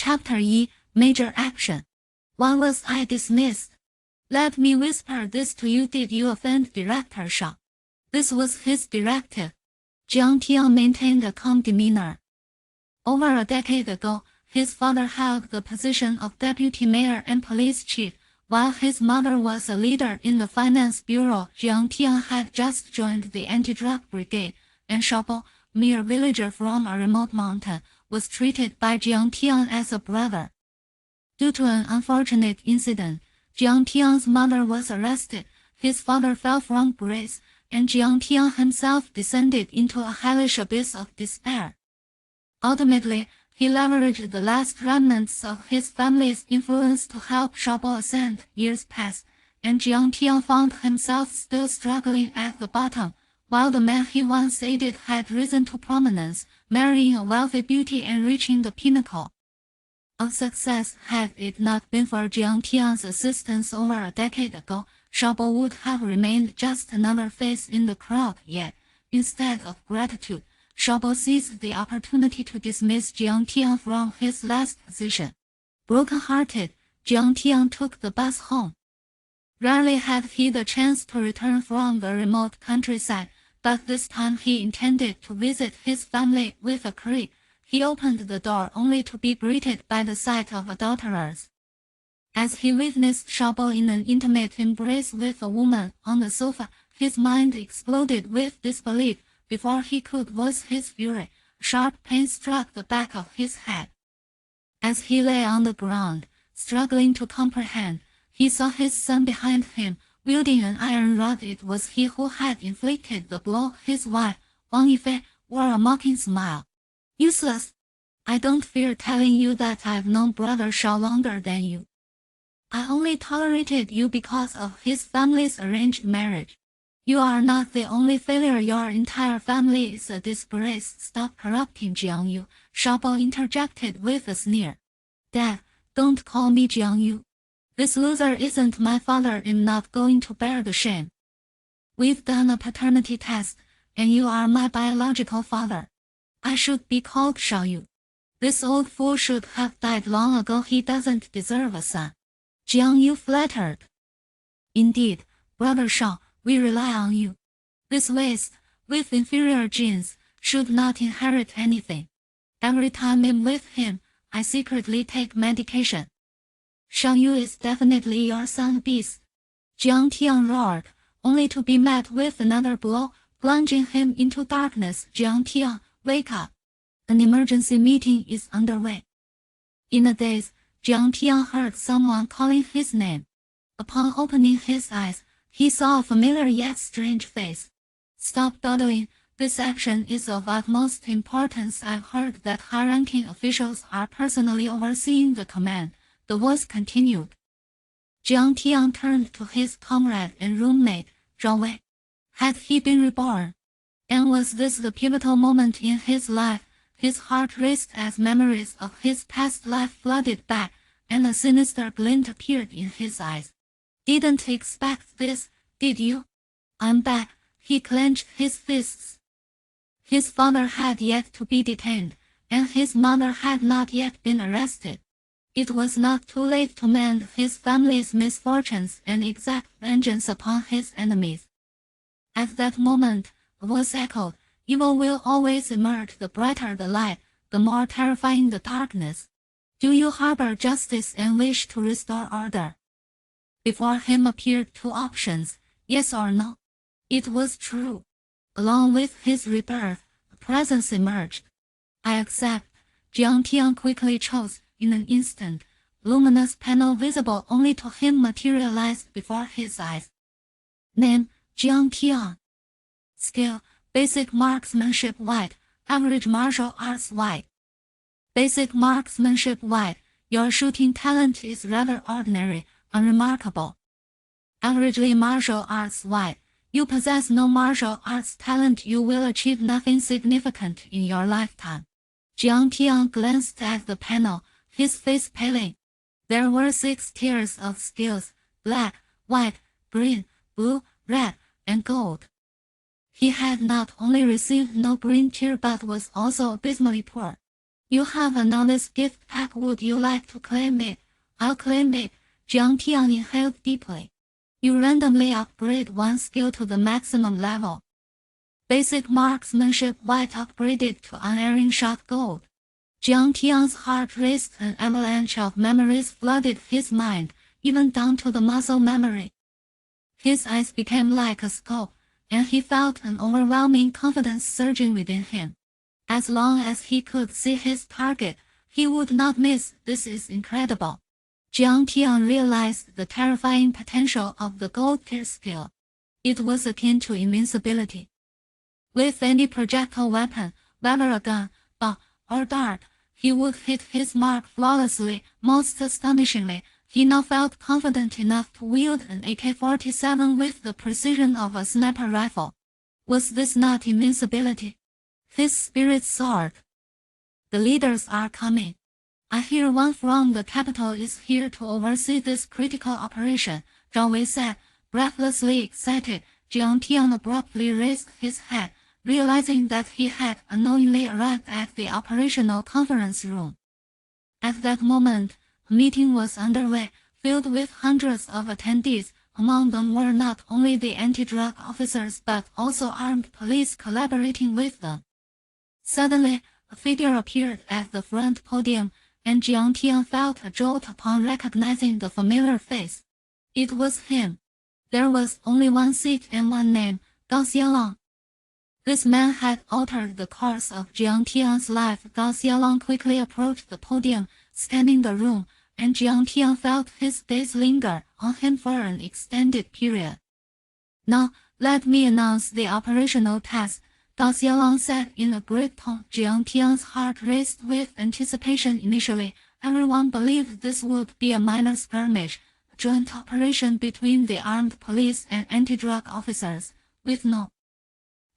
Chapter E, Major Action. Why was I dismissed? Let me whisper this to you. Did you offend Director Shao? This was his directive. Jiang Tian maintained a calm demeanor. Over a decade ago, his father held the position of deputy mayor and police chief, while his mother was a leader in the finance bureau. Jiang Tian had just joined the anti-drug brigade, and Shaobo, mere villager from a remote mountain, was treated by Jiang Tian as a brother. Due to an unfortunate incident, Jiang Tian's mother was arrested, his father fell from grace, and Jiang Tian himself descended into a hellish abyss of despair. Ultimately, he leveraged the last remnants of his family's influence to help Shaobo ascend. Years passed, and Jiang Tian found himself still struggling at the bottom, while the man he once aided had risen to prominence, marrying a wealthy beauty and reaching the pinnacle of success. Had it not been for Jiang Tian's assistance over a decade ago, Shaobo would have remained just another face in the crowd. Yet, instead of gratitude, Shaobo seized the opportunity to dismiss Jiang Tian from his last position. Broken-hearted, Jiang Tian took the bus home. Rarely had he the chance to return from the remote countryside, but this time he intended to visit his family with a creep. He opened the door only to be greeted by the sight of adulterers. As he witnessed Shaobo in an intimate embrace with a woman on the sofa, his mind exploded with disbelief. Before he could voice his fury, a sharp pain struck the back of his head. As he lay on the ground, struggling to comprehend, he saw his son behind him, wielding an iron rod. It was he who had inflicted the blow. His wife, Wang Yifei, wore a mocking smile. Useless! I don't fear telling you that I've known Brother Shao longer than you. I only tolerated you because of his family's arranged marriage. You are not the only failure. Your entire family is a disgrace. Stop corrupting Jiang Yu, Shaobo interjected with a sneer. Dad, don't call me Jiang Yu. This loser isn't my father. I'm not going to bear the shame. We've done a paternity test, and you are my biological father. I should be called Shao Yu. This old fool should have died long ago. He doesn't deserve a son. Jiang Yu flattered. Indeed, Brother Shao, we rely on you. This waste, with inferior genes, should not inherit anything. Every time I'm with him, I secretly take medication. Shao Yu is definitely your son, beast. Jiang Tian roared, only to be met with another blow, plunging him into darkness. Jiang Tian, wake up. An emergency meeting is underway. In a daze, Jiang Tian heard someone calling his name. Upon opening his eyes, he saw a familiar yet strange face. Stop dawdling. This action is of utmost importance. I've heard that high-ranking officials are personally overseeing the command, the voice continued. Jiang Tian turned to his comrade and roommate, Zhao Wei. Had he been reborn? And was this the pivotal moment in his life? His heart raced as memories of his past life flooded back, and a sinister glint appeared in his eyes. Didn't expect this, did you? I'm back. He clenched his fists. His father had yet to be detained, and his mother had not yet been arrested. It was not too late to mend his family's misfortunes and exact vengeance upon his enemies. At that moment, a voice echoed, evil will always emerge. The brighter the light, the more terrifying the darkness. Do you harbor justice and wish to restore order? Before him appeared two options, yes or no. It was true. Along with his rebirth, a presence emerged. I accept. Jiang Tian quickly chose. In an instant, luminous panel visible only to him materialized before his eyes. Name, Jiang Tian. Skill, basic marksmanship white, average martial arts white. Basic marksmanship white, your shooting talent is rather ordinary, unremarkable. Averagely martial arts white, you possess no martial arts talent. You will achieve nothing significant in your lifetime. Jiang Tian glanced at the panel, his face paling. There were 6 tiers of skills, black, white, green, blue, red, and gold. He had not only received no green tier but was also abysmally poor. You have a novice gift pack. Would you like to claim it? I'll claim it. Jiang Tian inhaled deeply. You randomly upgrade one skill to the maximum level. Basic marksmanship white upgraded to unerring shot gold. Jiang Tian's heart raced. An avalanche of memories flooded his mind, even down to the muscle memory. His eyes became like a scope, and he felt an overwhelming confidence surging within him. As long as he could see his target, he would not miss. This is incredible. Jiang Tian realized the terrifying potential of the gold-tier skill. It was akin to invincibility. With any projectile weapon, whether a gun, bow, or dart, he would hit his mark flawlessly. Most astonishingly, he now felt confident enough to wield an AK-47 with the precision of a sniper rifle. Was this not invincibility? His spirit soared. The leaders are coming. I hear one from the capital is here to oversee this critical operation, Zhao Wei said, breathlessly excited. Jiang Tian abruptly raised his head, realizing that he had unknowingly arrived at the operational conference room. At that moment, a meeting was underway, filled with hundreds of attendees. Among them were not only the anti-drug officers but also armed police collaborating with them. Suddenly, a figure appeared at the front podium, and Jiang Tian felt a jolt upon recognizing the familiar face. It was him. There was only one seat and one name, Gao Xiaolong. This man had altered the course of Jiang Tian's life. Gao Xiaolong quickly approached the podium, scanning the room, and Jiang Tian felt his gaze linger on him for an extended period. Now, let me announce the operational task, Gao Xiaolong said in a great tone. Jiang Tian's heart raced with anticipation. Initially, everyone believed this would be a minor skirmish, a joint operation between the armed police and anti-drug officers, with no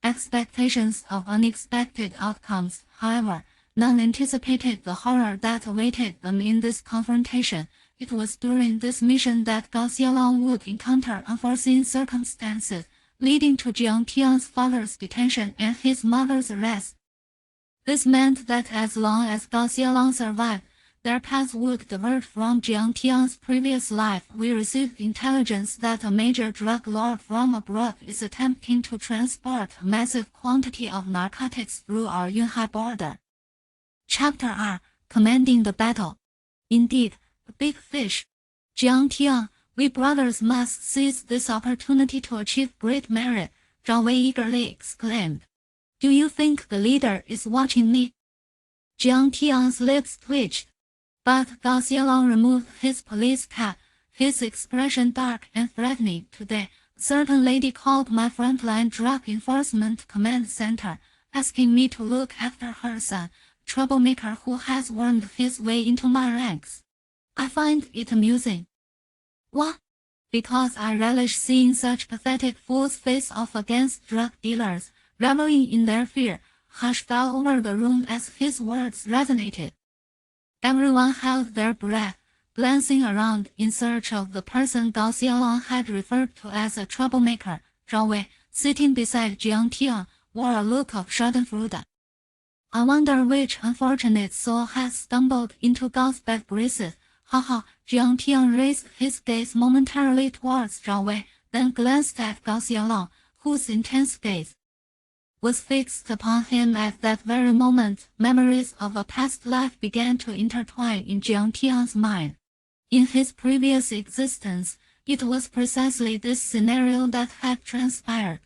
expectations of unexpected outcomes. However, none anticipated the horror that awaited them in this confrontation. It was during this mission that Gao Xiaolong would encounter unforeseen circumstances, leading to Jiang Tian's father's detention and his mother's arrest. This meant that as long as Gao Xiaolong survived, their paths would divert from Jiang Tian's previous life. We received intelligence that a major drug lord from abroad is attempting to transport a massive quantity of narcotics through our Yunhai border. Chapter R. Commanding the battle. Indeed, a big fish. Jiang Tian, we brothers must seize this opportunity to achieve great merit, Zhao Wei eagerly exclaimed. Do you think the leader is watching me? Jiang Tian's lips twitched. But Gao Xiaolong removed his police cap, his expression dark and threatening. Today, a certain lady called my frontline drug enforcement command center, asking me to look after her son, a troublemaker who has wormed his way into my ranks. I find it amusing. What? Because I relish seeing such pathetic fools face off against drug dealers, reveling in their fear. Hush fell over the room as his words resonated. Everyone held their breath, glancing around in search of the person Gao Xiaolong had referred to as a troublemaker. Zhao Wei, sitting beside Jiang Tian, wore a look of schadenfreude. I wonder which unfortunate soul has stumbled into Gao's bad graces. Haha, Jiang Tian raised his gaze momentarily towards Zhao Wei, then glanced at Gao Xiaolong, whose intense gaze was fixed upon him. At that very moment, memories of a past life began to intertwine in Jiang Tian's mind. In his previous existence, it was precisely this scenario that had transpired.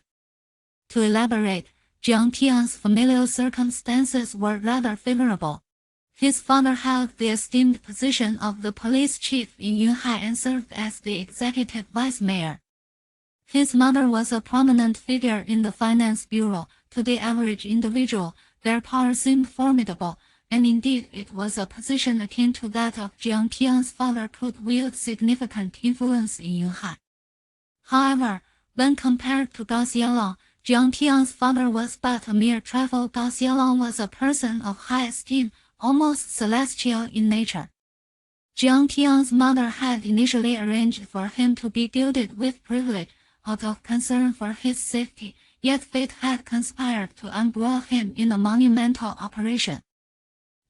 To elaborate, Jiang Tian's familial circumstances were rather favorable. His father held the esteemed position of the police chief in Yunhai and served as the executive vice mayor. His mother was a prominent figure in the finance bureau. To the average individual, their power seemed formidable, and indeed it was a position akin to that of Jiang Tian's father could wield significant influence in Yunhai. However, when compared to Gao Xiaolong, Jiang Tian's father was but a mere trifle. Gao Xiaolong was a person of high esteem, almost celestial in nature. Jiang Tian's mother had initially arranged for him to be gilded with privilege, out of concern for his safety. Yet fate had conspired to embroil him in a monumental operation.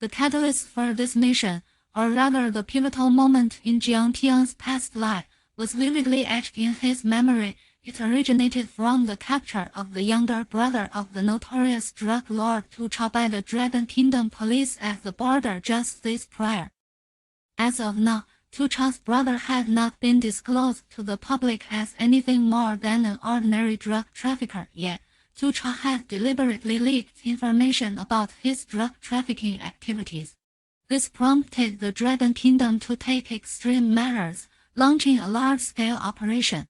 The catalyst for this mission, or rather the pivotal moment in Jiang Tian's past life, was vividly etched in his memory. It originated from the capture of the younger brother of the notorious drug lord Tu Chao by the Dragon Kingdom police at the border just this prior. As of now, Tu Chao's brother had not been disclosed to the public as anything more than an ordinary drug trafficker yet. Tu Chao had deliberately leaked information about his drug trafficking activities. This prompted the Dragon Kingdom to take extreme measures, launching a large-scale operation.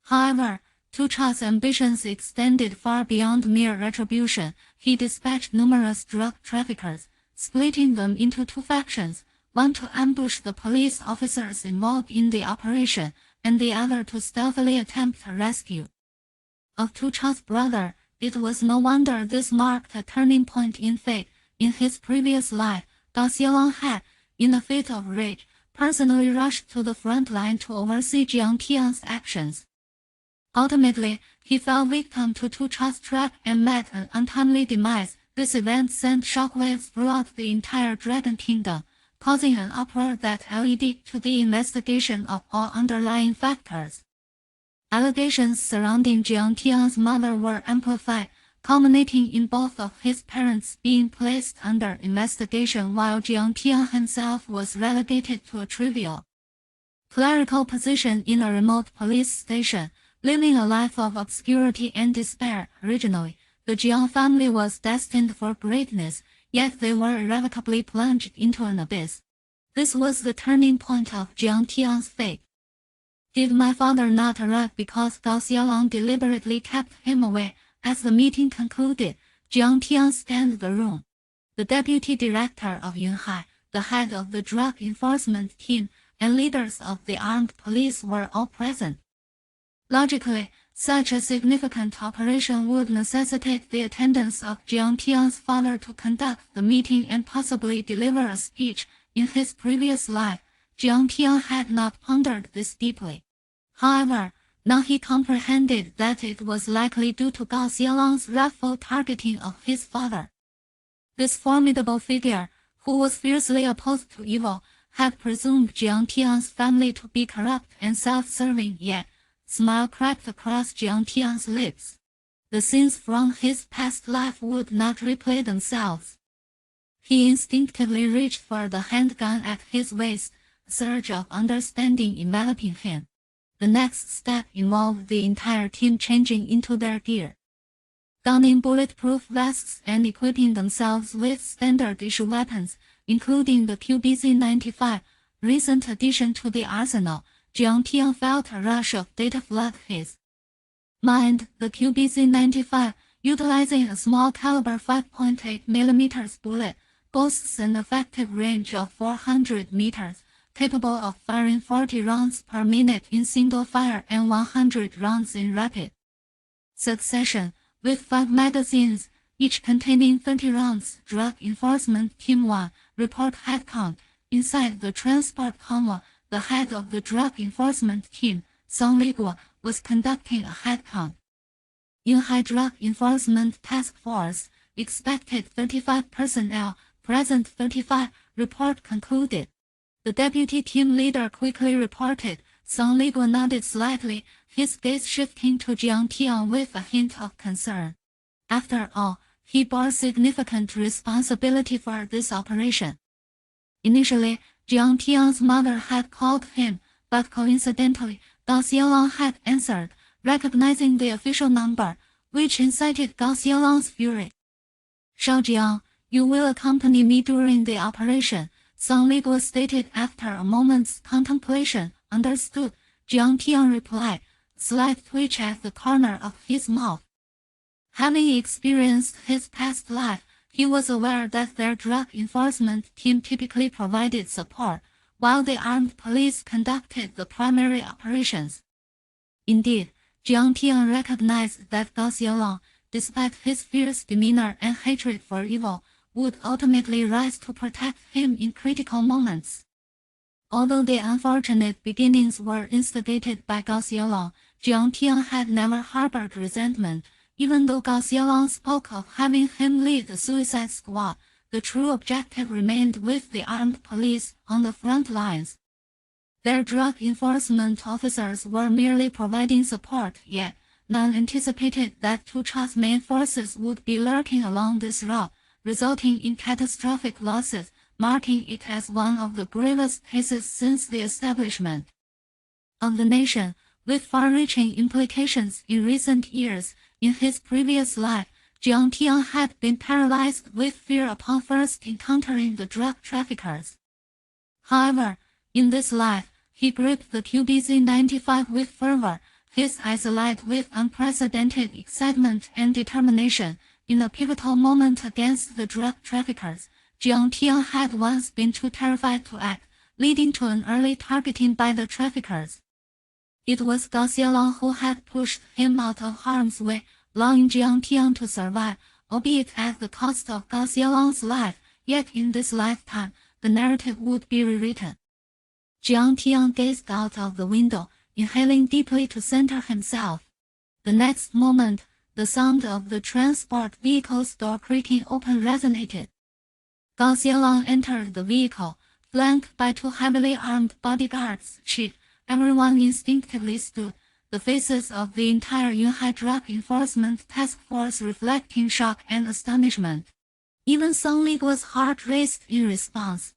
However, Tu Chao's ambitions extended far beyond mere retribution. He dispatched numerous drug traffickers, splitting them into two factions, one to ambush the police officers involved in the operation, and the other to stealthily attempt a rescue of Tu Chao's brother. It was no wonder this marked a turning point in fate. In his previous life, Gao Xiaolong had, in a fit of rage, personally rushed to the front line to oversee Jiang Tian's actions. Ultimately, he fell victim to Tu Chao's trap and met an untimely demise. This event sent shockwaves throughout the entire Dragon Kingdom, causing an uproar that led to the investigation of all underlying factors. Allegations surrounding Jiang Tian's mother were amplified, culminating in both of his parents being placed under investigation while Jiang Tian himself was relegated to a trivial clerical position in a remote police station, living a life of obscurity and despair. Originally, the Jiang family was destined for greatness, yet they were irrevocably plunged into an abyss. This was the turning point of Jiang Tian's fate. Did my father not arrive because Gao Xiaolong deliberately kept him away? As the meeting concluded, Jiang Tian scanned the room. The deputy director of Yunhai, the head of the drug enforcement team, and leaders of the armed police were all present. Logically, such a significant operation would necessitate the attendance of Jiang Tian's father to conduct the meeting and possibly deliver a speech. In his previous life, Jiang Tian had not pondered this deeply. However, now he comprehended that it was likely due to Gao Xiaolong's wrathful targeting of his father. This formidable figure, who was fiercely opposed to evil, had presumed Jiang Tian's family to be corrupt and self-serving, yet a smile crept across Jiang Tian's lips. The scenes from his past life would not replay themselves. He instinctively reached for the handgun at his waist, a surge of understanding enveloping him. The next step involved the entire team changing into their gear, donning bulletproof vests and equipping themselves with standard-issue weapons, including the QBZ-95, recent addition to the arsenal. Jiang Tian felt a rush of data flood his mind. The QBZ-95, utilizing a small caliber 5.8mm bullet, boasts an effective range of 400 meters, capable of firing 40 rounds per minute in single fire and 100 rounds in rapid succession, with 5 magazines, each containing 30 rounds. Drug Enforcement Team 1, report headcount. Inside the transport convoy, the head of the Drug Enforcement Team, Song Liguo, was conducting a headcount. Yunhai Drug Enforcement Task Force, expected 35 personnel, present 35, report concluded. The deputy team leader quickly reported. Song Liguo nodded slightly, his gaze shifting to Jiang Tian with a hint of concern. After all, he bore significant responsibility for this operation. Initially, Jiang Tian's mother had called him, but coincidentally, Gao Xiaolong had answered, recognizing the official number, which incited Gao Xiaolong's fury. Shao Jiang, you will accompany me during the operation, Song Liguo stated after a moment's contemplation. Understood, Jiang Tian replied, a slight twitch at the corner of his mouth. Having experienced his past life, he was aware that their drug enforcement team typically provided support, while the armed police conducted the primary operations. Indeed, Jiang Tian recognized that Gao Xiaolong, despite his fierce demeanor and hatred for evil, would ultimately rise to protect him in critical moments. Although the unfortunate beginnings were instigated by Gao Xiaolong, Jiang Tian had never harbored resentment. Even though Gao Xiaolong spoke of having him lead the suicide squad, the true objective remained with the armed police on the front lines. Their drug enforcement officers were merely providing support, yet none anticipated that two trust main forces would be lurking along this route, resulting in catastrophic losses, marking it as one of the gravest cases since the establishment of the nation, with far-reaching implications in recent years. In his previous life, Jiang Tian had been paralyzed with fear upon first encountering the drug traffickers. However, in this life, he gripped the QBZ-95 with fervor, his eyes alight with unprecedented excitement and determination. In a pivotal moment against the drug traffickers, Jiang Tian had once been too terrified to act, leading to an early targeting by the traffickers. It was Gao Xiaolong who had pushed him out of harm's way, allowing Jiang Tian to survive, albeit at the cost of Gao Xiaolong's life. Yet in this lifetime, the narrative would be rewritten. Jiang Tian gazed out of the window, inhaling deeply to center himself. The next moment, the sound of the transport vehicle's door creaking open resonated. Gao Xiaolong entered the vehicle, flanked by two heavily armed bodyguards. Everyone instinctively stood, the faces of the entire Yunhai Drug Enforcement Task Force reflecting shock and astonishment. Even Song Liguo's heart raced in response.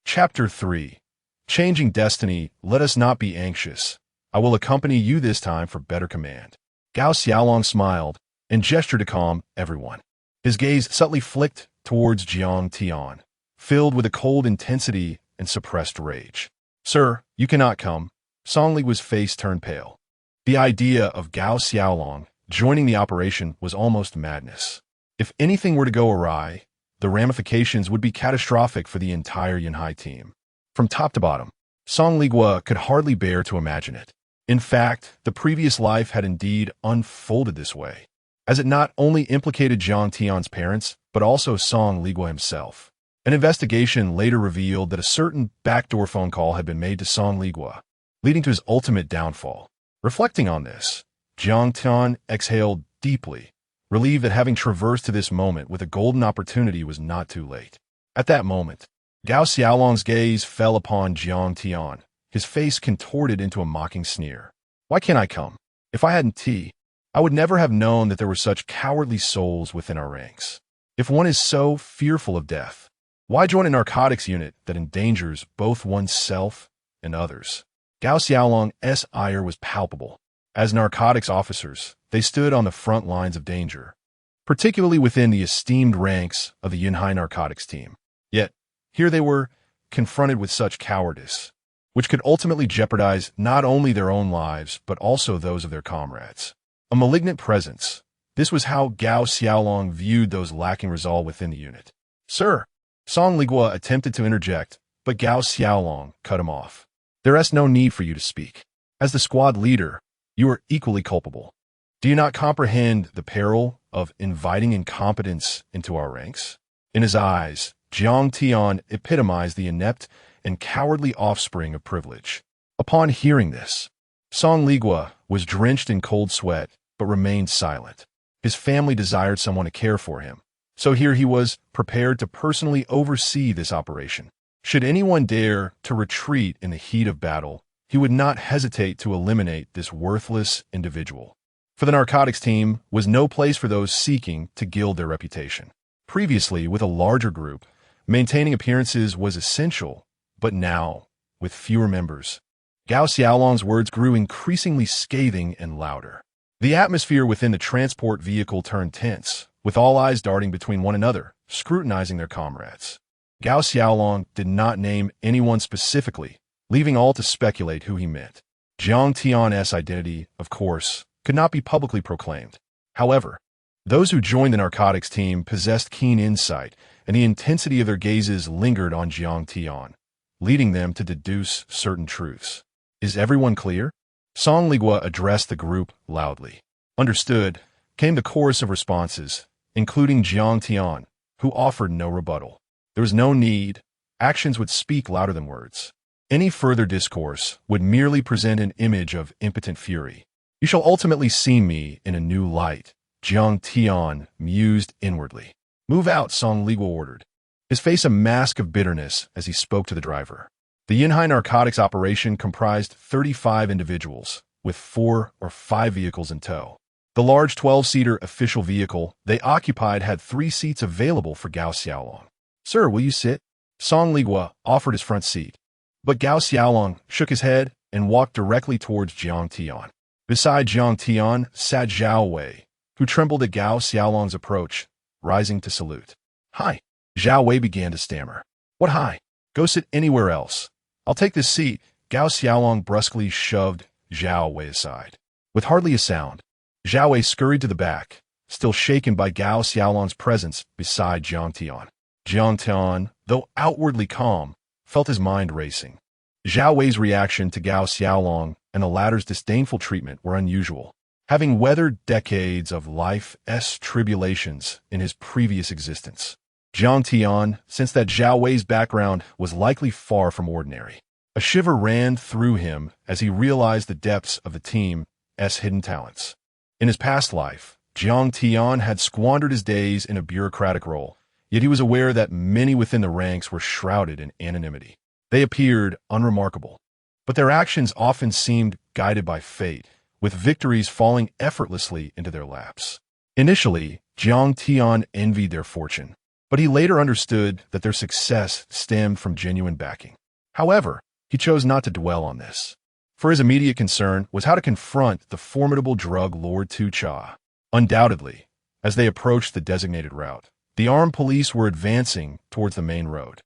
Chapter 3. Changing Destiny. Let us not be anxious. I will accompany you this time for better command. Gao Xiaolong smiled and gestured to calm everyone. His gaze subtly flicked towards Jiang Tian, filled with a cold intensity and suppressed rage. Sir, you cannot come. Song Liguo's face turned pale. The idea of Gao Xiaolong joining the operation was almost madness. If anything were to go awry, the ramifications would be catastrophic for the entire Yunhai team. From top to bottom, Song Liguo could hardly bear to imagine it. In fact, the previous life had indeed unfolded this way, as it not only implicated Jiang Tian's parents, but also Song Liguo himself. An investigation later revealed that a certain backdoor phone call had been made to Song Liguo, leading to his ultimate downfall. Reflecting on this, Jiang Tian exhaled deeply, relieved that having traversed to this moment with a golden opportunity was not too late. At that moment, Gao Xiaolong's gaze fell upon Jiang Tian, his face contorted into a mocking sneer. Why can't I come? If I hadn't tea, I would never have known that there were such cowardly souls within our ranks. If one is so fearful of death, why join a narcotics unit that endangers both oneself and others? Gao Xiaolong's ire was palpable. As narcotics officers, they stood on the front lines of danger, particularly within the esteemed ranks of the Yunhai narcotics team. Yet, here they were, confronted with such cowardice, which could ultimately jeopardize not only their own lives, but also those of their comrades. A malignant presence. This was how Gao Xiaolong viewed those lacking resolve within the unit. Sir, Song Liguo attempted to interject, but Gao Xiaolong cut him off. There is no need for you to speak. As the squad leader, you are equally culpable. Do you not comprehend the peril of inviting incompetence into our ranks? In his eyes, Jiang Tian epitomized the inept and cowardly offspring of privilege. Upon hearing this, Song Liguo was drenched in cold sweat, but remained silent. His family desired someone to care for him, so here he was, prepared to personally oversee this operation. Should anyone dare to retreat in the heat of battle, he would not hesitate to eliminate this worthless individual. For the narcotics team was no place for those seeking to gild their reputation. Previously, with a larger group, maintaining appearances was essential, but now, with fewer members, Gao Xiaolong's words grew increasingly scathing and louder. The atmosphere within the transport vehicle turned tense, with all eyes darting between one another, scrutinizing their comrades. Gao Xiaolong did not name anyone specifically, leaving all to speculate who he meant. Jiang Tian's identity, of course, could not be publicly proclaimed. However, those who joined the narcotics team possessed keen insight, and the intensity of their gazes lingered on Jiang Tian, leading them to deduce certain truths. Is everyone clear? Song Liguo addressed the group loudly. Understood, came the chorus of responses, including Jiang Tian, who offered no rebuttal. There was no need. Actions would speak louder than words. Any further discourse would merely present an image of impotent fury. You shall ultimately see me in a new light, Jiang Tian mused inwardly. Move out, Song Ligua ordered, his face a mask of bitterness as he spoke to the driver. The Yinhai narcotics operation comprised 35 individuals, with 4 or 5 vehicles in tow. The large 12-seater official vehicle they occupied had 3 seats available for Gao Xiaolong. "Sir, will you sit?" Song Ligua offered his front seat. But Gao Xiaolong shook his head and walked directly towards Jiang Tian. Beside Jiang Tian sat Zhao Wei, who trembled at Gao Xiaolong's approach, rising to salute. "Hi." Zhao Wei began to stammer. "What hi? Go sit anywhere else. I'll take this seat." Gao Xiaolong brusquely shoved Zhao Wei aside. With hardly a sound, Zhao Wei scurried to the back, still shaken by Gao Xiaolong's presence beside Jiang Tian. Jiang Tian, though outwardly calm, felt his mind racing. Zhao Wei's reaction to Gao Xiaolong and the latter's disdainful treatment were unusual. Having weathered decades of life's tribulations in his previous existence, Jiang Tian sensed that Zhao Wei's background was likely far from ordinary. A shiver ran through him as he realized the depths of the team's hidden talents. In his past life, Jiang Tian had squandered his days in a bureaucratic role, yet he was aware that many within the ranks were shrouded in anonymity. They appeared unremarkable, but their actions often seemed guided by fate, with victories falling effortlessly into their laps. Initially, Jiang Tian envied their fortune, but he later understood that their success stemmed from genuine backing. However, he chose not to dwell on this, for his immediate concern was how to confront the formidable drug lord Tu Cha. Undoubtedly, as they approached the designated route, the armed police were advancing towards the main road,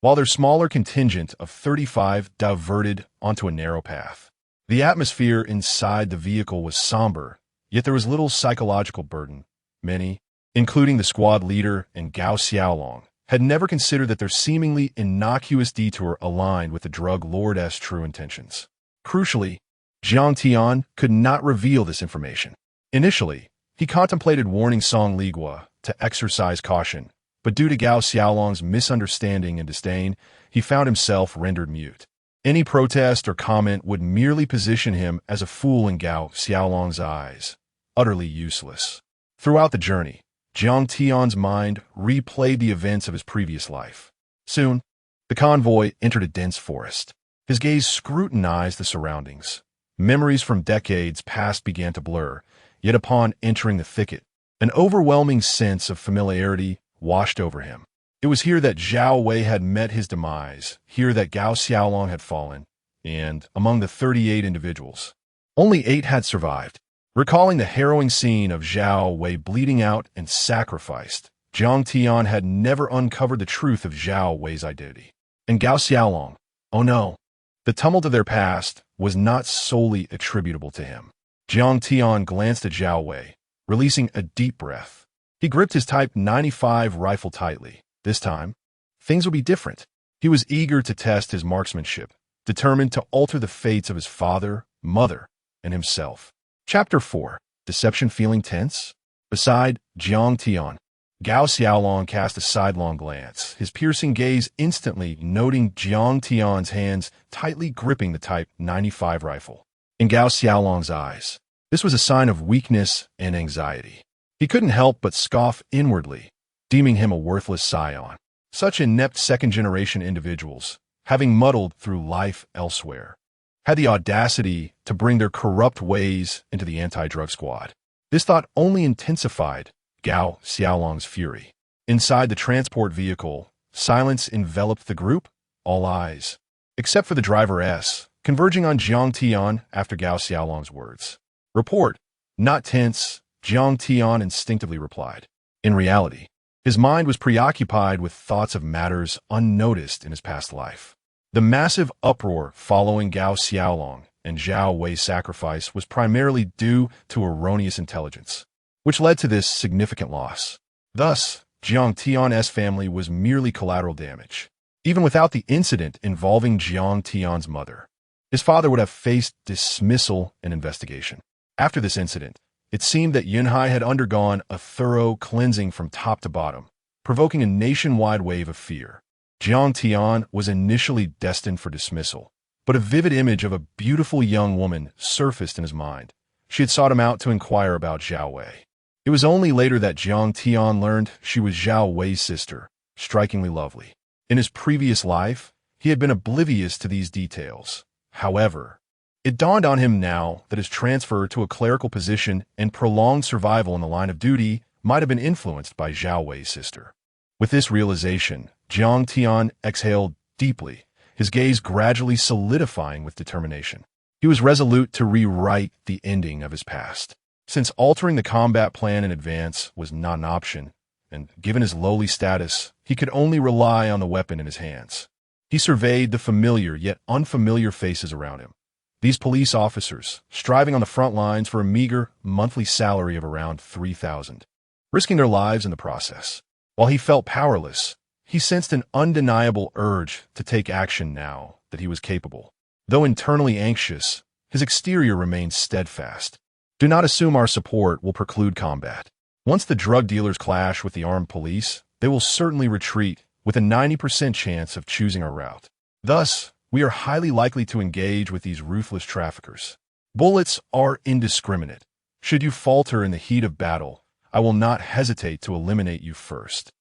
while their smaller contingent of 35 diverted onto a narrow path. The atmosphere inside the vehicle was somber, yet there was little psychological burden. Many, including the squad leader and Gao Xiaolong, had never considered that their seemingly innocuous detour aligned with the drug lord's true intentions. Crucially, Jiang Tian could not reveal this information. Initially, he contemplated warning Song Ligua to exercise caution, but due to Gao Xiaolong's misunderstanding and disdain, he found himself rendered mute. Any protest or comment would merely position him as a fool in Gao Xiaolong's eyes, utterly useless. Throughout the journey, Jiang Tian's mind replayed the events of his previous life. Soon, the convoy entered a dense forest. His gaze scrutinized the surroundings. Memories from decades past began to blur, yet upon entering the thicket, an overwhelming sense of familiarity washed over him. It was here that Zhao Wei had met his demise, here that Gao Xiaolong had fallen, and among the 38 individuals, only 8 had survived. Recalling the harrowing scene of Zhao Wei bleeding out and sacrificed, Jiang Tian had never uncovered the truth of Zhao Wei's identity. And Gao Xiaolong, oh no, the tumult of their past was not solely attributable to him. Jiang Tian glanced at Zhao Wei, releasing a deep breath. He gripped his Type 95 rifle tightly. This time, things would be different. He was eager to test his marksmanship, determined to alter the fates of his father, mother, and himself. Chapter 4. Deception feeling tense? Beside Jiang Tian, Gao Xiaolong cast a sidelong glance, his piercing gaze instantly noting Jiang Tian's hands tightly gripping the Type 95 rifle. In Gao Xiaolong's eyes, this was a sign of weakness and anxiety. He couldn't help but scoff inwardly, deeming him a worthless scion. Such inept second-generation individuals, having muddled through life elsewhere, had the audacity to bring their corrupt ways into the anti-drug squad. This thought only intensified Gao Xiaolong's fury. Inside the transport vehicle, silence enveloped the group, all eyes, except for the driver converging on Jiang Tian after Gao Xiaolong's words. Report, not tense, Jiang Tian instinctively replied. In reality, his mind was preoccupied with thoughts of matters unnoticed in his past life. The massive uproar following Gao Xiaolong and Zhao Wei's sacrifice was primarily due to erroneous intelligence, which led to this significant loss. Thus, Jiang Tian's family was merely collateral damage. Even without the incident involving Jiang Tian's mother, his father would have faced dismissal and investigation. After this incident, it seemed that Yinhai had undergone a thorough cleansing from top to bottom, provoking a nationwide wave of fear. Jiang Tian was initially destined for dismissal, but a vivid image of a beautiful young woman surfaced in his mind. She had sought him out to inquire about Zhao Wei. It was only later that Jiang Tian learned she was Zhao Wei's sister, strikingly lovely. In his previous life, he had been oblivious to these details. However, it dawned on him now that his transfer to a clerical position and prolonged survival in the line of duty might have been influenced by Zhao Wei's sister. With this realization, Jiang Tian exhaled deeply, his gaze gradually solidifying with determination. He was resolute to rewrite the ending of his past. Since altering the combat plan in advance was not an option, and given his lowly status, he could only rely on the weapon in his hands. He surveyed the familiar yet unfamiliar faces around him. These police officers, striving on the front lines for a meager monthly salary of around 3,000, risking their lives in the process. While he felt powerless, he sensed an undeniable urge to take action now that he was capable. Though internally anxious, his exterior remained steadfast. Do not assume our support will preclude combat. Once the drug dealers clash with the armed police, they will certainly retreat with a 90% chance of choosing our route. Thus, we are highly likely to engage with these ruthless traffickers. Bullets are indiscriminate. Should you falter in the heat of battle, I will not hesitate to eliminate you first.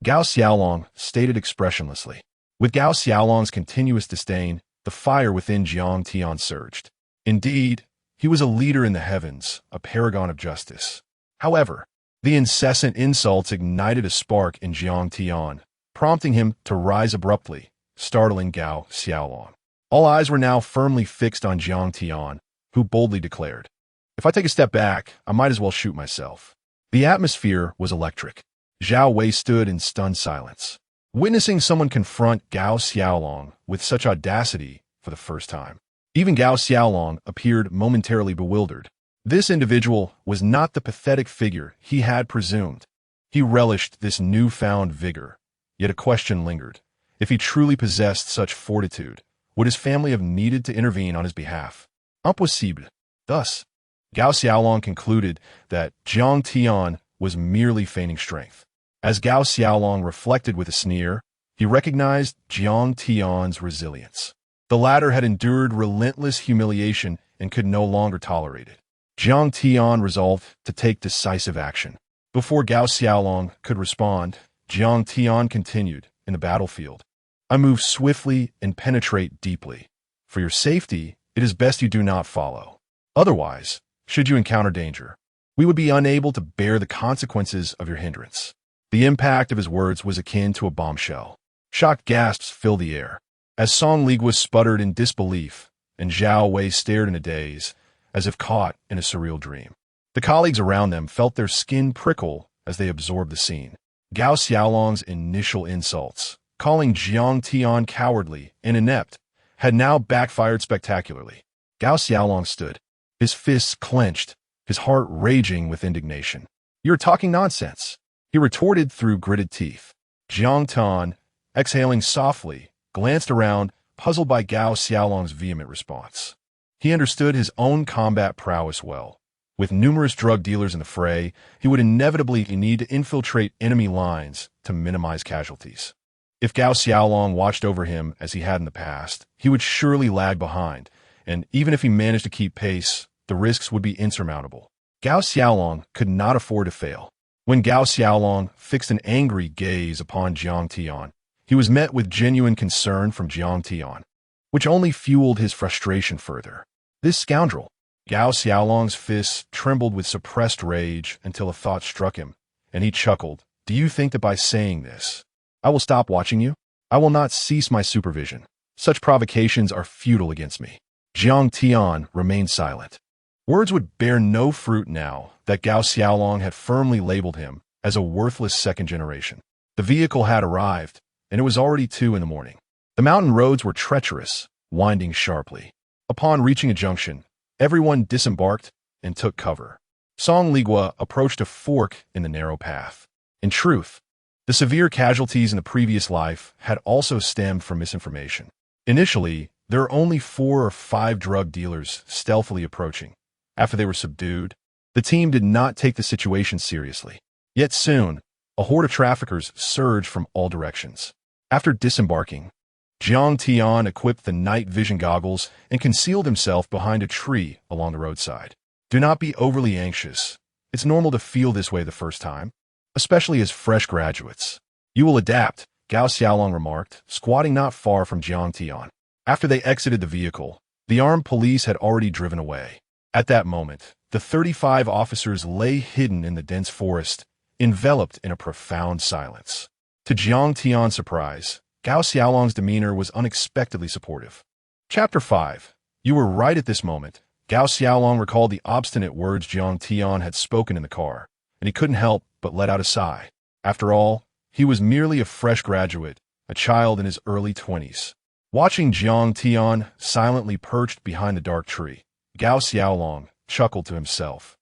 Gao Xiaolong stated expressionlessly. With Gao Xiaolong's continuous disdain, the fire within Jiang Tian surged. Indeed, he was a leader in the heavens, a paragon of justice. However, the incessant insults ignited a spark in Jiang Tian, prompting him to rise abruptly, startling Gao Xiaolong. All eyes were now firmly fixed on Jiang Tian, who boldly declared, "If I take a step back, I might as well shoot myself." The atmosphere was electric. Zhao Wei stood in stunned silence, witnessing someone confront Gao Xiaolong with such audacity for the first time. Even Gao Xiaolong appeared momentarily bewildered. This individual was not the pathetic figure he had presumed. He relished this newfound vigor, yet a question lingered. If he truly possessed such fortitude, would his family have needed to intervene on his behalf? Impossible. Thus, Gao Xiaolong concluded that Jiang Tian was merely feigning strength. As Gao Xiaolong reflected with a sneer, he recognized Jiang Tian's resilience. The latter had endured relentless humiliation and could no longer tolerate it. Jiang Tian resolved to take decisive action. Before Gao Xiaolong could respond, Jiang Tian continued, "In the battlefield, I move swiftly and penetrate deeply. For your safety, it is best you do not follow. Otherwise, should you encounter danger, we would be unable to bear the consequences of your hindrance." The impact of his words was akin to a bombshell. Shocked gasps filled the air. As Song Ligua sputtered in disbelief, and Zhao Wei stared in a daze, as if caught in a surreal dream. The colleagues around them felt their skin prickle as they absorbed the scene. Gao Xiaolong's initial insults, calling Jiang Tian cowardly and inept, had now backfired spectacularly. Gao Xiaolong stood, his fists clenched, his heart raging with indignation. "You're talking nonsense," he retorted through gritted teeth. Jiang Tian, exhaling softly, glanced around, puzzled by Gao Xiaolong's vehement response. He understood his own combat prowess well. With numerous drug dealers in the fray, he would inevitably need to infiltrate enemy lines to minimize casualties. If Gao Xiaolong watched over him as he had in the past, he would surely lag behind, and even if he managed to keep pace, the risks would be insurmountable. Gao Xiaolong could not afford to fail. When Gao Xiaolong fixed an angry gaze upon Jiang Tian, he was met with genuine concern from Jiang Tian, which only fueled his frustration further. This scoundrel! Gao Xiaolong's fists trembled with suppressed rage until a thought struck him, and he chuckled. "Do you think that by saying this, I will stop watching you? I will not cease my supervision. Such provocations are futile against me." Jiang Tian remained silent. Words would bear no fruit now that Gao Xiaolong had firmly labeled him as a worthless second generation. The vehicle had arrived, and it was already 2 in the morning. The mountain roads were treacherous, winding sharply. Upon reaching a junction, everyone disembarked and took cover. Song Ligua approached a fork in the narrow path. In truth, the severe casualties in the previous life had also stemmed from misinformation. Initially, there were only 4 or 5 drug dealers stealthily approaching. After they were subdued, the team did not take the situation seriously. Yet soon, a horde of traffickers surged from all directions. After disembarking, Jiang Tian equipped the night vision goggles and concealed himself behind a tree along the roadside. "Do not be overly anxious. It's normal to feel this way the first time, especially as fresh graduates. You will adapt, Gao Xiaolong remarked, squatting not far from Jiang Tian. After they exited the vehicle, the armed police had already driven away. At that moment, the 35 officers lay hidden in the dense forest, enveloped in a profound silence. To Jiang Tian's surprise, Gao Xiaolong's demeanor was unexpectedly supportive. Chapter 5. You were right at this moment. Gao Xiaolong recalled the obstinate words Jiang Tian had spoken in the car, and he couldn't help but let out a sigh. After all, he was merely a fresh graduate, a child in his early 20s. Watching Jiang Tian silently perched behind the dark tree, Gao Xiaolong chuckled to himself,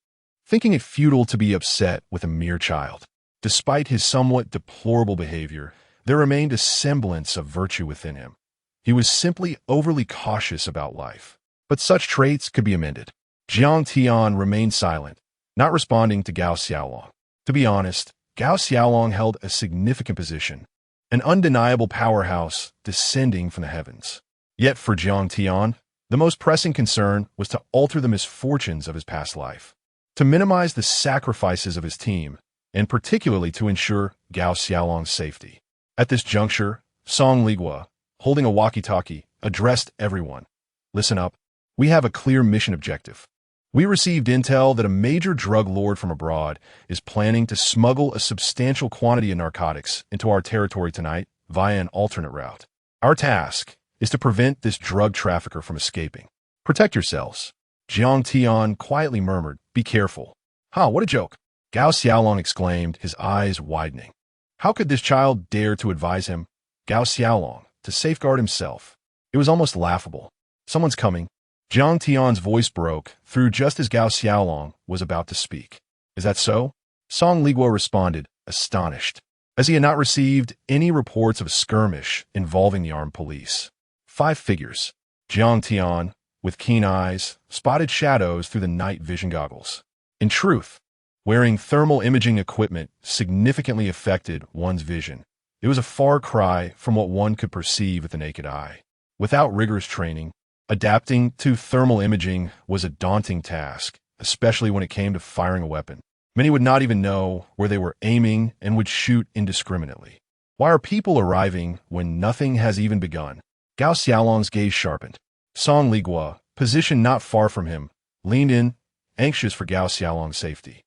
thinking it futile to be upset with a mere child. Despite his somewhat deplorable behavior, there remained a semblance of virtue within him. He was simply overly cautious about life. But such traits could be amended. Jiang Tian remained silent, not responding to Gao Xiaolong. To be honest, Gao Xiaolong held a significant position, an undeniable powerhouse descending from the heavens. Yet for Jiang Tian, the most pressing concern was to alter the misfortunes of his past life, to minimize the sacrifices of his team, and particularly to ensure Gao Xiaolong's safety. At this juncture, Song Ligua, holding a walkie-talkie, addressed everyone. Listen up. We have a clear mission objective. We received intel that a major drug lord from abroad is planning to smuggle a substantial quantity of narcotics into our territory tonight via an alternate route. Our task is to prevent this drug trafficker from escaping. Protect yourselves. Jiang Tian quietly murmured, "Be careful." What a joke. Gao Xiaolong exclaimed, his eyes widening. How could this child dare to advise him, Gao Xiaolong, to safeguard himself? It was almost laughable. Someone's coming. Jiang Tian's voice broke through just as Gao Xiaolong was about to speak. Is that so? Song Ligua responded, astonished, as he had not received any reports of a skirmish involving the armed police. 5 figures. Jiang Tian, with keen eyes, spotted shadows through the night vision goggles. In truth, wearing thermal imaging equipment significantly affected one's vision. It was a far cry from what one could perceive with the naked eye. Without rigorous training, adapting to thermal imaging was a daunting task, especially when it came to firing a weapon. Many would not even know where they were aiming and would shoot indiscriminately. Why are people arriving when nothing has even begun? Gao Xiaolong's gaze sharpened. Song Ligua, positioned not far from him, leaned in, anxious for Gao Xiaolong's safety.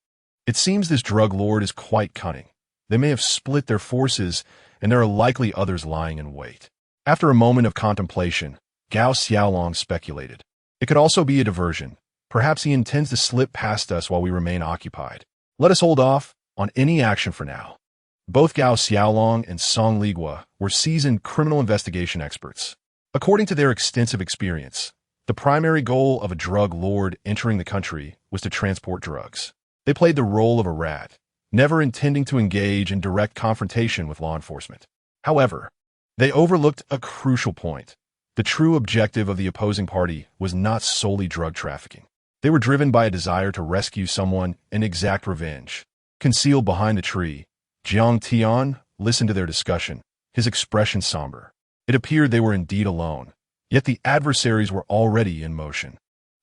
It seems this drug lord is quite cunning. They may have split their forces, and there are likely others lying in wait. After a moment of contemplation, Gao Xiaolong speculated. It could also be a diversion. Perhaps he intends to slip past us while we remain occupied. Let us hold off on any action for now. Both Gao Xiaolong and Song Ligua were seasoned criminal investigation experts. According to their extensive experience, the primary goal of a drug lord entering the country was to transport drugs. They played the role of a rat, never intending to engage in direct confrontation with law enforcement. However, they overlooked a crucial point. The true objective of the opposing party was not solely drug trafficking. They were driven by a desire to rescue someone and exact revenge. Concealed behind the tree, Jiang Tian listened to their discussion, his expression somber. It appeared they were indeed alone, yet the adversaries were already in motion.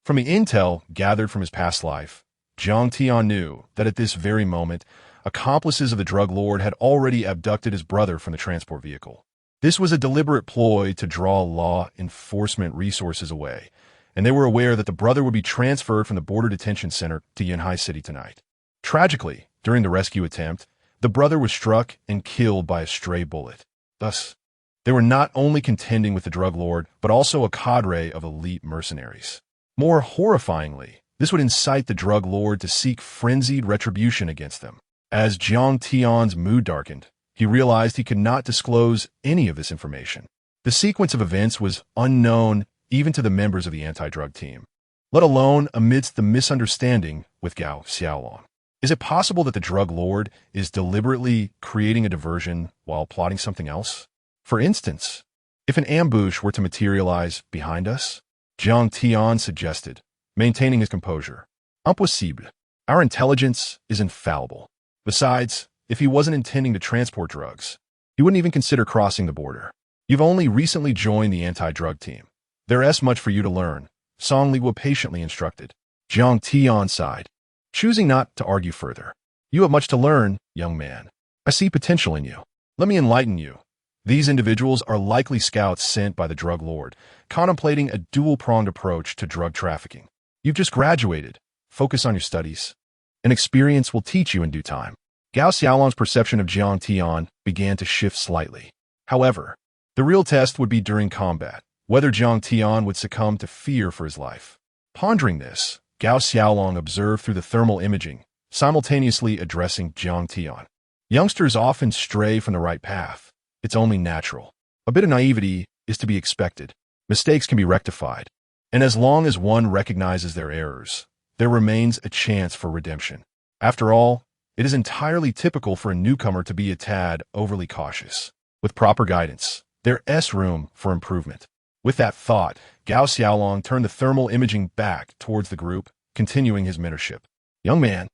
From the intel gathered from his past life, Jiang Tian knew that at this very moment, accomplices of the drug lord had already abducted his brother from the transport vehicle. This was a deliberate ploy to draw law enforcement resources away, and they were aware that the brother would be transferred from the border detention center to Yanhai City tonight. Tragically, during the rescue attempt, the brother was struck and killed by a stray bullet. Thus, they were not only contending with the drug lord, but also a cadre of elite mercenaries. More horrifyingly, this would incite the drug lord to seek frenzied retribution against them. As Jiang Tian's mood darkened, he realized he could not disclose any of this information. The sequence of events was unknown even to the members of the anti-drug team, let alone amidst the misunderstanding with Gao Xiaolong. Is it possible that the drug lord is deliberately creating a diversion while plotting something else? For instance, if an ambush were to materialize behind us, Jiang Tian suggested, maintaining his composure. Impossible. Our intelligence is infallible. Besides, if he wasn't intending to transport drugs, he wouldn't even consider crossing the border. You've only recently joined the anti-drug team. There's much for you to learn, Song Ligua patiently instructed. Jiang Tian sighed. choosing not to argue further. You have much to learn, young man. I see potential in you. Let me enlighten you. These individuals are likely scouts sent by the drug lord, contemplating a dual-pronged approach to drug trafficking. You've just graduated. Focus on your studies. And experience will teach you in due time. Gao Xiaolong's perception of Jiang Tian began to shift slightly. However, the real test would be during combat, whether Jiang Tian would succumb to fear for his life. Pondering this, Gao Xiaolong observed through the thermal imaging, simultaneously addressing Jiang Tian. Youngsters often stray from the right path. It's only natural. A bit of naivety is to be expected. Mistakes can be rectified. And as long as one recognizes their errors, there remains a chance for redemption. After all, it is entirely typical for a newcomer to be a tad overly cautious. With proper guidance, there is room for improvement. With that thought, Gao Xiaolong turned the thermal imaging back towards the group, continuing his mentorship. Young man,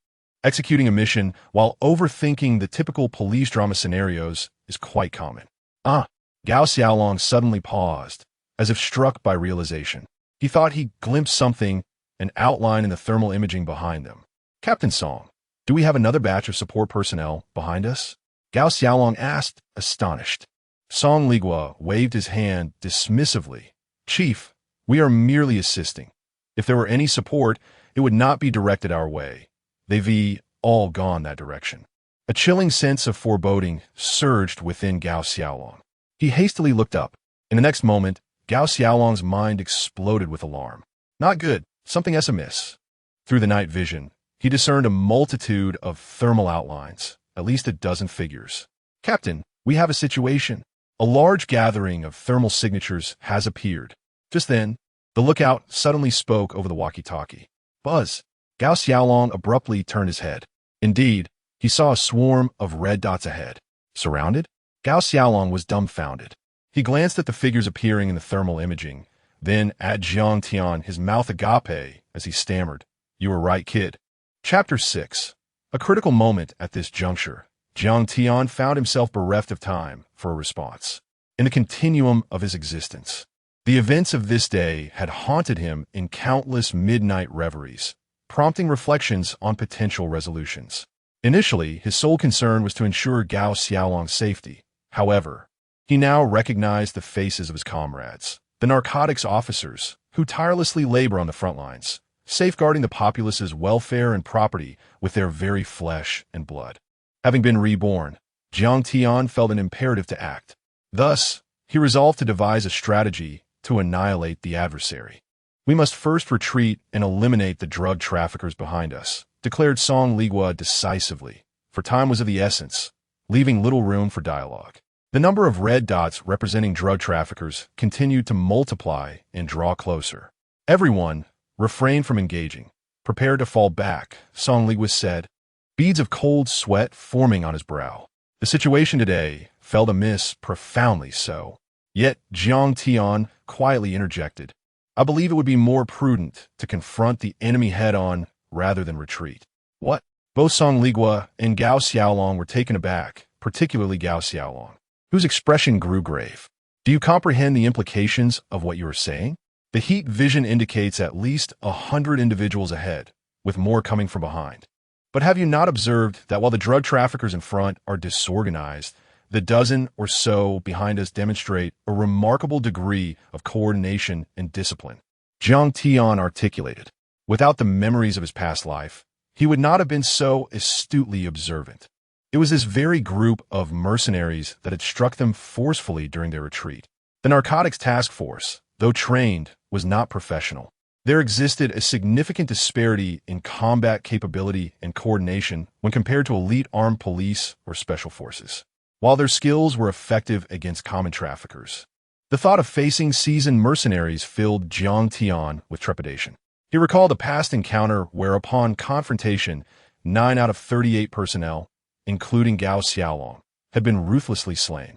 executing a mission while overthinking the typical police drama scenarios is quite common. Gao Xiaolong suddenly paused, as if struck by realization. He thought he glimpsed something, an outline in the thermal imaging behind them. Captain Song, do we have another batch of support personnel behind us? Gao Xiaolong asked, astonished. Song Ligua waved his hand dismissively. Chief, we are merely assisting. If there were any support, it would not be directed our way. They've all gone that direction. A chilling sense of foreboding surged within Gao Xiaolong. He hastily looked up. In the next moment, Gao Xiaolong's mind exploded with alarm. Not good. Something amiss. Through the night vision, he discerned a multitude of thermal outlines, at least a dozen figures. Captain, we have a situation. A large gathering of thermal signatures has appeared. Just then, the lookout suddenly spoke over the walkie-talkie. Buzz. Gao Xiaolong abruptly turned his head. Indeed, he saw a swarm of red dots ahead. Surrounded? Gao Xiaolong was dumbfounded. He glanced at the figures appearing in the thermal imaging, then at Jiang Tian, his mouth agape, as he stammered, "You were right, kid." Chapter 6. A critical moment at this juncture. Jiang Tian found himself bereft of time for a response. In the continuum of his existence, the events of this day had haunted him in countless midnight reveries, prompting reflections on potential resolutions. Initially, his sole concern was to ensure Gao Xiaolong's safety. However, he now recognized the faces of his comrades, the narcotics officers, who tirelessly labor on the front lines, safeguarding the populace's welfare and property with their very flesh and blood. Having been reborn, Jiang Tian felt an imperative to act. Thus, he resolved to devise a strategy to annihilate the adversary. "We must first retreat and eliminate the drug traffickers behind us," declared Song Ligua decisively, for time was of the essence, leaving little room for dialogue. The number of red dots representing drug traffickers continued to multiply and draw closer. Everyone refrained from engaging. Prepared to fall back, Song Ligua said, beads of cold sweat forming on his brow. The situation today felt amiss, profoundly so. Yet Jiang Tian quietly interjected, "I believe it would be more prudent to confront the enemy head-on rather than retreat." What? Both Song Ligua and Gao Xiaolong were taken aback, particularly Gao Xiaolong, whose expression grew grave. "Do you comprehend the implications of what you are saying? The heat vision indicates at least 100 individuals ahead, with more coming from behind. But have you not observed that while the drug traffickers in front are disorganized, the dozen or so behind us demonstrate a remarkable degree of coordination and discipline?" Jiang Tian articulated. Without the memories of his past life, he would not have been so astutely observant. It was this very group of mercenaries that had struck them forcefully during their retreat. The narcotics task force, though trained, was not professional. There existed a significant disparity in combat capability and coordination when compared to elite armed police or special forces. While their skills were effective against common traffickers, the thought of facing seasoned mercenaries filled Jiang Tian with trepidation. He recalled a past encounter where, upon confrontation, 9 out of 38 personnel, including Gao Xiaolong, had been ruthlessly slain.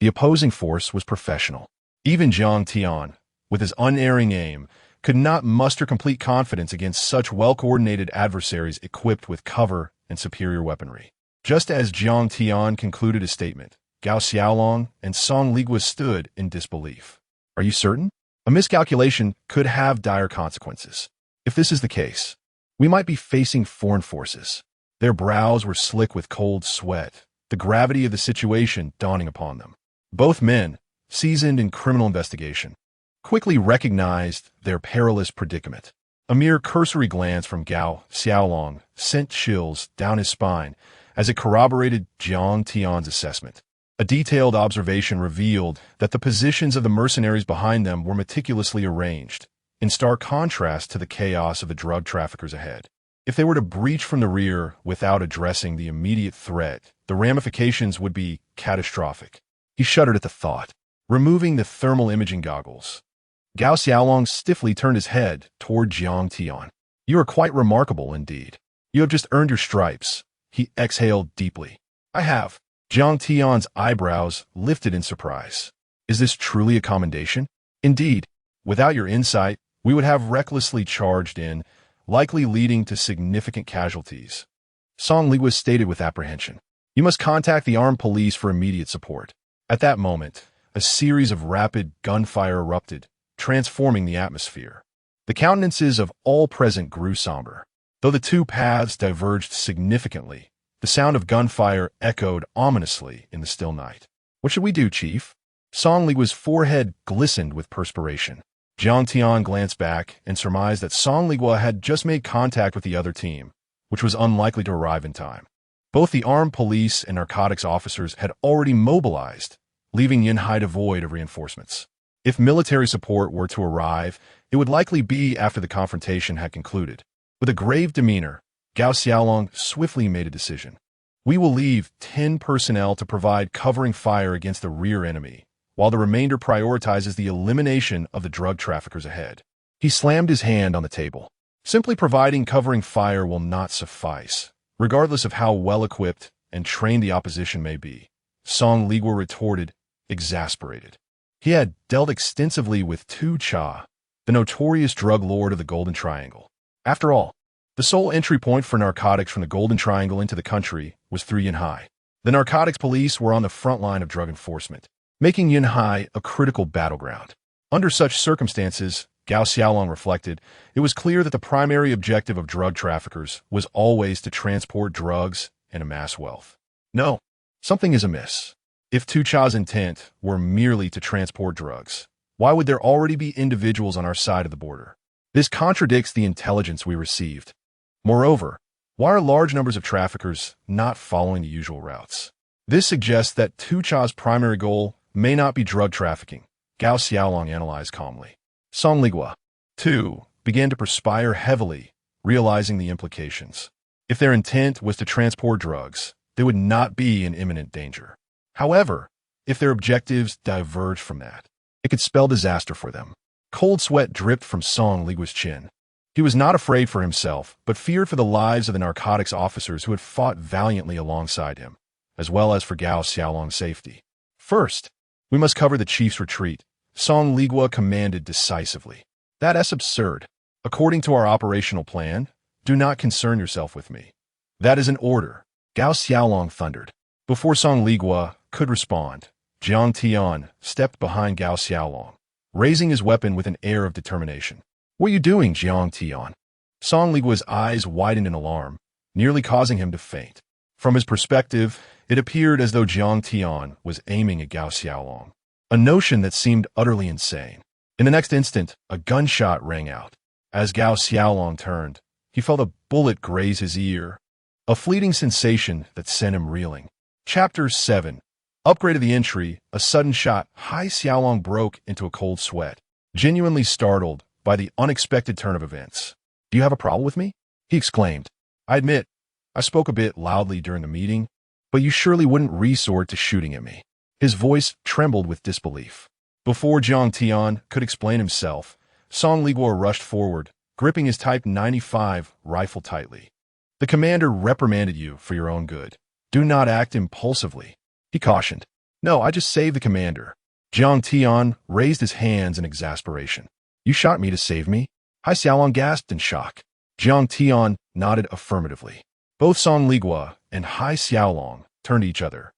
The opposing force was professional. Even Jiang Tian, with his unerring aim, could not muster complete confidence against such well-coordinated adversaries equipped with cover and superior weaponry. Just as Jiang Tian concluded his statement, Gao Xiaolong and Song Ligua stood in disbelief. "Are you certain? A miscalculation could have dire consequences. If this is the case, We might be facing foreign forces. Their brows were slick with cold sweat, the gravity of the situation dawning upon them. Both men, seasoned in criminal investigation, quickly recognized their perilous predicament. A mere cursory glance from Gao Xiaolong sent chills down his spine as it corroborated Jiang Tian's assessment. A detailed observation revealed that the positions of the mercenaries behind them were meticulously arranged, in stark contrast to the chaos of the drug traffickers ahead. If they were to breach from the rear without addressing the immediate threat, the ramifications would be catastrophic. He shuddered at the thought. Removing the thermal imaging goggles, Gao Xiaolong stiffly turned his head toward Jiang Tian. You are quite remarkable indeed. You have just earned your stripes. He exhaled deeply. I have. Jiang Tian's eyebrows lifted in surprise. Is this truly a commendation? Indeed. Without your insight, we would have recklessly charged in, likely leading to significant casualties. Song Li was stated with apprehension. You must contact the armed police for immediate support. At that moment, a series of rapid gunfire erupted, transforming the atmosphere. The countenances of all present grew somber. Though the two paths diverged significantly, the sound of gunfire echoed ominously in the still night. What should we do, Chief? Song Li's forehead glistened with perspiration. Jiang Tian glanced back and surmised that Song Li had just made contact with the other team, which was unlikely to arrive in time. Both the armed police and narcotics officers had already mobilized, leaving Yinhai devoid of reinforcements. If military support were to arrive, it would likely be after the confrontation had concluded. With a grave demeanor, Gao Xiaolong swiftly made a decision. We will leave 10 personnel to provide covering fire against the rear enemy, while the remainder prioritizes the elimination of the drug traffickers ahead. He slammed his hand on the table. Simply providing covering fire will not suffice, regardless of how well-equipped and trained the opposition may be. Song Li retorted, exasperated. He had dealt extensively with Tu Cha, the notorious drug lord of the Golden Triangle. After all, the sole entry point for narcotics from the Golden Triangle into the country was through Yinhai. The narcotics police were on the front line of drug enforcement, making Yinhai a critical battleground. Under such circumstances, Gao Xiaolong reflected, it was clear that the primary objective of drug traffickers was always to transport drugs and amass wealth. No, something is amiss. If Tu Cha's intent were merely to transport drugs, why would there already be individuals on our side of the border? This contradicts the intelligence we received. Moreover, why are large numbers of traffickers not following the usual routes? This suggests that Tu Cha's primary goal may not be drug trafficking, Gao Xiaolong analyzed calmly. Song Ligua, too, began to perspire heavily, realizing the implications. If their intent was to transport drugs, they would not be in imminent danger. However, if their objectives diverged from that, it could spell disaster for them. Cold sweat dripped from Song Ligua's chin. He was not afraid for himself, but feared for the lives of the narcotics officers who had fought valiantly alongside him, as well as for Gao Xiaolong's safety. First, we must cover the chief's retreat, Song Ligua commanded decisively. That's absurd. According to our operational plan, do not concern yourself with me. That is an order, Gao Xiaolong thundered. Before Song Ligua could respond, Jiang Tian stepped behind Gao Xiaolong, raising his weapon with an air of determination. What are you doing, Jiang Tian? Song Ligua's eyes widened in alarm, nearly causing him to faint. From his perspective, it appeared as though Jiang Tian was aiming at Gao Xiaolong, a notion that seemed utterly insane. In the next instant, a gunshot rang out. As Gao Xiaolong turned, he felt a bullet graze his ear, a fleeting sensation that sent him reeling. Chapter 7. Upgrade of the entry, a sudden shot. Hai Xiaolong broke into a cold sweat, genuinely startled by the unexpected turn of events. Do you have a problem with me? He exclaimed. I admit, I spoke a bit loudly during the meeting, but you surely wouldn't resort to shooting at me. His voice trembled with disbelief. Before Jiang Tian could explain himself, Song Ligua rushed forward, gripping his Type 95 rifle tightly. The commander reprimanded you for your own good. Do not act impulsively, he cautioned. No, I just saved the commander. Jiang Tian raised his hands in exasperation. You shot me to save me? Hai Xiaolong gasped in shock. Jiang Tian nodded affirmatively. Both Song Ligua and Hai Xiaolong turned to each other,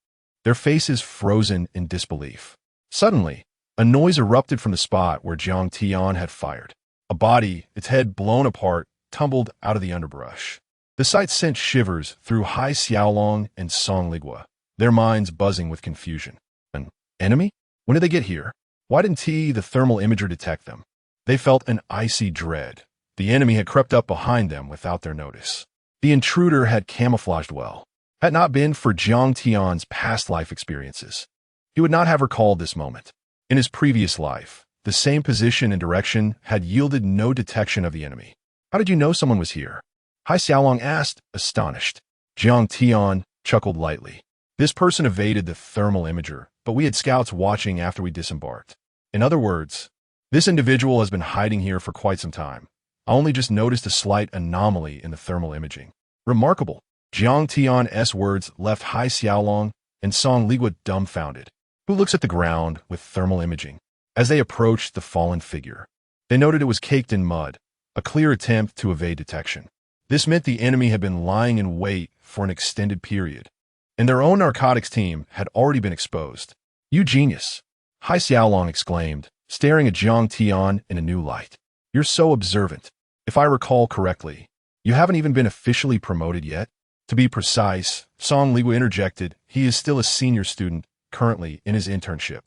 their faces frozen in disbelief. Suddenly, a noise erupted from the spot where Jiang Tian had fired. A body, its head blown apart, tumbled out of the underbrush. The sight sent shivers through Hai Xiaolong and Song Ligua, their minds buzzing with confusion. An enemy? When did they get here? Why didn't the thermal imager detect them? They felt an icy dread. The enemy had crept up behind them without their notice. The intruder had camouflaged well. Had it not been for Jiang Tian's past life experiences, he would not have recalled this moment. In his previous life, the same position and direction had yielded no detection of the enemy. How did you know someone was here? Hai Xiaolong asked, astonished. Jiang Tian chuckled lightly. This person evaded the thermal imager, but we had scouts watching after we disembarked. In other words, this individual has been hiding here for quite some time. I only just noticed a slight anomaly in the thermal imaging. Remarkable. Jiang Tian's words left Hai Xiaolong and Song Ligua dumbfounded. Who looks at the ground with thermal imaging? As they approached the fallen figure, they noted it was caked in mud, a clear attempt to evade detection. This meant the enemy had been lying in wait for an extended period, and their own narcotics team had already been exposed. You genius! Hai Xiaolong exclaimed, staring at Jiang Tian in a new light. You're so observant. If I recall correctly, you haven't even been officially promoted yet? To be precise, Song Ligua interjected, he is still a senior student, currently in his internship,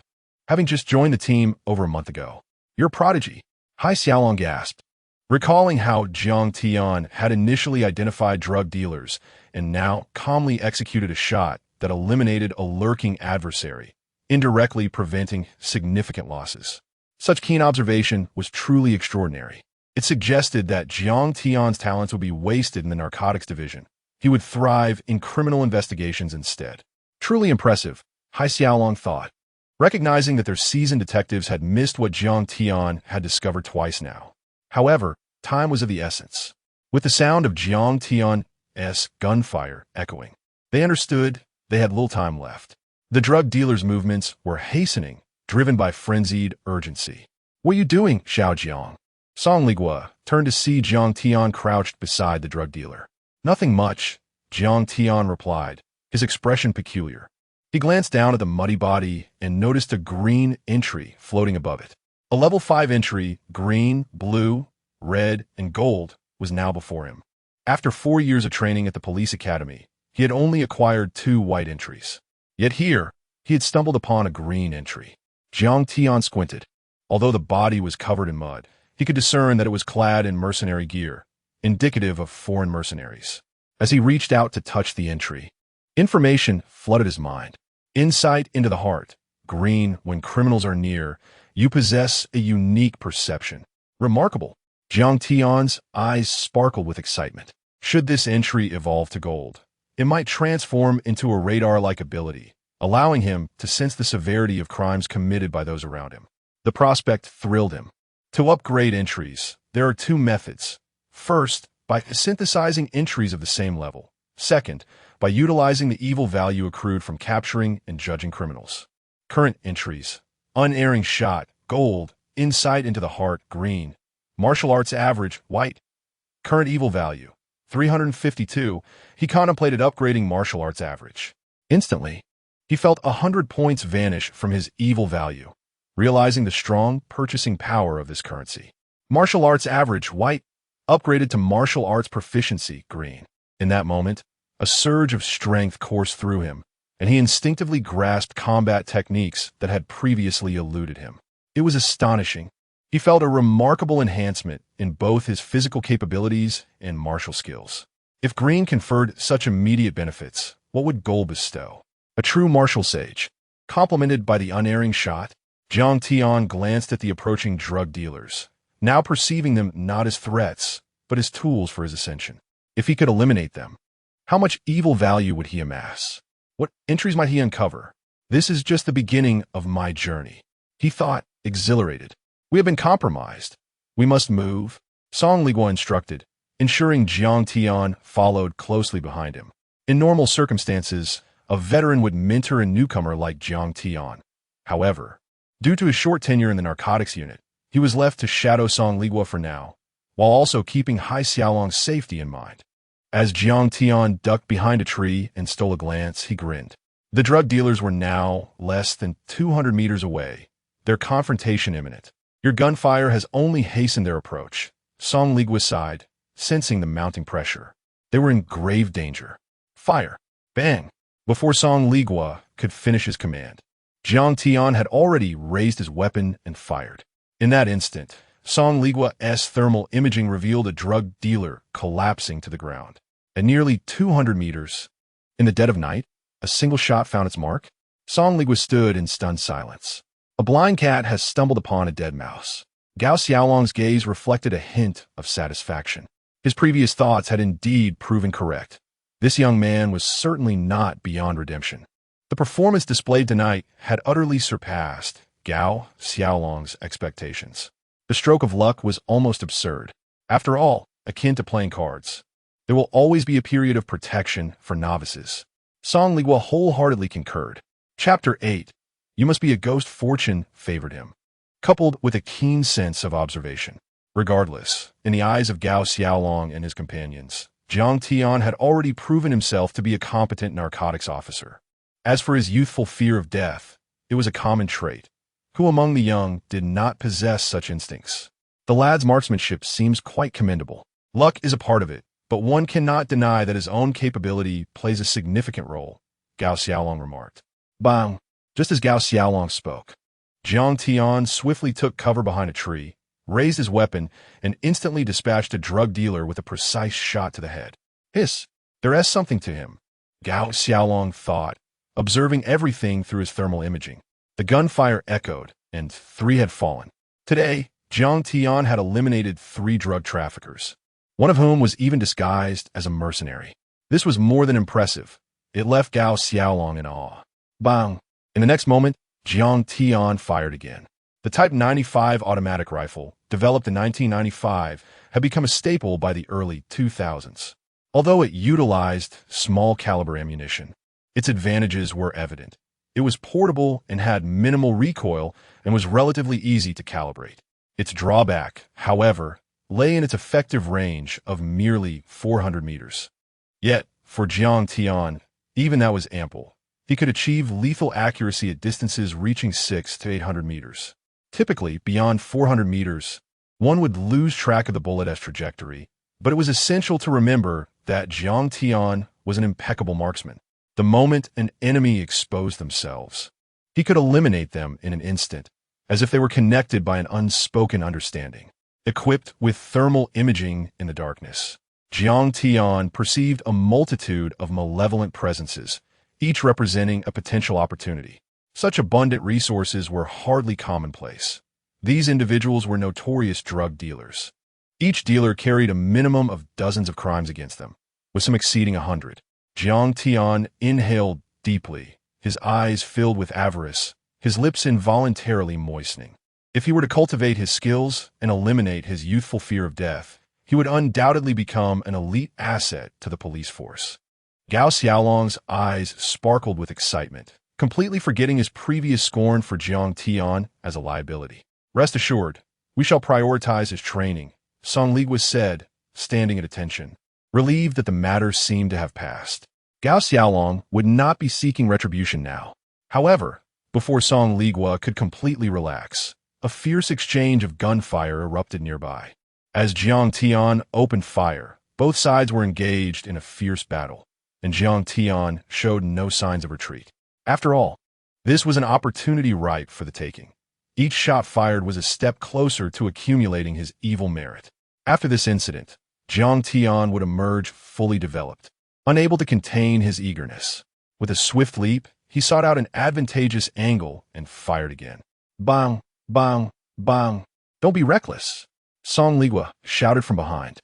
having just joined the team over a month ago. You're a prodigy, Hai Xiaolong gasped, recalling how Jiang Tian had initially identified drug dealers and now calmly executed a shot that eliminated a lurking adversary, indirectly preventing significant losses. Such keen observation was truly extraordinary. It suggested that Jiang Tian's talents would be wasted in the narcotics division. He would thrive in criminal investigations instead. Truly impressive, Hai Xiaolong thought, recognizing that their seasoned detectives had missed what Jiang Tian had discovered twice now. However, time was of the essence. With the sound of Jiang Tian's gunfire echoing, they understood they had little time left. The drug dealer's movements were hastening, driven by frenzied urgency. What are you doing, Xiao Jiang? Song Ligua turned to see Jiang Tian crouched beside the drug dealer. Nothing much, Jiang Tian replied, his expression peculiar. He glanced down at the muddy body and noticed a green entry floating above it. A level 5 entry, green, blue, red, and gold, was now before him. After 4 years of training at the police academy, he had only acquired 2 white entries. Yet here, he had stumbled upon a green entry. Jiang Tian squinted. Although the body was covered in mud, he could discern that it was clad in mercenary gear, indicative of foreign mercenaries. As he reached out to touch the entry, information flooded his mind. Insight into the heart. Green, when criminals are near, you possess a unique perception. Remarkable. Jiang Tian's eyes sparkled with excitement. Should this entry evolve to gold, it might transform into a radar-like ability, allowing him to sense the severity of crimes committed by those around him. The prospect thrilled him. To upgrade entries, there are 2 methods. First, by synthesizing entries of the same level. Second, by utilizing the evil value accrued from capturing and judging criminals. Current entries: unerring shot, gold; insight into the heart, green; martial arts average, white. Current evil value, 352. He contemplated upgrading martial arts average. Instantly, he felt 100 points vanish from his evil value, realizing the strong purchasing power of this currency. Martial arts average, white, upgraded to martial arts proficiency, green. In that moment, a surge of strength coursed through him, and he instinctively grasped combat techniques that had previously eluded him. It was astonishing. He felt a remarkable enhancement in both his physical capabilities and martial skills. If green conferred such immediate benefits, what would gold bestow? A true martial sage. Complemented by the unerring shot, Jiang Tian glanced at the approaching drug dealers, now perceiving them not as threats, but as tools for his ascension. If he could eliminate them, how much evil value would he amass? What entries might he uncover? This is just the beginning of my journey, he thought, exhilarated. We have been compromised. We must move, Song Ligua instructed, ensuring Jiang Tian followed closely behind him. In normal circumstances, a veteran would mentor a newcomer like Jiang Tian. However, due to his short tenure in the narcotics unit, he was left to shadow Song Ligua for now, while also keeping Hai Xiaolong's safety in mind. As Jiang Tian ducked behind a tree and stole a glance, he grinned. The drug dealers were now less than 200 meters away, their confrontation imminent. Your gunfire has only hastened their approach, Song Ligua sighed, sensing the mounting pressure. They were in grave danger. Fire! Bang! Before Song Ligua could finish his command, Jiang Tian had already raised his weapon and fired. In that instant, Song Ligua's thermal imaging revealed a drug dealer collapsing to the ground. At nearly 200 meters, in the dead of night, a single shot found its mark. Song Ligua stood in stunned silence. A blind cat has stumbled upon a dead mouse. Gao Xiaolong's gaze reflected a hint of satisfaction. His previous thoughts had indeed proven correct. This young man was certainly not beyond redemption. The performance displayed tonight had utterly surpassed Gao Xiaolong's expectations. The stroke of luck was almost absurd. After all, akin to playing cards, there will always be a period of protection for novices. Song Ligua wholeheartedly concurred. Chapter 8. You must be a ghost. Fortune favored him, coupled with a keen sense of observation. Regardless, in the eyes of Gao Xiaolong and his companions, Jiang Tian had already proven himself to be a competent narcotics officer. As for his youthful fear of death, it was a common trait. Who among the young did not possess such instincts? The lad's marksmanship seems quite commendable. Luck is a part of it, but one cannot deny that his own capability plays a significant role, Gao Xiaolong remarked. Bang! Just as Gao Xiaolong spoke, Jiang Tian swiftly took cover behind a tree, raised his weapon, and instantly dispatched a drug dealer with a precise shot to the head. Hiss! There is something to him, Gao Xiaolong thought, observing everything through his thermal imaging. The gunfire echoed, and 3 had fallen. Today, Jiang Tian had eliminated 3 drug traffickers, one of whom was even disguised as a mercenary. This was more than impressive. It left Gao Xiaolong in awe. Bang! In the next moment, Jiang Tian fired again. The Type 95 automatic rifle, developed in 1995, had become a staple by the early 2000s. Although it utilized small-caliber ammunition, its advantages were evident. It was portable and had minimal recoil and was relatively easy to calibrate. Its drawback, however, lay in its effective range of merely 400 meters. Yet, for Jiang Tian, even that was ample. He could achieve lethal accuracy at distances reaching 600 to 800 meters. Typically, beyond 400 meters, one would lose track of the bullet's trajectory, but it was essential to remember that Jiang Tian was an impeccable marksman. The moment an enemy exposed themselves, he could eliminate them in an instant, as if they were connected by an unspoken understanding. Equipped with thermal imaging in the darkness, Jiang Tian perceived a multitude of malevolent presences, each representing a potential opportunity. Such abundant resources were hardly commonplace. These individuals were notorious drug dealers. Each dealer carried a minimum of dozens of crimes against them, with some exceeding 100. Jiang Tian inhaled deeply, his eyes filled with avarice, his lips involuntarily moistening. If he were to cultivate his skills and eliminate his youthful fear of death, he would undoubtedly become an elite asset to the police force. Gao Xiaolong's eyes sparkled with excitement, completely forgetting his previous scorn for Jiang Tian as a liability. Rest assured, we shall prioritize his training, Song Ligua said, standing at attention, relieved that the matter seemed to have passed. Gao Xiaolong would not be seeking retribution now. However, before Song Ligua could completely relax, a fierce exchange of gunfire erupted nearby. As Jiang Tian opened fire, both sides were engaged in a fierce battle, and Jiang Tian showed no signs of retreat. After all, this was an opportunity ripe for the taking. Each shot fired was a step closer to accumulating his evil merit. After this incident, Jiang Tian would emerge fully developed, unable to contain his eagerness. With a swift leap, he sought out an advantageous angle and fired again. Bang, bang, bang. Don't be reckless, Song Ligua shouted from behind.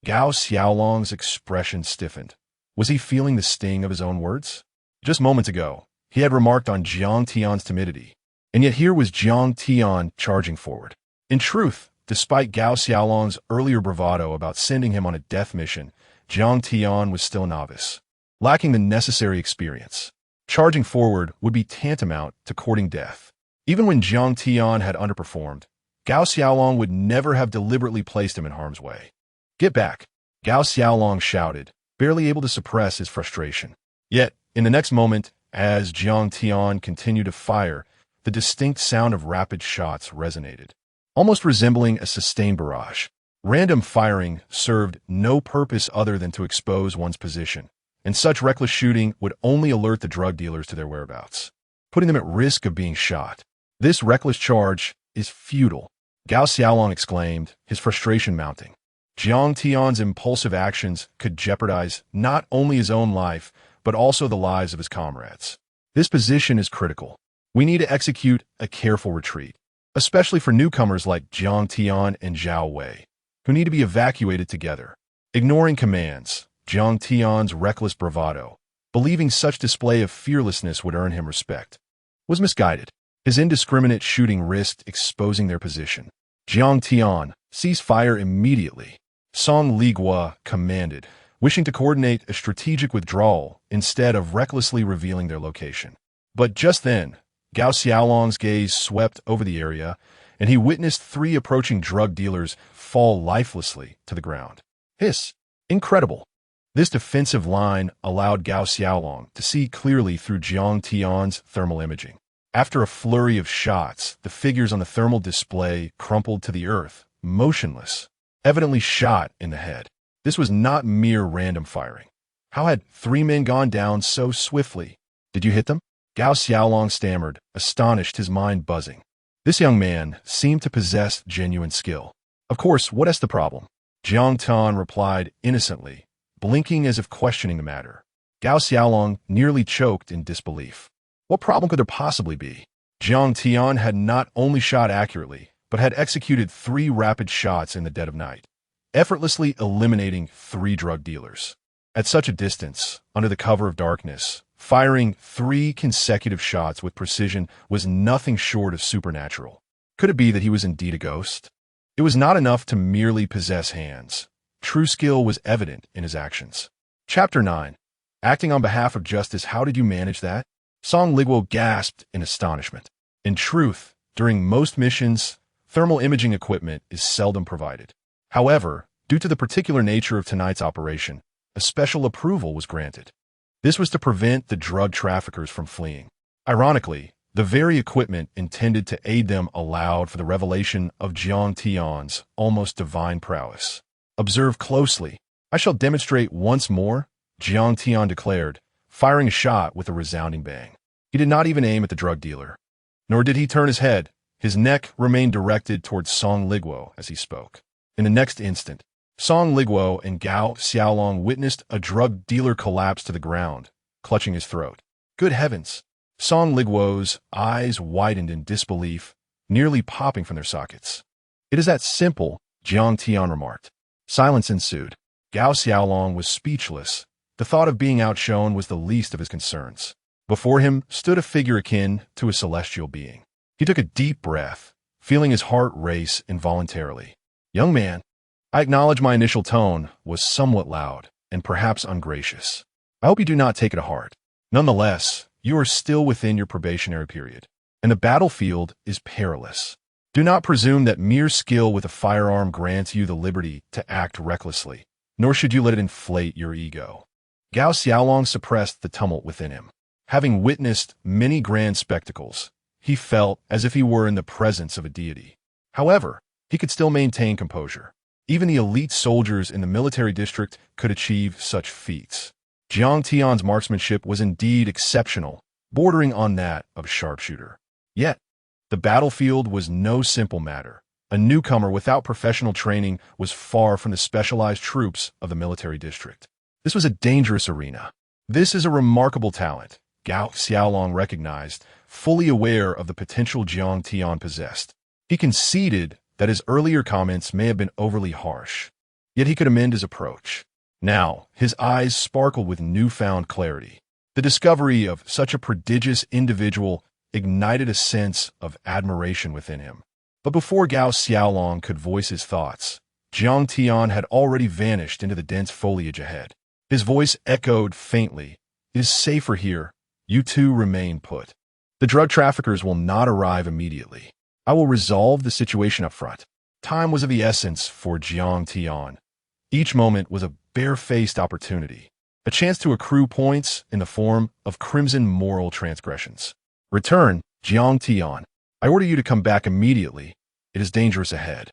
Gao Xiaolong's expression stiffened. Was he feeling the sting of his own words? Just moments ago, he had remarked on Jiang Tian's timidity, and yet here was Jiang Tian charging forward. In truth, despite Gao Xiaolong's earlier bravado about sending him on a death mission, Jiang Tian was still a novice, lacking the necessary experience. Charging forward would be tantamount to courting death. Even when Jiang Tian had underperformed, Gao Xiaolong would never have deliberately placed him in harm's way. Get back, Gao Xiaolong shouted, barely able to suppress his frustration. Yet, in the next moment, as Jiang Tian continued to fire, the distinct sound of rapid shots resonated, almost resembling a sustained barrage. Random firing served no purpose other than to expose one's position, and such reckless shooting would only alert the drug dealers to their whereabouts, putting them at risk of being shot. This reckless charge is futile, Gao Xiaolong exclaimed, his frustration mounting. Jiang Tian's impulsive actions could jeopardize not only his own life, but also the lives of his comrades. This position is critical. We need to execute a careful retreat, especially for newcomers like Jiang Tian and Zhao Wei, who need to be evacuated together. Ignoring commands, Jiang Tian's reckless bravado, believing such display of fearlessness would earn him respect, was misguided. His indiscriminate shooting risked exposing their position. Jiang Tian, cease fire immediately, Song Ligua commanded, wishing to coordinate a strategic withdrawal instead of recklessly revealing their location. But just then, Gao Xiaolong's gaze swept over the area, and he witnessed 3 approaching drug dealers fall lifelessly to the ground. Hiss! Incredible! This defensive line allowed Gao Xiaolong to see clearly through Jiang Tian's thermal imaging. After a flurry of shots, the figures on the thermal display crumpled to the earth, motionless, evidently shot in the head. This was not mere random firing. How had 3 men gone down so swiftly? Did you hit them? Gao Xiaolong stammered, astonished, his mind buzzing. This young man seemed to possess genuine skill. Of course, what is the problem? Jiang Tian replied innocently, blinking as if questioning the matter. Gao Xiaolong nearly choked in disbelief. What problem could there possibly be? Jiang Tian had not only shot accurately, but had executed 3 rapid shots in the dead of night, effortlessly eliminating 3 drug dealers. At such a distance, under the cover of darkness, firing 3 consecutive shots with precision was nothing short of supernatural. Could it be that he was indeed a ghost? It was not enough to merely possess hands. True skill was evident in his actions. Chapter 9. Acting on behalf of justice, how did you manage that? Song Liguo gasped in astonishment. In truth, during most missions, thermal imaging equipment is seldom provided. However, due to the particular nature of tonight's operation, a special approval was granted. This was to prevent the drug traffickers from fleeing. Ironically, the very equipment intended to aid them allowed for the revelation of Jiang Tian's almost divine prowess. Observe closely. I shall demonstrate once more, Jiang Tian declared, firing a shot with a resounding bang. He did not even aim at the drug dealer. Nor did he turn his head. His neck remained directed towards Song Liguo as he spoke. In the next instant, Song Liguo and Gao Xiaolong witnessed a drug dealer collapse to the ground, clutching his throat. Good heavens! Song Liguo's eyes widened in disbelief, nearly popping from their sockets. It is that simple, Jiang Tian remarked. Silence ensued. Gao Xiaolong was speechless. The thought of being outshone was the least of his concerns. Before him stood a figure akin to a celestial being. He took a deep breath, feeling his heart race involuntarily. Young man, I acknowledge my initial tone was somewhat loud and perhaps ungracious. I hope you do not take it to heart. Nonetheless, you are still within your probationary period, and the battlefield is perilous. Do not presume that mere skill with a firearm grants you the liberty to act recklessly, nor should you let it inflate your ego. Gao Xiaolong suppressed the tumult within him. Having witnessed many grand spectacles, he felt as if he were in the presence of a deity. However, he could still maintain composure. Even the elite soldiers in the military district could achieve such feats. Jiang Tian's marksmanship was indeed exceptional, bordering on that of a sharpshooter. Yet, the battlefield was no simple matter. A newcomer without professional training was far from the specialized troops of the military district. This was a dangerous arena. This is a remarkable talent, Gao Xiaolong recognized, fully aware of the potential Jiang Tian possessed. He conceded that his earlier comments may have been overly harsh, yet he could amend his approach. Now, his eyes sparkled with newfound clarity. The discovery of such a prodigious individual ignited a sense of admiration within him. But before Gao Xiaolong could voice his thoughts, Jiang Tian had already vanished into the dense foliage ahead. His voice echoed faintly. It is safer here. You two remain put. The drug traffickers will not arrive immediately. I will resolve the situation up front. Time was of the essence for Jiang Tian. Each moment was a bare-faced opportunity, a chance to accrue points in the form of crimson moral transgressions. Return, Jiang Tian. I order you to come back immediately. It is dangerous ahead.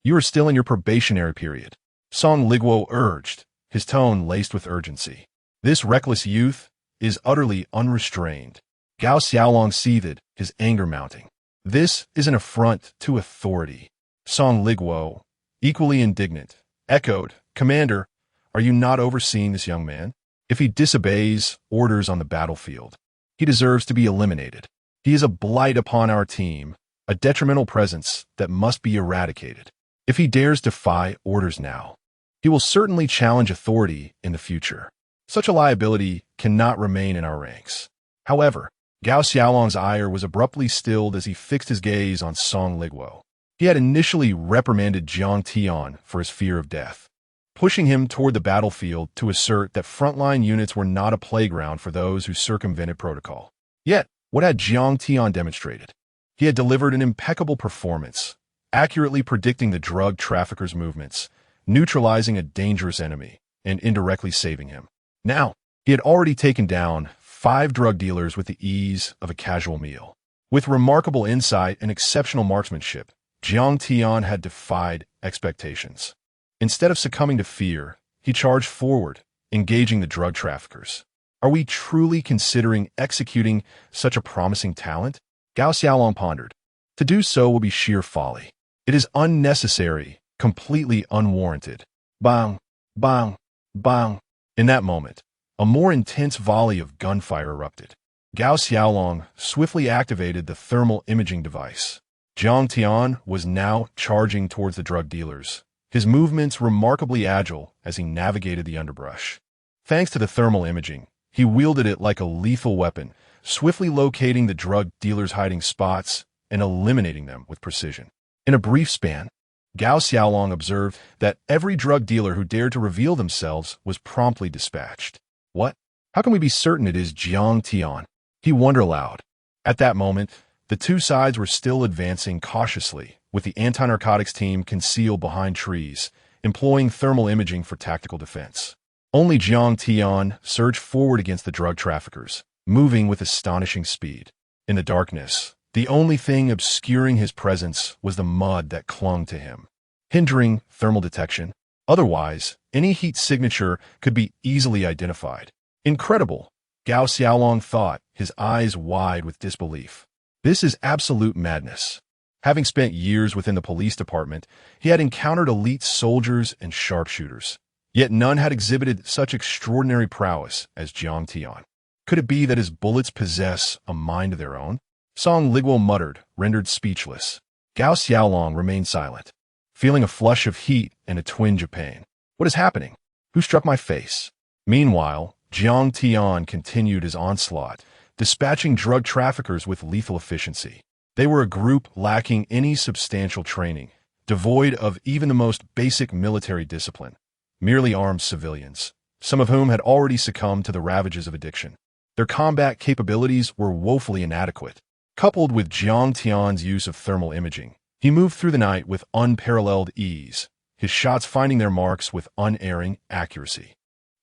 You are still in your probationary period, Song Liguo urged, his tone laced with urgency. This reckless youth is utterly unrestrained. Gao Xiaolong seethed, his anger mounting. This is an affront to authority. Song Liguo, equally indignant, echoed, Commander, are you not overseeing this young man? If he disobeys orders on the battlefield, he deserves to be eliminated. He is a blight upon our team, a detrimental presence that must be eradicated. If he dares defy orders now, he will certainly challenge authority in the future. Such a liability cannot remain in our ranks. However, Gao Xiaolong's ire was abruptly stilled as he fixed his gaze on Song Liguo. He had initially reprimanded Jiang Tian for his fear of death, pushing him toward the battlefield to assert that frontline units were not a playground for those who circumvented protocol. Yet, what had Jiang Tian demonstrated? He had delivered an impeccable performance, accurately predicting the drug trafficker's movements, neutralizing a dangerous enemy, and indirectly saving him. Now, he had already taken down 5 drug dealers with the ease of a casual meal. With remarkable insight and exceptional marksmanship, Jiang Tian had defied expectations. Instead of succumbing to fear, he charged forward, engaging the drug traffickers. Are we truly considering executing such a promising talent? Gao Xiaolong pondered. To do so will be sheer folly. It is unnecessary, completely unwarranted. Bang, bang, bang. In that moment, a more intense volley of gunfire erupted. Gao Xiaolong swiftly activated the thermal imaging device. Jiang Tian was now charging towards the drug dealers, his movements remarkably agile as he navigated the underbrush. Thanks to the thermal imaging, he wielded it like a lethal weapon, swiftly locating the drug dealers' hiding spots and eliminating them with precision. In a brief span, Gao Xiaolong observed that every drug dealer who dared to reveal themselves was promptly dispatched. What? How can we be certain it is Jiang Tian? He wondered aloud. At that moment, the two sides were still advancing cautiously, with the anti-narcotics team concealed behind trees, employing thermal imaging for tactical defense. Only Jiang Tian surged forward against the drug traffickers, moving with astonishing speed. In the darkness, the only thing obscuring his presence was the mud that clung to him, hindering thermal detection. Otherwise, any heat signature could be easily identified. Incredible, Gao Xiaolong thought, his eyes wide with disbelief. This is absolute madness. Having spent years within the police department, he had encountered elite soldiers and sharpshooters. Yet none had exhibited such extraordinary prowess as Jiang Tian. Could it be that his bullets possess a mind of their own? Song Liguo muttered, rendered speechless. Gao Xiaolong remained silent, feeling a flush of heat and a twinge of pain. What is happening? Who struck my face? Meanwhile, Jiang Tian continued his onslaught, dispatching drug traffickers with lethal efficiency. They were a group lacking any substantial training, devoid of even the most basic military discipline, merely armed civilians, some of whom had already succumbed to the ravages of addiction. Their combat capabilities were woefully inadequate. Coupled with Jiang Tian's use of thermal imaging, he moved through the night with unparalleled ease, his shots finding their marks with unerring accuracy.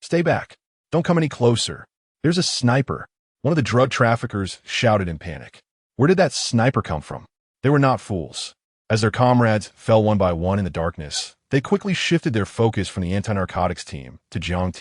Stay back. Don't come any closer. There's a sniper. One of the drug traffickers shouted in panic. Where did that sniper come from? They were not fools. As their comrades fell one by one in the darkness, they quickly shifted their focus from the anti-narcotics team to Jiang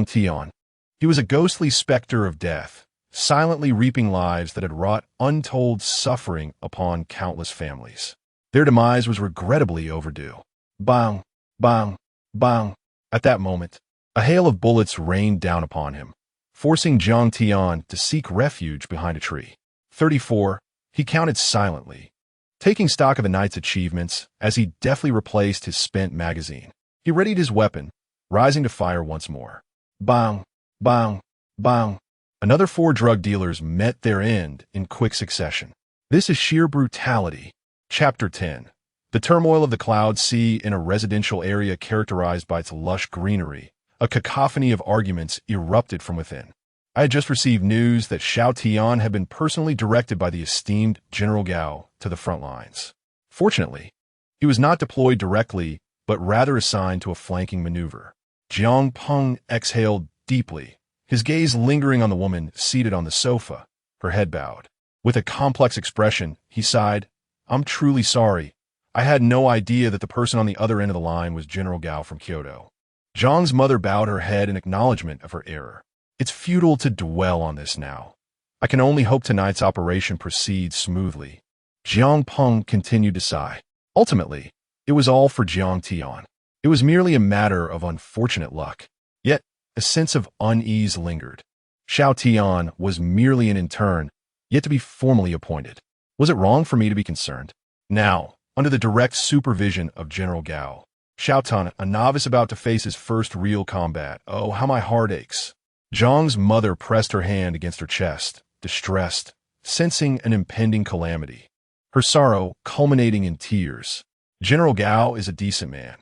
Tian. He was a ghostly specter of death, silently reaping lives that had wrought untold suffering upon countless families. Their demise was regrettably overdue. Bang, bang, bang. At that moment, a hail of bullets rained down upon him, forcing Jiang Tian to seek refuge behind a tree. 34, he counted silently, taking stock of the night's achievements as he deftly replaced his spent magazine. He readied his weapon, rising to fire once more. Bang, bang, bang. Another 4 drug dealers met their end in quick succession. This is sheer brutality. Chapter 10. The turmoil of the cloud sea in a residential area characterized by its lush greenery. A cacophony of arguments erupted from within. I had just received news that Xiao Tian had been personally directed by the esteemed General Gao to the front lines. Fortunately, he was not deployed directly, but rather assigned to a flanking maneuver. Jiang Peng exhaled deeply, his gaze lingering on the woman seated on the sofa, her head bowed. With a complex expression, he sighed, I'm truly sorry. I had no idea that the person on the other end of the line was General Gao from Kyoto. Jiang's mother bowed her head in acknowledgement of her error. It's futile to dwell on this now. I can only hope tonight's operation proceeds smoothly. Jiang Peng continued to sigh. Ultimately, it was all for Jiang Tian. It was merely a matter of unfortunate luck. Yet, a sense of unease lingered. Xiao Tian was merely an intern, yet to be formally appointed. Was it wrong for me to be concerned? Now, under the direct supervision of General Gao, Xiao Tian, a novice about to face his first real combat. Oh, how my heart aches. Jiang's mother pressed her hand against her chest, distressed, sensing an impending calamity. Her sorrow culminating in tears. General Gao is a decent man.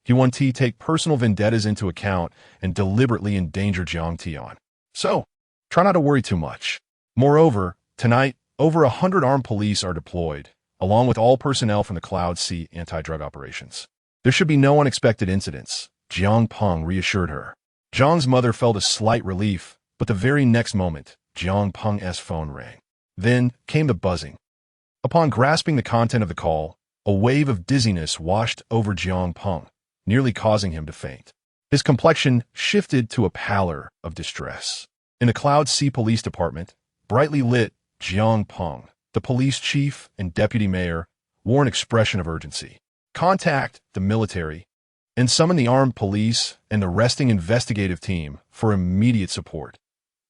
He won't take personal vendettas into account and deliberately endanger Jiang Tian. So, try not to worry too much. Moreover, tonight, over 100 armed police are deployed, along with all personnel from the Cloud Sea anti-drug operations. There should be no unexpected incidents, Jiang Peng reassured her. Jiang's mother felt a slight relief, but the very next moment, Jiang Peng's phone rang. Then came the buzzing. Upon grasping the content of the call, a wave of dizziness washed over Jiang Peng, nearly causing him to faint. His complexion shifted to a pallor of distress. In the Cloud Sea Police Department, brightly lit, Jiang Peng, the police chief and deputy mayor, wore an expression of urgency. Contact the military and summon the armed police and the resting investigative team for immediate support.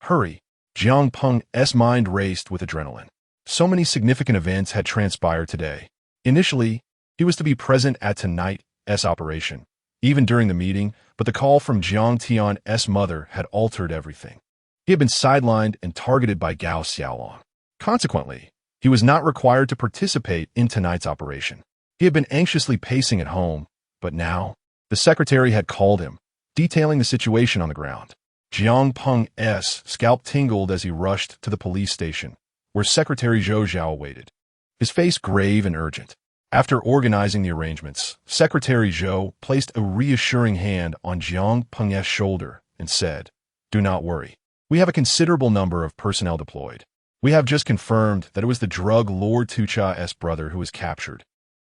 Hurry! Jiang Peng's mind raced with adrenaline. So many significant events had transpired today. Initially, he was to be present at tonight's operation, even during the meeting, but the call from Jiang Tian's mother had altered everything. He had been sidelined and targeted by Gao Xiaolong. Consequently, he was not required to participate in tonight's operation. He had been anxiously pacing at home, but now, the secretary had called him, detailing the situation on the ground. Jiang Peng's scalp tingled as he rushed to the police station, where Secretary Zhou Zhao awaited, his face grave and urgent. After organizing the arrangements, Secretary Zhou placed a reassuring hand on Jiang Peng's shoulder and said, "Do not worry. We have a considerable number of personnel deployed. We have just confirmed that it was the drug lord Tucha's brother who was captured,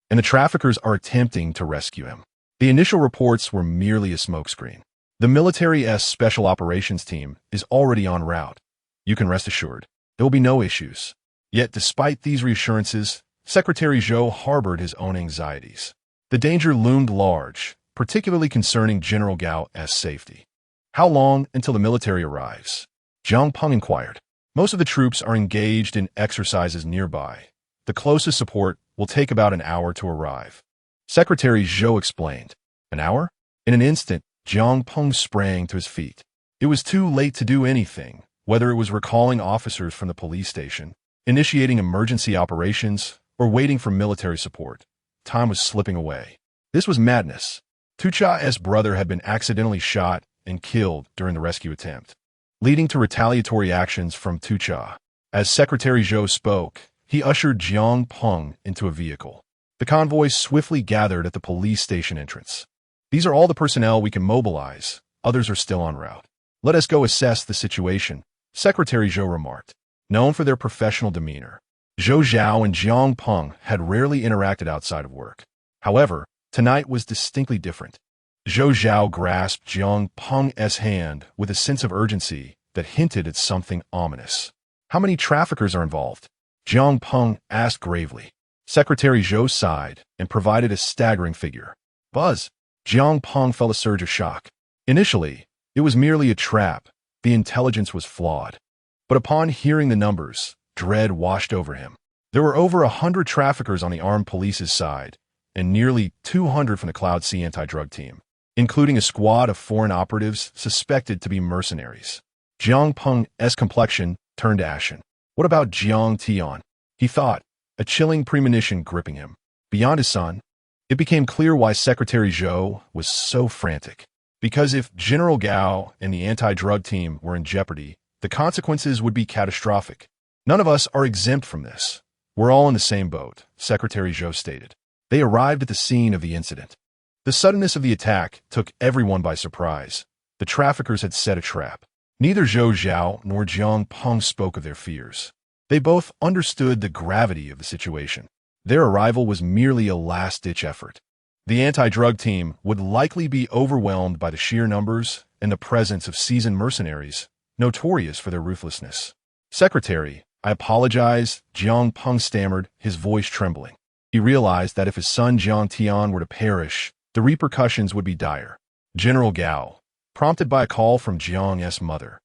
and the traffickers are attempting to rescue him. The initial reports were merely a smokescreen. The military's special operations team is already en route. You can rest assured, there will be no issues." Yet despite these reassurances, Secretary Zhou harbored his own anxieties. The danger loomed large, particularly concerning General Gao's safety. How long until the military arrives? Jiang Peng inquired. Most of the troops are engaged in exercises nearby. The closest support will take about an hour to arrive. Secretary Zhou explained. An hour? In an instant, Jiang Peng sprang to his feet. It was too late to do anything, whether it was recalling officers from the police station, initiating emergency operations, or waiting for military support. Time was slipping away. This was madness. Tucha's brother had been accidentally shot and killed during the rescue attempt, leading to retaliatory actions from Tucha. As Secretary Zhou spoke, he ushered Jiang Peng into a vehicle. The convoy swiftly gathered at the police station entrance. These are all the personnel we can mobilize. Others are still en route. Let us go assess the situation, Secretary Zhou remarked. Known for their professional demeanor, Zhou Zhao and Jiang Peng had rarely interacted outside of work. However, tonight was distinctly different. Zhou Zhao grasped Jiang Peng's hand with a sense of urgency that hinted at something ominous. How many traffickers are involved? Jiang Peng asked gravely. Secretary Zhou sighed and provided a staggering figure. Buzz! Jiang Peng felt a surge of shock. Initially, it was merely a trap. The intelligence was flawed. But upon hearing the numbers, dread washed over him. There were over 100 traffickers on the armed police's side, and nearly 200 from the Cloud Sea anti-drug team, including a squad of foreign operatives suspected to be mercenaries. Jiang Peng's complexion turned ashen. What about Jiang Tian? He thought, a chilling premonition gripping him. Beyond his son, it became clear why Secretary Zhou was so frantic. Because if General Gao and the anti-drug team were in jeopardy, the consequences would be catastrophic. None of us are exempt from this. We're all in the same boat, Secretary Zhou stated. They arrived at the scene of the incident. The suddenness of the attack took everyone by surprise. The traffickers had set a trap. Neither Zhou Zhao nor Jiang Peng spoke of their fears. They both understood the gravity of the situation. Their arrival was merely a last-ditch effort. The anti-drug team would likely be overwhelmed by the sheer numbers and the presence of seasoned mercenaries, notorious for their ruthlessness. "Secretary, I apologize," Jiang Peng stammered, his voice trembling. He realized that if his son Jiang Tian were to perish, the repercussions would be dire. General Gao, prompted by a call from Jiang's mother,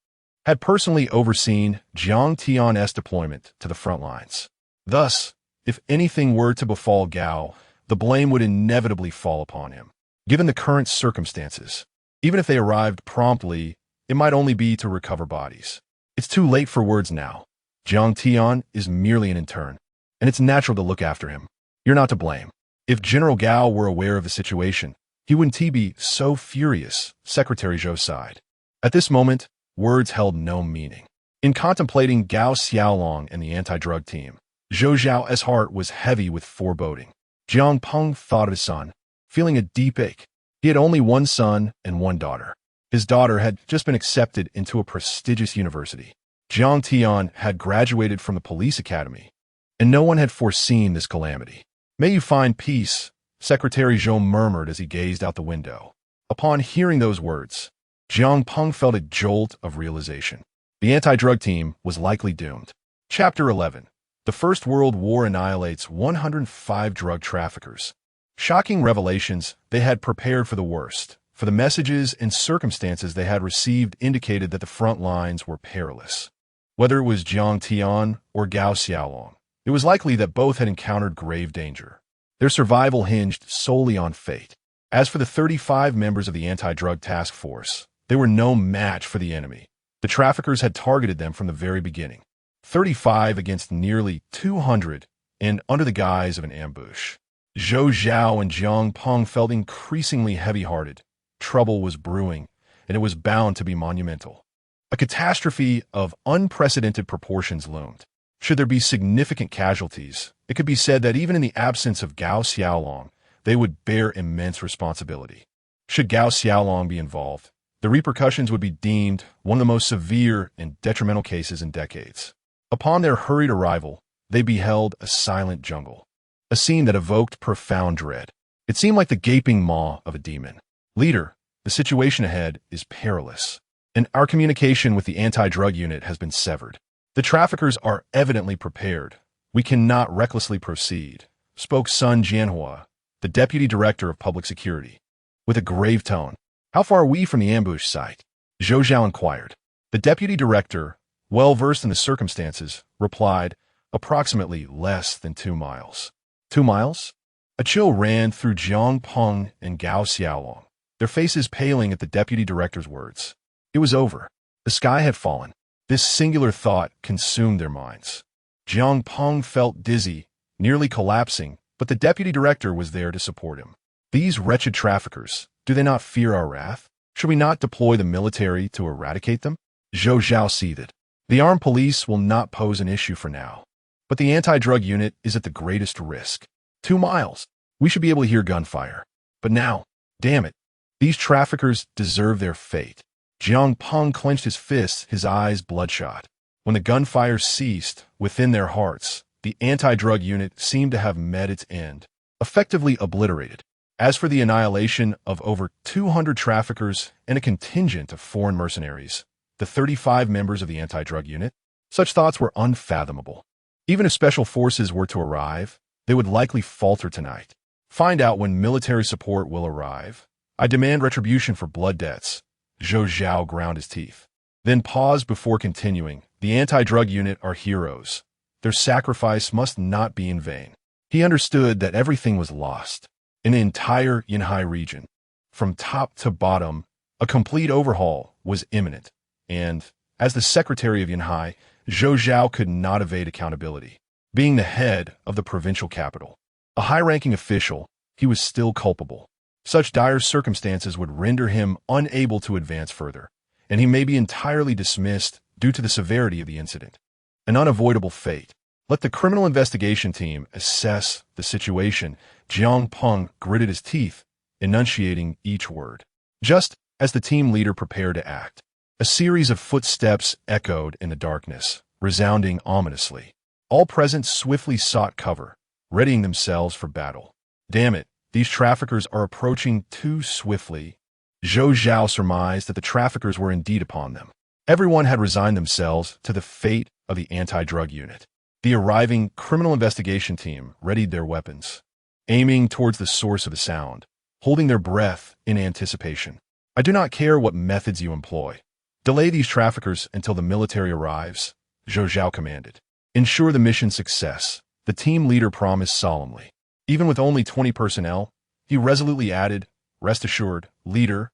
had personally overseen Jiang Tian's deployment to the front lines. Thus, if anything were to befall Gao, the blame would inevitably fall upon him. Given the current circumstances, even if they arrived promptly, it might only be to recover bodies. It's too late for words now. Jiang Tian is merely an intern, and it's natural to look after him. You're not to blame. If General Gao were aware of the situation, he wouldn't be so furious, Secretary Zhou sighed. At this moment, words held no meaning. In contemplating Gao Xiaolong and the anti-drug team, Zhou Zhao's heart was heavy with foreboding. Jiang Peng thought of his son, feeling a deep ache. He had only one son and one daughter. His daughter had just been accepted into a prestigious university. Jiang Tian had graduated from the police academy, and no one had foreseen this calamity. "May you find peace," Secretary Zhou murmured as he gazed out the window. Upon hearing those words, Jiang Peng felt a jolt of realization. The anti-drug team was likely doomed. Chapter 11. The First World War annihilates 105 drug traffickers. Shocking revelations, they had prepared for the worst, for the messages and circumstances they had received indicated that the front lines were perilous. Whether it was Jiang Tian or Gao Xiaolong, it was likely that both had encountered grave danger. Their survival hinged solely on fate. As for the 35 members of the anti-drug task force, they were no match for the enemy. The traffickers had targeted them from the very beginning. 35 against nearly 200, and under the guise of an ambush. Zhou Zhao and Jiang Peng felt increasingly heavy-hearted. Trouble was brewing, and it was bound to be monumental. A catastrophe of unprecedented proportions loomed. Should there be significant casualties, it could be said that even in the absence of Gao Xiaolong, they would bear immense responsibility. Should Gao Xiaolong be involved, the repercussions would be deemed one of the most severe and detrimental cases in decades. Upon their hurried arrival, they beheld a silent jungle, a scene that evoked profound dread. It seemed like the gaping maw of a demon. "Leader, the situation ahead is perilous, and our communication with the anti-drug unit has been severed. The traffickers are evidently prepared. We cannot recklessly proceed," spoke Sun Jianhua, the Deputy Director of Public Security, with a grave tone. "How far are we from the ambush site?" Zhou Zhao inquired. The Deputy Director, well-versed in the circumstances, replied, "Approximately less than 2 miles. 2 miles? A chill ran through Jiang Peng and Gao Xiaolong, their faces paling at the Deputy Director's words. It was over. The sky had fallen. This singular thought consumed their minds. Jiang Peng felt dizzy, nearly collapsing, but the Deputy Director was there to support him. "These wretched traffickers, do they not fear our wrath? Should we not deploy the military to eradicate them?" Zhou Zhao seethed. "The armed police will not pose an issue for now, but the anti-drug unit is at the greatest risk. 2 miles. We should be able to hear gunfire. But now, damn it, these traffickers deserve their fate." Jiang Peng clenched his fists, his eyes bloodshot. When the gunfire ceased, within their hearts, the anti-drug unit seemed to have met its end, effectively obliterated. As for the annihilation of over 200 traffickers and a contingent of foreign mercenaries, the 35 members of the anti-drug unit, such thoughts were unfathomable. Even if special forces were to arrive, they would likely falter tonight. "Find out when military support will arrive. I demand retribution for blood debts." Zhou Zhao ground his teeth, then paused before continuing. "The anti-drug unit are heroes. Their sacrifice must not be in vain." He understood that everything was lost. In the entire Yanhai region, from top to bottom, a complete overhaul was imminent. And, as the Secretary of Yanhai, Zhou Zhao could not evade accountability. Being the head of the provincial capital, a high-ranking official, he was still culpable. Such dire circumstances would render him unable to advance further, and he may be entirely dismissed due to the severity of the incident. An unavoidable fate. Let the criminal investigation team assess the situation. Jiang Peng gritted his teeth, enunciating each word. Just as the team leader prepared to act, a series of footsteps echoed in the darkness, resounding ominously. All present swiftly sought cover. readying themselves for battle. Damn it, these traffickers are approaching too swiftly. Zhou Zhao surmised that the traffickers were indeed upon them. Everyone had resigned themselves to the fate of the anti-drug unit. The arriving criminal investigation team readied their weapons, aiming towards the source of the sound, holding their breath in anticipation. I do not care what methods you employ. Delay these traffickers until the military arrives, Zhou Zhao commanded. Ensure the mission's success, the team leader promised solemnly. Even with only 20 personnel, he resolutely added, rest assured, leader,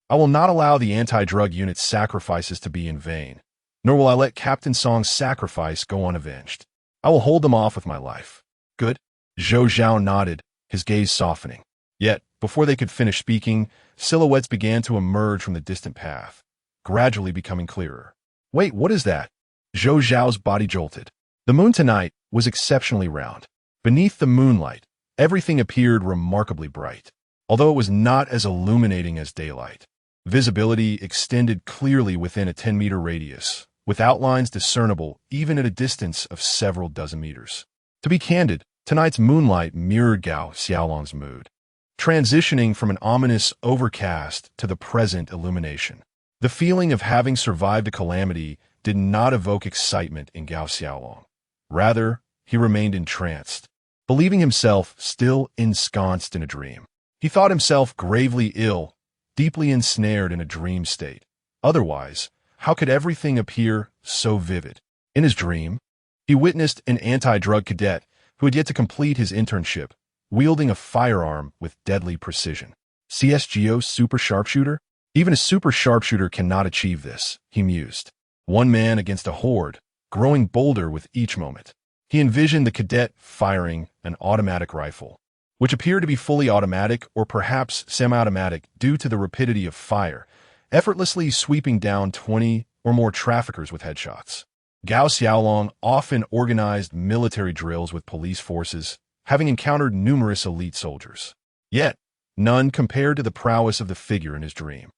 I will not allow the anti-drug unit's sacrifices to be in vain, nor will I let Captain Song's sacrifice go unavenged. I will hold them off with my life. Good? Zhou Zhao nodded, his gaze softening. Yet, before they could finish speaking, silhouettes began to emerge from the distant path, gradually becoming clearer. Wait, what is that? Zhou Zhao's body jolted. The moon tonight was exceptionally round. Beneath the moonlight, everything appeared remarkably bright, although it was not as illuminating as daylight. Visibility extended clearly within a 10-meter radius, with outlines discernible even at a distance of several dozen meters. To be candid, tonight's moonlight mirrored Gao Xiaolong's mood, transitioning from an ominous overcast to the present illumination. The feeling of having survived a calamity did not evoke excitement in Gao Xiaolong. Rather, he remained entranced, believing himself still ensconced in a dream. He thought himself gravely ill, deeply ensnared in a dream state. Otherwise, how could everything appear so vivid? In his dream, he witnessed an anti-drug cadet who had yet to complete his internship, wielding a firearm with deadly precision. CSGO super sharpshooter? Even a super sharpshooter cannot achieve this, he mused. One man against a horde, growing bolder with each moment. He envisioned the cadet firing an automatic rifle, which appeared to be fully automatic or perhaps semi-automatic due to the rapidity of fire, effortlessly sweeping down 20 or more traffickers with headshots. Gao Xiaolong often organized military drills with police forces, having encountered numerous elite soldiers. Yet, none compared to the prowess of the figure in his dream.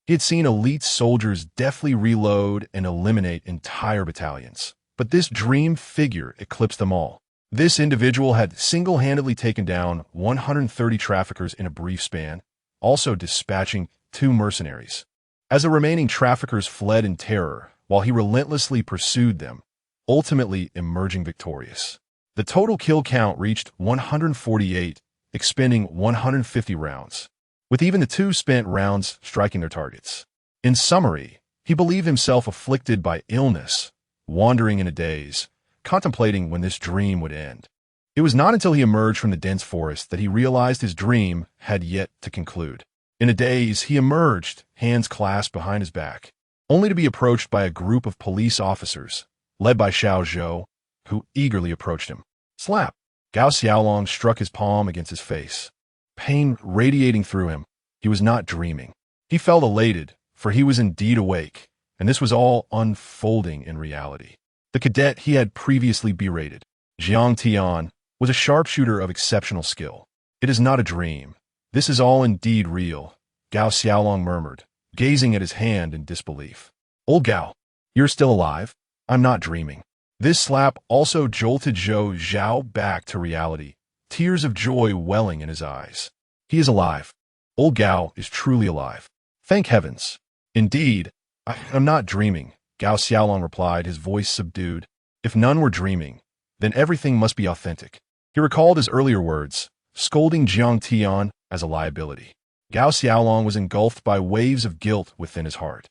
He had seen elite soldiers deftly reload and eliminate entire battalions, but this dream figure eclipsed them all. This individual had single-handedly taken down 130 traffickers in a brief span, also dispatching 2 mercenaries. As the remaining traffickers fled in terror, while he relentlessly pursued them, ultimately emerging victorious. The total kill count reached 148, expending 150 rounds, with even the 2 spent rounds striking their targets. In summary, he believed himself afflicted by illness, wandering in a daze, contemplating when this dream would end. It was not until he emerged from the dense forest that he realized his dream had yet to conclude. In a daze, he emerged, hands clasped behind his back, only to be approached by a group of police officers, led by Xiao Zhou, who eagerly approached him. Slap! Gao Xiaolong struck his palm against his face, pain radiating through him. He was not dreaming. He felt elated, for he was indeed awake, and this was all unfolding in reality. The cadet he had previously berated, Jiang Tian, was a sharpshooter of exceptional skill. It is not a dream. This is all indeed real, Gao Xiaolong murmured, gazing at his hand in disbelief. Old Gao, you're still alive? I'm not dreaming. This slap also jolted Zhou Zhao back to reality, tears of joy welling in his eyes. He is alive. Old Gao is truly alive. Thank heavens. Indeed, I'm not dreaming, Gao Xiaolong replied, his voice subdued. If none were dreaming, then everything must be authentic. He recalled his earlier words, scolding Jiang Tian as a liability. Gao Xiaolong was engulfed by waves of guilt within his heart.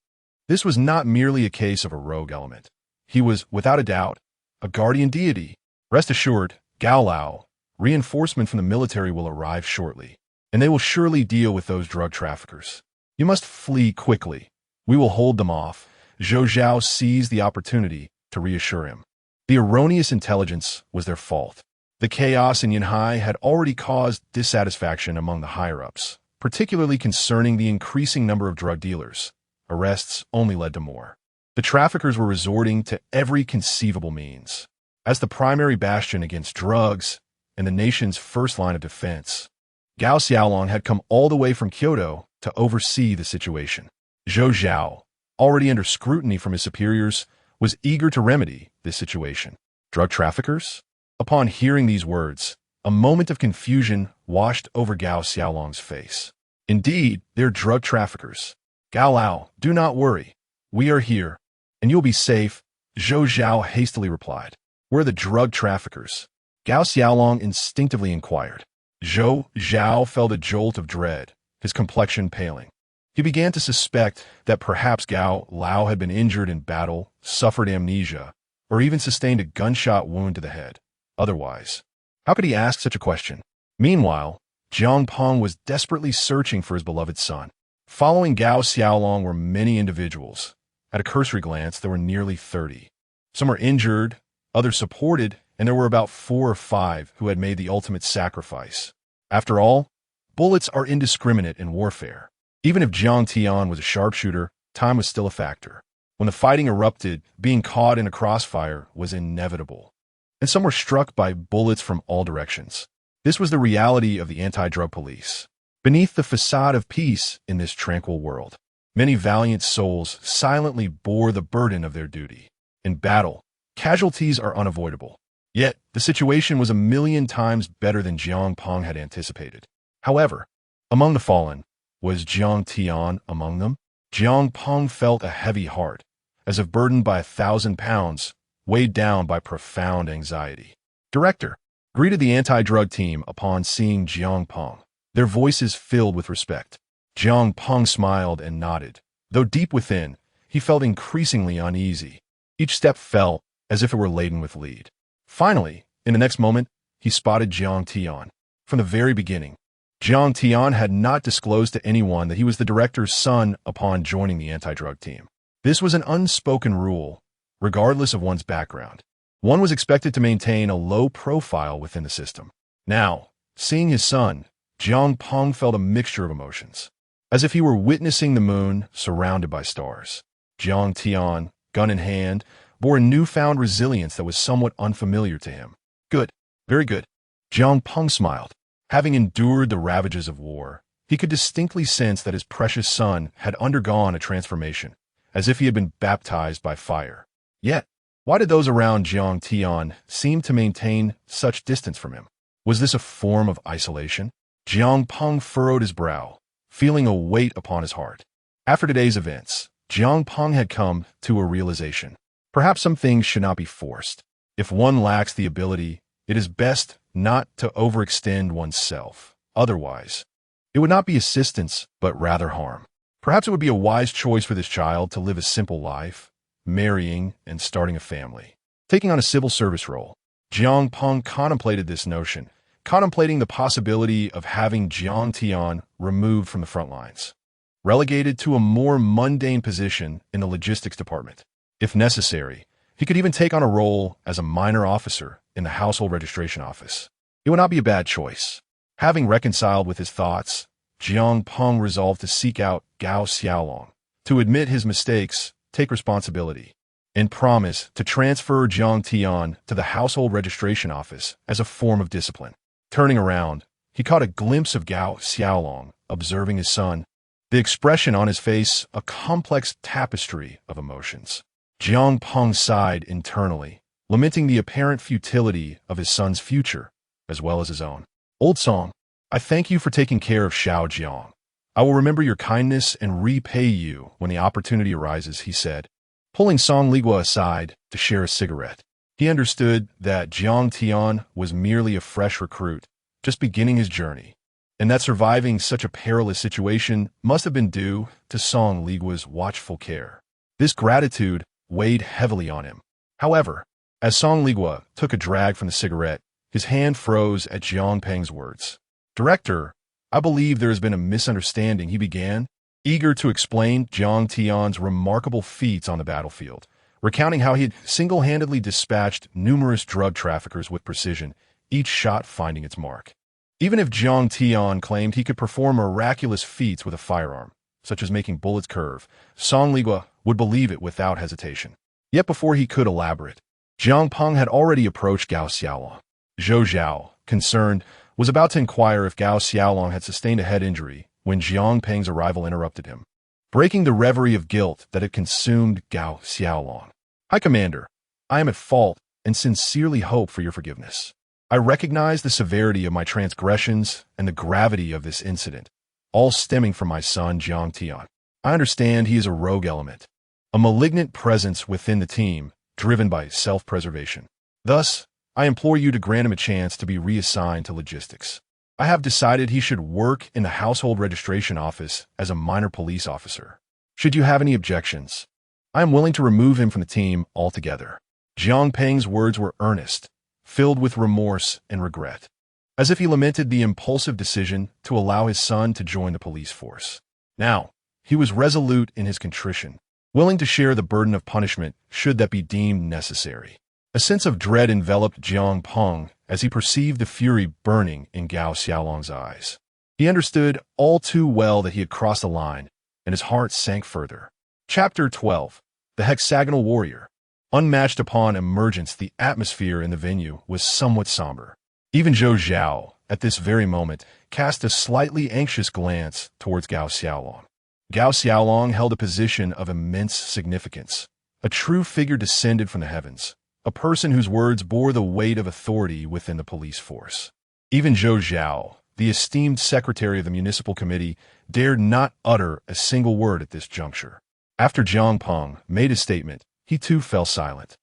This was not merely a case of a rogue element. He was, without a doubt, a guardian deity. Rest assured, Gao Lao, reinforcement from the military will arrive shortly, and they will surely deal with those drug traffickers. You must flee quickly. We will hold them off. Zhou Zhao seized the opportunity to reassure him. The erroneous intelligence was their fault. The chaos in Yanhai had already caused dissatisfaction among the higher-ups, particularly concerning the increasing number of drug dealers. Arrests only led to more. The traffickers were resorting to every conceivable means. As the primary bastion against drugs and the nation's first line of defense, Gao Xiaolong had come all the way from Kyoto to oversee the situation. Zhou Zhao, already under scrutiny from his superiors, was eager to remedy this situation. Drug traffickers? Upon hearing these words, A moment of confusion washed over Gao Xiaolong's face. Indeed, they're drug traffickers. Gao Lao, do not worry. We are here, and you'll be safe, Zhou Zhao hastily replied. We're the drug traffickers. Gao Xiaolong instinctively inquired. Zhou Zhao felt a jolt of dread, his complexion paling. He began to suspect that perhaps Gao Lao had been injured in battle, suffered amnesia, or even sustained a gunshot wound to the head. Otherwise, how could he ask such a question? Meanwhile, Jiang Peng was desperately searching for his beloved son. Following Gao Xiaolong were many individuals. At a cursory glance, there were nearly 30. Some were injured, others supported, and there were about 4 or 5 who had made the ultimate sacrifice. After all, bullets are indiscriminate in warfare. Even if Jiang Tian was a sharpshooter, time was still a factor. When the fighting erupted, being caught in a crossfire was inevitable. And some were struck by bullets from all directions. This was the reality of the anti-drug police. Beneath the facade of peace in this tranquil world, many valiant souls silently bore the burden of their duty. In battle, casualties are unavoidable. Yet, the situation was 1,000,000 times better than Jiang Peng had anticipated. However, among the fallen, was Jiang Tian among them? Jiang Peng felt a heavy heart, as if burdened by 1,000 pounds, weighed down by profound anxiety. Director greeted the anti-drug team upon seeing Jiang Peng, their voices filled with respect. Jiang Peng smiled and nodded, though deep within, he felt increasingly uneasy. Each step felt as if it were laden with lead. Finally, in the next moment, he spotted Jiang Tian. From the very beginning, Jiang Tian had not disclosed to anyone that he was the director's son upon joining the anti-drug team. This was an unspoken rule, regardless of one's background. One was expected to maintain a low profile within the system. Now, seeing his son, Jiang Peng felt a mixture of emotions, as if he were witnessing the moon surrounded by stars. Jiang Tian, gun in hand, bore a newfound resilience that was somewhat unfamiliar to him. Good, very good. Jiang Peng smiled. Having endured the ravages of war, he could distinctly sense that his precious son had undergone a transformation, as if he had been baptized by fire. Yet, why did those around Jiang Tian seem to maintain such distance from him? Was this a form of isolation? Jiang Peng furrowed his brow, feeling a weight upon his heart. After today's events, Jiang Peng had come to a realization. Perhaps some things should not be forced. If one lacks the ability, it is best not to overextend oneself. Otherwise, it would not be assistance, but rather harm. Perhaps it would be a wise choice for this child to live a simple life, marrying and starting a family. Taking on a civil service role, Jiang Peng contemplated this notion, contemplating the possibility of having Jiang Tian removed from the front lines, relegated to a more mundane position in the logistics department. If necessary, he could even take on a role as a minor officer in the household registration office. It would not be a bad choice. Having reconciled with his thoughts, Jiang Peng resolved to seek out Gao Xiaolong, to admit his mistakes, take responsibility, and promise to transfer Jiang Tian to the household registration office as a form of discipline. Turning around, he caught a glimpse of Gao Xiaolong, observing his son, the expression on his face a complex tapestry of emotions. Jiang Peng sighed internally, lamenting the apparent futility of his son's future, as well as his own. Old song, I thank you for taking care of Xiao Jiang. I will remember your kindness and repay you when the opportunity arises, he said, pulling Song Ligua aside to share a cigarette. He understood that Jiang Tian was merely a fresh recruit, just beginning his journey, and that surviving such a perilous situation must have been due to Song Ligua's watchful care. This gratitude weighed heavily on him. However, as Song Ligua took a drag from the cigarette, his hand froze at Jiang Peng's words. Director, I believe there has been a misunderstanding, he began, eager to explain Jiang Tian's remarkable feats on the battlefield, recounting how he had single-handedly dispatched numerous drug traffickers with precision, each shot finding its mark. Even if Jiang Tian claimed he could perform miraculous feats with a firearm, such as making bullets curve, Song Ligua would believe it without hesitation. Yet before he could elaborate, Jiang Peng had already approached Gao Xiaolong. Zhou Zhao, concerned, was about to inquire if Gao Xiaolong had sustained a head injury when Jiang Peng's arrival interrupted him, breaking the reverie of guilt that had consumed Gao Xiaolong. High Commander, I am at fault and sincerely hope for your forgiveness. I recognize the severity of my transgressions and the gravity of this incident, all stemming from my son Jiang Tian. I understand he is a rogue element, a malignant presence within the team, driven by self-preservation. Thus, I implore you to grant him a chance to be reassigned to logistics. I have decided he should work in the household registration office as a minor police officer. Should you have any objections, I am willing to remove him from the team altogether. Jiang Peng's words were earnest, filled with remorse and regret, as if he lamented the impulsive decision to allow his son to join the police force. Now, he was resolute in his contrition, willing to share the burden of punishment should that be deemed necessary. A sense of dread enveloped Jiang Peng as he perceived the fury burning in Gao Xiaolong's eyes. He understood all too well that he had crossed the line, and his heart sank further. Chapter 12. The Hexagonal Warrior. Unmatched upon emergence, the atmosphere in the venue was somewhat somber. Even Zhou Zhao, at this very moment, cast a slightly anxious glance towards Gao Xiaolong. Gao Xiaolong held a position of immense significance, a true figure descended from the heavens, a person whose words bore the weight of authority within the police force. Even Zhou Zhao, the esteemed secretary of the municipal committee, dared not utter a single word at this juncture. After Jiang Peng made his statement, he too fell silent,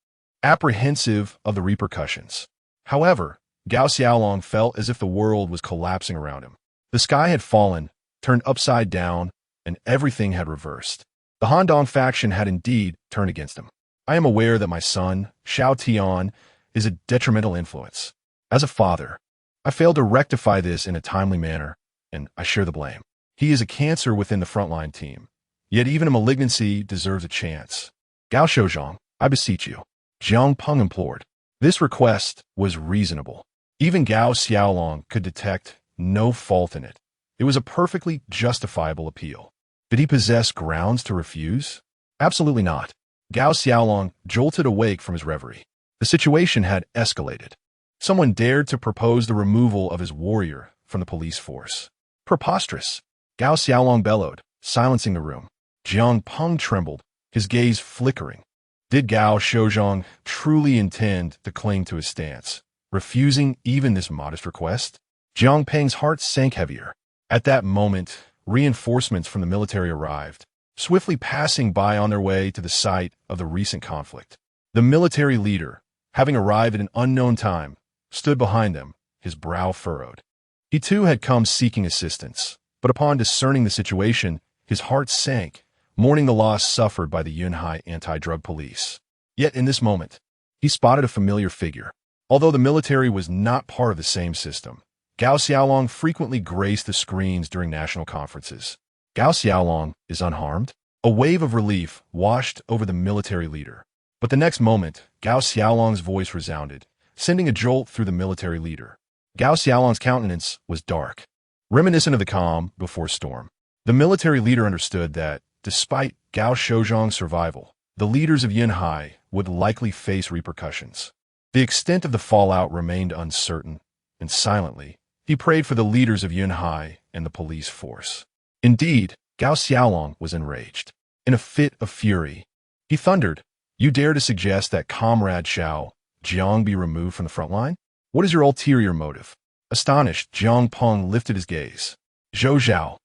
apprehensive of the repercussions. However, Gao Xiaolong felt as if the world was collapsing around him. The sky had fallen, turned upside down, and everything had reversed. The Han faction had indeed turned against him. I am aware that my son, Xiao Tian, is a detrimental influence. As a father, I failed to rectify this in a timely manner, and I share the blame. He is a cancer within the frontline team, yet even a malignancy deserves a chance. Gao Shouzhong, I beseech you, Jiang Peng implored. This request was reasonable. Even Gao Xiaolong could detect no fault in it. It was a perfectly justifiable appeal. Did he possess grounds to refuse? Absolutely not. Gao Xiaolong jolted awake from his reverie. The situation had escalated. Someone dared to propose the removal of his warrior from the police force. Preposterous! Gao Xiaolong bellowed, silencing the room. Jiang Peng trembled, his gaze flickering. Did Gao Shouzhong truly intend to cling to his stance, refusing even this modest request? Jiang Peng's heart sank heavier. At that moment, reinforcements from the military arrived, swiftly passing by on their way to the site of the recent conflict. The military leader, having arrived at an unknown time, stood behind them, his brow furrowed. He too had come seeking assistance, but upon discerning the situation, his heart sank, mourning the loss suffered by the Yunhai anti-drug police. Yet in this moment, he spotted a familiar figure. Although the military was not part of the same system, Gao Xiaolong frequently graced the screens during national conferences. Gao Xiaolong is unharmed? A wave of relief washed over the military leader. But the next moment, Gao Xiaolong's voice resounded, sending a jolt through the military leader. Gao Xiaolong's countenance was dark, reminiscent of the calm before storm. The military leader understood that, despite Gao Shouzhong's survival, the leaders of Yunhai would likely face repercussions. The extent of the fallout remained uncertain, and silently, he prayed for the leaders of Yunhai and the police force. Indeed, Gao Xiaolong was enraged. In a fit of fury, he thundered, "You dare to suggest that Comrade Xiao Jiang be removed from the front line? What is your ulterior motive?" Astonished, Jiang Peng lifted his gaze. Zhou Zhao,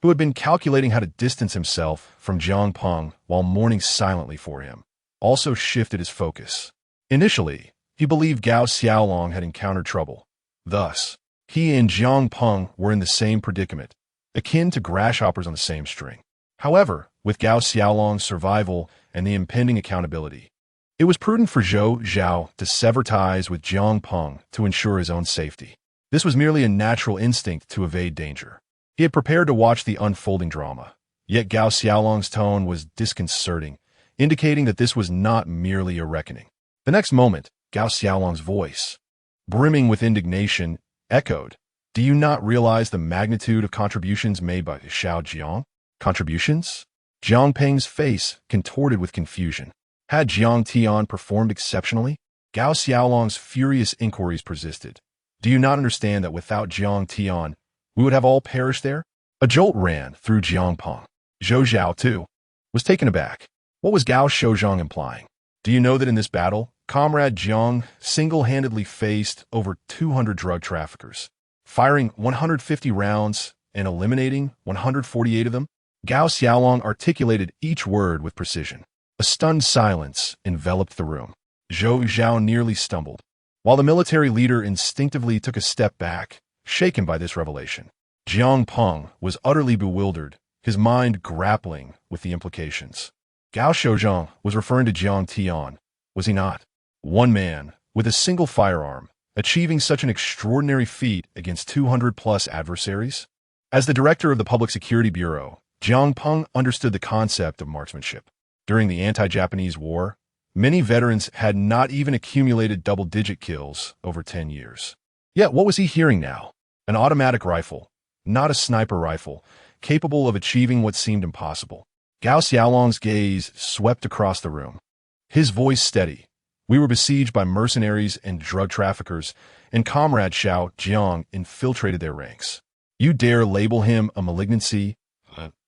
who had been calculating how to distance himself from Jiang Peng while mourning silently for him, also shifted his focus. Initially, he believed Gao Xiaolong had encountered trouble. Thus, he and Jiang Peng were in the same predicament, akin to grasshoppers on the same string. However, with Gao Xiaolong's survival and the impending accountability, it was prudent for Zhou Zhao to sever ties with Jiang Peng to ensure his own safety. This was merely a natural instinct to evade danger. He had prepared to watch the unfolding drama, yet Gao Xiaolong's tone was disconcerting, indicating that this was not merely a reckoning. The next moment, Gao Xiaolong's voice, brimming with indignation, echoed, "Do you not realize the magnitude of contributions made by Xiao Jiang?" Contributions? Jiang Peng's face contorted with confusion. Had Jiang Tian performed exceptionally? Gao Xiaolong's furious inquiries persisted. "Do you not understand that without Jiang Tian, we would have all perished there?" A jolt ran through Jiang Peng. Zhou Zhao, too, was taken aback. What was Gao Shouzhong implying? "Do you know that in this battle, Comrade Jiang single-handedly faced over 200 drug traffickers, firing 150 rounds and eliminating 148 of them. Gao Xiaolong articulated each word with precision. A stunned silence enveloped the room. Zhou Zhao nearly stumbled, while the military leader instinctively took a step back, shaken by this revelation. Jiang Peng was utterly bewildered, his mind grappling with the implications. Gao Shouzhang was referring to Jiang Tian, was he not? One man, with a single firearm, achieving such an extraordinary feat against 200-plus adversaries? As the director of the Public Security Bureau, Jiang Peng understood the concept of marksmanship. During the anti-Japanese war, many veterans had not even accumulated double-digit kills over 10 years. Yet what was he hearing now? An automatic rifle, not a sniper rifle, capable of achieving what seemed impossible. Gao Xiaolong's gaze swept across the room. His voice steady. We were besieged by mercenaries and drug traffickers, and Comrade Xiao Jiang infiltrated their ranks. You dare label him a malignancy,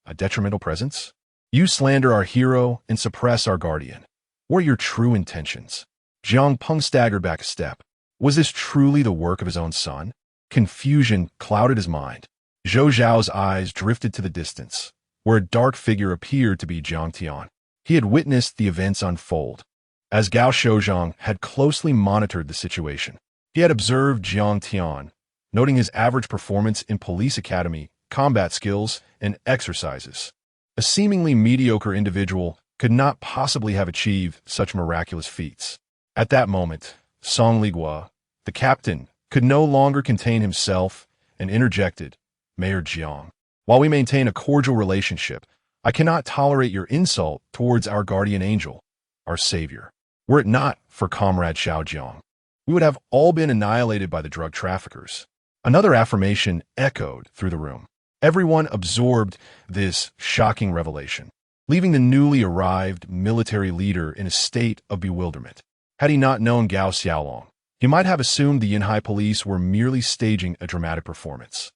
a detrimental presence? You slander our hero and suppress our guardian. What are your true intentions? Jiang Peng staggered back a step. Was this truly the work of his own son? Confusion clouded his mind. Zhou Zhao's eyes drifted to the distance, where a dark figure appeared to be Jiang Tian. He had witnessed the events unfold. As Gao Shouzhang had closely monitored the situation, he had observed Jiang Tian, noting his average performance in police academy, combat skills, and exercises. A seemingly mediocre individual could not possibly have achieved such miraculous feats. At that moment, Song Ligua, the captain, could no longer contain himself and interjected, Mayor Jiang, while we maintain a cordial relationship, I cannot tolerate your insult towards our guardian angel, our savior. Were it not for Comrade Xiao Jiang, we would have all been annihilated by the drug traffickers. Another affirmation echoed through the room. Everyone absorbed this shocking revelation, leaving the newly arrived military leader in a state of bewilderment. Had he not known Gao Xiaolong, he might have assumed the Yinhai police were merely staging a dramatic performance.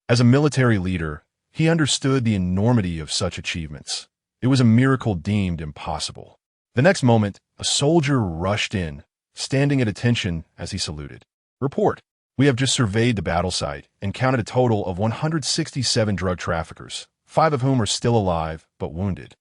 As a military leader, he understood the enormity of such achievements. It was a miracle deemed impossible. The next moment, a soldier rushed in, standing at attention as he saluted. Report. We have just surveyed the battle site and counted a total of 167 drug traffickers, 5 of whom are still alive but wounded.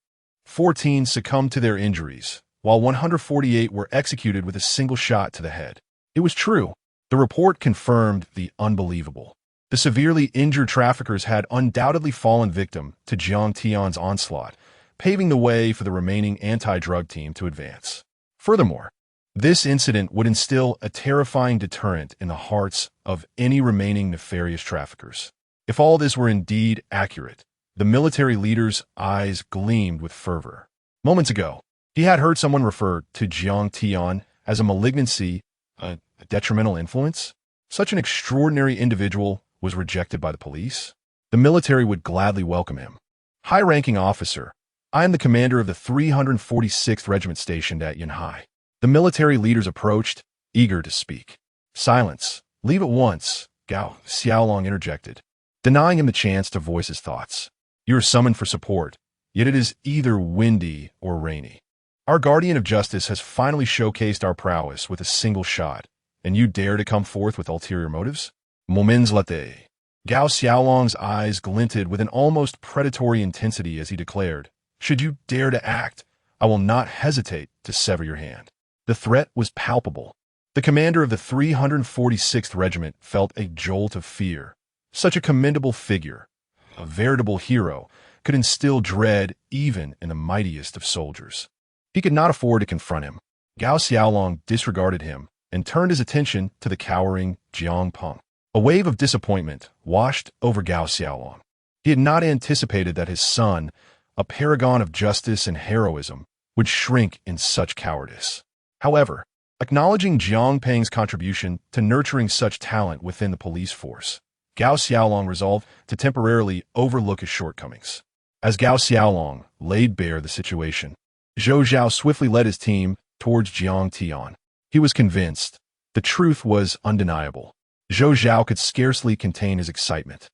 14 succumbed to their injuries, while 148 were executed with a single shot to the head. It was true. The report confirmed the unbelievable. The severely injured traffickers had undoubtedly fallen victim to Jiang Tian's onslaught, paving the way for the remaining anti-drug team to advance. Furthermore, this incident would instill a terrifying deterrent in the hearts of any remaining nefarious traffickers. If all this were indeed accurate, the military leader's eyes gleamed with fervor. Moments ago, he had heard someone refer to Jiang Tian as a malignancy, a detrimental influence. Such an extraordinary individual was rejected by the police. The military would gladly welcome him. High-ranking officer, I am the commander of the 346th Regiment stationed at Yinhai. The military leaders approached, eager to speak. Silence. Leave at once, Gao Xiaolong interjected, denying him the chance to voice his thoughts. You are summoned for support, yet it is either windy or rainy. Our guardian of justice has finally showcased our prowess with a single shot, and you dare to come forth with ulterior motives? Moments later, Gao Xiaolong's eyes glinted with an almost predatory intensity as he declared, should you dare to act, I will not hesitate to sever your hand. The threat was palpable. The commander of the 346th Regiment felt a jolt of fear. Such a commendable figure, a veritable hero, could instill dread even in the mightiest of soldiers. He could not afford to confront him. Gao Xiaolong disregarded him and turned his attention to the cowering Jiang Peng. A wave of disappointment washed over Gao Xiaolong. He had not anticipated that his son, a paragon of justice and heroism, would shrink in such cowardice. However, acknowledging Jiang Peng's contribution to nurturing such talent within the police force, Gao Xiaolong resolved to temporarily overlook his shortcomings. As Gao Xiaolong laid bare the situation, Zhou Zhao swiftly led his team towards Jiang Tian. He was convinced. The truth was undeniable. Zhou Zhao could scarcely contain his excitement,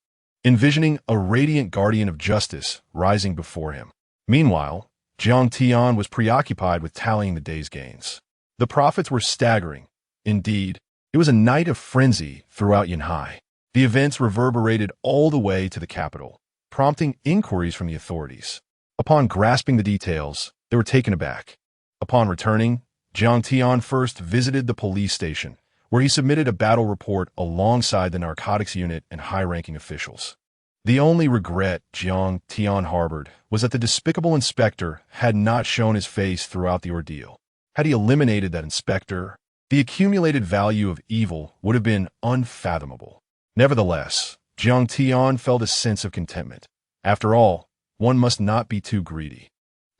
envisioning a radiant guardian of justice rising before him. Meanwhile, Jiang Tian was preoccupied with tallying the day's gains. The profits were staggering. Indeed, it was a night of frenzy throughout Yanhai. The events reverberated all the way to the capital, prompting inquiries from the authorities. Upon grasping the details, they were taken aback. Upon returning, Jiang Tian first visited the police station, where he submitted a battle report alongside the narcotics unit and high-ranking officials. The only regret Jiang Tian harbored was that the despicable inspector had not shown his face throughout the ordeal. Had he eliminated that inspector, the accumulated value of evil would have been unfathomable. Nevertheless, Jiang Tian felt a sense of contentment. After all, one must not be too greedy.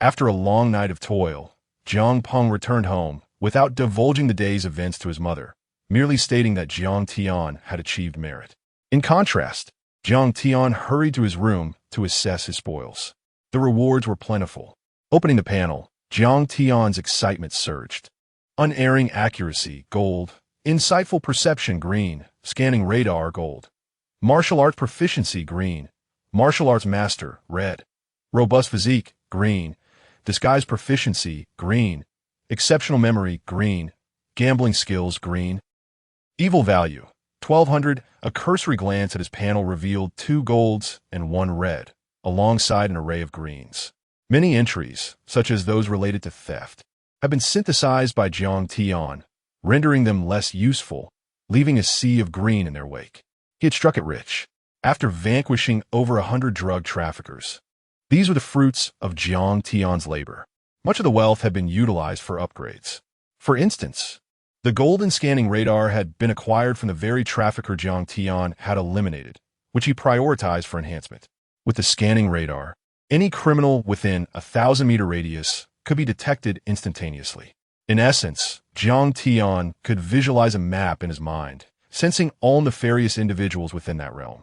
After a long night of toil, Jiang Peng returned home without divulging the day's events to his mother, merely stating that Jiang Tian had achieved merit. In contrast, Jiang Tian hurried to his room to assess his spoils. The rewards were plentiful. Opening the panel, Jiang Tian's excitement surged. Unerring Accuracy, gold. Insightful Perception, green. Scanning Radar, gold. Martial Arts Proficiency, green. Martial Arts Master, red. Robust Physique, green. Disguise Proficiency, green. Exceptional Memory, green. Gambling Skills, green. Evil Value, 1200. A cursory glance at his panel revealed 2 golds and 1 red, alongside an array of greens. Many entries, such as those related to theft, have been synthesized by Jiang Tian, rendering them less useful, leaving a sea of green in their wake. He had struck it rich, after vanquishing over 100 drug traffickers. These were the fruits of Jiang Tian's labor. Much of the wealth had been utilized for upgrades. For instance, the golden scanning radar had been acquired from the very trafficker Jiang Tian had eliminated, which he prioritized for enhancement. With the scanning radar, any criminal within a 1,000-meter radius could be detected instantaneously. In essence, Jiang Tian could visualize a map in his mind, sensing all nefarious individuals within that realm.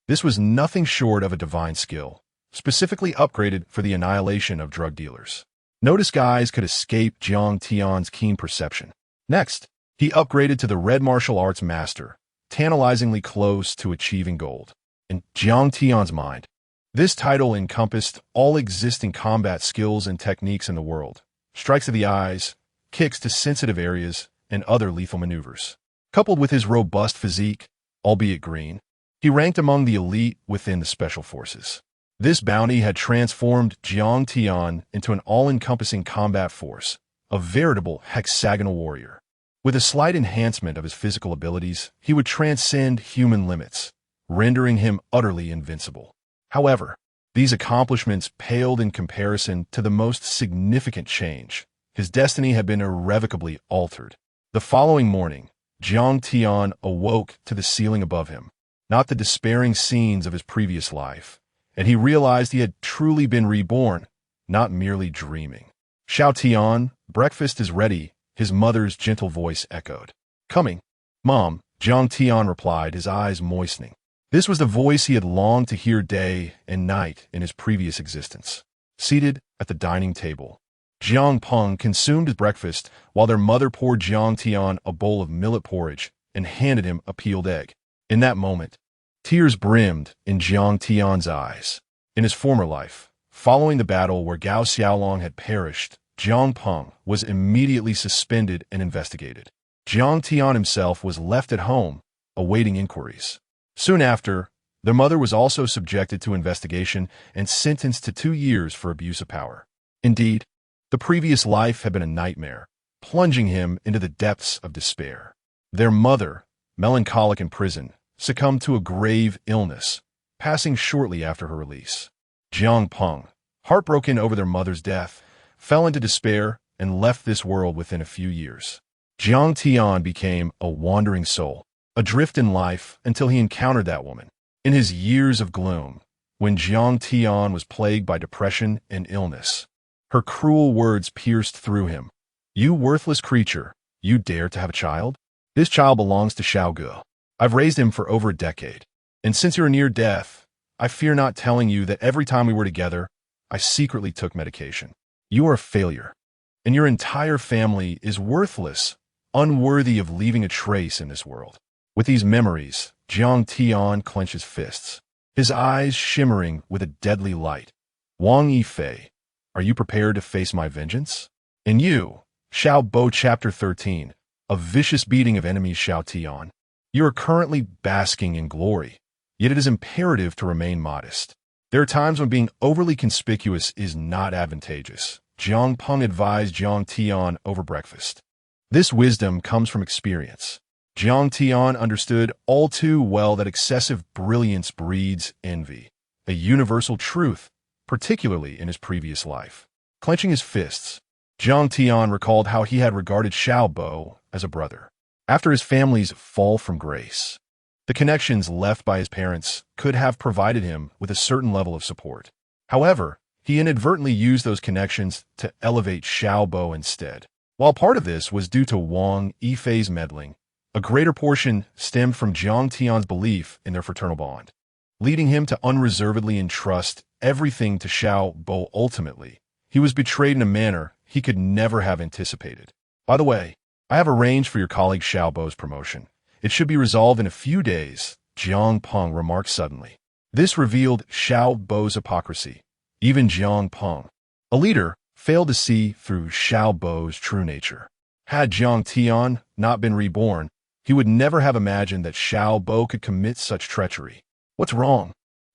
This was nothing short of a divine skill, specifically upgraded for the annihilation of drug dealers. No disguise could escape Jiang Tian's keen perception. Next, he upgraded to the Red Martial Arts Master, tantalizingly close to achieving gold. In Jiang Tian's mind, this title encompassed all existing combat skills and techniques in the world, strikes to the eyes, kicks to sensitive areas, and other lethal maneuvers. Coupled with his robust physique, albeit green, he ranked among the elite within the Special Forces. This bounty had transformed Jiang Tian into an all-encompassing combat force, a veritable hexagonal warrior. With a slight enhancement of his physical abilities, he would transcend human limits, rendering him utterly invincible. However, these accomplishments paled in comparison to the most significant change. His destiny had been irrevocably altered. The following morning, Jiang Tian awoke to the ceiling above him, not the despairing scenes of his previous life, and he realized he had truly been reborn, not merely dreaming. Xiao Tian, breakfast is ready, his mother's gentle voice echoed. Coming, Mom, Jiang Tian replied, his eyes moistening. This was the voice he had longed to hear day and night in his previous existence. Seated at the dining table, Jiang Peng consumed his breakfast while their mother poured Jiang Tian a bowl of millet porridge and handed him a peeled egg. In that moment, tears brimmed in Jiang Tian's eyes. In his former life, following the battle where Gao Xiaolong had perished, Jiang Peng was immediately suspended and investigated. Jiang Tian himself was left at home, awaiting inquiries. Soon after, their mother was also subjected to investigation and sentenced to 2 years for abuse of power. Indeed, the previous life had been a nightmare, plunging him into the depths of despair. Their mother, melancholic in prison, succumbed to a grave illness, passing shortly after her release. Jiang Peng, heartbroken over their mother's death, fell into despair and left this world within a few years. Jiang Tian became a wandering soul, adrift in life until he encountered that woman. In his years of gloom, when Jiang Tian was plagued by depression and illness, her cruel words pierced through him. You worthless creature, you dare to have a child? This child belongs to Xiao Ge. I've raised him for over a decade, and since you're near death, I fear not telling you that every time we were together, I secretly took medication. You are a failure, and your entire family is worthless, unworthy of leaving a trace in this world. With these memories, Jiang Tian clenched his fists, his eyes shimmering with a deadly light. Wang Yifei, are you prepared to face my vengeance? And you, Xiao Bo Chapter 13. A vicious beating of enemies. Xiao Tian. You are currently basking in glory, yet it is imperative to remain modest. There are times when being overly conspicuous is not advantageous. Jiang Peng advised Jiang Tian over breakfast. This wisdom comes from experience. Jiang Tian understood all too well that excessive brilliance breeds envy, a universal truth, particularly in his previous life. Clenching his fists, Jiang Tian recalled how he had regarded Xiao Bo as a brother. After his family's fall from grace, the connections left by his parents could have provided him with a certain level of support. However, he inadvertently used those connections to elevate Xiao Bo instead. While part of this was due to Wang Yifei's meddling, a greater portion stemmed from Jiang Tian's belief in their fraternal bond, leading him to unreservedly entrust everything to Xiao Bo. Ultimately, he was betrayed in a manner he could never have anticipated. By the way, I have arranged for your colleague Xiao Bo's promotion. It should be resolved in a few days, Jiang Peng remarked suddenly. This revealed Xiao Bo's hypocrisy. Even Jiang Peng, a leader, failed to see through Xiao Bo's true nature. Had Jiang Tian not been reborn, he would never have imagined that Xiao Bo could commit such treachery. What's wrong?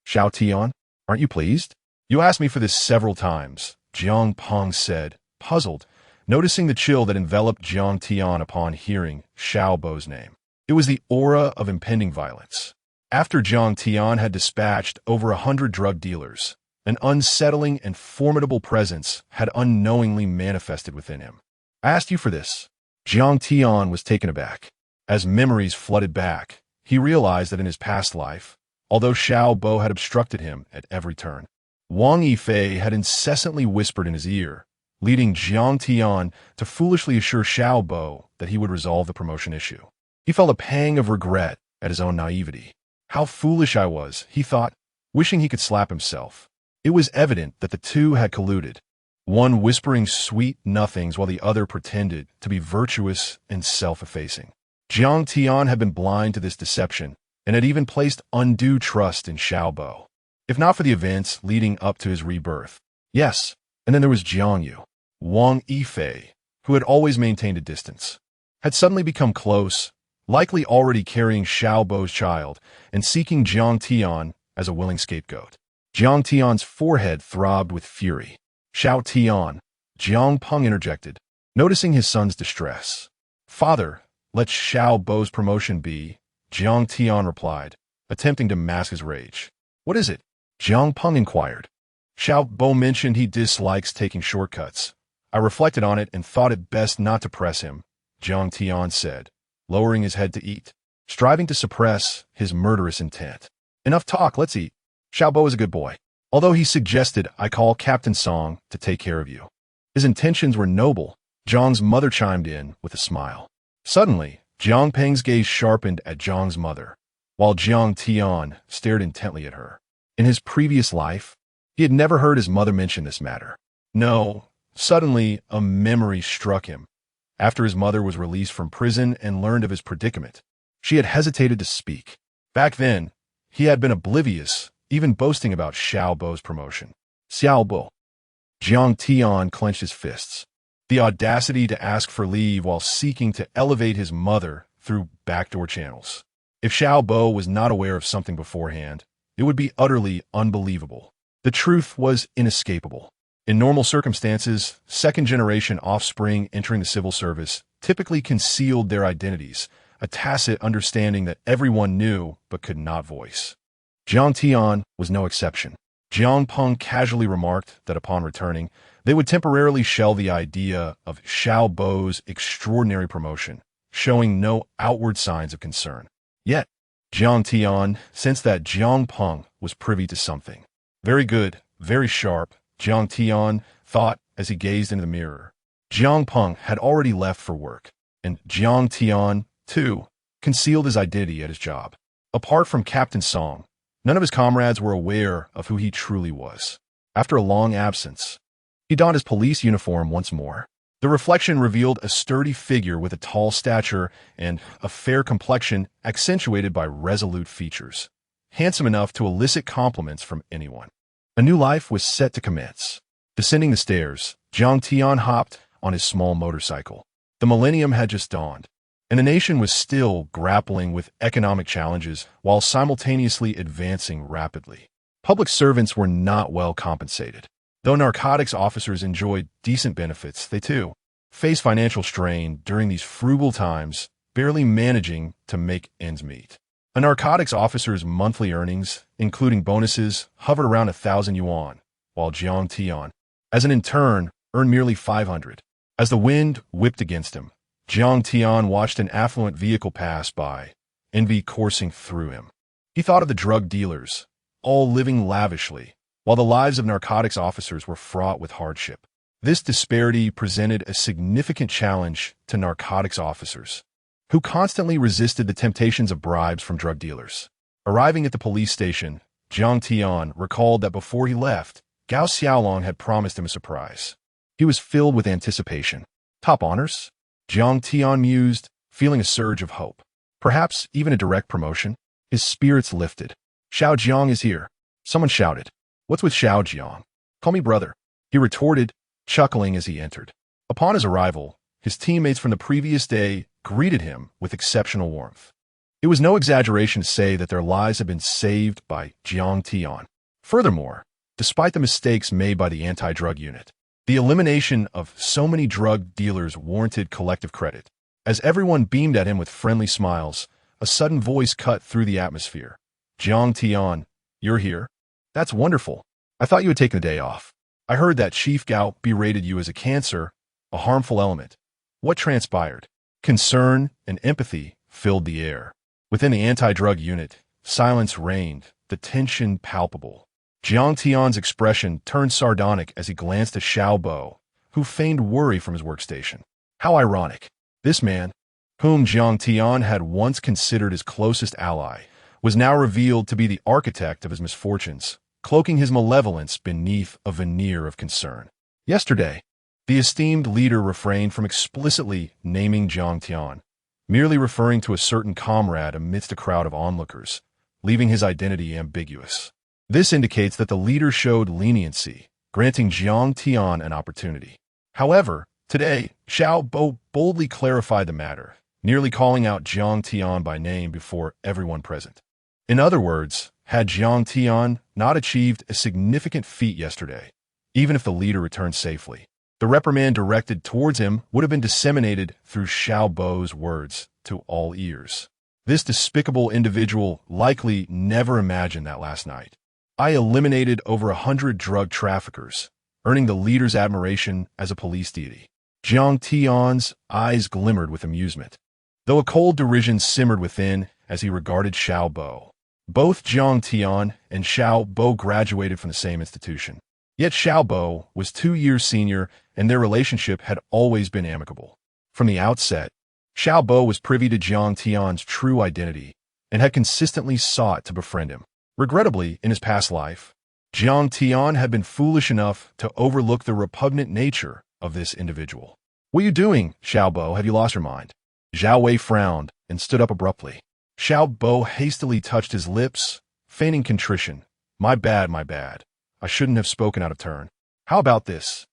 Xiao Tian, aren't you pleased? You asked me for this several times, Jiang Peng said, puzzled, noticing the chill that enveloped Jiang Tian upon hearing Xiao Bo's name. It was the aura of impending violence. After Jiang Tian had dispatched over 100 drug dealers, an unsettling and formidable presence had unknowingly manifested within him. I asked you for this. Jiang Tian was taken aback. As memories flooded back, he realized that in his past life, although Xiao Bo had obstructed him at every turn, Wang Yifei had incessantly whispered in his ear, leading Jiang Tian to foolishly assure Xiao Bo that he would resolve the promotion issue. He felt a pang of regret at his own naivety. How foolish I was, he thought, wishing he could slap himself. It was evident that the two had colluded, one whispering sweet nothings while the other pretended to be virtuous and self-effacing. Jiang Tian had been blind to this deception and had even placed undue trust in Xiao Bo. If not for the events leading up to his rebirth. Yes, and then there was Jiang Yu. Wang Yifei, who had always maintained a distance, had suddenly become close, likely already carrying Xiao Bo's child and seeking Jiang Tian as a willing scapegoat. Jiang Tian's forehead throbbed with fury. Xiao Tian, Jiang Peng interjected, noticing his son's distress. Father, let Xiao Bo's promotion be, Jiang Tian replied, attempting to mask his rage. What is it? Jiang Peng inquired. Xiao Bo mentioned he dislikes taking shortcuts. I reflected on it and thought it best not to press him, Jiang Tian said, lowering his head to eat, striving to suppress his murderous intent. Enough talk, let's eat. Xiao Bo is a good boy, although he suggested I call Captain Song to take care of you. His intentions were noble, Jiang's mother chimed in with a smile. Suddenly, Jiang Peng's gaze sharpened at Jiang's mother, while Jiang Tian stared intently at her. In his previous life, he had never heard his mother mention this matter. No, suddenly a memory struck him. After his mother was released from prison and learned of his predicament, she had hesitated to speak. Back then, he had been oblivious, even boasting about Xiao Bo's promotion. Xiao Bo. Jiang Tian clenched his fists. The audacity to ask for leave while seeking to elevate his mother through backdoor channels. If Xiao Bo was not aware of something beforehand, it would be utterly unbelievable. The truth was inescapable. In normal circumstances, second-generation offspring entering the civil service typically concealed their identities, a tacit understanding that everyone knew but could not voice. Jiang Tian was no exception. Jiang Peng casually remarked that upon returning, they would temporarily shell the idea of Xiao Bo's extraordinary promotion, showing no outward signs of concern. Yet, Jiang Tian sensed that Jiang Peng was privy to something. Very good, very sharp, Jiang Tian thought as he gazed into the mirror. Jiang Peng had already left for work, and Jiang Tian, too, concealed his identity at his job. Apart from Captain Song, none of his comrades were aware of who he truly was. After a long absence, he donned his police uniform once more. The reflection revealed a sturdy figure with a tall stature and a fair complexion accentuated by resolute features, handsome enough to elicit compliments from anyone. A new life was set to commence. Descending the stairs, Jiang Tian hopped on his small motorcycle. The millennium had just dawned, and the nation was still grappling with economic challenges while simultaneously advancing rapidly. Public servants were not well compensated. Though narcotics officers enjoyed decent benefits, they too faced financial strain during these frugal times, barely managing to make ends meet. A narcotics officer's monthly earnings, including bonuses, hovered around 1,000 yuan, while Jiang Tian, as an intern, earned merely 500. As the wind whipped against him, Jiang Tian watched an affluent vehicle pass by, envy coursing through him. He thought of the drug dealers, all living lavishly, while the lives of narcotics officers were fraught with hardship. This disparity presented a significant challenge to narcotics officers, who constantly resisted the temptations of bribes from drug dealers. Arriving at the police station, Jiang Tian recalled that before he left, Gao Xiaolong had promised him a surprise. He was filled with anticipation. Top honors? Jiang Tian mused, feeling a surge of hope. Perhaps even a direct promotion? His spirits lifted. Xiao Jiang is here. Someone shouted. What's with Xiao Jiang? Call me brother, he retorted, chuckling as he entered. Upon his arrival, his teammates from the previous day greeted him with exceptional warmth. It was no exaggeration to say that their lives had been saved by Jiang Tian. Furthermore, despite the mistakes made by the anti-drug unit, the elimination of so many drug dealers warranted collective credit. As everyone beamed at him with friendly smiles, a sudden voice cut through the atmosphere. Jiang Tian, you're here? That's wonderful. I thought you had taken a day off. I heard that Chief Gao berated you as a cancer, a harmful element. What transpired? Concern and empathy filled the air. Within the anti-drug unit, silence reigned, the tension palpable. Jiang Tian's expression turned sardonic as he glanced at Xiao Bo, who feigned worry from his workstation. How ironic. This man, whom Jiang Tian had once considered his closest ally, was now revealed to be the architect of his misfortunes, cloaking his malevolence beneath a veneer of concern. Yesterday, the esteemed leader refrained from explicitly naming Jiang Tian, merely referring to a certain comrade amidst a crowd of onlookers, leaving his identity ambiguous. This indicates that the leader showed leniency, granting Jiang Tian an opportunity. However, today, Xiao Bo boldly clarified the matter, nearly calling out Jiang Tian by name before everyone present. In other words, had Jiang Tian not achieved a significant feat yesterday, even if the leader returned safely, the reprimand directed towards him would have been disseminated through Xiao Bo's words to all ears. This despicable individual likely never imagined that last night. I eliminated over 100 drug traffickers, earning the leader's admiration as a police deity. Jiang Tian's eyes glimmered with amusement, though a cold derision simmered within as he regarded Xiao Bo. Both Jiang Tian and Xiao Bo graduated from the same institution. Yet Xiao Bo was 2 years senior, and their relationship had always been amicable. From the outset, Xiao Bo was privy to Jiang Tian's true identity and had consistently sought to befriend him. Regrettably, in his past life, Jiang Tian had been foolish enough to overlook the repugnant nature of this individual. What are you doing, Xiao Bo? Have you lost your mind? Zhao Wei frowned and stood up abruptly. Xiao Bo hastily touched his lips, feigning contrition. My bad, my bad. I shouldn't have spoken out of turn. How about this?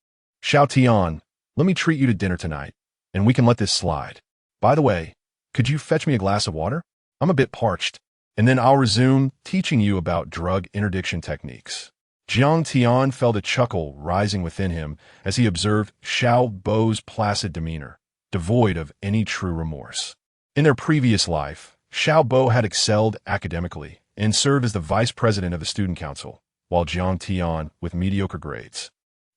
Xiao Tian, let me treat you to dinner tonight, and we can let this slide. By the way, could you fetch me a glass of water? I'm a bit parched, and then I'll resume teaching you about drug interdiction techniques. Jiang Tian felt a chuckle rising within him as he observed Xiao Bo's placid demeanor, devoid of any true remorse. In their previous life, Xiao Bo had excelled academically and served as the vice president of the student council, while Jiang Tian, with mediocre grades,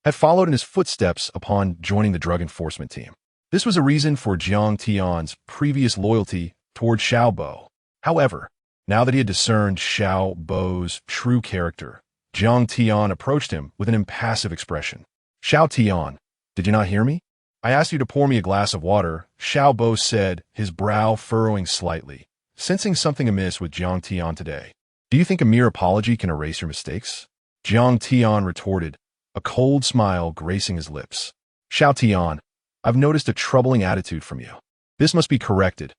had followed in his footsteps upon joining the drug enforcement team. This was a reason for Jiang Tian's previous loyalty toward Xiao Bo. However, now that he had discerned Xiao Bo's true character, Jiang Tian approached him with an impassive expression. Xiao Tian, did you not hear me? I asked you to pour me a glass of water, Xiao Bo said, his brow furrowing slightly, sensing something amiss with Jiang Tian today. Do you think a mere apology can erase your mistakes? Jiang Tian retorted, a cold smile gracing his lips. Xiao Tian, I've noticed a troubling attitude from you. This must be corrected.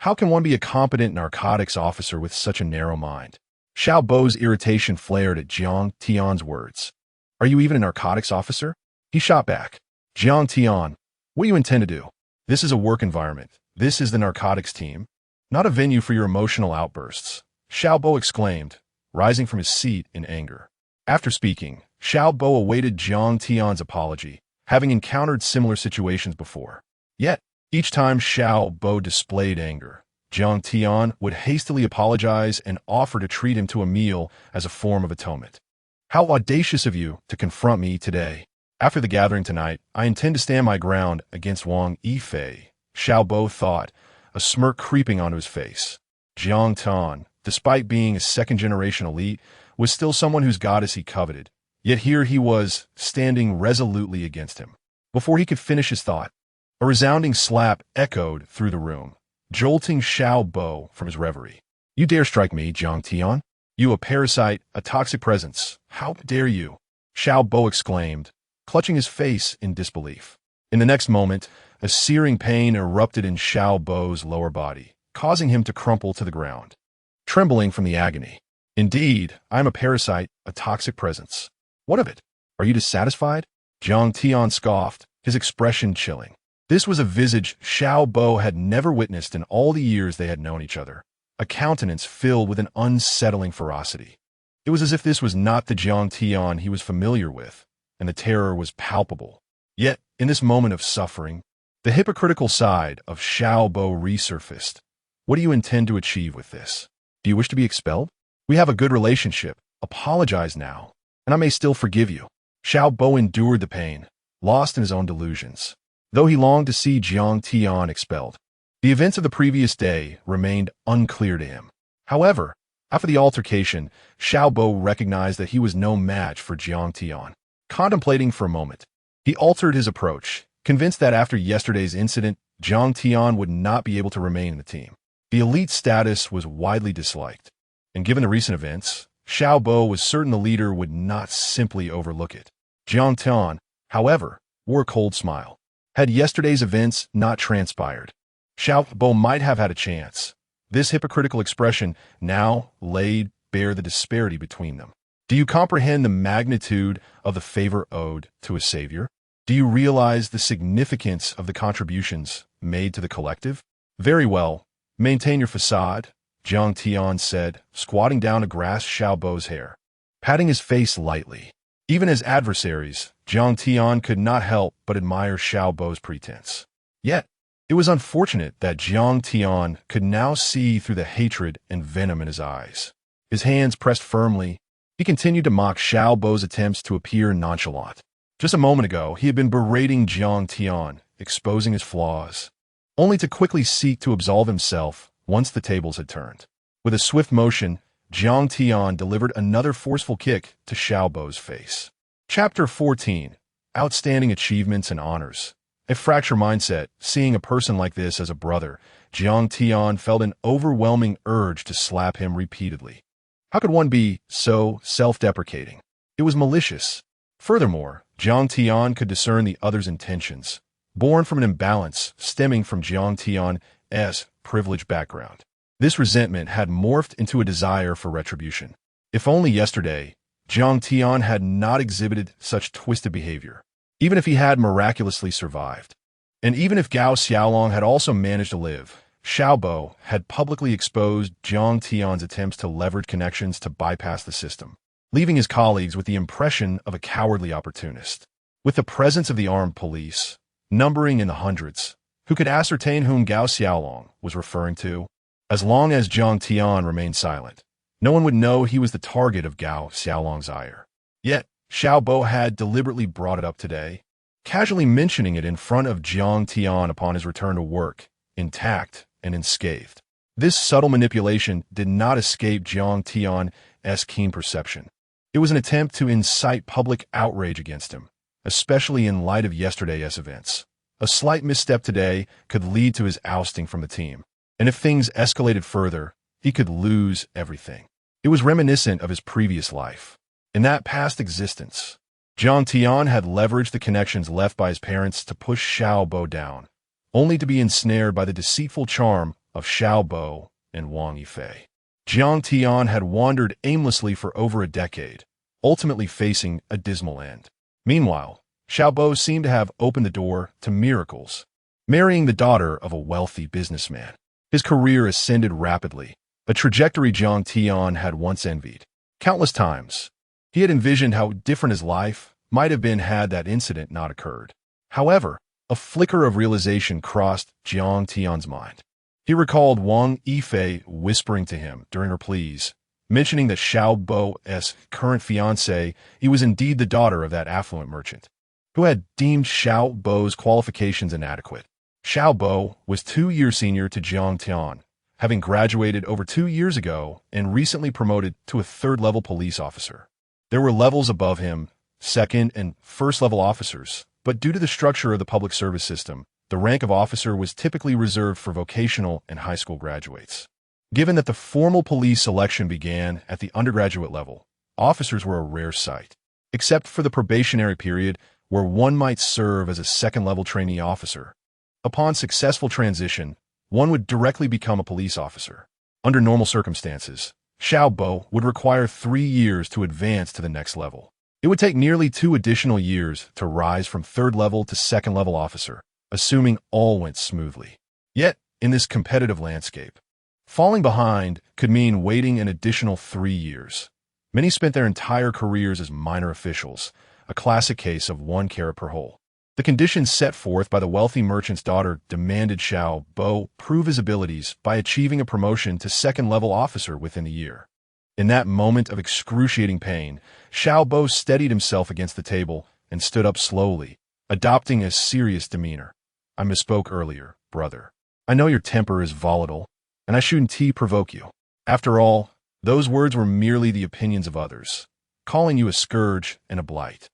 How can one be a competent narcotics officer with such a narrow mind? Xiao Bo's irritation flared at Jiang Tian's words. Are you even a narcotics officer? He shot back. Jiang Tian, What do you intend to do? This is a work environment. This is the narcotics team, not a venue for your emotional outbursts, Xiaobo exclaimed, rising from his seat in anger. After speaking, Xiaobo awaited Jiang Tian's apology, having encountered similar situations before. Yet, each time Xiaobo displayed anger, Jiang Tian would hastily apologize and offer to treat him to a meal as a form of atonement. How audacious of you to confront me today. After the gathering tonight, I intend to stand my ground against Wang Yifei, Xiaobo thought, a smirk creeping onto his face. Jiang Tian, despite being a second-generation elite, was still someone whose goddess he coveted. Yet here he was, standing resolutely against him. Before he could finish his thought, a resounding slap echoed through the room, jolting Xiaobo from his reverie. You dare strike me, Jiang Tian? You a parasite, a toxic presence. How dare you? Xiaobo exclaimed, clutching his face in disbelief. In the next moment, a searing pain erupted in Xiaobo's lower body, causing him to crumple to the ground, trembling from the agony. Indeed, I am a parasite, a toxic presence. What of it? Are you dissatisfied? Jiang Tian scoffed, his expression chilling. This was a visage Xiaobo had never witnessed in all the years they had known each other, a countenance filled with an unsettling ferocity. It was as if this was not the Jiang Tian he was familiar with, and the terror was palpable. Yet, in this moment of suffering, the hypocritical side of Xiaobo resurfaced. What do you intend to achieve with this? Do you wish to be expelled? We have a good relationship. Apologize now, and I may still forgive you. Xiaobo endured the pain, lost in his own delusions, though he longed to see Jiang Tian expelled. The events of the previous day remained unclear to him. However, after the altercation, Xiaobo recognized that he was no match for Jiang Tian. Contemplating for a moment, he altered his approach, convinced that after yesterday's incident, Jiang Tian would not be able to remain in the team. The elite status was widely disliked, and given the recent events, Xiaobo was certain the leader would not simply overlook it. Jiang Tian, however, wore a cold smile. Had yesterday's events not transpired, Xiaobo might have had a chance. This hypocritical expression now laid bare the disparity between them. Do you comprehend the magnitude of the favor owed to a savior? Do you realize the significance of the contributions made to the collective? Very well. Maintain your facade, Jiang Tian said, squatting down to grasp Xiaobo's hair, patting his face lightly. Even as adversaries, Jiang Tian could not help but admire Xiaobo's pretense. Yet, it was unfortunate that Jiang Tian could now see through the hatred and venom in his eyes. His hands pressed firmly, he continued to mock Xiaobo's attempts to appear nonchalant. Just a moment ago, he had been berating Jiang Tian, exposing his flaws, only to quickly seek to absolve himself once the tables had turned. With a swift motion, Jiang Tian delivered another forceful kick to Xiaobo's face. Chapter 14. Outstanding Achievements and Honors. A fracture mindset, seeing a person like this as a brother, Jiang Tian felt an overwhelming urge to slap him repeatedly. How could one be so self-deprecating? It was malicious. Furthermore, Jiang Tian could discern the other's intentions, born from an imbalance stemming from Jiang Tian's privileged background. This resentment had morphed into a desire for retribution. If only yesterday, Jiang Tian had not exhibited such twisted behavior, even if he had miraculously survived. And even if Gao Xiaolong had also managed to live, Xiaobo had publicly exposed Jiang Tian's attempts to leverage connections to bypass the system, leaving his colleagues with the impression of a cowardly opportunist. With the presence of the armed police, numbering in the hundreds, who could ascertain whom Gao Xiaolong was referring to? As long as Jiang Tian remained silent, no one would know he was the target of Gao Xiaolong's ire. Yet, Xiaobo had deliberately brought it up today, casually mentioning it in front of Jiang Tian upon his return to work, intact and unscathed. This subtle manipulation did not escape Jiang Tian's keen perception. It was an attempt to incite public outrage against him, especially in light of yesterday's events. A slight misstep today could lead to his ousting from the team, and if things escalated further, he could lose everything. It was reminiscent of his previous life. In that past existence, Jiang Tian had leveraged the connections left by his parents to push Xiaobo down, only to be ensnared by the deceitful charm of Xiaobo and Wang Yifei. Jiang Tian had wandered aimlessly for over a decade, ultimately facing a dismal end. Meanwhile, Xiaobo seemed to have opened the door to miracles, marrying the daughter of a wealthy businessman. His career ascended rapidly, a trajectory Jiang Tian had once envied. Countless times, he had envisioned how different his life might have been had that incident not occurred. However, a flicker of realization crossed Jiang Tian's mind. He recalled Wang Yifei whispering to him during her pleas, mentioning that Xiaobo's current fiancée was indeed the daughter of that affluent merchant, who had deemed Xiaobo's qualifications inadequate. Xiaobo was 2 years senior to Jiang Tian, having graduated over 2 years ago and recently promoted to a third-level police officer. There were levels above him, second and first-level officers, but due to the structure of the public service system, the rank of officer was typically reserved for vocational and high school graduates. Given that the formal police selection began at the undergraduate level, officers were a rare sight, except for the probationary period where one might serve as a second-level trainee officer. Upon successful transition, one would directly become a police officer. Under normal circumstances, Xiaobo would require 3 years to advance to the next level. It would take nearly 2 additional years to rise from third-level to second-level officer, assuming all went smoothly. Yet, in this competitive landscape, falling behind could mean waiting an additional 3 years. Many spent their entire careers as minor officials, a classic case of 1 carrot per hole. The conditions set forth by the wealthy merchant's daughter demanded Xiaobo prove his abilities by achieving a promotion to second-level officer within a year. In that moment of excruciating pain, Xiaobo steadied himself against the table and stood up slowly, adopting a serious demeanor. I misspoke earlier, brother. I know your temper is volatile, and I shouldn't provoke you. After all, those words were merely the opinions of others, calling you a scourge and a blight.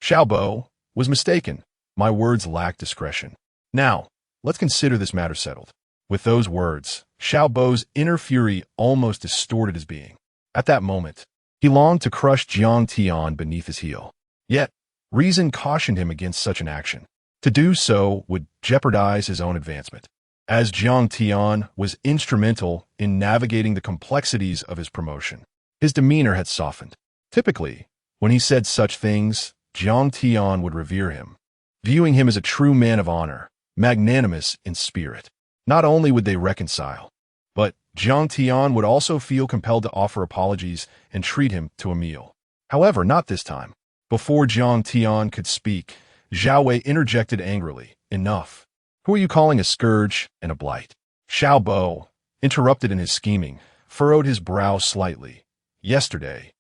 Xiaobo was mistaken. My words lacked discretion. Now, let's consider this matter settled. With those words, Xiaobo's inner fury almost distorted his being. At that moment, he longed to crush Jiang Tian beneath his heel. Yet, reason cautioned him against such an action. To do so would jeopardize his own advancement, as Jiang Tian was instrumental in navigating the complexities of his promotion. His demeanor had softened. Typically, when he said such things, Jiang Tian would revere him, viewing him as a true man of honor, magnanimous in spirit. Not only would they reconcile, but Jiang Tian would also feel compelled to offer apologies and treat him to a meal. However, not this time. Before Jiang Tian could speak, Zhao Wei interjected angrily, "Enough. Who are you calling a scourge and a blight?" Xiaobo, interrupted in his scheming, furrowed his brow slightly. Yesterday,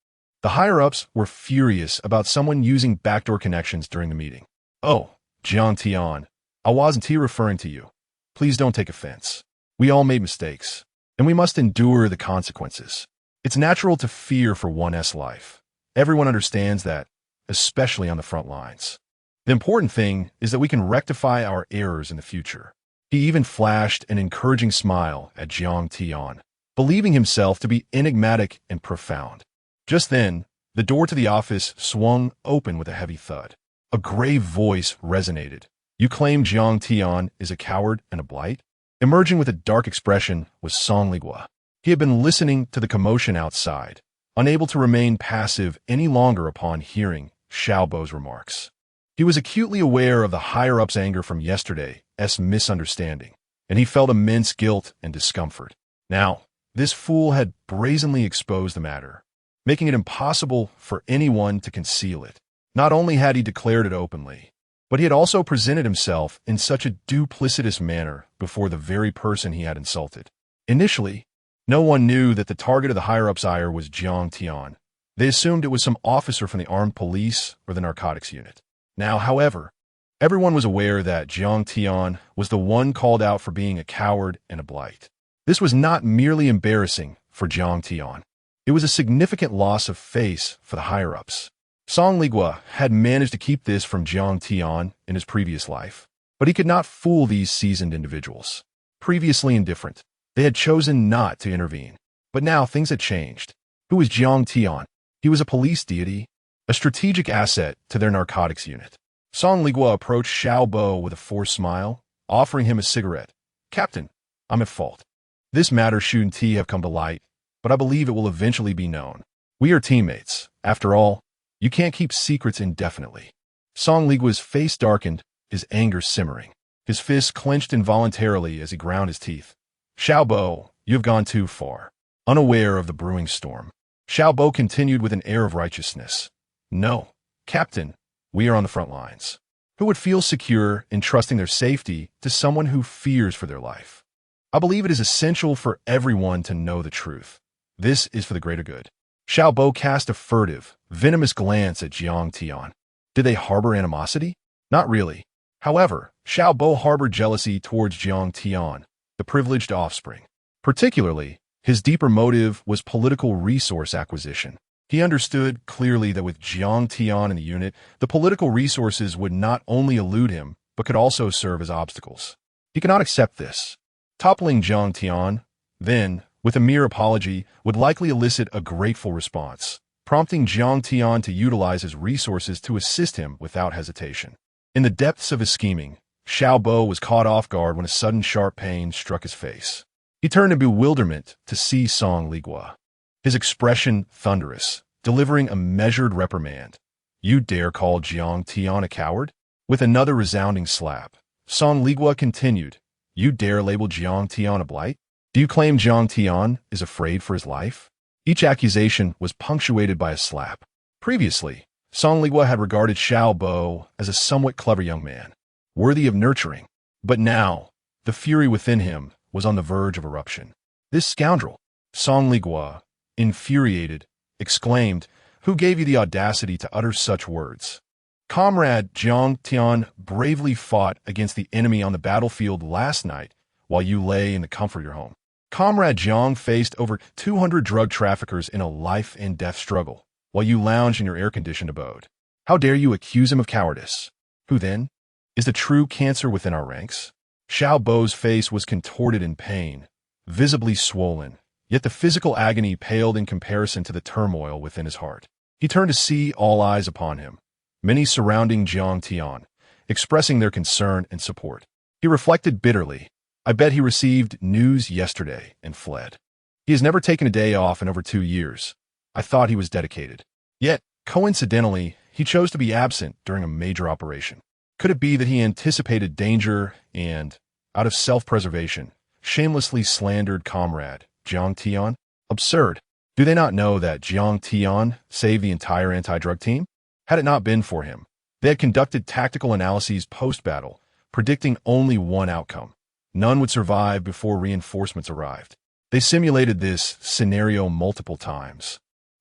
the higher-ups were furious about someone using backdoor connections during the meeting. "Oh, Jiang Tian, I wasn't referring to you. Please don't take offense. We all made mistakes, and we must endure the consequences. It's natural to fear for one's life. Everyone understands that, especially on the front lines. The important thing is that we can rectify our errors in the future." He even flashed an encouraging smile at Jiang Tian, believing himself to be enigmatic and profound. Just then, the door to the office swung open with a heavy thud. A grave voice resonated. "You claim Jiang Tian is a coward and a blight?" Emerging with a dark expression was Song Ligua. He had been listening to the commotion outside, unable to remain passive any longer upon hearing Xiaobo's remarks. He was acutely aware of the higher-ups' anger from yesterday's misunderstanding, and he felt immense guilt and discomfort. Now, this fool had brazenly exposed the matter, making it impossible for anyone to conceal it. Not only had he declared it openly, but he had also presented himself in such a duplicitous manner before the very person he had insulted. Initially, no one knew that the target of the higher-ups' ire was Jiang Tian. They assumed it was some officer from the armed police or the narcotics unit. Now, however, everyone was aware that Jiang Tian was the one called out for being a coward and a blight. This was not merely embarrassing for Jiang Tian. It was a significant loss of face for the higher-ups. Song Ligua had managed to keep this from Jiang Tian in his previous life, but he could not fool these seasoned individuals. Previously indifferent, they had chosen not to intervene. But now things had changed. Who was Jiang Tian? He was a police deity, a strategic asset to their narcotics unit. Song Ligua approached Xiaobo with a forced smile, offering him a cigarette. "Captain, I'm at fault. This matter shouldn't have come to light, but I believe it will eventually be known. We are teammates. After all, you can't keep secrets indefinitely." Song Ligua's face darkened, his anger simmering. His fists clenched involuntarily as he ground his teeth. Xiaobo, you have gone too far. Unaware of the brewing storm, Xiaobo continued with an air of righteousness. No, Captain, we are on the front lines. Who would feel secure in trusting their safety to someone who fears for their life? I believe it is essential for everyone to know the truth. This is for the greater good. Xiaobo cast a furtive, venomous glance at Jiang Tian. Did they harbor animosity? Not really. However, Xiaobo harbored jealousy towards Jiang Tian, the privileged offspring. Particularly, his deeper motive was political resource acquisition. He understood clearly that with Jiang Tian in the unit, the political resources would not only elude him, but could also serve as obstacles. He could not accept this. Toppling Jiang Tian, then, with a mere apology, would likely elicit a grateful response, prompting Jiang Tian to utilize his resources to assist him without hesitation. In the depths of his scheming, Xiaobo was caught off guard when a sudden sharp pain struck his face. He turned in bewilderment to see Song Ligua. His expression thunderous, delivering a measured reprimand. You dare call Jiang Tian a coward? With another resounding slap, Song Ligua continued. You dare label Jiang Tian a blight? Do you claim Jiang Tian is afraid for his life? Each accusation was punctuated by a slap. Previously, Song Ligua had regarded Xiaobo as a somewhat clever young man, worthy of nurturing. But now, the fury within him was on the verge of eruption. This scoundrel, Song Ligua, infuriated, exclaimed, Who gave you the audacity to utter such words? Comrade Jiang Tian bravely fought against the enemy on the battlefield last night while you lay in the comfort of your home. Comrade Jiang faced over 200 drug traffickers in a life-and-death struggle while you lounged in your air-conditioned abode. How dare you accuse him of cowardice? Who then? Is the true cancer within our ranks? Xiaobo's face was contorted in pain, visibly swollen, yet the physical agony paled in comparison to the turmoil within his heart. He turned to see all eyes upon him, many surrounding Jiang Tian, expressing their concern and support. He reflected bitterly. I bet he received news yesterday and fled. He has never taken a day off in over 2 years. I thought he was dedicated. Yet, coincidentally, he chose to be absent during a major operation. Could it be that he anticipated danger and, out of self-preservation, shamelessly slandered comrade Jiang Tian? Absurd. Do they not know that Jiang Tian saved the entire anti-drug team? Had it not been for him, they had conducted tactical analyses post-battle, predicting only one outcome. None would survive before reinforcements arrived. They simulated this scenario multiple times,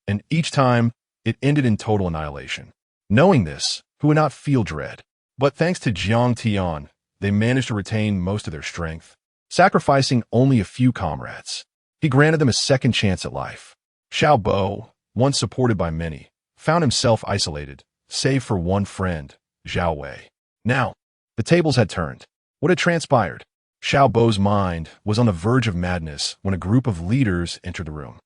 and each time, it ended in total annihilation. Knowing this, who would not feel dread? But thanks to Jiang Tian, they managed to retain most of their strength, sacrificing only a few comrades. He granted them a second chance at life. Xiaobo, once supported by many, found himself isolated, save for one friend, Zhao Wei. Now, the tables had turned. What had transpired? Xiaobo's mind was on the verge of madness when a group of leaders entered the room.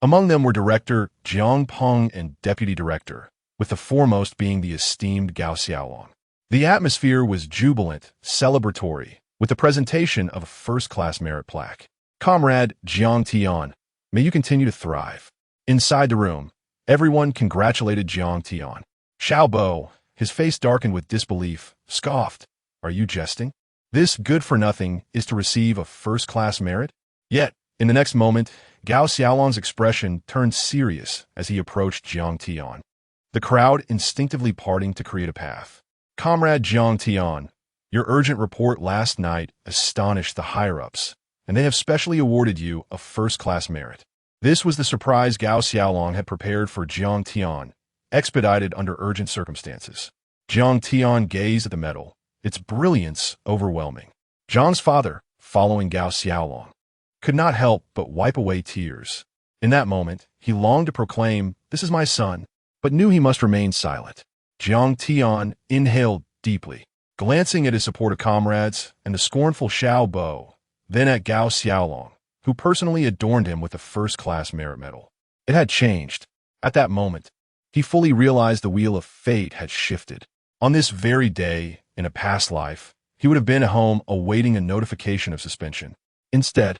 Among them were Director Jiang Peng and Deputy Director, with the foremost being the esteemed Gao Xiaolong. The atmosphere was jubilant, celebratory, with the presentation of a first-class merit plaque. Comrade Jiang Tian, may you continue to thrive. Inside the room, everyone congratulated Jiang Tian. Xiaobo, his face darkened with disbelief, scoffed. Are you jesting? This good-for-nothing is to receive a first-class merit? Yet, in the next moment, Gao Xiaolong's expression turned serious as he approached Jiang Tian, the crowd instinctively parting to create a path. Comrade Jiang Tian, your urgent report last night astonished the higher-ups, and they have specially awarded you a first-class merit. This was the surprise Gao Xiaolong had prepared for Jiang Tian, expedited under urgent circumstances. Jiang Tian gazed at the medal, its brilliance overwhelming. Zhang's father, following Gao Xiaolong, could not help but wipe away tears. In that moment, he longed to proclaim, "This is my son," but knew he must remain silent. Jiang Tian inhaled deeply, glancing at his supportive comrades and the scornful Xiaobo, then at Gao Xiaolong, who personally adorned him with a first-class merit medal. It had changed. At that moment, he fully realized the wheel of fate had shifted. On this very day, in a past life, he would have been at home awaiting a notification of suspension. Instead,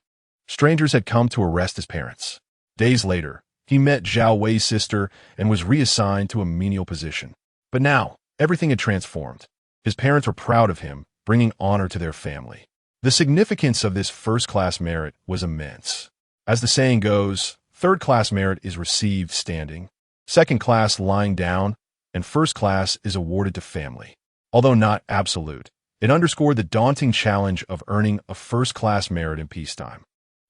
strangers had come to arrest his parents. Days later, he met Zhao Wei's sister and was reassigned to a menial position. But now, Everything had transformed. His parents were proud of him, bringing honor to their family. The significance of this first-class merit was immense. As the saying goes, third-class merit is received standing, second-class lying down, and first-class is awarded to family. Although not absolute, it underscored the daunting challenge of earning a first-class merit in peacetime.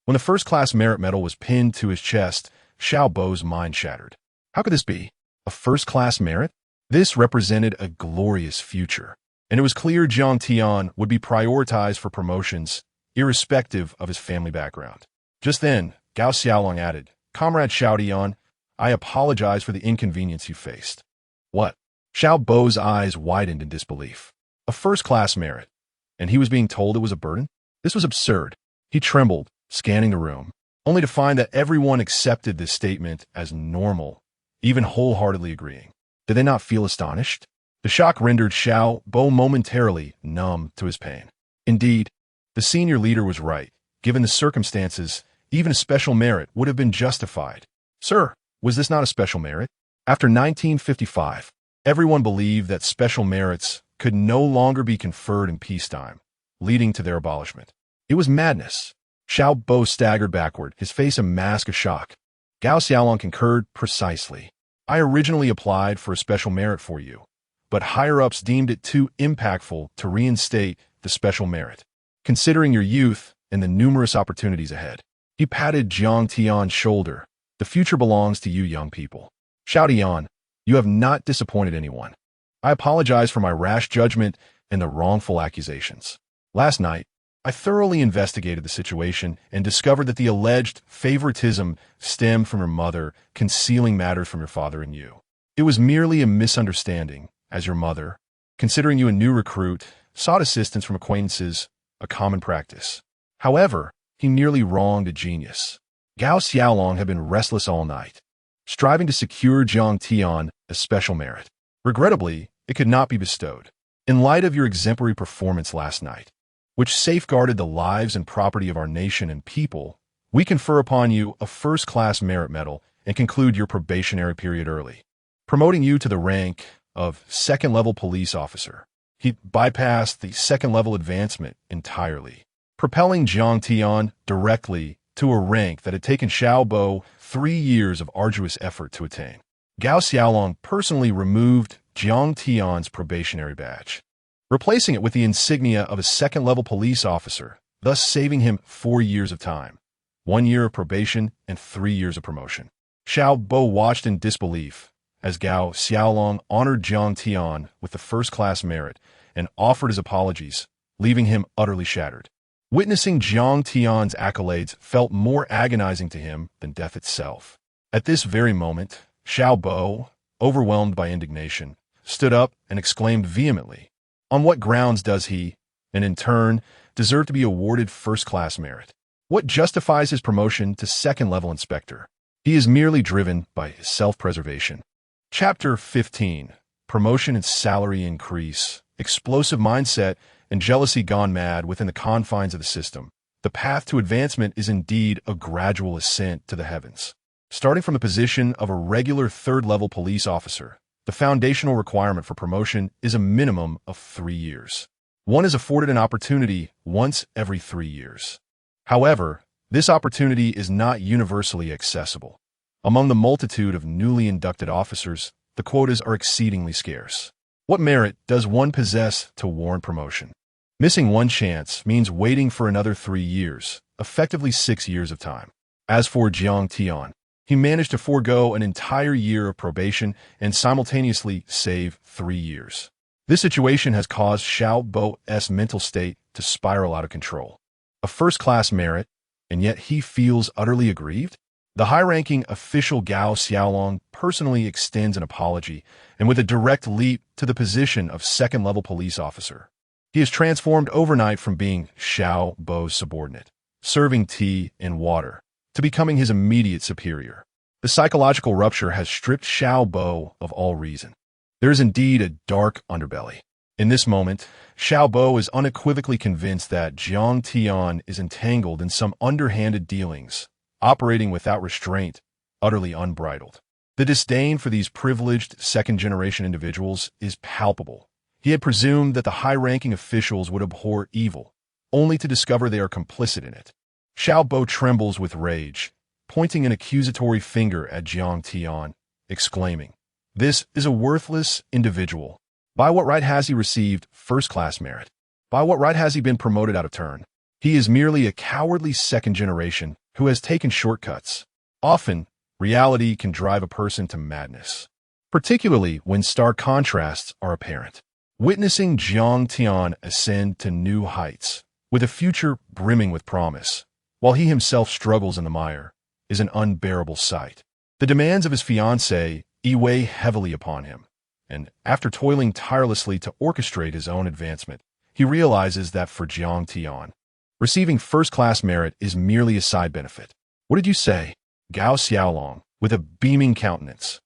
When the first-class merit medal was pinned to his chest, Xiao Bo's mind shattered. How could this be? A first-class merit? This represented a glorious future, and it was clear Jiang Tian would be prioritized for promotions, irrespective of his family background. Just then, Gao Xiaolong added, "Comrade Xiao Tian, I apologize for the inconvenience you faced." What? Xiao Bo's eyes widened in disbelief. A first-class merit, and he was being told it was a burden? This was absurd. He trembled, scanning the room, only to find that everyone accepted this statement as normal, even wholeheartedly agreeing. Did they not feel astonished? The shock rendered Xiao Bo momentarily numb to his pain. Indeed, the senior leader was right. Given the circumstances, even a special merit would have been justified. Sir, was this not a special merit? After 1955, everyone believed that special merits could no longer be conferred in peacetime, leading to their abolishment. It was madness. Xiao Bo staggered backward, his face a mask of shock. Gao Xiaolong concurred precisely. I originally applied for a special merit for you, but higher-ups deemed it too impactful to reinstate the special merit, considering your youth and the numerous opportunities ahead. He patted Jiang Tian's shoulder. The future belongs to you young people. Xiao Tian, you have not disappointed anyone. I apologize for my rash judgment and the wrongful accusations. Last night, I thoroughly investigated the situation and discovered that the alleged favoritism stemmed from your mother concealing matters from your father and you. It was merely a misunderstanding, as your mother, considering you a new recruit, sought assistance from acquaintances, a common practice. However, he nearly wronged a genius. Gao Xiaolong had been restless all night, striving to secure Jiang Tian a special merit. Regrettably, it could not be bestowed. In light of your exemplary performance last night, which safeguarded the lives and property of our nation and people, we confer upon you a first-class merit medal and conclude your probationary period early, promoting you to the rank of second-level police officer. He bypassed the second-level advancement entirely, propelling Jiang Tian directly to a rank that had taken Xiao Bo 3 years of arduous effort to attain. Gao Xiaolong personally removed Jiang Tian's probationary badge, replacing it with the insignia of a second-level police officer, thus saving him 4 years of time, 1 year of probation and 3 years of promotion. Xiao Bo watched in disbelief as Gao Xiaolong honored Jiang Tian with the first-class merit and offered his apologies, leaving him utterly shattered. Witnessing Jiang Tian's accolades felt more agonizing to him than death itself. At this very moment, Xiao Bo, overwhelmed by indignation, stood up and exclaimed vehemently, "On what grounds does he, and in turn, deserve to be awarded first-class merit? What justifies his promotion to second-level inspector? He is merely driven by self-preservation." Chapter 15. Promotion and salary increase. Explosive mindset and jealousy gone mad within the confines of the system. The path to advancement is indeed a gradual ascent to the heavens. Starting from the position of a regular third-level police officer, the foundational requirement for promotion is a minimum of 3 years. One is afforded an opportunity once every 3 years. However, this opportunity is not universally accessible. Among the multitude of newly inducted officers, the quotas are exceedingly scarce. What merit does one possess to warrant promotion? Missing one chance means waiting for another 3 years, effectively 6 years of time. As for Jiang Tian, he managed to forego an entire year of probation and simultaneously save 3 years. This situation has caused Xiao Bo's mental state to spiral out of control. A first-class merit, and yet he feels utterly aggrieved? The high-ranking official Gao Xiaolong personally extends an apology, and with a direct leap to the position of second-level police officer. He is transformed overnight from being Xiao Bo's subordinate, serving tea and water, to becoming his immediate superior. The psychological rupture has stripped Xiao Bo of all reason. There is indeed a dark underbelly. In this moment, Xiao Bo is unequivocally convinced that Jiang Tian is entangled in some underhanded dealings, operating without restraint, utterly unbridled. The disdain for these privileged second-generation individuals is palpable. He had presumed that the high-ranking officials would abhor evil, only to discover they are complicit in it. Xiao Bo trembles with rage, pointing an accusatory finger at Jiang Tian, exclaiming, "This is a worthless individual. By what right has he received first-class merit? By what right has he been promoted out of turn? He is merely a cowardly second generation who has taken shortcuts. Often, reality can drive a person to madness, particularly when stark contrasts are apparent." Witnessing Jiang Tian ascend to new heights, with a future brimming with promise, while he himself struggles in the mire, is an unbearable sight. The demands of his fiancée weigh heavily upon him, and after toiling tirelessly to orchestrate his own advancement, he realizes that for Jiang Tian, receiving first-class merit is merely a side benefit. "What did you say?" Gao Xiaolong, with a beaming countenance,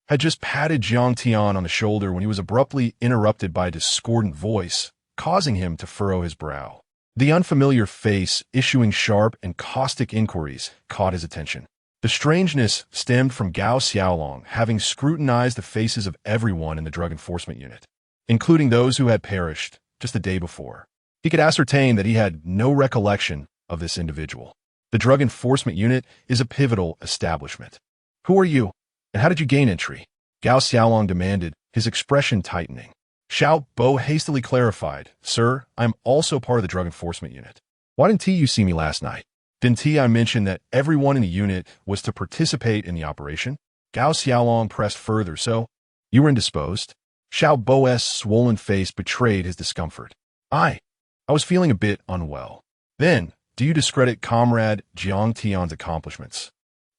had just patted Jiang Tian on the shoulder when he was abruptly interrupted by a discordant voice, causing him to furrow his brow. The unfamiliar face, issuing sharp and caustic inquiries, caught his attention. The strangeness stemmed from Gao Xiaolong having scrutinized the faces of everyone in the Drug Enforcement Unit, including those who had perished just the day before. He could ascertain that he had no recollection of this individual. The Drug Enforcement Unit is a pivotal establishment. "Who are you, and how did you gain entry?" Gao Xiaolong demanded, his expression tightening. Xiao Bo hastily clarified, "Sir, I am also part of the Drug Enforcement Unit." "Why didn't you see me last night?" "Didn't I mention that everyone in the unit was to participate in the operation?" Gao Xiaolong pressed further, "So, you were indisposed?" Xiao Bo's swollen face betrayed his discomfort. I was feeling a bit unwell." "Then, do you discredit Comrade Jiang Tian's accomplishments,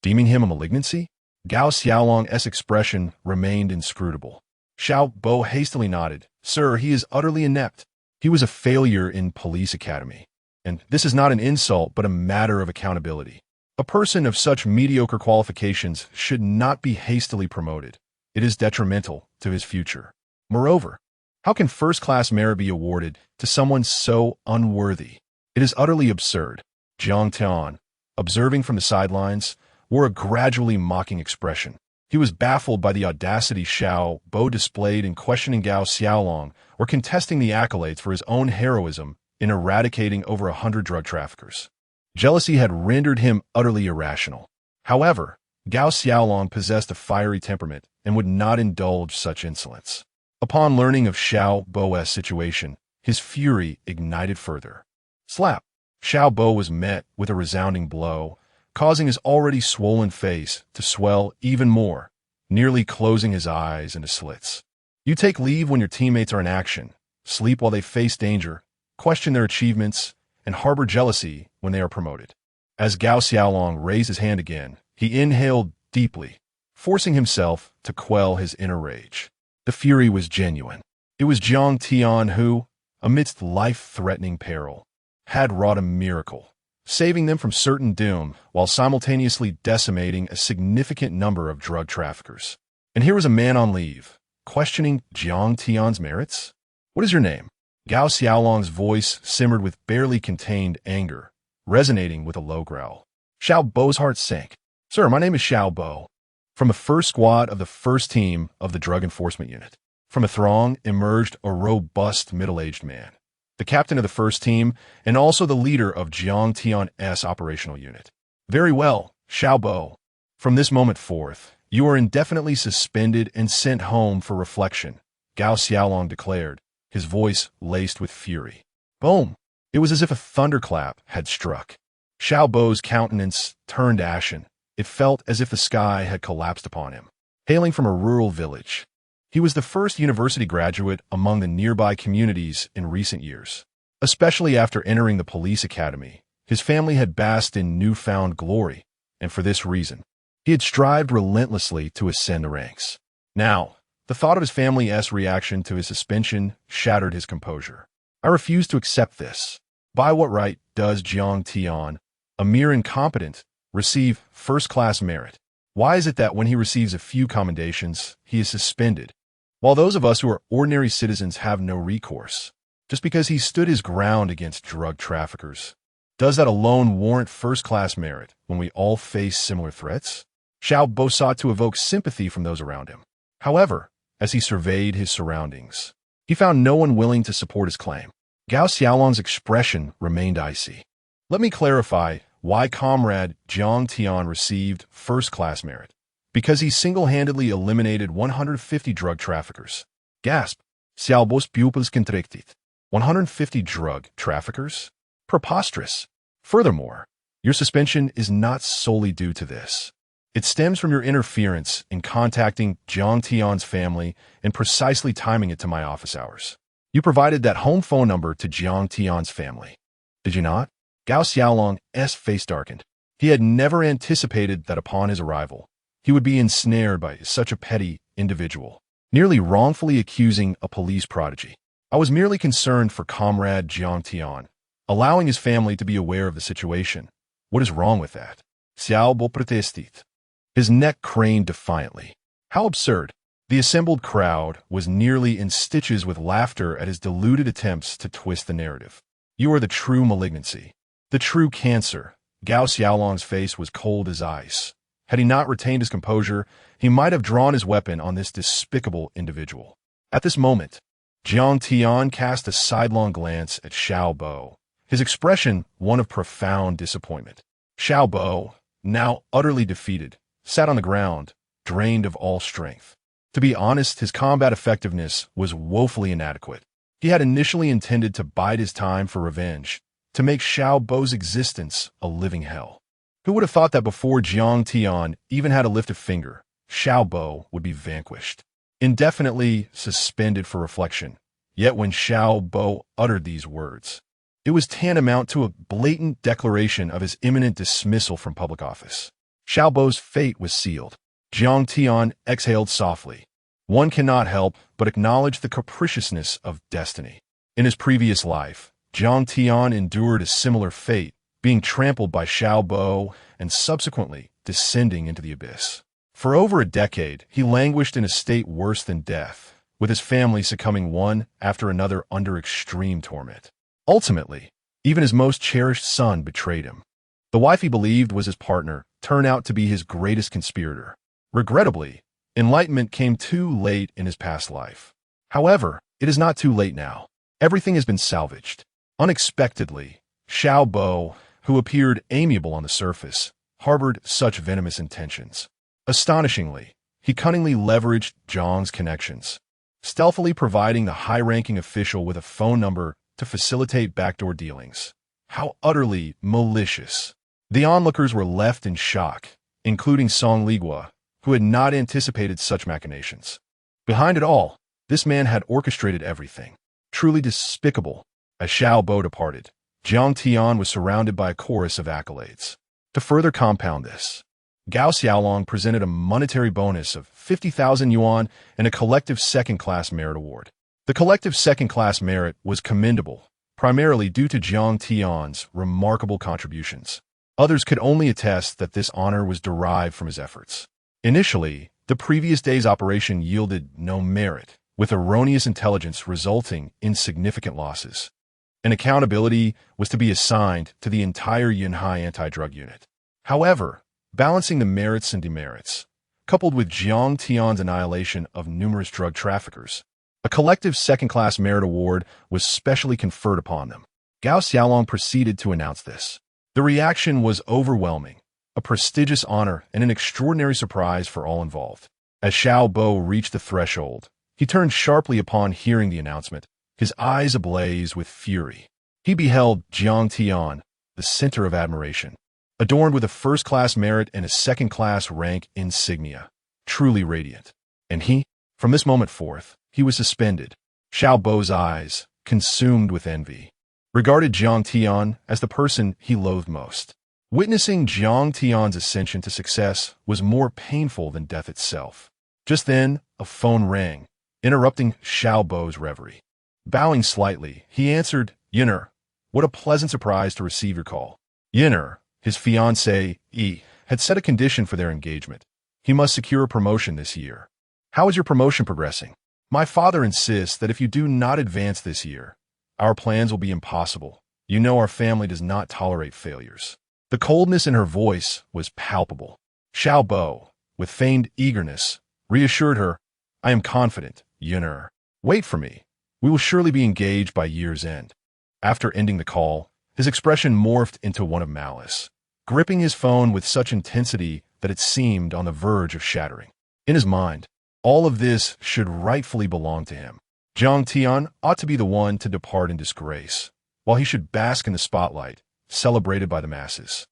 deeming him a malignancy?" Gao Xiaolong's expression remained inscrutable. Xiao Bo hastily nodded. "Sir, he is utterly inept. He was a failure in police academy. And this is not an insult, but a matter of accountability. A person of such mediocre qualifications should not be hastily promoted. It is detrimental to his future. Moreover, how can first-class merit be awarded to someone so unworthy? It is utterly absurd." Jiang Tian, observing from the sidelines, wore a gradually mocking expression. He was baffled by the audacity Xiao Bo displayed in questioning Gao Xiaolong or contesting the accolades for his own heroism in eradicating over 100 drug traffickers. Jealousy had rendered him utterly irrational. However, Gao Xiaolong possessed a fiery temperament and would not indulge such insolence. Upon learning of Xiao Bo's situation, his fury ignited further. Slap! Xiao Bo was met with a resounding blow, causing his already swollen face to swell even more, nearly closing his eyes into slits. "You take leave when your teammates are in action, sleep while they face danger, question their achievements, and harbor jealousy when they are promoted." As Gao Xiaolong raised his hand again, he inhaled deeply, forcing himself to quell his inner rage. The fury was genuine. It was Jiang Tian who, amidst life-threatening peril, had wrought a miracle, saving them from certain doom while simultaneously decimating a significant number of drug traffickers. And here was a man on leave, questioning Jiang Tian's merits? "What is your name?" Gao Xiaolong's voice simmered with barely contained anger, resonating with a low growl. Xiao Bo's heart sank. "Sir, my name is Xiao Bo, from the first squad of the first team of the Drug Enforcement Unit." From a throng emerged a robust middle-aged man, the captain of the first team and also the leader of Jiang Tian's operational unit. "Very well, Xiao Bo. From this moment forth, you are indefinitely suspended and sent home for reflection," Gao Xiaolong declared, his voice laced with fury. Boom! It was as if a thunderclap had struck. Xiao Bo's countenance turned ashen. It felt as if the sky had collapsed upon him. Hailing from a rural village, he was the first university graduate among the nearby communities in recent years. Especially after entering the police academy, his family had basked in newfound glory, and for this reason, he had strived relentlessly to ascend the ranks. Now, the thought of his family's reaction to his suspension shattered his composure. "I refuse to accept this. By what right does Jiang Tian, a mere incompetent, receive first-class merit? Why is it that when he receives a few commendations, he is suspended, while those of us who are ordinary citizens have no recourse? Just because he stood his ground against drug traffickers, does that alone warrant first-class merit when we all face similar threats?" Xiao Bo sought to evoke sympathy from those around him. However, as he surveyed his surroundings, he found no one willing to support his claim. Gao Xiaolong's expression remained icy. Let me clarify why Comrade Jiang Tian received first-class merit. Because he single-handedly eliminated 150 drug traffickers. Gasp! Xiao Bo's pupils contracted. 150 drug traffickers? Preposterous. Furthermore, your suspension is not solely due to this. It stems from your interference in contacting Jiang Tian's family and precisely timing it to my office hours. You provided that home phone number to Jiang Tian's family. Did you not? Gao Xiaolong's face darkened. He had never anticipated that upon his arrival, he would be ensnared by such a petty individual, nearly wrongfully accusing a police prodigy. I was merely concerned for Comrade Jiang Tian, allowing his family to be aware of the situation. What is wrong with that? Xiao Bo protested. His neck craned defiantly. How absurd. The assembled crowd was nearly in stitches with laughter at his deluded attempts to twist the narrative. You are the true malignancy. The true cancer. Gao Xiaolong's face was cold as ice. Had he not retained his composure, he might have drawn his weapon on this despicable individual. At this moment, Jiang Tian cast a sidelong glance at Xiao Bo, his expression one of profound disappointment. Xiao Bo, now utterly defeated, sat on the ground, drained of all strength. To be honest, his combat effectiveness was woefully inadequate. He had initially intended to bide his time for revenge, to make Xiao Bo's existence a living hell. Who would have thought that before Jiang Tian even had to lift a finger, Xiao Bo would be vanquished, indefinitely suspended for reflection? Yet when Xiao Bo uttered these words, it was tantamount to a blatant declaration of his imminent dismissal from public office. Xiao Bo's fate was sealed. Jiang Tian exhaled softly. One cannot help but acknowledge the capriciousness of destiny. In his previous life, Jiang Tian endured a similar fate, being trampled by Xiao Bo and subsequently descending into the abyss. For over a decade, he languished in a state worse than death, with his family succumbing one after another under extreme torment. Ultimately, even his most cherished son betrayed him. The wife he believed was his partner turned out to be his greatest conspirator. Regrettably, enlightenment came too late in his past life. However, it is not too late now. Everything has been salvaged. Unexpectedly, Xiao Bo, who appeared amiable on the surface, harbored such venomous intentions. Astonishingly, he cunningly leveraged Jiang's connections, stealthily providing the high-ranking official with a phone number to facilitate backdoor dealings. How utterly malicious. The onlookers were left in shock, including Song Ligua, who had not anticipated such machinations. Behind it all, this man had orchestrated everything. Truly despicable. As Xiao Bo departed, Jiang Tian was surrounded by a chorus of accolades. To further compound this, Gao Xiaolong presented a monetary bonus of 50,000 yuan and a collective second-class merit award. The collective second-class merit was commendable, primarily due to Jiang Tian's remarkable contributions. Others could only attest that this honor was derived from his efforts. Initially, the previous day's operation yielded no merit, with erroneous intelligence resulting in significant losses. And accountability was to be assigned to the entire Yunhai anti-drug unit. However, balancing the merits and demerits, coupled with Jiang Tian's annihilation of numerous drug traffickers, a collective second-class merit award was specially conferred upon them. Gao Xiaolong proceeded to announce this. The reaction was overwhelming, a prestigious honor and an extraordinary surprise for all involved. As Xiao Bo reached the threshold, he turned sharply upon hearing the announcement, his eyes ablaze with fury. He beheld Jiang Tian, the center of admiration, adorned with a first-class merit and a second-class rank insignia, truly radiant. And he, from this moment forth, he was suspended. Xiao Bo's eyes, consumed with envy, regarded Jiang Tian as the person he loathed most. Witnessing Jiang Tian's ascension to success was more painful than death itself. Just then, a phone rang, interrupting Xiao Bo's reverie. Bowing slightly, he answered, "Yunner, what a pleasant surprise to receive your call." Yunner, his fiancée, had set a condition for their engagement. He must secure a promotion this year. "How is your promotion progressing?" "My father insists that if you do not advance this year, our plans will be impossible. You know our family does not tolerate failures." The coldness in her voice was palpable. Xiao Bo, with feigned eagerness, reassured her, "I am confident, Unerring. Wait for me. We will surely be engaged by year's end." After ending the call, his expression morphed into one of malice, gripping his phone with such intensity that it seemed on the verge of shattering. In his mind, all of this should rightfully belong to him. Jiang Tian ought to be the one to depart in disgrace, while he should bask in the spotlight, celebrated by the masses.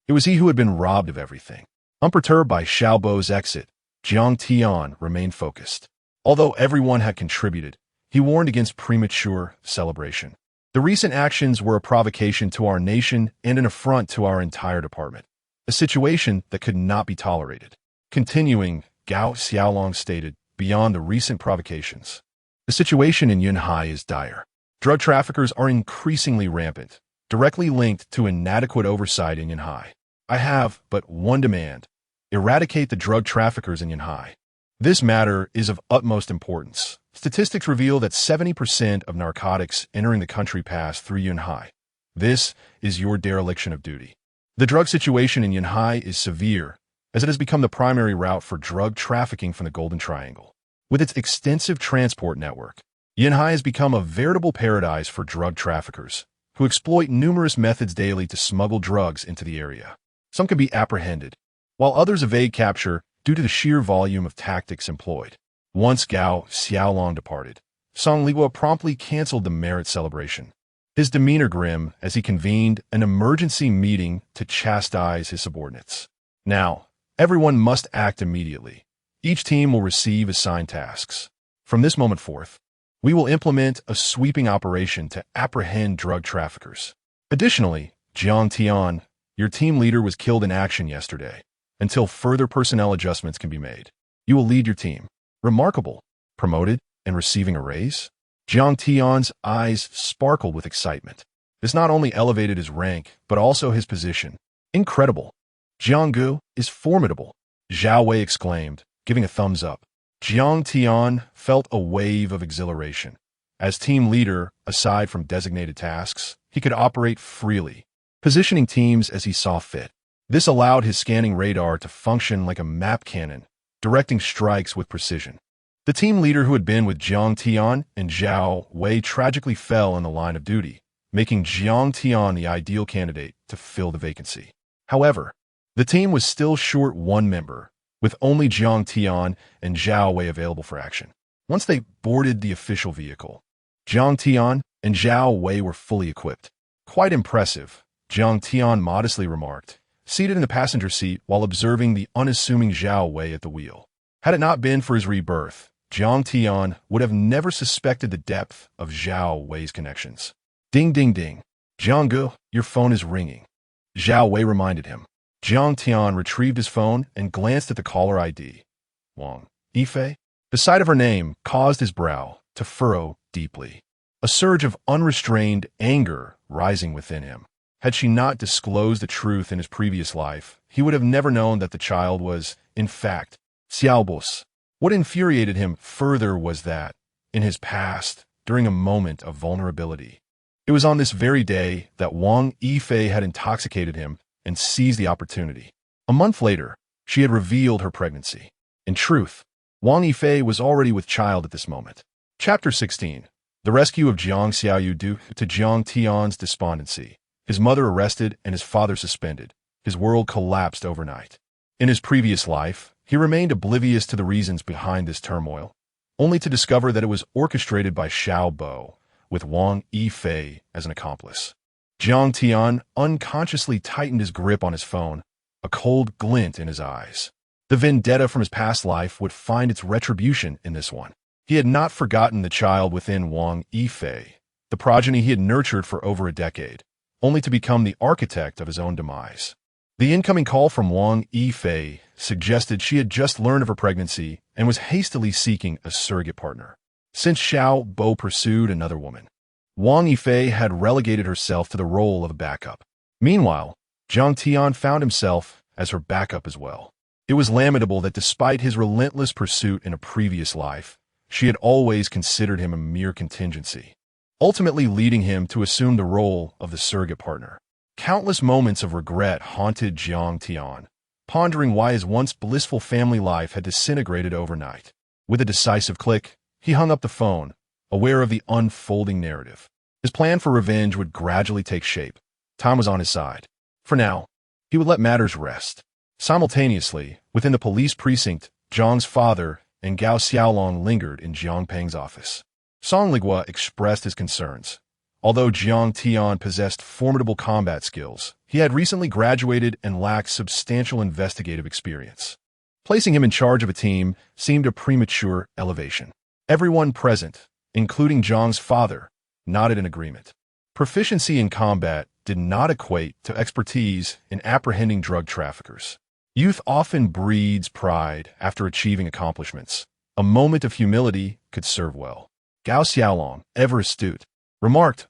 It was he who had been robbed of everything. Unperturbed by Xiao Bo's exit, Jiang Tian remained focused. Although everyone had contributed, he warned against premature celebration. The recent actions were a provocation to our nation and an affront to our entire department, a situation that could not be tolerated. Continuing, Gao Xiaolong stated, beyond the recent provocations, the situation in Yunhai is dire. Drug traffickers are increasingly rampant, directly linked to inadequate oversight in Yunhai. I have but one demand: eradicate the drug traffickers in Yunhai. This matter is of utmost importance. Statistics reveal that 70% of narcotics entering the country pass through Yunhai. This is your dereliction of duty. The drug situation in Yunhai is severe, as it has become the primary route for drug trafficking from the Golden Triangle. With its extensive transport network, Yunhai has become a veritable paradise for drug traffickers, who exploit numerous methods daily to smuggle drugs into the area. Some can be apprehended, while others evade capture due to the sheer volume of tactics employed. Once Gao Xiaolong departed, Song Liwa promptly canceled the merit celebration, his demeanor grim as he convened an emergency meeting to chastise his subordinates. Now, everyone must act immediately. Each team will receive assigned tasks. From this moment forth, we will implement a sweeping operation to apprehend drug traffickers. Additionally, Jiang Tian, your team leader, was killed in action yesterday. Until further personnel adjustments can be made, you will lead your team. Remarkable. Promoted and receiving a raise? Jiang Tian's eyes sparkled with excitement. This not only elevated his rank, but also his position. Incredible. Jiang Gu is formidable, Zhao Wei exclaimed, giving a thumbs up. Jiang Tian felt a wave of exhilaration. As team leader, aside from designated tasks, he could operate freely, positioning teams as he saw fit. This allowed his scanning radar to function like a map cannon, directing strikes with precision. The team leader who had been with Jiang Tian and Zhao Wei tragically fell in the line of duty, making Jiang Tian the ideal candidate to fill the vacancy. However, the team was still short one member, with only Jiang Tian and Zhao Wei available for action. Once they boarded the official vehicle, Jiang Tian and Zhao Wei were fully equipped. Quite impressive, Jiang Tian modestly remarked, seated in the passenger seat while observing the unassuming Zhao Wei at the wheel. Had it not been for his rebirth, Jiang Tian would have never suspected the depth of Zhao Wei's connections. Ding ding ding. Jiang Gu, your phone is ringing, Zhao Wei reminded him. Jiang Tian retrieved his phone and glanced at the caller ID. Wang Yifei? The sight of her name caused his brow to furrow deeply, a surge of unrestrained anger rising within him. Had she not disclosed the truth in his previous life, he would have never known that the child was, in fact, Xiaobo's. What infuriated him further was that, in his past, during a moment of vulnerability, it was on this very day that Wang Yifei had intoxicated him and seized the opportunity. A month later, she had revealed her pregnancy. In truth, Wang Yifei was already with child at this moment. Chapter 16. The rescue of Jiang Xiaoyu due to Jiang Tian's despondency. His mother arrested and his father suspended. His world collapsed overnight. In his previous life, he remained oblivious to the reasons behind this turmoil, only to discover that it was orchestrated by Xiao Bo, with Wang Yifei as an accomplice. Jiang Tian unconsciously tightened his grip on his phone, a cold glint in his eyes. The vendetta from his past life would find its retribution in this one. He had not forgotten the child within Wang Yifei, the progeny he had nurtured for over a decade, only to become the architect of his own demise. The incoming call from Wang Yifei suggested she had just learned of her pregnancy and was hastily seeking a surrogate partner. Since Xiao Bo pursued another woman, Wang Yifei had relegated herself to the role of a backup. Meanwhile, Jiang Tian found himself as her backup as well. It was lamentable that despite his relentless pursuit in a previous life, she had always considered him a mere contingency, ultimately leading him to assume the role of the surrogate partner. Countless moments of regret haunted Jiang Tian, pondering why his once blissful family life had disintegrated overnight. With a decisive click, he hung up the phone, aware of the unfolding narrative. His plan for revenge would gradually take shape. Time was on his side. For now, he would let matters rest. Simultaneously, within the police precinct, Zhang's father and Gao Xiaolong lingered in Jiang Peng's office. Song Ligua expressed his concerns. Although Jiang Tian possessed formidable combat skills, he had recently graduated and lacked substantial investigative experience. Placing him in charge of a team seemed a premature elevation. Everyone present, including Zhang's father, nodded in agreement. Proficiency in combat did not equate to expertise in apprehending drug traffickers. Youth often breeds pride after achieving accomplishments. A moment of humility could serve well. Gao Xiaolong, ever astute, remarked,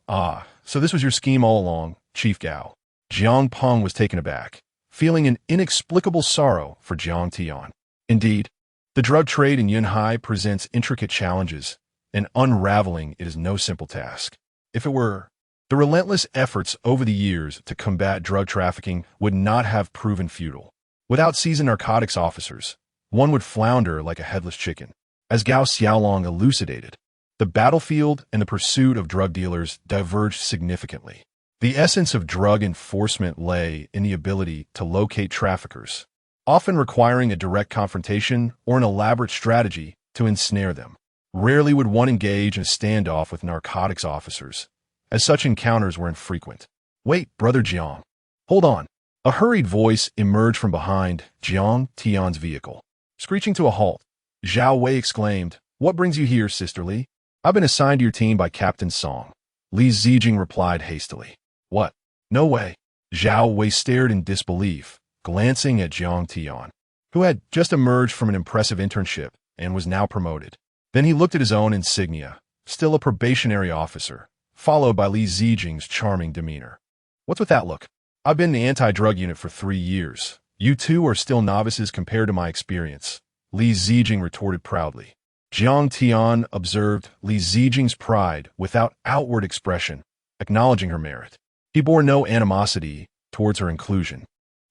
so this was your scheme all along, Chief Gao. Jiang Peng was taken aback, feeling an inexplicable sorrow for Jiang Tian. Indeed, the drug trade in Yunhai presents intricate challenges, and unraveling it is no simple task. If it were, the relentless efforts over the years to combat drug trafficking would not have proven futile. Without seasoned narcotics officers, one would flounder like a headless chicken. As Gao Xiaolong elucidated, the battlefield and the pursuit of drug dealers diverged significantly. The essence of drug enforcement lay in the ability to locate traffickers, often requiring a direct confrontation or an elaborate strategy to ensnare them. Rarely would one engage in a standoff with narcotics officers, as such encounters were infrequent. Wait, Brother Jiang. Hold on. A hurried voice emerged from behind Jiang Tian's vehicle. Screeching to a halt, Zhao Wei exclaimed, "What brings you here, Sister Li?" "I've been assigned to your team by Captain Song." Li Zijing replied hastily. "What? No way." Zhao Wei stared in disbelief, glancing at Jiang Tian, who had just emerged from an impressive internship and was now promoted. Then he looked at his own insignia, still a probationary officer, followed by Li Zijing's charming demeanor. "What's with that look? I've been in the anti-drug unit for 3 years. You two are still novices compared to my experience," Li Zijing retorted proudly. Jiang Tian observed Li Zijing's pride without outward expression, acknowledging her merit. He bore no animosity towards her inclusion,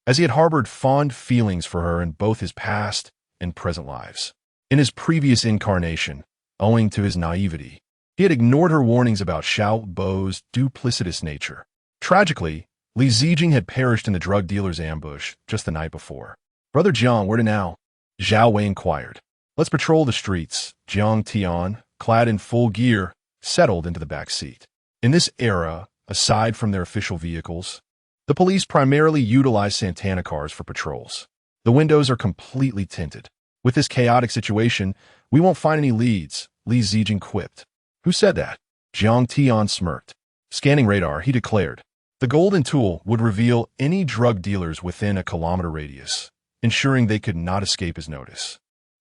as he had harbored fond feelings for her in both his past and present lives. In his previous incarnation, owing to his naivety, he had ignored her warnings about Xiao Bo's duplicitous nature. Tragically, Li Zijing had perished in the drug dealer's ambush just the night before. "Brother Jiang, where to now?" Zhao Wei inquired. "Let's patrol the streets." Jiang Tian, clad in full gear, settled into the back seat. In this era, aside from their official vehicles, the police primarily utilize Santana cars for patrols. The windows are completely tinted. "With this chaotic situation, we won't find any leads," Li Zijing quipped. "Who said that?" Jiang Tian smirked. Scanning radar, he declared. The golden tool would reveal any drug dealers within a kilometer radius, ensuring they could not escape his notice.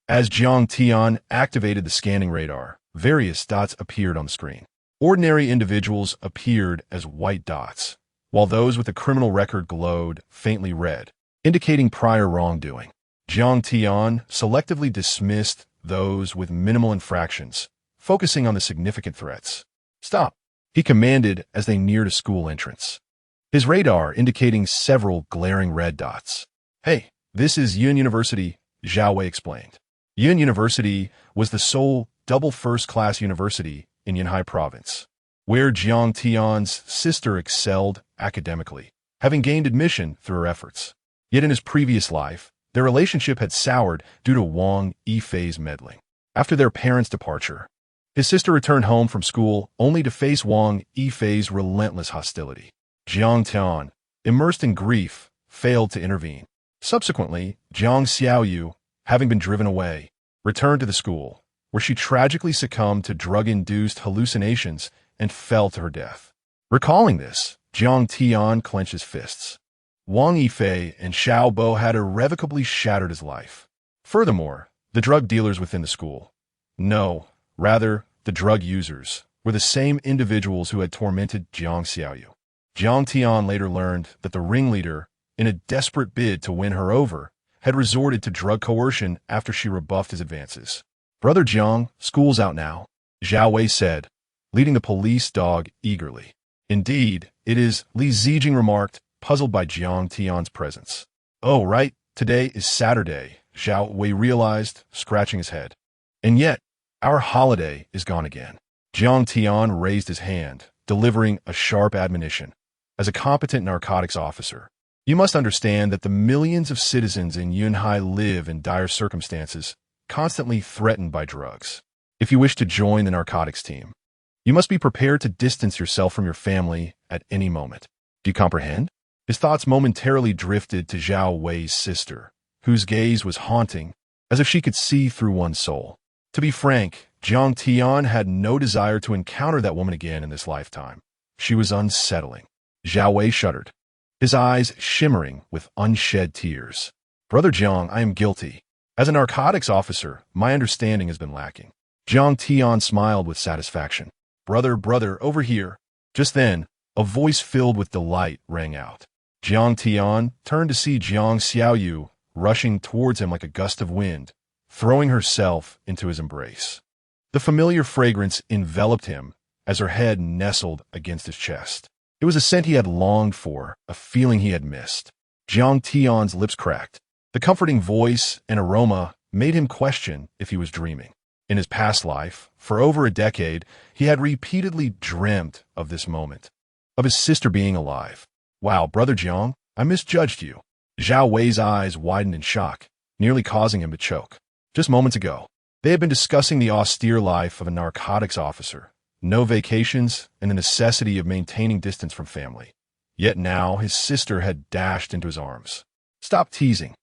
As Jiang Tian activated the scanning radar, various dots appeared on the screen. Ordinary individuals appeared as white dots, while those with a criminal record glowed faintly red, indicating prior wrongdoing. Jiang Tian selectively dismissed those with minimal infractions, focusing on the significant threats. "Stop," he commanded as they neared a school entrance, his radar indicating several glaring red dots. "Hey, this is Yun University," Zhao Wei explained. Yun University was the sole double first-class university in Yunhai province, where Jiang Tian's sister excelled academically, having gained admission through her efforts. Yet in his previous life, their relationship had soured due to Wang Yifei's meddling. After their parents' departure, his sister returned home from school only to face Wang Yifei's relentless hostility. Jiang Tian, immersed in grief, failed to intervene. Subsequently, Jiang Xiaoyu, having been driven away, returned to the school, where she tragically succumbed to drug-induced hallucinations and fell to her death. Recalling this, Jiang Tian clenched his fists. Wang Yifei and Xiao Bo had irrevocably shattered his life. Furthermore, the drug dealers within the school, rather, the drug users, were the same individuals who had tormented Jiang Xiaoyu. Jiang Tian later learned that the ringleader, in a desperate bid to win her over, had resorted to drug coercion after she rebuffed his advances. "Brother Jiang, school's out now," Zhao Wei said, leading the police dog eagerly. "Indeed, it is," Li Zijing remarked, puzzled by Jiang Tian's presence. "Oh, right, Today is Saturday, Zhao Wei realized, scratching his head. And yet, our holiday is gone again. Jiang Tian raised his hand, delivering a sharp admonition. As a competent narcotics officer, you must understand that the millions of citizens in Yunhai live in dire circumstances, constantly threatened by drugs. If you wish to join the narcotics team, you must be prepared to distance yourself from your family at any moment. Do you comprehend? His thoughts momentarily drifted to Zhao Wei's sister, whose gaze was haunting, as if she could see through one's soul. To be frank, Jiang Tian had no desire to encounter that woman again in this lifetime. She was unsettling. Zhao Wei shuddered, his eyes shimmering with unshed tears. Brother Jiang, I am guilty. As a narcotics officer, my understanding has been lacking. Jiang Tian smiled with satisfaction. Brother, over here. Just then, a voice filled with delight rang out. Jiang Tian turned to see Jiang Xiaoyu rushing towards him like a gust of wind, throwing herself into his embrace. The familiar fragrance enveloped him as her head nestled against his chest. It was a scent he had longed for, a feeling he had missed. Jiang Tian's lips cracked. The comforting voice and aroma made him question if he was dreaming. In his past life, for over a decade, he had repeatedly dreamt of this moment, of his sister being alive. Wow, Brother Jiang, I misjudged you. Zhao Wei's eyes widened in shock, nearly causing him to choke. Just moments ago, they had been discussing the austere life of a narcotics officer, no vacations, and the necessity of maintaining distance from family. Yet now his sister had dashed into his arms. Stop teasing.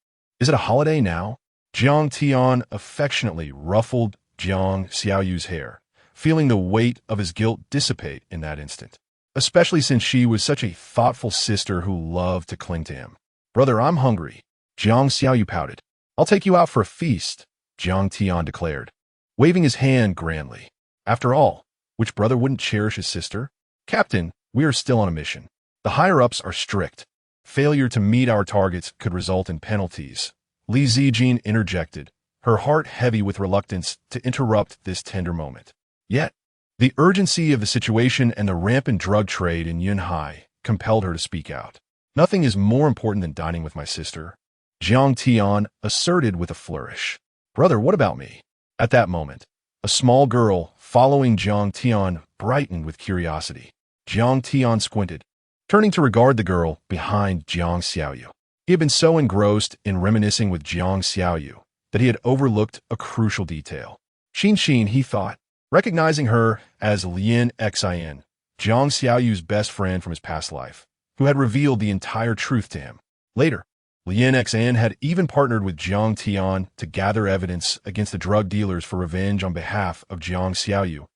Is it a holiday now? Jiang Tian affectionately ruffled Jiang Xiaoyu's hair, feeling the weight of his guilt dissipate in that instant, especially since she was such a thoughtful sister who loved to cling to him. Brother, I'm hungry. Jiang Xiaoyu pouted. I'll take you out for a feast, Jiang Tian declared, waving his hand grandly. After all, which brother wouldn't cherish his sister? Captain, we are still on a mission. The higher-ups are strict. Failure to meet our targets could result in penalties. Li Zijin interjected, her heart heavy with reluctance to interrupt this tender moment. Yet, the urgency of the situation and the rampant drug trade in Yunhai compelled her to speak out. Nothing is more important than dining with my sister, Jiang Tian asserted with a flourish. Brother, what about me? At that moment, a small girl following Jiang Tian brightened with curiosity. Jiang Tian squinted, turning to regard the girl behind Jiang Xiaoyu. He had been so engrossed in reminiscing with Jiang Xiaoyu that he had overlooked a crucial detail. Xin, he thought, recognizing her as Lien Xin, Jiang Xiaoyu's best friend from his past life, who had revealed the entire truth to him. Later, Lien Xin had even partnered with Jiang Tian to gather evidence against the drug dealers for revenge on behalf of Jiang Xiaoyu,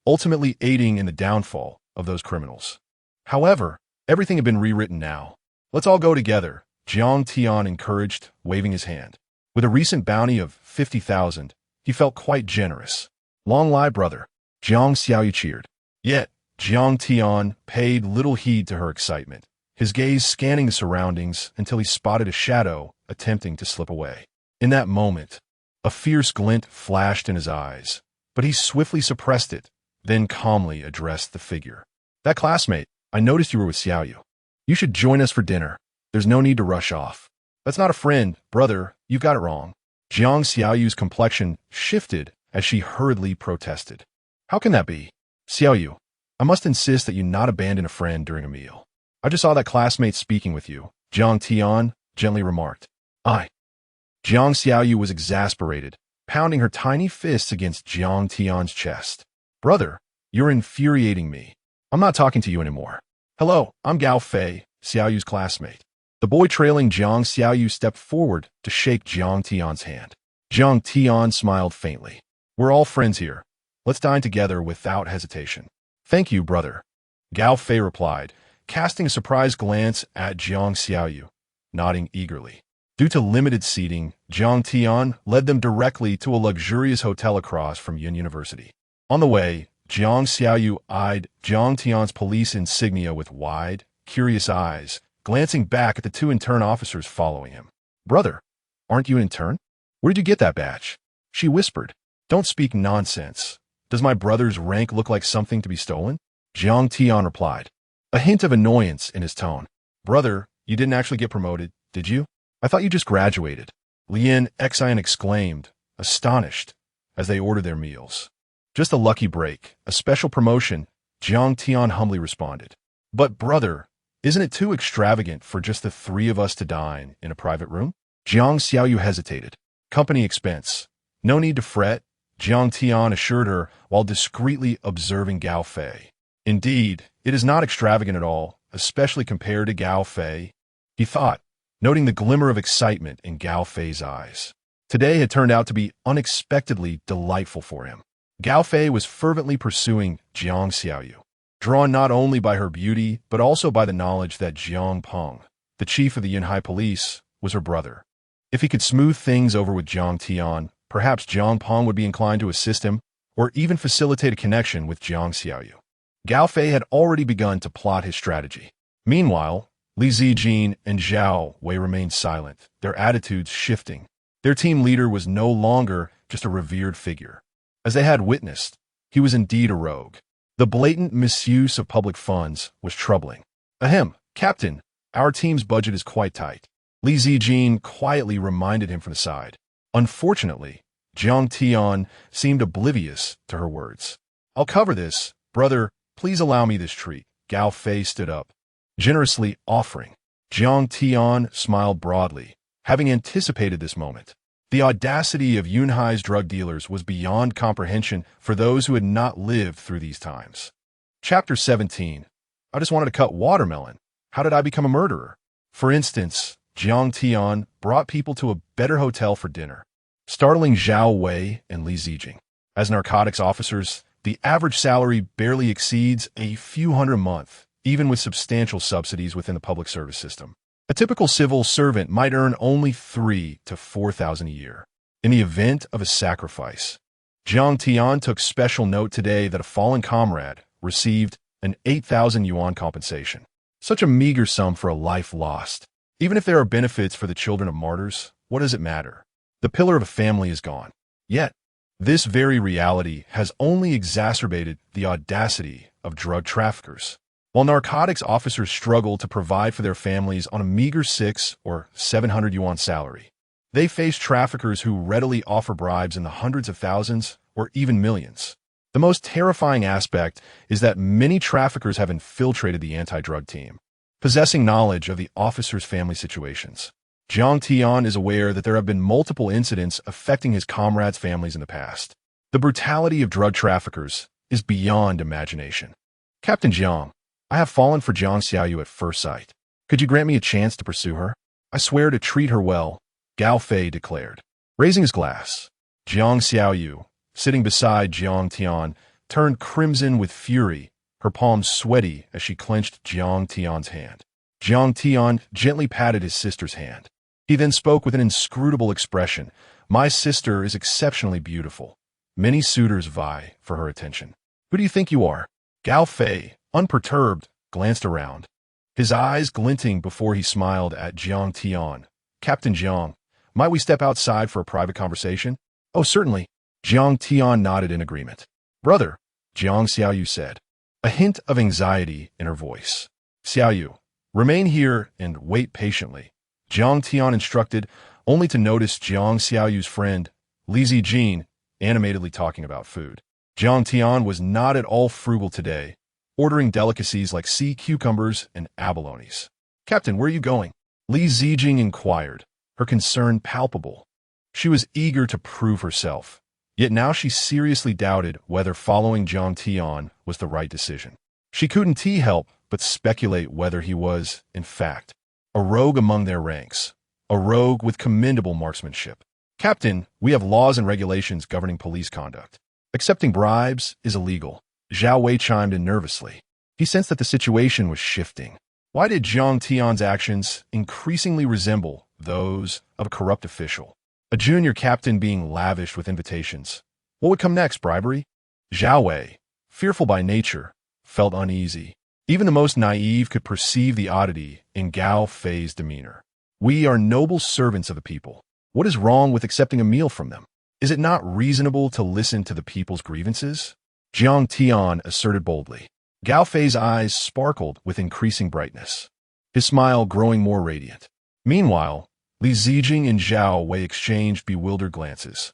ultimately aiding in the downfall of those criminals. However, everything had been rewritten now. Let's all go together, Jiang Tian encouraged, waving his hand. With a recent bounty of 50,000, he felt quite generous. Long live, brother, Jiang Xiaoyu cheered. Yet, Jiang Tian paid little heed to her excitement, his gaze scanning the surroundings until he spotted a shadow attempting to slip away. In that moment, a fierce glint flashed in his eyes, but he swiftly suppressed it, then calmly addressed the figure. That classmate, I noticed you were with Xiaoyu. You should join us for dinner. There's no need to rush off. That's not a friend, brother, you've got it wrong. Jiang Xiaoyu's complexion shifted as she hurriedly protested. How can that be? Xiaoyu, I must insist that you not abandon a friend during a meal. I just saw that classmate speaking with you, Jiang Tian gently remarked. Jiang Xiaoyu was exasperated, pounding her tiny fists against Jiang Tian's chest. Brother, you're infuriating me. I'm not talking to you anymore. Hello, I'm Gao Fei, Xiaoyu's classmate. The boy trailing Jiang Xiaoyu stepped forward to shake Jiang Tian's hand. Jiang Tian smiled faintly. We're all friends here. Let's dine together without hesitation. Thank you, brother. Gao Fei replied, casting a surprised glance at Jiang Xiaoyu, nodding eagerly. Due to limited seating, Jiang Tian led them directly to a luxurious hotel across from Yun University. On the way, Jiang Xiaoyu eyed Jiang Tian's police insignia with wide, curious eyes, glancing back at the two intern officers following him. Brother, aren't you an intern? Where did you get that badge? She whispered. Don't speak nonsense. Does my brother's rank look like something to be stolen? Jiang Tian replied, a hint of annoyance in his tone. Brother, you didn't actually get promoted, did you? I thought you just graduated. Lien Xian exclaimed, astonished, as they ordered their meals. Just a lucky break, a special promotion, Jiang Tian humbly responded. But brother, isn't it too extravagant for just the three of us to dine in a private room? Jiang Xiaoyu hesitated. Company expense. No need to fret, Jiang Tian assured her while discreetly observing Gao Fei. Indeed, it is not extravagant at all, especially compared to Gao Fei, he thought, noting the glimmer of excitement in Gao Fei's eyes. Today had turned out to be unexpectedly delightful for him. Gao Fei was fervently pursuing Jiang Xiaoyu, drawn not only by her beauty, but also by the knowledge that Jiang Peng, the chief of the Yunhai police, was her brother. If he could smooth things over with Jiang Tian, perhaps Jiang Peng would be inclined to assist him, or even facilitate a connection with Jiang Xiaoyu. Gao Fei had already begun to plot his strategy. Meanwhile, Li Zijin and Zhao Wei remained silent, their attitudes shifting. Their team leader was no longer just a revered figure. As they had witnessed, he was indeed a rogue. The blatant misuse of public funds was troubling. Ahem, Captain, our team's budget is quite tight. Li Zijin quietly reminded him from the side. Unfortunately, Jiang Tian seemed oblivious to her words. I'll cover this, brother, please allow me this treat. Gao Fei stood up, generously offering. Jiang Tian smiled broadly, having anticipated this moment. The audacity of Yunhai's drug dealers was beyond comprehension for those who had not lived through these times. Chapter 17. I just wanted to cut watermelon. How did I become a murderer? For instance, Jiang Tian brought people to a better hotel for dinner, startling Zhao Wei and Li Zijing. As narcotics officers, the average salary barely exceeds a few hundred a month, even with substantial subsidies within the public service system. A typical civil servant might earn only $3,000 to $4,000 a year. In the event of a sacrifice, Jiang Tian took special note today that a fallen comrade received an 8,000 yuan compensation. Such a meager sum for a life lost. Even if there are benefits for the children of martyrs, what does it matter? The pillar of a family is gone. Yet, this very reality has only exacerbated the audacity of drug traffickers. While narcotics officers struggle to provide for their families on a meager 600 or 700 yuan salary, they face traffickers who readily offer bribes in the hundreds of thousands or even millions. The most terrifying aspect is that many traffickers have infiltrated the anti-drug team, possessing knowledge of the officers' family situations. Jiang Tian is aware that there have been multiple incidents affecting his comrades' families in the past. The brutality of drug traffickers is beyond imagination. Captain Jiang, I have fallen for Jiang Xiaoyu at first sight. Could you grant me a chance to pursue her? I swear to treat her well, Gao Fei declared. Raising his glass, Jiang Xiaoyu, sitting beside Jiang Tian, turned crimson with fury, her palms sweaty as she clenched Jiang Tian's hand. Jiang Tian gently patted his sister's hand. He then spoke with an inscrutable expression. My sister is exceptionally beautiful. Many suitors vie for her attention. Who do you think you are? Gao Fei, unperturbed, glanced around, his eyes glinting before he smiled at Jiang Tian. Captain Jiang, might we step outside for a private conversation? Oh, certainly. Jiang Tian nodded in agreement. Brother, Jiang Xiaoyu said, a hint of anxiety in her voice. Xiaoyu, remain here and wait patiently, Jiang Tian instructed, only to notice Jiang Xiaoyu's friend, Li Zijin, animatedly talking about food. Jiang Tian was not at all frugal today, ordering delicacies like sea cucumbers and abalones. Captain, where are you going? Li Zijing inquired, her concern palpable. She was eager to prove herself, yet now she seriously doubted whether following Jiang Tian was the right decision. She couldn't help but speculate whether he was, in fact, a rogue among their ranks, a rogue with commendable marksmanship. Captain, we have laws and regulations governing police conduct. Accepting bribes is illegal. Zhao Wei chimed in nervously. He sensed that the situation was shifting. Why did Jiang Tian's actions increasingly resemble those of a corrupt official? A junior captain being lavished with invitations. What would come next, bribery? Zhao Wei, fearful by nature, felt uneasy. Even the most naive could perceive the oddity in Gao Fei's demeanor. We are noble servants of the people. What is wrong with accepting a meal from them? Is it not reasonable to listen to the people's grievances? Jiang Tian asserted boldly. Gao Fei's eyes sparkled with increasing brightness, his smile growing more radiant. Meanwhile, Li Zijing and Zhao Wei exchanged bewildered glances.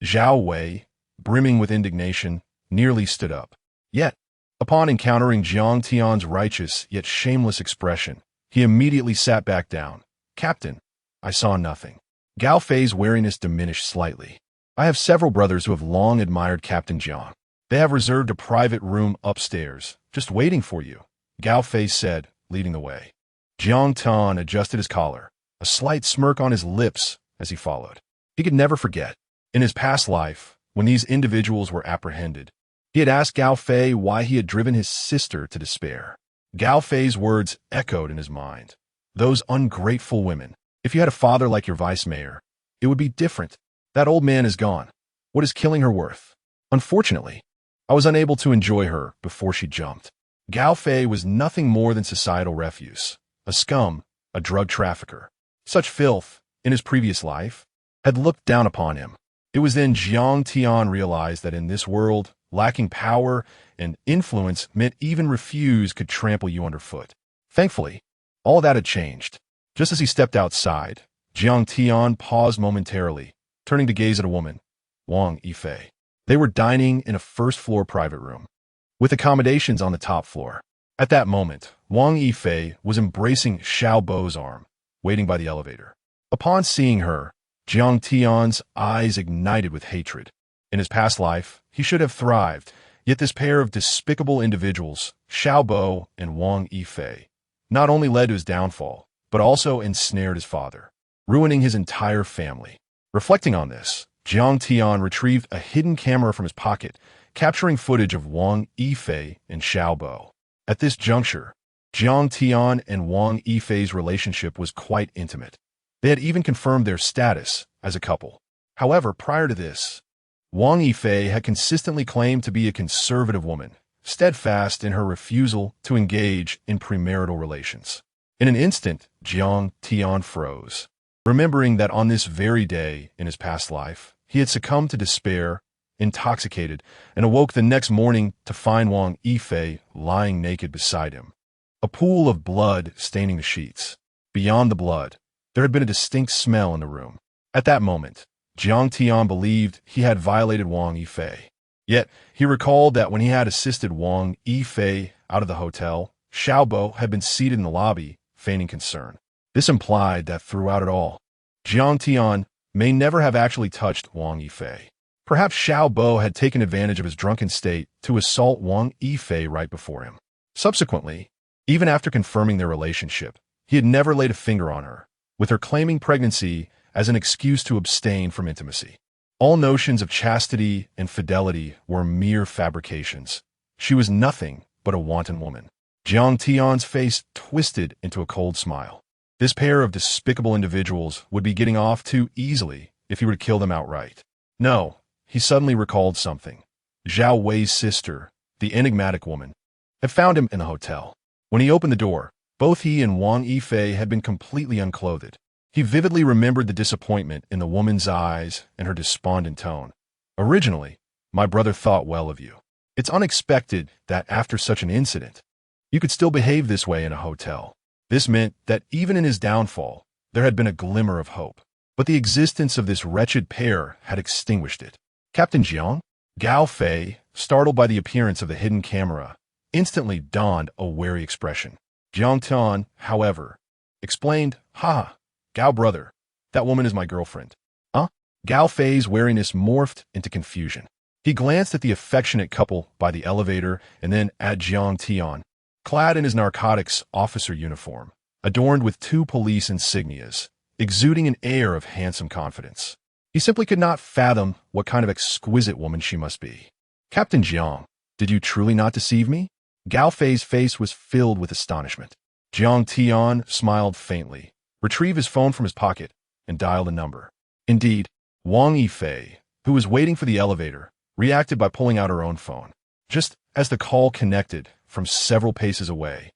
Zhao Wei, brimming with indignation, nearly stood up. Yet, upon encountering Jiang Tian's righteous yet shameless expression, he immediately sat back down. Captain, I saw nothing. Gao Fei's wariness diminished slightly. I have several brothers who have long admired Captain Jiang. They have reserved a private room upstairs, just waiting for you, Gao Fei said, leading the way. Jiang Tian adjusted his collar, a slight smirk on his lips as he followed. He could never forget. In his past life, when these individuals were apprehended, he had asked Gao Fei why he had driven his sister to despair. Gao Fei's words echoed in his mind. Those ungrateful women. If you had a father like your vice mayor, it would be different. That old man is gone. What is killing her worth? Unfortunately, I was unable to enjoy her before she jumped. Gao Fei was nothing more than societal refuse, a scum, a drug trafficker. Such filth, in his previous life, had looked down upon him. It was then Jiang Tian realized that in this world, lacking power and influence meant even refuse could trample you underfoot. Thankfully, all that had changed. Just as he stepped outside, Jiang Tian paused momentarily, turning to gaze at a woman, Wang Yifei. They were dining in a first-floor private room, with accommodations on the top floor. At that moment, Wang Yifei was embracing Xiao Bo's arm, waiting by the elevator. Upon seeing her, Jiang Tian's eyes ignited with hatred. In his past life, he should have thrived, yet this pair of despicable individuals, Xiao Bo and Wang Yifei, not only led to his downfall, but also ensnared his father, ruining his entire family. Reflecting on this, Jiang Tian retrieved a hidden camera from his pocket, capturing footage of Wang Yifei and Xiao Bo. At this juncture, Jiang Tian and Wang Yifei's relationship was quite intimate. They had even confirmed their status as a couple. However, prior to this, Wang Yifei had consistently claimed to be a conservative woman, steadfast in her refusal to engage in premarital relations. In an instant, Jiang Tian froze, remembering that on this very day in his past life, he had succumbed to despair, intoxicated, and awoke the next morning to find Wang Yifei lying naked beside him. A pool of blood staining the sheets. Beyond the blood, there had been a distinct smell in the room. At that moment, Jiang Tian believed he had violated Wang Yifei. Yet, he recalled that when he had assisted Wang Yifei out of the hotel, Xiao Bo had been seated in the lobby, feigning concern. This implied that throughout it all, Jiang Tian may never have actually touched Wang Yifei. Perhaps Xiao Bo had taken advantage of his drunken state to assault Wang Yifei right before him. Subsequently, even after confirming their relationship, he had never laid a finger on her, with her claiming pregnancy as an excuse to abstain from intimacy. All notions of chastity and fidelity were mere fabrications. She was nothing but a wanton woman. Jiang Tian's face twisted into a cold smile. This pair of despicable individuals would be getting off too easily if he were to kill them outright. No, he suddenly recalled something. Zhao Wei's sister, the enigmatic woman, had found him in the hotel. When he opened the door, both he and Wang Yifei had been completely unclothed. He vividly remembered the disappointment in the woman's eyes and her despondent tone. Originally, my brother thought well of you. It's unexpected that after such an incident, you could still behave this way in a hotel. This meant that even in his downfall, there had been a glimmer of hope. But the existence of this wretched pair had extinguished it. Captain Jiang? Gao Fei, startled by the appearance of the hidden camera, instantly donned a wary expression. Jiang Tian, however, explained, Gao brother, that woman is my girlfriend. Gao Fei's wariness morphed into confusion. He glanced at the affectionate couple by the elevator and then at Jiang Tian, clad in his narcotics officer uniform, adorned with 2 police insignias, exuding an air of handsome confidence. He simply could not fathom what kind of exquisite woman she must be. Captain Jiang, did you truly not deceive me? Gao Fei's face was filled with astonishment. Jiang Tian smiled faintly, retrieved his phone from his pocket, and dialed a number. Indeed, Wang Yifei, who was waiting for the elevator, reacted by pulling out her own phone. Just as the call connected from several paces away,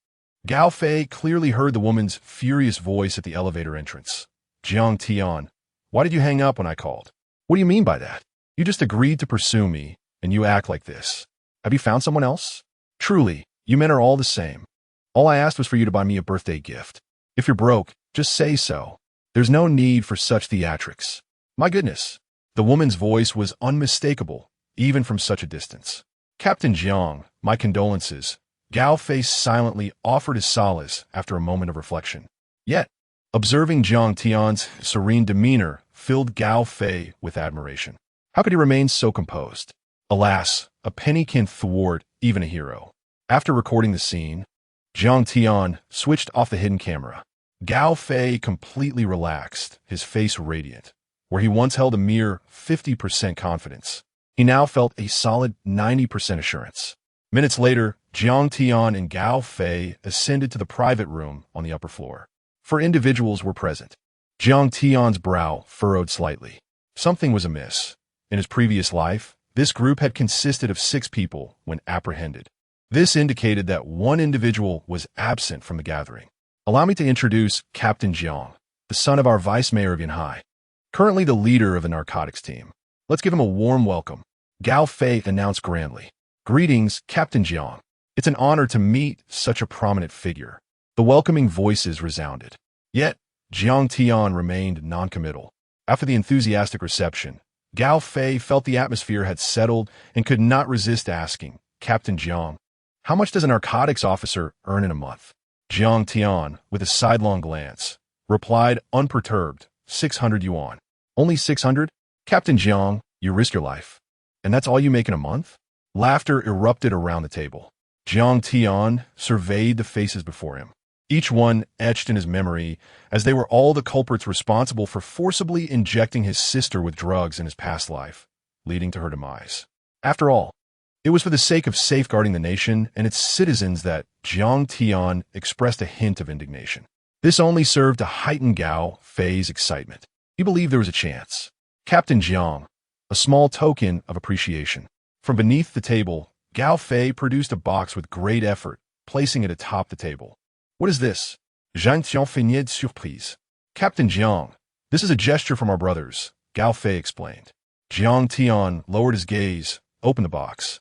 Gao Fei clearly heard the woman's furious voice at the elevator entrance. Jiang Tian, why did you hang up when I called? What do you mean by that? You just agreed to pursue me, and you act like this. Have you found someone else? Truly, you men are all the same. All I asked was for you to buy me a birthday gift. If you're broke, just say so. There's no need for such theatrics. My goodness. The woman's voice was unmistakable, even from such a distance. Captain Jiang, my condolences. Gao Fei silently offered his solace after a moment of reflection. Yet, observing Jiang Tian's serene demeanor filled Gao Fei with admiration. How could he remain so composed? Alas, a penny can thwart even a hero. After recording the scene, Jiang Tian switched off the hidden camera. Gao Fei completely relaxed, his face radiant. Where he once held a mere 50% confidence, he now felt a solid 90% assurance. Minutes later, Jiang Tian and Gao Fei ascended to the private room on the upper floor. 4 individuals were present. Jiang Tian's brow furrowed slightly. Something was amiss. In his previous life, this group had consisted of 6 people when apprehended. This indicated that 1 individual was absent from the gathering. Allow me to introduce Captain Jiang, the son of our Vice Mayor of Yanhai, currently the leader of the narcotics team. Let's give him a warm welcome. Gao Fei announced grandly. Greetings, Captain Jiang. It's an honor to meet such a prominent figure. The welcoming voices resounded. Yet, Jiang Tian remained noncommittal. After the enthusiastic reception, Gao Fei felt the atmosphere had settled and could not resist asking, Captain Jiang, how much does a narcotics officer earn in a month? Jiang Tian, with a sidelong glance, replied unperturbed, 600 yuan. Only 600? Captain Jiang, you risk your life. And that's all you make in a month? Laughter erupted around the table. Jiang Tian surveyed the faces before him, each one etched in his memory, as they were all the culprits responsible for forcibly injecting his sister with drugs in his past life, leading to her demise. After all, it was for the sake of safeguarding the nation and its citizens that Jiang Tian expressed a hint of indignation. This only served to heighten Gao Fei's excitement. He believed there was a chance. Captain Jiang, a small token of appreciation. From beneath the table, Gao Fei produced a box with great effort, placing it atop the table. What is this? Jiang Tian feigned surprise. Captain Jiang, this is a gesture from our brothers, Gao Fei explained. Jiang Tian lowered his gaze, opened the box,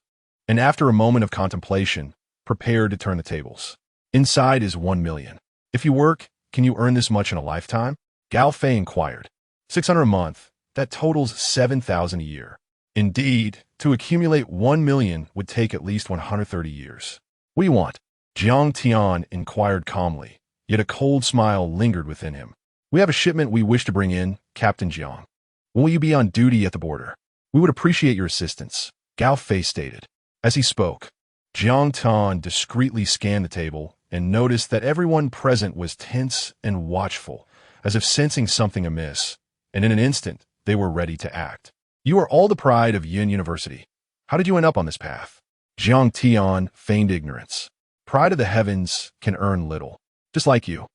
and after a moment of contemplation, prepared to turn the tables. Inside is 1 million. If you work, can you earn this much in a lifetime? Gao Fei inquired. 600 a month, that totals 7,000 a year. Indeed, to accumulate 1 million would take at least 130 years. What do you want? Jiang Tian inquired calmly, yet a cold smile lingered within him. We have a shipment we wish to bring in, Captain Jiang. When will you be on duty at the border? We would appreciate your assistance, Gao Fei stated. As he spoke, Jiang Tian discreetly scanned the table and noticed that everyone present was tense and watchful, as if sensing something amiss, and in an instant, they were ready to act. You are all the pride of Yin University. How did you end up on this path? Jiang Tian feigned ignorance. Pride of the heavens can earn little. Just like you.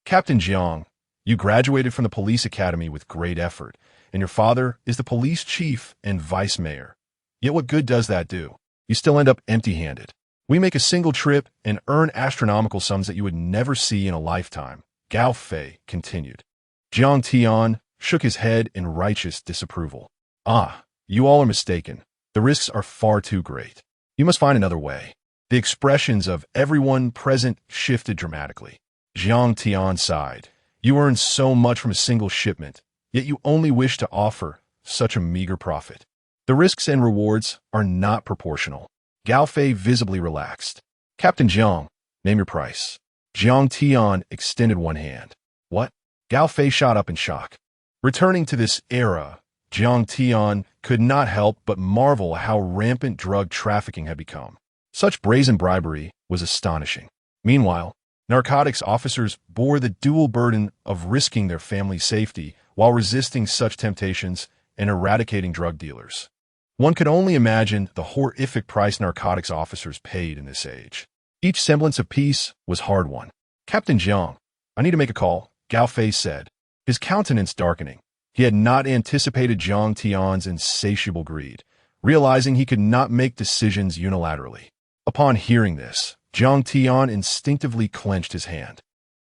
Captain Jiang, you graduated from the police academy with great effort, and your father is the police chief and vice mayor. Yet what good does that do? You still end up empty-handed. We make a single trip and earn astronomical sums that you would never see in a lifetime, Gao Fei continued. Jiang Tian shook his head in righteous disapproval. Ah, you all are mistaken. The risks are far too great. You must find another way. The expressions of everyone present shifted dramatically. Jiang Tian sighed. You earn so much from a single shipment, yet you only wish to offer such a meager profit. The risks and rewards are not proportional. Gao Fei visibly relaxed. Captain Jiang, name your price. Jiang Tian extended one hand. What? Gao Fei shot up in shock. Returning to this era, Jiang Tian could not help but marvel at how rampant drug trafficking had become. Such brazen bribery was astonishing. Meanwhile, narcotics officers bore the dual burden of risking their family's safety while resisting such temptations and eradicating drug dealers. One could only imagine the horrific price narcotics officers paid in this age. Each semblance of peace was hard-won. Captain Jiang, I need to make a call, Gao Fei said, his countenance darkening. He had not anticipated Jiang Tian's insatiable greed, realizing he could not make decisions unilaterally. Upon hearing this, Jiang Tian instinctively clenched his hand.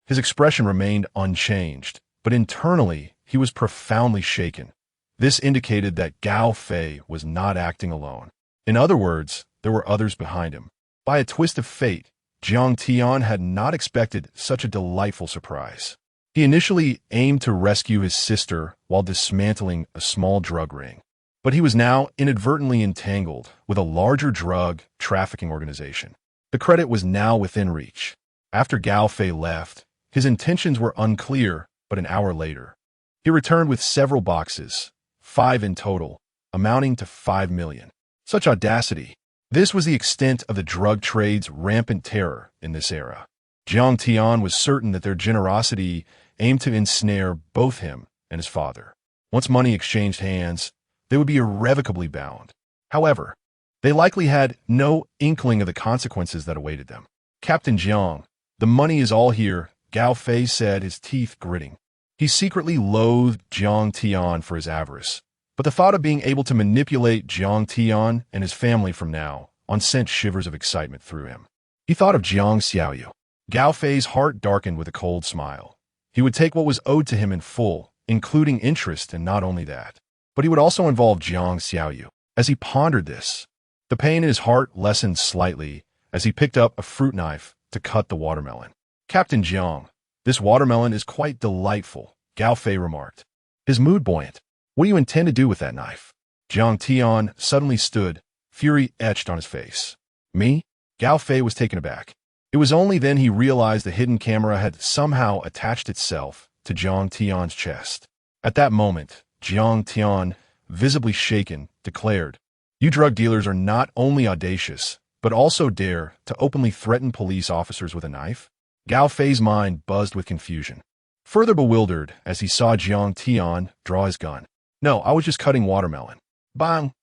His expression remained unchanged, but internally he was profoundly shaken. This indicated that Gao Fei was not acting alone. In other words, there were others behind him. By a twist of fate, Jiang Tian had not expected such a delightful surprise. He initially aimed to rescue his sister while dismantling a small drug ring, but he was now inadvertently entangled with a larger drug trafficking organization. The credit was now within reach. After Gao Fei left, his intentions were unclear, but an hour later, he returned with several boxes, 5 in total, amounting to 5 million. Such audacity! This was the extent of the drug trade's rampant terror in this era. Jiang Tian was certain that their generosity aimed to ensnare both him and his father. Once money exchanged hands, they would be irrevocably bound. However, they likely had no inkling of the consequences that awaited them. Captain Jiang, the money is all here, Gao Fei said, his teeth gritting. He secretly loathed Jiang Tian for his avarice, but the thought of being able to manipulate Jiang Tian and his family from now on sent shivers of excitement through him. He thought of Jiang Xiaoyu. Gao Fei's heart darkened with a cold smile. He would take what was owed to him in full, including interest, and not only that, but he would also involve Jiang Xiaoyu. As he pondered this, the pain in his heart lessened slightly as he picked up a fruit knife to cut the watermelon. Captain Jiang, this watermelon is quite delightful, Gao Fei remarked, his mood buoyant. What do you intend to do with that knife? Jiang Tian suddenly stood, fury etched on his face. Me? Gao Fei was taken aback. It was only then he realized the hidden camera had somehow attached itself to Jiang Tian's chest. At that moment, Jiang Tian, visibly shaken, declared, "You drug dealers are not only audacious, but also dare to openly threaten police officers with a knife?" Gao Fei's mind buzzed with confusion, further bewildered as he saw Jiang Tian draw his gun. "No, I was just cutting watermelon." Bang!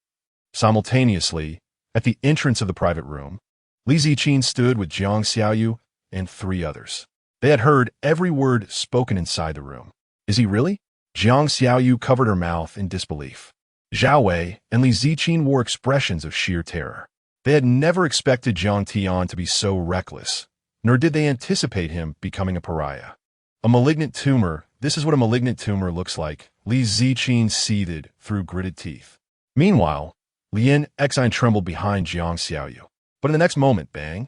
Simultaneously, at the entrance of the private room, Li Ziqin stood with Jiang Xiaoyu and 3 others. They had heard every word spoken inside the room. Is he really? Jiang Xiaoyu covered her mouth in disbelief. Zhao Wei and Li Ziqin wore expressions of sheer terror. They had never expected Jiang Tian to be so reckless, nor did they anticipate him becoming a pariah. A malignant tumor, this is what a malignant tumor looks like, Li Ziqin seethed through gritted teeth. Meanwhile, Lien Exine trembled behind Jiang Xiaoyu. But in the next moment, bang!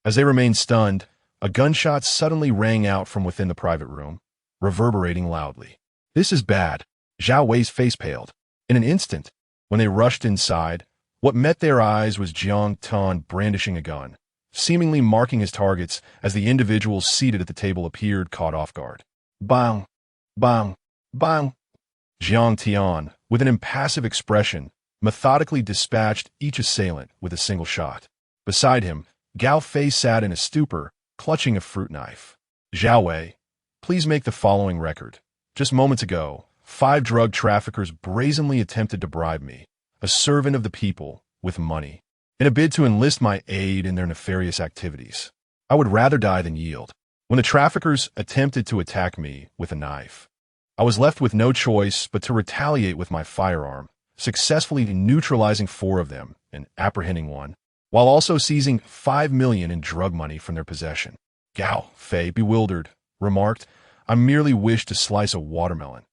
As they remained stunned, a gunshot suddenly rang out from within the private room, reverberating loudly. "This is bad." Zhao Wei's face paled. In an instant, when they rushed inside, what met their eyes was Jiang Tian brandishing a gun, seemingly marking his targets as the individuals seated at the table appeared caught off guard. Bang! Bang! Bang! Jiang Tian, with an impassive expression, methodically dispatched each assailant with a single shot. Beside him, Gao Fei sat in a stupor, clutching a fruit knife. "Zhao Wei, please make the following record. Just moments ago, 5 drug traffickers brazenly attempted to bribe me, a servant of the people, with money, in a bid to enlist my aid in their nefarious activities. I would rather die than yield. When the traffickers attempted to attack me with a knife, I was left with no choice but to retaliate with my firearm, successfully neutralizing 4 of them and apprehending 1, while also seizing 5 million in drug money from their possession." Gao Fei, bewildered, remarked, "I merely wished to slice a watermelon.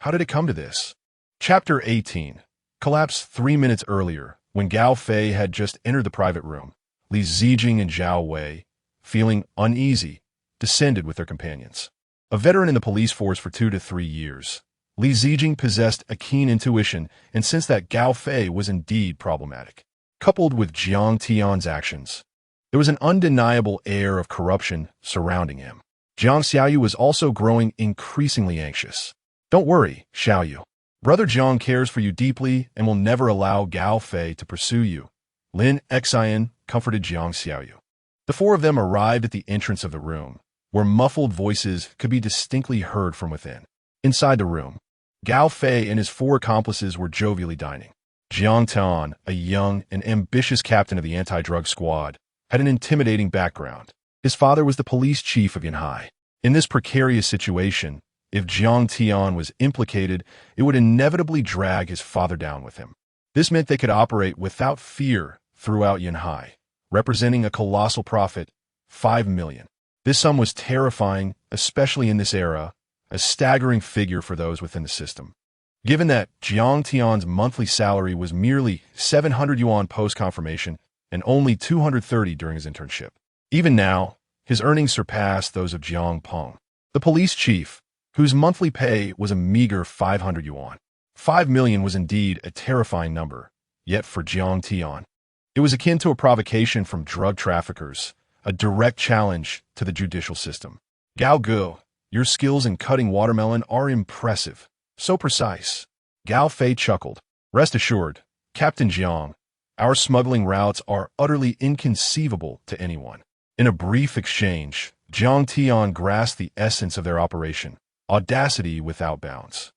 How did it come to this?" Chapter 18 collapsed 3 minutes earlier, when Gao Fei had just entered the private room. Li Zijing and Zhao Wei, feeling uneasy, descended with their companions. A veteran in the police force for 2 to 3 years, Li Zijing possessed a keen intuition and sensed that Gao Fei was indeed problematic. Coupled with Jiang Tian's actions, there was an undeniable air of corruption surrounding him. Jiang Xiaoyu was also growing increasingly anxious. "Don't worry, Xiaoyu. Brother Jiang cares for you deeply and will never allow Gao Fei to pursue you," Lin Xian comforted Jiang Xiaoyu. The 4 of them arrived at the entrance of the room, where muffled voices could be distinctly heard from within. Inside the room, Gao Fei and his 4 accomplices were jovially dining. Jiang Tian, a young and ambitious captain of the anti-drug squad, had an intimidating background. His father was the police chief of Yanhai. In this precarious situation, if Jiang Tian was implicated, it would inevitably drag his father down with him. This meant they could operate without fear throughout Yanhai, representing a colossal profit, 5 million. This sum was terrifying, especially in this era, a staggering figure for those within the system. Given that Jiang Tian's monthly salary was merely 700 yuan post-confirmation and only 230 during his internship. Even now, his earnings surpassed those of Jiang Peng. The police chief, whose monthly pay was a meager 500 yuan. 5 million was indeed a terrifying number, yet for Jiang Tian, it was akin to a provocation from drug traffickers, a direct challenge to the judicial system. Gao Gu, your skills in cutting watermelon are impressive. So precise. Gao Fei chuckled. Rest assured, Captain Jiang, our smuggling routes are utterly inconceivable to anyone. In a brief exchange, Jiang Tian grasped the essence of their operation, audacity without bounds.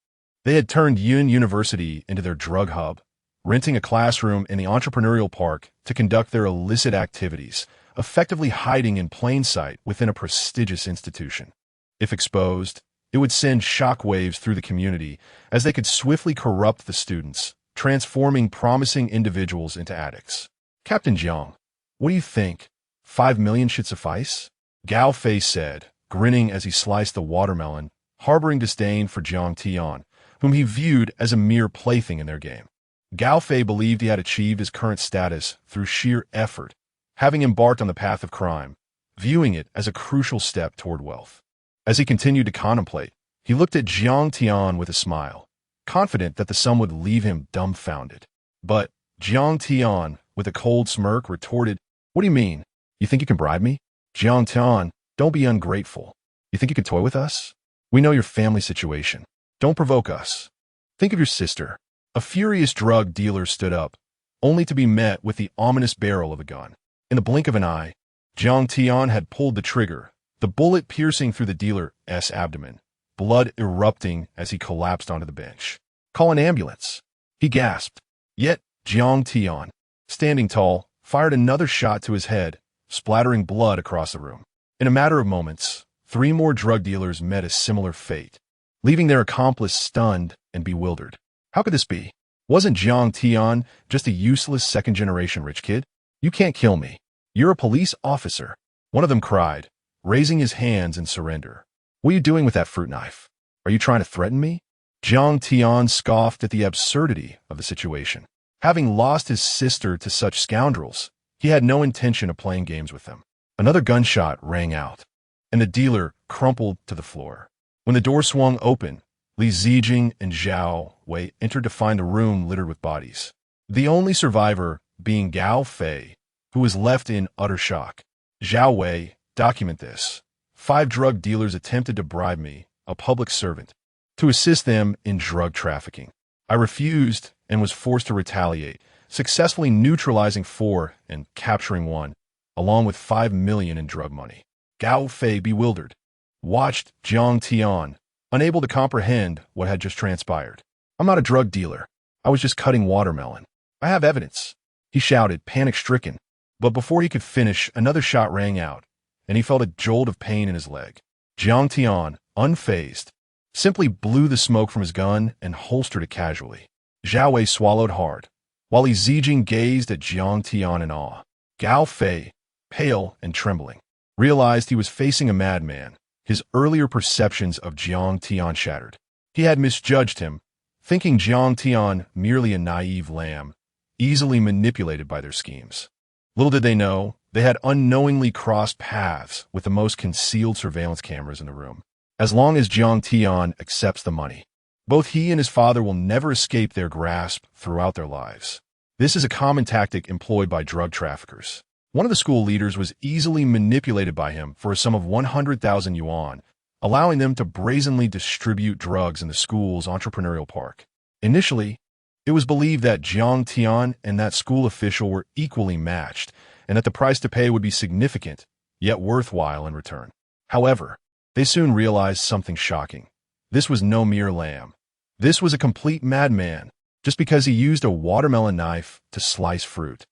They had turned Yun University into their drug hub, renting a classroom in the entrepreneurial park to conduct their illicit activities, effectively hiding in plain sight within a prestigious institution. If exposed, it would send shockwaves through the community as they could swiftly corrupt the students, transforming promising individuals into addicts. Captain Jiang, what do you think? 5 million should suffice? Gao Fei said, grinning as he sliced the watermelon, harboring disdain for Jiang Tian, whom he viewed as a mere plaything in their game. Gao Fei believed he had achieved his current status through sheer effort, having embarked on the path of crime, viewing it as a crucial step toward wealth. As he continued to contemplate, he looked at Jiang Tian with a smile, confident that the sum would leave him dumbfounded. But Jiang Tian, with a cold smirk, retorted, "What do you mean? You think you can bribe me? Jiang Tian, don't be ungrateful. You think you can toy with us? We know your family situation. Don't provoke us. Think of your sister." A furious drug dealer stood up, only to be met with the ominous barrel of a gun. In the blink of an eye, Jiang Tian had pulled the trigger, the bullet piercing through the dealer's abdomen, blood erupting as he collapsed onto the bench. "Call an ambulance," he gasped. Yet Jiang Tian, standing tall, fired another shot to his head, splattering blood across the room. In a matter of moments, 3 more drug dealers met a similar fate, leaving their accomplice stunned and bewildered. How could this be? Wasn't Jiang Tian just a useless second-generation rich kid? "You can't kill me. You're a police officer," one of them cried, raising his hands in surrender. "What are you doing with that fruit knife? Are you trying to threaten me?" Jiang Tian scoffed at the absurdity of the situation. Having lost his sister to such scoundrels, he had no intention of playing games with them. Another gunshot rang out, and the dealer crumpled to the floor. When the door swung open, Li Zijing and Zhao Wei entered to find the room littered with bodies. The only survivor being Gao Fei, who was left in utter shock. "Zhao Wei, document this. 5 drug dealers attempted to bribe me, a public servant, to assist them in drug trafficking. I refused and was forced to retaliate, successfully neutralizing 4 and capturing 1, along with 5 million in drug money." Gao Fei, bewildered, watched Jiang Tian, unable to comprehend what had just transpired. "I'm not a drug dealer. I was just cutting watermelon. I have evidence," he shouted, panic-stricken. But before he could finish, another shot rang out, and he felt a jolt of pain in his leg. Jiang Tian, unfazed, simply blew the smoke from his gun and holstered it casually. Zhao Wei swallowed hard, while Li Zijing gazed at Jiang Tian in awe. Gao Fei, pale and trembling, realized he was facing a madman, his earlier perceptions of Jiang Tian shattered. He had misjudged him, thinking Jiang Tian merely a naive lamb, easily manipulated by their schemes. Little did they know, they had unknowingly crossed paths with the most concealed surveillance cameras in the room. As long as Jiang Tian accepts the money, both he and his father will never escape their grasp throughout their lives. This is a common tactic employed by drug traffickers. One of the school leaders was easily manipulated by him for a sum of 100,000 yuan, allowing them to brazenly distribute drugs in the school's entrepreneurial park. Initially, it was believed that Jiang Tian and that school official were equally matched, and that the price to pay would be significant, yet worthwhile in return. However, they soon realized something shocking. This was no mere lamb. This was a complete madman, just because he used a watermelon knife to slice fruit.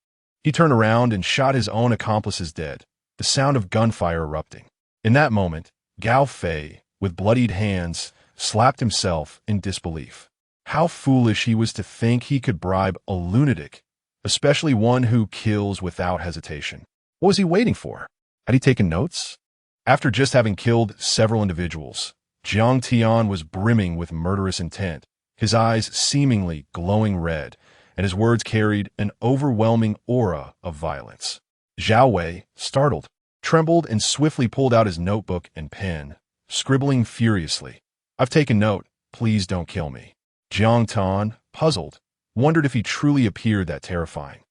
He turned around and shot his own accomplices dead, the sound of gunfire erupting. In that moment, Gao Fei, with bloodied hands, slapped himself in disbelief. How foolish he was to think he could bribe a lunatic, especially one who kills without hesitation. What was he waiting for? Had he taken notes? After just having killed several individuals, Jiang Tian was brimming with murderous intent, his eyes seemingly glowing red, and his words carried an overwhelming aura of violence. Zhao Wei, startled, trembled and swiftly pulled out his notebook and pen, scribbling furiously. I've taken note. Please don't kill me. Jiang Tian, puzzled, wondered if he truly appeared that terrifying.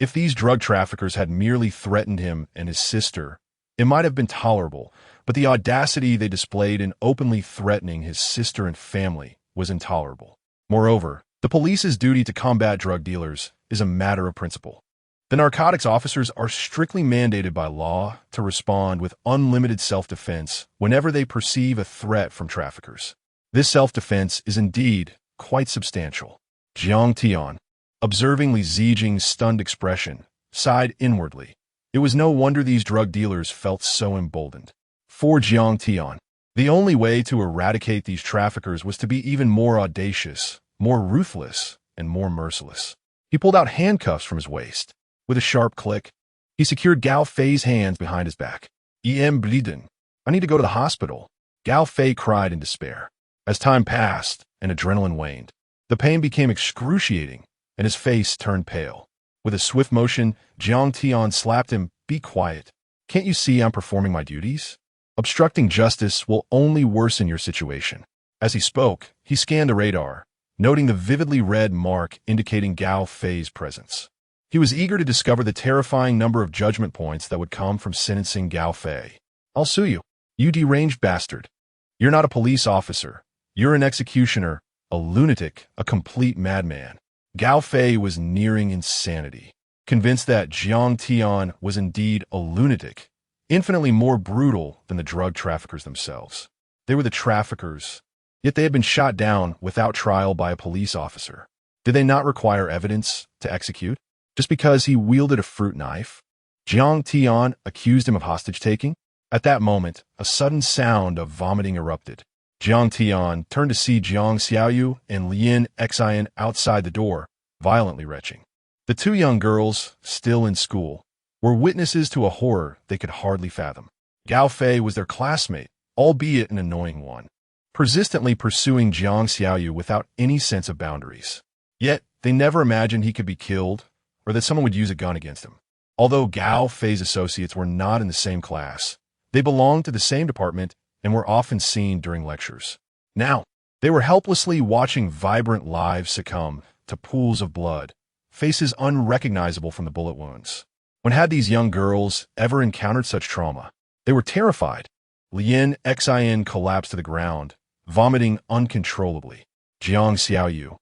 If these drug traffickers had merely threatened him and his sister, it might have been tolerable, but the audacity they displayed in openly threatening his sister and family was intolerable. Moreover, the police's duty to combat drug dealers is a matter of principle. The narcotics officers are strictly mandated by law to respond with unlimited self-defense whenever they perceive a threat from traffickers. This self-defense is indeed quite substantial. Jiang Tian, observing Li Zijing's stunned expression, sighed inwardly. It was no wonder these drug dealers felt so emboldened. For Jiang Tian, the only way to eradicate these traffickers was to be even more audacious, more ruthless, and more merciless. He pulled out handcuffs from his waist. With a sharp click, he secured Gao Fei's hands behind his back. Bleeding. I need to go to the hospital. Gao Fei cried in despair. As time passed and adrenaline waned, the pain became excruciating and his face turned pale. With a swift motion, Jiang Tian slapped him. Be quiet. Can't you see I'm performing my duties? Obstructing justice will only worsen your situation. As he spoke, he scanned the radar, noting the vividly red mark indicating Gao Fei's presence. He was eager to discover the terrifying number of judgment points that would come from sentencing Gao Fei. I'll sue you. You deranged bastard. You're not a police officer. You're an executioner, a lunatic, a complete madman. Gao Fei was nearing insanity, convinced that Jiang Tian was indeed a lunatic, infinitely more brutal than the drug traffickers themselves. They were the traffickers, yet they had been shot down without trial by a police officer. Did they not require evidence to execute? Just because he wielded a fruit knife? Jiang Tian accused him of hostage-taking? At that moment, a sudden sound of vomiting erupted. Jiang Tian turned to see Jiang Xiaoyu and Lian Xian outside the door, violently retching. The two young girls, still in school, were witnesses to a horror they could hardly fathom. Gao Fei was their classmate, albeit an annoying one, persistently pursuing Jiang Xiaoyu without any sense of boundaries. Yet, they never imagined he could be killed or that someone would use a gun against him. Although Gao Fei's associates were not in the same class, they belonged to the same department and were often seen during lectures. Now, they were helplessly watching vibrant lives succumb to pools of blood, faces unrecognizable from the bullet wounds. When had these young girls ever encountered such trauma? They were terrified. Lian Xian collapsed to the ground, vomiting uncontrollably. Jiang Xiaoyu,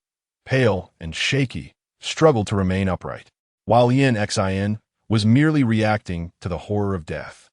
pale and shaky, struggled to remain upright, while Lian Xian was merely reacting to the horror of death.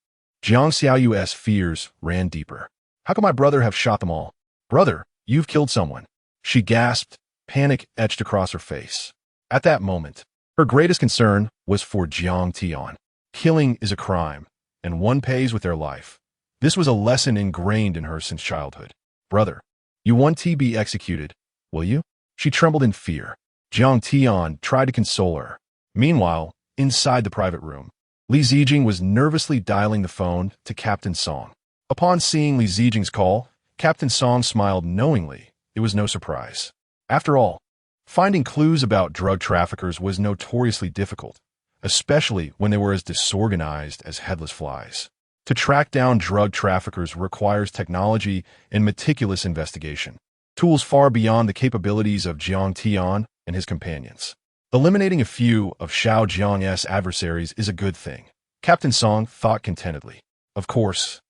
Jiang Xiaoyu's fears ran deeper. How could my brother have shot them all? Brother, you've killed someone. She gasped, panic etched across her face. At that moment, her greatest concern was for Jiang Tian. Killing is a crime, and one pays with their life. This was a lesson ingrained in her since childhood. Brother, you want to be executed, will you? She trembled in fear. Jiang Tian tried to console her. Meanwhile, inside the private room, Li Zijing was nervously dialing the phone to Captain Song. Upon seeing Li Zijing's call, Captain Song smiled knowingly. It was no surprise. After all, finding clues about drug traffickers was notoriously difficult, especially when they were as disorganized as headless flies. To track down drug traffickers requires technology and meticulous investigation, tools far beyond the capabilities of Jiang Tian and his companions. Eliminating a few of Xiao Jiang's adversaries is a good thing, Captain Song thought contentedly. Of course,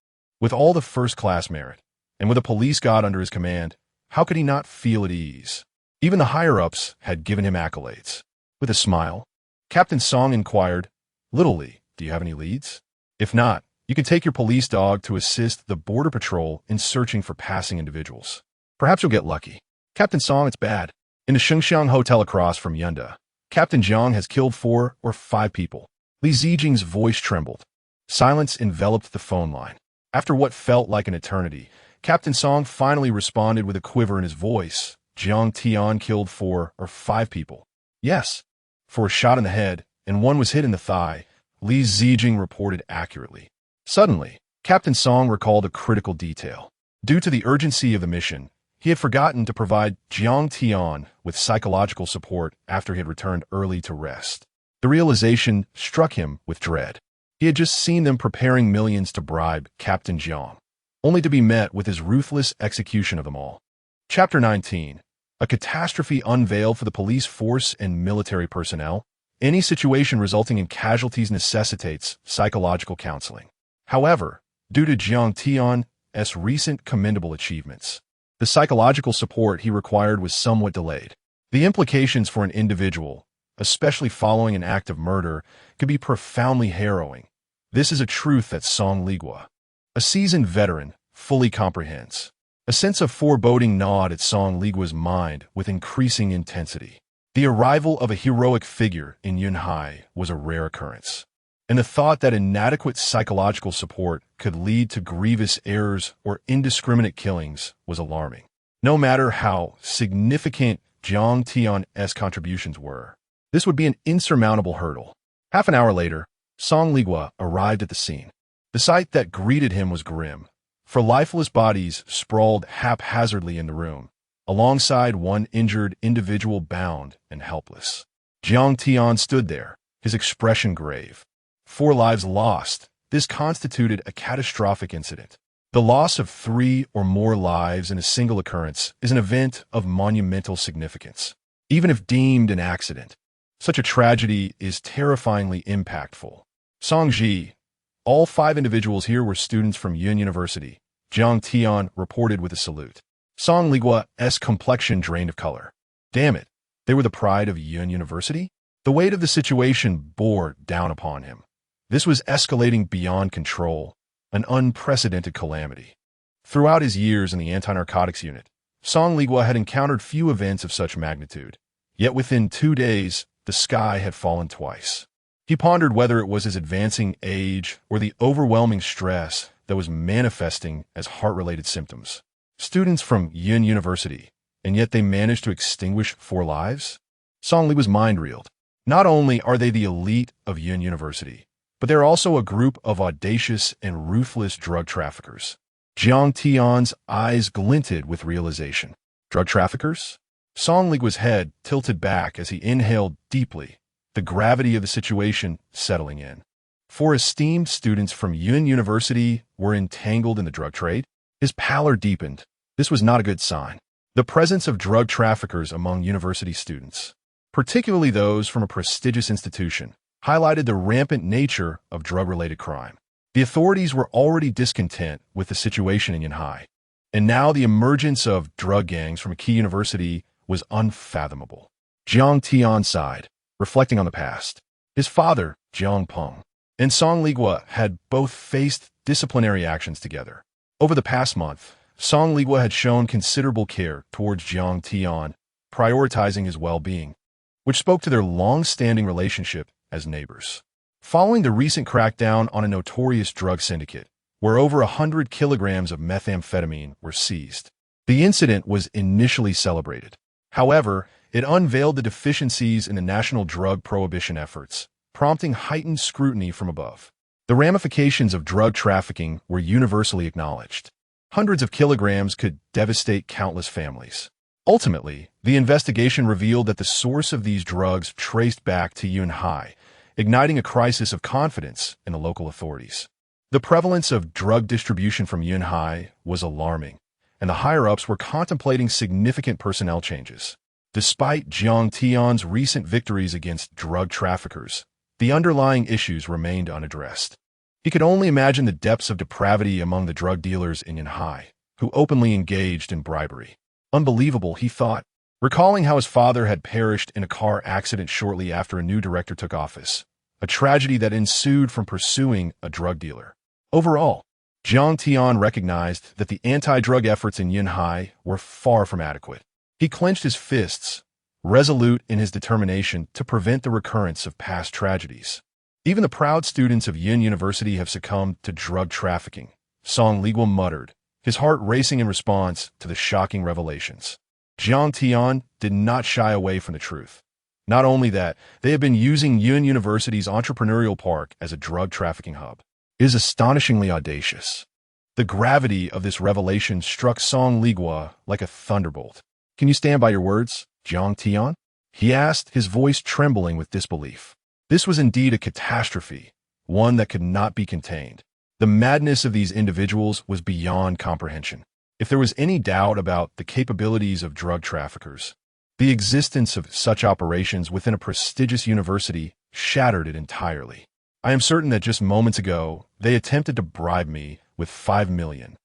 with all the first-class merit, and with a police god under his command, how could he not feel at ease? Even the higher-ups had given him accolades. With a smile, Captain Song inquired, Little Li, do you have any leads? If not, you can take your police dog to assist the border patrol in searching for passing individuals. Perhaps you'll get lucky. Captain Song, it's bad. In the Shengxiang Hotel across from Yunda, Captain Jiang has killed 4 or 5 people. Li Zijing's voice trembled. Silence enveloped the phone line. After what felt like an eternity, Captain Song finally responded with a quiver in his voice. Jiang Tian killed 4 or 5 people. Yes, 4 shot in the head, and 1 was hit in the thigh, Li Zijing reported accurately. Suddenly, Captain Song recalled a critical detail. Due to the urgency of the mission, he had forgotten to provide Jiang Tian with psychological support after he had returned early to rest. The realization struck him with dread. He had just seen them preparing millions to bribe Captain Jiang, only to be met with his ruthless execution of them all. Chapter 19. A catastrophe unveiled for the police force and military personnel. Any situation resulting in casualties necessitates psychological counseling. However, due to Jiang Tian's recent commendable achievements, the psychological support he required was somewhat delayed. The implications for an individual, especially following an act of murder, could be profoundly harrowing. This is a truth that Song Ligua, a seasoned veteran, fully comprehends. A sense of foreboding gnawed at Song Ligua's mind with increasing intensity. The arrival of a heroic figure in Yunhai was a rare occurrence, and the thought that inadequate psychological support could lead to grievous errors or indiscriminate killings was alarming. No matter how significant Jiang Tian's contributions were, this would be an insurmountable hurdle. Half an hour later, Song Ligua arrived at the scene. The sight that greeted him was grim, for lifeless bodies sprawled haphazardly in the room, alongside one injured individual bound and helpless. Jiang Tian stood there, his expression grave. 4 lives lost. This constituted a catastrophic incident. The loss of 3 or more lives in a single occurrence is an event of monumental significance. Even if deemed an accident, such a tragedy is terrifyingly impactful. Songji, all 5 individuals here were students from Yun University, Jiang Tian reported with a salute. Song Ligua's complexion drained of color. Damn it, they were the pride of Yun University? The weight of the situation bore down upon him. This was escalating beyond control, an unprecedented calamity. Throughout his years in the anti-narcotics unit, Song Ligua had encountered few events of such magnitude. Yet within 2 days, the sky had fallen twice. He pondered whether it was his advancing age or the overwhelming stress that was manifesting as heart-related symptoms. Students from Yun University, and yet they managed to extinguish 4 lives? Song Ligua's mind reeled. Not only are they the elite of Yun University, but they're also a group of audacious and ruthless drug traffickers. Jiang Tian's eyes glinted with realization. Drug traffickers? Song Ligua's head tilted back as he inhaled deeply, the gravity of the situation settling in. 4 esteemed students from Yun University were entangled in the drug trade? His pallor deepened. This was not a good sign. The presence of drug traffickers among university students, particularly those from a prestigious institution, highlighted the rampant nature of drug-related crime. The authorities were already discontent with the situation in Yunhai, and now the emergence of drug gangs from a key university was unfathomable. Jiang Tian sighed, reflecting on the past. His father, Jiang Peng, and Song Ligua had both faced disciplinary actions together. Over the past month, Song Ligua had shown considerable care towards Jiang Tian, prioritizing his well-being, which spoke to their long-standing relationship as neighbors. Following the recent crackdown on a notorious drug syndicate, where over 100 kilograms of methamphetamine were seized, the incident was initially celebrated. However, it unveiled the deficiencies in the national drug prohibition efforts, prompting heightened scrutiny from above. The ramifications of drug trafficking were universally acknowledged. Hundreds of kilograms could devastate countless families. Ultimately, the investigation revealed that the source of these drugs traced back to Yunhai, igniting a crisis of confidence in the local authorities. The prevalence of drug distribution from Yunhai was alarming, and the higher-ups were contemplating significant personnel changes. Despite Jiang Tian's recent victories against drug traffickers, the underlying issues remained unaddressed. He could only imagine the depths of depravity among the drug dealers in Yunhai, who openly engaged in bribery. Unbelievable, he thought, recalling how his father had perished in a car accident shortly after a new director took office, a tragedy that ensued from pursuing a drug dealer. Overall, Jiang Tian recognized that the anti-drug efforts in Yunhai were far from adequate. He clenched his fists, resolute in his determination to prevent the recurrence of past tragedies. Even the proud students of Yun University have succumbed to drug trafficking, Song Ligua muttered, his heart racing in response to the shocking revelations. Jiang Tian did not shy away from the truth. Not only that, they have been using Yun University's entrepreneurial park as a drug trafficking hub. It is astonishingly audacious. The gravity of this revelation struck Song Ligua like a thunderbolt. Can you stand by your words, Jiang Tian? He asked, his voice trembling with disbelief. This was indeed a catastrophe, one that could not be contained. The madness of these individuals was beyond comprehension. If there was any doubt about the capabilities of drug traffickers, the existence of such operations within a prestigious university shattered it entirely. I am certain that just moments ago, they attempted to bribe me with 5 million,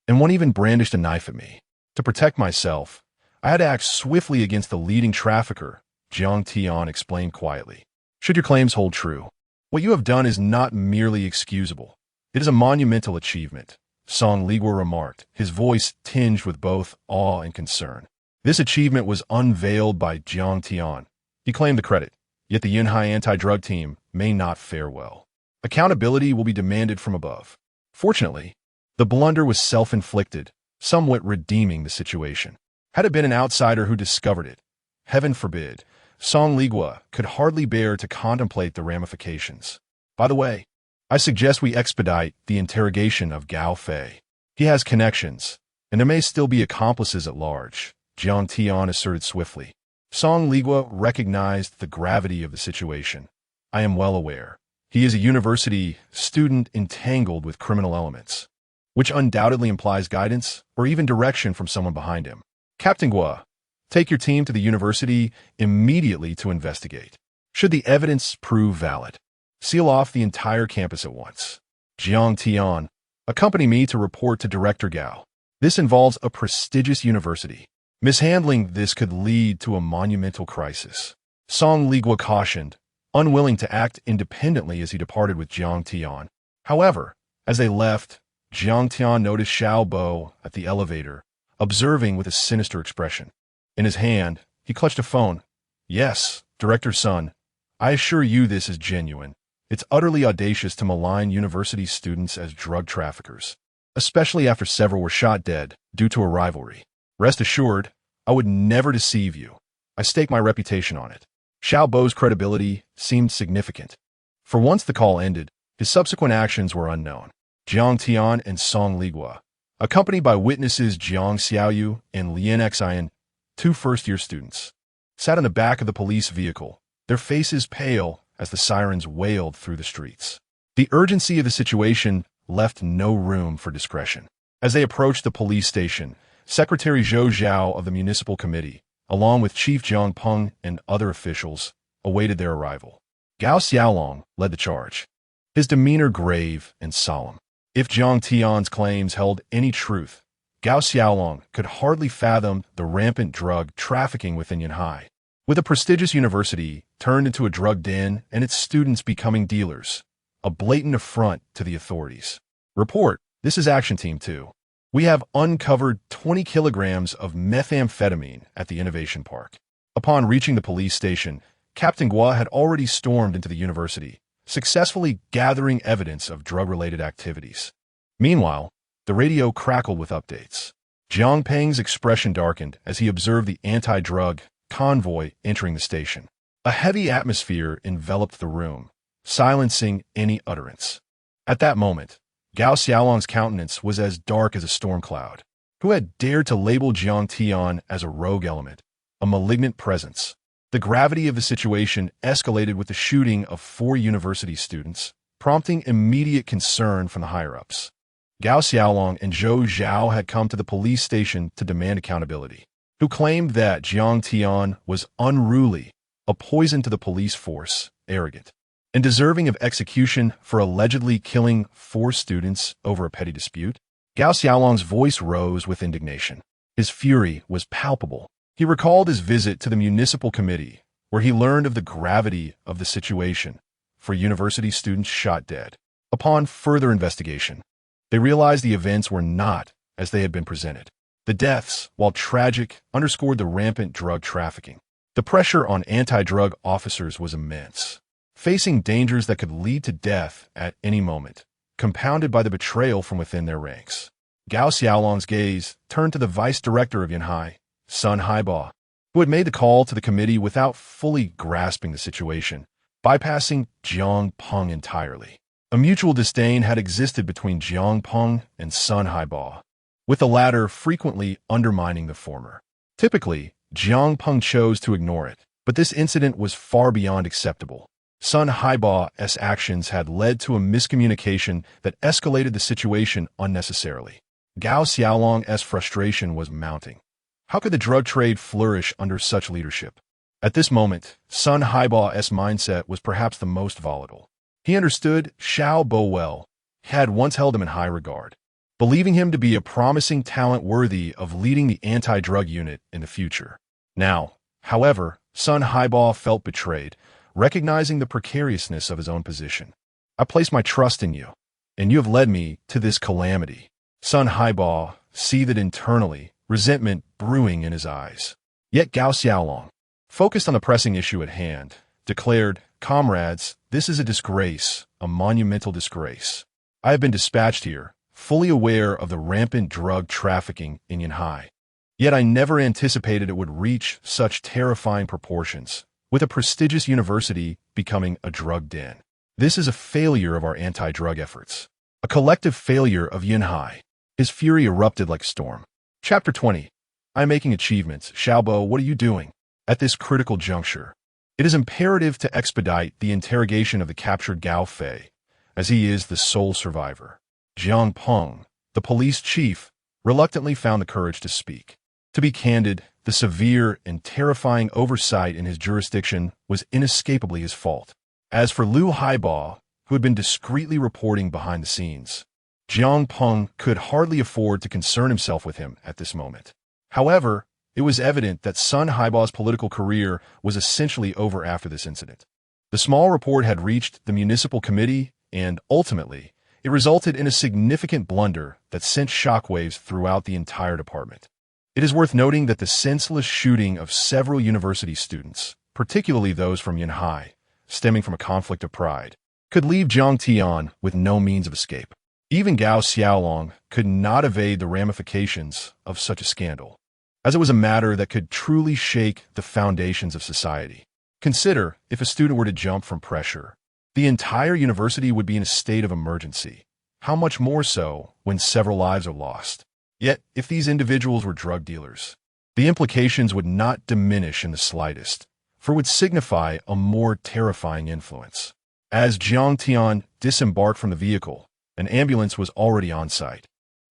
and one even brandished a knife at me. To protect myself, I had to act swiftly against the leading trafficker, Jiang Tian explained quietly. Should your claims hold true, what you have done is not merely excusable. It is a monumental achievement, Song Ligua remarked, his voice tinged with both awe and concern. This achievement was unveiled by Jiang Tian. He claimed the credit, yet the Yunhai anti-drug team may not fare well. Accountability will be demanded from above. Fortunately, the blunder was self-inflicted, somewhat redeeming the situation. Had it been an outsider who discovered it, heaven forbid, Song Ligua could hardly bear to contemplate the ramifications. By the way, I suggest we expedite the interrogation of Gao Fei. He has connections, and there may still be accomplices at large, Jiang Tian asserted swiftly. Song Ligua recognized the gravity of the situation. I am well aware. He is a university student entangled with criminal elements, which undoubtedly implies guidance or even direction from someone behind him. Captain Gua, take your team to the university immediately to investigate. Should the evidence prove valid, seal off the entire campus at once. Jiang Tian, accompany me to report to Director Gao. This involves a prestigious university. Mishandling this could lead to a monumental crisis. Song Ligua cautioned, unwilling to act independently as he departed with Jiang Tian. However, as they left, Jiang Tian noticed Xiao Bo at the elevator, observing with a sinister expression. In his hand, he clutched a phone. Yes, Director's son, I assure you this is genuine. It's utterly audacious to malign university students as drug traffickers, especially after several were shot dead due to a rivalry. Rest assured, I would never deceive you. I stake my reputation on it. Xiao Bo's credibility seemed significant. For once the call ended, his subsequent actions were unknown. Jiang Tian and Song Ligua, accompanied by witnesses Jiang Xiaoyu and Lian Xian, 2 first-year students, sat in the back of the police vehicle, their faces pale as the sirens wailed through the streets. The urgency of the situation left no room for discretion. As they approached the police station, Secretary Zhou Zhao of the Municipal Committee, along with Chief Zhang Peng and other officials, awaited their arrival. Gao Xiaolong led the charge, his demeanor grave and solemn. If Jiang Tian's claims held any truth, Gao Xiaolong could hardly fathom the rampant drug trafficking within Yunhai. With a prestigious university turned into a drug den and its students becoming dealers, a blatant affront to the authorities. Report, this is Action Team 2. We have uncovered 20 kilograms of methamphetamine at the Innovation Park. Upon reaching the police station, Captain Gua had already stormed into the university, successfully gathering evidence of drug-related activities. Meanwhile, the radio crackled with updates. Jiang Peng's expression darkened as he observed the anti-drug convoy entering the station. A heavy atmosphere enveloped the room, silencing any utterance. At that moment, Gao Xiaolong's countenance was as dark as a storm cloud. Who had dared to label Jiang Tian as a rogue element, a malignant presence? The gravity of the situation escalated with the shooting of 4 university students, prompting immediate concern from the higher-ups. Gao Xiaolong and Zhou Zhao had come to the police station to demand accountability, who claimed that Jiang Tian was unruly, a poison to the police force, arrogant, and deserving of execution for allegedly killing 4 students over a petty dispute. Gao Xiaolong's voice rose with indignation. His fury was palpable. He recalled his visit to the municipal committee, where he learned of the gravity of the situation for university students shot dead. Upon further investigation, they realized the events were not as they had been presented. The deaths, while tragic, underscored the rampant drug trafficking. The pressure on anti-drug officers was immense, facing dangers that could lead to death at any moment, compounded by the betrayal from within their ranks. Gao Xiaolong's gaze turned to the vice director of Yunhai, Sun Haiba, who had made the call to the committee without fully grasping the situation, bypassing Jiang Peng entirely. A mutual disdain had existed between Jiang Peng and Sun Haiba, with the latter frequently undermining the former. Typically, Jiang Peng chose to ignore it, but this incident was far beyond acceptable. Sun Haiba's actions had led to a miscommunication that escalated the situation unnecessarily. Gao Xiaolong's frustration was mounting. How could the drug trade flourish under such leadership? At this moment, Sun Haiba's mindset was perhaps the most volatile. He understood Xiao Bo well, had once held him in high regard, believing him to be a promising talent worthy of leading the anti-drug unit in the future. Now, however, Sun Haiba felt betrayed, recognizing the precariousness of his own position. I place my trust in you, and you have led me to this calamity. Sun Haiba seethed internally, resentment brewing in his eyes. Yet Gao Xiaolong, focused on the pressing issue at hand, declared, "Comrades, this is a disgrace, a monumental disgrace. I have been dispatched here, fully aware of the rampant drug trafficking in Yanhai. Yet I never anticipated it would reach such terrifying proportions, with a prestigious university becoming a drug den. This is a failure of our anti-drug efforts, a collective failure of Yanhai." His fury erupted like a storm. Chapter 20. I am making achievements. Xiaobo, what are you doing? At this critical juncture, it is imperative to expedite the interrogation of the captured Gao Fei, as he is the sole survivor. Jiang Peng, the police chief, reluctantly found the courage to speak. To be candid, the severe and terrifying oversight in his jurisdiction was inescapably his fault. As for Liu Haiba, who had been discreetly reporting behind the scenes, Jiang Peng could hardly afford to concern himself with him at this moment. However, it was evident that Sun Haiba's political career was essentially over after this incident. The small report had reached the municipal committee, and ultimately, it resulted in a significant blunder that sent shockwaves throughout the entire department. It is worth noting that the senseless shooting of several university students, particularly those from Yanhai, stemming from a conflict of pride, could leave Jiang Tian with no means of escape. Even Gao Xiaolong could not evade the ramifications of such a scandal, as it was a matter that could truly shake the foundations of society. Consider, if a student were to jump from pressure, the entire university would be in a state of emergency. How much more so when several lives are lost? Yet, if these individuals were drug dealers, the implications would not diminish in the slightest, for it would signify a more terrifying influence. As Jiang Tian disembarked from the vehicle, an ambulance was already on site,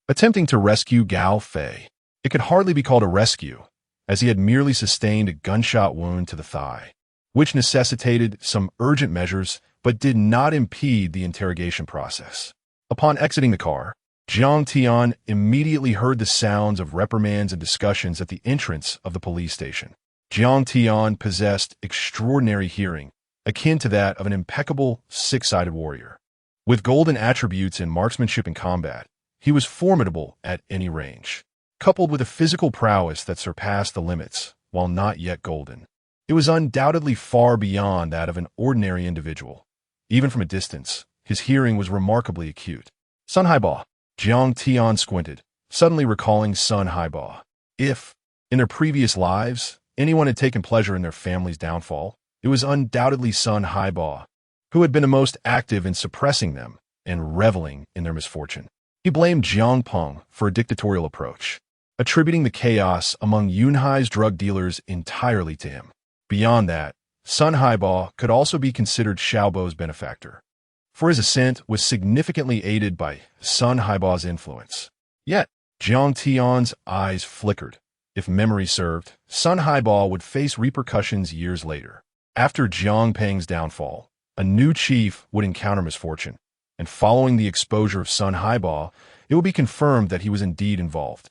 attempting to rescue Gao Fei. It could hardly be called a rescue, as he had merely sustained a gunshot wound to the thigh, which necessitated some urgent measures but did not impede the interrogation process. Upon exiting the car, Jiang Tian immediately heard the sounds of reprimands and discussions at the entrance of the police station. Jiang Tian possessed extraordinary hearing, akin to that of an impeccable six-sided warrior. With golden attributes in marksmanship and combat, he was formidable at any range. Coupled with a physical prowess that surpassed the limits, while not yet golden, it was undoubtedly far beyond that of an ordinary individual. Even from a distance, his hearing was remarkably acute. Sun Haiba. Jiang Tian squinted, suddenly recalling Sun Haiba. If, in their previous lives, anyone had taken pleasure in their family's downfall, it was undoubtedly Sun Haiba, who had been the most active in suppressing them and reveling in their misfortune. He blamed Jiang Peng for a dictatorial approach, attributing the chaos among Yunhai's drug dealers entirely to him. Beyond that, Sun Haiba could also be considered Xiaobo's benefactor, for his ascent was significantly aided by Sun Haiba's influence. Yet, Jiang Tian's eyes flickered. If memory served, Sun Haiba would face repercussions years later. After Jiang Peng's downfall, a new chief would encounter misfortune, and following the exposure of Sun Haiba, it would be confirmed that he was indeed involved,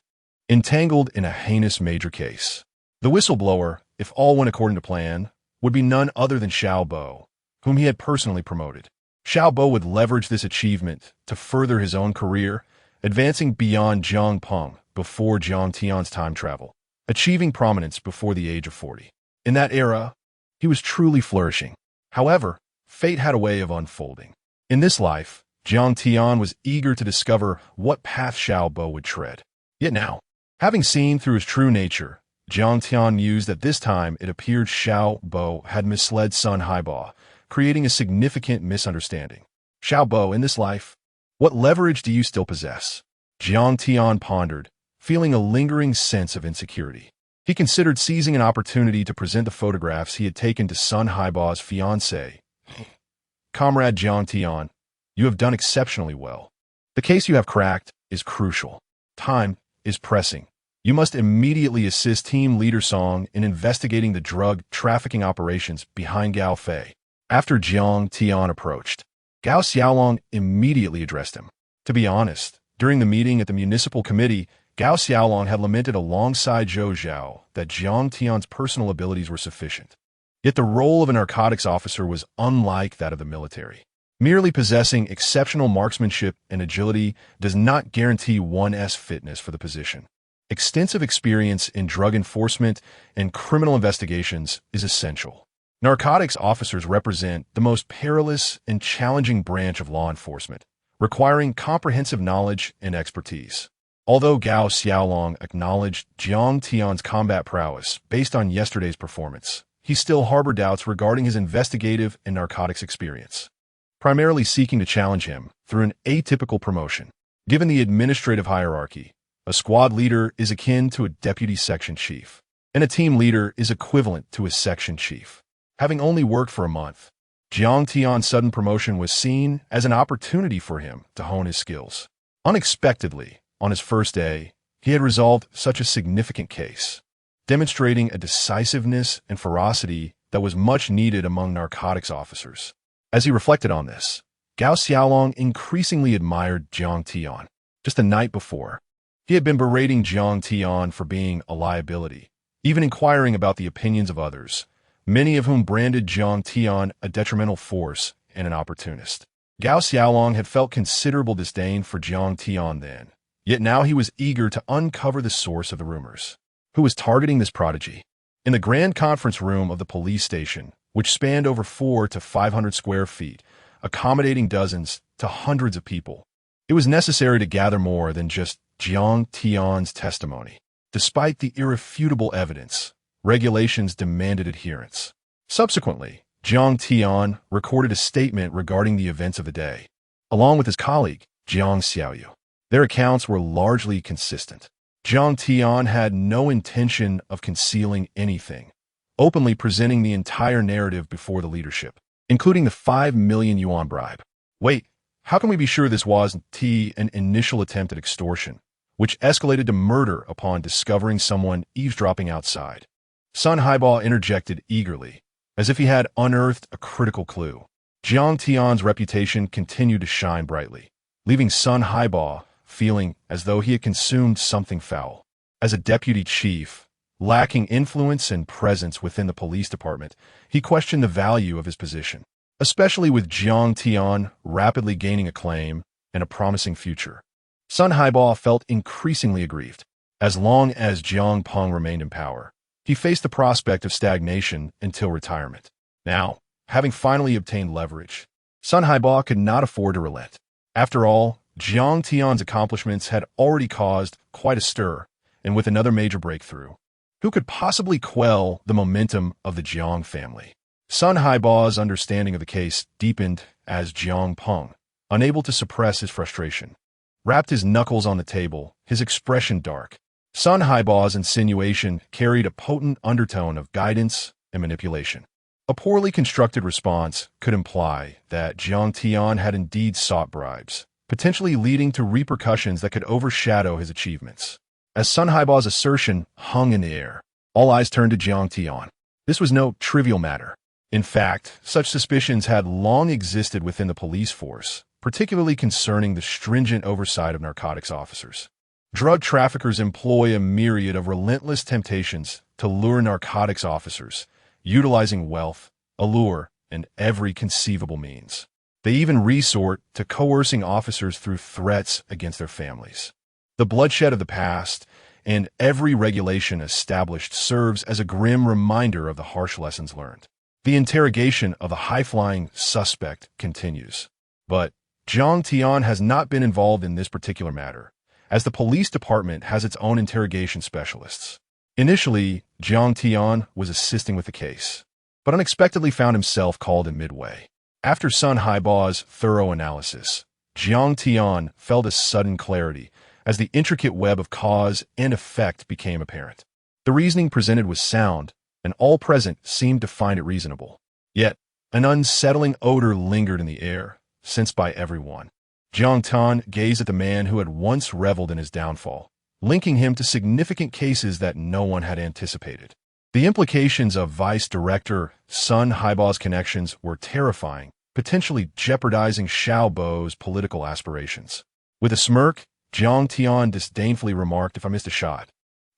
entangled in a heinous major case. The whistleblower, if all went according to plan, would be none other than Xiao Bo, whom he had personally promoted. Xiao Bo would leverage this achievement to further his own career, advancing beyond Jiang Peng before Jiang Tian's time travel, achieving prominence before the age of 40. In that era, he was truly flourishing. However, fate had a way of unfolding. In this life, Jiang Tian was eager to discover what path Xiao Bo would tread. Yet now, having seen through his true nature, Jiang Tian mused that this time it appeared Xiao Bo had misled Sun Haiba, creating a significant misunderstanding. Xiao Bo, in this life, what leverage do you still possess? Jiang Tian pondered, feeling a lingering sense of insecurity. He considered seizing an opportunity to present the photographs he had taken to Sun Haiba's fiancée, Comrade Jiang Tian, you have done exceptionally well. The case you have cracked is crucial. Time is pressing. You must immediately assist Team Leader Song in investigating the drug trafficking operations behind Gao Fei. After Jiang Tian approached, Gao Xiaolong immediately addressed him. To be honest, during the meeting at the municipal committee, Gao Xiaolong had lamented alongside Zhou Zhao that Jiang Tian's personal abilities were sufficient. Yet the role of a narcotics officer was unlike that of the military. Merely possessing exceptional marksmanship and agility does not guarantee one's fitness for the position. Extensive experience in drug enforcement and criminal investigations is essential. Narcotics officers represent the most perilous and challenging branch of law enforcement, requiring comprehensive knowledge and expertise. Although Gao Xiaolong acknowledged Jiang Tian's combat prowess based on yesterday's performance, he still harbored doubts regarding his investigative and narcotics experience, primarily seeking to challenge him through an atypical promotion. Given the administrative hierarchy, a squad leader is akin to a deputy section chief, and a team leader is equivalent to a section chief. Having only worked for a month, Jiang Tian's sudden promotion was seen as an opportunity for him to hone his skills. Unexpectedly, on his first day, he had resolved such a significant case, demonstrating a decisiveness and ferocity that was much needed among narcotics officers. As he reflected on this, Gao Xiaolong increasingly admired Jiang Tian. Just the night before, he had been berating Jiang Tian for being a liability, even inquiring about the opinions of others, many of whom branded Jiang Tian a detrimental force and an opportunist. Gao Xiaolong had felt considerable disdain for Jiang Tian then, yet now he was eager to uncover the source of the rumors. Who was targeting this prodigy? In the grand conference room of the police station, which spanned over 400 to 500 square feet, accommodating dozens to hundreds of people, it was necessary to gather more than just Jiang Tian's testimony. Despite the irrefutable evidence, regulations demanded adherence. Subsequently, Jiang Tian recorded a statement regarding the events of the day, along with his colleague, Jiang Xiaoyu. Their accounts were largely consistent. Jiang Tian had no intention of concealing anything, openly presenting the entire narrative before the leadership, including the 5 million yuan bribe. Wait, how can we be sure this wasn't an initial attempt at extortion, which escalated to murder upon discovering someone eavesdropping outside? Sun Haiba interjected eagerly, as if he had unearthed a critical clue. Jiang Tian's reputation continued to shine brightly, leaving Sun Haiba feeling as though he had consumed something foul. As a deputy chief, lacking influence and presence within the police department, he questioned the value of his position, especially with Jiang Tian rapidly gaining acclaim and a promising future. Sun Haiba felt increasingly aggrieved. As long as Jiang Peng remained in power, he faced the prospect of stagnation until retirement. Now, having finally obtained leverage, Sun Haiba could not afford to relent. After all, Jiang Tian's accomplishments had already caused quite a stir, and with another major breakthrough, who could possibly quell the momentum of the Jiang family? Sun Haiba's understanding of the case deepened as Jiang Peng, unable to suppress his frustration, rapped his knuckles on the table, his expression dark. Sun Haiba's insinuation carried a potent undertone of guidance and manipulation. A poorly constructed response could imply that Jiang Tian had indeed sought bribes, potentially leading to repercussions that could overshadow his achievements. As Sun Haiba's assertion hung in the air, all eyes turned to Jiang Tian. This was no trivial matter. In fact, such suspicions had long existed within the police force, particularly concerning the stringent oversight of narcotics officers. Drug traffickers employ a myriad of relentless temptations to lure narcotics officers, utilizing wealth, allure, and every conceivable means. They even resort to coercing officers through threats against their families. The bloodshed of the past and every regulation established serves as a grim reminder of the harsh lessons learned. The interrogation of the high-flying suspect continues. But Jiang Tian has not been involved in this particular matter, as the police department has its own interrogation specialists. Initially, Jiang Tian was assisting with the case, but unexpectedly found himself called in midway. After Sun Haiba's thorough analysis, Jiang Tian felt a sudden clarity as the intricate web of cause and effect became apparent. The reasoning presented was sound, and all present seemed to find it reasonable. Yet, An unsettling odor lingered in the air, sensed by everyone. Jiang Tian gazed at the man who had once reveled in his downfall, linking him to significant cases that no one had anticipated. The implications of Vice Director Sun Haibao's connections were terrifying, potentially jeopardizing Xiao Bo's political aspirations. With a smirk, Jiang Tian disdainfully remarked, "If I missed a shot,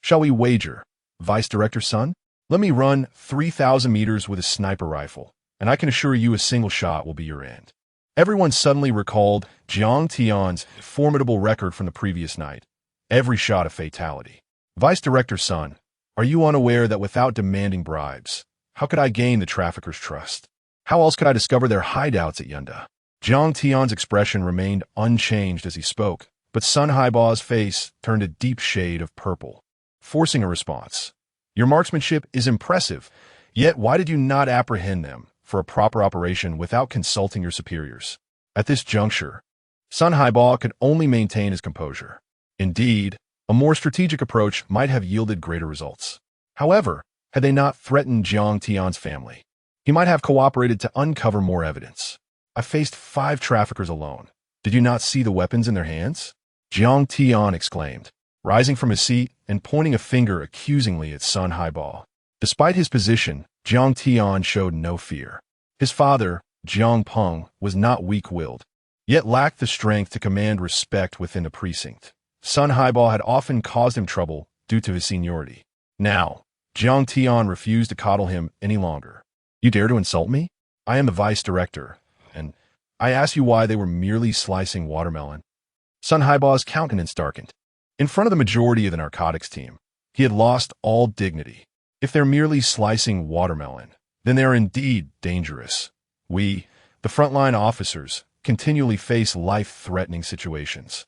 shall we wager, Vice Director Sun? Let me run 3,000 meters with a sniper rifle, and I can assure you a single shot will be your end." Everyone suddenly recalled Jiang Tian's formidable record from the previous night. Every shot a fatality. "Vice Director Sun, are you unaware that without demanding bribes, how could I gain the traffickers' trust? How else could I discover their hideouts at Yunda?" Jiang Tian's expression remained unchanged as he spoke, but Sun Haibao's face turned a deep shade of purple, forcing a response. "Your marksmanship is impressive, yet why did you not apprehend them for a proper operation without consulting your superiors?" At this juncture, Sun Haibao could only maintain his composure. Indeed, a more strategic approach might have yielded greater results. However, had they not threatened Jiang Tian's family, he might have cooperated to uncover more evidence. "I faced 5 traffickers alone. Did you not see the weapons in their hands?" Jiang Tian exclaimed, rising from his seat and pointing a finger accusingly at Sun Haibao. Despite his position, Jiang Tian showed no fear. His father, Jiang Peng, was not weak-willed, yet lacked the strength to command respect within the precinct. Sun Haibao had often caused him trouble due to his seniority. Now, Jiang Tian refused to coddle him any longer. "You dare to insult me? I am the vice director, and I ask you why they were merely slicing watermelon." Sun Haibao's countenance darkened. In front of the majority of the narcotics team, he had lost all dignity. If they're merely slicing watermelon, then they are indeed dangerous. We, the frontline officers, continually face life-threatening situations.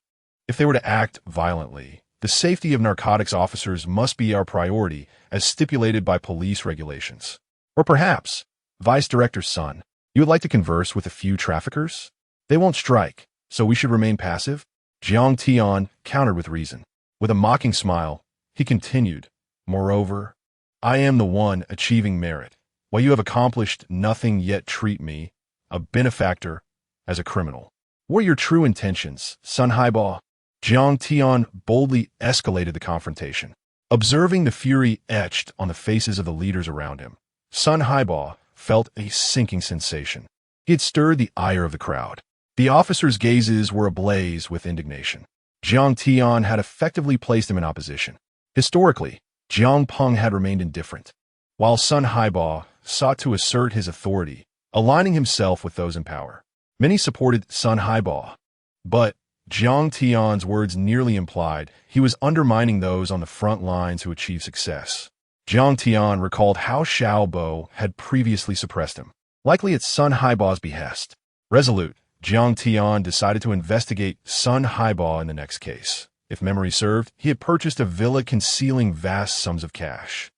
If they were to act violently, the safety of narcotics officers must be our priority as stipulated by police regulations. Or perhaps, Vice Director Sun, you would like to converse with a few traffickers? They won't strike, so we should remain passive? Jiang Tian countered with reason. With a mocking smile, he continued, "Moreover, I am the one achieving merit, while you have accomplished nothing yet treat me, a benefactor, as a criminal. What are your true intentions, Sun Haibao?" Jiang Tian boldly escalated the confrontation. Observing the fury etched on the faces of the leaders around him, Sun Haibao felt a sinking sensation. He had stirred the ire of the crowd. The officers' gazes were ablaze with indignation. Jiang Tian had effectively placed him in opposition. Historically, Jiang Peng had remained indifferent, while Sun Haibao sought to assert his authority, aligning himself with those in power. Many supported Sun Haibao, but Jiang Tian's words nearly implied he was undermining those on the front lines who achieved success. Jiang Tian recalled how Xiao Bo had previously suppressed him, likely at Sun Haibao's behest. Resolute, Jiang Tian decided to investigate Sun Haibao in the next case. If memory served, he had purchased a villa concealing vast sums of cash.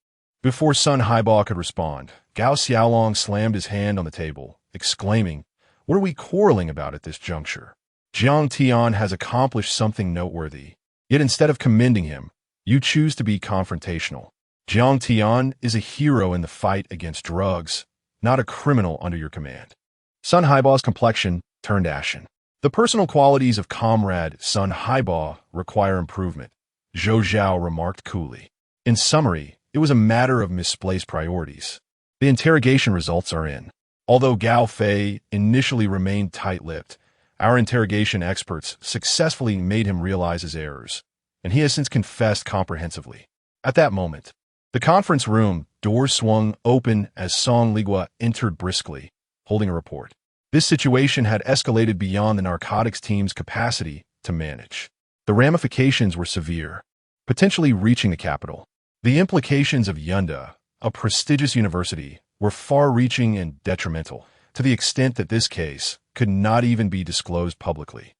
Before Sun Haibao could respond, Gao Xiaolong slammed his hand on the table, exclaiming, "What are we quarreling about at this juncture? Jiang Tian has accomplished something noteworthy, yet instead of commending him, you choose to be confrontational. Jiang Tian is a hero in the fight against drugs, not a criminal under your command." Sun Haibao's complexion turned ashen. "The personal qualities of Comrade Sun Haibao require improvement," Zhou Zhao remarked coolly. In summary, it was a matter of misplaced priorities. The interrogation results are in. Although Gao Fei initially remained tight-lipped, our interrogation experts successfully made him realize his errors, and he has since confessed comprehensively. At that moment, the conference room door swung open as Song Ligua entered briskly, holding a report. This situation had escalated beyond the narcotics team's capacity to manage. The ramifications were severe, potentially reaching the capital. The implications of Yunda, a prestigious university, were far-reaching and detrimental, to the extent that this case could not even be disclosed publicly.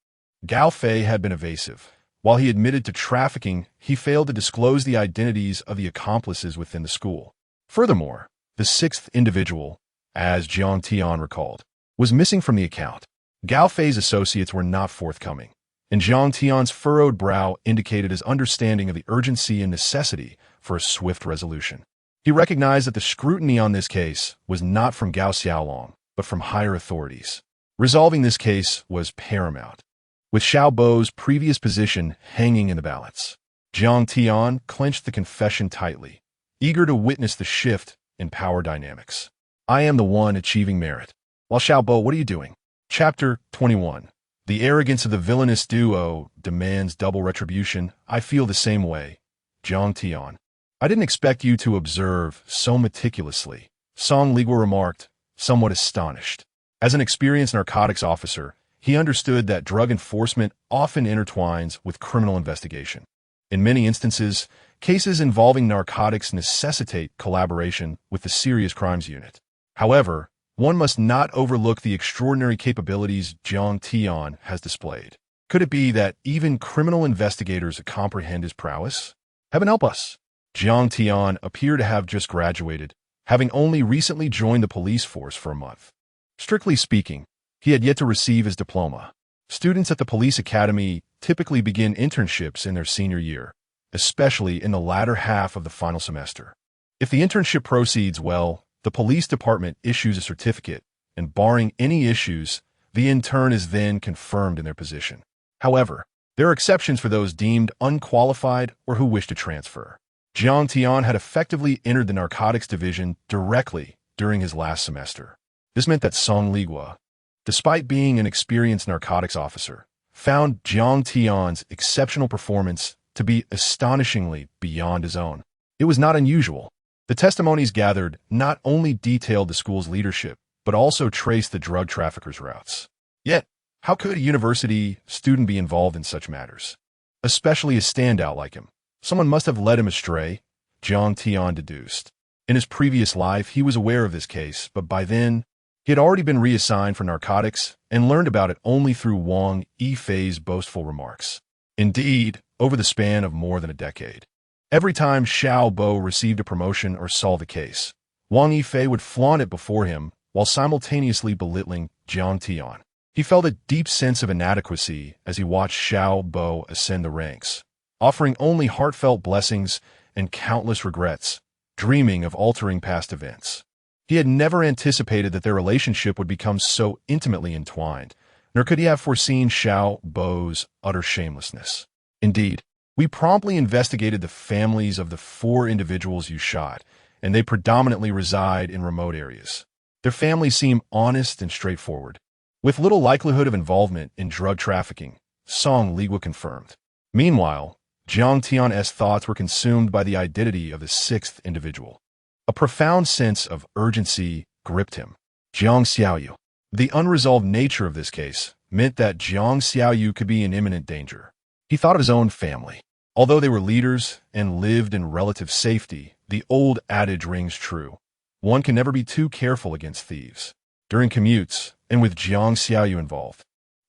Gao Fei had been evasive. While he admitted to trafficking, he failed to disclose the identities of the accomplices within the school. Furthermore, the 6th individual, as Jiang Tian recalled, was missing from the account. Gao Fei's associates were not forthcoming, and Jiang Tian's furrowed brow indicated his understanding of the urgency and necessity for a swift resolution. He recognized that the scrutiny on this case was not from Gao Xiaolong, but from higher authorities. Resolving this case was paramount, with Xiaobo's previous position hanging in the balance. Jiang Tian clenched the confession tightly, eager to witness the shift in power dynamics. I am the one achieving merit. While Xiaobo, what are you doing? Chapter 21. The arrogance of the villainous duo demands double retribution. I feel the same way. Jiang Tian. I didn't expect you to observe so meticulously, Song Ligua remarked, somewhat astonished. As an experienced narcotics officer, he understood that drug enforcement often intertwines with criminal investigation. In many instances, cases involving narcotics necessitate collaboration with the Serious Crimes Unit. However, one must not overlook the extraordinary capabilities Jiang Tian has displayed. Could it be that even criminal investigators comprehend his prowess? Heaven help us! Jiang Tian appeared to have just graduated, having only recently joined the police force for a month. Strictly speaking, he had yet to receive his diploma. Students at the police academy typically begin internships in their senior year, especially in the latter half of the final semester. If the internship proceeds well, the police department issues a certificate, and barring any issues, the intern is then confirmed in their position. However, there are exceptions for those deemed unqualified or who wish to transfer. Jiang Tian had effectively entered the narcotics division directly during his last semester. This meant that Song Ligua, despite being an experienced narcotics officer, found Jiang Tian's exceptional performance to be astonishingly beyond his own. It was not unusual. The testimonies gathered not only detailed the school's leadership, but also traced the drug traffickers' routes. Yet, how could a university student be involved in such matters? Especially a standout like him. Someone must have led him astray, Jiang Tian deduced. In his previous life, he was aware of this case, but by then, he had already been reassigned for narcotics and learned about it only through Wang Yifei's boastful remarks. Indeed, over the span of more than a decade. Every time Xiaobo received a promotion or solved a case, Wang Yifei would flaunt it before him while simultaneously belittling Jiang Tian. He felt a deep sense of inadequacy as he watched Xiaobo ascend the ranks, offering only heartfelt blessings and countless regrets, dreaming of altering past events. He had never anticipated that their relationship would become so intimately entwined, nor could he have foreseen Xiaobo's utter shamelessness. Indeed, we promptly investigated the families of the 4 individuals you shot, and they predominantly reside in remote areas. Their families seem honest and straightforward, with little likelihood of involvement in drug trafficking, Song Ligua confirmed. Meanwhile, Jiang Tian's thoughts were consumed by the identity of the 6th individual. A profound sense of urgency gripped him. Jiang Xiaoyu. The unresolved nature of this case meant that Jiang Xiaoyu could be in imminent danger. He thought of his own family. Although they were leaders and lived in relative safety, the old adage rings true. One can never be too careful against thieves. During commutes, and with Jiang Xiaoyu involved,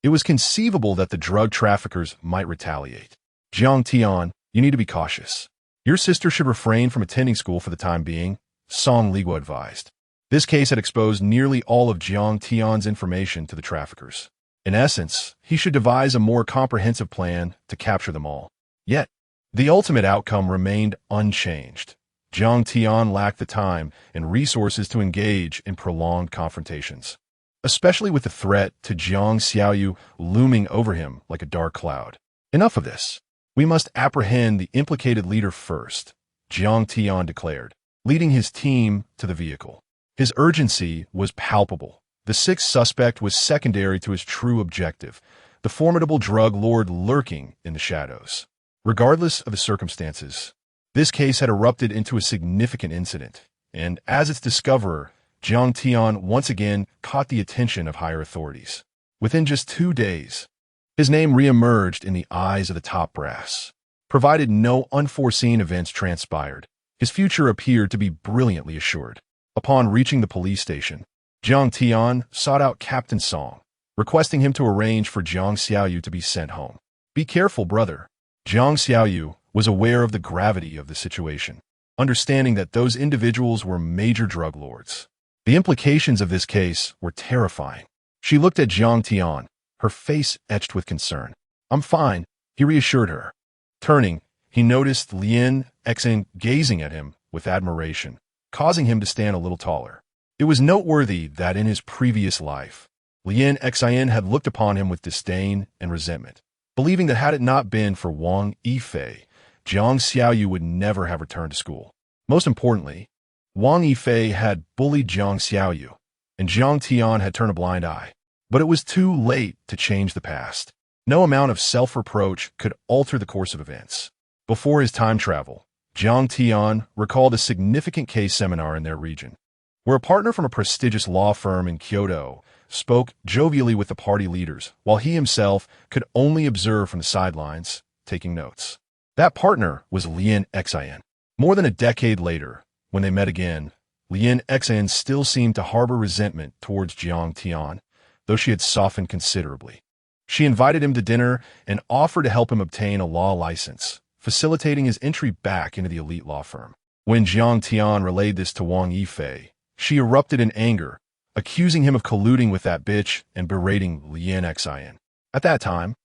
it was conceivable that the drug traffickers might retaliate. Jiang Tian, you need to be cautious. Your sister should refrain from attending school for the time being, Song Ligua advised. This case had exposed nearly all of Jiang Tian's information to the traffickers. In essence, he should devise a more comprehensive plan to capture them all. Yet, the ultimate outcome remained unchanged. Jiang Tian lacked the time and resources to engage in prolonged confrontations, especially with the threat to Jiang Xiaoyu looming over him like a dark cloud. Enough of this. We must apprehend the implicated leader first, Jiang Tian declared, leading his team to the vehicle. His urgency was palpable. The 6th suspect was secondary to his true objective, the formidable drug lord lurking in the shadows. Regardless of the circumstances, this case had erupted into a significant incident, and as its discoverer, Jiang Tian once again caught the attention of higher authorities. Within just 2 days, his name re-emerged in the eyes of the top brass. Provided no unforeseen events transpired, his future appeared to be brilliantly assured. Upon reaching the police station, Jiang Tian sought out Captain Song, requesting him to arrange for Jiang Xiaoyu to be sent home. Be careful, brother. Jiang Xiaoyu was aware of the gravity of the situation, understanding that those individuals were major drug lords. The implications of this case were terrifying. She looked at Jiang Tian, her face etched with concern. I'm fine, he reassured her. Turning, he noticed Lien Xing gazing at him with admiration, causing him to stand a little taller. It was noteworthy that in his previous life, Lien Xian had looked upon him with disdain and resentment, believing that had it not been for Wang Yifei, Jiang Xiaoyu would never have returned to school. Most importantly, Wang Yifei had bullied Jiang Xiaoyu, and Jiang Tian had turned a blind eye. But it was too late to change the past. No amount of self-reproach could alter the course of events. Before his time travel, Jiang Tian recalled a significant case seminar in their region, where a partner from a prestigious law firm in Kyoto spoke jovially with the party leaders, while he himself could only observe from the sidelines, taking notes. That partner was Lien Xian. More than a decade later, when they met again, Lien Xian still seemed to harbor resentment towards Jiang Tian, though she had softened considerably. She invited him to dinner and offered to help him obtain a law license, facilitating his entry back into the elite law firm. When Jiang Tian relayed this to Wang Yifei, she erupted in anger, accusing him of colluding with that bitch and berating Lien Xian. At that time,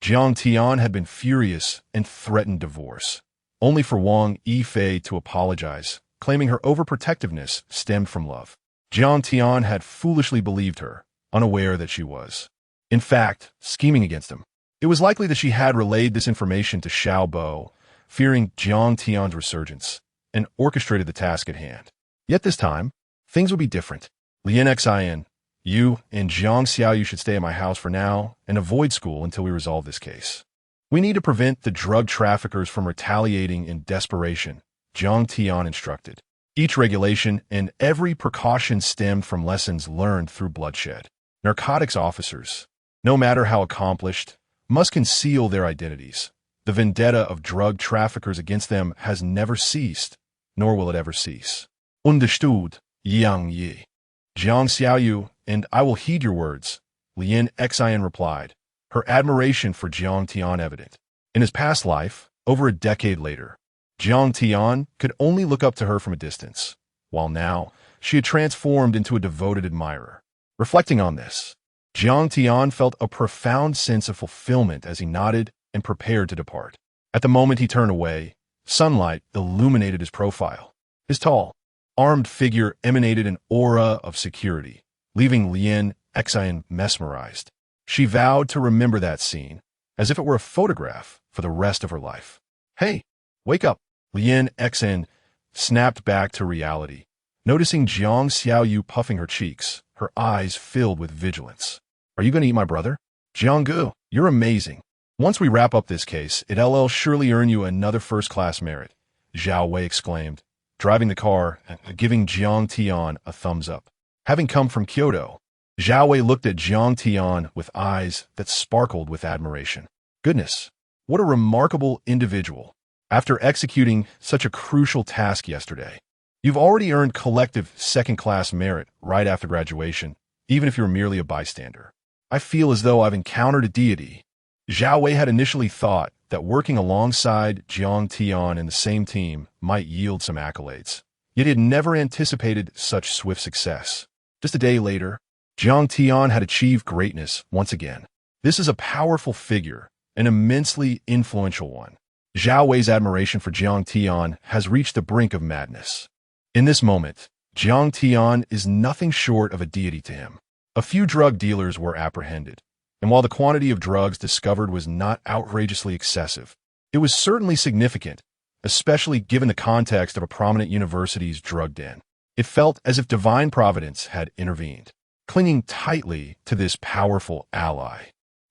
Jiang Tian had been furious and threatened divorce, only for Wang Yifei to apologize, claiming her overprotectiveness stemmed from love. Jiang Tian had foolishly believed her, unaware that she was, in fact, scheming against him. It was likely that she had relayed this information to Xiao Bo, fearing Jiang Tian's resurgence, and orchestrated the task at hand. Yet this time, things would be different. Lien Xian, you and Jiang Xiaoyu should stay at my house for now and avoid school until we resolve this case. We need to prevent the drug traffickers from retaliating in desperation, Jiang Tian instructed. Each regulation and every precaution stemmed from lessons learned through bloodshed. Narcotics officers, no matter how accomplished, must conceal their identities. The vendetta of drug traffickers against them has never ceased, nor will it ever cease. Understood, Yang Yi. Jiang Xiaoyu, and I will heed your words, Lien Xian replied, her admiration for Jiang Tian evident. In his past life, over a decade later, Jiang Tian could only look up to her from a distance, while now she had transformed into a devoted admirer. Reflecting on this, Jiang Tian felt a profound sense of fulfillment as he nodded and prepared to depart. At the moment he turned away, sunlight illuminated his profile. His tall, armed figure emanated an aura of security, leaving Lien Xian mesmerized. She vowed to remember that scene, as if it were a photograph, for the rest of her life. Hey, wake up! Lien Xian snapped back to reality, noticing Jiang Xiaoyu puffing her cheeks, her eyes filled with vigilance. Are you going to eat my brother? Jiang Gu, you're amazing. Once we wrap up this case, it'll surely earn you another first-class merit, Zhao Wei exclaimed, driving the car and giving Jiang Tian a thumbs up. Having come from Kyoto, Zhao Wei looked at Jiang Tian with eyes that sparkled with admiration. Goodness, what a remarkable individual. After executing such a crucial task yesterday, you've already earned collective second-class merit right after graduation, even if you're merely a bystander. I feel as though I've encountered a deity. Zhao Wei had initially thought that working alongside Jiang Tian in the same team might yield some accolades, yet he had never anticipated such swift success. Just a day later, Jiang Tian had achieved greatness once again. This is a powerful figure, an immensely influential one. Zhao Wei's admiration for Jiang Tian has reached the brink of madness. In this moment, Jiang Tian is nothing short of a deity to him. A few drug dealers were apprehended, and while the quantity of drugs discovered was not outrageously excessive, it was certainly significant, especially given the context of a prominent university's drug den. It felt as if divine providence had intervened, clinging tightly to this powerful ally.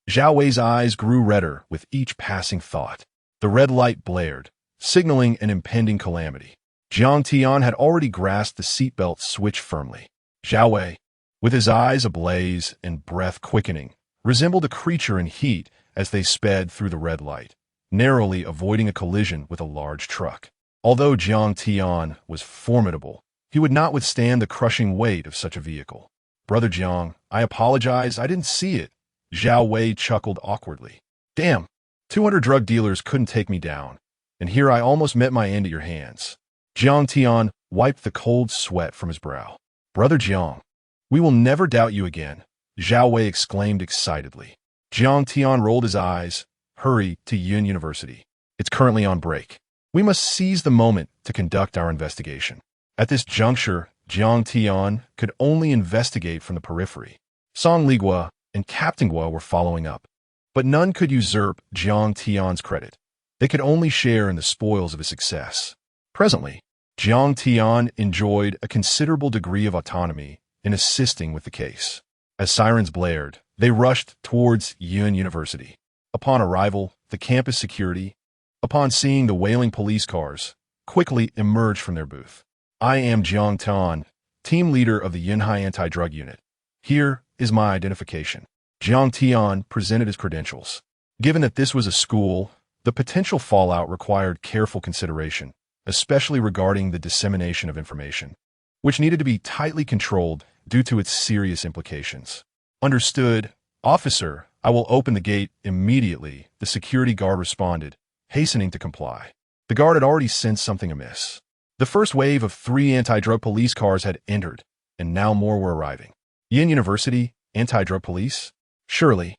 Zhao Wei's eyes grew redder with each passing thought. The red light blared, signaling an impending calamity. Jiang Tian had already grasped the seatbelt switch firmly. Zhao Wei, with his eyes ablaze and breath quickening, resembled a creature in heat as they sped through the red light, narrowly avoiding a collision with a large truck. Although Jiang Tian was formidable, he would not withstand the crushing weight of such a vehicle. Brother Jiang, I apologize, I didn't see it. Zhao Wei chuckled awkwardly. Damn, 200 drug dealers couldn't take me down, and here I almost met my end at your hands. Jiang Tian wiped the cold sweat from his brow. Brother Jiang, we will never doubt you again, Zhao Wei exclaimed excitedly. Jiang Tian rolled his eyes. Hurry to Yun University. It's currently on break. We must seize the moment to conduct our investigation. At this juncture, Jiang Tian could only investigate from the periphery. Song Ligua and Captain Guo were following up, but none could usurp Jiang Tian's credit. They could only share in the spoils of his success. Presently, Jiang Tian enjoyed a considerable degree of autonomy in assisting with the case. As sirens blared, they rushed towards Yun University. Upon arrival, the campus security, upon seeing the wailing police cars, quickly emerged from their booth. I am Jiang Tian, team leader of the Yunhai Anti-Drug Unit. Here is my identification. Jiang Tian presented his credentials. Given that this was a school, the potential fallout required careful consideration, especially regarding the dissemination of information, which needed to be tightly controlled due to its serious implications. Understood, officer. I will open the gate immediately, the security guard responded, hastening to comply. The guard had already sensed something amiss. The first wave of 3 anti-drug police cars had entered, and now more were arriving. Yin University, anti-drug police? Surely,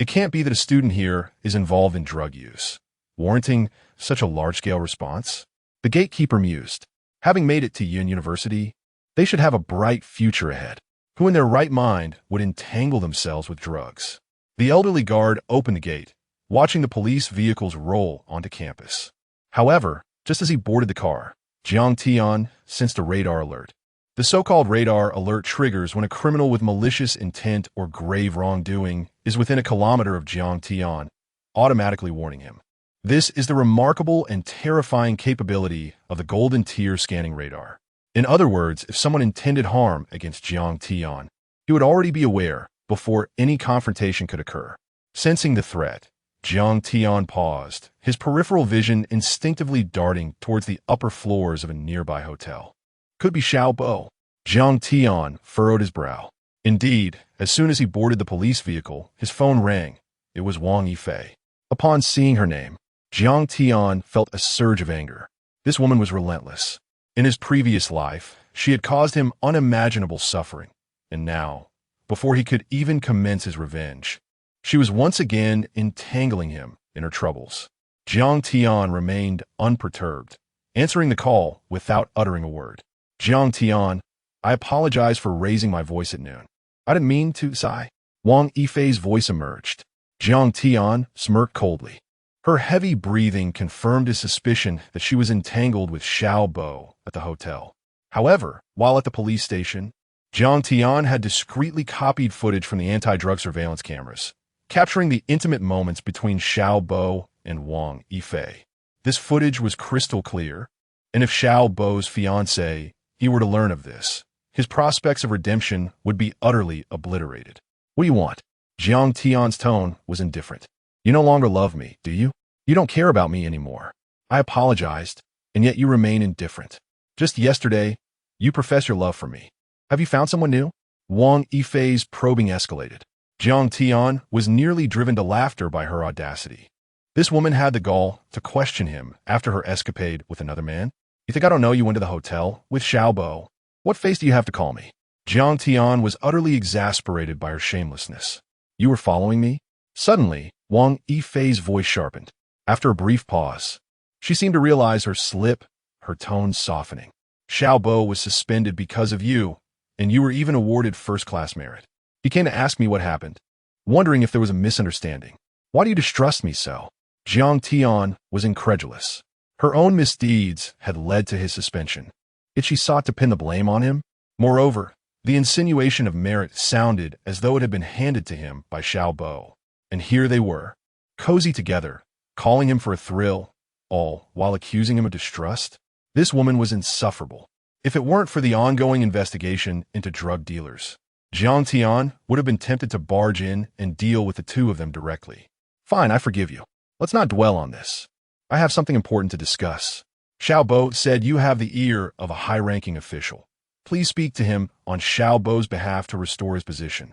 it can't be that a student here is involved in drug use, warranting such a large-scale response? The gatekeeper mused. Having made it to Yin University, they should have a bright future ahead. Who in their right mind would entangle themselves with drugs? The elderly guard opened the gate, watching the police vehicles roll onto campus. However, just as he boarded the car, Jiang Tian sensed a radar alert. The so-called radar alert triggers when a criminal with malicious intent or grave wrongdoing is within a kilometer of Jiang Tian, automatically warning him. This is the remarkable and terrifying capability of the Golden Tier scanning radar. In other words, if someone intended harm against Jiang Tian, he would already be aware before any confrontation could occur. Sensing the threat, Jiang Tian paused, his peripheral vision instinctively darting towards the upper floors of a nearby hotel. Could be Xiaobo. Jiang Tian furrowed his brow. Indeed, as soon as he boarded the police vehicle, his phone rang. It was Wang Yifei. Upon seeing her name, Jiang Tian felt a surge of anger. This woman was relentless. In his previous life, she had caused him unimaginable suffering, and now, before he could even commence his revenge, she was once again entangling him in her troubles. Jiang Tian remained unperturbed, answering the call without uttering a word. Jiang Tian, I apologize for raising my voice at noon. I didn't mean to, sigh. Wang Yifei's voice emerged. Jiang Tian smirked coldly. Her heavy breathing confirmed his suspicion that she was entangled with Xiaobo at the hotel. However, while at the police station, Jiang Tian had discreetly copied footage from the anti-drug surveillance cameras, capturing the intimate moments between Xiaobo and Wang Yifei. This footage was crystal clear, and if Xiaobo's fiancé were to learn of this, his prospects of redemption would be utterly obliterated. What do you want? Jiang Tian's tone was indifferent. You no longer love me, do you? You don't care about me anymore. I apologized, and yet you remain indifferent. Just yesterday, you professed your love for me. Have you found someone new? Wang Yifei's probing escalated. Jiang Tian was nearly driven to laughter by her audacity. This woman had the gall to question him after her escapade with another man. You think I don't know you went to the hotel with Xiaobo? What face do you have to call me? Jiang Tian was utterly exasperated by her shamelessness. You were following me? Suddenly, Wang Yifei's voice sharpened. After a brief pause, she seemed to realize her slip, her tone softening. Xiaobo was suspended because of you, and you were even awarded first-class merit. He came to ask me what happened, wondering if there was a misunderstanding. Why do you distrust me so? Jiang Tian was incredulous. Her own misdeeds had led to his suspension, yet she sought to pin the blame on him. Moreover, the insinuation of merit sounded as though it had been handed to him by Xiaobo. And here they were, cozy together, calling him for a thrill, all while accusing him of distrust. This woman was insufferable. If it weren't for the ongoing investigation into drug dealers, Jiang Tian would have been tempted to barge in and deal with the two of them directly. Fine, I forgive you. Let's not dwell on this. I have something important to discuss. Xiaobo said you have the ear of a high-ranking official. Please speak to him on Xiaobo's behalf to restore his position.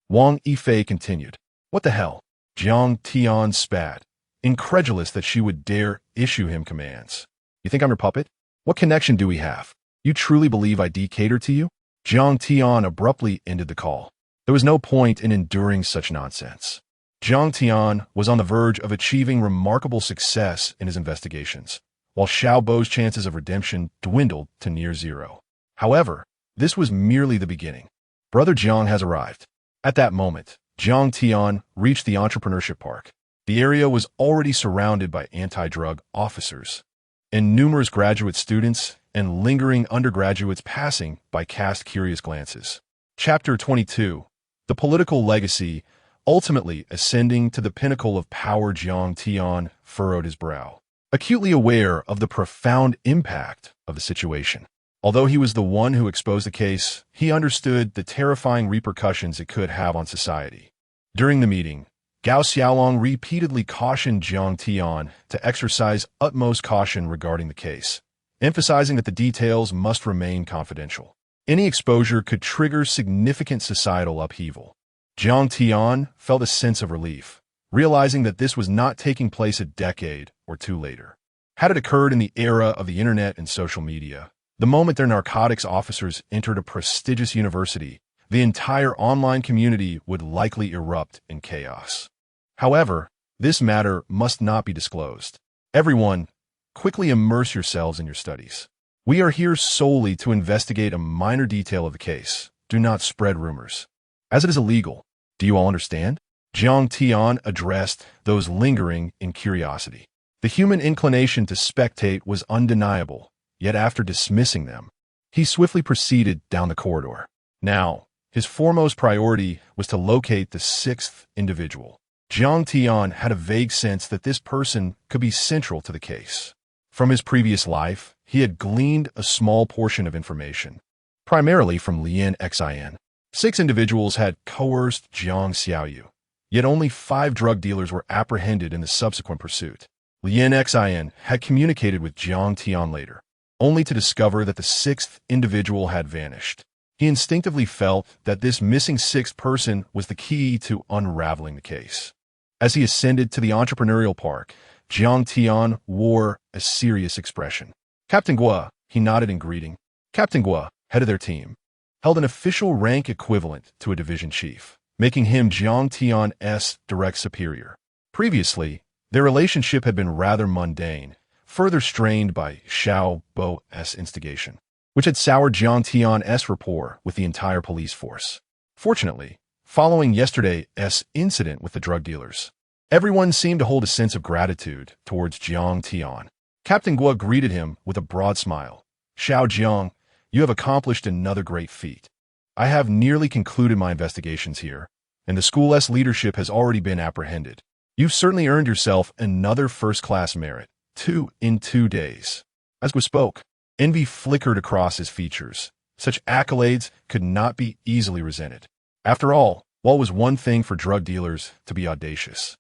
Wang Yifei continued. What the hell? Jiang Tian spat, incredulous that she would dare issue him commands. You think I'm your puppet? What connection do we have? You truly believe I cater to you? Jiang Tian abruptly ended the call. There was no point in enduring such nonsense. Jiang Tian was on the verge of achieving remarkable success in his investigations, while Xiaobo's chances of redemption dwindled to near zero. However, this was merely the beginning. Brother Jiang has arrived. At that moment, Jiang Tian reached the entrepreneurship park. The area was already surrounded by anti-drug officers, and numerous graduate students and lingering undergraduates passing by cast curious glances. Chapter 22. The Political Legacy. Ultimately ascending to the pinnacle of power, Jiang Tian furrowed his brow, acutely aware of the profound impact of the situation. Although he was the one who exposed the case, he understood the terrifying repercussions it could have on society. During the meeting, Gao Xiaolong repeatedly cautioned Jiang Tian to exercise utmost caution regarding the case, emphasizing that the details must remain confidential. Any exposure could trigger significant societal upheaval. Jiang Tian felt a sense of relief, realizing that this was not taking place a decade or two later. Had it occurred in the era of the internet and social media, the moment their narcotics officers entered a prestigious university, the entire online community would likely erupt in chaos. However, this matter must not be disclosed. Everyone, quickly immerse yourselves in your studies. We are here solely to investigate a minor detail of the case. Do not spread rumors, as it is illegal. Do you all understand? Jiang Tian addressed those lingering in curiosity. The human inclination to spectate was undeniable, yet after dismissing them, he swiftly proceeded down the corridor. Now, his foremost priority was to locate the sixth individual. Jiang Tian had a vague sense that this person could be central to the case. From his previous life, he had gleaned a small portion of information, primarily from Lian Xin. 6 individuals had coerced Jiang Xiaoyu, yet only 5 drug dealers were apprehended in the subsequent pursuit. Lian Xin had communicated with Jiang Tian later, only to discover that the 6th individual had vanished. He instinctively felt that this missing 6th person was the key to unraveling the case. As he ascended to the entrepreneurial park, Jiang Tian wore a serious expression. Captain Guo, he nodded in greeting. Captain Guo, head of their team, held an official rank equivalent to a division chief, making him Jiang Tian's direct superior. Previously, their relationship had been rather mundane, further strained by Xiao Bo's instigation, which had soured Jiang Tian's rapport with the entire police force. Fortunately, following yesterday's incident with the drug dealers, everyone seemed to hold a sense of gratitude towards Jiang Tian. Captain Guo greeted him with a broad smile. Xiao Jiang, you have accomplished another great feat. I have nearly concluded my investigations here, and the school's leadership has already been apprehended. You've certainly earned yourself another first-class merit, 2 in 2 days. As Guo spoke, envy flickered across his features. Such accolades could not be easily resented. After all, while it was one thing for drug dealers to be audacious,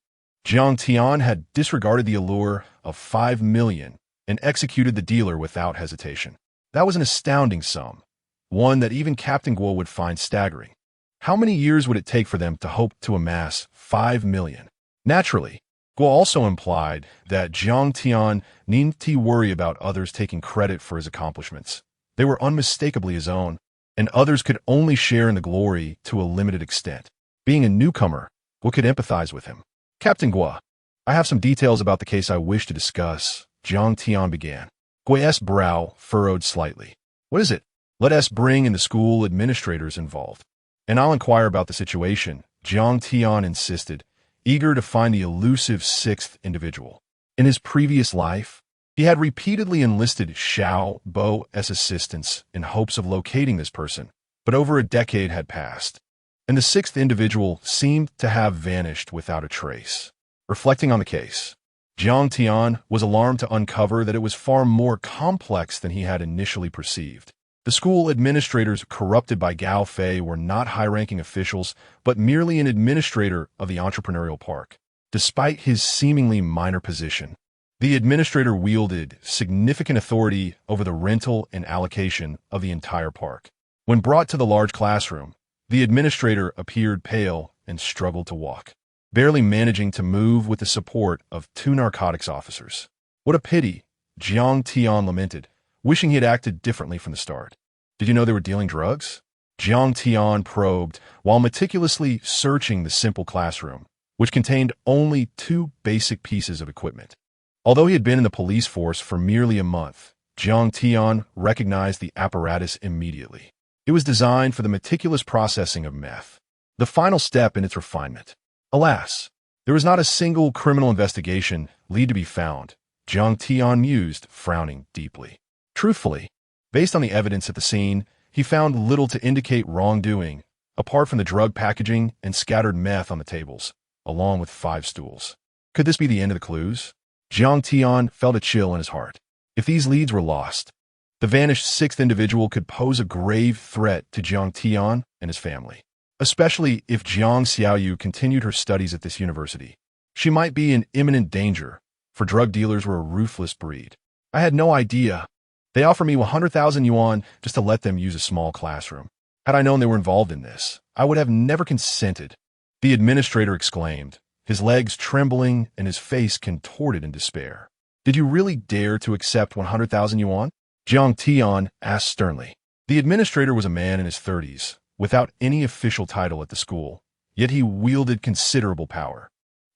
Jiang Tian had disregarded the allure of 5 million and executed the dealer without hesitation. That was an astounding sum, one that even Captain Guo would find staggering. How many years would it take for them to hope to amass 5 million? Naturally, Guo also implied that Jiang Tian needn't worry about others taking credit for his accomplishments. They were unmistakably his own, and others could only share in the glory to a limited extent. Being a newcomer, Guo could empathize with him. Captain Guo, I have some details about the case I wish to discuss, Jiang Tian began. Guo's brow furrowed slightly. What is it? Let us bring in the school administrators involved, and I'll inquire about the situation, Jiang Tian insisted, eager to find the elusive 6th individual. In his previous life, he had repeatedly enlisted Xiao Bo's assistance in hopes of locating this person, but over a decade had passed, and the 6th individual seemed to have vanished without a trace. Reflecting on the case, Jiang Tian was alarmed to uncover that it was far more complex than he had initially perceived. The school administrators corrupted by Gao Fei were not high-ranking officials, but merely an administrator of the entrepreneurial park. Despite his seemingly minor position, the administrator wielded significant authority over the rental and allocation of the entire park. When brought to the large classroom, the administrator appeared pale and struggled to walk, barely managing to move with the support of 2 narcotics officers. What a pity, Jiang Tian lamented, wishing he had acted differently from the start. Did you know they were dealing drugs? Jiang Tian probed while meticulously searching the simple classroom, which contained only 2 basic pieces of equipment. Although he had been in the police force for merely a month, Jiang Tian recognized the apparatus immediately. It It was designed for the meticulous processing of meth, the final step in its refinement. Alas, there was not a single criminal investigation lead to be found, Jiang Tian mused, frowning deeply. Truthfully, based on the evidence at the scene, he found little to indicate wrongdoing, apart from the drug packaging and scattered meth on the tables, along with 5 stools. Could this be the end of the clues? Jiang Tian felt a chill in his heart. If these leads were lost, the vanished 6th individual could pose a grave threat to Jiang Tian and his family. Especially if Jiang Xiaoyu continued her studies at this university. She might be in imminent danger, for drug dealers were a ruthless breed. I had no idea. They offered me 100,000 yuan just to let them use a small classroom. Had I known they were involved in this, I would have never consented. The administrator exclaimed, his legs trembling and his face contorted in despair. Did you really dare to accept 100,000 yuan? Jiang Tian asked sternly. The administrator was a man in his 30s, without any official title at the school, yet he wielded considerable power.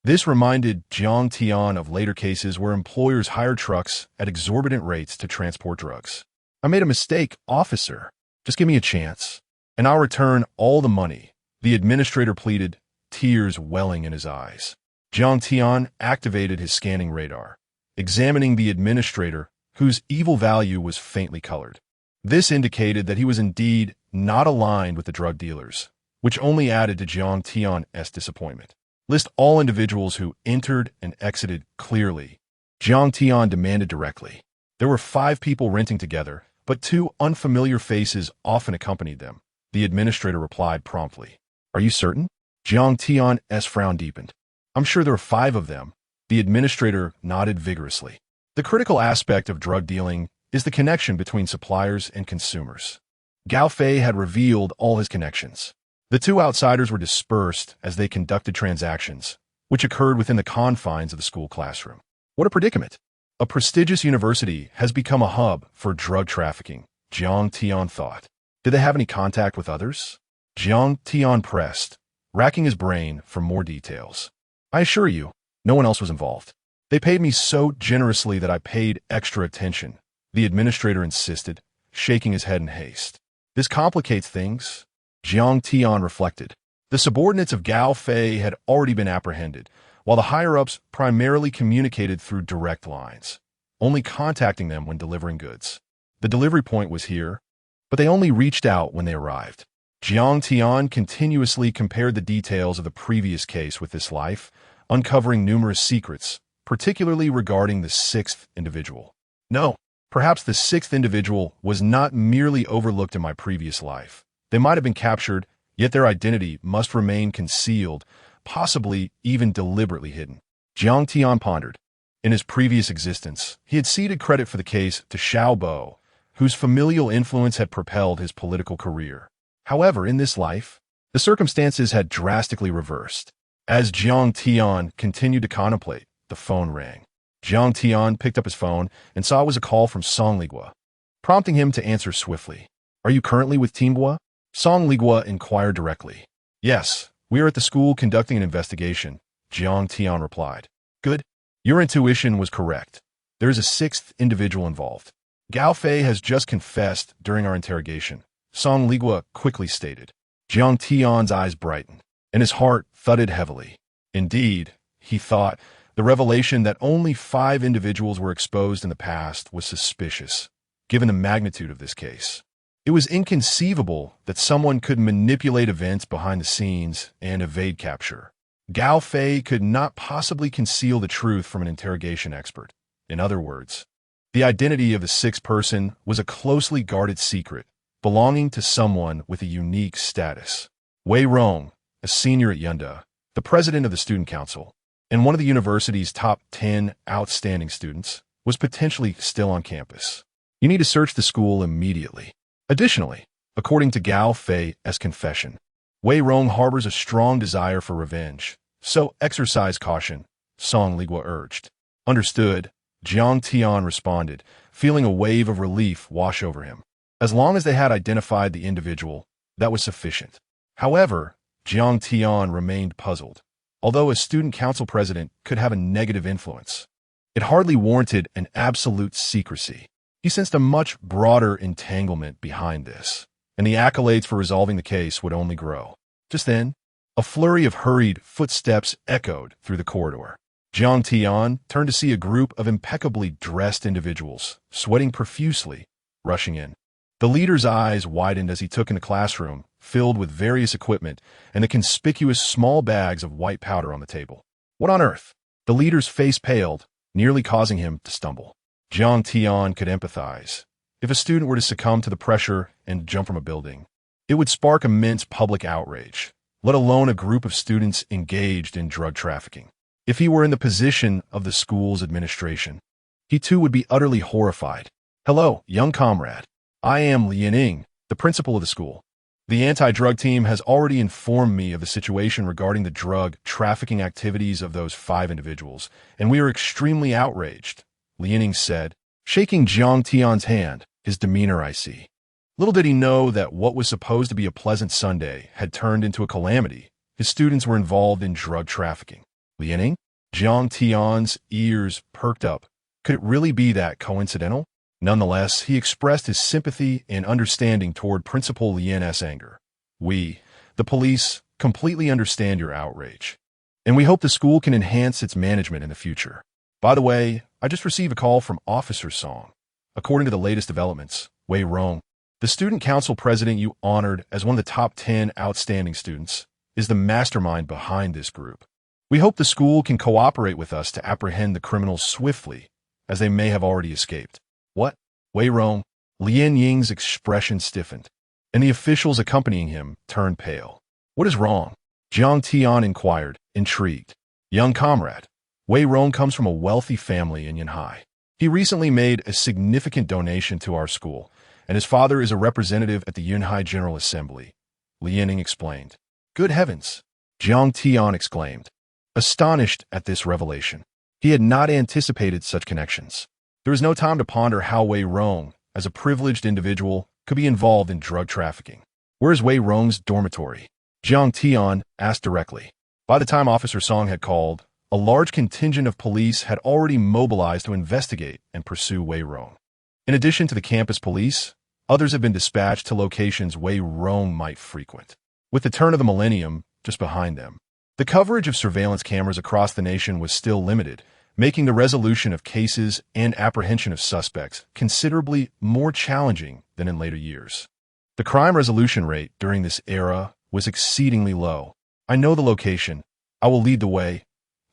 This reminded Jiang Tian of later cases where employers hired trucks at exorbitant rates to transport drugs. I made a mistake, officer. Just give me a chance, and I'll return all the money, the administrator pleaded, tears welling in his eyes. Jiang Tian activated his scanning radar, examining the administrator, whose evil value was faintly colored. This indicated that he was indeed not aligned with the drug dealers, which only added to Jiang Tian's disappointment. List all individuals who entered and exited clearly, Jiang Tian demanded directly. There were 5 people renting together, but 2 unfamiliar faces often accompanied them. The administrator replied promptly. Are you certain? Jiang Tian's frown deepened. I'm sure there are 5 of them. The administrator nodded vigorously. The critical aspect of drug dealing is the connection between suppliers and consumers. Gao Fei had revealed all his connections. The 2 outsiders were dispersed as they conducted transactions, which occurred within the confines of the school classroom. What a predicament! A prestigious university has become a hub for drug trafficking, Jiang Tian thought. Did they have any contact with others? Jiang Tian pressed, racking his brain for more details. I assure you, no one else was involved. They paid me so generously that I paid extra attention, the administrator insisted, shaking his head in haste. This complicates things, Jiang Tian reflected. The subordinates of Gao Fei had already been apprehended, while the higher-ups primarily communicated through direct lines, only contacting them when delivering goods. The delivery point was here, but they only reached out when they arrived. Jiang Tian continuously compared the details of the previous case with this life, uncovering numerous secrets, particularly regarding the 6th individual. No, perhaps the 6th individual was not merely overlooked in my previous life. They might have been captured, yet their identity must remain concealed, possibly even deliberately hidden. Jiang Tian pondered. In his previous existence, he had ceded credit for the case to Xiao Bo, whose familial influence had propelled his political career. However, in this life, the circumstances had drastically reversed. As Jiang Tian continued to contemplate, the phone rang. Jiang Tian picked up his phone and saw it was a call from Song Ligua, prompting him to answer swiftly. Are you currently with Team Gua? Song Ligua inquired directly. Yes, we are at the school conducting an investigation, Jiang Tian replied. Good. Your intuition was correct. There is a 6th individual involved. Gao Fei has just confessed during our interrogation, Song Ligua quickly stated. Jiang Tian's eyes brightened, and his heart thudded heavily. Indeed, he thought, the revelation that only 5 individuals were exposed in the past was suspicious, given the magnitude of this case. It was inconceivable that someone could manipulate events behind the scenes and evade capture. Gao Fei could not possibly conceal the truth from an interrogation expert. In other words, the identity of the 6th person was a closely guarded secret, belonging to someone with a unique status. Wei Rong, a senior at Yunda, the president of the student council, and one of the university's top 10 outstanding students, was potentially still on campus. You need to search the school immediately. Additionally, according to Gao Fei's confession, Wei Rong harbors a strong desire for revenge, so exercise caution, Song Ligua urged. Understood, Jiang Tian responded, feeling a wave of relief wash over him. As long as they had identified the individual, that was sufficient. However, Jiang Tian remained puzzled. Although a student council president could have a negative influence, it hardly warranted an absolute secrecy. He sensed a much broader entanglement behind this. and the accolades for resolving the case would only grow. Just then, a flurry of hurried footsteps echoed through the corridor. Jiang Tian turned to see a group of impeccably dressed individuals, sweating profusely, rushing in. The leader's eyes widened as he took in the classroom, filled with various equipment and the conspicuous small bags of white powder on the table. What on earth? The leader's face paled, nearly causing him to stumble. Jiang Tian could empathize. If a student were to succumb to the pressure and jump from a building, it would spark immense public outrage, let alone a group of students engaged in drug trafficking. If he were in the position of the school's administration, he too would be utterly horrified. Hello, young comrade. I am Lianing, the principal of the school. The anti-drug team has already informed me of the situation regarding the drug trafficking activities of those 5 individuals, and we are extremely outraged, Lianing said, shaking Jiang Tian's hand, his demeanor icy. Little did he know that what was supposed to be a pleasant Sunday had turned into a calamity. His students were involved in drug trafficking. Lianing? Jiang Tian's ears perked up. Could it really be that coincidental? Nonetheless, he expressed his sympathy and understanding toward Principal Lian's anger. We, the police, completely understand your outrage, and we hope the school can enhance its management in the future. By the way, I just received a call from Officer Song. According to the latest developments, Wei Rong, the student council president you honored as one of the top 10 outstanding students, is the mastermind behind this group. We hope the school can cooperate with us to apprehend the criminals swiftly, as they may have already escaped. What? Wei Rong? Lian Ying's expression stiffened, and the officials accompanying him turned pale. What is wrong? Jiang Tian inquired, intrigued. Young comrade, Wei Rong comes from a wealthy family in Yanhai. He recently made a significant donation to our school, and his father is a representative at the Yanhai General Assembly, Lianing explained. Good heavens! Jiang Tian exclaimed, astonished at this revelation. He had not anticipated such connections. There was no time to ponder how Wei Rong, as a privileged individual, could be involved in drug trafficking. Where is Wei Rong's dormitory? Jiang Tian asked directly. By the time Officer Song had called, a large contingent of police had already mobilized to investigate and pursue Wei Rong. In addition to the campus police, others have been dispatched to locations Wei Rong might frequent. With the turn of the millennium just behind them, the coverage of surveillance cameras across the nation was still limited, making the resolution of cases and apprehension of suspects considerably more challenging than in later years. The crime resolution rate during this era was exceedingly low. I know the location. I will lead the way,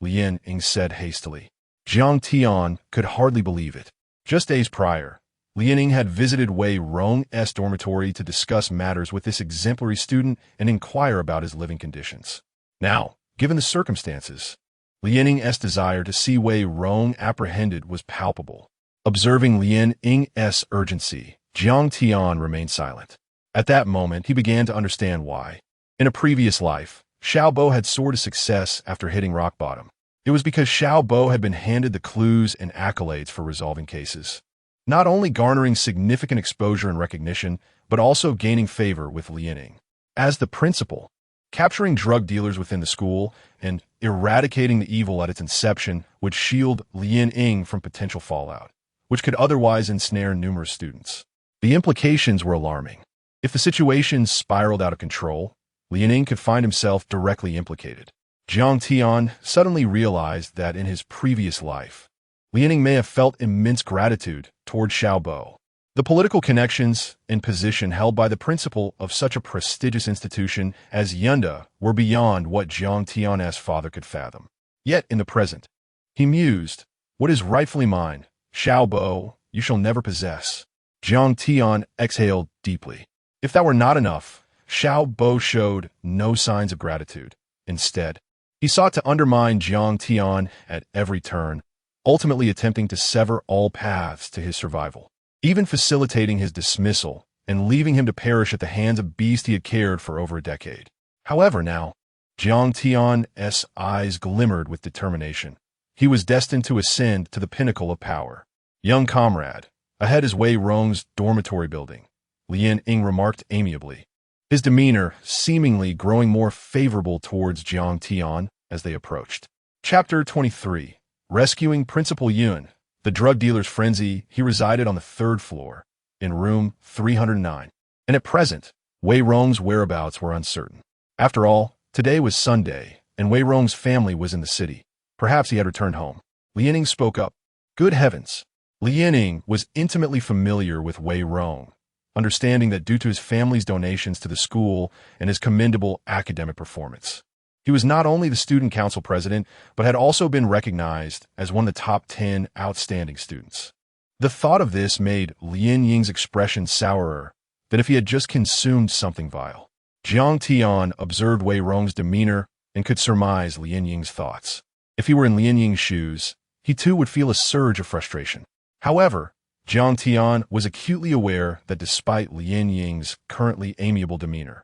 Lian Ying said hastily. Jiang Tian could hardly believe it. Just days prior, Lian Ying had visited Wei Rong's dormitory to discuss matters with this exemplary student and inquire about his living conditions. Now, given the circumstances, Lian Ying's desire to see Wei Rong apprehended was palpable. Observing Lian Ying's urgency, Jiang Tian remained silent. At that moment, he began to understand why. In a previous life, Xiao Bo had soared to success after hitting rock bottom. It was because Xiao Bo had been handed the clues and accolades for resolving cases, not only garnering significant exposure and recognition, but also gaining favor with Lian Ying. As the principal, capturing drug dealers within the school and eradicating the evil at its inception would shield Lian Ying from potential fallout, which could otherwise ensnare numerous students. The implications were alarming. If the situation spiraled out of control, Lian Ying could find himself directly implicated. Jiang Tian suddenly realized that in his previous life, Lian Ying may have felt immense gratitude toward Xiao Bo. The political connections and position held by the principal of such a prestigious institution as Yunda were beyond what Jiang Tian's father could fathom. Yet in the present, he mused, what is rightfully mine, Xiao Bo, you shall never possess. Jiang Tian exhaled deeply. If that were not enough, Xiao Bo showed no signs of gratitude. Instead, he sought to undermine Jiang Tian at every turn, ultimately attempting to sever all paths to his survival, even facilitating his dismissal and leaving him to perish at the hands of beasts he had cared for over a decade. However, now, Jiang Tian's eyes glimmered with determination. He was destined to ascend to the pinnacle of power. Young comrade, ahead is Wei Rong's dormitory building, Lian Ying remarked amiably, his demeanor seemingly growing more favorable towards Jiang Tian as they approached. Chapter 23. Rescuing Principal Yun. The drug dealer's frenzy, he resided on the 3rd floor, in room 309. and at present, Wei Rong's whereabouts were uncertain. After all, today was Sunday, and Wei Rong's family was in the city. Perhaps he had returned home. Li Yining spoke up. Good heavens! Li Yining was intimately familiar with Wei Rong, understanding that due to his family's donations to the school and his commendable academic performance, he was not only the student council president, but had also been recognized as one of the top 10 outstanding students. The thought of this made Li Yining's expression sourer than if he had just consumed something vile. Jiang Tian observed Wei Rong's demeanor and could surmise Li Yining's thoughts. If he were in Li Yining's shoes, he too would feel a surge of frustration. However, Jiang Tian was acutely aware that despite Li Yining's currently amiable demeanor,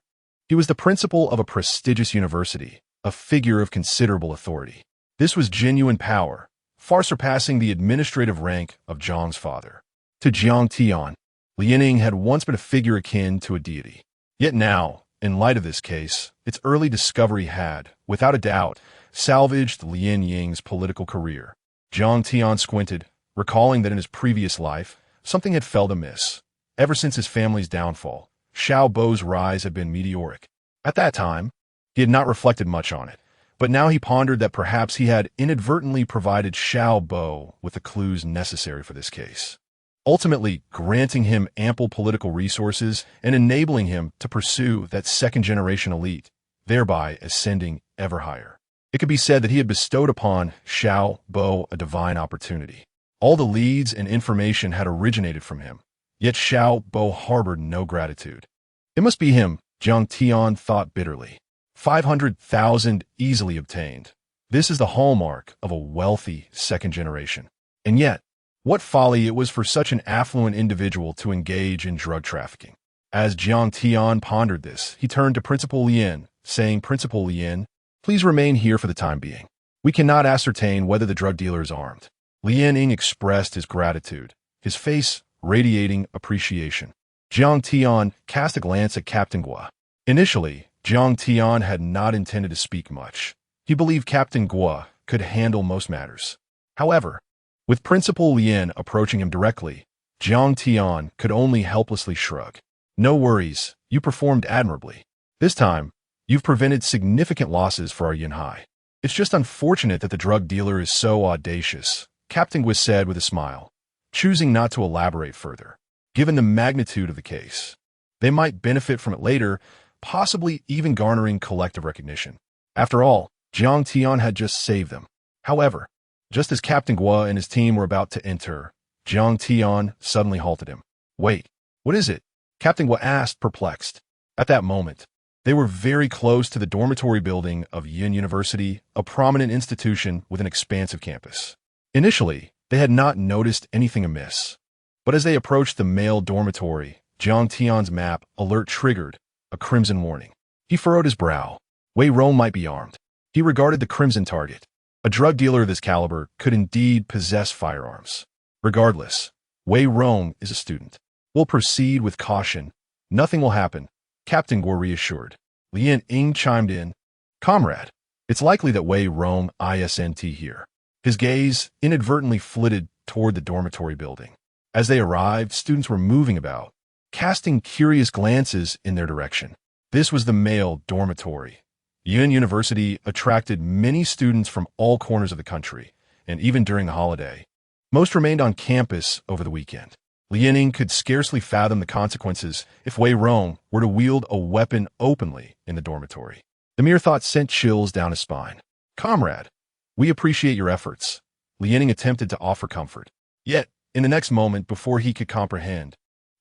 he was the principal of a prestigious university, a figure of considerable authority. This was genuine power, far surpassing the administrative rank of Zhang's father. To Jiang Tian, Li Yining had once been a figure akin to a deity. Yet now, in light of this case, its early discovery had, without a doubt, salvaged Li Yining's political career. Jiang Tian squinted, recalling that in his previous life, something had felt amiss. Ever since his family's downfall, Xiao Bo's rise had been meteoric. At that time, he had not reflected much on it, but now he pondered that perhaps he had inadvertently provided Xiao Bo with the clues necessary for this case, ultimately granting him ample political resources and enabling him to pursue that second-generation elite, thereby ascending ever higher. It could be said that he had bestowed upon Xiao Bo a divine opportunity. All the leads and information had originated from him, yet Xiao Bo harbored no gratitude. It must be him, Jiang Tian thought bitterly. 500,000 easily obtained. This is the hallmark of a wealthy second generation. And yet, what folly it was for such an affluent individual to engage in drug trafficking. As Jiang Tian pondered this, he turned to Principal Lien, saying, Principal Lien, please remain here for the time being. We cannot ascertain whether the drug dealer is armed. Li Yining expressed his gratitude, his face radiating appreciation. Jiang Tian cast a glance at Captain Guo. Initially, Jiang Tian had not intended to speak much. He believed Captain Guo could handle most matters. However, with Principal Lien approaching him directly, Jiang Tian could only helplessly shrug. No worries, you performed admirably. This time, you've prevented significant losses for our Yinhai. It's just unfortunate that the drug dealer is so audacious, Captain Guo said with a smile, choosing not to elaborate further. Given the magnitude of the case, they might benefit from it later, possibly even garnering collective recognition. After all, Jiang Tian had just saved them. However, just as Captain Guo and his team were about to enter, Jiang Tian suddenly halted him. Wait, what is it? Captain Guo asked, perplexed. At that moment, they were very close to the dormitory building of Yin University, a prominent institution with an expansive campus. Initially, they had not noticed anything amiss. But as they approached the male dormitory, Jiang Tian's map alert triggered a crimson warning. He furrowed his brow. Wei Rong might be armed. He regarded the crimson target. A drug dealer of this caliber could indeed possess firearms. Regardless, Wei Rong is a student. We'll proceed with caution. Nothing will happen, Captain Guo reassured. Li Yining chimed in. Comrade, it's likely that Wei Rong isn't here. His gaze inadvertently flitted toward the dormitory building. As they arrived, students were moving about, casting curious glances in their direction. This was the male dormitory. Yin University attracted many students from all corners of the country, and even during the holiday. Most remained on campus over the weekend. Li Yining could scarcely fathom the consequences if Wei Rong were to wield a weapon openly in the dormitory. The mere thought sent chills down his spine. Comrade, we appreciate your efforts. Li Yining attempted to offer comfort. Yet, in the next moment, before he could comprehend,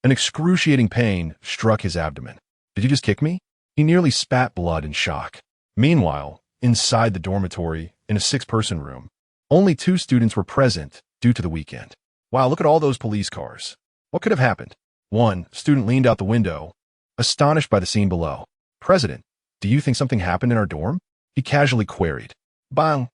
an excruciating pain struck his abdomen. Did you just kick me? He nearly spat blood in shock. Meanwhile, inside the dormitory, in a 6-person room, only 2 students were present due to the weekend. Wow, look at all those police cars. What could have happened? One student leaned out the window, astonished by the scene below. President, do you think something happened in our dorm? He casually queried. Bang!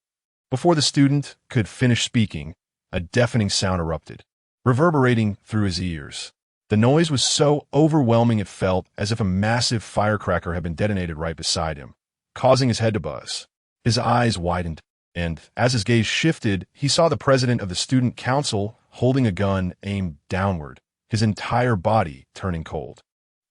Before the student could finish speaking, a deafening sound erupted, reverberating through his ears. The noise was so overwhelming it felt as if a massive firecracker had been detonated right beside him, causing his head to buzz. His eyes widened, and as his gaze shifted, he saw the president of the student council holding a gun aimed downward, his entire body turning cold.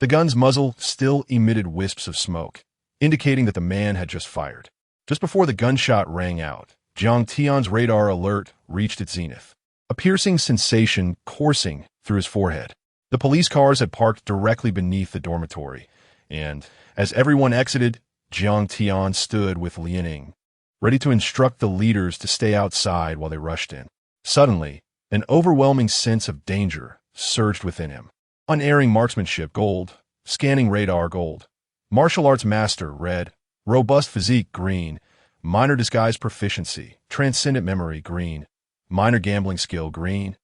The gun's muzzle still emitted wisps of smoke, indicating that the man had just fired. Just before the gunshot rang out, Jiang Tian's radar alert reached its zenith, a piercing sensation coursing through his forehead. The police cars had parked directly beneath the dormitory, and, as everyone exited, Jiang Tian stood with Lian Ying, ready to instruct the leaders to stay outside while they rushed in. Suddenly, an overwhelming sense of danger surged within him. Unerring marksmanship, gold. Scanning radar, gold. Martial arts master, red. Robust physique, green. Minor disguise proficiency, transcendent memory, green. Minor gambling skill, green.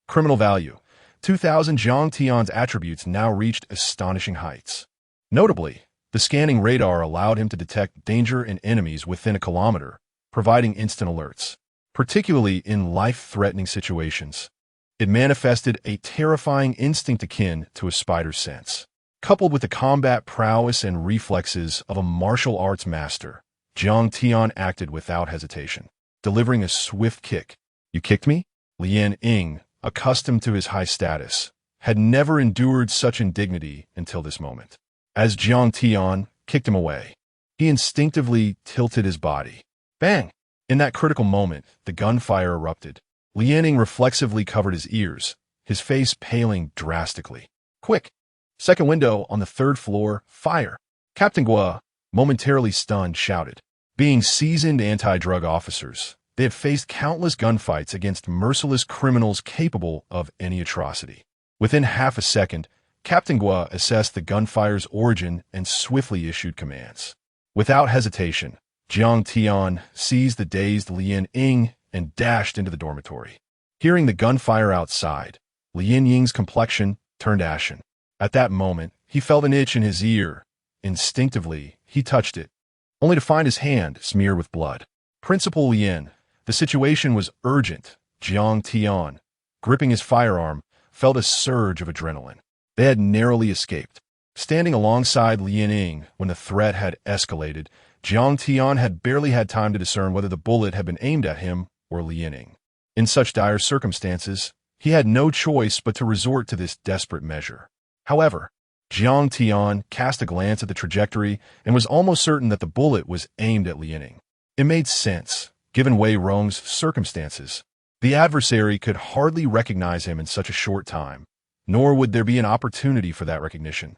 Criminal value, 2,000. Jiang Tian's attributes now reached astonishing heights. Notably, the scanning radar allowed him to detect danger in enemies within a kilometer, providing instant alerts, particularly in life-threatening situations. It manifested a terrifying instinct akin to a spider's sense. Coupled with the combat prowess and reflexes of a martial arts master, Jiang Tian acted without hesitation, delivering a swift kick. "You kicked me?" Lian Ying, accustomed to his high status, had never endured such indignity until this moment. As Jiang Tian kicked him away, he instinctively tilted his body. Bang! In that critical moment, the gunfire erupted. Lian Ying reflexively covered his ears, his face paling drastically. "Quick! Second window on the third floor, fire!" Captain Gua, momentarily stunned, shouted. Being seasoned anti-drug officers, they had faced countless gunfights against merciless criminals capable of any atrocity. Within half a second, Captain Gua assessed the gunfire's origin and swiftly issued commands. Without hesitation, Jiang Tian seized the dazed Lian Ying and dashed into the dormitory. Hearing the gunfire outside, Lian Ying's complexion turned ashen. At that moment, he felt an itch in his ear. Instinctively, he touched it, only to find his hand smeared with blood. Principal Lian, the situation was urgent. Jiang Tian, gripping his firearm, felt a surge of adrenaline. They had narrowly escaped. Standing alongside Lian Ying when the threat had escalated, Jiang Tian had barely had time to discern whether the bullet had been aimed at him or Lian Ying. In such dire circumstances, he had no choice but to resort to this desperate measure. However, Jiang Tian cast a glance at the trajectory and was almost certain that the bullet was aimed at Lian Ying. It made sense, given Wei Rong's circumstances. The adversary could hardly recognize him in such a short time, nor would there be an opportunity for that recognition,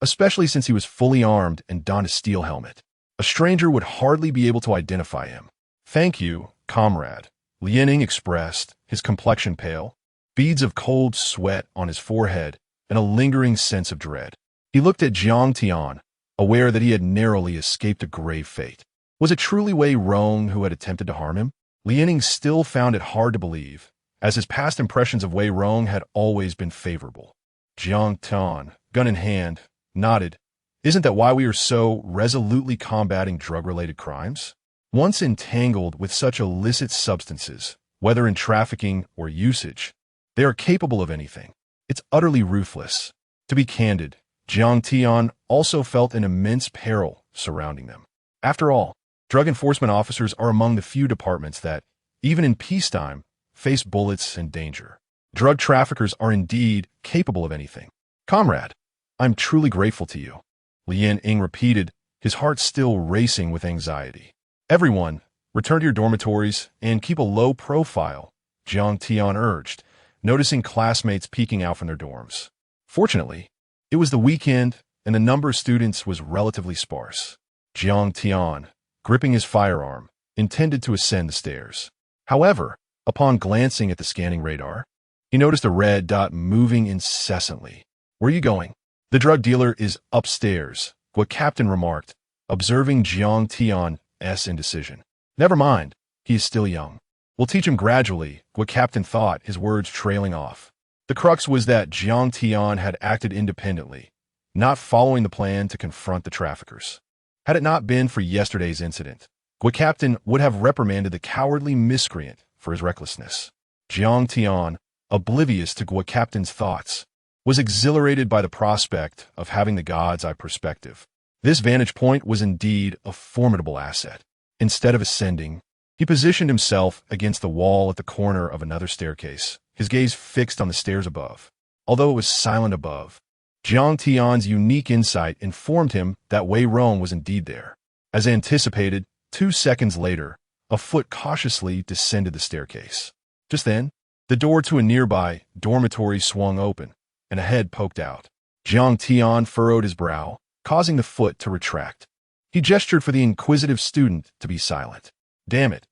especially since he was fully armed and donned a steel helmet. A stranger would hardly be able to identify him. "Thank you, comrade," Lian Ying expressed, his complexion pale, beads of cold sweat on his forehead, and a lingering sense of dread. He looked at Jiang Tian, aware that he had narrowly escaped a grave fate. Was it truly Wei Rong who had attempted to harm him? Lian Ying still found it hard to believe, as his past impressions of Wei Rong had always been favorable. Jiang Tian, gun in hand, nodded. "Isn't that why we are so resolutely combating drug-related crimes? Once entangled with such illicit substances, whether in trafficking or usage, they are capable of anything. It's utterly ruthless." To be candid, Jiang Tian also felt an immense peril surrounding them. After all, drug enforcement officers are among the few departments that, even in peacetime, face bullets and danger. Drug traffickers are indeed capable of anything. "Comrade, I'm truly grateful to you," Lian Ying repeated, his heart still racing with anxiety. "Everyone, return to your dormitories and keep a low profile," Jiang Tian urged, noticing classmates peeking out from their dorms. Fortunately, it was the weekend and the number of students was relatively sparse. Jiang Tian, gripping his firearm, intended to ascend the stairs. However, upon glancing at the scanning radar, he noticed a red dot moving incessantly. "Where are you going?" "The drug dealer is upstairs," what Captain remarked, observing Jiang Tian's indecision. "Never mind, he is still young. We'll teach him gradually," what Captain thought, his words trailing off. The crux was that Jiang Tian had acted independently, not following the plan to confront the traffickers. Had it not been for yesterday's incident, Gua Captain would have reprimanded the cowardly miscreant for his recklessness. Jiang Tian, oblivious to Gua Captain's thoughts, was exhilarated by the prospect of having the god's eye perspective. This vantage point was indeed a formidable asset. Instead of ascending, he positioned himself against the wall at the corner of another staircase, his gaze fixed on the stairs above. Although it was silent above, Jiang Tian's unique insight informed him that Wei Rong was indeed there. As anticipated, 2 seconds later, a foot cautiously descended the staircase. Just then, the door to a nearby dormitory swung open, and a head poked out. Jiang Tian furrowed his brow, causing the foot to retract. He gestured for the inquisitive student to be silent. Damn it.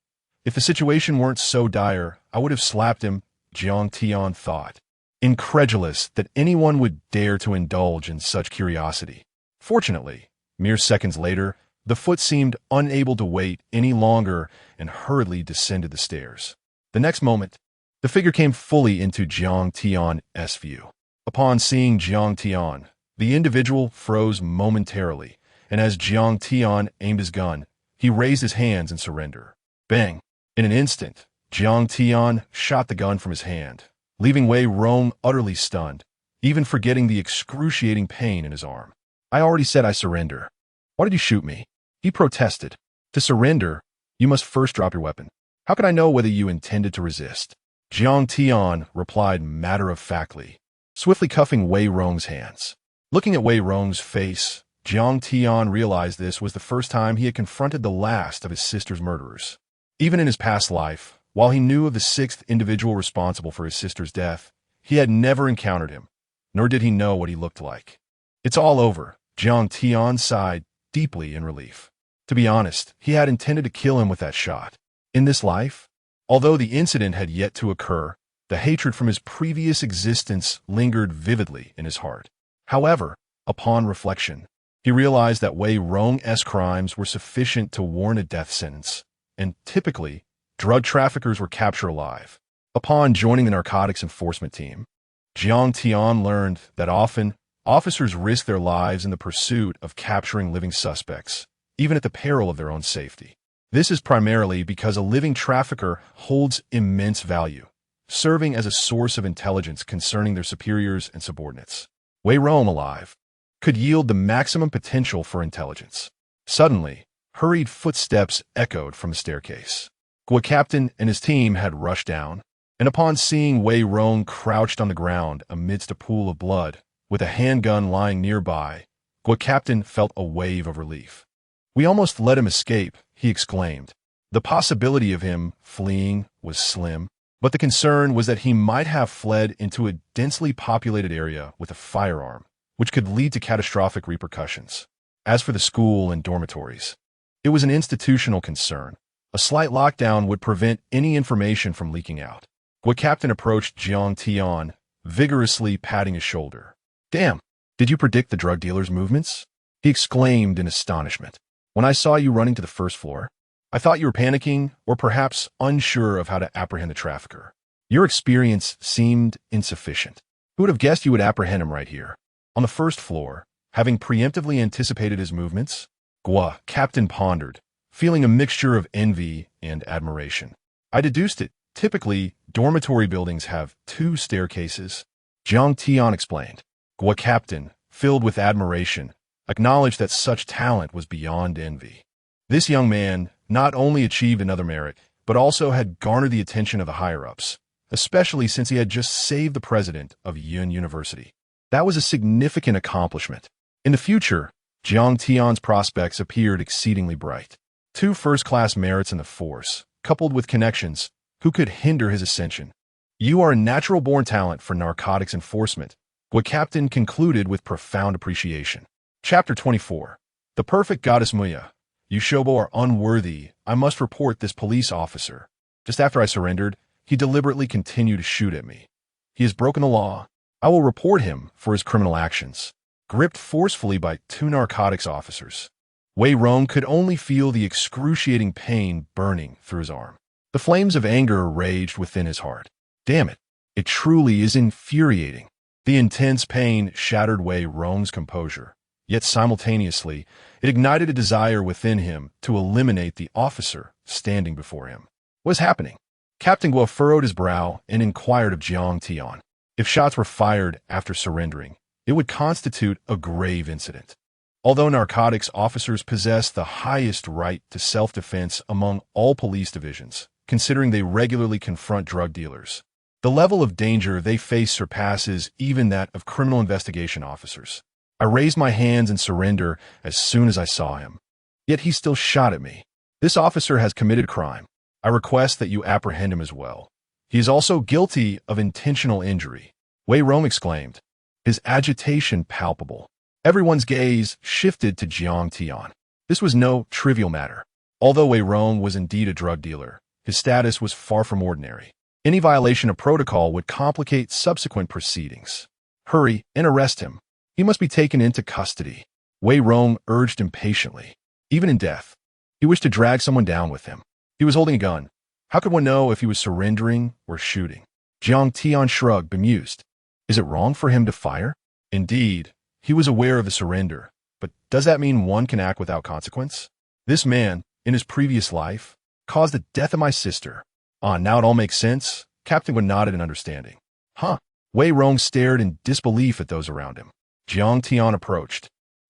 If the situation weren't so dire, I would have slapped him, Jiang Tian thought, incredulous that anyone would dare to indulge in such curiosity. Fortunately, mere seconds later, the foot seemed unable to wait any longer and hurriedly descended the stairs. The next moment, the figure came fully into Jiang Tian's view. Upon seeing Jiang Tian, the individual froze momentarily, and as Jiang Tian aimed his gun, he raised his hands in surrender. Bang! In an instant, Jiang Tian shot the gun from his hand, leaving Wei Rong utterly stunned, even forgetting the excruciating pain in his arm. I already said I surrender. Why did you shoot me? He protested. To surrender, you must first drop your weapon. How could I know whether you intended to resist? Jiang Tian replied matter-of-factly, swiftly cuffing Wei Rong's hands. Looking at Wei Rong's face, Jiang Tian realized this was the first time he had confronted the last of his sister's murderers. Even in his past life, while he knew of the 6th individual responsible for his sister's death, he had never encountered him, nor did he know what he looked like. It's all over, Jiang Tian sighed deeply in relief. To be honest, he had intended to kill him with that shot. In this life, although the incident had yet to occur, the hatred from his previous existence lingered vividly in his heart. However, upon reflection, he realized that Wei Rong's crimes were sufficient to warrant a death sentence, and typically, drug traffickers were captured alive. Upon joining the narcotics enforcement team, Jiang Tian learned that often, officers risk their lives in the pursuit of capturing living suspects, even at the peril of their own safety. This is primarily because a living trafficker holds immense value, serving as a source of intelligence concerning their superiors and subordinates. Wei Rong alive could yield the maximum potential for intelligence. Suddenly, hurried footsteps echoed from the staircase. Gua Captain and his team had rushed down, and upon seeing Wei Rong crouched on the ground amidst a pool of blood, with a handgun lying nearby, Gua Captain felt a wave of relief. We almost let him escape, he exclaimed. The possibility of him fleeing was slim, but the concern was that he might have fled into a densely populated area with a firearm, which could lead to catastrophic repercussions. As for the school and dormitories, it was an institutional concern. A slight lockdown would prevent any information from leaking out. Gua Captain approached Jiang Tian, vigorously patting his shoulder. Damn, did you predict the drug dealer's movements? He exclaimed in astonishment. When I saw you running to the first floor, I thought you were panicking or perhaps unsure of how to apprehend the trafficker. Your experience seemed insufficient. Who would have guessed you would apprehend him right here? On the first floor, having preemptively anticipated his movements, Gua Captain pondered, feeling a mixture of envy and admiration. I deduced it. Typically, dormitory buildings have 2 staircases. Jiang Tian explained. Gua Captain, filled with admiration, acknowledged that such talent was beyond envy. This young man not only achieved another merit, but also had garnered the attention of the higher-ups, especially since he had just saved the president of Yun University. That was a significant accomplishment. In the future, Jiang Tian's prospects appeared exceedingly bright. 2 first-class merits in the force, coupled with connections, who could hinder his ascension. You are a natural-born talent for narcotics enforcement, Gua Captain concluded with profound appreciation. Chapter 24. The perfect goddess Muya. You Shobo are unworthy. I must report this police officer. Just after I surrendered, he deliberately continued to shoot at me. He has broken the law. I will report him for his criminal actions. Gripped forcefully by 2 narcotics officers, Wei Rong could only feel the excruciating pain burning through his arm. The flames of anger raged within his heart. Damn it. It truly is infuriating. The intense pain shattered Wei Rong's composure. Yet simultaneously, it ignited a desire within him to eliminate the officer standing before him. What is happening? Captain Guo furrowed his brow and inquired of Jiang Tian. If shots were fired after surrendering, it would constitute a grave incident. Although narcotics officers possess the highest right to self-defense among all police divisions, considering they regularly confront drug dealers, the The level of danger they face surpasses even that of criminal investigation officers. I raised my hands in surrender as soon as I saw him. Yet he still shot at me. This officer has committed crime. I request that you apprehend him as well. He is also guilty of intentional injury, Wei Rong exclaimed, his agitation palpable. Everyone's gaze shifted to Jiang Tian. This was no trivial matter. Although Wei Rong was indeed a drug dealer, his status was far from ordinary. Any violation of protocol would complicate subsequent proceedings. Hurry and arrest him. He must be taken into custody, Wei Rong urged impatiently. Even in death, he wished to drag someone down with him. He was holding a gun. How could one know if he was surrendering or shooting? Jiang Tian shrugged, bemused. Is it wrong for him to fire? Indeed, he was aware of the surrender, but does that mean one can act without consequence? This man, in his previous life, caused the death of my sister. Now it all makes sense. Captain Gua nodded in understanding. Huh. Wei Rong stared in disbelief at those around him. Jiang Tian approached,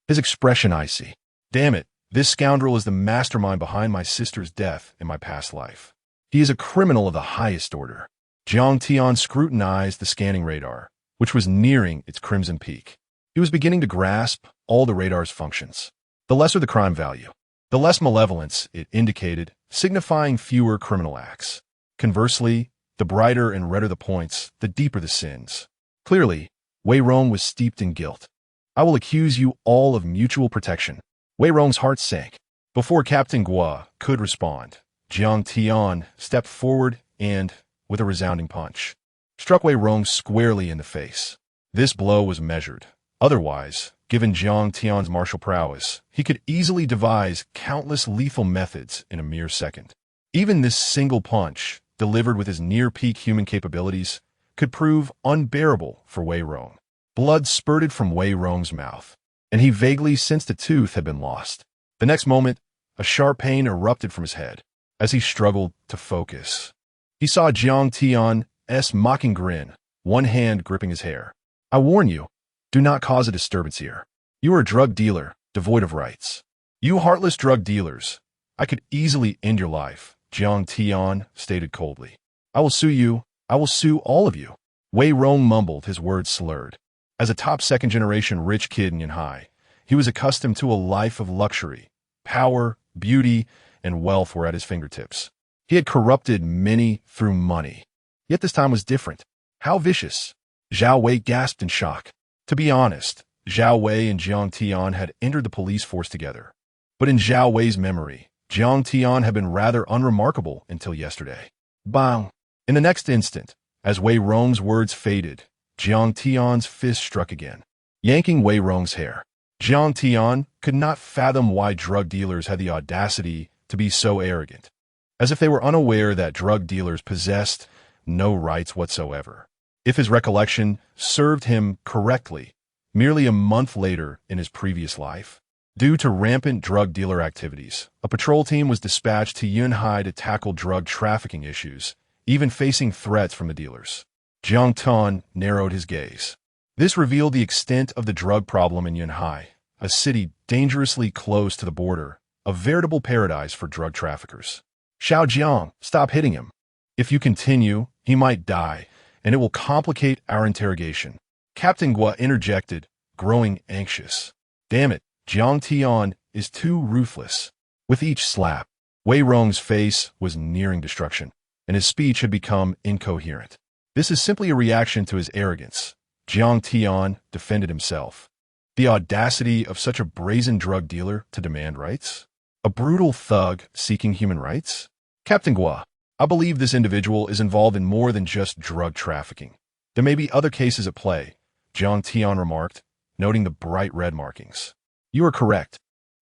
his expression icy. Damn it, this scoundrel is the mastermind behind my sister's death in my past life. He is a criminal of the highest order. Jiang Tian scrutinized the scanning radar, which was nearing its crimson peak. He was beginning to grasp all the radar's functions. The lesser the crime value, the less malevolence it indicated, signifying fewer criminal acts. Conversely, the brighter and redder the points, the deeper the sins. Clearly, Wei Rong was steeped in guilt. I will accuse you all of mutual protection. Wei Rong's heart sank. Before Captain Gua could respond, Jiang Tian stepped forward and, with a resounding punch, struck Wei Rong squarely in the face. This blow was measured. Otherwise, given Jiang Tian's martial prowess, he could easily devise countless lethal methods in a mere second. Even this single punch, delivered with his near-peak human capabilities, could prove unbearable for Wei Rong. Blood spurted from Wei Rong's mouth, and he vaguely sensed a tooth had been lost. The next moment, a sharp pain erupted from his head. As he struggled to focus, he saw Jiang Tian's mocking grin, one hand gripping his hair. I warn you, do not cause a disturbance here. You are a drug dealer, devoid of rights. You heartless drug dealers, I could easily end your life, Jiang Tian stated coldly. I will sue you. I will sue all of you. Wei Rong mumbled, his words slurred. As a top second-generation rich kid in Yanhai, he was accustomed to a life of luxury. Power, beauty, and wealth were at his fingertips. He had corrupted many through money. Yet this time was different. How vicious! Zhao Wei gasped in shock. To be honest, Zhao Wei and Jiang Tian had entered the police force together. But in Zhao Wei's memory, Jiang Tian had been rather unremarkable until yesterday. Bang! In the next instant, as Wei Rong's words faded, Jiang Tian's fist struck again, yanking Wei Rong's hair. Jiang Tian could not fathom why drug dealers had the audacity to be so arrogant, as if they were unaware that drug dealers possessed no rights whatsoever. If his recollection served him correctly, merely a month later in his previous life, due to rampant drug dealer activities, a patrol team was dispatched to Yunhai to tackle drug trafficking issues, even facing threats from the dealers. Jiang Tian narrowed his gaze. This revealed the extent of the drug problem in Yunhai, a city dangerously close to the border, a veritable paradise for drug traffickers. Xiao Jiang, stop hitting him. If you continue, he might die, and it will complicate our interrogation. Captain Gua interjected, growing anxious. Damn it, Jiang Tian is too ruthless. With each slap, Wei Rong's face was nearing destruction, and his speech had become incoherent. This is simply a reaction to his arrogance. Jiang Tian defended himself. The audacity of such a brazen drug dealer to demand rights? A brutal thug seeking human rights? Captain Gua, I believe this individual is involved in more than just drug trafficking. There may be other cases at play, Jiang Tian remarked, noting the bright red markings. You are correct.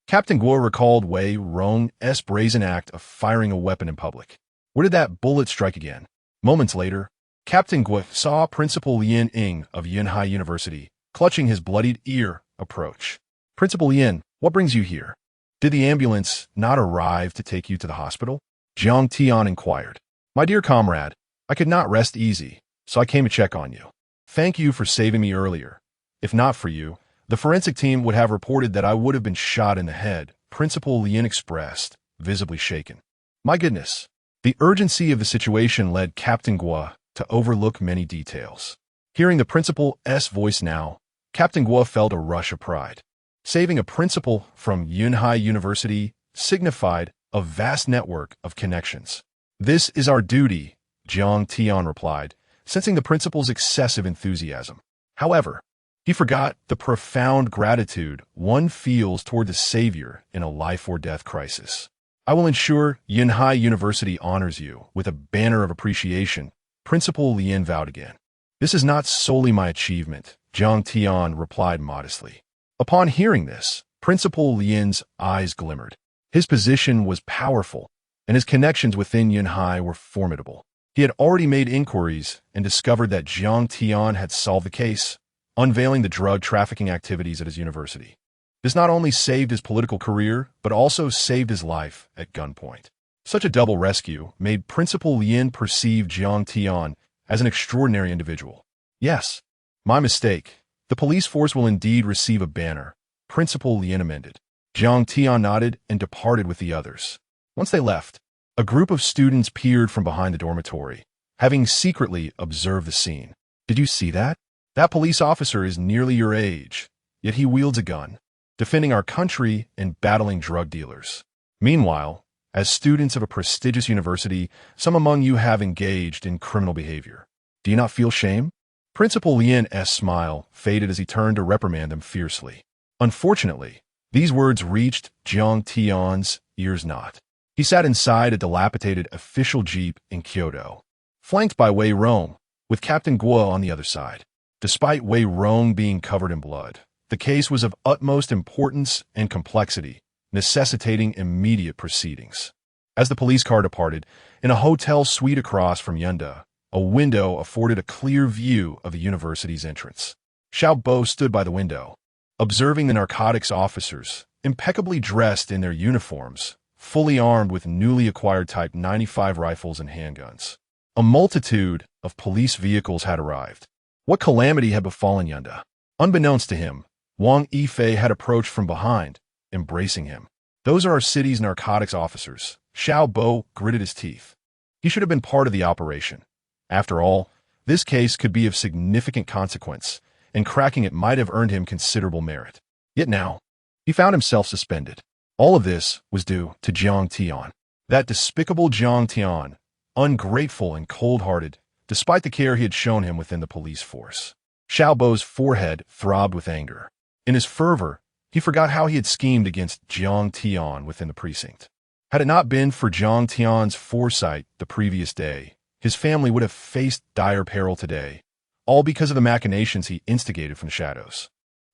Captain Gua recalled Wei Rong's brazen act of firing a weapon in public. Where did that bullet strike again? Moments later, Captain Gua saw Principal Yin Ing of Yunhai University, clutching his bloodied ear, approach. Principal Yin, what brings you here? Did the ambulance not arrive to take you to the hospital? Jiang Tian inquired. My dear comrade, I could not rest easy, so I came to check on you. Thank you for saving me earlier. If not for you, the forensic team would have reported that I would have been shot in the head, Principal Yin expressed, visibly shaken. My goodness. The urgency of the situation led Captain Gua to overlook many details. Hearing the principal's voice now, Captain Guo felt a rush of pride. Saving a principal from Yunhai University signified a vast network of connections. "This is our duty," Jiang Tian replied, sensing the principal's excessive enthusiasm. However, he forgot the profound gratitude one feels toward the savior in a life-or-death crisis. "I will ensure Yunhai University honors you with a banner of appreciation," Principal Lien vowed again. "This is not solely my achievement," Jiang Tian replied modestly. Upon hearing this, Principal Lien's eyes glimmered. His position was powerful, and his connections within Yunhai were formidable. He had already made inquiries and discovered that Jiang Tian had solved the case, unveiling the drug trafficking activities at his university. This not only saved his political career, but also saved his life at gunpoint. Such a double rescue made Principal Lien perceive Jiang Tian as an extraordinary individual. "Yes, my mistake. The police force will indeed receive a banner," Principal Lien amended. Jiang Tian nodded and departed with the others. Once they left, a group of students peered from behind the dormitory, having secretly observed the scene. "Did you see that? That police officer is nearly your age, yet he wields a gun, defending our country and battling drug dealers. Meanwhile, as students of a prestigious university, some among you have engaged in criminal behavior. Do you not feel shame?" Principal Lien's smile faded as he turned to reprimand them fiercely. Unfortunately, these words reached Jiang Tian's ears not. He sat inside a dilapidated official jeep in Kyoto, flanked by Wei Rong, with Captain Guo on the other side. Despite Wei Rong being covered in blood, the case was of utmost importance and complexity, necessitating immediate proceedings. As the police car departed, in a hotel suite across from Yunda, a window afforded a clear view of the university's entrance. Xiao Bo stood by the window, observing the narcotics officers, impeccably dressed in their uniforms, fully armed with newly acquired Type 95 rifles and handguns. A multitude of police vehicles had arrived. What calamity had befallen Yunda? Unbeknownst to him, Wang Yifei had approached from behind, embracing him. "Those are our city's narcotics officers." Xiao Bo gritted his teeth. He should have been part of the operation. After all, this case could be of significant consequence, and cracking it might have earned him considerable merit. Yet now, he found himself suspended. All of this was due to Jiang Tian. That despicable Jiang Tian, ungrateful and cold-hearted, despite the care he had shown him within the police force. Xiao Bo's forehead throbbed with anger. In his fervor, he forgot how he had schemed against Jiang Tian within the precinct. Had it not been for Jiang Tian's foresight the previous day, his family would have faced dire peril today, all because of the machinations he instigated from the shadows.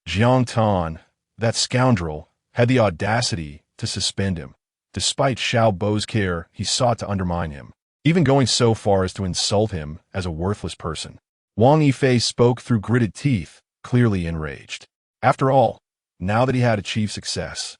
Jiang Tian, that scoundrel, had the audacity to suspend him. Despite Xiao Bo's care, he sought to undermine him, even going so far as to insult him as a worthless person. Wang Yifei spoke through gritted teeth, clearly enraged. After all, now that he had achieved success,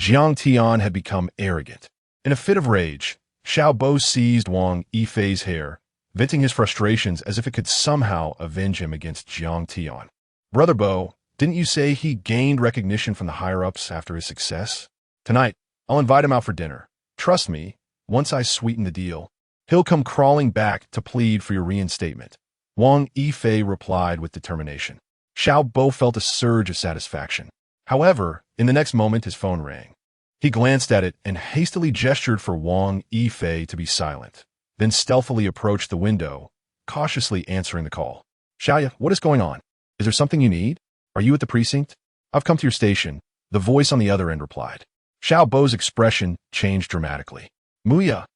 Jiang Tian had become arrogant. In a fit of rage, Xiao Bo seized Wang Yifei's hair, venting his frustrations as if it could somehow avenge him against Jiang Tian. "Brother Bo, didn't you say he gained recognition from the higher-ups after his success? Tonight, I'll invite him out for dinner. Trust me, once I sweeten the deal, he'll come crawling back to plead for your reinstatement," Wang Yifei replied with determination. Xiao Bo felt a surge of satisfaction. However, in the next moment his phone rang. He glanced at it and hastily gestured for Wang Yifei to be silent, then stealthily approached the window, cautiously answering the call. "Xiaoya, what is going on? Is there something you need? Are you at the precinct?" "I've come to your station," the voice on the other end replied. Xiao Bo's expression changed dramatically. Muya,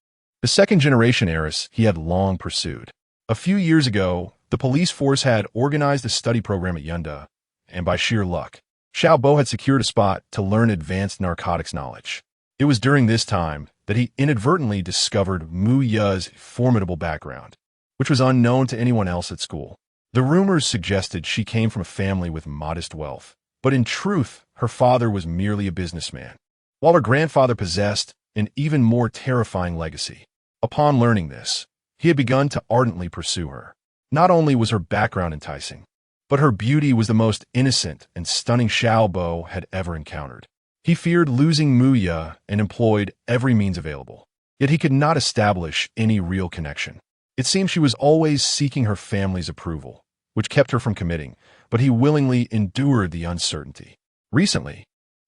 the second-generation heiress he had long pursued. A few years ago, the police force had organized a study program at Yunda, and by sheer luck, Xiao Bo had secured a spot to learn advanced narcotics knowledge. It was during this time that he inadvertently discovered Mu Ya's formidable background, which was unknown to anyone else at school. The rumors suggested she came from a family with modest wealth, but in truth, her father was merely a businessman, while her grandfather possessed an even more terrifying legacy. Upon learning this, he had begun to ardently pursue her. Not only was her background enticing, but her beauty was the most innocent and stunning Xiao Bo had ever encountered. He feared losing Mu Ya and employed every means available, yet he could not establish any real connection. It seemed she was always seeking her family's approval, which kept her from committing, but he willingly endured the uncertainty. Recently,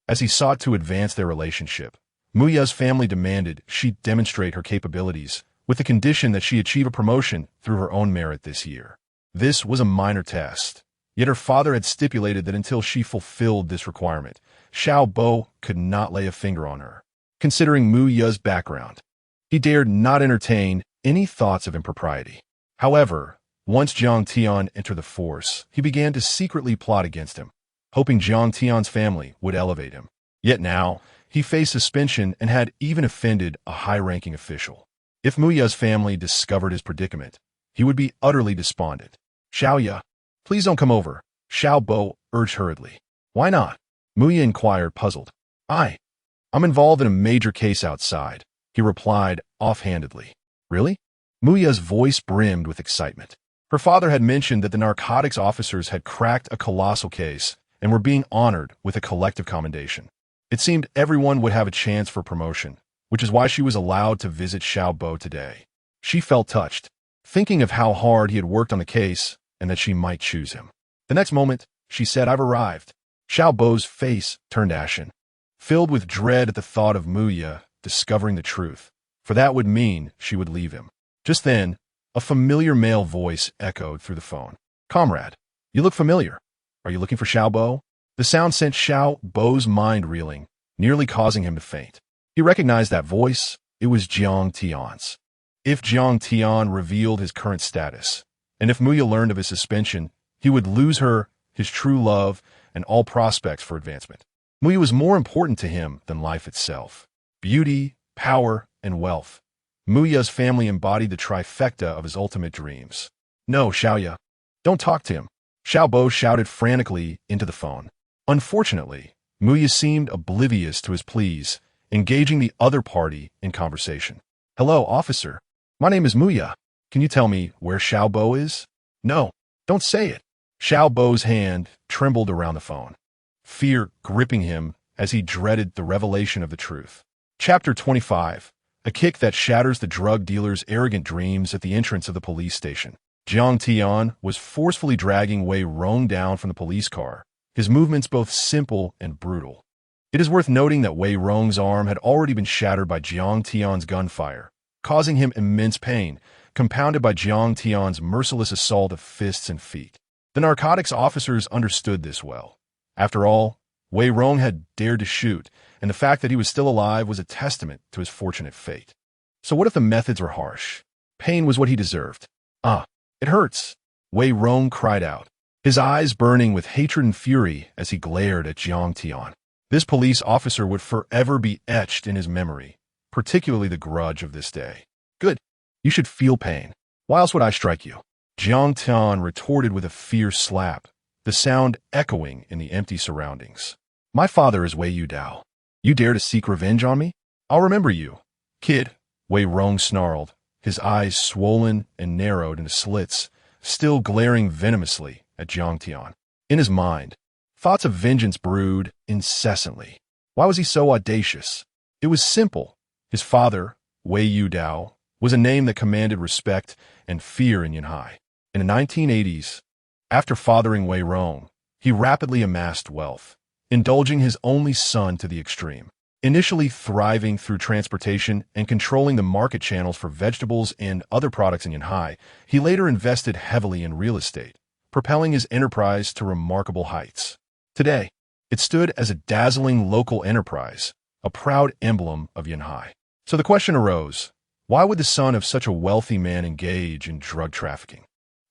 as he sought to advance their relationship, Muya's family demanded she demonstrate her capabilities with the condition that she achieve a promotion through her own merit this year. This was a minor test, yet her father had stipulated that until she fulfilled this requirement, Xiao Bo could not lay a finger on her. Considering Muya's background, he dared not entertain any thoughts of impropriety. However, once Jiang Tian entered the force, he began to secretly plot against him, hoping Jiang Tian's family would elevate him. Yet now, he faced suspension and had even offended a high-ranking official. If Muya's family discovered his predicament, he would be utterly despondent. Xiaoya, please don't come over, Xiao Bo urged hurriedly. Why not? Muya inquired, puzzled. I'm involved in a major case outside, he replied offhandedly. Really? Muya's voice brimmed with excitement. Her father had mentioned that the narcotics officers had cracked a colossal case and were being honored with a collective commendation. It seemed everyone would have a chance for promotion, which is why she was allowed to visit Xiao Bo today. She felt touched, thinking of how hard he had worked on the case and that she might choose him. The next moment, she said, I've arrived. Xiao Bo's face turned ashen, filled with dread at the thought of Muya discovering the truth, for that would mean she would leave him. Just then, a familiar male voice echoed through the phone. Comrade, you look familiar. Are you looking for Xiao Bo? The sound sent Xiao Bo's mind reeling, nearly causing him to faint. He recognized that voice. It was Jiang Tian's. If Jiang Tian revealed his current status, and if Muya learned of his suspension, he would lose her, his true love, and all prospects for advancement. Muya was more important to him than life itself. Beauty, power, and wealth. Muya's family embodied the trifecta of his ultimate dreams. No, Xiaoya. Don't talk to him. Xiao Bo shouted frantically into the phone. Unfortunately, Muya seemed oblivious to his pleas, engaging the other party in conversation. Hello, officer. My name is Muya. Can you tell me where Xiao Bo is? No, don't say it. Xiao Bo's hand trembled around the phone, fear gripping him as he dreaded the revelation of the truth. Chapter 25. A kick that shatters the drug dealer's arrogant dreams at the entrance of the police station. Jiang Tian was forcefully dragging Wei Rong down from the police car, his movements both simple and brutal. It is worth noting that Wei Rong's arm had already been shattered by Jiang Tian's gunfire, causing him immense pain, compounded by Jiang Tian's merciless assault of fists and feet. The narcotics officers understood this well. After all, Wei Rong had dared to shoot, and the fact that he was still alive was a testament to his fortunate fate. So what if the methods were harsh? Pain was what he deserved. It hurts, Wei Rong cried out, his eyes burning with hatred and fury as he glared at Jiang Tian. This police officer would forever be etched in his memory, particularly the grudge of this day. Good. You should feel pain. Why else would I strike you? Jiang Tian retorted with a fierce slap, the sound echoing in the empty surroundings. My father is Wei Yudao. You dare to seek revenge on me? I'll remember you. Kid, Wei Rong snarled, his eyes swollen and narrowed into slits, still glaring venomously at Jiang Tian. In his mind, thoughts of vengeance brewed incessantly. Why was he so audacious? It was simple. His father, Wei Yudao, was a name that commanded respect and fear in Yanhai. In the 1980s, after fathering Wei Rong, he rapidly amassed wealth, indulging his only son to the extreme. Initially thriving through transportation and controlling the market channels for vegetables and other products in Yanhai, he later invested heavily in real estate, propelling his enterprise to remarkable heights. Today, it stood as a dazzling local enterprise, a proud emblem of Yanhai. So the question arose, why would the son of such a wealthy man engage in drug trafficking?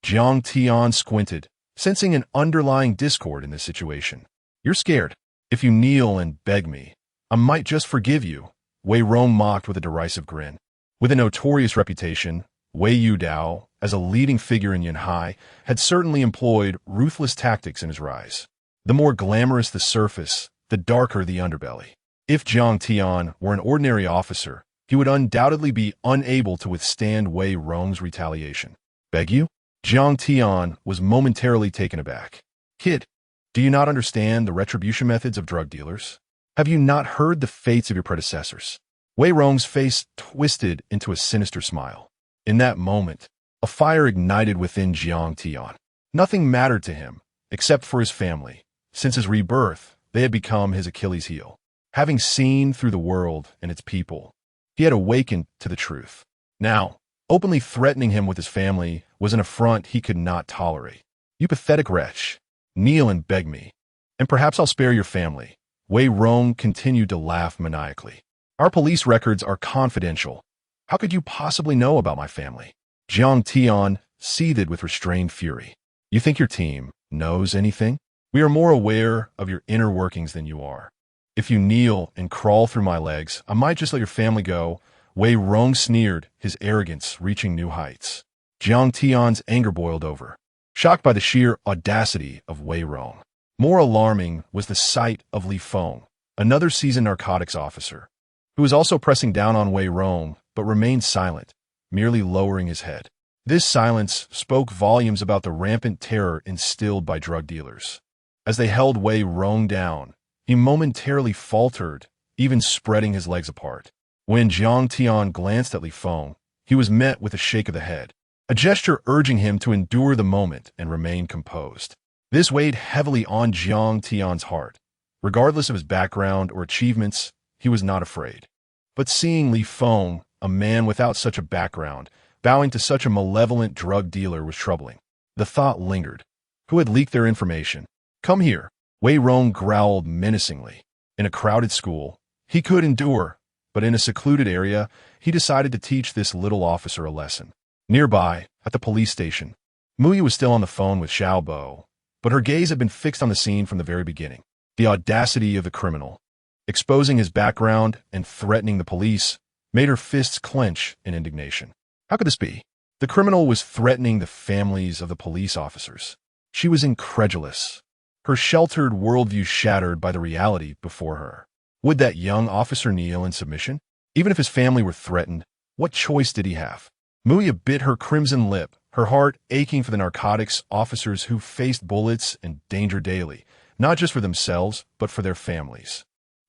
Jiang Tian squinted, sensing an underlying discord in this situation. You're scared. If you kneel and beg me, I might just forgive you, Wei Rong mocked with a derisive grin. With a notorious reputation, Wei Yudao, as a leading figure in Yanhai, had certainly employed ruthless tactics in his rise. The more glamorous the surface, the darker the underbelly. If Jiang Tian were an ordinary officer, he would undoubtedly be unable to withstand Wei Rong's retaliation. Beg you? Jiang Tian was momentarily taken aback. Kid, do you not understand the retribution methods of drug dealers? Have you not heard the fates of your predecessors? Wei Rong's face twisted into a sinister smile. In that moment, A fire ignited within Jiang Tian. Nothing mattered to him, except for his family. Since his rebirth, they had become his Achilles heel. Having seen through the world and its people, he had awakened to the truth. Now, openly threatening him with his family was an affront he could not tolerate. "You pathetic wretch, kneel and beg me, and perhaps I'll spare your family." Wei Rong continued to laugh maniacally. "Our police records are confidential. How could you possibly know about my family?" Jiang Tian seethed with restrained fury. "You think your team knows anything? We are more aware of your inner workings than you are. If you kneel and crawl through my legs, I might just let your family go." Wei Rong sneered, his arrogance reaching new heights. Jiang Tian's anger boiled over, shocked by the sheer audacity of Wei Rong. More alarming was the sight of Li Feng, another seasoned narcotics officer, who was also pressing down on Wei Rong but remained silent, merely lowering his head. This silence spoke volumes about the rampant terror instilled by drug dealers. As they held Wei Rong down, he momentarily faltered, even spreading his legs apart. When Jiang Tian glanced at Li Feng, he was met with a shake of the head, a gesture urging him to endure the moment and remain composed. This weighed heavily on Jiang Tian's heart. Regardless of his background or achievements, he was not afraid. But seeing Li Feng, a man without such a background, bowing to such a malevolent drug dealer was troubling. The thought lingered. Who had leaked their information? "Come here." Wei Rong growled menacingly. In a crowded school, he could endure, but in a secluded area, he decided to teach this little officer a lesson. Nearby, at the police station, Muyi was still on the phone with Xiao Bo, but her gaze had been fixed on the scene from the very beginning. The audacity of the criminal, exposing his background and threatening the police, made her fists clench in indignation. How could this be? The criminal was threatening the families of the police officers. She was incredulous, her sheltered worldview shattered by the reality before her. Would that young officer kneel in submission? Even if his family were threatened, what choice did he have? Muya bit her crimson lip, her heart aching for the narcotics officers who faced bullets and danger daily, not just for themselves, but for their families.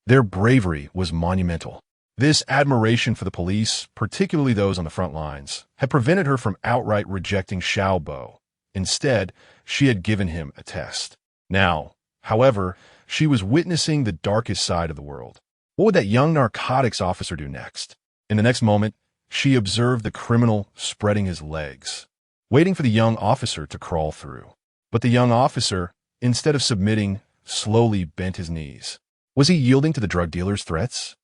Their bravery was monumental. This admiration for the police, particularly those on the front lines, had prevented her from outright rejecting Xiao Bo. Instead, she had given him a test. Now, however, she was witnessing the darkest side of the world. What would that young narcotics officer do next? In the next moment, she observed the criminal spreading his legs, waiting for the young officer to crawl through. But the young officer, instead of submitting, slowly bent his knees. Was he yielding to the drug dealer's threats?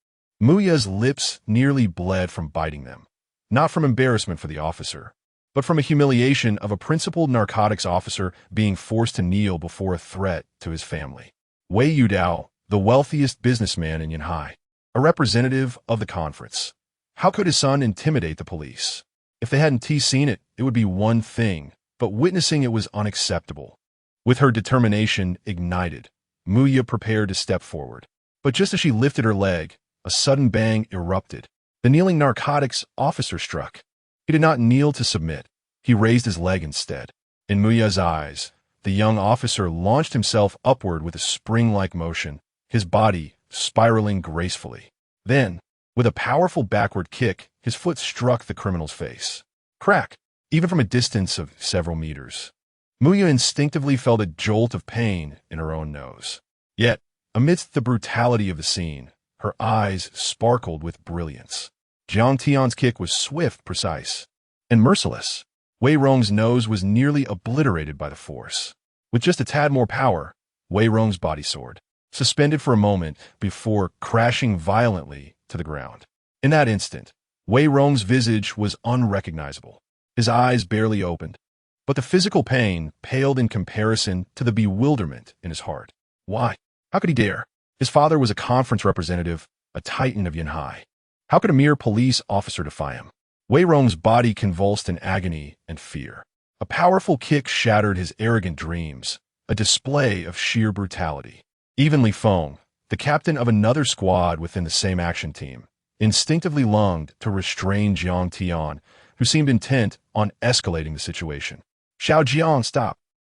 Muya's lips nearly bled from biting them, not from embarrassment for the officer, but from a humiliation of a principled narcotics officer being forced to kneel before a threat to his family. Wei Yudao, the wealthiest businessman in Yanhai, a representative of the conference. How could his son intimidate the police? If they hadn't seen it, it would be one thing, but witnessing it was unacceptable. With her determination ignited, Muya prepared to step forward. But just as she lifted her leg, a sudden bang erupted. The kneeling narcotics officer struck. He did not kneel to submit. He raised his leg instead. In Muya's eyes, the young officer launched himself upward with a spring-like motion, his body spiraling gracefully. Then, with a powerful backward kick, his foot struck the criminal's face. Crack, even from a distance of several meters. Muya instinctively felt a jolt of pain in her own nose. Yet, amidst the brutality of the scene, her eyes sparkled with brilliance. Jiang Tian's kick was swift, precise, and merciless. Wei Rong's nose was nearly obliterated by the force. With just a tad more power, Wei Rong's body soared, suspended for a moment before crashing violently to the ground. In that instant, Wei Rong's visage was unrecognizable. His eyes barely opened, but the physical pain paled in comparison to the bewilderment in his heart. Why? How could he dare? His father was a conference representative, a titan of Yanhai. How could a mere police officer defy him? Wei Rong's body convulsed in agony and fear. A powerful kick shattered his arrogant dreams, a display of sheer brutality. Even Li Feng, the captain of another squad within the same action team, instinctively longed to restrain Jiang Tian, who seemed intent on escalating the situation. Xiao Jiang, stop.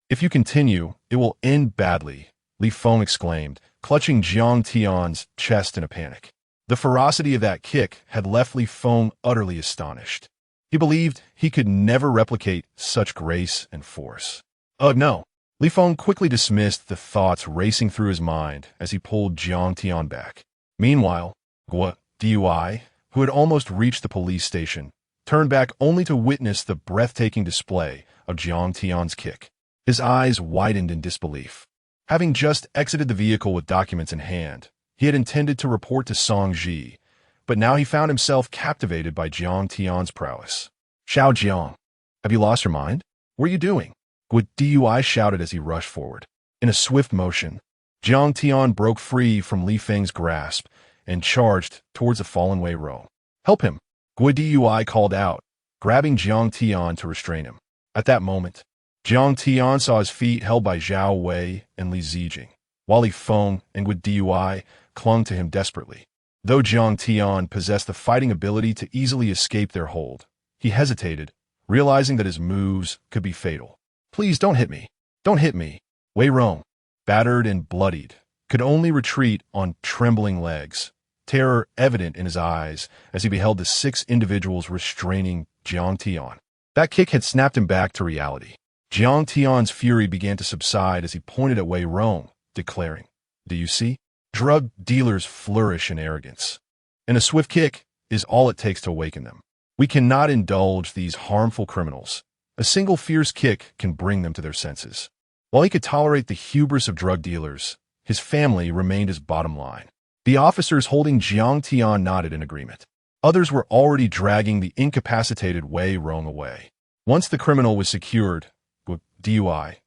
If you continue, it will end badly, Li Feng exclaimed, clutching Jiang Tian's chest in a panic. The ferocity of that kick had left Li Feng utterly astonished. He believed he could never replicate such grace and force. No. Li Feng quickly dismissed the thoughts racing through his mind as he pulled Jiang Tian back. Meanwhile, Guo Dui, who had almost reached the police station, turned back only to witness the breathtaking display of Jiang Tian's kick. His eyes widened in disbelief. Having just exited the vehicle with documents in hand, he had intended to report to Song Ji, but now he found himself captivated by Jiang Tian's prowess. Xiao Jiang, have you lost your mind? What are you doing? Guo Dui shouted as he rushed forward. In a swift motion, Jiang Tian broke free from Li Feng's grasp and charged towards the fallen Wei Rong. Help him, Guo Dui called out, grabbing Jiang Tian to restrain him. At that moment, Jiang Tian saw his feet held by Zhao Wei and Li Zijing, while Li Feng and Guo Dui clung to him desperately. Though Jiang Tian possessed the fighting ability to easily escape their hold, he hesitated, realizing that his moves could be fatal. Please don't hit me. Don't hit me. Wei Rong, battered and bloodied, could only retreat on trembling legs, terror evident in his eyes as he beheld the 6 individuals restraining Jiang Tian. That kick had snapped him back to reality. Jiang Tian's fury began to subside as he pointed at Wei Rong, declaring, "Do you see? Drug dealers flourish in arrogance, and a swift kick is all it takes to awaken them. We cannot indulge these harmful criminals. A single fierce kick can bring them to their senses." While he could tolerate the hubris of drug dealers, his family remained his bottom line. The officers holding Jiang Tian nodded in agreement. Others were already dragging the incapacitated Wei Rong away. Once the criminal was secured, Guo Dui,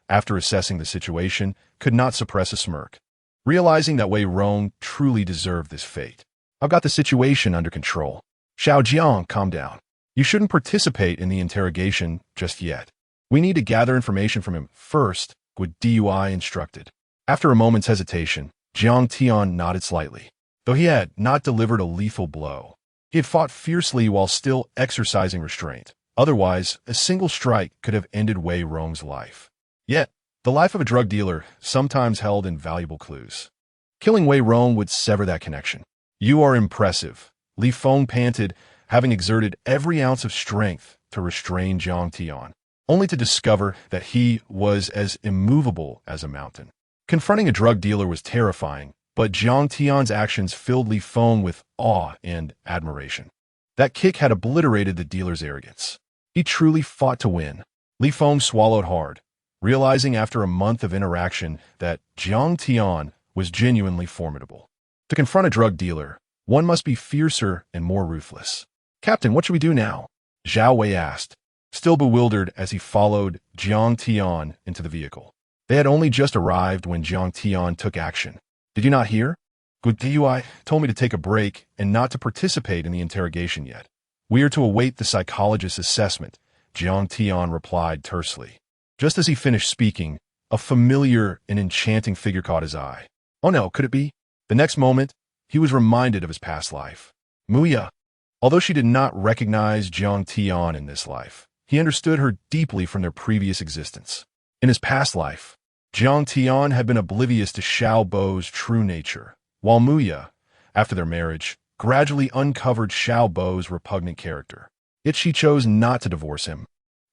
after assessing the situation, could not suppress a smirk, realizing that Wei Rong truly deserved this fate. "I've got the situation under control. Xiao Jiang, calm down. You shouldn't participate in the interrogation just yet. We need to gather information from him first," Guo Dui instructed. After a moment's hesitation, Jiang Tian nodded slightly. Though he had not delivered a lethal blow, he had fought fiercely while still exercising restraint. Otherwise, a single strike could have ended Wei Rong's life. Yet, the life of a drug dealer sometimes held invaluable clues. Killing Wei Rong would sever that connection. "You are impressive," Li Feng panted, having exerted every ounce of strength to restrain Jiang Tian, only to discover that he was as immovable as a mountain. Confronting a drug dealer was terrifying, but Jiang Tian's actions filled Li Feng with awe and admiration. That kick had obliterated the dealer's arrogance. He truly fought to win. Li Feng swallowed hard, realizing after a month of interaction that Jiang Tian was genuinely formidable. To confront a drug dealer, one must be fiercer and more ruthless. "Captain, what should we do now?" Zhao Wei asked, still bewildered as he followed Jiang Tian into the vehicle. They had only just arrived when Jiang Tian took action. "Did you not hear? Guo Dui told me to take a break and not to participate in the interrogation yet. We are to await the psychologist's assessment," Jiang Tian replied tersely. Just as he finished speaking, a familiar and enchanting figure caught his eye. Oh no, could it be? The next moment, he was reminded of his past life. Muya. Although she did not recognize Jiang Tian in this life, he understood her deeply from their previous existence. In his past life, Jiang Tian had been oblivious to Xiao Bo's true nature, while Muya, after their marriage, gradually uncovered Xiao Bo's repugnant character. Yet she chose not to divorce him,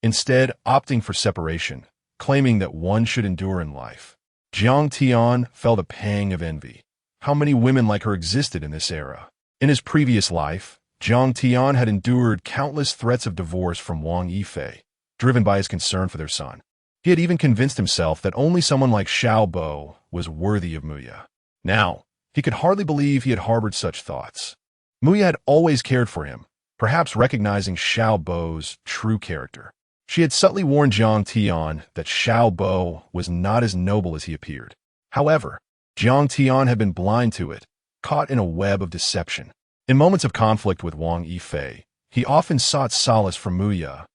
instead opting for separation, claiming that one should endure in life. Jiang Tian felt a pang of envy. How many women like her existed in this era? In his previous life, Jiang Tian had endured countless threats of divorce from Wang Yifei, driven by his concern for their son. He had even convinced himself that only someone like Xiao Bo was worthy of Muya. Now, he could hardly believe he had harbored such thoughts. Muya had always cared for him, perhaps recognizing Xiao Bo's true character. She had subtly warned Jiang Tian that Xiao Bo was not as noble as he appeared. However, Jiang Tian had been blind to it, caught in a web of deception. In moments of conflict with Wang Yifei, he often sought solace from Muya,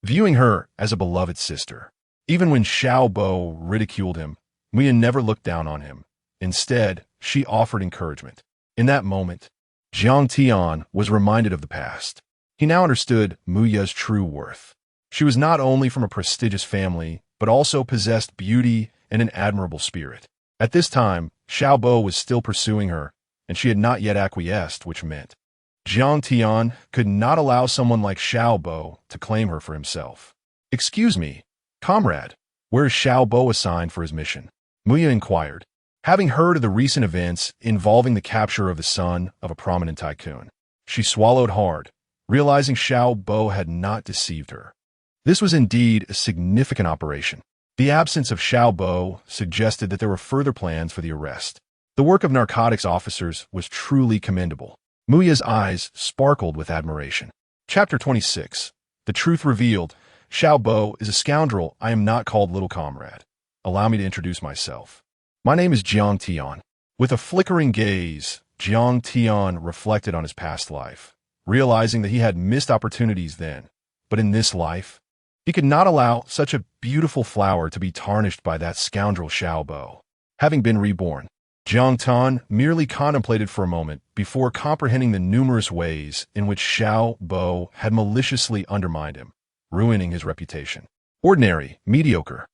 viewing her as a beloved sister. Even when Xiao Bo ridiculed him, Muya never looked down on him. Instead, she offered encouragement. In that moment, Jiang Tian was reminded of the past. He now understood Muya's true worth. She was not only from a prestigious family, but also possessed beauty and an admirable spirit. At this time, Xiao Bo was still pursuing her, and she had not yet acquiesced, which meant Jiang Tian could not allow someone like Xiao Bo to claim her for himself. "Excuse me, comrade, where is Xiao Bo assigned for his mission?" Muya inquired, having heard of the recent events involving the capture of the son of a prominent tycoon. She swallowed hard, realizing Xiao Bo had not deceived her. This was indeed a significant operation. The absence of Xiao Bo suggested that there were further plans for the arrest. The work of narcotics officers was truly commendable. Muya's eyes sparkled with admiration. Chapter 26. The truth revealed. Xiao Bo is a scoundrel. I am not called little comrade. Allow me to introduce myself. My name is Jiang Tian. With a flickering gaze, Jiang Tian reflected on his past life, realizing that he had missed opportunities then. But in this life, he could not allow such a beautiful flower to be tarnished by that scoundrel Xiao Bo. Having been reborn, Jiang Tian merely contemplated for a moment before comprehending the numerous ways in which Xiao Bo had maliciously undermined him, ruining his reputation. Ordinary, mediocre,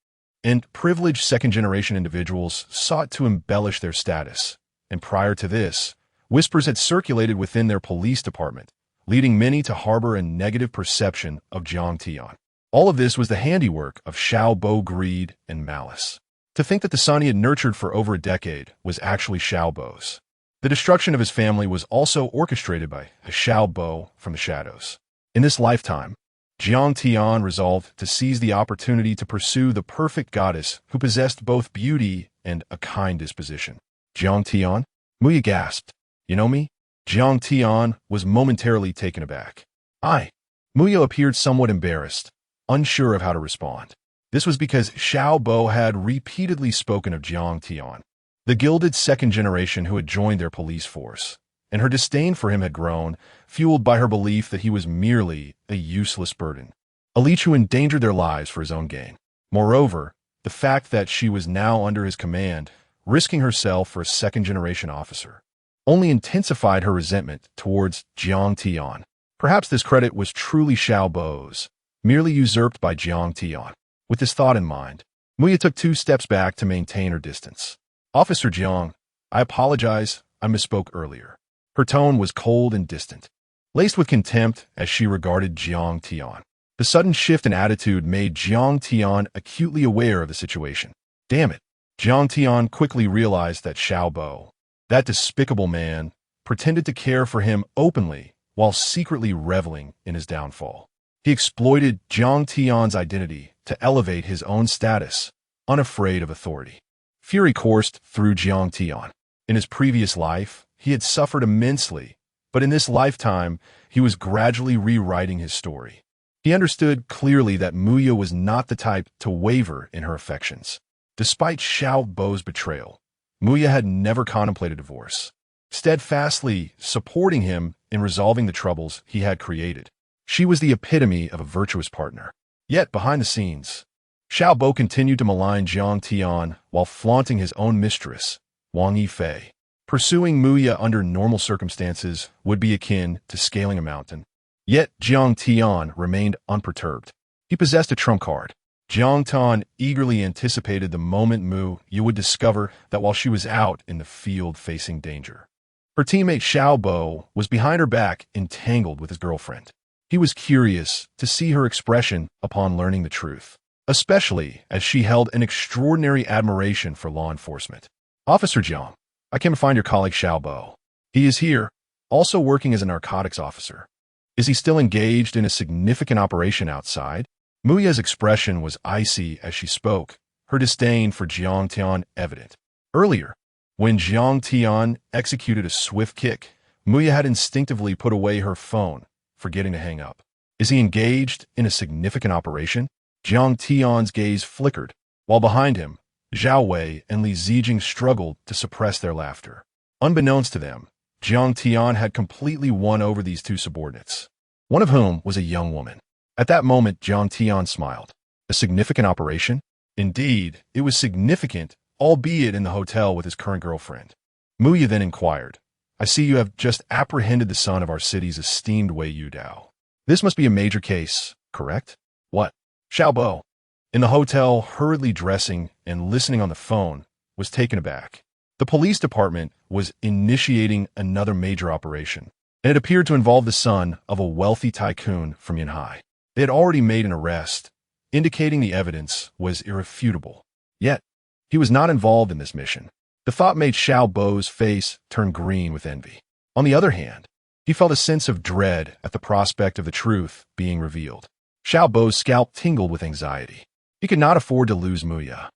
and privileged second-generation individuals sought to embellish their status, and prior to this, whispers had circulated within their police department, leading many to harbor a negative perception of Jiang Tian. All of this was the handiwork of Xiao Bo greed and malice. To think that the son he had nurtured for over a decade was actually Xiao Bo's. The destruction of his family was also orchestrated by a Xiao Bo from the shadows. In this lifetime, Jiang Tian resolved to seize the opportunity to pursue the perfect goddess who possessed both beauty and a kind disposition. Jiang Tian? Muya gasped. You know me? Jiang Tian was momentarily taken aback. Muya appeared somewhat embarrassed, unsure of how to respond. This was because Xiao Bo had repeatedly spoken of Jiang Tian, the gilded second generation who had joined their police force, and her disdain for him had grown, fueled by her belief that he was merely a useless burden, a leech who endangered their lives for his own gain. Moreover, the fact that she was now under his command, risking herself for a second-generation officer, only intensified her resentment towards Jiang Tian. Perhaps this credit was truly Xiao Bo's, merely usurped by Jiang Tian. With this thought in mind, Muya took 2 steps back to maintain her distance. Officer Jiang, I apologize, I misspoke earlier. Her tone was cold and distant, laced with contempt as she regarded Jiang Tian. The sudden shift in attitude made Jiang Tian acutely aware of the situation. Damn it. Jiang Tian quickly realized that Xiao Bo, that despicable man, pretended to care for him openly while secretly reveling in his downfall. He exploited Jiang Tian's identity to elevate his own status, unafraid of authority. Fury coursed through Jiang Tian. In his previous life, he had suffered immensely, but in this lifetime, he was gradually rewriting his story. He understood clearly that Muya was not the type to waver in her affections. Despite Xiao Bo's betrayal, Muya had never contemplated divorce, steadfastly supporting him in resolving the troubles he had created. She was the epitome of a virtuous partner. Yet, behind the scenes, Xiao Bo continued to malign Jiang Tian while flaunting his own mistress, Wang Yifei. Pursuing Muya under normal circumstances would be akin to scaling a mountain. Yet Jiang Tian remained unperturbed. He possessed a trump card. Jiang Tian eagerly anticipated the moment Muya would discover that while she was out in the field facing danger, her teammate Xiao Bo was behind her back entangled with his girlfriend. He was curious to see her expression upon learning the truth, especially as she held an extraordinary admiration for law enforcement. Officer Jiang, I came to find your colleague Xiao Bo. He is here, also working as a narcotics officer. Is he still engaged in a significant operation outside? Muya's expression was icy as she spoke, her disdain for Jiang Tian evident. Earlier, when Jiang Tian executed a swift kick, Muya had instinctively put away her phone, forgetting to hang up. Is he engaged in a significant operation? Jiang Tian's gaze flickered, while behind him, Zhao Wei and Li Zijing struggled to suppress their laughter. Unbeknownst to them, Jiang Tian had completely won over these 2 subordinates, one of whom was a young woman. At that moment, Jiang Tian smiled. A significant operation? Indeed, it was significant, albeit in the hotel with his current girlfriend. Muya then inquired, I see you have just apprehended the son of our city's esteemed Wei Yudao. This must be a major case, correct? What? Xiao Bo, in the hotel, hurriedly dressing and listening on the phone, was taken aback. The police department was initiating another major operation. and it appeared to involve the son of a wealthy tycoon from Yanhai. They had already made an arrest, indicating the evidence was irrefutable. Yet, he was not involved in this mission. The thought made Xiao Bo's face turn green with envy. On the other hand, he felt a sense of dread at the prospect of the truth being revealed. Xiao Bo's scalp tingled with anxiety. He could not afford to lose Muya.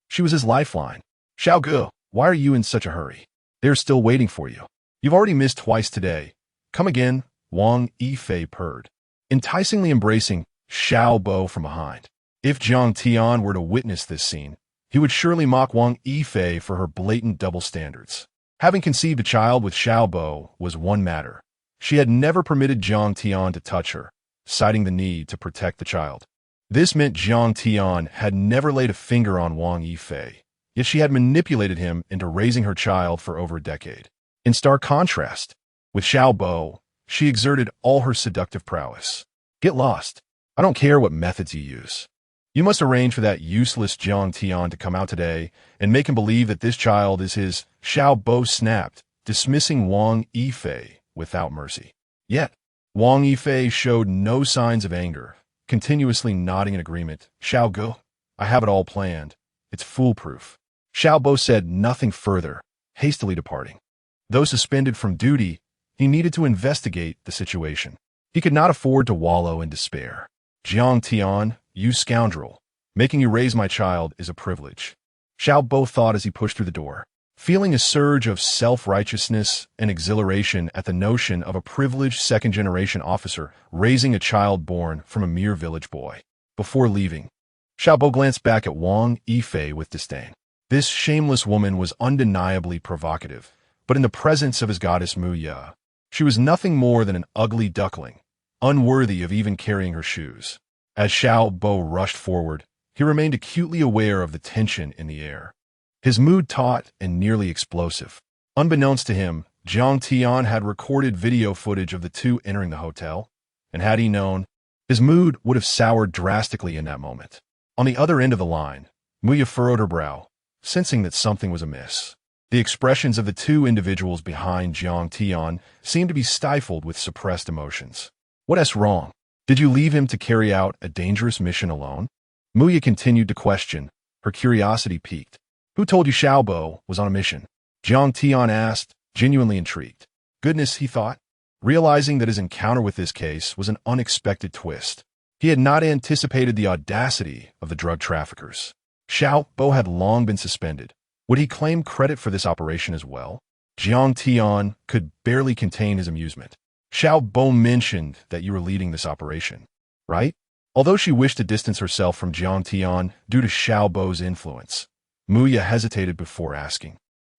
She was his lifeline. Xiao Gu, why are you in such a hurry? They're still waiting for you. You've already missed twice today. Come again, Wang Yifei purred, enticingly embracing Xiao Bo from behind. If Jiang Tian were to witness this scene, he would surely mock Wang Yifei for her blatant double standards. Having conceived a child with Xiao Bo was one matter. She had never permitted Jiang Tian to touch her, citing the need to protect the child. This meant Jiang Tian had never laid a finger on Wang Yifei, yet she had manipulated him into raising her child for over a decade. In stark contrast, with Xiao Bo, she exerted all her seductive prowess. Get lost. I don't care what methods you use. You must arrange for that useless Jiang Tian to come out today and make him believe that this child is his. Xiao Bo snapped, dismissing Wang Yifei without mercy. Yet, Wang Yifei showed no signs of anger, continuously nodding in agreement. Xiao Gu, I have it all planned. It's foolproof. Xiao Bo said nothing further, hastily departing. Though suspended from duty, he needed to investigate the situation. He could not afford to wallow in despair. Jiang Tian, you scoundrel, making you raise my child is a privilege. Xiao Bo thought as he pushed through the door, feeling a surge of self-righteousness and exhilaration at the notion of a privileged second-generation officer raising a child born from a mere village boy. Before leaving, Xiao Bo glanced back at Wang Yifei with disdain. This shameless woman was undeniably provocative, but in the presence of his goddess Muya, she was nothing more than an ugly duckling, unworthy of even carrying her shoes. As Xiao Bo rushed forward, he remained acutely aware of the tension in the air. His mood taut and nearly explosive. Unbeknownst to him, Jiang Tian had recorded video footage of the two entering the hotel, and had he known, his mood would have soured drastically in that moment. On the other end of the line, Muya furrowed her brow, sensing that something was amiss. The expressions of the two individuals behind Jiang Tian seemed to be stifled with suppressed emotions. What's wrong? Did you leave him to carry out a dangerous mission alone? Muya continued to question, her curiosity piqued. Who told you Xiao Bo was on a mission? Jiang Tian asked, genuinely intrigued. Goodness, he thought, realizing that his encounter with this case was an unexpected twist. He had not anticipated the audacity of the drug traffickers. Xiao Bo had long been suspended. Would he claim credit for this operation as well? Jiang Tian could barely contain his amusement. Xiao Bo mentioned that you were leading this operation, right? Although she wished to distance herself from Jiang Tian due to Xiao Bo's influence, Muya hesitated before asking,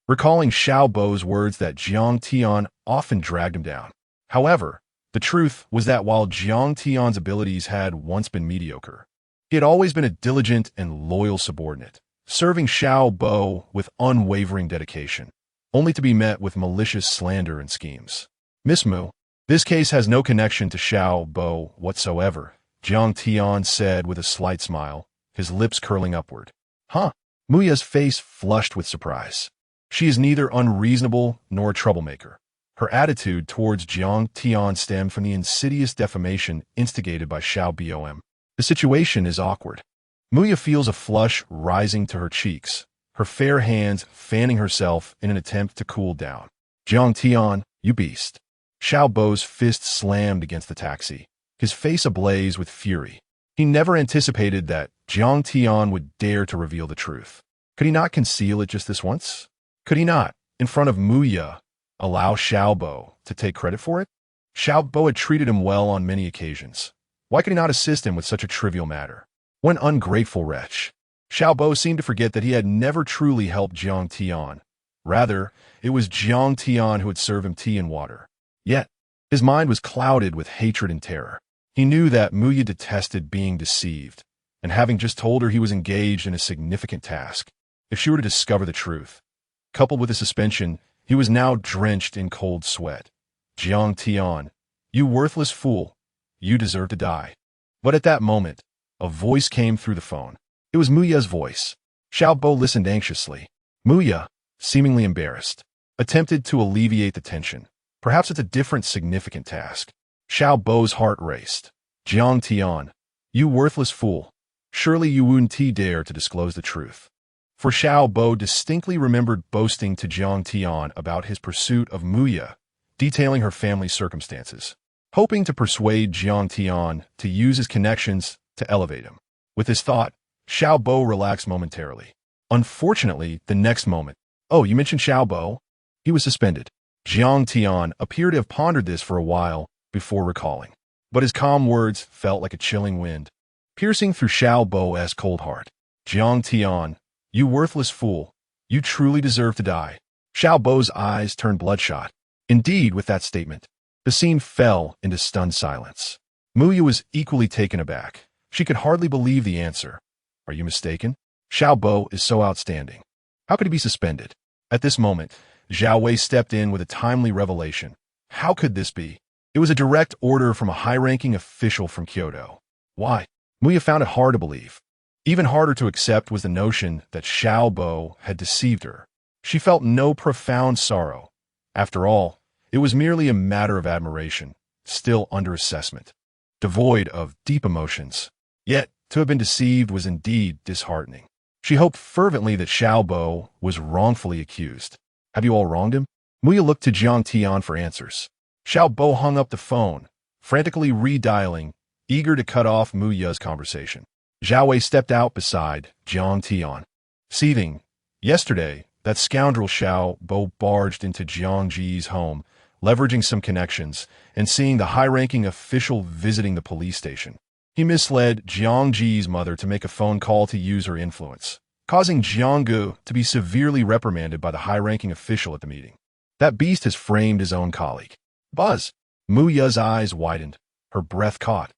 recalling Xiao Bo's words that Jiang Tian often dragged him down. However, the truth was that while Jiang Tian's abilities had once been mediocre, he had always been a diligent and loyal subordinate, serving Xiao Bo with unwavering dedication, only to be met with malicious slander and schemes. Miss Mu, this case has no connection to Xiao Bo whatsoever, Jiang Tian said with a slight smile, his lips curling upward. Huh? Muya's face flushed with surprise. She is neither unreasonable nor a troublemaker. Her attitude towards Jiang Tian stemmed from the insidious defamation instigated by Xiao Bom. The situation is awkward. Muya feels a flush rising to her cheeks, her fair hands fanning herself in an attempt to cool down. Jiang Tian, you beast. Xiao Bo's fist slammed against the taxi, his face ablaze with fury. He never anticipated that Jiang Tian would dare to reveal the truth. Could he not conceal it just this once? Could he not, in front of Muya, allow Xiao Bo to take credit for it? Xiao Bo had treated him well on many occasions. Why could he not assist him with such a trivial matter? What an ungrateful wretch. Xiao Bo seemed to forget that he had never truly helped Jiang Tian. Rather, it was Jiang Tian who had served him tea and water. Yet, his mind was clouded with hatred and terror. He knew that Muya detested being deceived, and having just told her he was engaged in a significant task, if she were to discover the truth. Coupled with the suspension, he was now drenched in cold sweat. Jiang Tian, you worthless fool, you deserve to die. But at that moment, a voice came through the phone. It was Muya's voice. Xiao Bo listened anxiously. Muya, seemingly embarrassed, attempted to alleviate the tension, Perhaps it's a different significant task. Xiao Bo's heart raced. Jiang Tian, you worthless fool. Surely you wouldn't dare to disclose the truth. For Xiao Bo distinctly remembered boasting to Jiang Tian about his pursuit of Muya, detailing her family's circumstances, hoping to persuade Jiang Tian to use his connections to elevate him. With his thought, Xiao Bo relaxed momentarily. Unfortunately, the next moment, "Oh, you mentioned Xiao Bo?" He was suspended. Jiang Tian appeared to have pondered this for a while before recalling. But his calm words felt like a chilling wind, piercing through Xiao Bo's cold heart. "Jiang Tian, you worthless fool. You truly deserve to die." Xiao Bo's eyes turned bloodshot. Indeed, with that statement, the scene fell into stunned silence. Muya was equally taken aback. She could hardly believe the answer. "Are you mistaken? Xiao Bo is so outstanding. How could he be suspended?" At this moment, Zhao Wei stepped in with a timely revelation. How could this be? It was a direct order from a high-ranking official from Kyoto. Why? Muya found it hard to believe. Even harder to accept was the notion that Xiao Bo had deceived her. She felt no profound sorrow. After all, it was merely a matter of admiration, still under assessment, devoid of deep emotions. Yet, to have been deceived was indeed disheartening. She hoped fervently that Xiao Bo was wrongfully accused. "Have you all wronged him?" Muya looked to Jiang Tian for answers. Xiao Bo hung up the phone, frantically redialing, eager to cut off Muya's conversation. Zhao Wei stepped out beside Jiang Tian, seething. Yesterday, that scoundrel Xiao Bo barged into Jiang Ji's home, leveraging some connections, and seeing the high-ranking official visiting the police station. He misled Jiang Ji's mother to make a phone call to use her influence, causing Jiang Gu to be severely reprimanded by the high-ranking official at the meeting. That beast has framed his own colleague. Buzz! Muya's eyes widened. Her breath caught.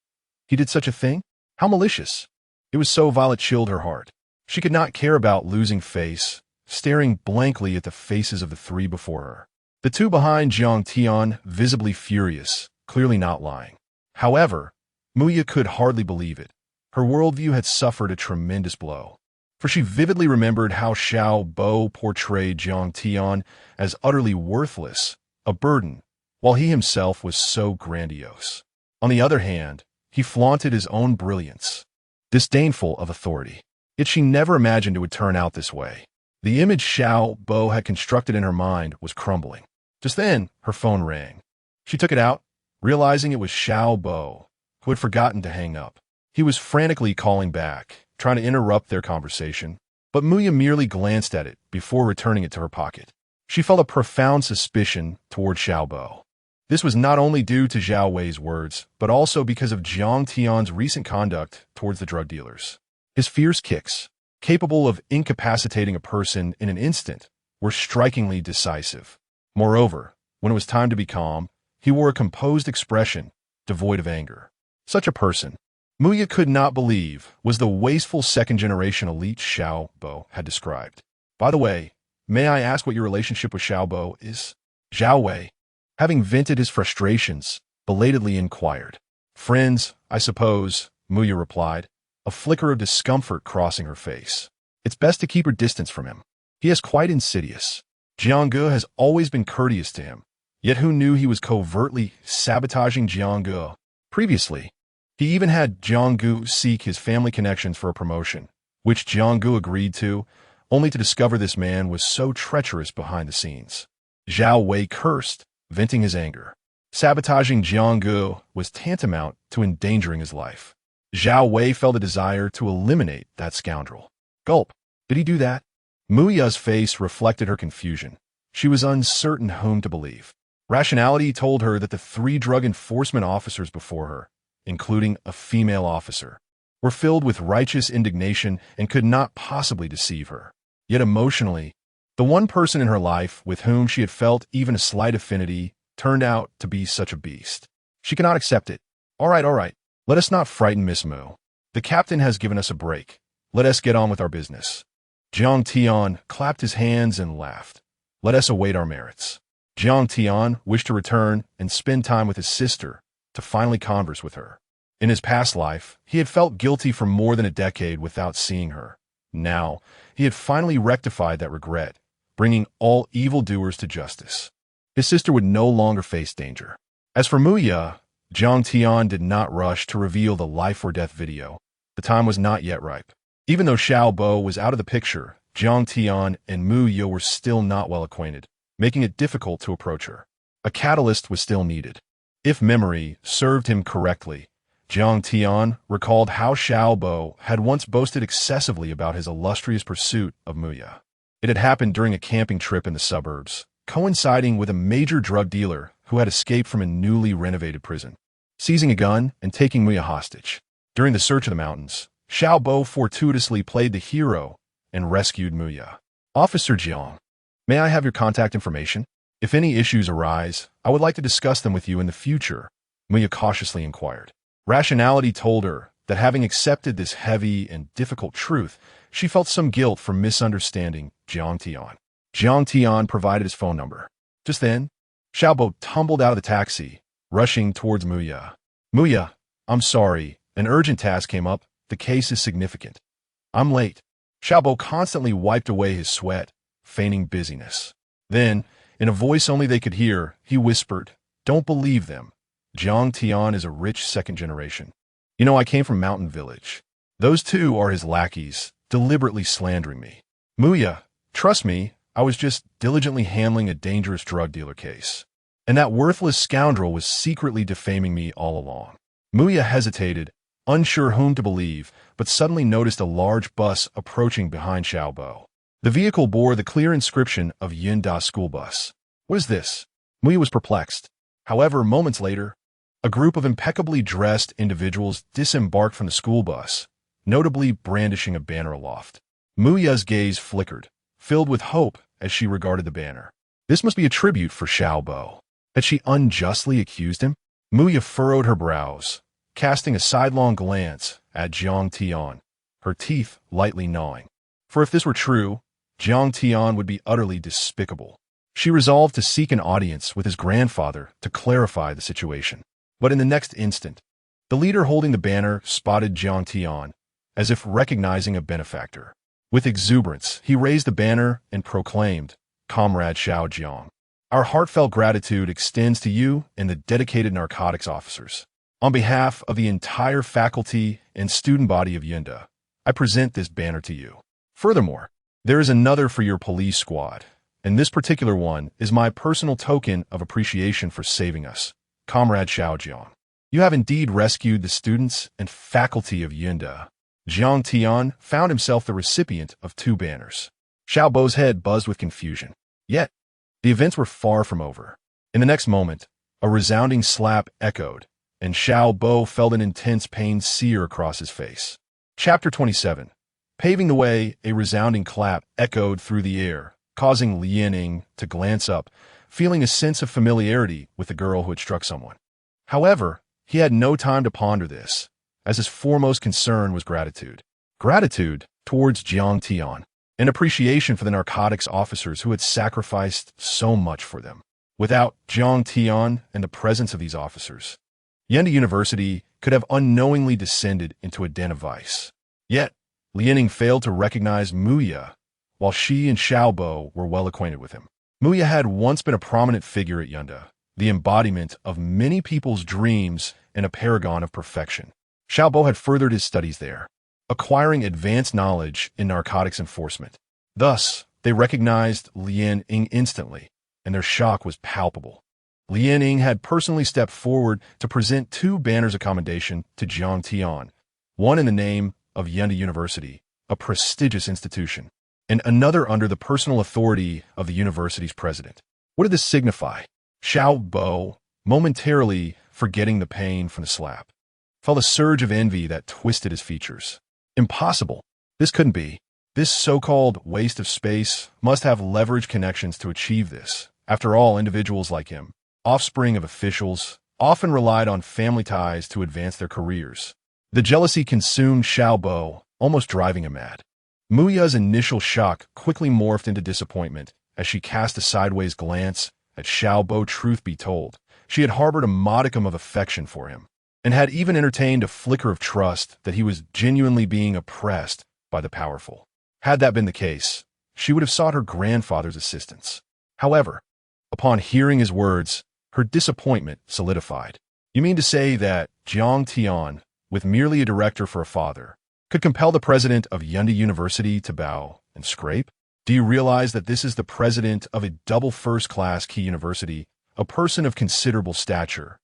He did such a thing? How malicious! It was so vile it chilled her heart. She could not care about losing face, staring blankly at the faces of the three before her. The two behind Jiang Tian, visibly furious, clearly not lying. However, Muya could hardly believe it. Her worldview had suffered a tremendous blow. For she vividly remembered how Xiao Bo portrayed Jiang Tian as utterly worthless, a burden, while he himself was so grandiose. On the other hand, he flaunted his own brilliance, disdainful of authority. Yet she never imagined it would turn out this way. The image Xiao Bo had constructed in her mind was crumbling. Just then, her phone rang. She took it out, realizing it was Xiao Bo, who had forgotten to hang up. He was frantically calling back, trying to interrupt their conversation, but Muya merely glanced at it before returning it to her pocket. She felt a profound suspicion toward Xiao Bo. This was not only due to Zhao Wei's words, but also because of Jiang Tian's recent conduct towards the drug dealers. His fierce kicks, capable of incapacitating a person in an instant, were strikingly decisive. Moreover, when it was time to be calm, he wore a composed expression, devoid of anger. Such a person, Muya could not believe, was the wasteful second-generation elite Xiao Bo had described. "By the way, may I ask what your relationship with Xiao Bo is?" Zhao Wei, having vented his frustrations, belatedly inquired. "Friends, I suppose," Muya replied, a flicker of discomfort crossing her face. "It's best to keep her distance from him. He is quite insidious. Jiang Gu has always been courteous to him, yet who knew he was covertly sabotaging Jiang Gu? Previously, he even had Jiang Gu seek his family connections for a promotion, which Jiang Gu agreed to, only to discover this man was so treacherous behind the scenes." Zhao Wei cursed, venting his anger. Sabotaging Jiang Gu was tantamount to endangering his life. Zhao Wei felt a desire to eliminate that scoundrel. Gulp. Did he do that? Muya's face reflected her confusion. She was uncertain whom to believe. Rationality told her that the 3 drug enforcement officers before her, including a female officer, were filled with righteous indignation and could not possibly deceive her. Yet emotionally, the one person in her life with whom she had felt even a slight affinity turned out to be such a beast. She cannot accept it. All right. Let us not frighten Miss Mu. The captain has given us a break. Let us get on with our business. Jiang Tian clapped his hands and laughed. Let us await our merits. Jiang Tian wished to return and spend time with his sister, to finally converse with her. In his past life, he had felt guilty for more than a decade without seeing her. Now, he had finally rectified that regret, bringing all evildoers to justice. his sister would no longer face danger. As for Muya, Jiang Tian did not rush to reveal the life-or-death video. The time was not yet ripe. Even though Xiao Bo was out of the picture, Jiang Tian and Muya were still not well acquainted, making it difficult to approach her. A catalyst was still needed. If memory served him correctly, Jiang Tian recalled how Xiao Bo had once boasted excessively about his illustrious pursuit of Muya. It had happened during a camping trip in the suburbs, coinciding with a major drug dealer who had escaped from a newly renovated prison, seizing a gun and taking Muya hostage. During the search of the mountains, Xiao Bo fortuitously played the hero and rescued Muya. Officer Jiang, may I have your contact information? If any issues arise, I would like to discuss them with you in the future, Muya cautiously inquired. Rationality told her that having accepted this heavy and difficult truth, she felt some guilt for misunderstanding Jiang Tian. Jiang Tian provided his phone number. Just then, Xiao Bo tumbled out of the taxi, rushing towards Muya. Muya, I'm sorry, an urgent task came up. The case is significant. I'm late. Xiao Bo constantly wiped away his sweat, feigning busyness. Then, in a voice only they could hear, he whispered, Don't believe them. Jiang Tian is a rich second generation. You know, I came from Mountain Village. Those two are his lackeys, deliberately slandering me. Muya, trust me, I was just diligently handling a dangerous drug dealer case. And that worthless scoundrel was secretly defaming me all along. Muya hesitated, unsure whom to believe, but suddenly noticed a large bus approaching behind Xiao Bo. The vehicle bore the clear inscription of Yinda school bus. What is this? Muya was perplexed. However, moments later, a group of impeccably dressed individuals disembarked from the school bus, notably brandishing a banner aloft. Muya's gaze flickered, filled with hope as she regarded the banner. This must be a tribute for Xiao Bo. Had she unjustly accused him? Muya furrowed her brows, casting a sidelong glance at Jiang Tian, her teeth lightly gnawing. For if this were true, Jiang Tian would be utterly despicable. She resolved to seek an audience with his grandfather to clarify the situation. But in the next instant, the leader holding the banner spotted Jiang Tian, as if recognizing a benefactor. With exuberance, he raised the banner and proclaimed, Comrade Xiao Jiang, our heartfelt gratitude extends to you and the dedicated narcotics officers. On behalf of the entire faculty and student body of Yinda, I present this banner to you. Furthermore, there is another for your police squad, and this particular one is my personal token of appreciation for saving us, Comrade Xiao Jiang. You have indeed rescued the students and faculty of Yinda. Jiang Tian found himself the recipient of two banners. Xiao Bo's head buzzed with confusion. Yet, the events were far from over. In the next moment, a resounding slap echoed, and Xiao Bo felt an intense pain sear across his face. Chapter 27. Paving the way, a resounding clap echoed through the air, causing Lianing to glance up, feeling a sense of familiarity with the girl who had struck someone. However, he had no time to ponder this, as his foremost concern was gratitude. Gratitude towards Jiang Tian, an appreciation for the narcotics officers who had sacrificed so much for them. Without Jiang Tian and the presence of these officers, Yinda University could have unknowingly descended into a den of vice. Yet, Lianing failed to recognize Muya, while she and Xiao Bo were well acquainted with him. Muya had once been a prominent figure at Yinda, the embodiment of many people's dreams and a paragon of perfection. Xiao Bo had furthered his studies there, acquiring advanced knowledge in narcotics enforcement. Thus, they recognized Lianing instantly, and their shock was palpable. Lianing had personally stepped forward to present two banners of commendation to Jiang Tian, one in the name of Yinda University, a prestigious institution, and another under the personal authority of the university's president. What did this signify? Xiao Bo, momentarily forgetting the pain from the slap, felt a surge of envy that twisted his features. Impossible. This couldn't be. This so-called waste of space must have leverage connections to achieve this. After all, individuals like him, offspring of officials, often relied on family ties to advance their careers. The jealousy consumed Xiao Bo, almost driving him mad. Muya's initial shock quickly morphed into disappointment as she cast a sideways glance at Xiao Bo. Truth be told, she had harbored a modicum of affection for him, and had even entertained a flicker of trust that he was genuinely being oppressed by the powerful. Had that been the case, she would have sought her grandfather's assistance. However, Upon hearing his words, her disappointment solidified. You mean to say that Jiang Tian, with merely a director for a father, could compel the president of Yunda University to bow and scrape? Do you realize that this is the president of a double first-class key university, a person of considerable stature,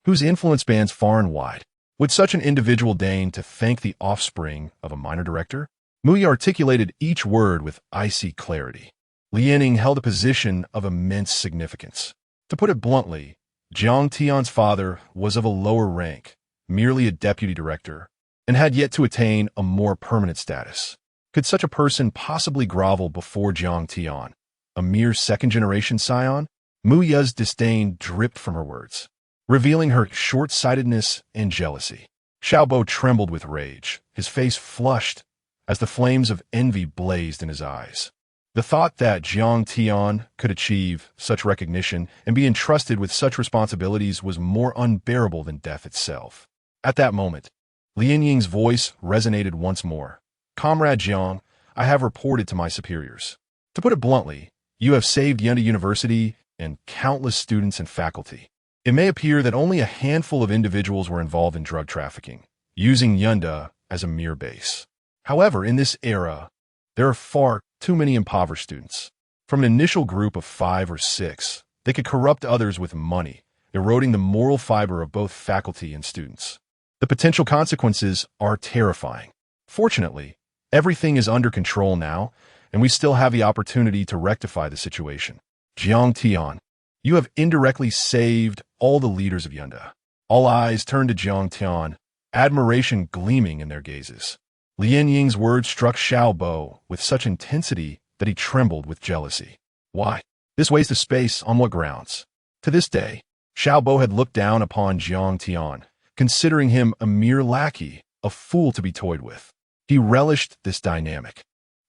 whose influence spans far and wide? Would such an individual deign to thank the offspring of a minor director? Mui articulated each word with icy clarity. Lianing held a position of immense significance. To put it bluntly, Jiang Tian's father was of a lower rank, merely a deputy director, and had yet to attain a more permanent status. Could such a person possibly grovel before Jiang Tian, a mere second-generation scion? Muya's disdain dripped from her words, revealing her short-sightedness and jealousy. Xiaobo trembled with rage, his face flushed as the flames of envy blazed in his eyes. The thought that Jiang Tian could achieve such recognition and be entrusted with such responsibilities was more unbearable than death itself. At that moment, Lian Ying's voice resonated once more. Comrade Jiang, I have reported to my superiors. To put it bluntly, you have saved Yunda University and countless students and faculty. It may appear that only a handful of individuals were involved in drug trafficking, using Yunda as a mere base. However, in this era, there are far too many impoverished students. From an initial group of 5 or 6, they could corrupt others with money, eroding the moral fiber of both faculty and students. The potential consequences are terrifying. Fortunately, everything is under control now, and we still have the opportunity to rectify the situation. Jiang Tian, you have indirectly saved all the leaders of Yunda. All eyes turned to Jiang Tian, admiration gleaming in their gazes. Lian Ying's words struck Xiaobo with such intensity that he trembled with jealousy. Why? This waste of space on what grounds? To this day, Xiaobo had looked down upon Jiang Tian, considering him a mere lackey, a fool to be toyed with. He relished this dynamic,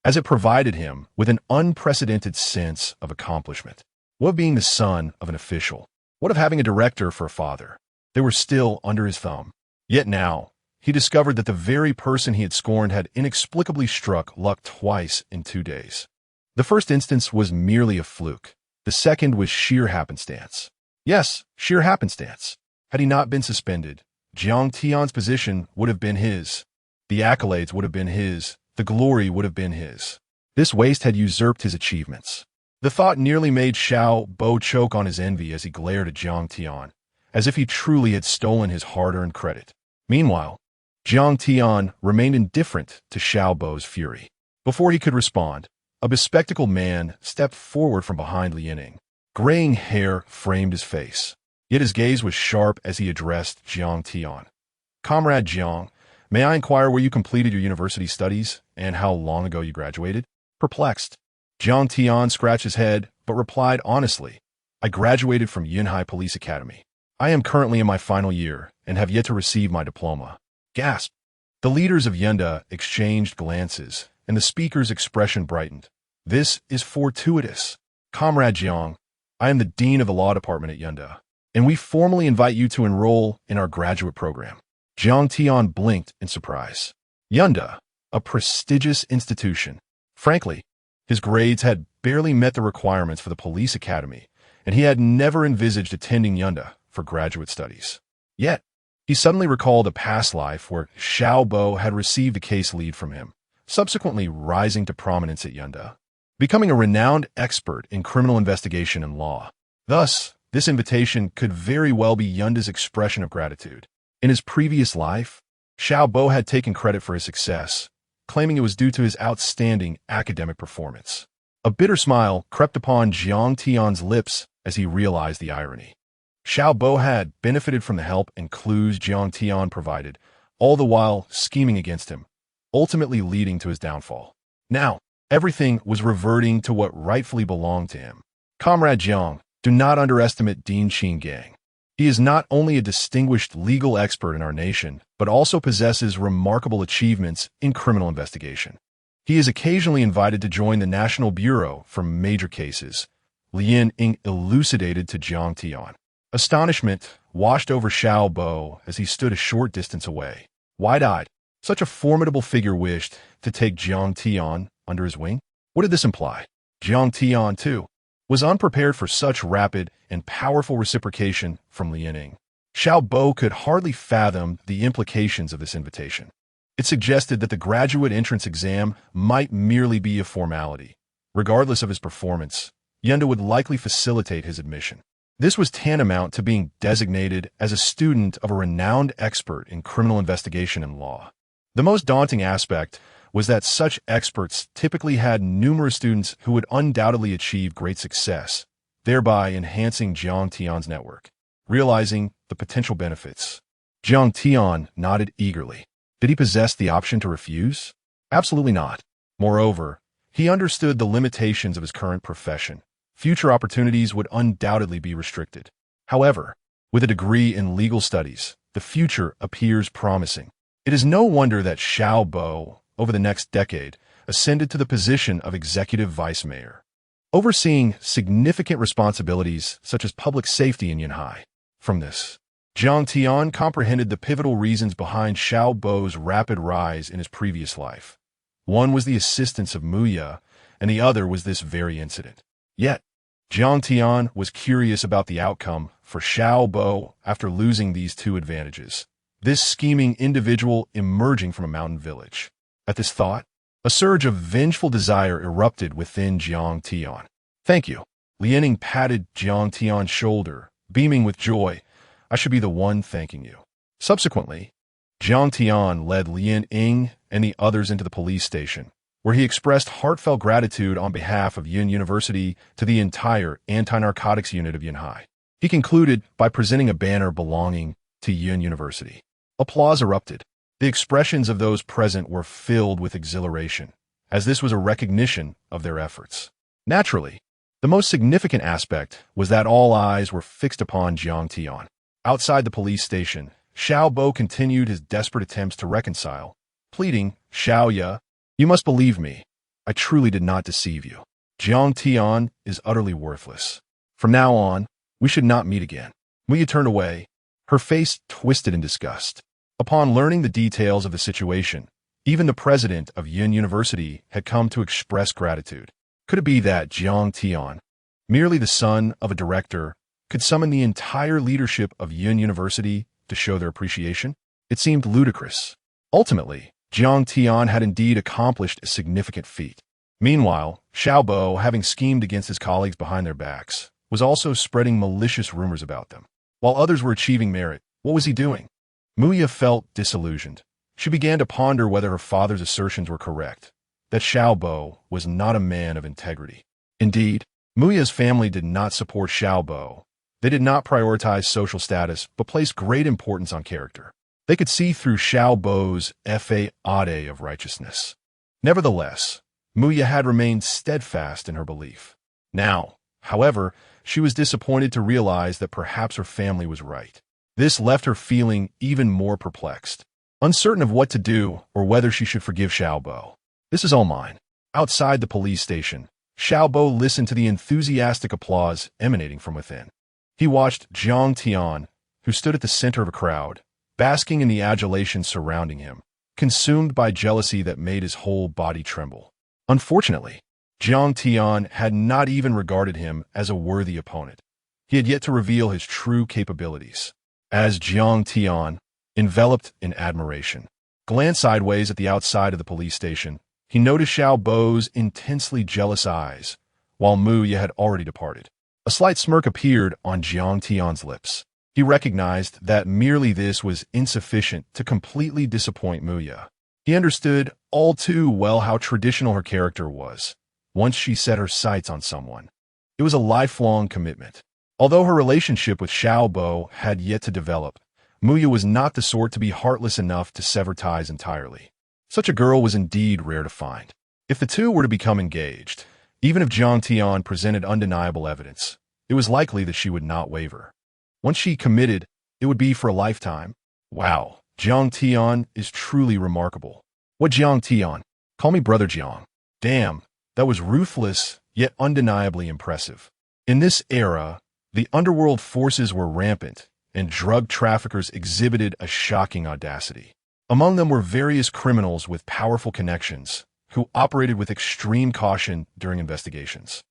as it provided him with an unprecedented sense of accomplishment. What of being the son of an official? What of having a director for a father? They were still under his thumb. Yet now, he discovered that the very person he had scorned had inexplicably struck luck twice in 2 days. The first instance was merely a fluke. The second was sheer happenstance. Yes, sheer happenstance. Had he not been suspended, Jiang Tian's position would have been his. The accolades would have been his. The glory would have been his. This waste had usurped his achievements. The thought nearly made Xiaobo choke on his envy as he glared at Jiang Tian, as if he truly had stolen his hard-earned credit. Meanwhile, Jiang Tian remained indifferent to Xiaobo's fury. Before he could respond, a bespectacled man stepped forward from behind Lianing. Graying hair framed his face, yet his gaze was sharp as he addressed Jiang Tian. Comrade Jiang, may I inquire where you completed your university studies and how long ago you graduated? Perplexed, Jiang Tian scratched his head but replied honestly, I graduated from Yunhai Police Academy. I am currently in my final year and have yet to receive my diploma. Gasp. The leaders of Yunda exchanged glances, and the speaker's expression brightened. This is fortuitous. Comrade Jiang, I am the dean of the law department at Yunda, and we formally invite you to enroll in our graduate program. Jiang Tian blinked in surprise. Yunda, a prestigious institution. Frankly, his grades had barely met the requirements for the police academy, and he had never envisaged attending Yunda for graduate studies. Yet, he suddenly recalled a past life where Xiaobo had received a case lead from him, subsequently rising to prominence at Yunda, becoming a renowned expert in criminal investigation and law. Thus, this invitation could very well be Yunda's expression of gratitude. In his previous life, Xiaobo had taken credit for his success, claiming it was due to his outstanding academic performance. A bitter smile crept upon Jiang Tian's lips as he realized the irony. Xiaobo had benefited from the help and clues Jiang Tian provided, all the while scheming against him, ultimately leading to his downfall. Now, everything was reverting to what rightfully belonged to him. Comrade Jiang, do not underestimate Dean Qinggang. He is not only a distinguished legal expert in our nation, but also possesses remarkable achievements in criminal investigation. He is occasionally invited to join the National Bureau for major cases, Lian Ying elucidated to Jiang Tian. Astonishment washed over Xiaobo as he stood a short distance away. Wide-eyed, such a formidable figure wished to take Jiang Tian under his wing? What did this imply? Jiang Tian, too, was unprepared for such rapid and powerful reciprocation from Lianing. Xiao Bo could hardly fathom the implications of this invitation. It suggested that the graduate entrance exam might merely be a formality. Regardless of his performance, Yenda would likely facilitate his admission. This was tantamount to being designated as a student of a renowned expert in criminal investigation and law. The most daunting aspect was that such experts typically had numerous students who would undoubtedly achieve great success, thereby enhancing Jiang Tian's network. Realizing the potential benefits, Jiang Tian nodded eagerly. Did he possess the option to refuse? Absolutely not. Moreover, he understood the limitations of his current profession. Future opportunities would undoubtedly be restricted. However, with a degree in legal studies, the future appears promising. It is no wonder that Xiao Bo, over the next decade, ascended to the position of executive vice mayor, overseeing significant responsibilities such as public safety in Yanhai. From this, Jiang Tian comprehended the pivotal reasons behind Xiao Bo's rapid rise in his previous life. One was the assistance of Muya, and the other was this very incident. Yet, Jiang Tian was curious about the outcome for Xiao Bo after losing these two advantages. This scheming individual emerging from a mountain village. At this thought, a surge of vengeful desire erupted within Jiang Tian. Thank you. Lianing patted Jiang Tian's shoulder, beaming with joy. I should be the one thanking you. Subsequently, Jiang Tian led Lian Ying and the others into the police station, where he expressed heartfelt gratitude on behalf of Yun University to the entire anti-narcotics unit of Yanhai. He concluded by presenting a banner belonging to Yun University. Applause erupted. The expressions of those present were filled with exhilaration, as this was a recognition of their efforts. Naturally, the most significant aspect was that all eyes were fixed upon Jiang Tian. Outside the police station, Xiao Bo continued his desperate attempts to reconcile, pleading, Xiao Ye, you must believe me. I truly did not deceive you. Jiang Tian is utterly worthless. From now on, we should not meet again. Muya turned away, her face twisted in disgust. Upon learning the details of the situation, even the president of Yun University had come to express gratitude. Could it be that Jiang Tian, merely the son of a director, could summon the entire leadership of Yun University to show their appreciation? It seemed ludicrous. Ultimately, Jiang Tian had indeed accomplished a significant feat. Meanwhile, Xiao Bo, having schemed against his colleagues behind their backs, was also spreading malicious rumors about them. While others were achieving merit, what was he doing? Muya felt disillusioned. She began to ponder whether her father's assertions were correct, that Xiao Bo was not a man of integrity. Indeed, Muya's family did not support Xiao Bo. They did not prioritize social status, but placed great importance on character. They could see through Xiao Bo's facade of righteousness. Nevertheless, Muya had remained steadfast in her belief. Now, however, she was disappointed to realize that perhaps her family was right. This left her feeling even more perplexed, uncertain of what to do or whether she should forgive Xiao Bo. This is all mine. Outside the police station, Xiao Bo listened to the enthusiastic applause emanating from within. He watched Jiang Tian, who stood at the center of a crowd, basking in the adulation surrounding him, consumed by jealousy that made his whole body tremble. Unfortunately, Jiang Tian had not even regarded him as a worthy opponent. He had yet to reveal his true capabilities. As Jiang Tian, enveloped in admiration, glanced sideways at the outside of the police station, he noticed Xiao Bo's intensely jealous eyes, while Muya had already departed. A slight smirk appeared on Jiang Tian's lips. He recognized that merely this was insufficient to completely disappoint Muya. He understood all too well how traditional her character was, once she set her sights on someone. It was a lifelong commitment. Although her relationship with Xiao Bo had yet to develop, Muya was not the sort to be heartless enough to sever ties entirely. Such a girl was indeed rare to find. If the two were to become engaged, even if Jiang Tian presented undeniable evidence, it was likely that she would not waver. Once she committed, it would be for a lifetime. Wow, Jiang Tian is truly remarkable. What Jiang Tian? Call me Brother Jiang. Damn, that was ruthless, yet undeniably impressive. In this era, the underworld forces were rampant, and drug traffickers exhibited a shocking audacity. Among them were various criminals with powerful connections, who operated with extreme caution during investigations.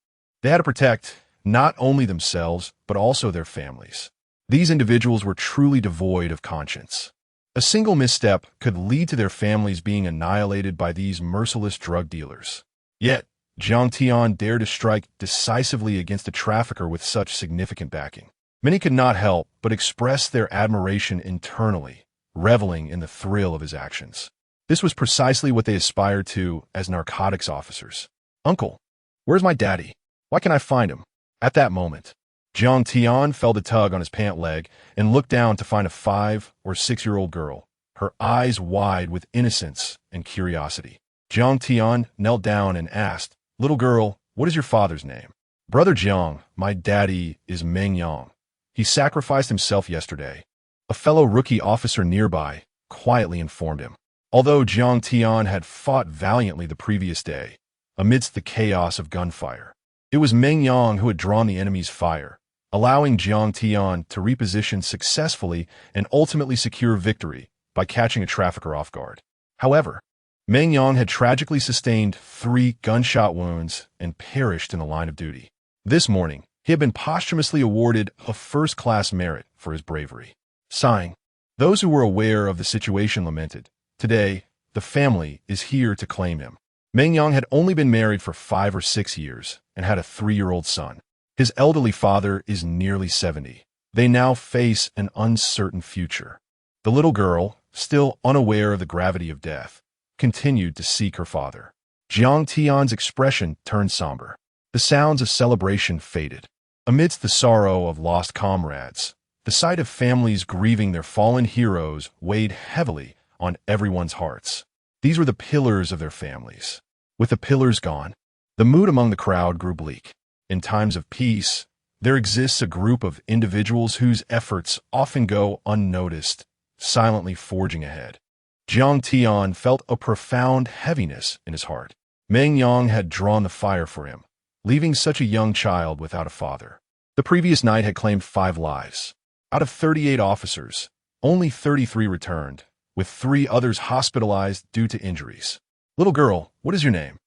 They had to protect, not only themselves, but also their families. These individuals were truly devoid of conscience. A single misstep could lead to their families being annihilated by these merciless drug dealers. Yet, Jiang Tian dared to strike decisively against a trafficker with such significant backing. Many could not help but express their admiration internally, reveling in the thrill of his actions. This was precisely what they aspired to as narcotics officers. "Uncle, where's my daddy? Why can't I find him?" At that moment, Jiang Tian felt a tug on his pant leg and looked down to find a 5- or 6-year-old girl, her eyes wide with innocence and curiosity. Jiang Tian knelt down and asked, "Little girl, what is your father's name?" "Brother Jiang, my daddy is Meng Yang. He sacrificed himself yesterday," a fellow rookie officer nearby quietly informed him. Although Jiang Tian had fought valiantly the previous day, amidst the chaos of gunfire, it was Meng Yang who had drawn the enemy's fire, allowing Jiang Tian to reposition successfully and ultimately secure victory by catching a trafficker off guard. However, Meng Yang had tragically sustained 3 gunshot wounds and perished in the line of duty. This morning, he had been posthumously awarded a first-class merit for his bravery. Sighing, those who were aware of the situation lamented, "Today, the family is here to claim him." Meng Yang had only been married for 5 or 6 years and had a 3-year-old son. His elderly father is nearly 70. They now face an uncertain future. The little girl, still unaware of the gravity of death, continued to seek her father. Jiang Tian's expression turned somber. The sounds of celebration faded. Amidst the sorrow of lost comrades, the sight of families grieving their fallen heroes weighed heavily on everyone's hearts. These were the pillars of their families. With the pillars gone, the mood among the crowd grew bleak. In times of peace, there exists a group of individuals whose efforts often go unnoticed, silently forging ahead. Jiang Tian felt a profound heaviness in his heart. Meng Yang had drawn the fire for him, leaving such a young child without a father. The previous night had claimed 5 lives. Out of 38 officers, only 33 returned, with 3 others hospitalized due to injuries. "Little girl, what is your name?"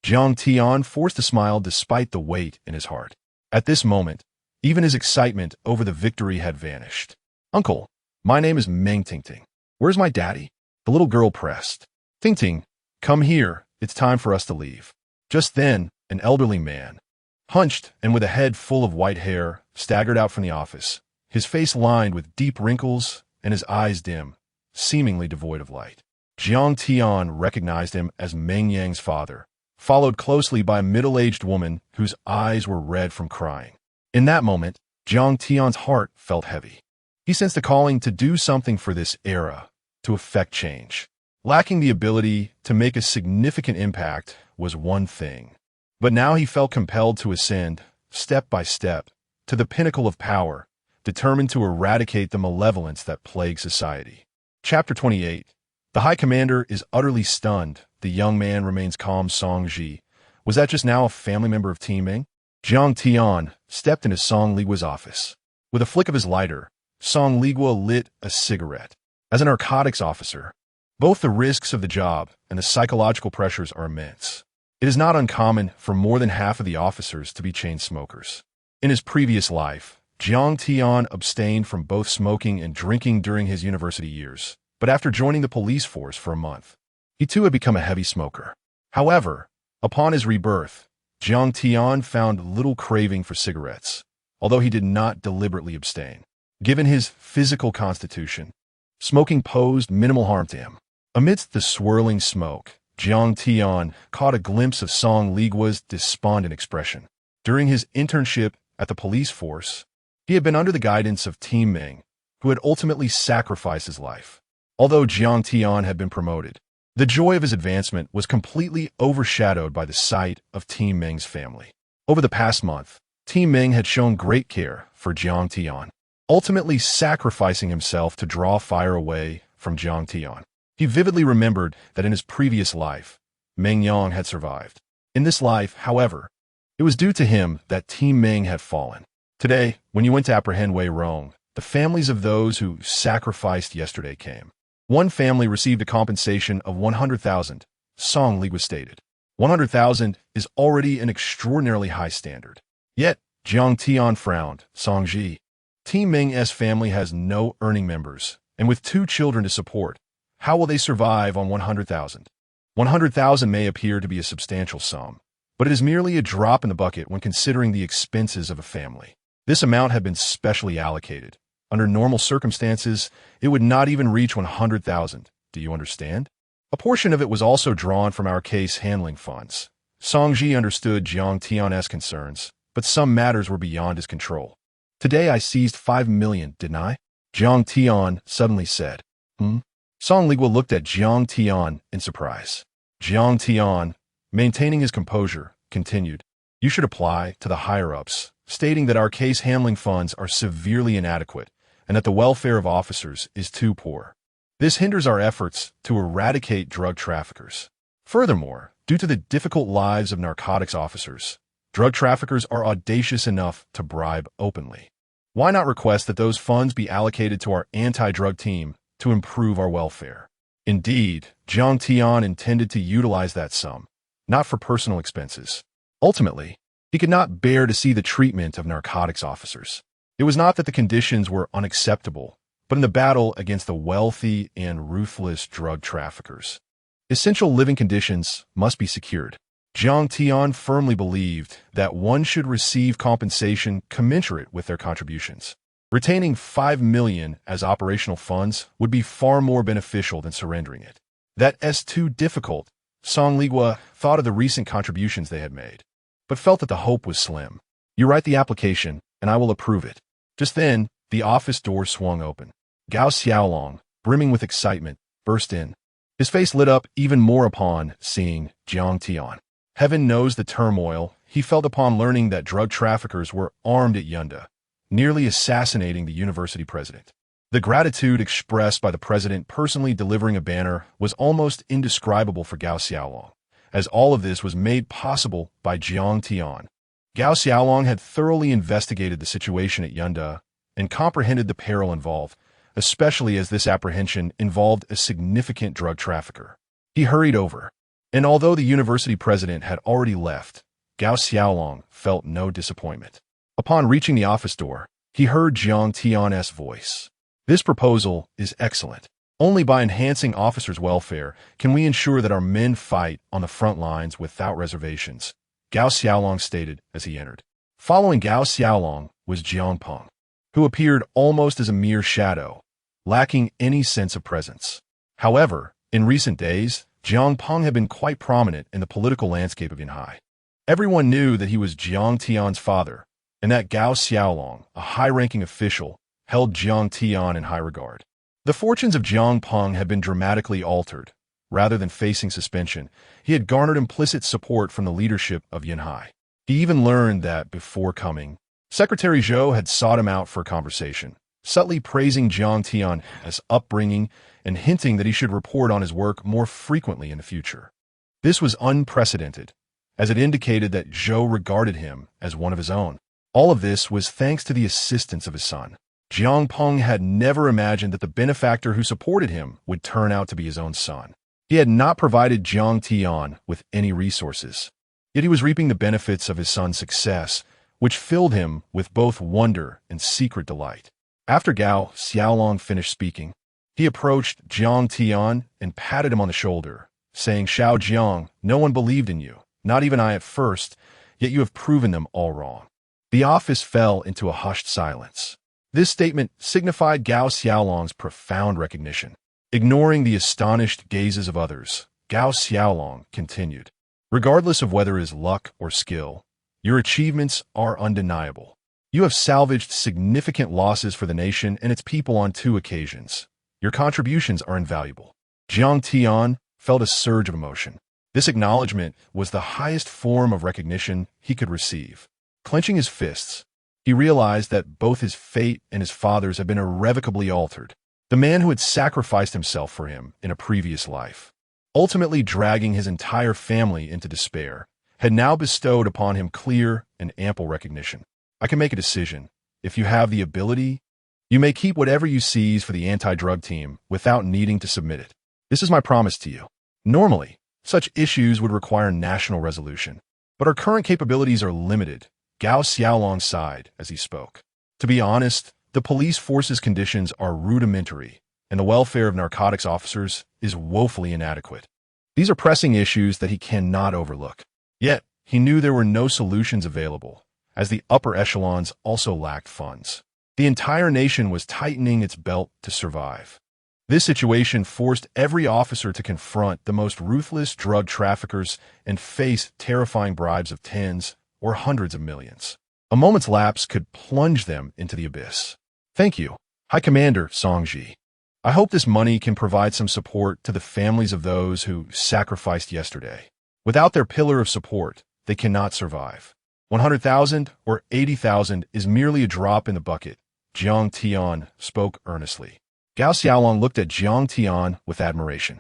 Jiang Tian forced a smile despite the weight in his heart. At this moment, even his excitement over the victory had vanished. "Uncle, my name is Meng Tingting. Where's my daddy?" The little girl pressed. "Tingting, come here, it's time for us to leave." Just then, an elderly man, hunched and with a head full of white hair, staggered out from the office, his face lined with deep wrinkles and his eyes dim, seemingly devoid of light. Jiang Tian recognized him as Meng Yang's father, followed closely by a middle-aged woman whose eyes were red from crying. In that moment, Jiang Tian's heart felt heavy. He sensed a calling to do something for this era, to effect change. Lacking the ability to make a significant impact was one thing, but now he felt compelled to ascend, step by step, to the pinnacle of power, determined to eradicate the malevolence that plagued society. Chapter 28. The High Commander is utterly stunned. The young man remains calm. Song Ji. Was that just now a family member of Team Ming? Jiang Tian stepped into Song Ligua's office. With a flick of his lighter, Song Ligua lit a cigarette. As a narcotics officer, both the risks of the job and the psychological pressures are immense. It is not uncommon for more than half of the officers to be chain smokers. In his previous life, Jiang Tian abstained from both smoking and drinking during his university years, but after joining the police force for a month, he too had become a heavy smoker. However, upon his rebirth, Jiang Tian found little craving for cigarettes, although he did not deliberately abstain. Given his physical constitution, smoking posed minimal harm to him. Amidst the swirling smoke, Jiang Tian caught a glimpse of Song Ligua's despondent expression. During his internship at the police force, he had been under the guidance of Team Ming, who had ultimately sacrificed his life. Although Jiang Tian had been promoted, the joy of his advancement was completely overshadowed by the sight of Team Ming's family. Over the past month, Team Ming had shown great care for Jiang Tian, ultimately sacrificing himself to draw fire away from Jiang Tian. He vividly remembered that in his previous life, Meng Yang had survived. In this life, however, it was due to him that Team Ming had fallen. Today, when you went to apprehend Wei Rong, the families of those who sacrificed yesterday came. One family received a compensation of 100,000, Song Ligua stated. 100,000 is already an extraordinarily high standard. Yet, Jiang Tian frowned. Songji. Team Ming's family has no earning members, and with 2 children to support, how will they survive on 100,000? 100,000 may appear to be a substantial sum, but it is merely a drop in the bucket when considering the expenses of a family. This amount had been specially allocated. Under normal circumstances, it would not even reach 100,000. Do you understand? A portion of it was also drawn from our case handling funds. Songji understood Jiang Tian's concerns, but some matters were beyond his control. Today I seized 5 million, didn't I? Jiang Tian suddenly said. Song Ligua looked at Jiang Tian in surprise. Jiang Tian, maintaining his composure, continued, "You should apply to the higher-ups, stating that our case handling funds are severely inadequate and that the welfare of officers is too poor. This hinders our efforts to eradicate drug traffickers. Furthermore, due to the difficult lives of narcotics officers, drug traffickers are audacious enough to bribe openly. Why not request that those funds be allocated to our anti-drug team to improve our welfare?" Indeed, Jiang Tian intended to utilize that sum, not for personal expenses. Ultimately, he could not bear to see the treatment of narcotics officers. It was not that the conditions were unacceptable, but in the battle against the wealthy and ruthless drug traffickers, essential living conditions must be secured. Jiang Tian firmly believed that one should receive compensation commensurate with their contributions. Retaining 5 million as operational funds would be far more beneficial than surrendering it. That's too difficult. Song Ligua thought of the recent contributions they had made, but felt that the hope was slim. "You write the application, and I will approve it." Just then, the office door swung open. Gao Xiaolong, brimming with excitement, burst in. His face lit up even more upon seeing Jiang Tian. Heaven knows the turmoil he felt upon learning that drug traffickers were armed at Yunda, nearly assassinating the university president. The gratitude expressed by the president personally delivering a banner was almost indescribable for Gao Xiaolong, as all of this was made possible by Jiang Tian. Gao Xiaolong had thoroughly investigated the situation at Yunda and comprehended the peril involved, especially as this apprehension involved a significant drug trafficker. He hurried over, and although the university president had already left, Gao Xiaolong felt no disappointment. Upon reaching the office door, he heard Jiang Tian's voice. "This proposal is excellent. Only by enhancing officers' welfare can we ensure that our men fight on the front lines without reservations," Gao Xiaolong stated as he entered. Following Gao Xiaolong was Jiang Peng, who appeared almost as a mere shadow, lacking any sense of presence. However, in recent days, Jiang Peng had been quite prominent in the political landscape of Yanhai. Everyone knew that he was Jiang Tian's father, and that Gao Xiaolong, a high-ranking official, held Jiang Tian in high regard. The fortunes of Jiang Peng had been dramatically altered. Rather than facing suspension, he had garnered implicit support from the leadership of Yanhai. He even learned that, before coming, Secretary Zhou had sought him out for a conversation, subtly praising Jiang Tian's upbringing and hinting that he should report on his work more frequently in the future. This was unprecedented, as it indicated that Zhou regarded him as one of his own. All of this was thanks to the assistance of his son. Jiang Peng had never imagined that the benefactor who supported him would turn out to be his own son. He had not provided Jiang Tian with any resources, yet he was reaping the benefits of his son's success, which filled him with both wonder and secret delight. After Gao Xiaolong finished speaking, he approached Jiang Tian and patted him on the shoulder, saying, "Xiao Jiang, no one believed in you, not even I at first, yet you have proven them all wrong." The office fell into a hushed silence. This statement signified Gao Xiaolong's profound recognition. Ignoring the astonished gazes of others, Gao Xiaolong continued, "Regardless of whether it is luck or skill, your achievements are undeniable. You have salvaged significant losses for the nation and its people on 2 occasions. Your contributions are invaluable." Jiang Tian felt a surge of emotion. This acknowledgement was the highest form of recognition he could receive. Clenching his fists, he realized that both his fate and his father's had been irrevocably altered. The man who had sacrificed himself for him in a previous life, ultimately dragging his entire family into despair, had now bestowed upon him clear and ample recognition. "I can make a decision. If you have the ability, you may keep whatever you seize for the anti-drug team without needing to submit it. This is my promise to you." Normally, such issues would require national resolution, but our current capabilities are limited. Gao Xiaolong sighed as he spoke. To be honest, the police force's conditions are rudimentary, and the welfare of narcotics officers is woefully inadequate. These are pressing issues that he cannot overlook. Yet, he knew there were no solutions available, as the upper echelons also lacked funds. The entire nation was tightening its belt to survive. This situation forced every officer to confront the most ruthless drug traffickers and face terrifying bribes of tens or hundreds of millions. A moment's lapse could plunge them into the abyss. Thank you, High Commander Songji. I hope this money can provide some support to the families of those who sacrificed yesterday. Without their pillar of support, they cannot survive. 100,000 or 80,000 is merely a drop in the bucket, Jiang Tian spoke earnestly. Gao Xiaolong looked at Jiang Tian with admiration.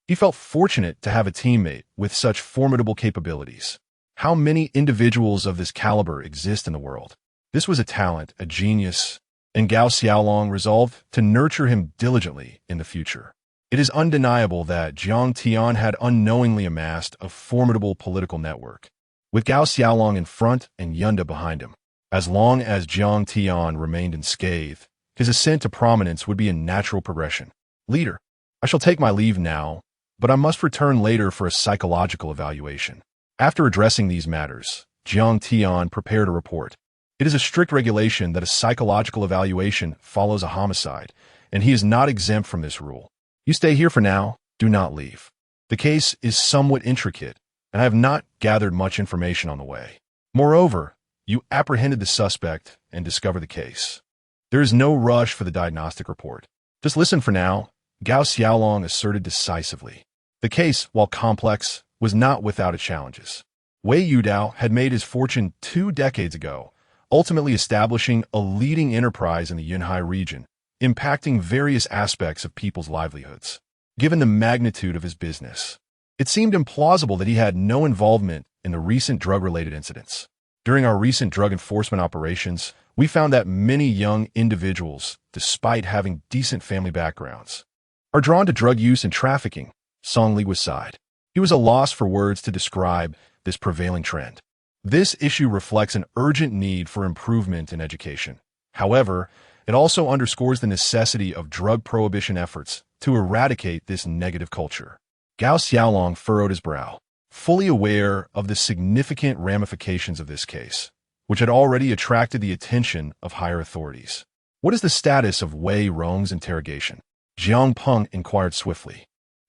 He felt fortunate to have a teammate with such formidable capabilities. How many individuals of this caliber exist in the world? This was a talent, a genius, and Gao Xiaolong resolved to nurture him diligently in the future. It is undeniable that Jiang Tian had unknowingly amassed a formidable political network, with Gao Xiaolong in front and Yunda behind him. As long as Jiang Tian remained unscathed, his ascent to prominence would be a natural progression. Leader, I shall take my leave now, but I must return later for a psychological evaluation. After addressing these matters, Jiang Tian prepared a report. It is a strict regulation that a psychological evaluation follows a homicide, and he is not exempt from this rule. You stay here for now, do not leave. The case is somewhat intricate, and I have not gathered much information on the way. Moreover, you apprehended the suspect and discovered the case. There is no rush for the diagnostic report. Just listen for now, Gao Xiaolong asserted decisively. The case, while complex, was not without its challenges. Wei Yudao had made his fortune 2 decades ago, ultimately establishing a leading enterprise in the Yunhai region, impacting various aspects of people's livelihoods. Given the magnitude of his business, it seemed implausible that he had no involvement in the recent drug-related incidents. During our recent drug enforcement operations, we found that many young individuals, despite having decent family backgrounds, are drawn to drug use and trafficking. Song Li sighed. He was at a loss for words to describe this prevailing trend. This issue reflects an urgent need for improvement in education. However, it also underscores the necessity of drug prohibition efforts to eradicate this negative culture. Gao Xiaolong furrowed his brow, fully aware of the significant ramifications of this case, which had already attracted the attention of higher authorities. What is the status of Wei Rong's interrogation? Jiang Peng inquired swiftly.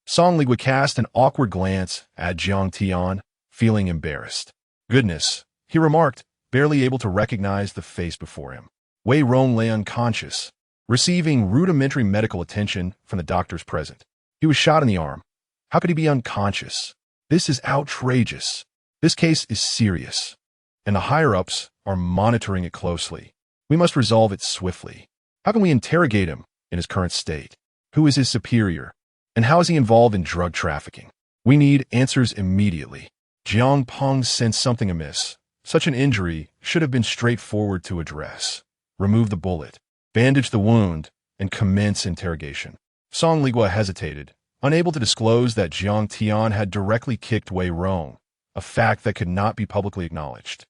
Song Li cast an awkward glance at Jiang Tian, feeling embarrassed. Goodness, he remarked, barely able to recognize the face before him. Wei Rong lay unconscious, receiving rudimentary medical attention from the doctors present. He was shot in the arm. How could he be unconscious? This is outrageous. This case is serious, and the higher-ups are monitoring it closely. We must resolve it swiftly. How can we interrogate him in his current state? Who is his superior? And how is he involved in drug trafficking? We need answers immediately. Jiang Peng sensed something amiss. Such an injury should have been straightforward to address. Remove the bullet, bandage the wound, and commence interrogation. Song Li hesitated, unable to disclose that Jiang Tian had directly kicked Wei Rong, a fact that could not be publicly acknowledged.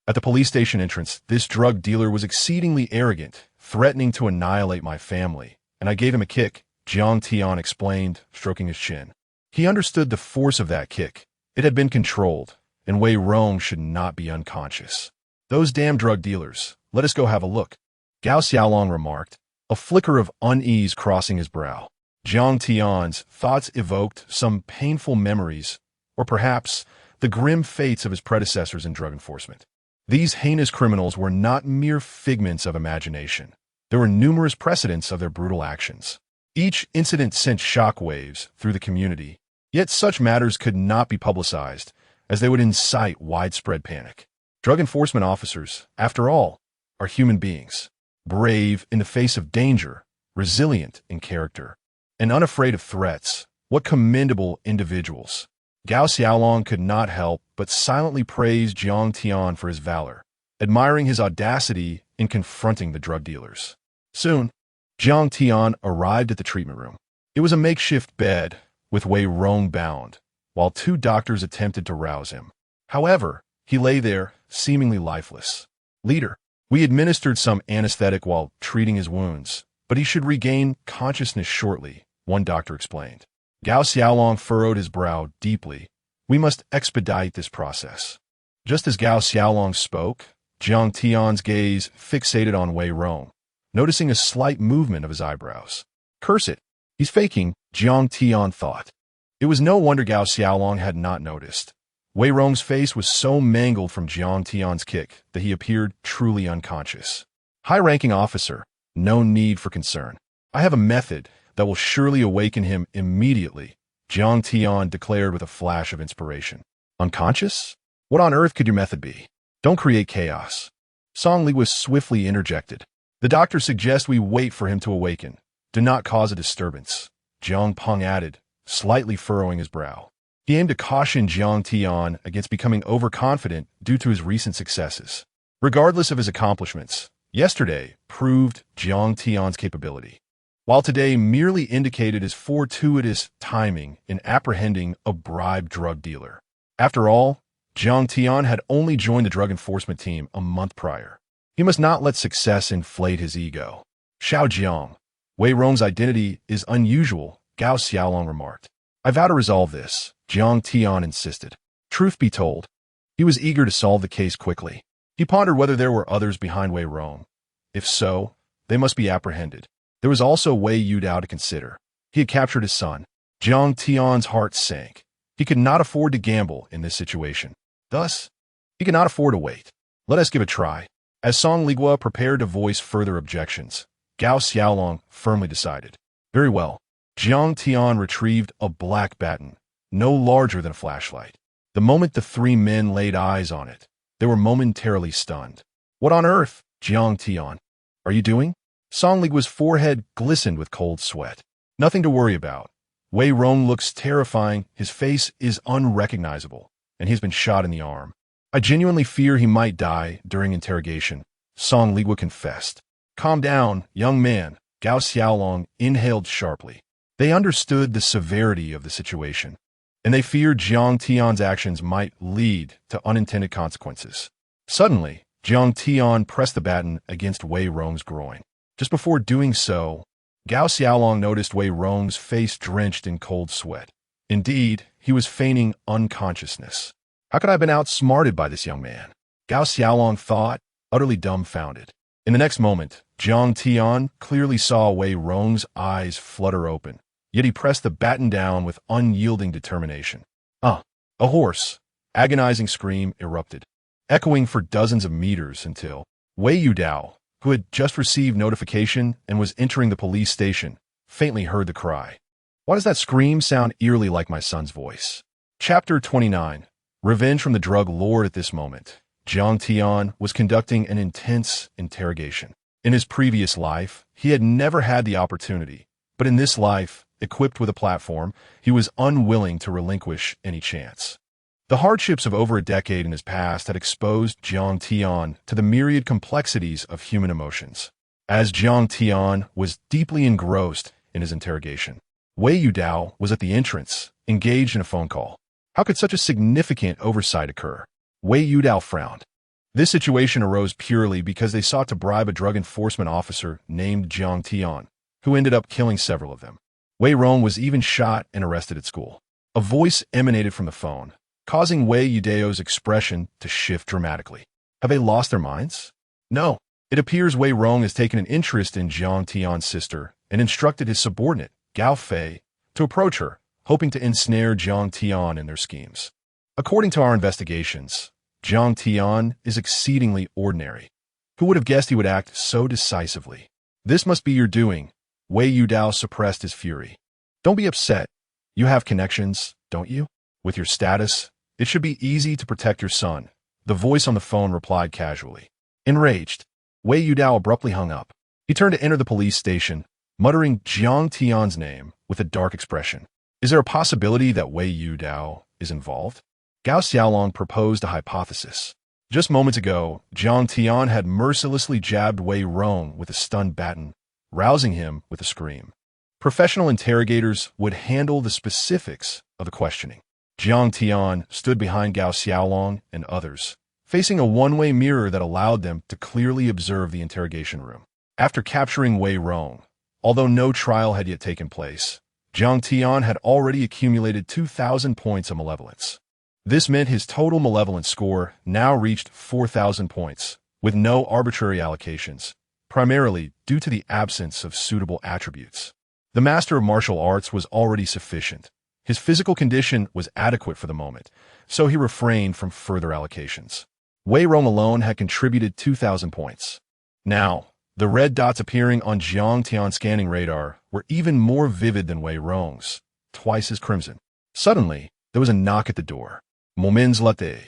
At the police station entrance, this drug dealer was exceedingly arrogant, threatening to annihilate my family, and I gave him a kick, Jiang Tian explained, stroking his chin. He understood the force of that kick. It had been controlled, and Wei Rong should not be unconscious. Those damn drug dealers, let us go have a look, Gao Xiaolong remarked, a flicker of unease crossing his brow. Jiang Tian's thoughts evoked some painful memories, or perhaps the grim fates of his predecessors in drug enforcement. These heinous criminals were not mere figments of imagination. There were numerous precedents of their brutal actions. Each incident sent shockwaves through the community, yet such matters could not be publicized, as they would incite widespread panic. Drug enforcement officers, after all, are human beings, brave in the face of danger, resilient in character, and unafraid of threats. What commendable individuals. Gao Xiaolong could not help but silently praise Jiang Tian for his valor, admiring his audacity in confronting the drug dealers. Soon, Jiang Tian arrived at the treatment room. It was a makeshift bed, with Wei Rong bound, while 2 doctors attempted to rouse him. However, he lay there, seemingly lifeless. Leader, we administered some anesthetic while treating his wounds, but he should regain consciousness shortly, one doctor explained. Gao Xiaolong furrowed his brow deeply. We must expedite this process. Just as Gao Xiaolong spoke, Jiang Tian's gaze fixated on Wei Rong, noticing a slight movement of his eyebrows. Curse it, he's faking, Jiang Tian thought. It was no wonder Gao Xiaolong had not noticed. Wei Rong's face was so mangled from Jiang Tian's kick that he appeared truly unconscious. High-ranking officer, no need for concern. I have a method that will surely awaken him immediately, Jiang Tian declared with a flash of inspiration. Unconscious? What on earth could your method be? Don't create chaos. Song Li was swiftly interjected. The doctor suggests we wait for him to awaken. Do not cause a disturbance, Jiang Peng added, slightly furrowing his brow. He aimed to caution Jiang Tian against becoming overconfident due to his recent successes. Regardless of his accomplishments, yesterday proved Jiang Tian's capability, while today merely indicated his fortuitous timing in apprehending a bribed drug dealer. After all, Jiang Tian had only joined the drug enforcement team a month prior. He must not let success inflate his ego. Xiao Jiang, Wei Rong's identity is unusual, Gao Xiaolong remarked. I vow to resolve this, Jiang Tian insisted. Truth be told, he was eager to solve the case quickly. He pondered whether there were others behind Wei Rong. If so, they must be apprehended. There was also Wei Yudao to consider. He had captured his son. Jiang Tian's heart sank. He could not afford to gamble in this situation. Thus, he could not afford to wait. Let us give a try. As Song Ligua prepared to voice further objections, Gao Xiaolong firmly decided. Very well. Jiang Tian retrieved a black baton, no larger than a flashlight. The moment the three men laid eyes on it, they were momentarily stunned. What on earth, Jiang Tian, are you doing? Song Ligua's forehead glistened with cold sweat. Nothing to worry about. Wei Rong looks terrifying, his face is unrecognizable, and he's been shot in the arm. I genuinely fear he might die during interrogation, Song Ligua confessed. Calm down, young man, Gao Xiaolong inhaled sharply. They understood the severity of the situation, and they feared Jiang Tian's actions might lead to unintended consequences. Suddenly, Jiang Tian pressed the baton against Wei Rong's groin. Just before doing so, Gao Xiaolong noticed Wei Rong's face drenched in cold sweat. Indeed, he was feigning unconsciousness. How could I have been outsmarted by this young man? Gao Xiaolong thought, utterly dumbfounded. In the next moment, Jiang Tian clearly saw Wei Rong's eyes flutter open, yet he pressed the baton down with unyielding determination. A horse! Agonizing scream erupted, echoing for dozens of meters until Wei Yudao, who had just received notification and was entering the police station, faintly heard the cry. Why does that scream sound eerily like my son's voice? Chapter 29. Revenge from the drug lord. At this moment, Jiang Tian was conducting an intense interrogation. In his previous life, he had never had the opportunity, but in this life, equipped with a platform, he was unwilling to relinquish any chance. The hardships of over a decade in his past had exposed Jiang Tian to the myriad complexities of human emotions. As Jiang Tian was deeply engrossed in his interrogation, Wei Yudao was at the entrance, engaged in a phone call. How could such a significant oversight occur? Wei Yudao frowned. This situation arose purely because they sought to bribe a drug enforcement officer named Jiang Tian, who ended up killing several of them. Wei Rong was even shot and arrested at school. A voice emanated from the phone, causing Wei Yudao's expression to shift dramatically. Have they lost their minds? No. It appears Wei Rong has taken an interest in Jiang Tian's sister and instructed his subordinate, Gao Fei, to approach her, hoping to ensnare Jiang Tian in their schemes. According to our investigations, Jiang Tian is exceedingly ordinary. Who would have guessed he would act so decisively? This must be your doing. Wei Yudao suppressed his fury. Don't be upset. You have connections, don't you? With your status, it should be easy to protect your son. The voice on the phone replied casually. Enraged, Wei Yudao abruptly hung up. He turned to enter the police station, muttering Jiang Tian's name with a dark expression. Is there a possibility that Wei Yudao is involved? Gao Xiaolong proposed a hypothesis. Just moments ago, Jiang Tian had mercilessly jabbed Wei Rong with a stunned baton, rousing him with a scream. Professional interrogators would handle the specifics of the questioning. Jiang Tian stood behind Gao Xiaolong and others, facing a one-way mirror that allowed them to clearly observe the interrogation room. After capturing Wei Rong, although no trial had yet taken place, Jiang Tian had already accumulated 2,000 points of malevolence. This meant his total malevolence score now reached 4,000 points, with no arbitrary allocations, primarily due to the absence of suitable attributes. The master of martial arts was already sufficient. His physical condition was adequate for the moment, so he refrained from further allocations. Wei Rong alone had contributed 2,000 points. Now, the red dots appearing on Jiang Tian's scanning radar were even more vivid than Wei Rong's, twice as crimson. Suddenly, there was a knock at the door. Moments later,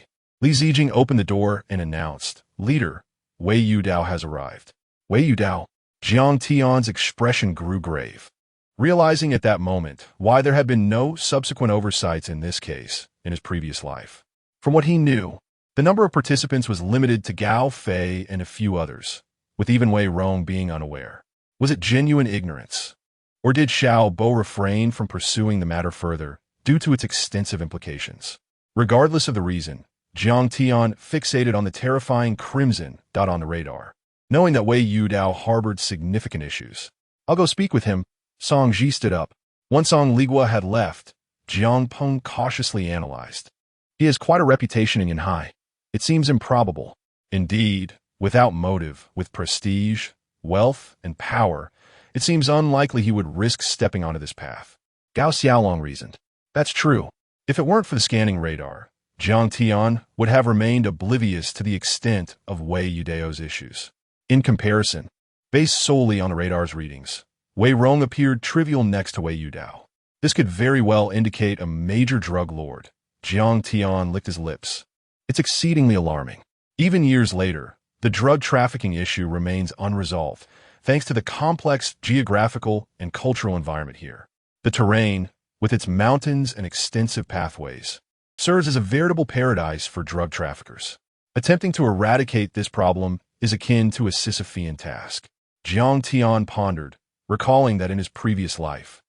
Li Zijing opened the door and announced, "Leader, Wei Yudao has arrived." Wei Yudao? Jiang Tian's expression grew grave. Realizing at that moment why there had been no subsequent oversights in this case in his previous life. From what he knew, the number of participants was limited to Gao Fei and a few others, with even Wei Rong being unaware. Was it genuine ignorance? Or did Xiao Bo refrain from pursuing the matter further due to its extensive implications? Regardless of the reason, Jiang Tian fixated on the terrifying crimson dot on the radar, knowing that Wei Yudao harbored significant issues. "I'll go speak with him." Song Ji stood up. Once Song Ligua had left, Jiang Peng cautiously analyzed. "He has quite a reputation in Yanhai. It seems improbable. Indeed, without motive, with prestige, wealth, and power, it seems unlikely he would risk stepping onto this path." Gao Xiaolong reasoned. "That's true. If it weren't for the scanning radar, Jiang Tian would have remained oblivious to the extent of Wei Yudao's issues. In comparison, based solely on the radar's readings, Wei Rong appeared trivial next to Wei Yudao. This could very well indicate a major drug lord. Jiang Tian licked his lips. It's exceedingly alarming. Even years later, the drug trafficking issue remains unresolved, thanks to the complex geographical and cultural environment here. The terrain, with its mountains and extensive pathways, serves as a veritable paradise for drug traffickers. Attempting to eradicate this problem is akin to a Sisyphean task. Jiang Tian pondered, recalling that in his previous life,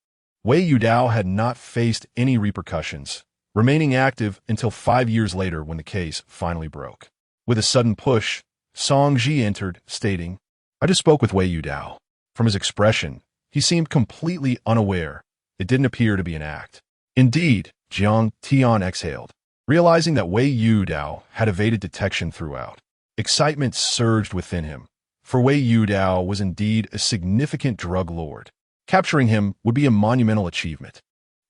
Wei Yudao had not faced any repercussions, remaining active until 5 years later when the case finally broke. With a sudden push, Song Ji entered, stating, "I just spoke with Wei Yudao." From his expression, he seemed completely unaware. It didn't appear to be an act. Indeed, Jiang Tian exhaled, realizing that Wei Yudao had evaded detection throughout. Excitement surged within him, for Wei Yudao was indeed a significant drug lord. Capturing him would be a monumental achievement.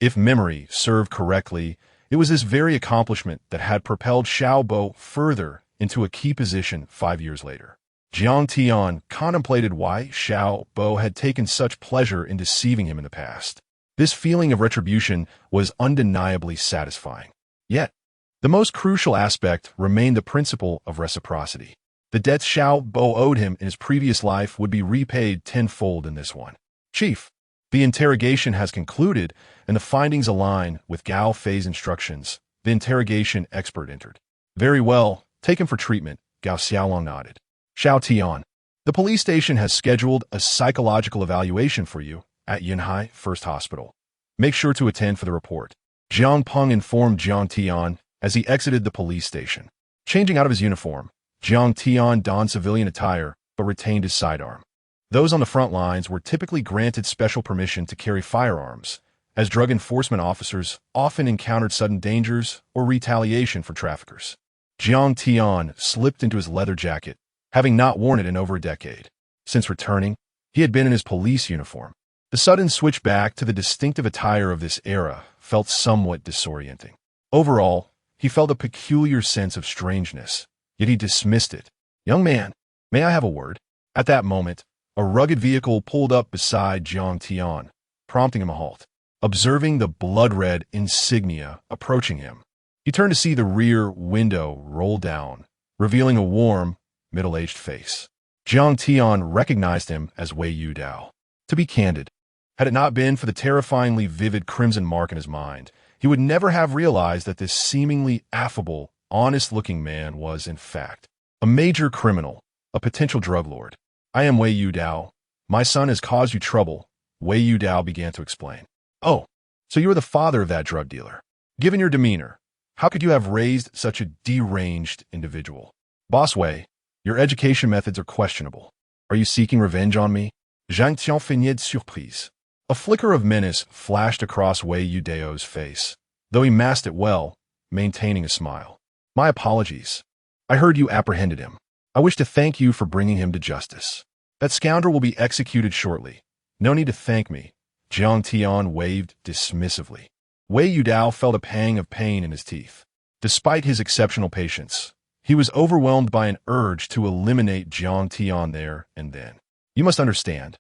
If memory served correctly, it was this very accomplishment that had propelled Xiao Bo further into a key position 5 years later. Jiang Tian contemplated why Xiao Bo had taken such pleasure in deceiving him in the past. This feeling of retribution was undeniably satisfying. Yet, the most crucial aspect remained the principle of reciprocity. The debts Xiao Bo owed him in his previous life would be repaid tenfold in this one. "Chief, the interrogation has concluded, and the findings align with Gao Fei's instructions." The interrogation expert entered. "Very well, take him for treatment," Gao Xiaolong nodded. "Xiao Tian, the police station has scheduled a psychological evaluation for you at Yanhai First Hospital. Make sure to attend for the report." Jiang Peng informed Jiang Tian as he exited the police station. Changing out of his uniform, Jiang Tian donned civilian attire but retained his sidearm. Those on the front lines were typically granted special permission to carry firearms, as drug enforcement officers often encountered sudden dangers or retaliation for traffickers. Jiang Tian slipped into his leather jacket, having not worn it in over a decade. Since returning, he had been in his police uniform. The sudden switch back to the distinctive attire of this era felt somewhat disorienting. Overall, he felt a peculiar sense of strangeness, yet he dismissed it. "Young man, may I have a word?" At that moment, a rugged vehicle pulled up beside Jiang Tian, prompting him a halt. Observing the blood-red insignia approaching him, he turned to see the rear window roll down, revealing a warm, middle-aged face. Jiang Tian recognized him as Wei Yudao. To be candid, had it not been for the terrifyingly vivid crimson mark in his mind, he would never have realized that this seemingly affable, honest-looking man was, in fact, a major criminal, a potential drug lord. "I am Wei Yudao. My son has caused you trouble," Wei Yudao began to explain. "Oh, so you are the father of that drug dealer. Given your demeanor, how could you have raised such a deranged individual?" Boss Wei, your education methods are questionable. Are you seeking revenge on me? Jiang Tian feigned surprise. A flicker of menace flashed across Wei Yudao's face, though he masked it well, maintaining a smile. My apologies. I heard you apprehended him. I wish to thank you for bringing him to justice. That scoundrel will be executed shortly. No need to thank me. Jiang Tian waved dismissively. Wei Yudao felt a pang of pain in his teeth. Despite his exceptional patience, he was overwhelmed by an urge to eliminate Jiang Tian there and then. You must understand.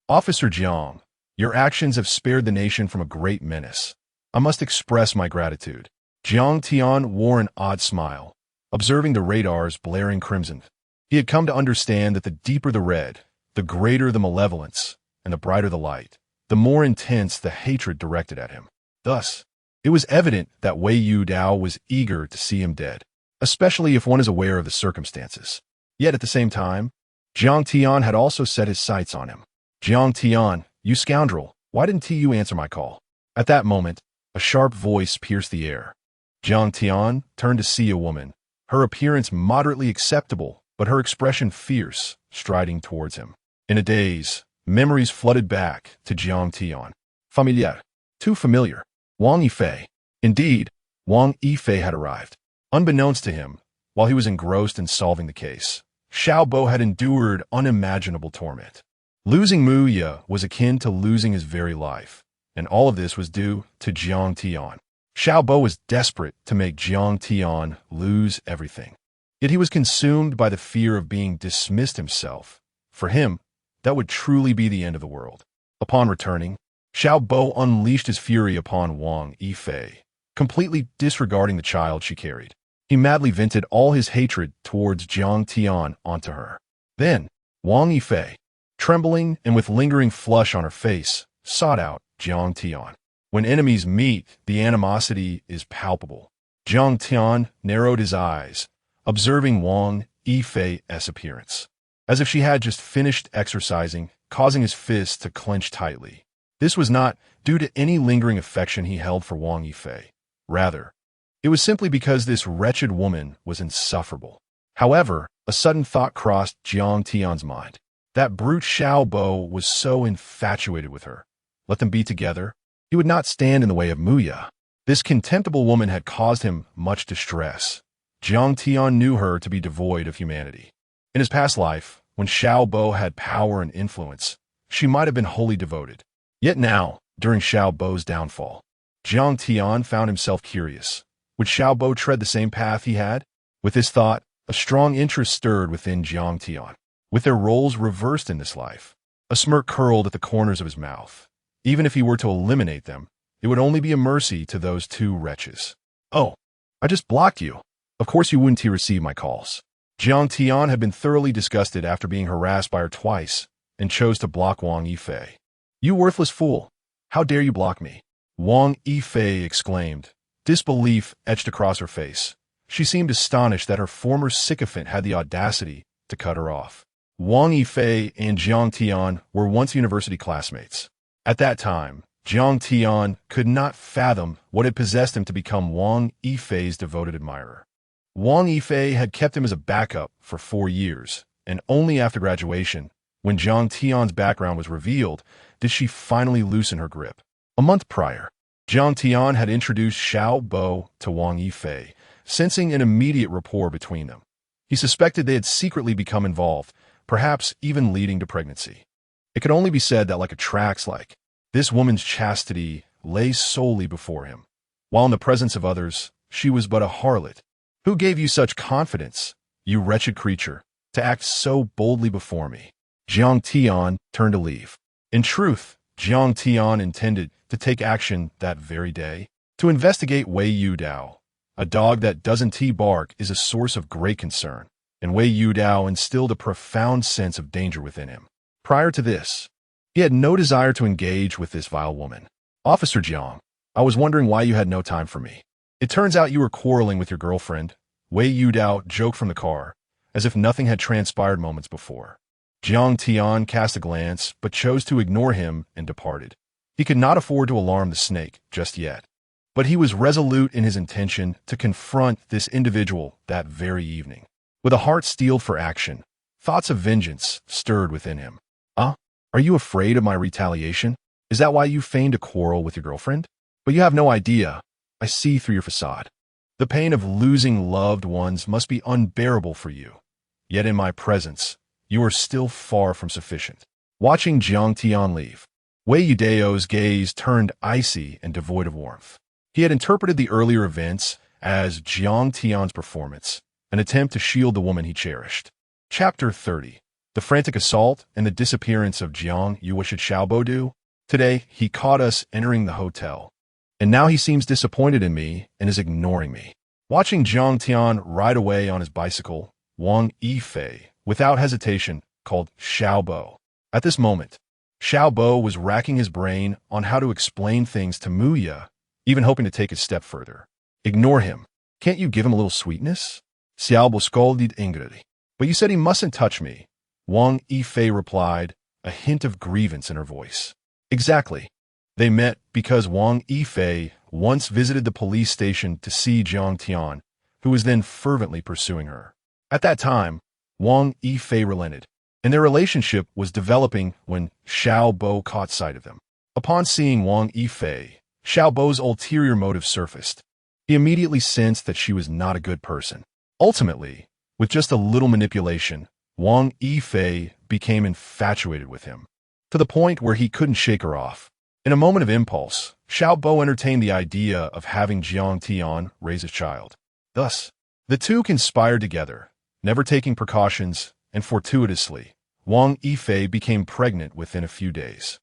Officer Jiang, your actions have spared the nation from a great menace. I must express my gratitude. Jiang Tian wore an odd smile, observing the radar's blaring crimson. He had come to understand that the deeper the red, the greater the malevolence, and the brighter the light, the more intense the hatred directed at him. Thus, it was evident that Wei Yudao was eager to see him dead, especially if one is aware of the circumstances. Yet at the same time, Jiang Tian had also set his sights on him. Jiang Tian, you scoundrel, why didn't you answer my call? At that moment, a sharp voice pierced the air. Jiang Tian turned to see a woman, her appearance moderately acceptable, but her expression fierce, striding towards him. In a daze, memories flooded back to Jiang Tian. Familiar. Too familiar. Wang Yifei. Indeed, Wang Yifei had arrived. Unbeknownst to him, while he was engrossed in solving the case, Xiao Bo had endured unimaginable torment. Losing Mu Ye was akin to losing his very life, and all of this was due to Jiang Tian. Xiao Bo was desperate to make Jiang Tian lose everything. Yet he was consumed by the fear of being dismissed himself. For him, that would truly be the end of the world. Upon returning, Xiao Bo unleashed his fury upon Wang Yifei, completely disregarding the child she carried. He madly vented all his hatred towards Jiang Tian onto her. Then, Wang Yifei, trembling and with lingering flush on her face, sought out Jiang Tian. When enemies meet, the animosity is palpable. Jiang Tian narrowed his eyes, observing Wang Yifei's appearance, as if she had just finished exercising, causing his fists to clench tightly. This was not due to any lingering affection he held for Wang Yifei. Rather, it was simply because this wretched woman was insufferable. However, a sudden thought crossed Jiang Tian's mind. That brute Xiao Bo was so infatuated with her. Let them be together. He would not stand in the way of Mu Ye. This contemptible woman had caused him much distress. Jiang Tian knew her to be devoid of humanity. In his past life, when Xiao Bo had power and influence, she might have been wholly devoted. Yet now, during Xiao Bo's downfall, Jiang Tian found himself curious. Would Xiao Bo tread the same path he had? With this thought, a strong interest stirred within Jiang Tian. With their roles reversed in this life, a smirk curled at the corners of his mouth. Even if he were to eliminate them, it would only be a mercy to those two wretches. Oh, I just blocked you. Of course you wouldn't receive my calls. Jiang Tian had been thoroughly disgusted after being harassed by her twice and chose to block Wang Yifei. You worthless fool! How dare you block me? Wang Yifei exclaimed. Disbelief etched across her face. She seemed astonished that her former sycophant had the audacity to cut her off. Wang Yifei and Jiang Tian were once university classmates. At that time, Jiang Tian could not fathom what had possessed him to become Wang Yifei's devoted admirer. Wang Yifei had kept him as a backup for 4 years, and only after graduation, when Jiang Tian's background was revealed, did she finally loosen her grip. A month prior, Jiang Tian had introduced Xiao Bo to Wang Yifei, sensing an immediate rapport between them. He suspected they had secretly become involved, perhaps even leading to pregnancy. It could only be said that like a Trax-like, this woman's chastity lay solely before him, while in the presence of others, she was but a harlot. Who gave you such confidence, you wretched creature, to act so boldly before me? Jiang Tian turned to leave. In truth, Jiang Tian intended to take action that very day, to investigate Wei Yudao. A dog that doesn't bark is a source of great concern, and Wei Yudao instilled a profound sense of danger within him. Prior to this, he had no desire to engage with this vile woman. Officer Jiang, I was wondering why you had no time for me. It turns out you were quarreling with your girlfriend. Wei Yudao joked from the car, as if nothing had transpired moments before. Jiang Tian cast a glance, but chose to ignore him and departed. He could not afford to alarm the snake just yet, but he was resolute in his intention to confront this individual that very evening. With a heart steeled for action, thoughts of vengeance stirred within him. Are you afraid of my retaliation? Is that why you feigned a quarrel with your girlfriend? But you have no idea. I see through your facade. The pain of losing loved ones must be unbearable for you. Yet in my presence, you are still far from sufficient. Watching Jiang Tian leave, Wei Yudeo's gaze turned icy and devoid of warmth. He had interpreted the earlier events as Jiang Tian's performance, an attempt to shield the woman he cherished. Chapter 30. The frantic assault and the disappearance of Jiang. What should Xiaobo do? Today, he caught us entering the hotel. And now he seems disappointed in me and is ignoring me. Watching Jiang Tian ride away on his bicycle, Wang Yifei, without hesitation, called Xiaobo. At this moment, Xiaobo was racking his brain on how to explain things to Muya, even hoping to take it a step further. Ignore him. Can't you give him a little sweetness? Xiaobo scolded angrily. But you said he mustn't touch me. Wang Yifei replied, a hint of grievance in her voice. Exactly. They met because Wang Yifei once visited the police station to see Jiang Tian, who was then fervently pursuing her. At that time, Wang Yifei relented, and their relationship was developing when Xiaobo caught sight of them. Upon seeing Wang Yifei, Xiaobo's ulterior motive surfaced. He immediately sensed that she was not a good person. Ultimately, with just a little manipulation, Wang Yifei became infatuated with him, to the point where he couldn't shake her off. In a moment of impulse, Xiaobo entertained the idea of having Jiang Tian raise his child. Thus, the two conspired together, never taking precautions, and fortuitously, Wang Yifei became pregnant within a few days.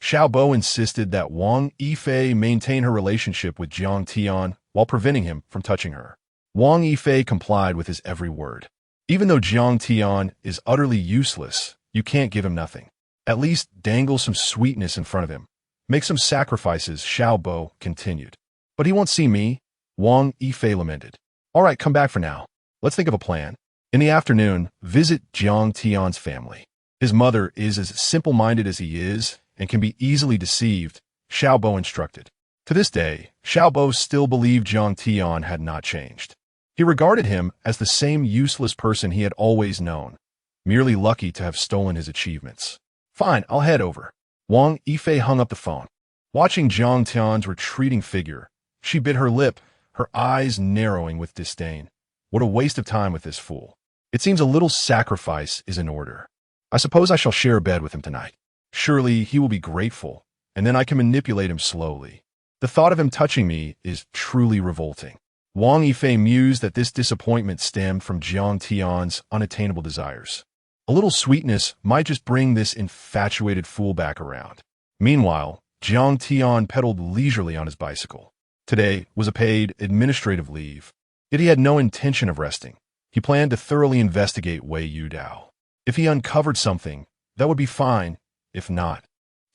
Xiaobo insisted that Wang Yifei maintain her relationship with Jiang Tian while preventing him from touching her. Wang Yifei complied with his every word. Even though Jiang Tian is utterly useless, you can't give him nothing. At least dangle some sweetness in front of him. Make some sacrifices, Xiaobo continued. But he won't see me, Wang Yifei lamented. All right, come back for now. Let's think of a plan. In the afternoon, visit Jiang Tian's family. His mother is as simple-minded as he is and can be easily deceived, Xiaobo instructed. To this day, Xiaobo still believed Jiang Tian had not changed. He regarded him as the same useless person he had always known, merely lucky to have stolen his achievements. Fine, I'll head over. Wang Yifei hung up the phone. Watching Jiang Tian's retreating figure, she bit her lip, her eyes narrowing with disdain. What a waste of time with this fool. It seems a little sacrifice is in order. I suppose I shall share a bed with him tonight. Surely he will be grateful, and then I can manipulate him slowly. The thought of him touching me is truly revolting. Wang Yifei mused that this disappointment stemmed from Jiang Tian's unattainable desires. A little sweetness might just bring this infatuated fool back around. Meanwhile, Jiang Tian pedaled leisurely on his bicycle. Today was a paid administrative leave, yet he had no intention of resting. He planned to thoroughly investigate Wei Yudao. If he uncovered something, that would be fine. If not,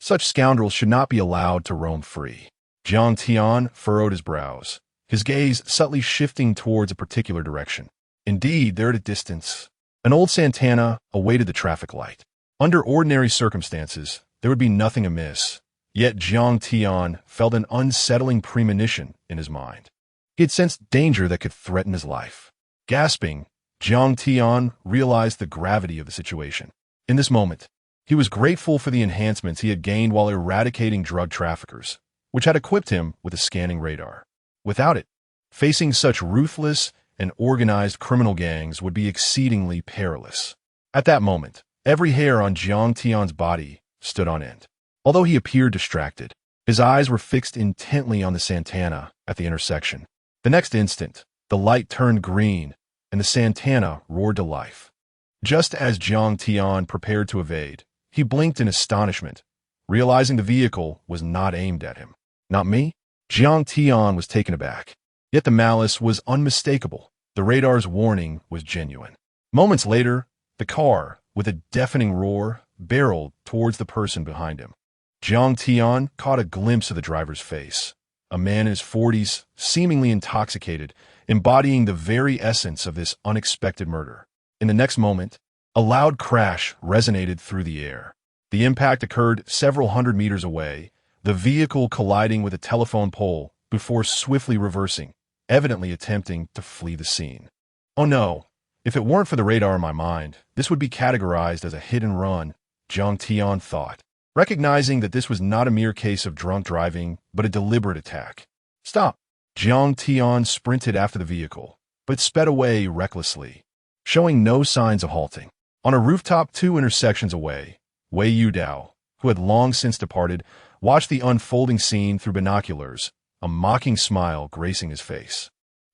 such scoundrels should not be allowed to roam free. Jiang Tian furrowed his brows, his gaze subtly shifting towards a particular direction. Indeed, there at a distance, an old Santana awaited the traffic light. Under ordinary circumstances, there would be nothing amiss, yet Jiang Tian felt an unsettling premonition in his mind. He had sensed danger that could threaten his life. Gasping, Jiang Tian realized the gravity of the situation. In this moment, he was grateful for the enhancements he had gained while eradicating drug traffickers, which had equipped him with a scanning radar. Without it, facing such ruthless and organized criminal gangs would be exceedingly perilous. At that moment, every hair on Jiang Tian's body stood on end. Although he appeared distracted, his eyes were fixed intently on the Santana at the intersection. The next instant, the light turned green, and the Santana roared to life. Just as Jiang Tian prepared to evade, he blinked in astonishment, realizing the vehicle was not aimed at him. Not me? Jiang Tian was taken aback. Yet the malice was unmistakable. The radar's warning was genuine. Moments later, the car, with a deafening roar, barreled towards the person behind him. Jiang Tian caught a glimpse of the driver's face. A man in his 40s, seemingly intoxicated, embodying the very essence of this unexpected murder. In the next moment, a loud crash resonated through the air. The impact occurred several hundred meters away, the vehicle colliding with a telephone pole before swiftly reversing, evidently attempting to flee the scene. Oh no, If it weren't for the radar in my mind, this would be categorized as a hit and run, Jiang Tian thought, recognizing that this was not a mere case of drunk driving, but a deliberate attack. Stop! Jiang Tian sprinted after the vehicle, but sped away recklessly, showing no signs of halting. On a rooftop 2 intersections away, Wei Yudao, who had long since departed, watched the unfolding scene through binoculars, a mocking smile gracing his face.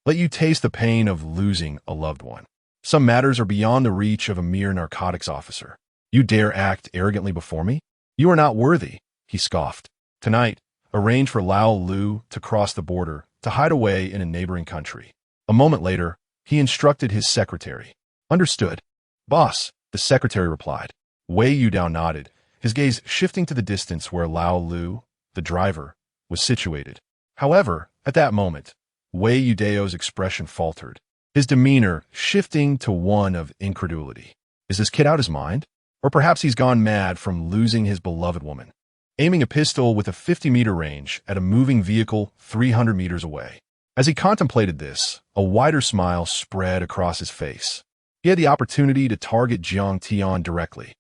Let you taste the pain of losing a loved one. Some matters are beyond the reach of a mere narcotics officer. You dare act arrogantly before me? You are not worthy, he scoffed. Tonight, arrange for Lao Lu to cross the border, to hide away in a neighboring country. A moment later, he instructed his secretary. Understood. Boss, the secretary replied. Wei Yudao nodded, his gaze shifting to the distance where Lao Lu, the driver, was situated. However, at that moment, Wei Yudao's expression faltered, his demeanor shifting to one of incredulity. Is this kid out his mind? Or perhaps he's gone mad from losing his beloved woman. Aiming a pistol with a 50-meter range at a moving vehicle 300 meters away. As he contemplated this, a wider smile spread across his face. He had the opportunity to target Jiang Tian directly.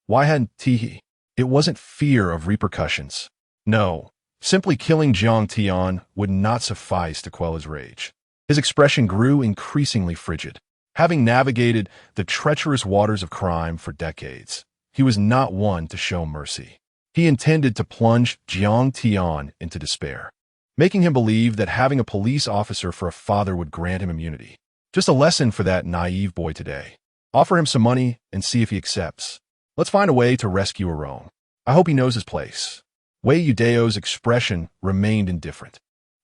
Why hadn't he? It wasn't fear of repercussions. No, simply killing Jiang Tian would not suffice to quell his rage. His expression grew increasingly frigid. Having navigated the treacherous waters of crime for decades, he was not one to show mercy. He intended to plunge Jiang Tian into despair, making him believe that having a police officer for a father would grant him immunity. Just a lesson for that naive boy today. Offer him some money and see if he accepts. Let's find a way to rescue Arone. I hope he knows his place. Wei Yudao's expression remained indifferent.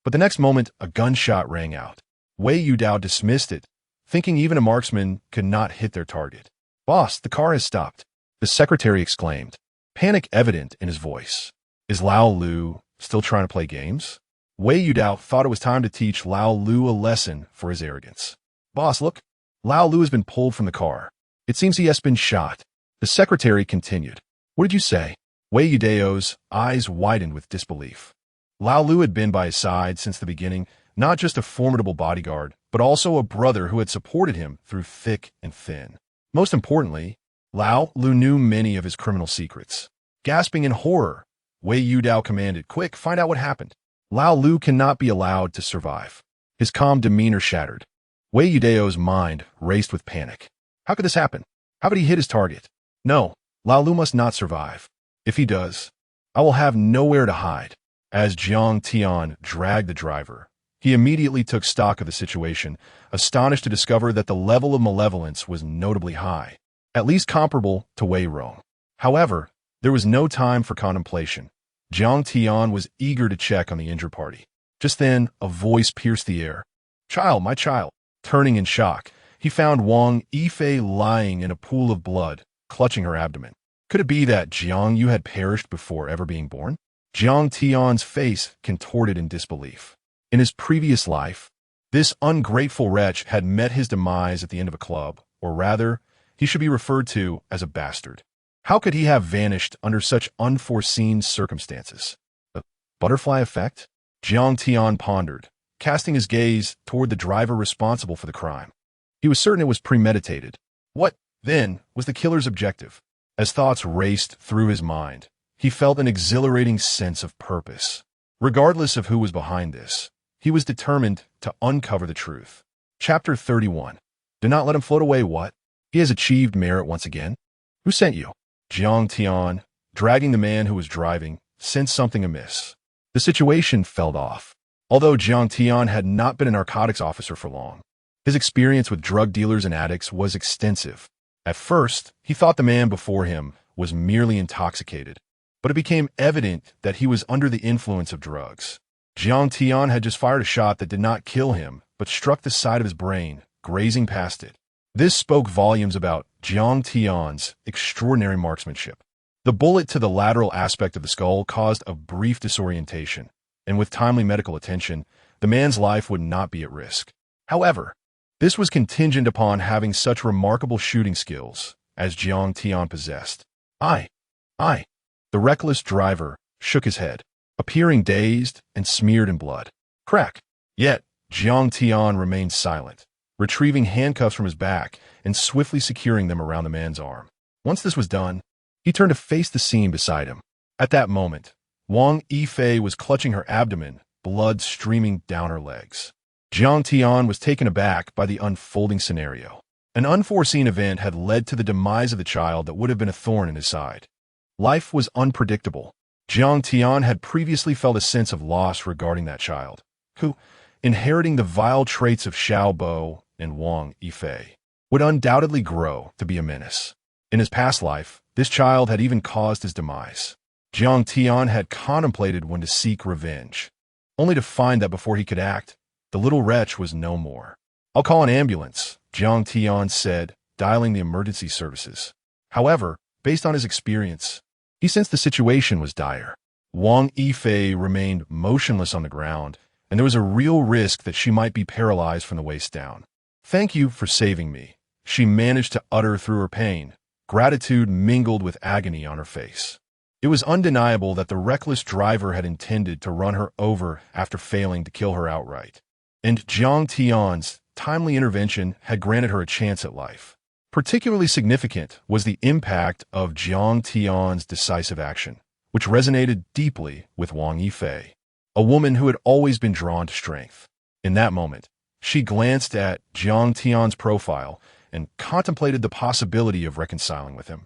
But the next moment, a gunshot rang out. Wei Yudao dismissed it, thinking even a marksman could not hit their target. Boss, the car has stopped, the secretary exclaimed, panic evident in his voice. Is Lao Lu still trying to play games? Wei Yudao thought it was time to teach Lao Lu a lesson for his arrogance. Boss, look, Lao Lu has been pulled from the car. It seems he has been shot. The secretary continued. What did you say? Wei Yudao's eyes widened with disbelief. Lao Lu had been by his side since the beginning, not just a formidable bodyguard, but also a brother who had supported him through thick and thin. Most importantly, Lao Lu knew many of his criminal secrets. Gasping in horror, Wei Yudao commanded, quick, find out what happened. Lao Lu cannot be allowed to survive. His calm demeanor shattered. Wei Yudao's mind raced with panic. How could this happen? How could he hit his target? No, Lao Lu must not survive. If he does, I will have nowhere to hide. As Jiang Tian dragged the driver, he immediately took stock of the situation, astonished to discover that the level of malevolence was notably high, at least comparable to Wei Rong. However, there was no time for contemplation. Jiang Tian was eager to check on the injured party. Just then, a voice pierced the air. Child, my child. Turning in shock, he found Wang Yifei lying in a pool of blood, clutching her abdomen. Could it be that Jiang Yu had perished before ever being born? Jiang Tian's face contorted in disbelief. In his previous life, this ungrateful wretch had met his demise at the end of a club, or rather, he should be referred to as a bastard. How could he have vanished under such unforeseen circumstances? The butterfly effect? Jiang Tian pondered, casting his gaze toward the driver responsible for the crime. He was certain it was premeditated. What, then, was the killer's objective? As thoughts raced through his mind, he felt an exhilarating sense of purpose. Regardless of who was behind this, he was determined to uncover the truth. Chapter 31. Do not let him float away, what? He has achieved merit once again. Who sent you? Jiang Tian, dragging the man who was driving, sensed something amiss. The situation fell off. Although Jiang Tian had not been a narcotics officer for long, his experience with drug dealers and addicts was extensive. At first, he thought the man before him was merely intoxicated, but it became evident that he was under the influence of drugs. Jiang Tian had just fired a shot that did not kill him, but struck the side of his brain, grazing past it. This spoke volumes about Jiang Tian's extraordinary marksmanship. The bullet to the lateral aspect of the skull caused a brief disorientation, and with timely medical attention, the man's life would not be at risk. However, this was contingent upon having such remarkable shooting skills as Jiang Tian possessed. I. The reckless driver shook his head, appearing dazed and smeared in blood. Crack. Yet, Jiang Tian remained silent, retrieving handcuffs from his back and swiftly securing them around the man's arm. Once this was done, he turned to face the scene beside him. At that moment, Wang Yifei was clutching her abdomen, blood streaming down her legs. Jiang Tian was taken aback by the unfolding scenario. An unforeseen event had led to the demise of the child that would have been a thorn in his side. Life was unpredictable. Jiang Tian had previously felt a sense of loss regarding that child, who, inheriting the vile traits of Xiao Bo and Wang Yifei, would undoubtedly grow to be a menace. In his past life, this child had even caused his demise. Jiang Tian had contemplated when to seek revenge, only to find that before he could act, the little wretch was no more. "I'll call an ambulance," Jiang Tian said, dialing the emergency services. However, based on his experience, he sensed the situation was dire. Wang Yifei remained motionless on the ground, and there was a real risk that she might be paralyzed from the waist down. "Thank you for saving me," she managed to utter through her pain, gratitude mingled with agony on her face. It was undeniable that the reckless driver had intended to run her over after failing to kill her outright. And Jiang Tian's timely intervention had granted her a chance at life. Particularly significant was the impact of Jiang Tian's decisive action, which resonated deeply with Wang Yifei, a woman who had always been drawn to strength. In that moment, she glanced at Jiang Tian's profile and contemplated the possibility of reconciling with him,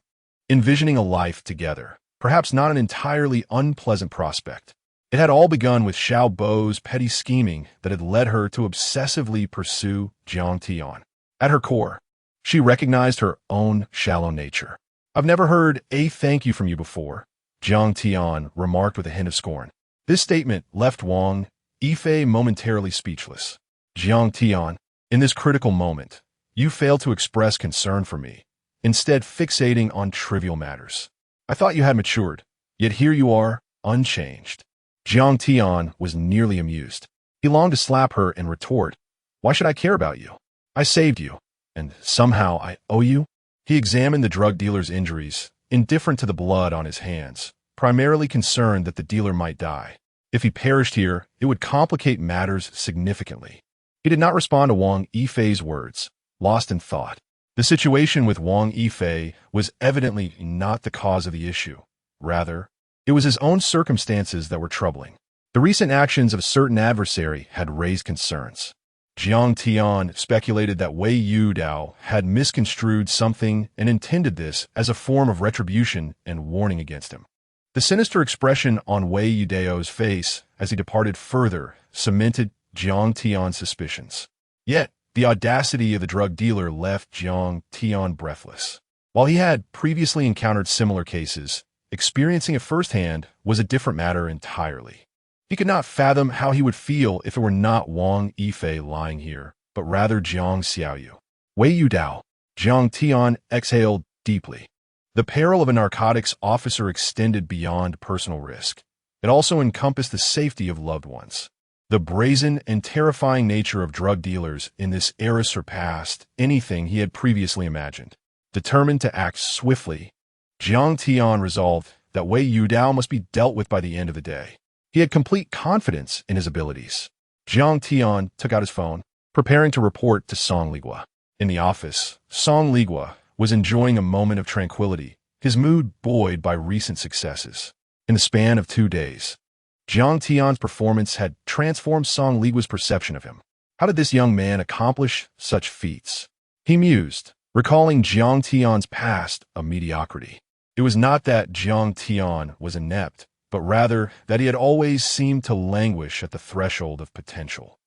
envisioning a life together. Perhaps not an entirely unpleasant prospect. It had all begun with Xiao Bo's petty scheming that had led her to obsessively pursue Jiang Tian. At her core, she recognized her own shallow nature. "I've never heard a thank you from you before," Jiang Tian remarked with a hint of scorn. This statement left Wang Yifei momentarily speechless. "Jiang Tian, in this critical moment, you failed to express concern for me, instead fixating on trivial matters. I thought you had matured, yet here you are, unchanged." Jiang Tian was nearly amused. He longed to slap her and retort, "Why should I care about you? I saved you, and somehow I owe you?" He examined the drug dealer's injuries, indifferent to the blood on his hands, primarily concerned that the dealer might die. If he perished here, it would complicate matters significantly. He did not respond to Wang Yifei's words, lost in thought. The situation with Wang Yifei was evidently not the cause of the issue. Rather, it was his own circumstances that were troubling. The recent actions of a certain adversary had raised concerns. Jiang Tian speculated that Wei Yudao had misconstrued something and intended this as a form of retribution and warning against him. The sinister expression on Wei Yudao's face as he departed further cemented Jiang Tian's suspicions. Yet, the audacity of the drug dealer left Jiang Tian breathless. While he had previously encountered similar cases, experiencing it firsthand was a different matter entirely. He could not fathom how he would feel if it were not Wang Yifei lying here, but rather Jiang Xiaoyu. "Wei Yudao." Jiang Tian exhaled deeply. The peril of a narcotics officer extended beyond personal risk. It also encompassed the safety of loved ones. The brazen and terrifying nature of drug dealers in this era surpassed anything he had previously imagined. Determined to act swiftly, Jiang Tian resolved that Wei Yudao must be dealt with by the end of the day. He had complete confidence in his abilities. Jiang Tian took out his phone, preparing to report to Song Ligua. In the office, Song Ligua was enjoying a moment of tranquility, his mood buoyed by recent successes. In the span of 2 days, Jiang Tian's performance had transformed Song Ligua's perception of him. How did this young man accomplish such feats? He mused, recalling Jiang Tian's past of mediocrity. It was not that Jiang Tian was inept, but rather that he had always seemed to languish at the threshold of potential.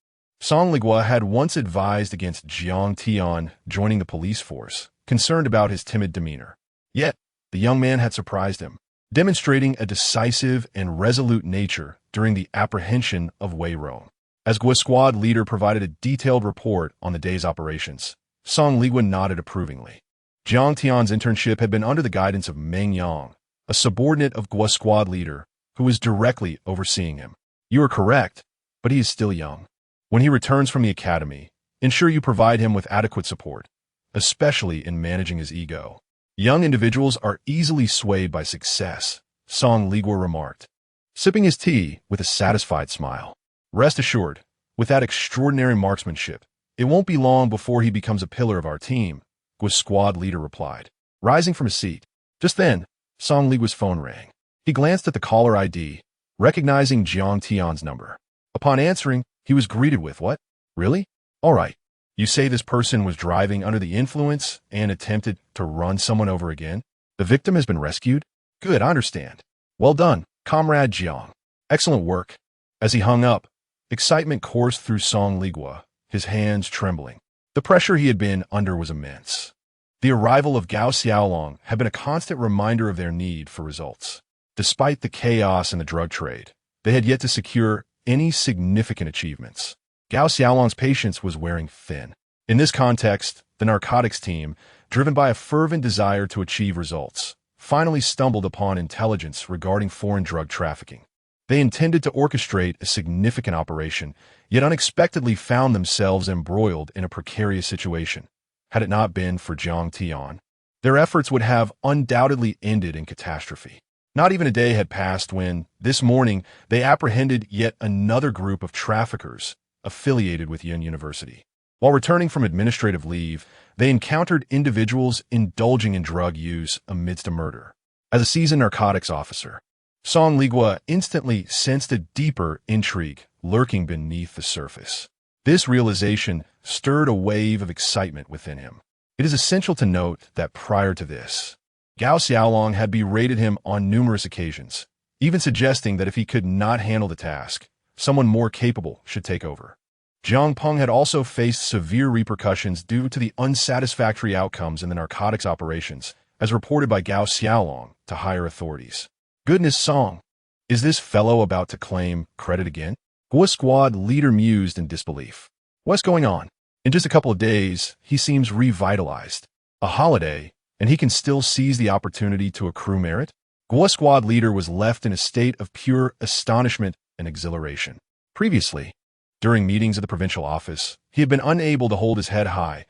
Song Ligua had once advised against Jiang Tian joining the police force, concerned about his timid demeanor. Yet, the young man had surprised him, demonstrating a decisive and resolute nature during the apprehension of Wei Rong. As Gua Squad leader provided a detailed report on the day's operations, Song Ligua nodded approvingly. Jiang Tian's internship had been under the guidance of Meng Yang, a subordinate of Gua Squad leader who was directly overseeing him. "You are correct, but he is still young. When he returns from the academy, ensure you provide him with adequate support, especially in managing his ego. Young individuals are easily swayed by success," Song Ligua remarked, sipping his tea with a satisfied smile. "Rest assured, with that extraordinary marksmanship, It won't be long before he becomes a pillar of our team, Guo's squad leader replied, rising from his seat. Just then, Song Ligua's phone rang. He glanced at the caller ID, recognizing Jiang Tian's number. Upon answering, he was greeted with, "What? Really? All right. You say this person was driving under the influence and attempted to run someone over again? The victim has been rescued? Good, I understand. Well done, Comrade Jiang. Excellent work." As he hung up, excitement coursed through Song Ligua, his hands trembling. The pressure he had been under was immense. The arrival of Gao Xiaolong had been a constant reminder of their need for results. Despite the chaos in the drug trade, they had yet to secure any significant achievements. Gao Xiaolong's patience was wearing thin. In this context, the narcotics team, driven by a fervent desire to achieve results, finally stumbled upon intelligence regarding foreign drug trafficking. They intended to orchestrate a significant operation, yet unexpectedly found themselves embroiled in a precarious situation. Had it not been for Jiang Tian, their efforts would have undoubtedly ended in catastrophe. Not even a day had passed when, this morning, they apprehended yet another group of traffickers affiliated with Yin University. While returning from administrative leave, they encountered individuals indulging in drug use amidst a murder. As a seasoned narcotics officer, Song Ligua instantly sensed a deeper intrigue lurking beneath the surface. This realization stirred a wave of excitement within him. It is essential to note that prior to this, Gao Xiaolong had berated him on numerous occasions, even suggesting that if he could not handle the task, someone more capable should take over. Jiang Peng had also faced severe repercussions due to the unsatisfactory outcomes in the narcotics operations, as reported by Gao Xiaolong to higher authorities. Goodness, Song, is this fellow about to claim credit again? Guo's squad leader mused in disbelief. What's going on? In just a couple of days, he seems revitalized. A holiday, and he can still seize the opportunity to accrue merit? Guo's squad leader was left in a state of pure astonishment and exhilaration. Previously, during meetings at the provincial office, he had been unable to hold his head high,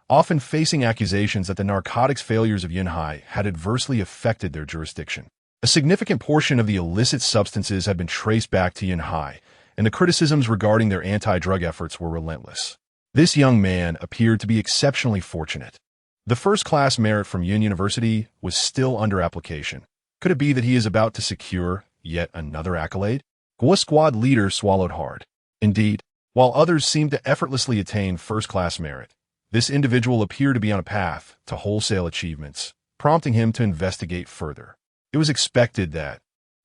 often facing accusations that the narcotics failures of Yunhai had adversely affected their jurisdiction. A significant portion of the illicit substances had been traced back to Yunhai, and the criticisms regarding their anti-drug efforts were relentless. This young man appeared to be exceptionally fortunate. The first-class merit from Yin University was still under application. Could it be that he is about to secure yet another accolade? Guo's squad leader swallowed hard. Indeed, while others seemed to effortlessly attain first-class merit, this individual appeared to be on a path to wholesale achievements, prompting him to investigate further. It was expected that,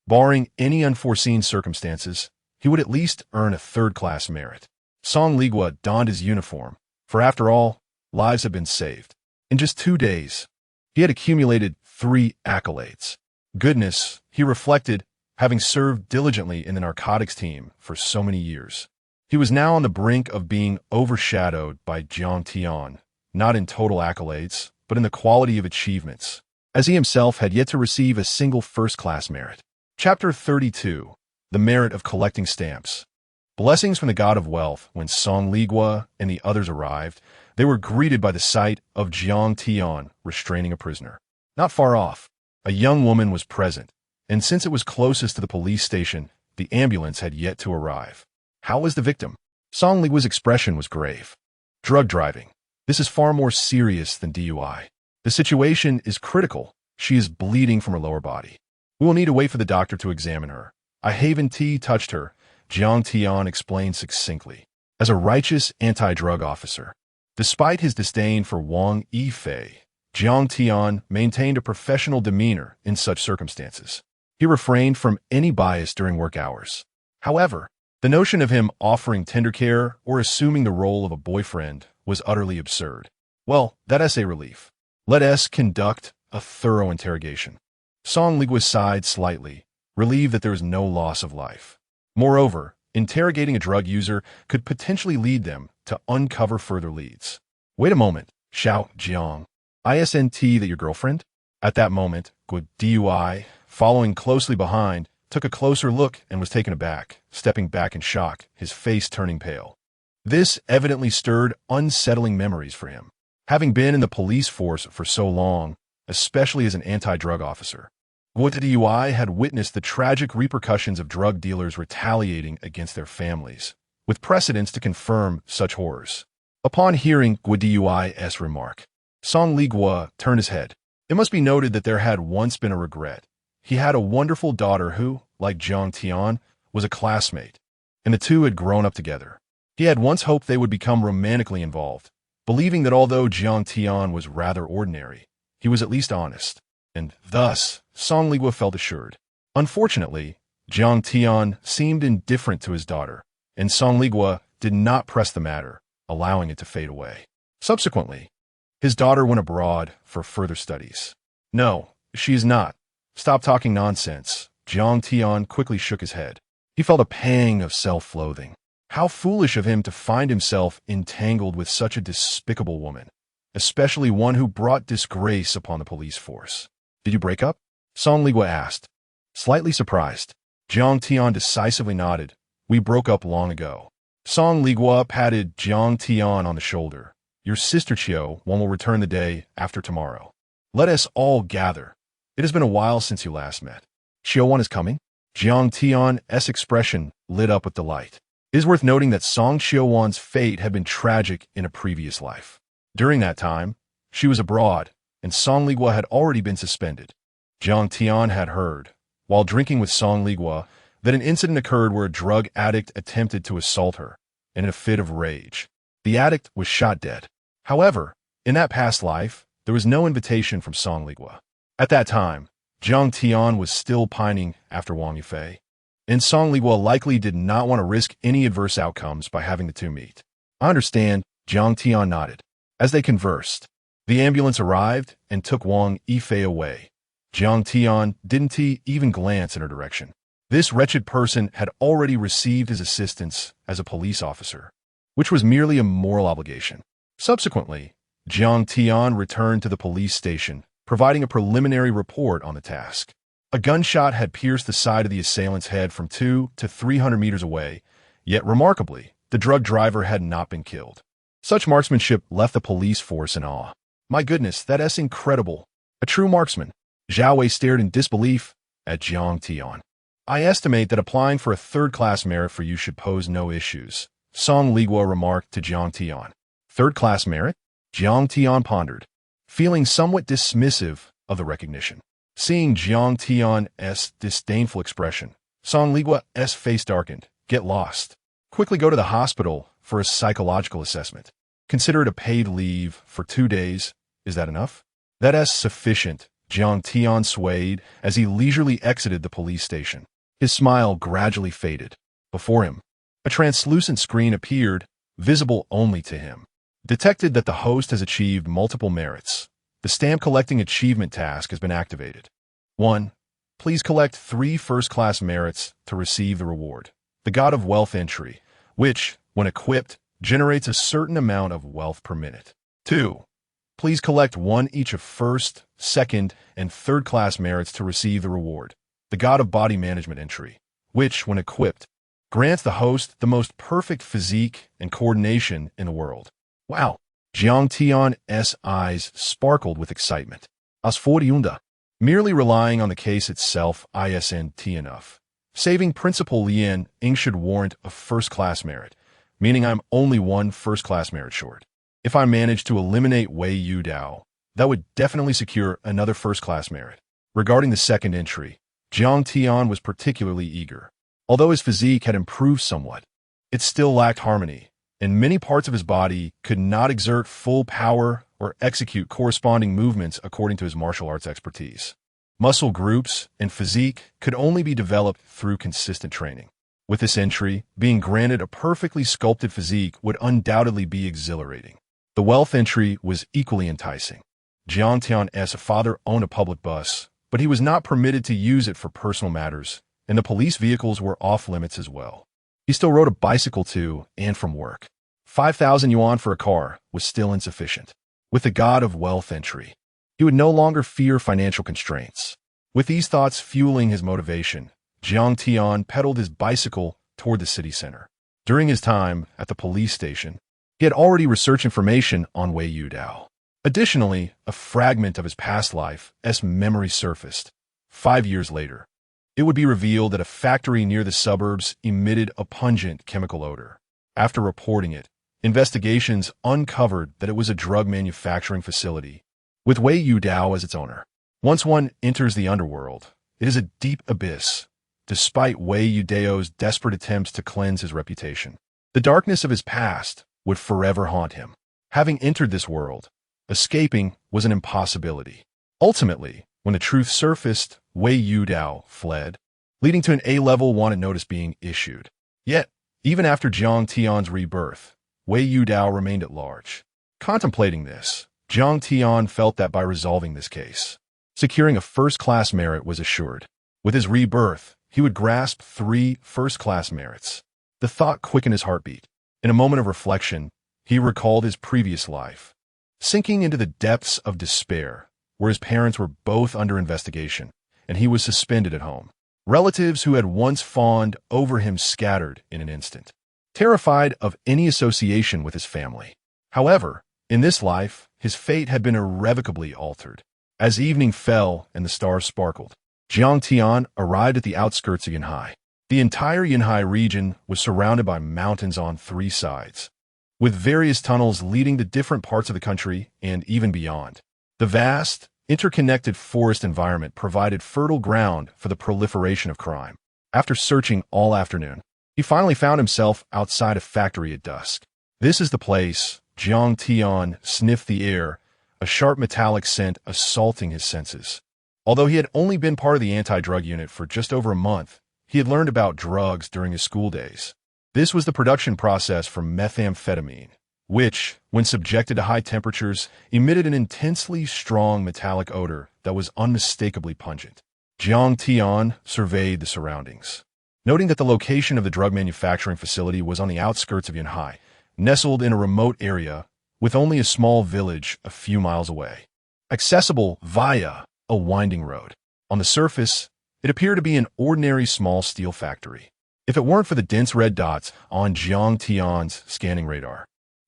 barring any unforeseen circumstances, he would at least earn a third-class merit. Song Ligua donned his uniform, for after all, lives had been saved. In just 2 days, he had accumulated 3 accolades. Goodness, he reflected, having served diligently in the narcotics team for so many years. He was now on the brink of being overshadowed by Jiang Tian, not in total accolades, but in the quality of achievements, as he himself had yet to receive a single first-class merit. Chapter 32. The Merit of Collecting Stamps. Blessings from the God of Wealth. When Song Ligua and the others arrived, they were greeted by the sight of Jiang Tian restraining a prisoner. Not far off, a young woman was present, and since it was closest to the police station, the ambulance had yet to arrive. How was the victim? Song Ligua's expression was grave. Drug driving. This is far more serious than DUI. The situation is critical. She is bleeding from her lower body. We will need to wait for the doctor to examine her. A Haven tea touched her, Jiang Tian explained succinctly. As a righteous anti-drug officer, despite his disdain for Wang Yifei, Jiang Tian maintained a professional demeanor in such circumstances. He refrained from any bias during work hours. However, the notion of him offering tender care or assuming the role of a boyfriend was utterly absurd. Well, that's a relief. Let us conduct a thorough interrogation. Song Ligua sighed slightly, relieved that there was no loss of life. Moreover, interrogating a drug user could potentially lead them to uncover further leads. Wait a moment, shout Jiang. Isn't that your girlfriend? At that moment, Guo DUI, following closely behind, took a closer look and was taken aback, stepping back in shock, his face turning pale. This evidently stirred unsettling memories for him. Having been in the police force for so long, especially as an anti-drug officer, Guo DUI had witnessed the tragic repercussions of drug dealers retaliating against their families, with precedents to confirm such horrors. Upon hearing Gua Dui's remark, Song Ligua turned his head. It must be noted that there had once been a regret. He had a wonderful daughter who, like Jiang Tian, was a classmate, and the two had grown up together. He had once hoped they would become romantically involved, believing that although Jiang Tian was rather ordinary, he was at least honest, and thus Song Ligua felt assured. Unfortunately, Jiang Tian seemed indifferent to his daughter, and Song Ligua did not press the matter, allowing it to fade away. Subsequently, his daughter went abroad for further studies. No, she is not. Stop talking nonsense. Jiang Tian quickly shook his head. He felt a pang of self-loathing. How foolish of him to find himself entangled with such a despicable woman, especially one who brought disgrace upon the police force. Did you break up? Song Ligua asked. Slightly surprised, Jiang Tian decisively nodded. We broke up long ago. Song Ligua patted Jiang Tian on the shoulder. Your sister Chiu will return the day after tomorrow. Let us all gather. It has been a while since you last met. Chiu is coming? Jiang Tian's expression lit up with delight. It is worth noting that Song Chiu's fate had been tragic in a previous life. During that time, she was abroad, and Song Ligua had already been suspended. Jiang Tian had heard, while drinking with Song Ligua, that an incident occurred where a drug addict attempted to assault her, and in a fit of rage, the addict was shot dead. However, in that past life, there was no invitation from Song Ligua. At that time, Jiang Tian was still pining after Wang Yufei, and Song Ligua likely did not want to risk any adverse outcomes by having the two meet. I understand, Jiang Tian nodded. As they conversed, the ambulance arrived and took Wang Yufei away. Jiang Tian didn't even glance in her direction. This wretched person had already received his assistance as a police officer, which was merely a moral obligation. Subsequently, Jiang Tian returned to the police station, providing a preliminary report on the task. A gunshot had pierced the side of the assailant's head from 200 to 300 meters away, yet remarkably, the drug driver had not been killed. Such marksmanship left the police force in awe. My goodness, that's incredible. A true marksman. Zhao Wei stared in disbelief at Jiang Tian. I estimate that applying for a third-class merit for you should pose no issues, Song Ligua remarked to Jiang Tian. Third-class merit? Jiang Tian pondered, feeling somewhat dismissive of the recognition. Seeing Jiang Tian's disdainful expression, Song Ligua's face darkened. Get lost. Quickly go to the hospital for a psychological assessment. Consider it a paid leave for 2 days. Is that enough? That's sufficient. Jiang Tian swayed as he leisurely exited the police station. His smile gradually faded. Before him, a translucent screen appeared, visible only to him. Detected that the host has achieved multiple merits. The stamp collecting achievement task has been activated. 1. Please collect 3 first-class merits to receive the reward. The God of Wealth entry, which, when equipped, generates a certain amount of wealth per minute. 2. Please collect 1 each of first, second, and third-class merits to receive the reward. The God of Body Management entry, which, when equipped, grants the host the most perfect physique and coordination in the world. Wow! Jiang Tian's eyes sparkled with excitement. Asforiunda. Merely relying on the case itself isn't enough. Saving Principal Lian Ing should warrant a first-class merit, meaning I'm only 1 first-class merit short. If I manage to eliminate Wei Yu Dao, that would definitely secure another first-class merit. Regarding the second entry, Jiang Tian was particularly eager. Although his physique had improved somewhat, it still lacked harmony, and many parts of his body could not exert full power or execute corresponding movements according to his martial arts expertise. Muscle groups and physique could only be developed through consistent training. With this entry, being granted a perfectly sculpted physique would undoubtedly be exhilarating. The wealth entry was equally enticing. Jiang Tian's father owned a public bus, but he was not permitted to use it for personal matters, and the police vehicles were off-limits as well. He still rode a bicycle to and from work. 5,000 yuan for a car was still insufficient. With the God of Wealth entry, he would no longer fear financial constraints. With these thoughts fueling his motivation, Jiang Tian pedaled his bicycle toward the city center. During his time at the police station, he had already researched information on Wei Yu Dao. Additionally, a fragment of his past life's memory surfaced. 5 years later, it would be revealed that a factory near the suburbs emitted a pungent chemical odor. After reporting it, Investigations uncovered that it was a drug manufacturing facility, with Wei Yudao as its owner. Once one enters the underworld, it is a deep abyss, despite Wei Yudao's desperate attempts to cleanse his reputation. The darkness of his past would forever haunt him. Having entered this world, escaping was an impossibility. Ultimately, when the truth surfaced, Wei Yudao fled, leading to an A-level wanted notice being issued. Yet, even after Jiang Tian's rebirth, Wei Yudao remained at large. Contemplating this, Jiang Tian felt that by resolving this case, securing a first-class merit was assured. With his rebirth, he would grasp 3 first-class merits. The thought quickened his heartbeat. In a moment of reflection, he recalled his previous life, sinking into the depths of despair, where his parents were both under investigation, and he was suspended at home. Relatives who had once fawned over him scattered in an instant, terrified of any association with his family. However, in this life, his fate had been irrevocably altered. As evening fell and the stars sparkled, Jiang Tian arrived at the outskirts of Yanhai. The entire Yanhai region was surrounded by mountains on 3 sides, with various tunnels leading to different parts of the country and even beyond. The vast, interconnected forest environment provided fertile ground for the proliferation of crime. After searching all afternoon, he finally found himself outside a factory at dusk. This is the place. Jiang Tian sniffed the air, a sharp metallic scent assaulting his senses. Although he had only been part of the anti-drug unit for just over a month, he had learned about drugs during his school days. This was the production process for methamphetamine, which, when subjected to high temperatures, emitted an intensely strong metallic odor that was unmistakably pungent. Jiang Tian surveyed the surroundings, noting that the location of the drug manufacturing facility was on the outskirts of Yanhai, nestled in a remote area with only a small village a few miles away, accessible via a winding road. On the surface, it appeared to be an ordinary small steel factory. If it weren't for the dense red dots on Jiang Tian's scanning radar,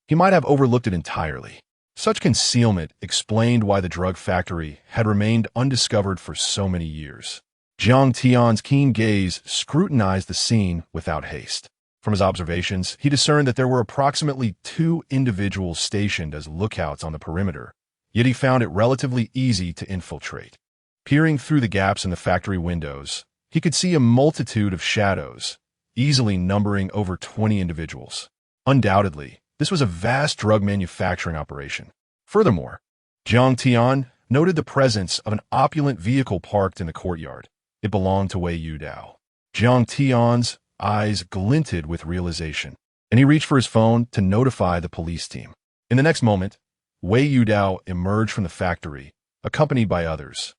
he might have overlooked it entirely. Such concealment explained why the drug factory had remained undiscovered for so many years. Jiang Tian's keen gaze scrutinized the scene without haste. From his observations, he discerned that there were approximately 2 individuals stationed as lookouts on the perimeter, yet he found it relatively easy to infiltrate. Peering through the gaps in the factory windows, he could see a multitude of shadows, easily numbering over 20 individuals. Undoubtedly, this was a vast drug manufacturing operation. Furthermore, Jiang Tian noted the presence of an opulent vehicle parked in the courtyard. It belonged to Wei Yudao. Jiang Tian's eyes glinted with realization, and he reached for his phone to notify the police team. In the next moment, Wei Yudao emerged from the factory, accompanied by others,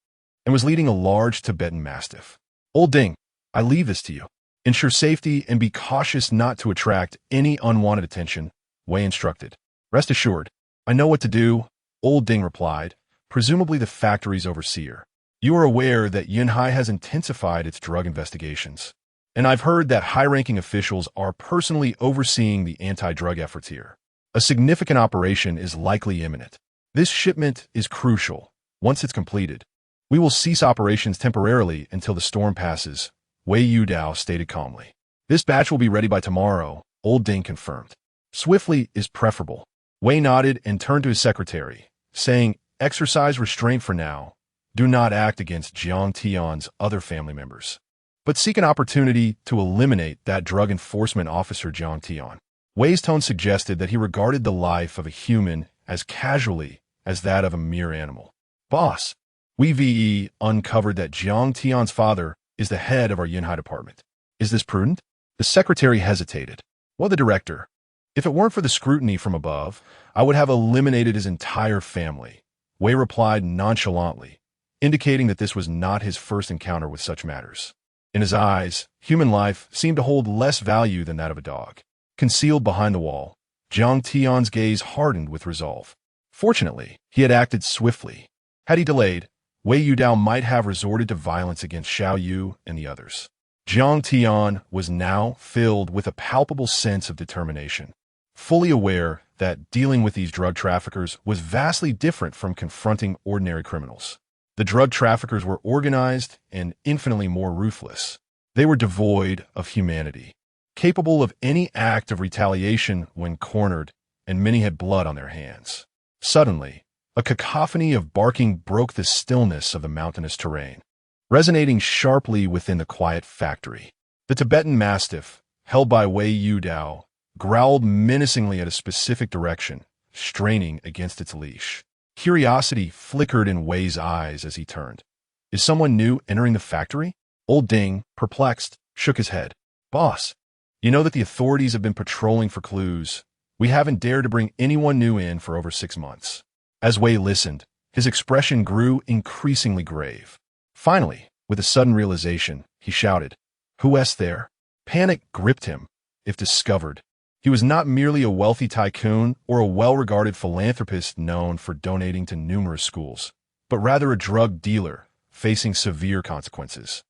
and was leading a large Tibetan Mastiff. "Old Ding, I leave this to you. Ensure safety and be cautious not to attract any unwanted attention," Wei instructed. "Rest assured, I know what to do," Old Ding replied, presumably the factory's overseer. "You are aware that Yanhai has intensified its drug investigations, and I've heard that high-ranking officials are personally overseeing the anti-drug efforts here. A significant operation is likely imminent. This shipment is crucial. Once it's completed, we will cease operations temporarily until the storm passes," Wei Yudao stated calmly. "This batch will be ready by tomorrow," Old Ding confirmed. "Swiftly is preferable." Wei nodded and turned to his secretary, saying, "Exercise restraint for now. Do not act against Jiang Tian's other family members, but seek an opportunity to eliminate that drug enforcement officer Jiang Tian." Wei's tone suggested that he regarded the life of a human as casually as that of a mere animal. "Boss, we VE uncovered that Jiang Tian's father is the head of our Yanhai department. Is this prudent?" The secretary hesitated. "Well, the director, if it weren't for the scrutiny from above, I would have eliminated his entire family," Wei replied nonchalantly, indicating that this was not his first encounter with such matters. In his eyes, human life seemed to hold less value than that of a dog. Concealed behind the wall, Jiang Tian's gaze hardened with resolve. Fortunately, he had acted swiftly. Had he delayed, Wei Yudao might have resorted to violence against Xiao Yu and the others. Jiang Tian was now filled with a palpable sense of determination, fully aware that dealing with these drug traffickers was vastly different from confronting ordinary criminals. The drug traffickers were organized and infinitely more ruthless. They were devoid of humanity, capable of any act of retaliation when cornered, and many had blood on their hands. Suddenly, a cacophony of barking broke the stillness of the mountainous terrain, resonating sharply within the quiet factory. The Tibetan Mastiff, held by Wei Yudao, growled menacingly at a specific direction, straining against its leash. Curiosity flickered in Wei's eyes as he turned. Is someone new entering the factory? Old Ding, perplexed, shook his head. Boss, you know that the authorities have been patrolling for clues. We haven't dared to bring anyone new in for over 6 months. As Wei listened, his expression grew increasingly grave. Finally, with a sudden realization, he shouted, "Who is there?" Panic gripped him. If discovered, he was not merely a wealthy tycoon or a well-regarded philanthropist known for donating to numerous schools, but rather a drug dealer facing severe consequences.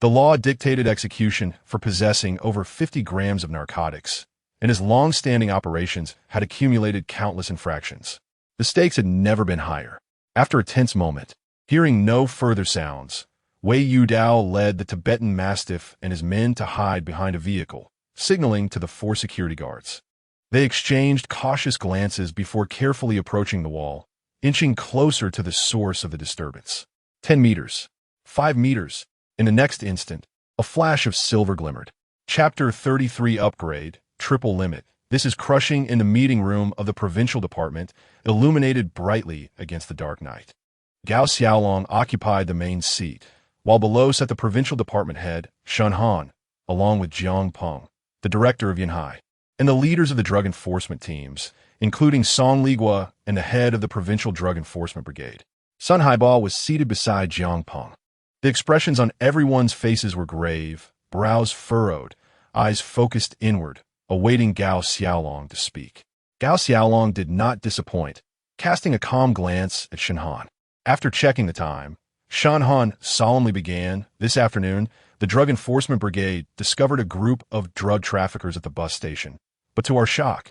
The law dictated execution for possessing over 50 grams of narcotics, and his long-standing operations had accumulated countless infractions. The stakes had never been higher. After a tense moment, hearing no further sounds, Wei Yudao led the Tibetan Mastiff and his men to hide behind a vehicle, signaling to the 4 security guards. They exchanged cautious glances before carefully approaching the wall, inching closer to the source of the disturbance. 10 meters. 5 meters. In the next instant, a flash of silver glimmered. Chapter 33 Upgrade, Triple Limit. This is crushing in the meeting room of the provincial department, illuminated brightly against the dark night. Gao Xiaolong occupied the main seat, while below sat the provincial department head, Shen Han, along with Jiang Peng, the director of Yunhai, and the leaders of the drug enforcement teams, including Song Ligua and the head of the provincial drug enforcement brigade. Sun Haibao was seated beside Jiang Peng. The expressions on everyone's faces were grave, brows furrowed, eyes focused inward, awaiting Gao Xiaolong to speak. Gao Xiaolong did not disappoint, casting a calm glance at Shen Han. After checking the time, Shen Han solemnly began, "This afternoon, the Drug Enforcement Brigade discovered a group of drug traffickers at the bus station. But to our shock,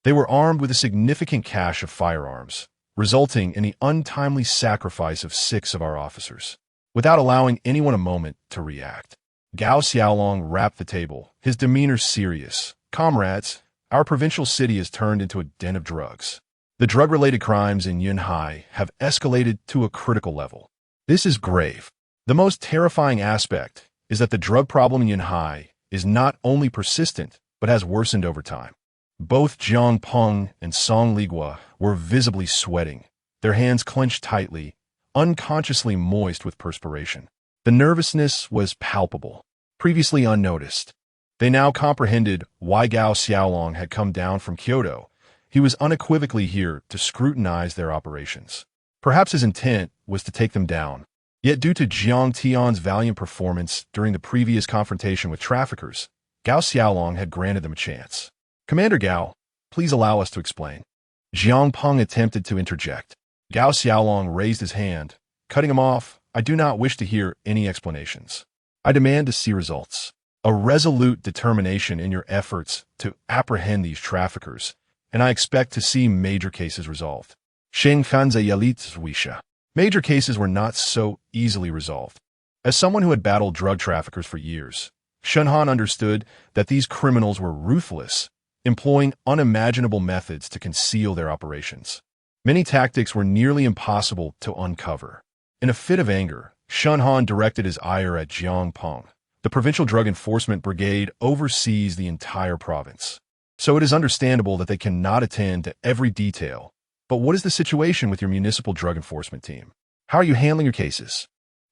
they were armed with a significant cache of firearms, resulting in the untimely sacrifice of 6 of our officers." Without allowing anyone a moment to react, Gao Xiaolong rapped the table, his demeanor serious. "Comrades, our provincial city has turned into a den of drugs. The drug-related crimes in Yunhai have escalated to a critical level. This is grave. The most terrifying aspect is that the drug problem in Yunhai is not only persistent, but has worsened over time." Both Jiang Peng and Song Ligua were visibly sweating, their hands clenched tightly, unconsciously moist with perspiration. The nervousness was palpable, previously unnoticed. They now comprehended why Gao Xiaolong had come down from Kyoto. He was unequivocally here to scrutinize their operations. Perhaps his intent was to take them down. Yet due to Jiang Tian's valiant performance during the previous confrontation with traffickers, Gao Xiaolong had granted them a chance. "Commander Gao, please allow us to explain." Jiang Peng attempted to interject. Gao Xiaolong raised his hand, cutting him off. "I do not wish to hear any explanations. I demand to see results. A resolute determination in your efforts to apprehend these traffickers, and I expect to see major cases resolved." Major cases were not so easily resolved. As someone who had battled drug traffickers for years, Shen Han understood that these criminals were ruthless, employing unimaginable methods to conceal their operations. Many tactics were nearly impossible to uncover. In a fit of anger, Shen Han directed his ire at Jiang Peng. "The Provincial Drug Enforcement Brigade oversees the entire province, so it is understandable that they cannot attend to every detail. But what is the situation with your municipal drug enforcement team? How are you handling your cases?"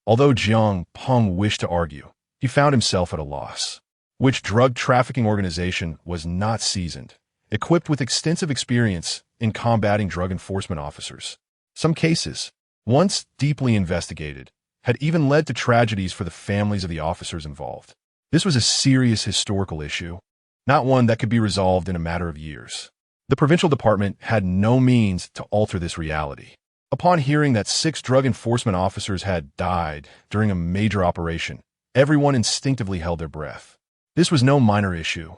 Although Jiang Peng wished to argue, he found himself at a loss. Which drug trafficking organization was not seasoned, equipped with extensive experience in combating drug enforcement officers? Some cases, once deeply investigated, had even led to tragedies for the families of the officers involved. This was a serious historical issue, not one that could be resolved in a matter of years. The provincial department had no means to alter this reality. Upon hearing that 6 drug enforcement officers had died during a major operation, everyone instinctively held their breath. This was no minor issue.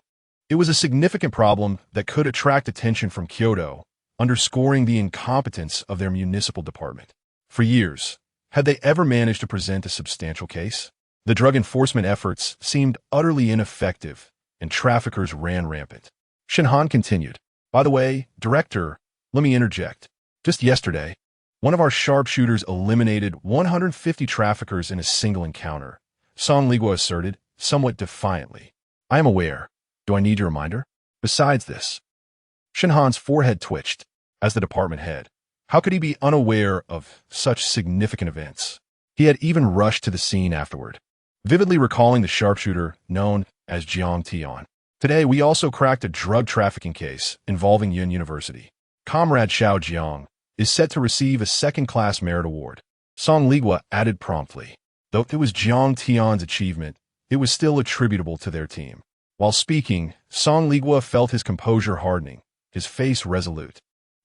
It was a significant problem that could attract attention from Kyoto, underscoring the incompetence of their municipal department. For years, had they ever managed to present a substantial case? The drug enforcement efforts seemed utterly ineffective, and traffickers ran rampant. Shen Han continued, By the way, Director, let me interject. Just yesterday, one of our sharpshooters eliminated 150 traffickers in a single encounter, Song Ligua asserted, somewhat defiantly. I am aware. Do I need your reminder? Besides this, Shen Han's forehead twitched. As the department head, how could he be unaware of such significant events? He had even rushed to the scene afterward, vividly recalling the sharpshooter known as Jiang Tian. Today, we also cracked a drug trafficking case involving Yun University. Comrade Xiao Jiang is set to receive a second-class merit award. Song Ligua added promptly. Though it was Jiang Tian's achievement, it was still attributable to their team. While speaking, Song Ligua felt his composure hardening, his face resolute.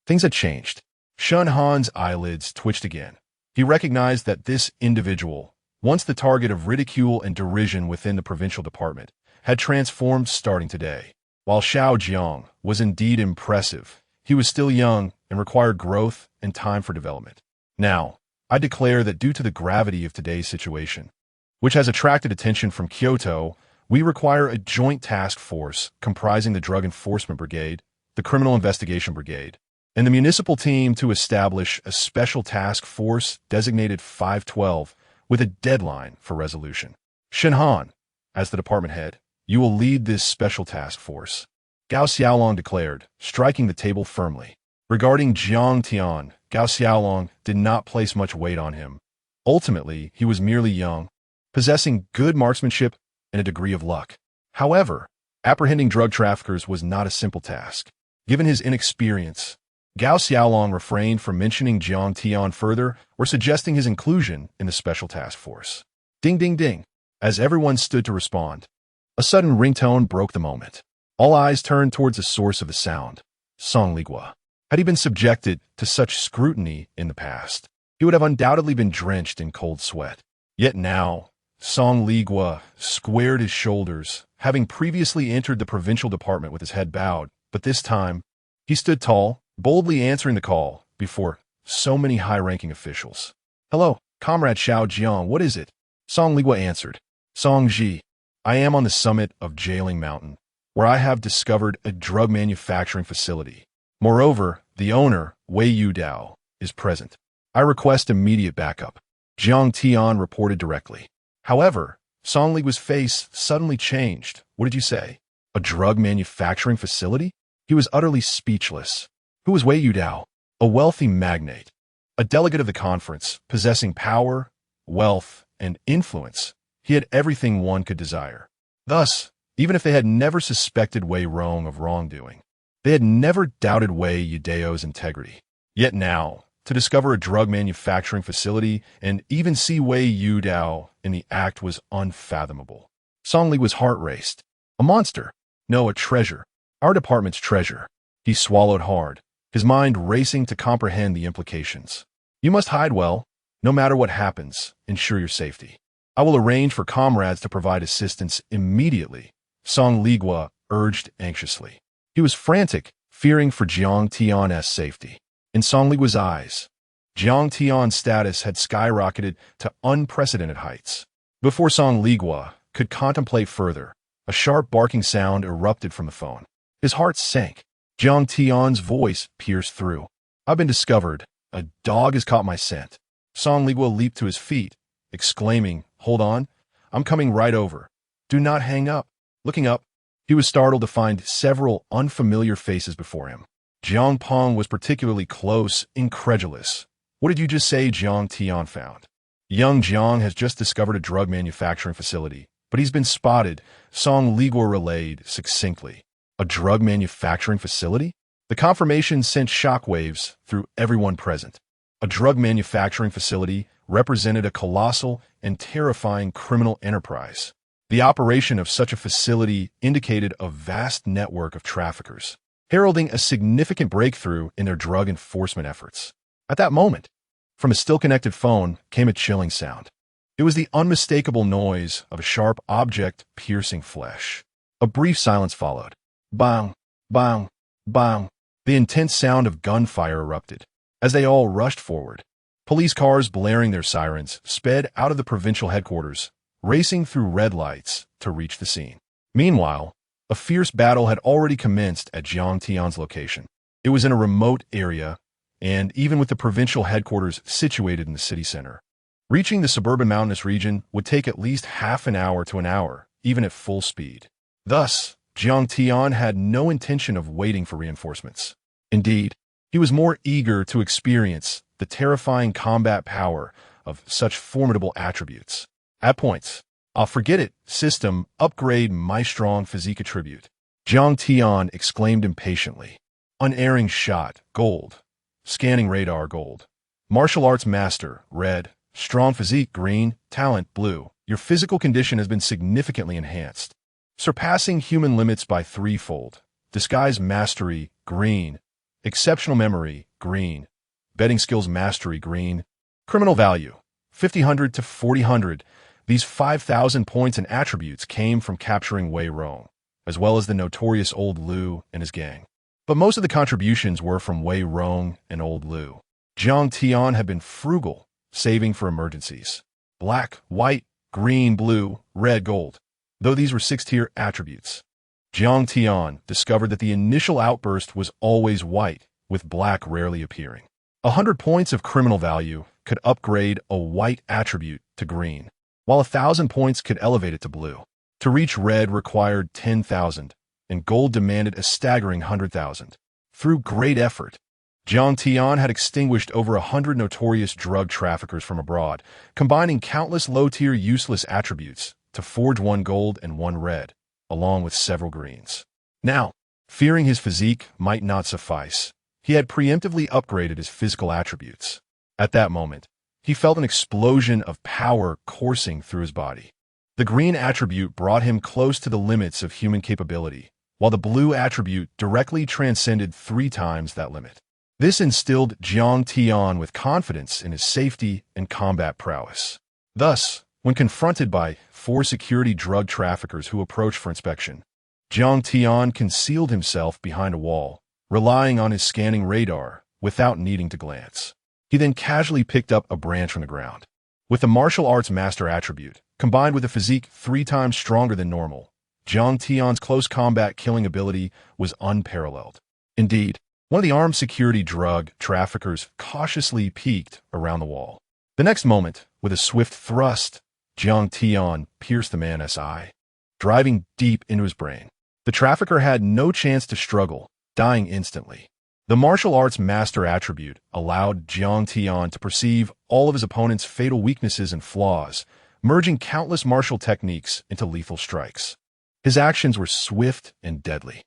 Things had changed. Shen Han's eyelids twitched again. He recognized that this individual, once the target of ridicule and derision within the provincial department, had transformed starting today. While Xiao Jiang was indeed impressive, he was still young and required growth and time for development. Now, I declare that due to the gravity of today's situation, which has attracted attention from Kyoto, we require a joint task force comprising the Drug Enforcement Brigade, the Criminal Investigation Brigade, and the municipal team to establish a special task force designated 512 with a deadline for resolution. Shen Han, as the department head, you will lead this special task force, Gao Xiaolong declared, striking the table firmly. Regarding Jiang Tian, Gao Xiaolong did not place much weight on him. Ultimately, he was merely young, possessing good marksmanship and a degree of luck. However, apprehending drug traffickers was not a simple task. Given his inexperience, Gao Xiaolong refrained from mentioning Jiang Tian further or suggesting his inclusion in the special task force. Ding ding ding. As everyone stood to respond, a sudden ringtone broke the moment. All eyes turned towards the source of the sound, Song Ligua. Had he been subjected to such scrutiny in the past, he would have undoubtedly been drenched in cold sweat. Yet now, Song Ligua squared his shoulders, having previously entered the provincial department with his head bowed, but this time, he stood tall, boldly answering the call before so many high-ranking officials. Hello, Comrade Xiao Jiang, what is it? Song Ligua answered. Song Ji, I am on the summit of Jailing Mountain, where I have discovered a drug manufacturing facility. Moreover, the owner, Wei Yu Dao, is present. I request immediate backup. Jiang Tian reported directly. However, Song Ligua's face suddenly changed. What did you say? A drug manufacturing facility? He was utterly speechless. Who was Wei Yu Dao? A wealthy magnate, a delegate of the conference, possessing power, wealth, and influence. He had everything one could desire. Thus, even if they had never suspected Wei Rong of wrongdoing, they had never doubted Wei Yudao's integrity. Yet now, to discover a drug manufacturing facility and even see Wei Yu Dao in the act was unfathomable. Song Ligua's heart raced. A monster? No, a treasure. Our department's treasure. He swallowed hard, his mind racing to comprehend the implications. You must hide well. No matter what happens, ensure your safety. I will arrange for comrades to provide assistance immediately, Song Ligua urged anxiously. He was frantic, fearing for Jiang Tian's safety. In Song Ligua's eyes, Jiang Tian's status had skyrocketed to unprecedented heights. Before Song Ligua could contemplate further, a sharp barking sound erupted from the phone. His heart sank. Jiang Tian's voice pierced through. I've been discovered. A dog has caught my scent. Song Ligua leaped to his feet, exclaiming, Hold on, I'm coming right over. Do not hang up. Looking up, he was startled to find several unfamiliar faces before him. Jiang Peng was particularly close, incredulous. What did you just say Jiang Tian found? Young Jiang has just discovered a drug manufacturing facility, but he's been spotted, Song Ligua relayed succinctly. A drug manufacturing facility? The confirmation sent shockwaves through everyone present. A drug manufacturing facility represented a colossal and terrifying criminal enterprise. The operation of such a facility indicated a vast network of traffickers, heralding a significant breakthrough in their drug enforcement efforts. At that moment, from a still-connected phone came a chilling sound. It was the unmistakable noise of a sharp object piercing flesh. A brief silence followed. Bang, bang, bang. The intense sound of gunfire erupted. As they all rushed forward, police cars blaring their sirens sped out of the provincial headquarters, racing through red lights to reach the scene. Meanwhile, A fierce battle had already commenced at Jiang Tian's location. It was in a remote area, and even with the provincial headquarters situated in the city center, reaching the suburban mountainous region would take at least half an hour to an hour, even at full speed. Thus, Jiang Tian had no intention of waiting for reinforcements. Indeed, he was more eager to experience the terrifying combat power of such formidable attributes. At points, "I'll forget it, system, upgrade my strong physique attribute," Jiang Tian exclaimed impatiently. Unerring shot, gold. Scanning radar, gold. Martial arts master, red. Strong physique, green. Talent, blue. Your physical condition has been significantly enhanced, surpassing human limits by threefold. Disguise mastery, green. Exceptional memory, green. Betting skills mastery, green. Criminal value, 5000 to 4000. These 5,000 points and attributes came from capturing Wei Rong, as well as the notorious Old Liu and his gang. But most of the contributions were from Wei Rong and Old Liu. Jiang Tian had been frugal, saving for emergencies. Black, white, green, blue, red, gold. Though these were 6-tier attributes, Jiang Tian discovered that the initial outburst was always white, with black rarely appearing. 100 points of criminal value could upgrade a white attribute to green, while 1,000 points could elevate it to blue. To reach red required 10,000, and gold demanded a staggering 100,000. Through great effort, Jiang Tian had extinguished over 100 notorious drug traffickers from abroad, combining countless low-tier useless attributes to forge 1 gold and 1 red, along with several greens. Now, fearing his physique might not suffice, he had preemptively upgraded his physical attributes. At that moment, he felt an explosion of power coursing through his body. The green attribute brought him close to the limits of human capability, while the blue attribute directly transcended 3 times that limit. This instilled Jiang Tian with confidence in his safety and combat prowess. Thus, when confronted by 4 security drug traffickers who approached for inspection, Jiang Tian concealed himself behind a wall, relying on his scanning radar without needing to glance. He then casually picked up a branch from the ground. With the martial arts master attribute, combined with a physique 3 times stronger than normal, Jiang Tian's close combat killing ability was unparalleled. Indeed, one of the armed security drug traffickers cautiously peeked around the wall. The next moment, with a swift thrust, Jiang Tian pierced the man's eye, driving deep into his brain. The trafficker had no chance to struggle, dying instantly. The martial arts master attribute allowed Jiang Tian to perceive all of his opponent's fatal weaknesses and flaws, merging countless martial techniques into lethal strikes. His actions were swift and deadly.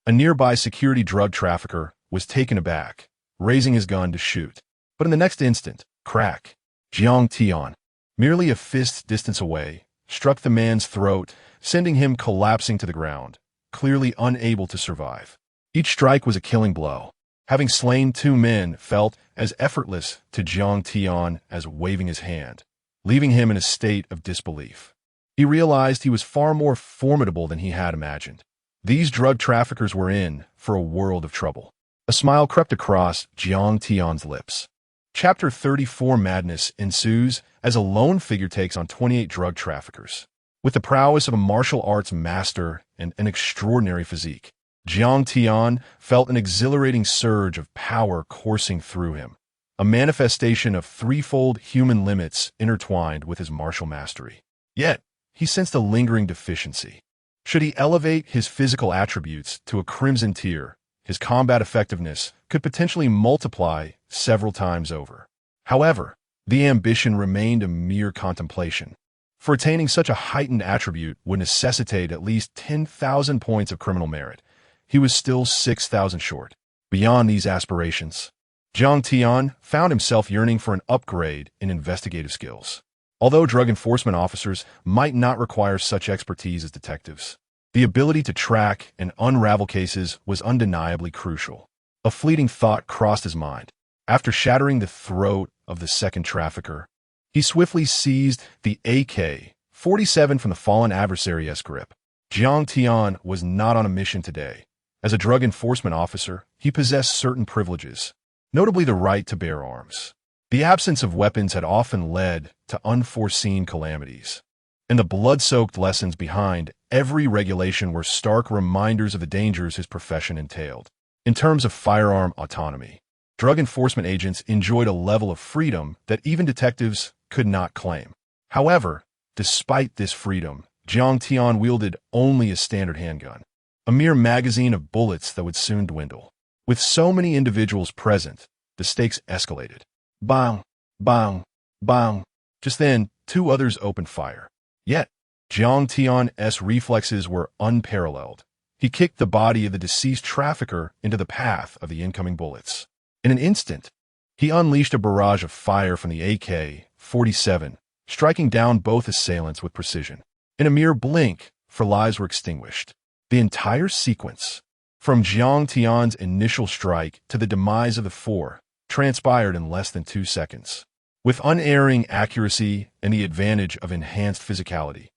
A nearby security drug trafficker, was taken aback, raising his gun to shoot. But in the next instant, crack, Jiang Tian, merely a fist's distance away, struck the man's throat, sending him collapsing to the ground, clearly unable to survive. Each strike was a killing blow. Having slain 2 men felt as effortless to Jiang Tian as waving his hand, leaving him in a state of disbelief. He realized he was far more formidable than he had imagined. These drug traffickers were in for a world of trouble. A smile crept across Jiang Tian's lips. Chapter 34 Madness ensues as a lone figure takes on 28 drug traffickers. With the prowess of a martial arts master and an extraordinary physique, Jiang Tian felt an exhilarating surge of power coursing through him, a manifestation of threefold human limits intertwined with his martial mastery. Yet, he sensed a lingering deficiency. Should he elevate his physical attributes to a crimson tier, his combat effectiveness could potentially multiply several times over. However, the ambition remained a mere contemplation, for attaining such a heightened attribute would necessitate at least 10,000 points of criminal merit. He was still 6,000 short. Beyond these aspirations, Jiang Tian found himself yearning for an upgrade in investigative skills. Although drug enforcement officers might not require such expertise as detectives, the ability to track and unravel cases was undeniably crucial. A fleeting thought crossed his mind. After shattering the throat of the second trafficker, he swiftly seized the AK-47 from the fallen adversary's grip. Jiang Tian was not on a mission today. As a drug enforcement officer, he possessed certain privileges, notably the right to bear arms. The absence of weapons had often led to unforeseen calamities. and the blood-soaked lessons behind every regulation were stark reminders of the dangers his profession entailed. In terms of firearm autonomy, drug enforcement agents enjoyed a level of freedom that even detectives could not claim. However, despite this freedom, Jiang Tian wielded only a standard handgun, a mere magazine of bullets that would soon dwindle. With so many individuals present, the stakes escalated. Bang! Bang! Bang! Just then, two others opened fire. Yet, Jiang Tian's reflexes were unparalleled. He kicked the body of the deceased trafficker into the path of the incoming bullets. In an instant, he unleashed a barrage of fire from the AK-47, striking down both assailants with precision. In a mere blink, 4 lives were extinguished. The entire sequence, from Jiang Tian's initial strike to the demise of the 4, transpired in less than 2 seconds. With unerring accuracy and the advantage of enhanced physicality,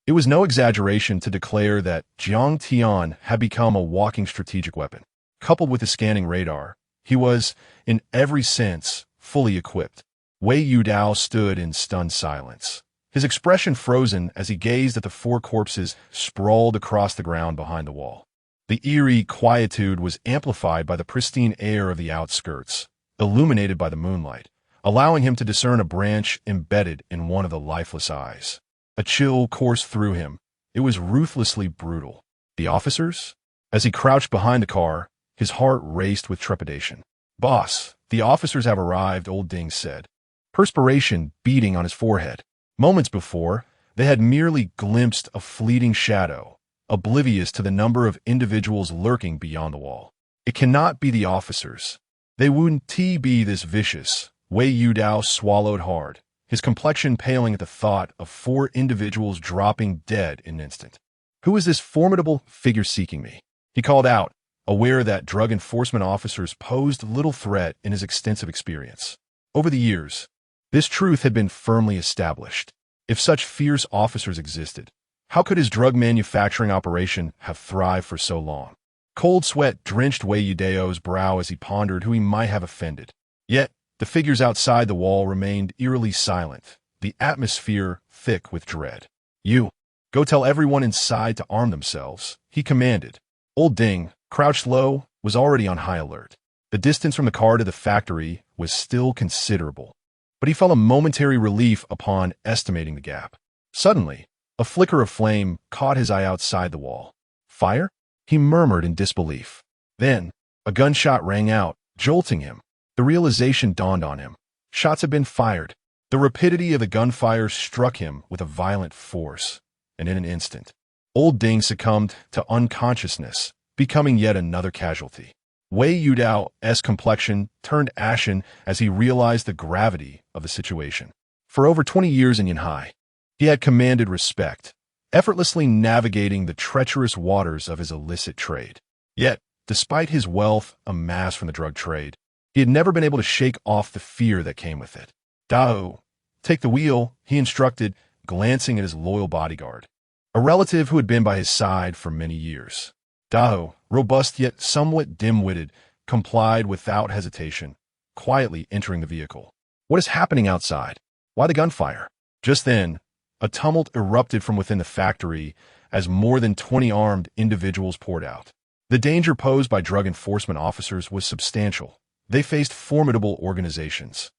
it was no exaggeration to declare that Jiang Tian had become a walking strategic weapon. Coupled with the scanning radar, he was, in every sense, fully equipped. Wei Yudao stood in stunned silence, his expression frozen as he gazed at the 4 corpses sprawled across the ground behind the wall. The eerie quietude was amplified by the pristine air of the outskirts, illuminated by the moonlight, allowing him to discern a branch embedded in one of the lifeless eyes. A chill coursed through him. It was ruthlessly brutal. The officers? As he crouched behind the car, his heart raced with trepidation. "Boss, the officers have arrived," Old Ding said, perspiration beading on his forehead. Moments before, they had merely glimpsed a fleeting shadow, oblivious to the number of individuals lurking beyond the wall. "It cannot be the officers. They wouldn't be this vicious." Wei Yudao swallowed hard, his complexion paling at the thought of 4 individuals dropping dead in an instant. "Who is this formidable figure seeking me?" he called out, aware that drug enforcement officers posed little threat in his extensive experience. Over the years, this truth had been firmly established. If such fierce officers existed, how could his drug manufacturing operation have thrived for so long? Cold sweat drenched Wei Yudao's brow as he pondered who he might have offended. Yet, the figures outside the wall remained eerily silent, the atmosphere thick with dread. "You, go tell everyone inside to arm themselves," he commanded. Old Ding, crouched low, was already on high alert. The distance from the car to the factory was still considerable, but he felt a momentary relief upon estimating the gap. Suddenly, a flicker of flame caught his eye outside the wall. "Fire?" he murmured in disbelief. Then, a gunshot rang out, jolting him. The realization dawned on him. Shots had been fired. The rapidity of the gunfire struck him with a violent force, and in an instant, Old Ding succumbed to unconsciousness, becoming yet another casualty. Wei Yudao's complexion turned ashen as he realized the gravity of the situation. For over 20 years in Yanhai, he had commanded respect, effortlessly navigating the treacherous waters of his illicit trade. Yet, despite his wealth amassed from the drug trade, he had never been able to shake off the fear that came with it. "Dao, take the wheel," he instructed, glancing at his loyal bodyguard, a relative who had been by his side for many years. Dao, robust yet somewhat dim-witted, complied without hesitation, quietly entering the vehicle. "What is happening outside? Why the gunfire?" Just then, a tumult erupted from within the factory as more than 20 armed individuals poured out. The danger posed by drug enforcement officers was substantial. They faced formidable organizations,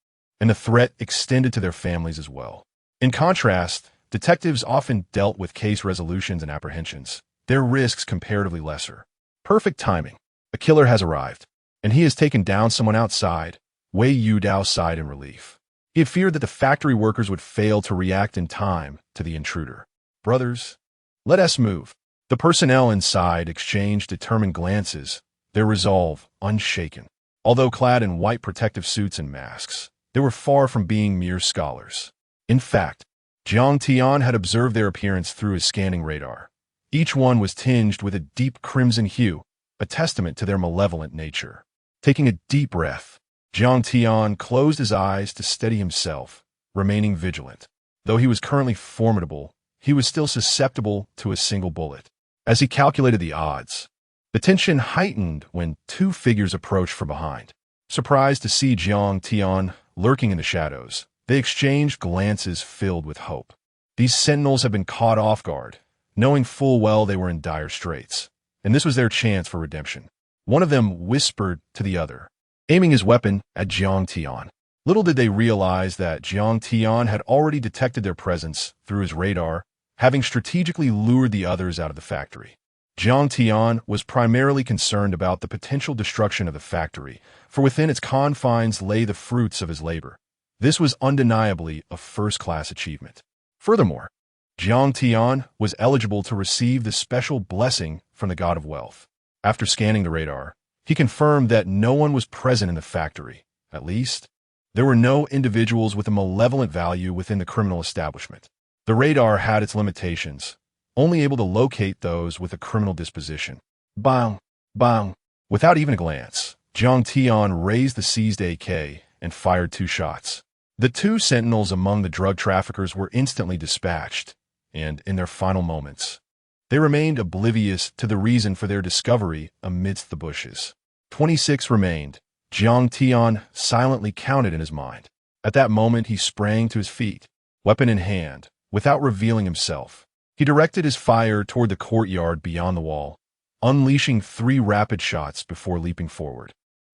and the threat extended to their families as well. In contrast, detectives often dealt with case resolutions and apprehensions, their risks comparatively lesser. Perfect timing. A killer has arrived, and he has taken down someone outside. Wei Yudao sighed in relief. He had feared that the factory workers would fail to react in time to the intruder. "Brothers, let us move." The personnel inside exchanged determined glances, their resolve unshaken. Although clad in white protective suits and masks, they were far from being mere scholars. In fact, Jiang Tian had observed their appearance through his scanning radar. Each one was tinged with a deep crimson hue, a testament to their malevolent nature. Taking a deep breath, Jiang Tian closed his eyes to steady himself, remaining vigilant. Though he was currently formidable, he was still susceptible to a single bullet. As he calculated the odds, the tension heightened when 2 figures approached from behind. Surprised to see Jiang Tian lurking in the shadows, they exchanged glances filled with hope. These sentinels had been caught off guard, knowing full well they were in dire straits, and this was their chance for redemption. One of them whispered to the other, aiming his weapon at Jiang Tian. Little did they realize that Jiang Tian had already detected their presence through his radar, having strategically lured the others out of the factory. Jiang Tian was primarily concerned about the potential destruction of the factory, for within its confines lay the fruits of his labor. This was undeniably a first-class achievement. Furthermore, Jiang Tian was eligible to receive the special blessing from the God of Wealth. After scanning the radar, he confirmed that no one was present in the factory. At least, there were no individuals with a malevolent value within the criminal establishment. The radar had its limitations, only able to locate those with a criminal disposition. Bang! Bang! Without even a glance, Jiang Tian raised the seized AK and fired 2 shots. The 2 sentinels among the drug traffickers were instantly dispatched, and in their final moments, they remained oblivious to the reason for their discovery amidst the bushes. 26 remained. Jiang Tian silently counted in his mind. At that moment, he sprang to his feet, weapon in hand. Without revealing himself, he directed his fire toward the courtyard beyond the wall, unleashing 3 rapid shots before leaping forward,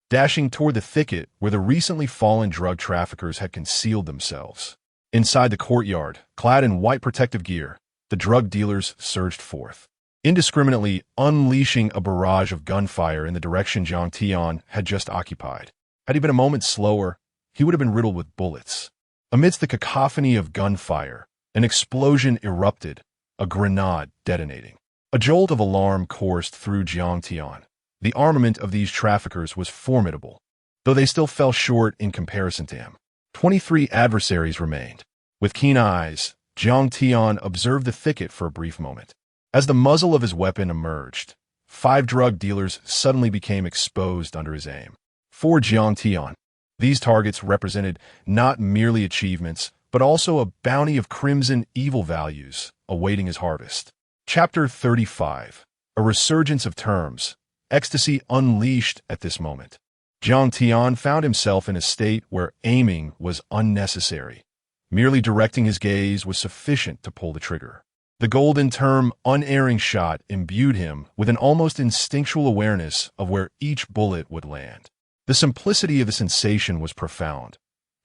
dashing toward the thicket where the recently fallen drug traffickers had concealed themselves. Inside the courtyard, clad in white protective gear, the drug dealers surged forth, indiscriminately unleashing a barrage of gunfire in the direction Jiang Tian had just occupied. Had he been a moment slower, he would have been riddled with bullets. Amidst the cacophony of gunfire, an explosion erupted, a grenade detonating. A jolt of alarm coursed through Jiang Tian. The armament of these traffickers was formidable, though they still fell short in comparison to him. 23 adversaries remained. With keen eyes, Jiang Tian observed the thicket for a brief moment. As the muzzle of his weapon emerged, 5 drug dealers suddenly became exposed under his aim. For Jiang Tian, these targets represented not merely achievements, but also a bounty of crimson evil values awaiting his harvest. Chapter 35. A resurgence of terms. Ecstasy unleashed at this moment. Jiang Tian found himself in a state where aiming was unnecessary. Merely directing his gaze was sufficient to pull the trigger. The golden term unerring shot imbued him with an almost instinctual awareness of where each bullet would land. The simplicity of the sensation was profound.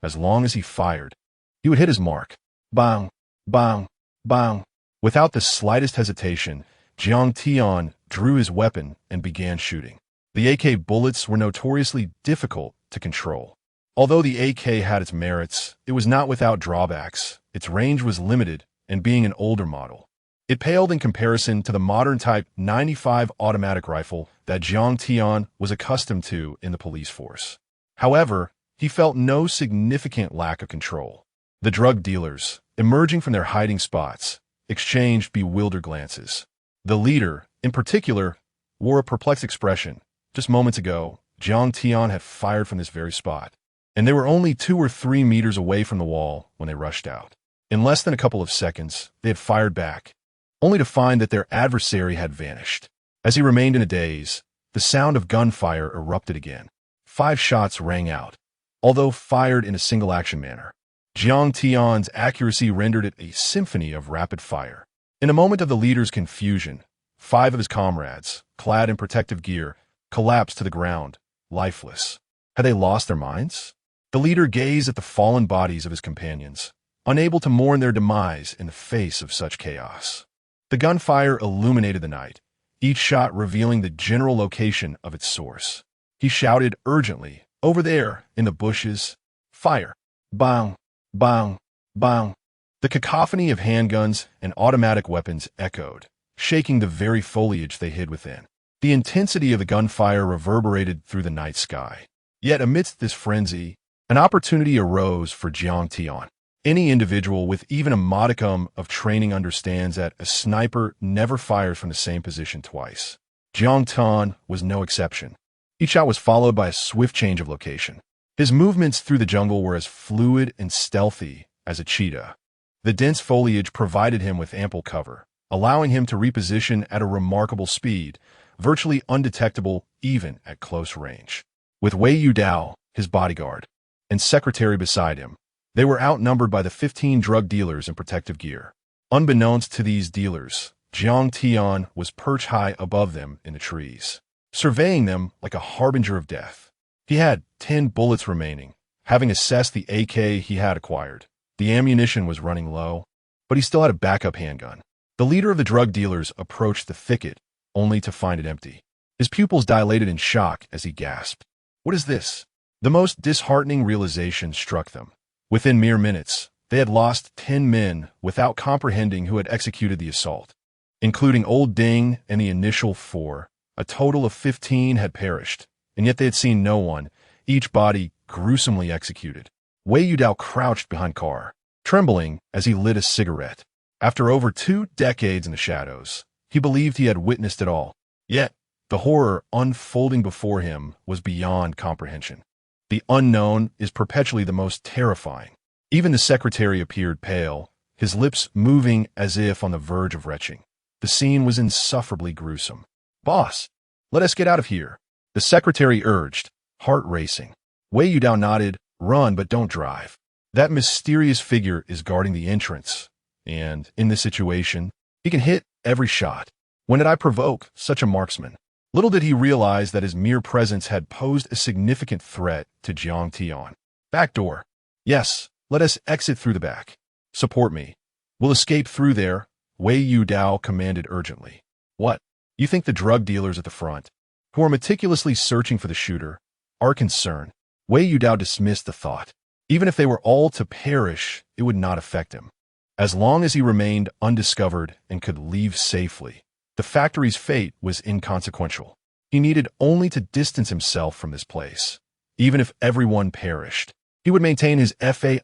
As long as he fired, he would hit his mark. Bang! Bang! Bang! Without the slightest hesitation, Jiang Tian drew his weapon and began shooting. The AK bullets were notoriously difficult to control. Although the AK had its merits, it was not without drawbacks. Its range was limited, and being an older model, it paled in comparison to the modern Type 95 automatic rifle that Jiang Tian was accustomed to in the police force. However, he felt no significant lack of control. The drug dealers, emerging from their hiding spots, exchanged bewildered glances. The leader, in particular, wore a perplexed expression. Just moments ago, Jiang Tian had fired from this very spot, and they were only 2 or 3 meters away from the wall when they rushed out. In less than a couple of seconds, they had fired back, only to find that their adversary had vanished. As he remained in a daze, the sound of gunfire erupted again. 5 shots rang out, although fired in a single-action manner. Jiang Tian's accuracy rendered it a symphony of rapid fire. In a moment of the leader's confusion, 5 of his comrades, clad in protective gear, collapsed to the ground, lifeless. Had they lost their minds? The leader gazed at the fallen bodies of his companions, unable to mourn their demise in the face of such chaos. The gunfire illuminated the night, each shot revealing the general location of its source. He shouted urgently, "Over there, in the bushes! Fire!" Bang! Bang! Bang! The cacophony of handguns and automatic weapons echoed, shaking the very foliage they hid within. The intensity of the gunfire reverberated through the night sky. Yet amidst this frenzy, an opportunity arose for Jiang Tian. Any individual with even a modicum of training understands that a sniper never fires from the same position twice. Jiang Tian was no exception. Each shot was followed by a swift change of location. His movements through the jungle were as fluid and stealthy as a cheetah. The dense foliage provided him with ample cover, allowing him to reposition at a remarkable speed, virtually undetectable even at close range. With Wei Yudao, his bodyguard, and secretary beside him, they were outnumbered by the 15 drug dealers in protective gear. Unbeknownst to these dealers, Jiang Tian was perched high above them in the trees, surveying them like a harbinger of death. He had 10 bullets remaining, having assessed the AK he had acquired. The ammunition was running low, but he still had a backup handgun. The leader of the drug dealers approached the thicket, only to find it empty. His pupils dilated in shock as he gasped. What is this? The most disheartening realization struck them. Within mere minutes, they had lost 10 men without comprehending who had executed the assault. Including Old Ding and the initial 4, a total of 15 had perished, and yet they had seen no one, each body gruesomely executed. Wei Yudao crouched behind car, trembling as he lit a cigarette. After over 2 decades in the shadows, he believed he had witnessed it all. Yet, the horror unfolding before him was beyond comprehension. The unknown is perpetually the most terrifying. Even the secretary appeared pale, his lips moving as if on the verge of retching. The scene was insufferably gruesome. Boss, let us get out of here, the secretary urged, heart racing. Wei Yudao nodded, run but don't drive. That mysterious figure is guarding the entrance, and, in this situation, he can hit every shot. When did I provoke such a marksman? Little did he realize that his mere presence had posed a significant threat to Jiang Tian. Back door. Yes, let us exit through the back. Support me. We'll escape through there, Wei Yudao commanded urgently. What? You think the drug dealers at the front, who are meticulously searching for the shooter, are concerned? Wei Yudao dismissed the thought. Even if they were all to perish, it would not affect him. As long as he remained undiscovered and could leave safely, the factory's fate was inconsequential. He needed only to distance himself from this place. Even if everyone perished, he would maintain his faade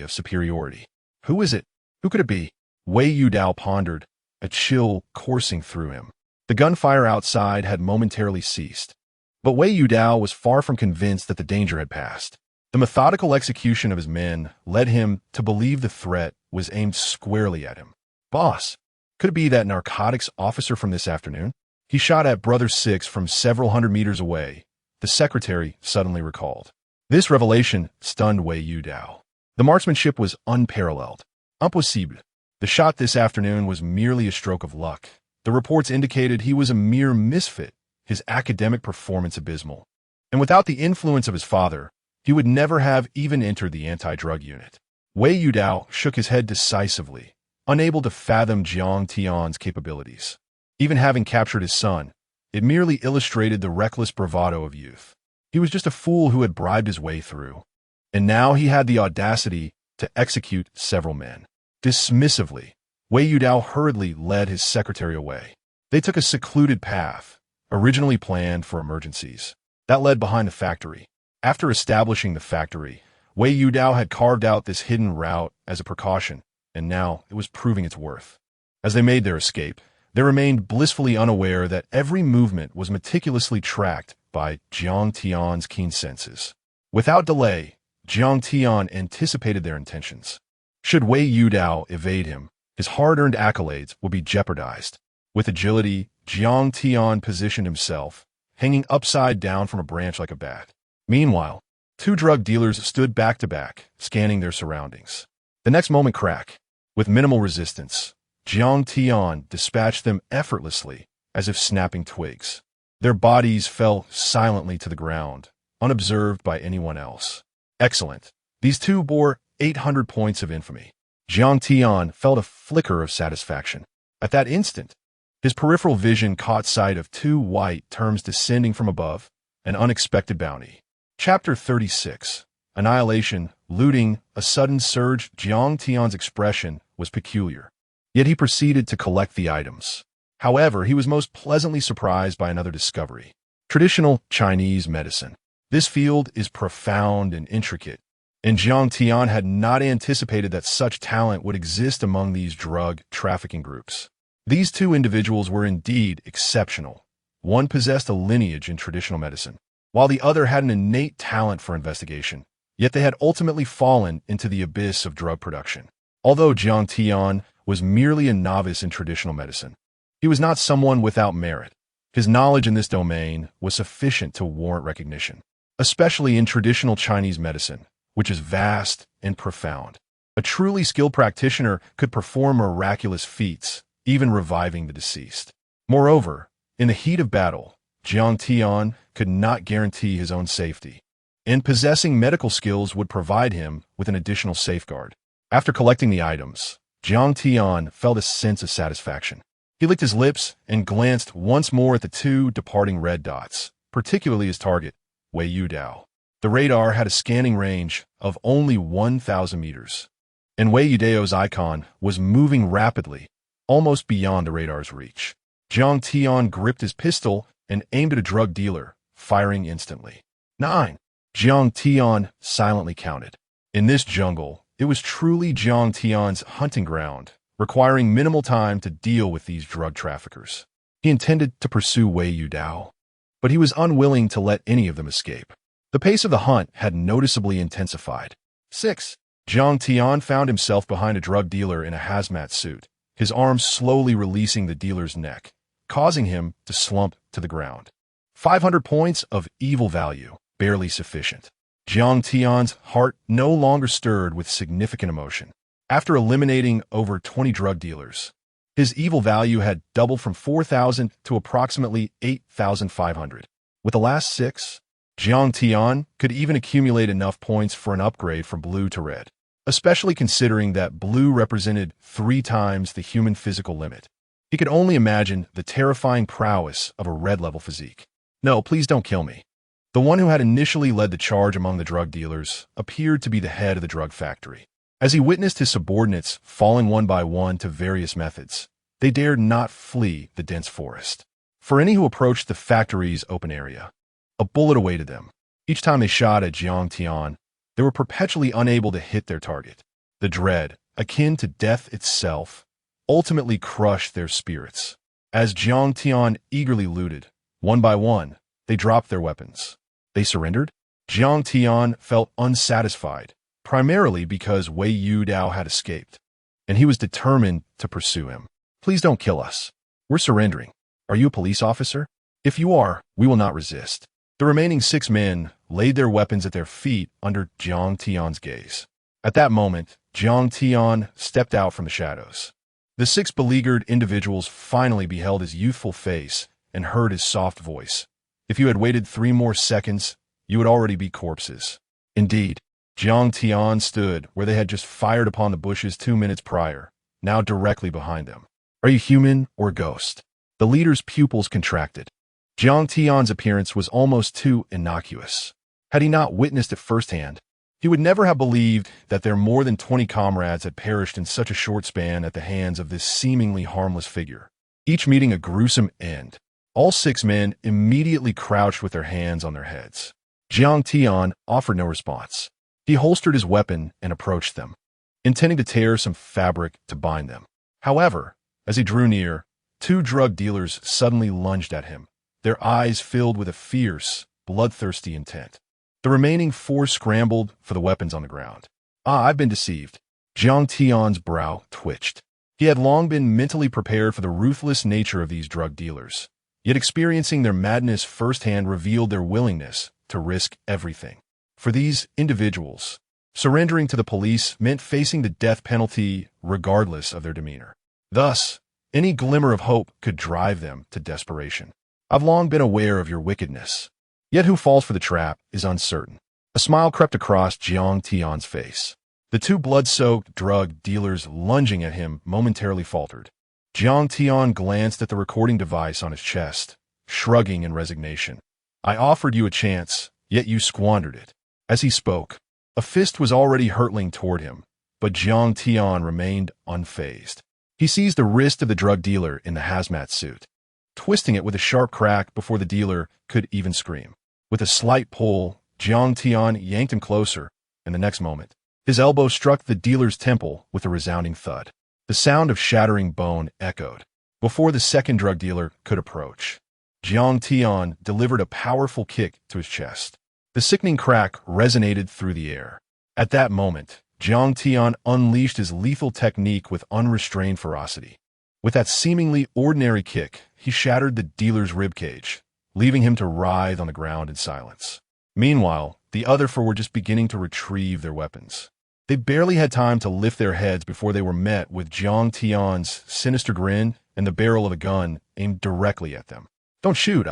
of superiority. Who is it? Who could it be? Wei Yudao pondered, a chill coursing through him. The gunfire outside had momentarily ceased, but Wei Yudao was far from convinced that the danger had passed. The methodical execution of his men led him to believe the threat was aimed squarely at him. Boss, could it be that narcotics officer from this afternoon? He shot at Brother Six from several hundred meters away, the secretary suddenly recalled. This revelation stunned Wei Yudao. The marksmanship was unparalleled. Impossible. The shot this afternoon was merely a stroke of luck. The reports indicated he was a mere misfit, his academic performance abysmal. And without the influence of his father, he would never have even entered the anti-drug unit. Wei Yudao shook his head decisively, unable to fathom Jiang Tian's capabilities. Even having captured his son, it merely illustrated the reckless bravado of youth. He was just a fool who had bribed his way through. And now he had the audacity to execute several men. Dismissively, Wei Yudao hurriedly led his secretary away. They took a secluded path, originally planned for emergencies, that led behind the factory. After establishing the factory, Wei Yudao had carved out this hidden route as a precaution, and now it was proving its worth. As they made their escape, they remained blissfully unaware that every movement was meticulously tracked by Jiang Tian's keen senses. Without delay, Jiang Tian anticipated their intentions. Should Wei Yudao evade him, his hard-earned accolades would be jeopardized. With agility, Jiang Tian positioned himself, hanging upside down from a branch like a bat. Meanwhile, 2 drug dealers stood back to back, scanning their surroundings. The next moment, crack. With minimal resistance, Jiang Tian dispatched them effortlessly, as if snapping twigs. Their bodies fell silently to the ground, unobserved by anyone else. Excellent. These 2 bore 800 points of infamy. Jiang Tian felt a flicker of satisfaction. At that instant, his peripheral vision caught sight of 2 white terms descending from above, an unexpected bounty. Chapter 36. Annihilation, looting, a sudden surge. Jiang Tian's expression was peculiar. Yet he proceeded to collect the items. However, he was most pleasantly surprised by another discovery. Traditional Chinese medicine. This field is profound and intricate, and Jiang Tian had not anticipated that such talent would exist among these drug trafficking groups. These 2 individuals were indeed exceptional. One possessed a lineage in traditional medicine, while the other had an innate talent for investigation. Yet they had ultimately fallen into the abyss of drug production. Although Jiang Tian was merely a novice in traditional medicine, he was not someone without merit. His knowledge in this domain was sufficient to warrant recognition, especially in traditional Chinese medicine, which is vast and profound. A truly skilled practitioner could perform miraculous feats, even reviving the deceased. Moreover, in the heat of battle, Jiang Tian could not guarantee his own safety, and possessing medical skills would provide him with an additional safeguard. After collecting the items, Jiang Tian felt a sense of satisfaction. He licked his lips and glanced once more at the two departing red dots, particularly his target, Wei Yudao. The radar had a scanning range of only 1,000 meters, and Wei Yudao's icon was moving rapidly, almost beyond the radar's reach. Jiang Tian gripped his pistol and aimed at a drug dealer, firing instantly. 9. Jiang Tian silently counted. In this jungle, it was truly Jiang Tian's hunting ground, requiring minimal time to deal with these drug traffickers. He intended to pursue Wei Yudao, but he was unwilling to let any of them escape. The pace of the hunt had noticeably intensified. 6. Jiang Tian found himself behind a drug dealer in a hazmat suit, his arms slowly releasing the dealer's neck, causing him to slump to the ground. 500 points of evil value, barely sufficient. Jiang Tian's heart no longer stirred with significant emotion. After eliminating over 20 drug dealers, his evil value had doubled from 4,000 to approximately 8,500. With the last 6, Jiang Tian could even accumulate enough points for an upgrade from blue to red, especially considering that blue represented 3 times the human physical limit. He could only imagine the terrifying prowess of a red-level physique. No, please don't kill me. The one who had initially led the charge among the drug dealers appeared to be the head of the drug factory. As he witnessed his subordinates falling one by one to various methods, they dared not flee the dense forest. For any who approached the factory's open area, a bullet awaited them. Each time they shot at Jiang Tian, they were perpetually unable to hit their target. The dread, akin to death itself, ultimately crushed their spirits. As Jiang Tian eagerly looted, one by one, they dropped their weapons. They surrendered? Jiang Tian felt unsatisfied, primarily because Wei Yudao had escaped, and he was determined to pursue him. Please don't kill us. We're surrendering. Are you a police officer? If you are, we will not resist. The remaining 6 men laid their weapons at their feet under Jiang Tian's gaze. At that moment, Jiang Tian stepped out from the shadows. The 6 beleaguered individuals finally beheld his youthful face and heard his soft voice. If you had waited 3 more seconds, you would already be corpses. Indeed, Jiang Tian stood where they had just fired upon the bushes 2 minutes prior, now directly behind them. Are you human or ghost? The leader's pupils contracted. Jiang Tian's appearance was almost too innocuous. Had he not witnessed it firsthand, he would never have believed that their more than 20 comrades had perished in such a short span at the hands of this seemingly harmless figure, each meeting a gruesome end. All 6 men immediately crouched with their hands on their heads. Jiang Tian offered no response. He holstered his weapon and approached them, intending to tear some fabric to bind them. However, as he drew near, 2 drug dealers suddenly lunged at him, their eyes filled with a fierce, bloodthirsty intent. The remaining 4 scrambled for the weapons on the ground. I've been deceived. Jiang Tian's brow twitched. He had long been mentally prepared for the ruthless nature of these drug dealers, yet experiencing their madness firsthand revealed their willingness to risk everything. For these individuals, surrendering to the police meant facing the death penalty regardless of their demeanor. Thus, any glimmer of hope could drive them to desperation. I've long been aware of your wickedness, yet who falls for the trap is uncertain. A smile crept across Jiang Tian's face. The 2 blood-soaked drug dealers lunging at him momentarily faltered. Jiang Tian glanced at the recording device on his chest, shrugging in resignation. I offered you a chance, yet you squandered it. As he spoke, a fist was already hurtling toward him, but Jiang Tian remained unfazed. He seized the wrist of the drug dealer in the hazmat suit, twisting it with a sharp crack before the dealer could even scream. With a slight pull, Jiang Tian yanked him closer, and the next moment, his elbow struck the dealer's temple with a resounding thud. The sound of shattering bone echoed. Before the second drug dealer could approach, Jiang Tian delivered a powerful kick to his chest. The sickening crack resonated through the air. At that moment, Jiang Tian unleashed his lethal technique with unrestrained ferocity. With that seemingly ordinary kick, he shattered the dealer's ribcage, leaving him to writhe on the ground in silence. Meanwhile, the other 4 were just beginning to retrieve their weapons. They barely had time to lift their heads before they were met with Jiang Tian's sinister grin and the barrel of a gun aimed directly at them. "Don't shoot,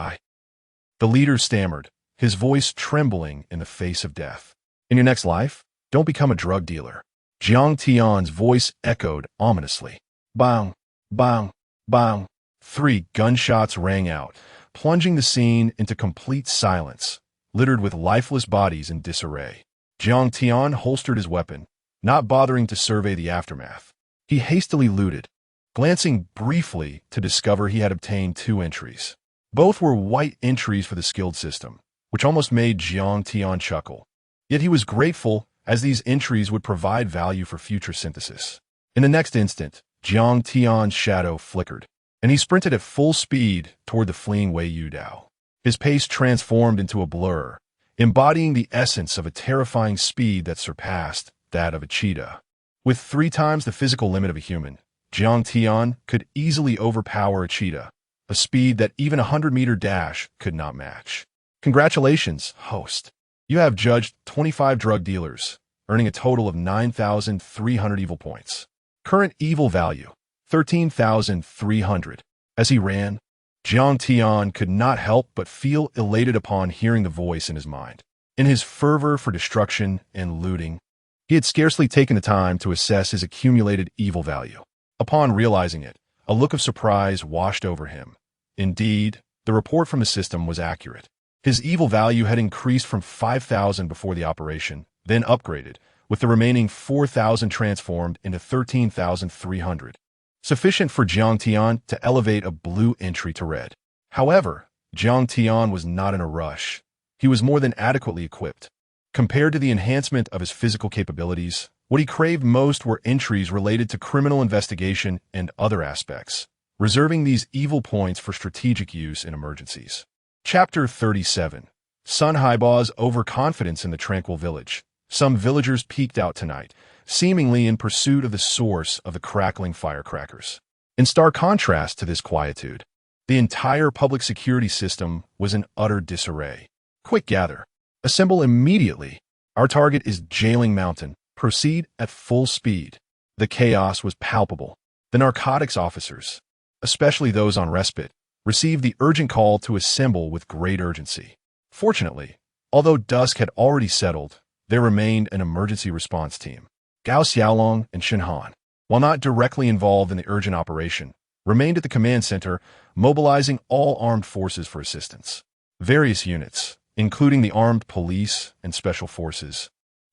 The leader stammered, his voice trembling in the face of death. "In your next life, don't become a drug dealer." Jiang Tian's voice echoed ominously. Bang, bang, bang. 3 gunshots rang out, plunging the scene into complete silence, littered with lifeless bodies in disarray. Jiang Tian holstered his weapon, not bothering to survey the aftermath. He hastily looted, glancing briefly to discover he had obtained 2 entries. Both were white entries for the skilled system, which almost made Jiang Tian chuckle. Yet he was grateful, as these entries would provide value for future synthesis. In the next instant, Jiang Tian's shadow flickered, and he sprinted at full speed toward the fleeing Wei Yudao. His pace transformed into a blur, embodying the essence of a terrifying speed that surpassed that of a cheetah. With 3 times the physical limit of a human, Jiang Tian could easily overpower a cheetah, a speed that even a 100-meter dash could not match. Congratulations, host. You have judged 25 drug dealers, earning a total of 9,300 evil points. Current evil value, 13,300. As he ran, Jiang Tian could not help but feel elated upon hearing the voice in his mind. In his fervor for destruction and looting, he had scarcely taken the time to assess his accumulated evil value. Upon realizing it, a look of surprise washed over him. Indeed, the report from the system was accurate. His evil value had increased from 5,000 before the operation, then upgraded, with the remaining 4,000 transformed into 13,300. Sufficient for Jiang Tian to elevate a blue entry to red. However, Jiang Tian was not in a rush. He was more than adequately equipped. Compared to the enhancement of his physical capabilities, what he craved most were entries related to criminal investigation and other aspects, reserving these evil points for strategic use in emergencies. Chapter 37. Sun Haibaw's overconfidence in the tranquil village. Some villagers peeked out tonight, seemingly in pursuit of the source of the crackling firecrackers. In stark contrast to this quietude, the entire public security system was in utter disarray. Quick gather. Assemble immediately. Our target is Jailing Mountain. Proceed at full speed. The chaos was palpable. The narcotics officers, especially those on respite, received the urgent call to assemble with great urgency. Fortunately, although dusk had already settled, there remained an emergency response team. Gao Xiaolong and Shen Han, while not directly involved in the urgent operation, remained at the command center, mobilizing all armed forces for assistance. Various units, including the armed police and special forces,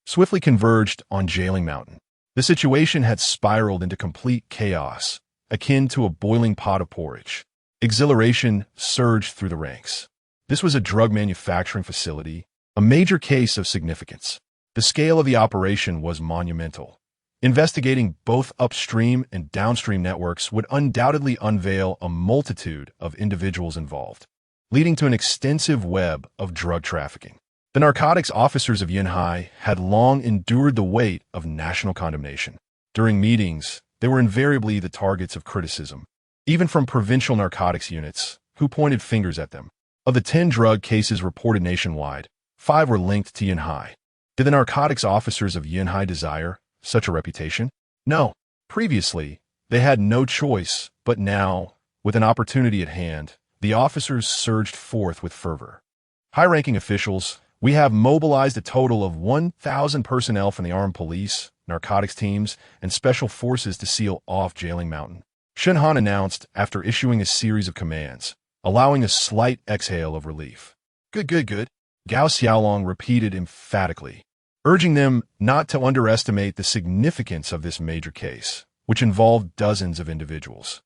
swiftly converged on Jailing Mountain. The situation had spiraled into complete chaos, akin to a boiling pot of porridge. Exhilaration surged through the ranks. This was a drug manufacturing facility, a major case of significance. The scale of the operation was monumental. Investigating both upstream and downstream networks would undoubtedly unveil a multitude of individuals involved, leading to an extensive web of drug trafficking. The narcotics officers of Yunhai had long endured the weight of national condemnation. During meetings, they were invariably the targets of criticism, even from provincial narcotics units, who pointed fingers at them. Of the 10 drug cases reported nationwide, 5 were linked to Yunhai. Did the narcotics officers of Yunhai desire such a reputation? No. Previously, they had no choice, but now, with an opportunity at hand, the officers surged forth with fervor. High-ranking officials, we have mobilized a total of 1,000 personnel from the armed police, narcotics teams, and special forces to seal off Jailing Mountain. Shen Han announced after issuing a series of commands, allowing a slight exhale of relief. Good. Gao Xiaolong repeated emphatically, urging them not to underestimate the significance of this major case, which involved dozens of individuals.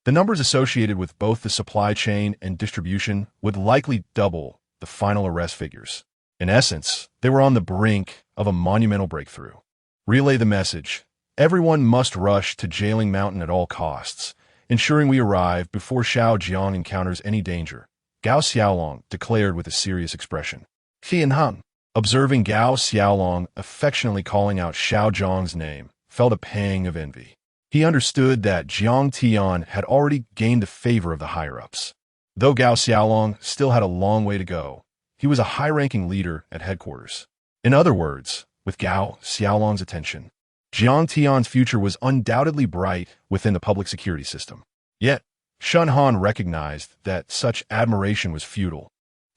The numbers associated with both the supply chain and distribution would likely double the final arrest figures. In essence, they were on the brink of a monumental breakthrough. Relay the message. Everyone must rush to Jailing Mountain at all costs, ensuring we arrive before Xiao Jiang encounters any danger, Gao Xiaolong declared with a serious expression. Xianhang, observing Gao Xiaolong affectionately calling out Xiao Zhang's name, felt a pang of envy. He understood that Jiang Tian had already gained the favor of the higher-ups. Though Gao Xiaolong still had a long way to go, he was a high-ranking leader at headquarters. In other words, with Gao Xiaolong's attention, Jiang Tian's future was undoubtedly bright within the public security system. Yet, Shen Han recognized that such admiration was futile.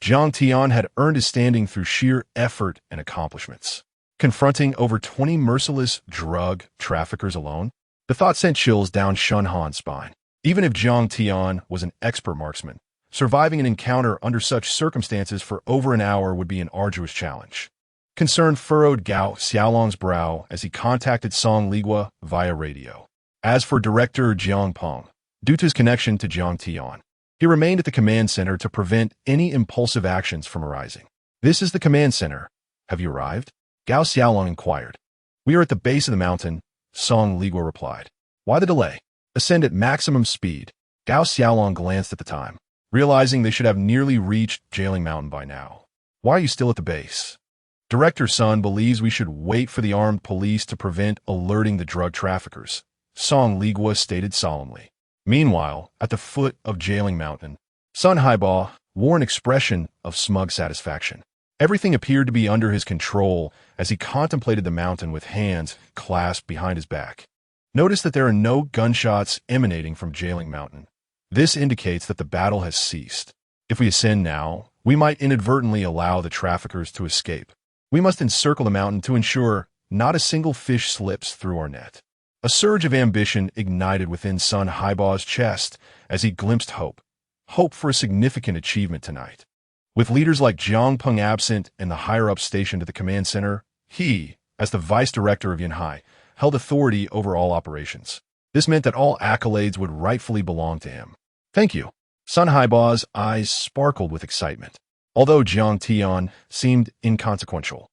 Jiang Tian had earned his standing through sheer effort and accomplishments. Confronting over 20 merciless drug traffickers alone, the thought sent chills down Shen Han's spine. Even if Jiang Tian was an expert marksman, surviving an encounter under such circumstances for over an hour would be an arduous challenge. Concern furrowed Gao Xiaolong's brow as he contacted Song Ligua via radio. As for Director Jiang Peng, due to his connection to Jiang Tian, he remained at the command center to prevent any impulsive actions from arising. "This is the command center. Have you arrived?" Gao Xiaolong inquired. "We are at the base of the mountain," Song Ligua replied. "Why the delay?" "Ascend at maximum speed." Gao Xiaolong glanced at the time, realizing they should have nearly reached Jialing Mountain by now. "Why are you still at the base?" "Director Sun believes we should wait for the armed police to prevent alerting the drug traffickers," Song Ligua stated solemnly. Meanwhile, at the foot of Jialing Mountain, Sun Haibo wore an expression of smug satisfaction. Everything appeared to be under his control as he contemplated the mountain with hands clasped behind his back. Notice that there are no gunshots emanating from Jialing Mountain. This indicates that the battle has ceased. If we ascend now, we might inadvertently allow the traffickers to escape. We must encircle the mountain to ensure not a single fish slips through our net. A surge of ambition ignited within Sun Haibo's chest as he glimpsed hope for a significant achievement tonight. With leaders like Jiang Peng absent and the higher-ups stationed at the command center, he, as the vice director of Yanhai, held authority over all operations. This meant that all accolades would rightfully belong to him. "Thank you." Sun Haibo's eyes sparkled with excitement. Although Jiang Tian seemed inconsequential,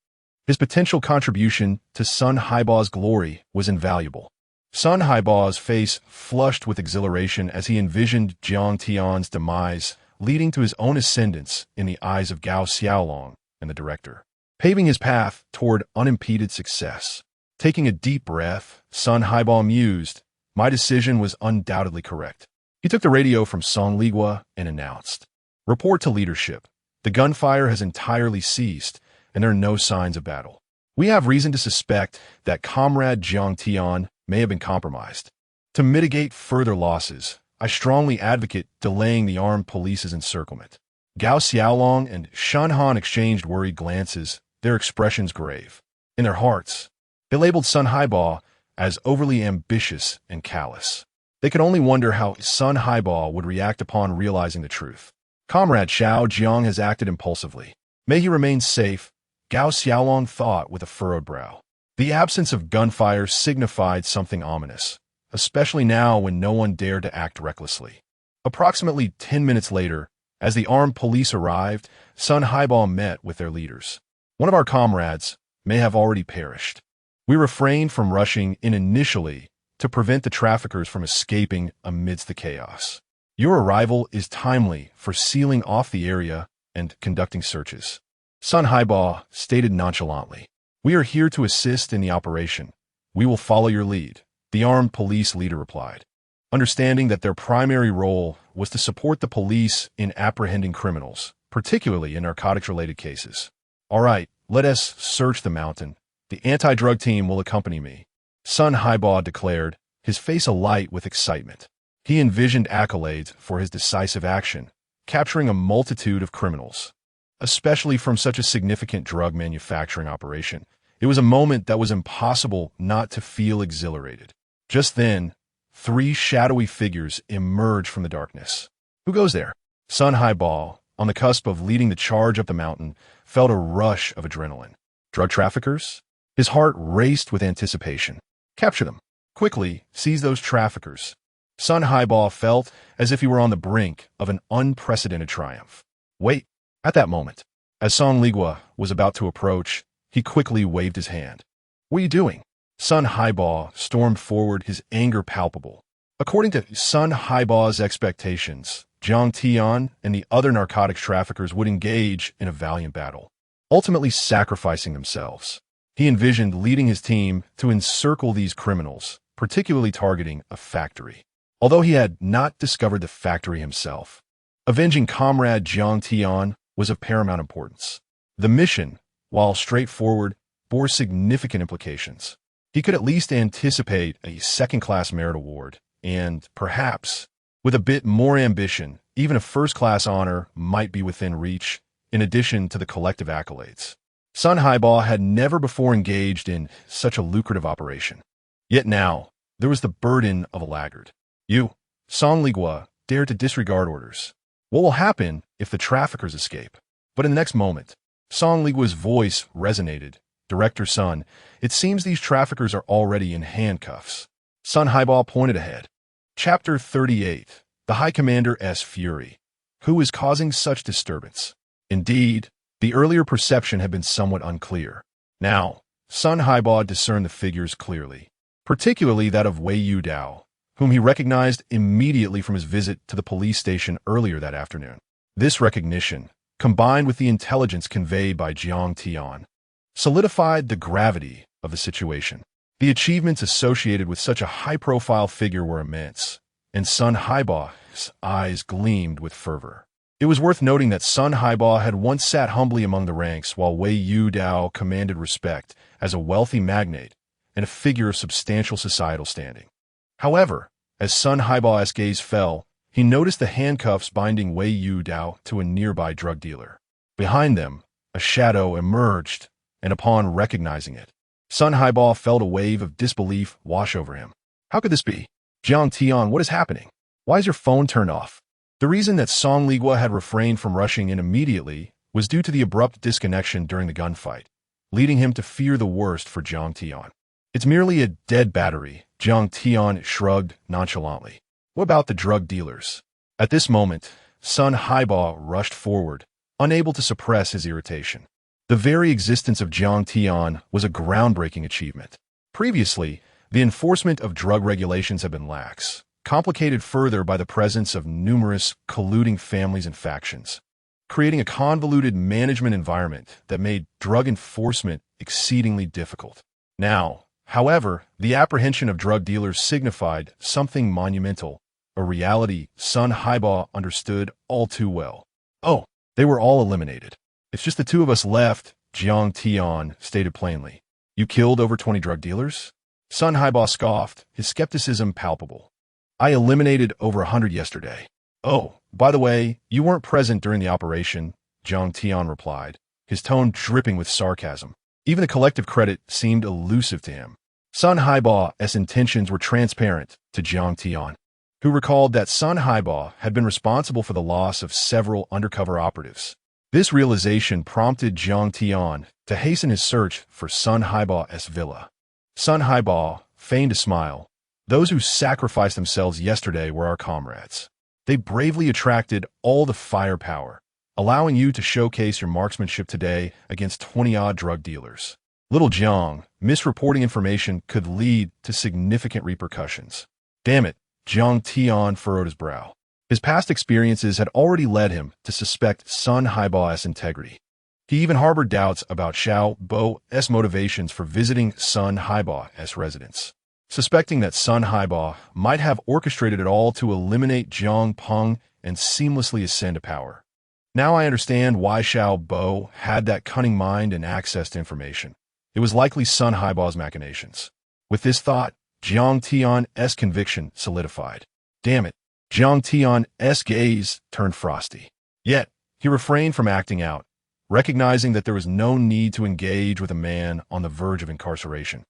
his potential contribution to Sun Haibo's glory was invaluable. Sun Haibo's face flushed with exhilaration as he envisioned Jiang Tian's demise, leading to his own ascendance in the eyes of Gao Xiaolong and the director, paving his path toward unimpeded success. Taking a deep breath, Sun Haibo mused, "My decision was undoubtedly correct." He took the radio from Song Ligua and announced, "Report to leadership. The gunfire has entirely ceased, and there are no signs of battle. We have reason to suspect that Comrade Jiang Tian may have been compromised. To mitigate further losses, I strongly advocate delaying the armed police's encirclement." Gao Xiaolong and Shen Han exchanged worried glances, their expressions grave. In their hearts, they labeled Sun Haibo as overly ambitious and callous. They could only wonder how Sun Haibo would react upon realizing the truth. "Comrade Xiao Jiang has acted impulsively. May he remain safe," Gao Xiaolong thought with a furrowed brow. The absence of gunfire signified something ominous, especially now when no one dared to act recklessly. Approximately 10 minutes later, as the armed police arrived, Sun Haibo met with their leaders. "One of our comrades may have already perished. We refrained from rushing in initially to prevent the traffickers from escaping amidst the chaos. Your arrival is timely for sealing off the area and conducting searches," Sun Haibo stated nonchalantly. "We are here to assist in the operation. We will follow your lead," the armed police leader replied, understanding that their primary role was to support the police in apprehending criminals, particularly in narcotics-related cases. "All right, let us search the mountain. The anti-drug team will accompany me," Sun Haibo declared, his face alight with excitement. He envisioned accolades for his decisive action, capturing a multitude of criminals. Especially from such a significant drug manufacturing operation, it was a moment that was impossible not to feel exhilarated. Just then, 3 shadowy figures emerged from the darkness. "Who goes there?" Sun Haibo, on the cusp of leading the charge up the mountain, felt a rush of adrenaline. "Drug traffickers?" His heart raced with anticipation. "Capture them. Quickly, seize those traffickers." Sun Haibo felt as if he were on the brink of an unprecedented triumph. "Wait." At that moment, as Song Ligua was about to approach, he quickly waved his hand. "What are you doing?" Sun Haibo stormed forward, his anger palpable. According to Sun Haibo's expectations, Jiang Tian and the other narcotics traffickers would engage in a valiant battle, ultimately sacrificing themselves. He envisioned leading his team to encircle these criminals, particularly targeting a factory. Although he had not discovered the factory himself, avenging Comrade Jiang Tian was of paramount importance. The mission, while straightforward, bore significant implications. He could at least anticipate a second-class merit award, and perhaps, with a bit more ambition, even a first-class honor might be within reach, in addition to the collective accolades. Sun Haiba had never before engaged in such a lucrative operation. Yet now, there was the burden of a laggard. You, Song Ligua, dare to disregard orders. What will happen if the traffickers escape? But in the next moment, Song Ligua's voice resonated. Director Sun, it seems these traffickers are already in handcuffs. Sun Haiba pointed ahead. Chapter 38. The High Commander's Fury. Who is causing such disturbance? Indeed, the earlier perception had been somewhat unclear. Now, Sun Haiba discerned the figures clearly, particularly that of Wei Yu Dao, whom he recognized immediately from his visit to the police station earlier that afternoon. This recognition, combined with the intelligence conveyed by Jiang Tian, solidified the gravity of the situation. The achievements associated with such a high-profile figure were immense, and Sun Haiba's eyes gleamed with fervor. It was worth noting that Sun Haiba had once sat humbly among the ranks while Wei Yu Dao commanded respect as a wealthy magnate and a figure of substantial societal standing. However, as Sun Haiba's gaze fell, he noticed the handcuffs binding Wei Yu Dao to a nearby drug dealer. Behind them, a shadow emerged, and upon recognizing it, Sun Haiba felt a wave of disbelief wash over him. How could this be? Jiang Tian, what is happening? Why is your phone turned off? The reason that Song Ligua had refrained from rushing in immediately was due to the abrupt disconnection during the gunfight, leading him to fear the worst for Jiang Tian. It's merely a dead battery, Jiang Tian shrugged nonchalantly. What about the drug dealers? At this moment, Sun Haiba rushed forward, unable to suppress his irritation. The very existence of Jiang Tian was a groundbreaking achievement. Previously, the enforcement of drug regulations had been lax, complicated further by the presence of numerous colluding families and factions, creating a convoluted management environment that made drug enforcement exceedingly difficult. Now, however, the apprehension of drug dealers signified something monumental, a reality Sun Haiba understood all too well. Oh, they were all eliminated. It's just the two of us left, Jiang Tian stated plainly. You killed over 20 drug dealers? Sun Haiba scoffed, his skepticism palpable. I eliminated over 100 yesterday. Oh, by the way, you weren't present during the operation, Jiang Tian replied, his tone dripping with sarcasm. Even the collective credit seemed elusive to him. Sun Haiba's intentions were transparent to Jiang Tian, who recalled that Sun Haiba had been responsible for the loss of several undercover operatives. This realization prompted Jiang Tian to hasten his search for Sun Haiba's villa. Sun Haiba feigned a smile. Those who sacrificed themselves yesterday were our comrades. They bravely attracted all the firepower, allowing you to showcase your marksmanship today against 20-odd drug dealers. Little Jiang, misreporting information could lead to significant repercussions. Damn it, Jiang Tian furrowed his brow. His past experiences had already led him to suspect Sun Haiba's integrity. He even harbored doubts about Xiao Bo's motivations for visiting Sun Haiba's residence, suspecting that Sun Haiba might have orchestrated it all to eliminate Jiang Peng and seamlessly ascend to power. Now I understand why Xiao Bo had that cunning mind and access to information. It was likely Sun Haiba's machinations. With this thought, Jiang Tian's conviction solidified. Damn it, Jiang Tian's gaze turned frosty. Yet, he refrained from acting out, recognizing that there was no need to engage with a man on the verge of incarceration,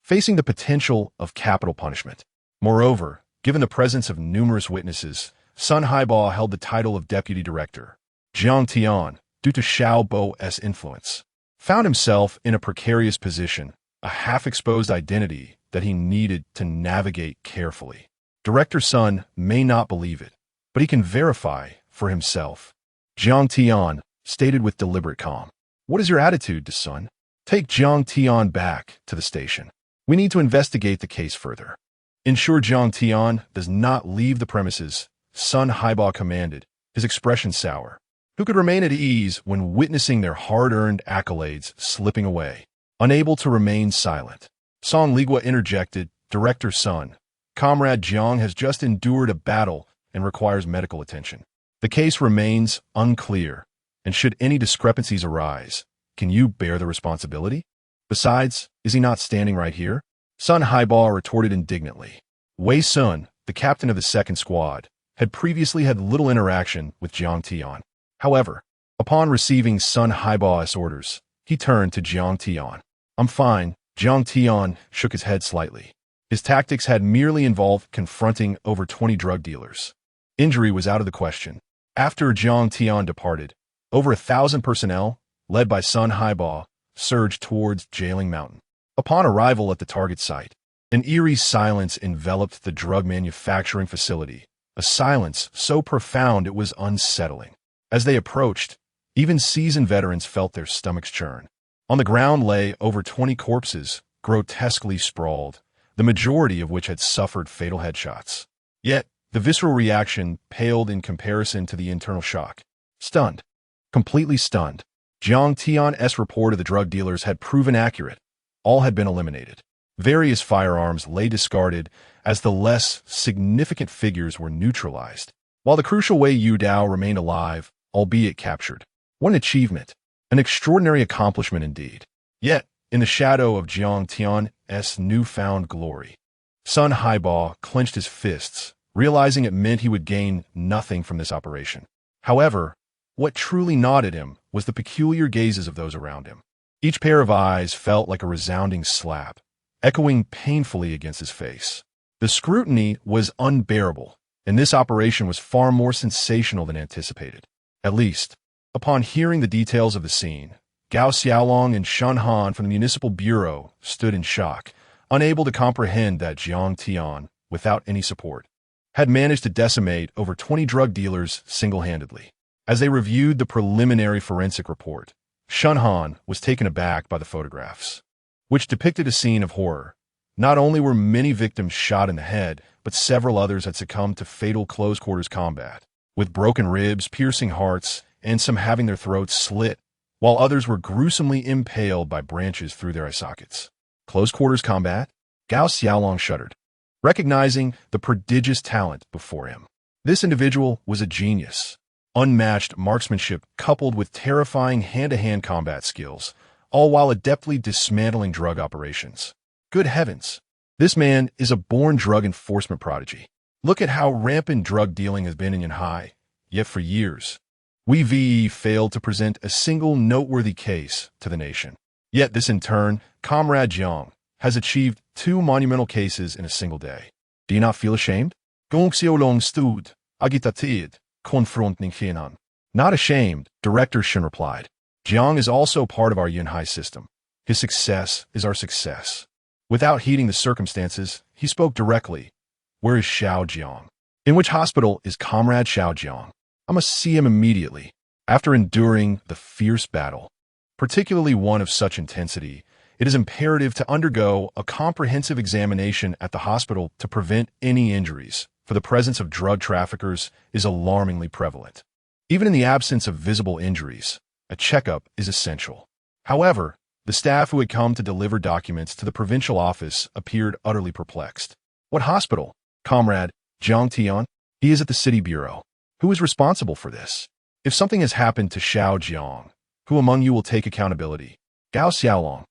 facing the potential of capital punishment. Moreover, given the presence of numerous witnesses, Sun Haiba held the title of deputy director. Jiang Tian, due to Xiao Bo's influence, found himself in a precarious position, a half-exposed identity that he needed to navigate carefully. Director Sun may not believe it, but he can verify for himself. Jiang Tian stated with deliberate calm. What is your attitude to Sun? Take Jiang Tian back to the station. We need to investigate the case further. Ensure Jiang Tian does not leave the premises, Sun Haiba commanded, his expression sour. Who could remain at ease when witnessing their hard-earned accolades slipping away? Unable to remain silent, Song Ligua interjected, Director Sun, Comrade Jiang has just endured a battle and requires medical attention. The case remains unclear, and should any discrepancies arise, can you bear the responsibility? Besides, is he not standing right here? Sun Haiba retorted indignantly. Wei Sun, the captain of the second squad, had previously had little interaction with Jiang Tian. However, upon receiving Sun Haiba's orders, he turned to Jiang Tian. "I'm fine." Jiang Tian shook his head slightly. His tactics had merely involved confronting over 20 drug dealers. Injury was out of the question. After Jiang Tian departed, over 1,000 personnel, led by Sun Haiba, surged towards Jailing Mountain. Upon arrival at the target site, an eerie silence enveloped the drug manufacturing facility, a silence so profound it was unsettling. As they approached, even seasoned veterans felt their stomachs churn. On the ground lay over 20 corpses, grotesquely sprawled, the majority of which had suffered fatal headshots. Yet, the visceral reaction paled in comparison to the internal shock. Stunned. Completely stunned. Jiang Tian's report of the drug dealers had proven accurate. All had been eliminated. Various firearms lay discarded as the less significant figures were neutralized, while the crucial Wei Yudao remained alive, albeit captured. What an achievement. An extraordinary accomplishment indeed. Yet, in the shadow of Jiang Tian's newfound glory, Sun Haiba clenched his fists, realizing it meant he would gain nothing from this operation. However, what truly gnawed at him was the peculiar gazes of those around him. Each pair of eyes felt like a resounding slap, echoing painfully against his face. The scrutiny was unbearable, and this operation was far more sensational than anticipated. At least, upon hearing the details of the scene, Gao Xiaolong and Shen Han from the Municipal Bureau stood in shock, unable to comprehend that Jiang Tian, without any support, had managed to decimate over 20 drug dealers single-handedly. As they reviewed the preliminary forensic report, Shen Han was taken aback by the photographs, which depicted a scene of horror. Not only were many victims shot in the head, but several others had succumbed to fatal close-quarters combat, with broken ribs, piercing hearts, and some having their throats slit, while others were gruesomely impaled by branches through their eye sockets. Close-quarters combat? Gao Xiaolong shuddered, recognizing the prodigious talent before him. This individual was a genius. Unmatched marksmanship coupled with terrifying hand-to-hand combat skills, all while adeptly dismantling drug operations. Good heavens, this man is a born drug enforcement prodigy. Look at how rampant drug dealing has been in Yanhai, yet for years, we failed to present a single noteworthy case to the nation. Yet this in turn, Comrade Jiang, has achieved 2 monumental cases in a single day. Do you not feel ashamed? Gong Xiaolong stood, agitated, confronting Hinan. Not ashamed, Director Shen replied. Jiang is also part of our Yanhai system. His success is our success. Without heeding the circumstances, he spoke directly. Where is Xiao Jiang? In which hospital is Comrade Xiao Jiang? I must see him immediately. After enduring the fierce battle, particularly one of such intensity, it is imperative to undergo a comprehensive examination at the hospital to prevent any injuries, for the presence of drug traffickers is alarmingly prevalent. Even in the absence of visible injuries, a checkup is essential. However, the staff who had come to deliver documents to the provincial office appeared utterly perplexed. What hospital? Comrade Jiang Tian? He is at the city bureau. Who is responsible for this? If something has happened to Xiao Jiang, who among you will take accountability? Gao Xiaolong,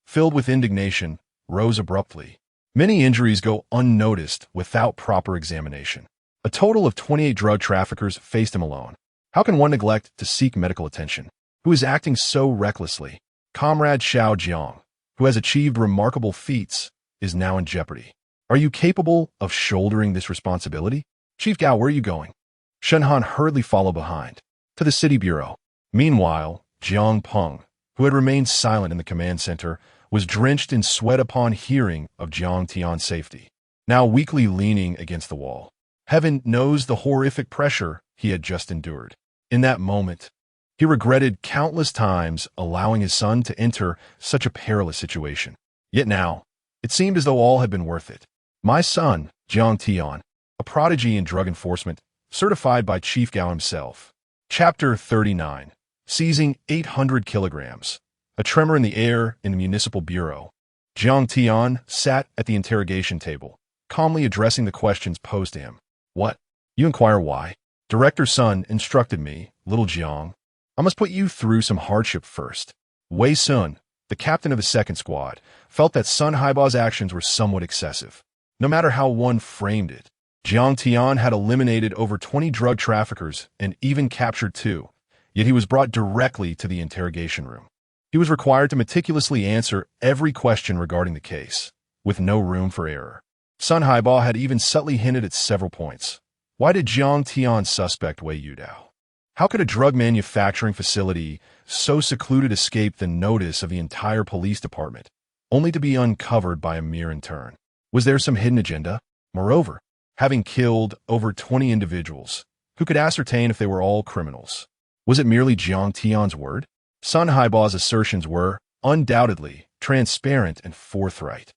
filled with indignation, rose abruptly. Many injuries go unnoticed without proper examination. A total of 28 drug traffickers faced him alone. How can one neglect to seek medical attention? Who is acting so recklessly? Comrade Xiao Jiang, who has achieved remarkable feats, is now in jeopardy. Are you capable of shouldering this responsibility? Chief Gao, where are you going? Shen Han hurriedly followed behind. To the city bureau. Meanwhile, Jiang Peng, who had remained silent in the command center, was drenched in sweat upon hearing of Jiang Tian's safety, now weakly leaning against the wall. Heaven knows the horrific pressure he had just endured. In that moment, he regretted countless times allowing his son to enter such a perilous situation. Yet now, it seemed as though all had been worth it. My son, Jiang Tian, a prodigy in drug enforcement, certified by Chief Gao himself. Chapter 39. Seizing 800 kilograms. A tremor in the air in the Municipal Bureau. Jiang Tian sat at the interrogation table, calmly addressing the questions posed to him. What? You inquire why? Director Sun instructed me, little Jiang. I must put you through some hardship first. Wei Sun, the captain of the second squad, felt that Sun Haiba's actions were somewhat excessive. No matter how one framed it, Jiang Tian had eliminated over 20 drug traffickers and even captured 2, yet he was brought directly to the interrogation room. He was required to meticulously answer every question regarding the case, with no room for error. Sun Haiba had even subtly hinted at several points. Why did Jiang Tian's suspect Wei Yudao? How could a drug manufacturing facility so secluded escape the notice of the entire police department, only to be uncovered by a mere intern? Was there some hidden agenda? Moreover, having killed over 20 individuals, who could ascertain if they were all criminals? Was it merely Jiang Tian's word? Sun Haiba's assertions were, undoubtedly, transparent and forthright.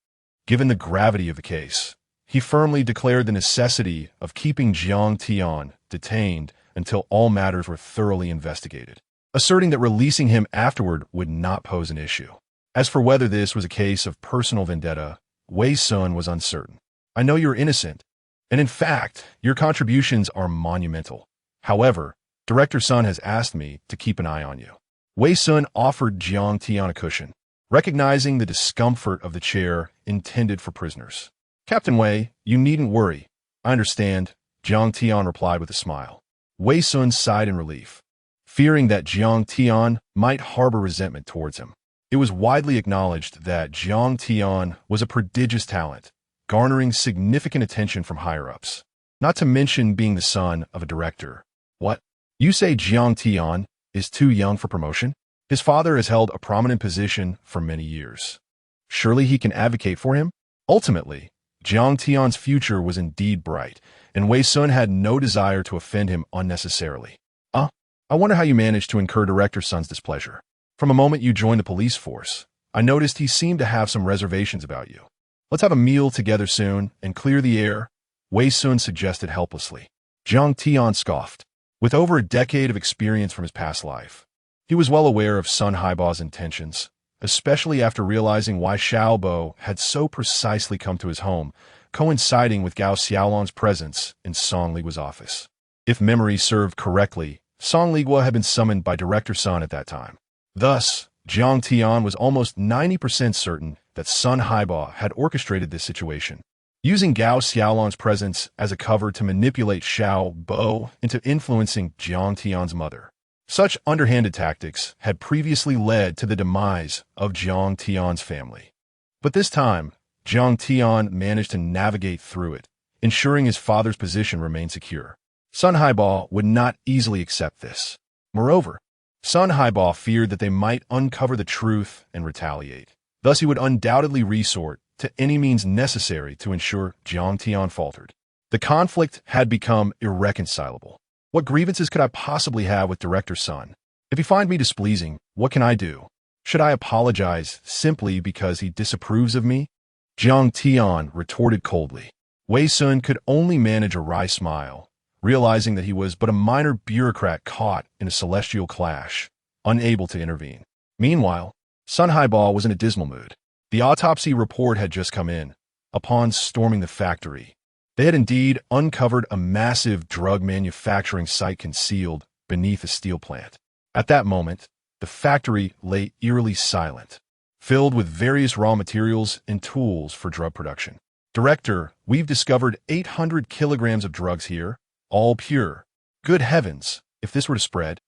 Given the gravity of the case, he firmly declared the necessity of keeping Jiang Tian detained until all matters were thoroughly investigated, asserting that releasing him afterward would not pose an issue. As for whether this was a case of personal vendetta, Wei Sun was uncertain. I know you're innocent, and in fact, your contributions are monumental. However, Director Sun has asked me to keep an eye on you. Wei Sun offered Jiang Tian a cushion, recognizing the discomfort of the chair intended for prisoners. Captain Wei, you needn't worry. I understand, Jiang Tian replied with a smile. Wei Sun sighed in relief, fearing that Jiang Tian might harbor resentment towards him. It was widely acknowledged that Jiang Tian was a prodigious talent, garnering significant attention from higher-ups, not to mention being the son of a director. What? You say Jiang Tian is too young for promotion? His father has held a prominent position for many years. Surely he can advocate for him? Ultimately, Jiang Tian's future was indeed bright, and Wei Sun had no desire to offend him unnecessarily. I wonder how you managed to incur Director Sun's displeasure. From a moment you joined the police force, I noticed he seemed to have some reservations about you. Let's have a meal together soon and clear the air, Wei Sun suggested helplessly. Jiang Tian scoffed. With over a decade of experience from his past life, he was well aware of Sun Haiba's intentions, especially after realizing why Xiaobo had so precisely come to his home, coinciding with Gao Xiaolon's presence in Song Ligua's office. If memory served correctly, Song Ligua had been summoned by Director Sun at that time. Thus, Jiang Tian was almost 90% certain that Sun Haiba had orchestrated this situation, using Gao Xiaolon's presence as a cover to manipulate Xiaobo into influencing Jiang Tian's mother. Such underhanded tactics had previously led to the demise of Jiang Tian's family. But this time, Jiang Tian managed to navigate through it, ensuring his father's position remained secure. Sun Haiba would not easily accept this. Moreover, Sun Haiba feared that they might uncover the truth and retaliate. Thus, he would undoubtedly resort to any means necessary to ensure Jiang Tian faltered. The conflict had become irreconcilable. What grievances could I possibly have with Director Sun? If he finds me displeasing, what can I do? Should I apologize simply because he disapproves of me? Jiang Tian retorted coldly. Wei Sun could only manage a wry smile, realizing that he was but a minor bureaucrat caught in a celestial clash, unable to intervene. Meanwhile, Sun Haiba was in a dismal mood. The autopsy report had just come in. Upon storming the factory, they had indeed uncovered a massive drug manufacturing site concealed beneath a steel plant. At that moment, the factory lay eerily silent, filled with various raw materials and tools for drug production. Director, we've discovered 800 kilograms of drugs here, all pure. Good heavens, if this were to spread,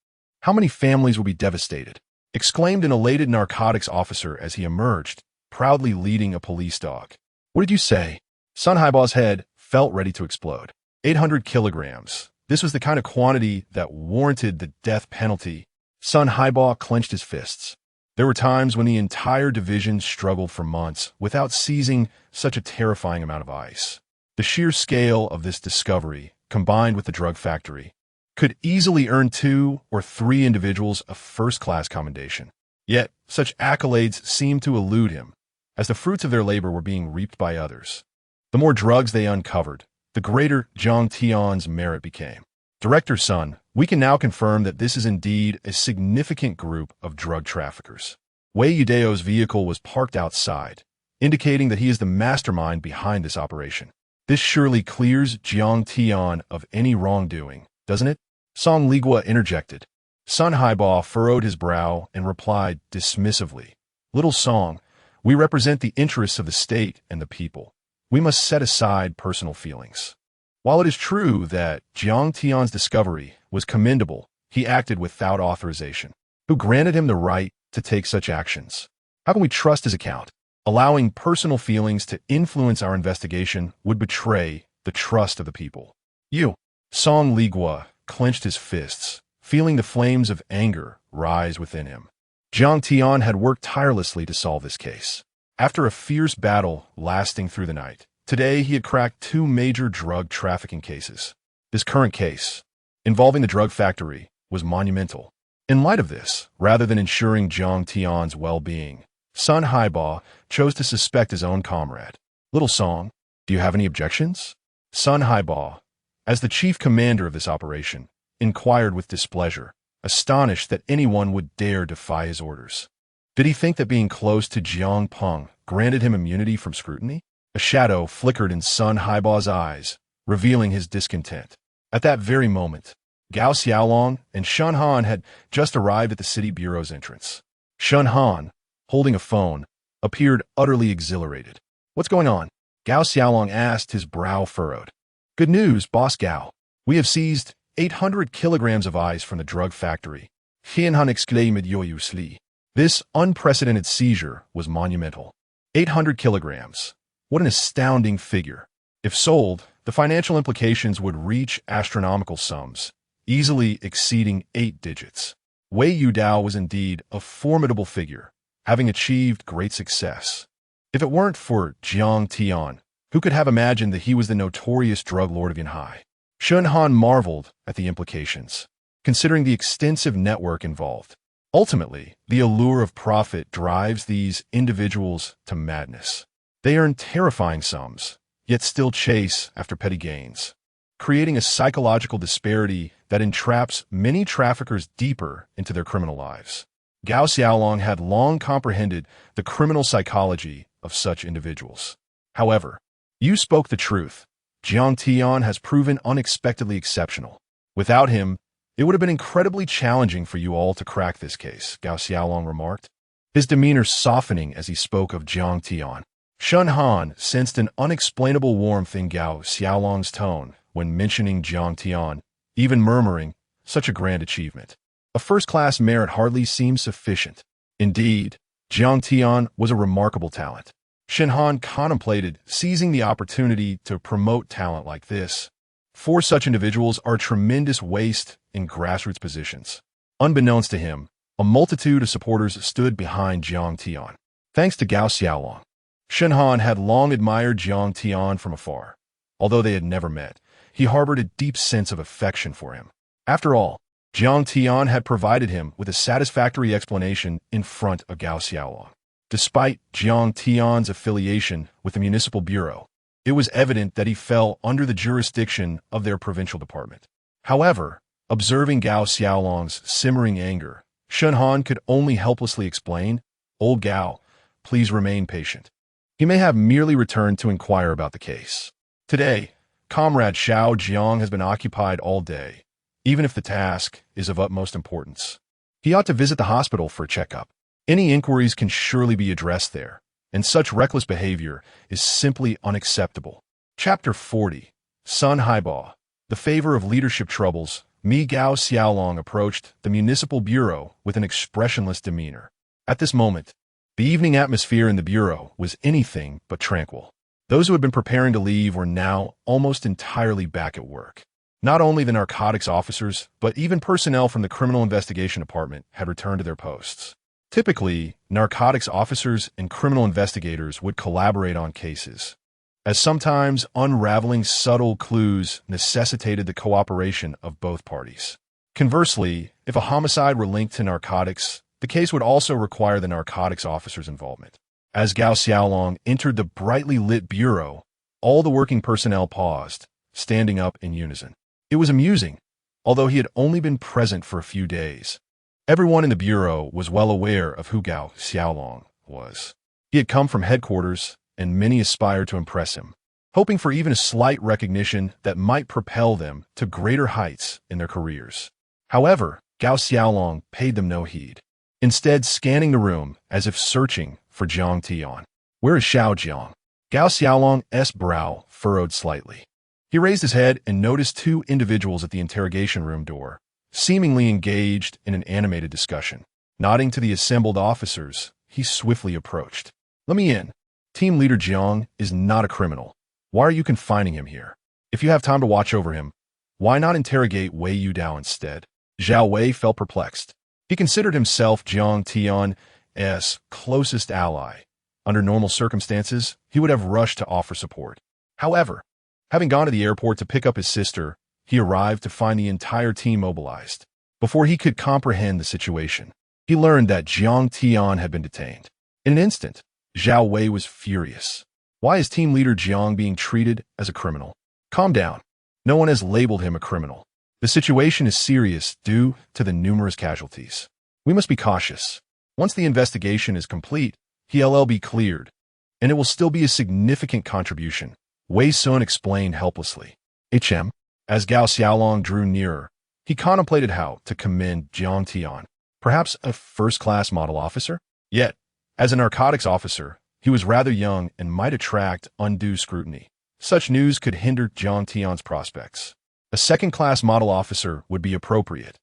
how many families would be devastated? Exclaimed an elated narcotics officer as he emerged, proudly leading a police dog. What did you say? Sun Haiba's head felt ready to explode. 800 kilograms. This was the kind of quantity that warranted the death penalty. Sun Haiba clenched his fists. There were times when the entire division struggled for months without seizing such a terrifying amount of ice. The sheer scale of this discovery, combined with the drug factory, could easily earn 2 or 3 individuals a first-class commendation. Yet, such accolades seemed to elude him, as the fruits of their labor were being reaped by others. The more drugs they uncovered, the greater Jiang Tian's merit became. Director Sun, we can now confirm that this is indeed a significant group of drug traffickers. Wei Yudao's vehicle was parked outside, indicating that he is the mastermind behind this operation. This surely clears Jiang Tian of any wrongdoing, doesn't it? Song Ligua interjected. Sun Haiba furrowed his brow and replied dismissively, Little Song, we represent the interests of the state and the people. We must set aside personal feelings. While it is true that Jiang Tian's discovery was commendable, he acted without authorization. Who granted him the right to take such actions? How can we trust his account? Allowing personal feelings to influence our investigation would betray the trust of the people. Song Ligua clenched his fists, feeling the flames of anger rise within him. Jiang Tian had worked tirelessly to solve this case. After a fierce battle lasting through the night, today he had cracked 2 major drug trafficking cases. This current case, involving the drug factory, was monumental. In light of this, rather than ensuring Jiang Tian's well-being, Sun Haiba chose to suspect his own comrade. Little Song, do you have any objections? Sun Haiba, as the chief commander of this operation, inquired with displeasure, astonished that anyone would dare defy his orders. Did he think that being close to Jiang Peng granted him immunity from scrutiny? A shadow flickered in Sun Haiba's eyes, revealing his discontent. At that very moment, Gao Xiaolong and Shun Han had just arrived at the city bureau's entrance. Shun Han, holding a phone, appeared utterly exhilarated. What's going on? Gao Xiaolong asked, his brow furrowed. Good news, Boss Gao. We have seized 800 kilograms of ice from the drug factory. Xian Han exclaimed joyously. This unprecedented seizure was monumental. 800 kilograms. What an astounding figure. If sold, the financial implications would reach astronomical sums, easily exceeding 8 digits. Wei Yudao was indeed a formidable figure, having achieved great success. If it weren't for Jiang Tian, who could have imagined that he was the notorious drug lord of Yanhai? Shun Han marveled at the implications, considering the extensive network involved. Ultimately, the allure of profit drives these individuals to madness. They earn terrifying sums, yet still chase after petty gains, creating a psychological disparity that entraps many traffickers deeper into their criminal lives. Gao Xiaolong had long comprehended the criminal psychology of such individuals. However, you spoke the truth. Jiang Tian has proven unexpectedly exceptional. Without him, it would have been incredibly challenging for you all to crack this case, Gao Xiaolong remarked, his demeanor softening as he spoke of Jiang Tian. Shun Han sensed an unexplainable warmth in Gao Xiaolong's tone when mentioning Jiang Tian, even murmuring, such a grand achievement. A first-class merit hardly seemed sufficient. Indeed, Jiang Tian was a remarkable talent. Shin Han contemplated seizing the opportunity to promote talent like this. 4 such individuals are a tremendous waste in grassroots positions. Unbeknownst to him, a multitude of supporters stood behind Jiang Tian. Thanks to Gao Xiaolong, Shin Han had long admired Jiang Tian from afar. Although they had never met, he harbored a deep sense of affection for him. After all, Jiang Tian had provided him with a satisfactory explanation in front of Gao Xiaolong. Despite Jiang Tian's affiliation with the Municipal Bureau, it was evident that he fell under the jurisdiction of their provincial department. However, observing Gao Xiaolong's simmering anger, Shun Han could only helplessly explain, Old Gao, please remain patient. He may have merely returned to inquire about the case. Today, Comrade Xiao Jiang has been occupied all day, even if the task is of utmost importance. He ought to visit the hospital for a checkup. Any inquiries can surely be addressed there, and such reckless behavior is simply unacceptable. Chapter 40. Sun Haiba. The favor of leadership troubles. Mi Gao Xiaolong approached the Municipal Bureau with an expressionless demeanor. At this moment, the evening atmosphere in the Bureau was anything but tranquil. Those who had been preparing to leave were now almost entirely back at work. Not only the narcotics officers, but even personnel from the Criminal Investigation Department had returned to their posts. Typically, narcotics officers and criminal investigators would collaborate on cases, as sometimes unraveling subtle clues necessitated the cooperation of both parties. Conversely, if a homicide were linked to narcotics, the case would also require the narcotics officer's involvement. As Gao Xiaolong entered the brightly lit bureau, all the working personnel paused, standing up in unison. It was amusing, although he had only been present for a few days. Everyone in the bureau was well aware of who Gao Xiaolong was. He had come from headquarters, and many aspired to impress him, hoping for even a slight recognition that might propel them to greater heights in their careers. However, Gao Xiaolong paid them no heed. instead scanning the room as if searching for Jiang Tian. Where is Xiao Jiang? Gao Xiaolong's brow furrowed slightly. He raised his head and noticed two individuals at the interrogation room door, seemingly engaged in an animated discussion. Nodding to the assembled officers, he swiftly approached. Let me in. Team leader Jiang is not a criminal. Why are you confining him here? If you have time to watch over him, why not interrogate Wei Yudao instead? Zhao Wei felt perplexed. He considered himself Jiang Tian's closest ally. Under normal circumstances, he would have rushed to offer support. However, having gone to the airport to pick up his sister, he arrived to find the entire team mobilized. Before he could comprehend the situation, he learned that Jiang Tian had been detained. In an instant, Zhao Wei was furious. Why is team leader Jiang being treated as a criminal? Calm down. No one has labeled him a criminal. The situation is serious due to the numerous casualties. We must be cautious. Once the investigation is complete, he'll be cleared, and it will still be a significant contribution, Wei Sun explained helplessly. As Gao Xiaolong drew nearer, he contemplated how to commend Jiang Tian, perhaps a first-class model officer? Yet, as a narcotics officer, he was rather young and might attract undue scrutiny. Such news could hinder Jiang Tian's prospects. A second-class model officer would be appropriate,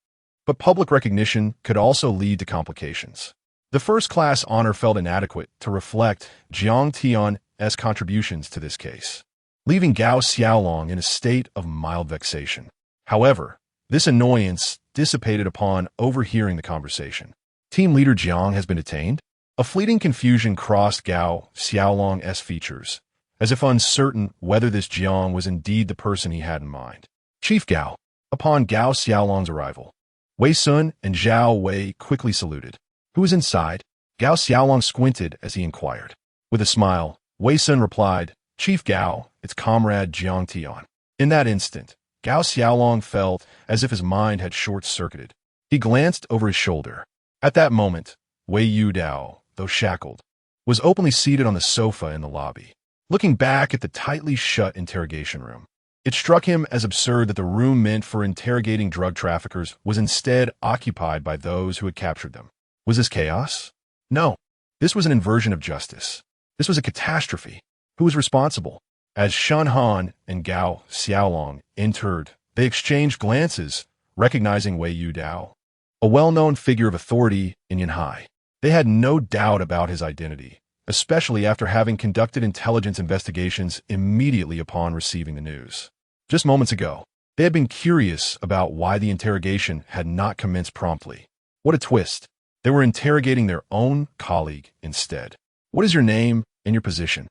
but public recognition could also lead to complications. The first-class honor felt inadequate to reflect Jiang Tian's contributions to this case, leaving Gao Xiaolong in a state of mild vexation. However, this annoyance dissipated upon overhearing the conversation. Team leader Jiang has been detained? A fleeting confusion crossed Gao Xiaolong's features, as if uncertain whether this Jiang was indeed the person he had in mind. Chief Gao. Upon Gao Xiaolong's arrival, Wei Sun and Zhao Wei quickly saluted. Who is inside? Gao Xiaolong squinted as he inquired. With a smile, Wei Sun replied, Chief Gao, it's comrade Jiang Tian. In that instant, Gao Xiaolong felt as if his mind had short-circuited. He glanced over his shoulder. At that moment, Wei Yudao, though shackled, was openly seated on the sofa in the lobby, looking back at the tightly shut interrogation room. It struck him as absurd that the room meant for interrogating drug traffickers was instead occupied by those who had captured them. Was this chaos? No. This was an inversion of justice. This was a catastrophe. Who was responsible? As Shen Han and Gao Xiaolong entered, they exchanged glances, recognizing Wei Yudao, a well-known figure of authority in Yanhai. They had no doubt about his identity, especially after having conducted intelligence investigations immediately upon receiving the news. Just moments ago, they had been curious about why the interrogation had not commenced promptly. What a twist. They were interrogating their own colleague instead. What is your name and your position?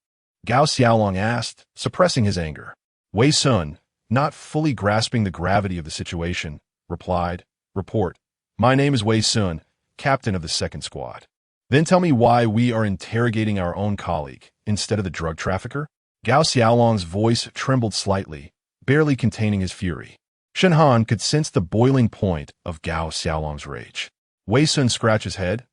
Gao Xiaolong asked, suppressing his anger. Wei Sun, not fully grasping the gravity of the situation, replied, Report. My name is Wei Sun, captain of the second squad. Then tell me why we are interrogating our own colleague instead of the drug trafficker? Gao Xiaolong's voice trembled slightly, barely containing his fury. Shen Han could sense the boiling point of Gao Xiaolong's rage. Wei Sun scratched his head.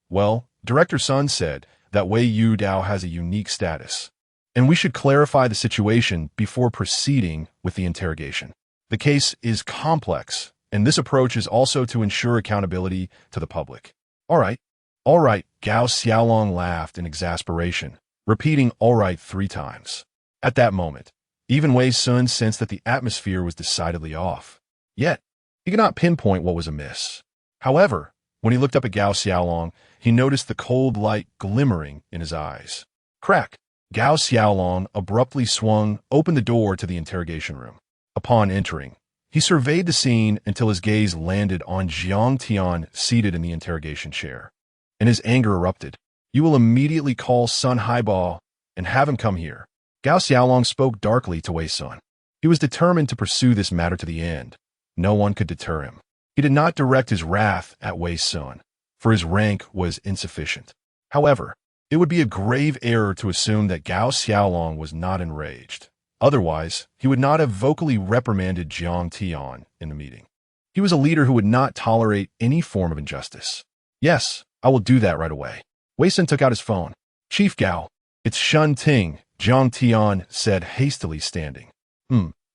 Well, Director Sun said that Wei Yudao has a unique status, and we should clarify the situation before proceeding with the interrogation. The case is complex, and this approach is also to ensure accountability to the public. All right, Gao Xiaolong laughed in exasperation, repeating all right 3 times. At that moment, even Wei Sun sensed that the atmosphere was decidedly off. Yet, he could not pinpoint what was amiss. However, when he looked up at Gao Xiaolong, he noticed the cold light glimmering in his eyes. Crack! Gao Xiaolong abruptly swung open the door to the interrogation room. Upon entering, he surveyed the scene until his gaze landed on Jiang Tian seated in the interrogation chair, and his anger erupted. You will immediately call Sun Haibo and have him come here. Gao Xiaolong spoke darkly to Wei Sun. He was determined to pursue this matter to the end. No one could deter him. He did not direct his wrath at Wei Sun, for his rank was insufficient. However, it would be a grave error to assume that Gao Xiaolong was not enraged. Otherwise, he would not have vocally reprimanded Jiang Tian in the meeting. He was a leader who would not tolerate any form of injustice. Yes, I will do that right away. Wei Sun took out his phone. Chief Gao, it's Shen Ting, Jiang Tian said hastily standing.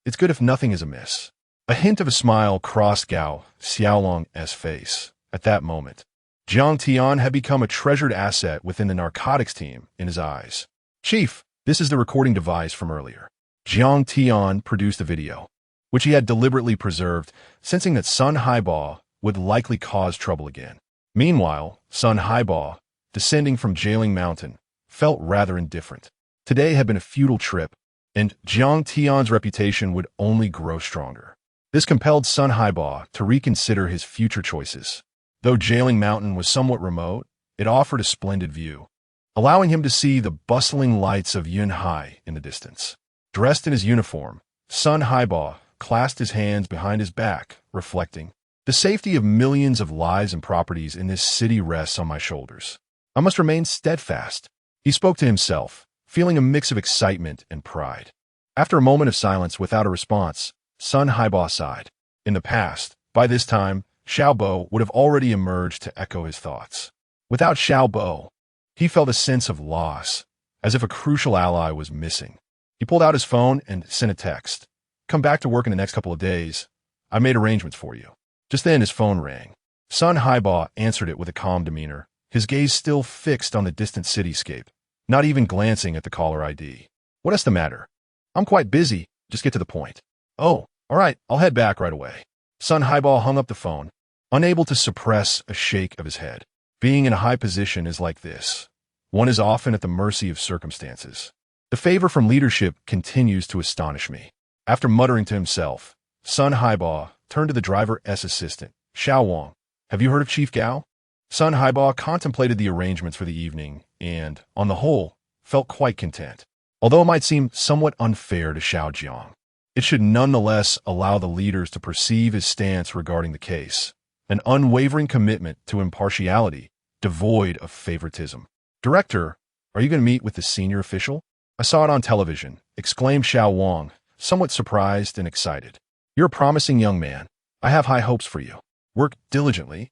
It's good if nothing is amiss. A hint of a smile crossed Gao Xiaolong's face. At that moment, Jiang Tian had become a treasured asset within the narcotics team in his eyes. "Chief, this is the recording device from earlier." Jiang Tian produced a video, which he had deliberately preserved, sensing that Sun Haiba would likely cause trouble again. Meanwhile, Sun Haiba, descending from Jailing Mountain, felt rather indifferent. Today had been a futile trip, and Jiang Tian's reputation would only grow stronger. This compelled Sun Haiba to reconsider his future choices. Though Jailing Mountain was somewhat remote, it offered a splendid view, allowing him to see the bustling lights of Yunhai in the distance. Dressed in his uniform, Sun Haiba clasped his hands behind his back, reflecting, "The safety of millions of lives and properties in this city rests on my shoulders. I must remain steadfast." He spoke to himself, feeling a mix of excitement and pride. After a moment of silence without a response, Sun Haiba sighed. In the past, by this time, Xiaobo would have already emerged to echo his thoughts. Without Xiaobo, he felt a sense of loss, as if a crucial ally was missing. He pulled out his phone and sent a text. "Come back to work in the next couple of days. I made arrangements for you." Just then his phone rang. Sun Haiba answered it with a calm demeanor, his gaze still fixed on the distant cityscape, not even glancing at the caller ID. "What's the matter?" "I'm quite busy. Just get to the point." "Oh, all right, I'll head back right away." Sun Haiba hung up the phone, unable to suppress a shake of his head. Being in a high position is like this. One is often at the mercy of circumstances. The favor from leadership continues to astonish me. After muttering to himself, Sun Haiba turned to the driver's assistant, Xiao Wang. "Have you heard of Chief Gao?" Sun Haiba contemplated the arrangements for the evening and, on the whole, felt quite content. Although it might seem somewhat unfair to Xiao Jiang, it should nonetheless allow the leaders to perceive his stance regarding the case, an unwavering commitment to impartiality, devoid of favoritism. "Director, are you going to meet with the senior official?" "I saw it on television," exclaimed Xiao Wang, somewhat surprised and excited. "You're a promising young man. I have high hopes for you. Work diligently,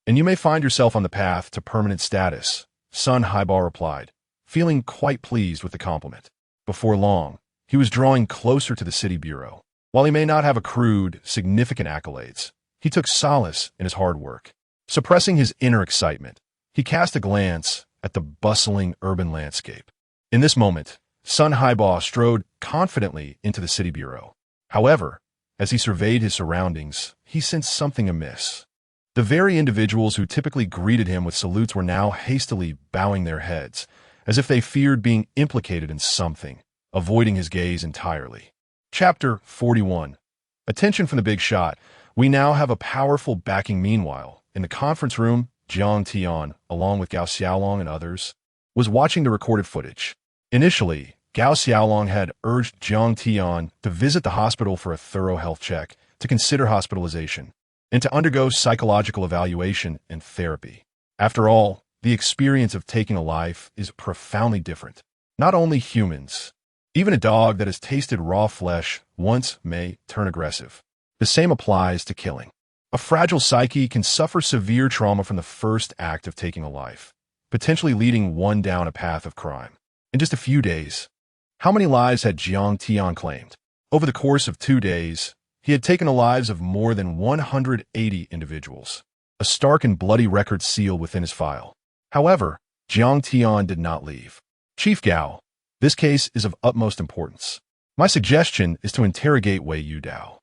and you may find yourself on the path to permanent status," Sun Haiba replied, feeling quite pleased with the compliment. Before long, he was drawing closer to the city bureau. While he may not have accrued significant accolades, he took solace in his hard work. Suppressing his inner excitement, he cast a glance at the bustling urban landscape. In this moment, Sun Haiba strode confidently into the city bureau. However, as he surveyed his surroundings, he sensed something amiss. The very individuals who typically greeted him with salutes were now hastily bowing their heads, as if they feared being implicated in something, avoiding his gaze entirely. Chapter 41. Attention from the big shot. We now have a powerful backing. Meanwhile, in the conference room, Jiang Tian, along with Gao Xiaolong and others, was watching the recorded footage. Initially, Gao Xiaolong had urged Jiang Tian to visit the hospital for a thorough health check, to consider hospitalization, and to undergo psychological evaluation and therapy. After all, the experience of taking a life is profoundly different. Not only humans, even a dog that has tasted raw flesh once may turn aggressive. The same applies to killing. A fragile psyche can suffer severe trauma from the first act of taking a life, potentially leading one down a path of crime. In just a few days, how many lives had Jiang Tian claimed? Over the course of 2 days, he had taken the lives of more than 180 individuals, a stark and bloody record sealed within his file. However, Jiang Tian did not leave. "Chief Gao, this case is of utmost importance. My suggestion is to interrogate Wei Yudao.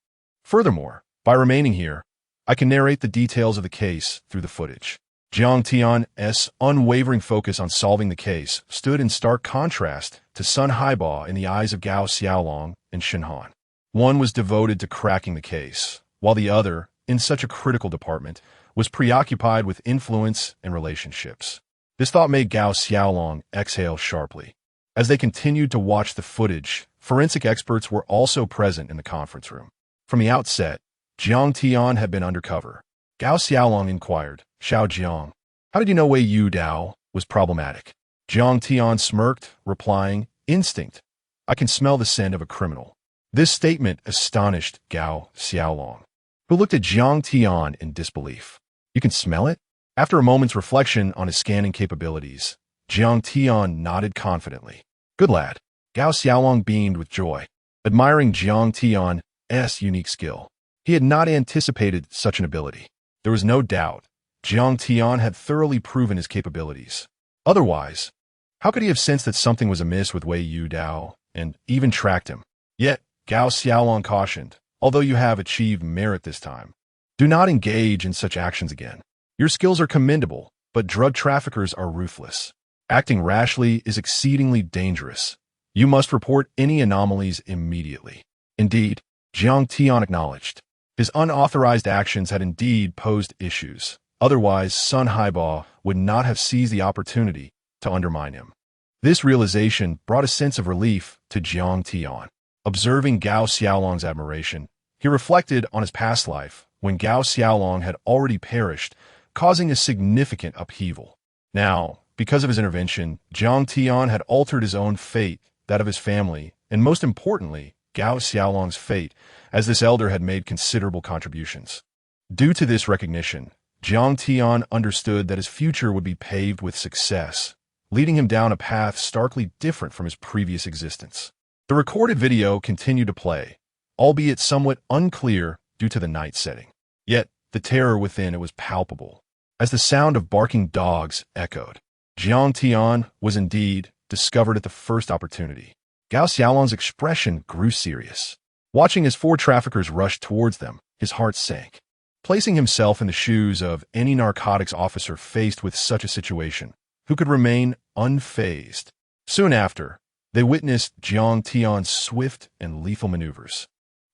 Furthermore, by remaining here, I can narrate the details of the case through the footage." Jiang Tian's unwavering focus on solving the case stood in stark contrast to Sun Haiba in the eyes of Gao Xiaolong and Shenhan. One was devoted to cracking the case, while the other, in such a critical department, was preoccupied with influence and relationships. This thought made Gao Xiaolong exhale sharply. As they continued to watch the footage, forensic experts were also present in the conference room. From the outset, Jiang Tian had been undercover. Gao Xiaolong inquired, "Xiao Jiang, how did you know Wei Yudao was problematic?" Jiang Tian smirked, replying, "Instinct. I can smell the scent of a criminal." This statement astonished Gao Xiaolong, who looked at Jiang Tian in disbelief. "You can smell it?" After a moment's reflection on his scanning capabilities, Jiang Tian nodded confidently. "Good lad." Gao Xiaolong beamed with joy, admiring Jiang Tian's unique skill. He had not anticipated such an ability. There was no doubt Jiang Tian had thoroughly proven his capabilities. Otherwise, how could he have sensed that something was amiss with Wei Yu Dao and even tracked him? Yet, Gao Xiaolong cautioned, although you have achieved merit this time, do not engage in such actions again. Your skills are commendable, but drug traffickers are ruthless. Acting rashly is exceedingly dangerous. You must report any anomalies immediately. Indeed, Jiang Tian acknowledged. His unauthorized actions had indeed posed issues. Otherwise, Sun Haiba would not have seized the opportunity to undermine him. This realization brought a sense of relief to Jiang Tian. Observing Gao Xiaolong's admiration, he reflected on his past life when Gao Xiaolong had already perished, causing a significant upheaval. Now, because of his intervention, Jiang Tian had altered his own fate, that of his family, and most importantly, Gao Xiaolong's fate, as this elder had made considerable contributions. Due to this recognition, Jiang Tian understood that his future would be paved with success, leading him down a path starkly different from his previous existence. The recorded video continued to play, albeit somewhat unclear due to the night setting. Yet, the terror within it was palpable, as the sound of barking dogs echoed. Jiang Tian was indeed discovered at the first opportunity. Gao Xiaolong's expression grew serious. Watching as 4 traffickers rushed towards them, his heart sank. Placing himself in the shoes of any narcotics officer faced with such a situation, who could remain unfazed. Soon after, they witnessed Jiang Tian's swift and lethal maneuvers.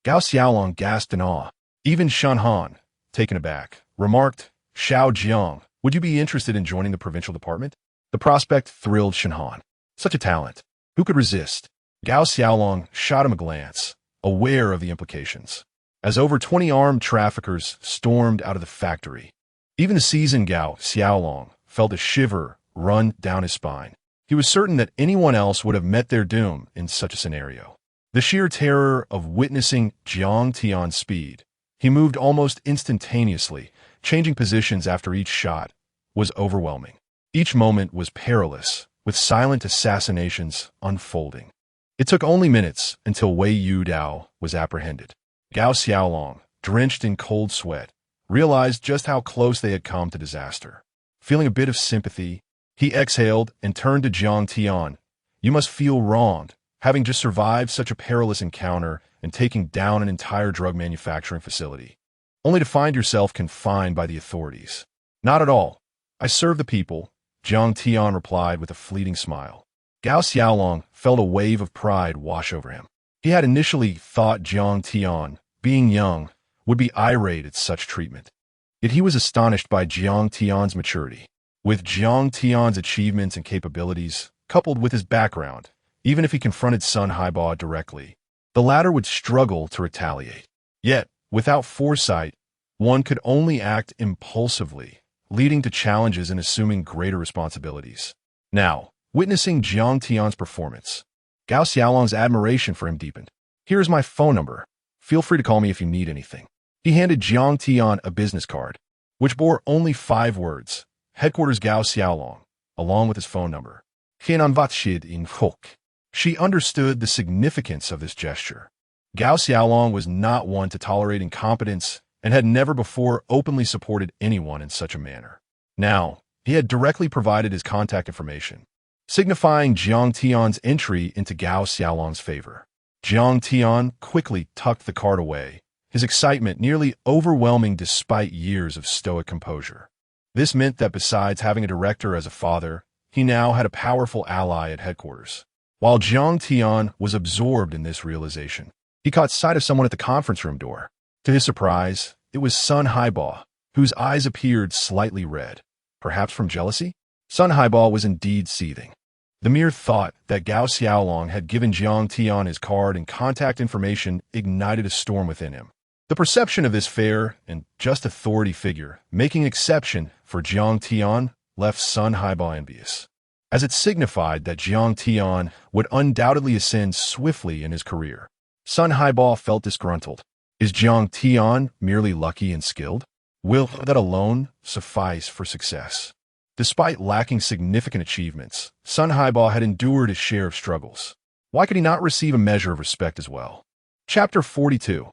Gao Xiaolong gasped in awe. Even Shen Han, taken aback, remarked, "Xiao Jiang, would you be interested in joining the provincial department?" The prospect thrilled Shen Han. Such a talent. Who could resist? Gao Xiaolong shot him a glance, aware of the implications, as over 20 armed traffickers stormed out of the factory. Even the seasoned Gao Xiaolong felt a shiver run down his spine. He was certain that anyone else would have met their doom in such a scenario. The sheer terror of witnessing Jiang Tian's speed, he moved almost instantaneously, changing positions after each shot, was overwhelming. Each moment was perilous, with silent assassinations unfolding. It took only minutes until Wei Yu Dao was apprehended. Gao Xiaolong, drenched in cold sweat, realized just how close they had come to disaster. Feeling a bit of sympathy, he exhaled and turned to Jiang Tian. "You must feel wronged, having just survived such a perilous encounter and taking down an entire drug manufacturing facility, only to find yourself confined by the authorities." "Not at all. I serve the people," Jiang Tian replied with a fleeting smile. Gao Xiaolong felt a wave of pride wash over him. He had initially thought Jiang Tian, being young, would be irate at such treatment. Yet he was astonished by Jiang Tian's maturity. With Jiang Tian's achievements and capabilities, coupled with his background, even if he confronted Sun Haiba directly, the latter would struggle to retaliate. Yet, without foresight, one could only act impulsively, leading to challenges and assuming greater responsibilities. Now, witnessing Jiang Tian's performance, Gao Xiaolong's admiration for him deepened. "Here is my phone number. Feel free to call me if you need anything." He handed Jiang Tian a business card, which bore only 5 words: Headquarters Gao Xiaolong, along with his phone number. She understood the significance of this gesture. Gao Xiaolong was not one to tolerate incompetence and had never before openly supported anyone in such a manner. Now, he had directly provided his contact information, signifying Jiang Tian's entry into Gao Xiaolong's favor. Jiang Tian quickly tucked the card away, his excitement nearly overwhelming despite years of stoic composure. This meant that besides having a director as a father, he now had a powerful ally at headquarters. While Jiang Tian was absorbed in this realization, he caught sight of someone at the conference room door. To his surprise, it was Sun Haiba, whose eyes appeared slightly red. Perhaps from jealousy? Sun Haiba was indeed seething. The mere thought that Gao Xiaolong had given Jiang Tian his card and contact information ignited a storm within him. The perception of this fair and just authority figure, making an exception for Jiang Tian, left Sun Haiba envious, as it signified that Jiang Tian would undoubtedly ascend swiftly in his career. Sun Haiba felt disgruntled. Is Jiang Tian merely lucky and skilled? Will that alone suffice for success? Despite lacking significant achievements, Sun Haiba had endured his share of struggles. Why could he not receive a measure of respect as well? Chapter 42.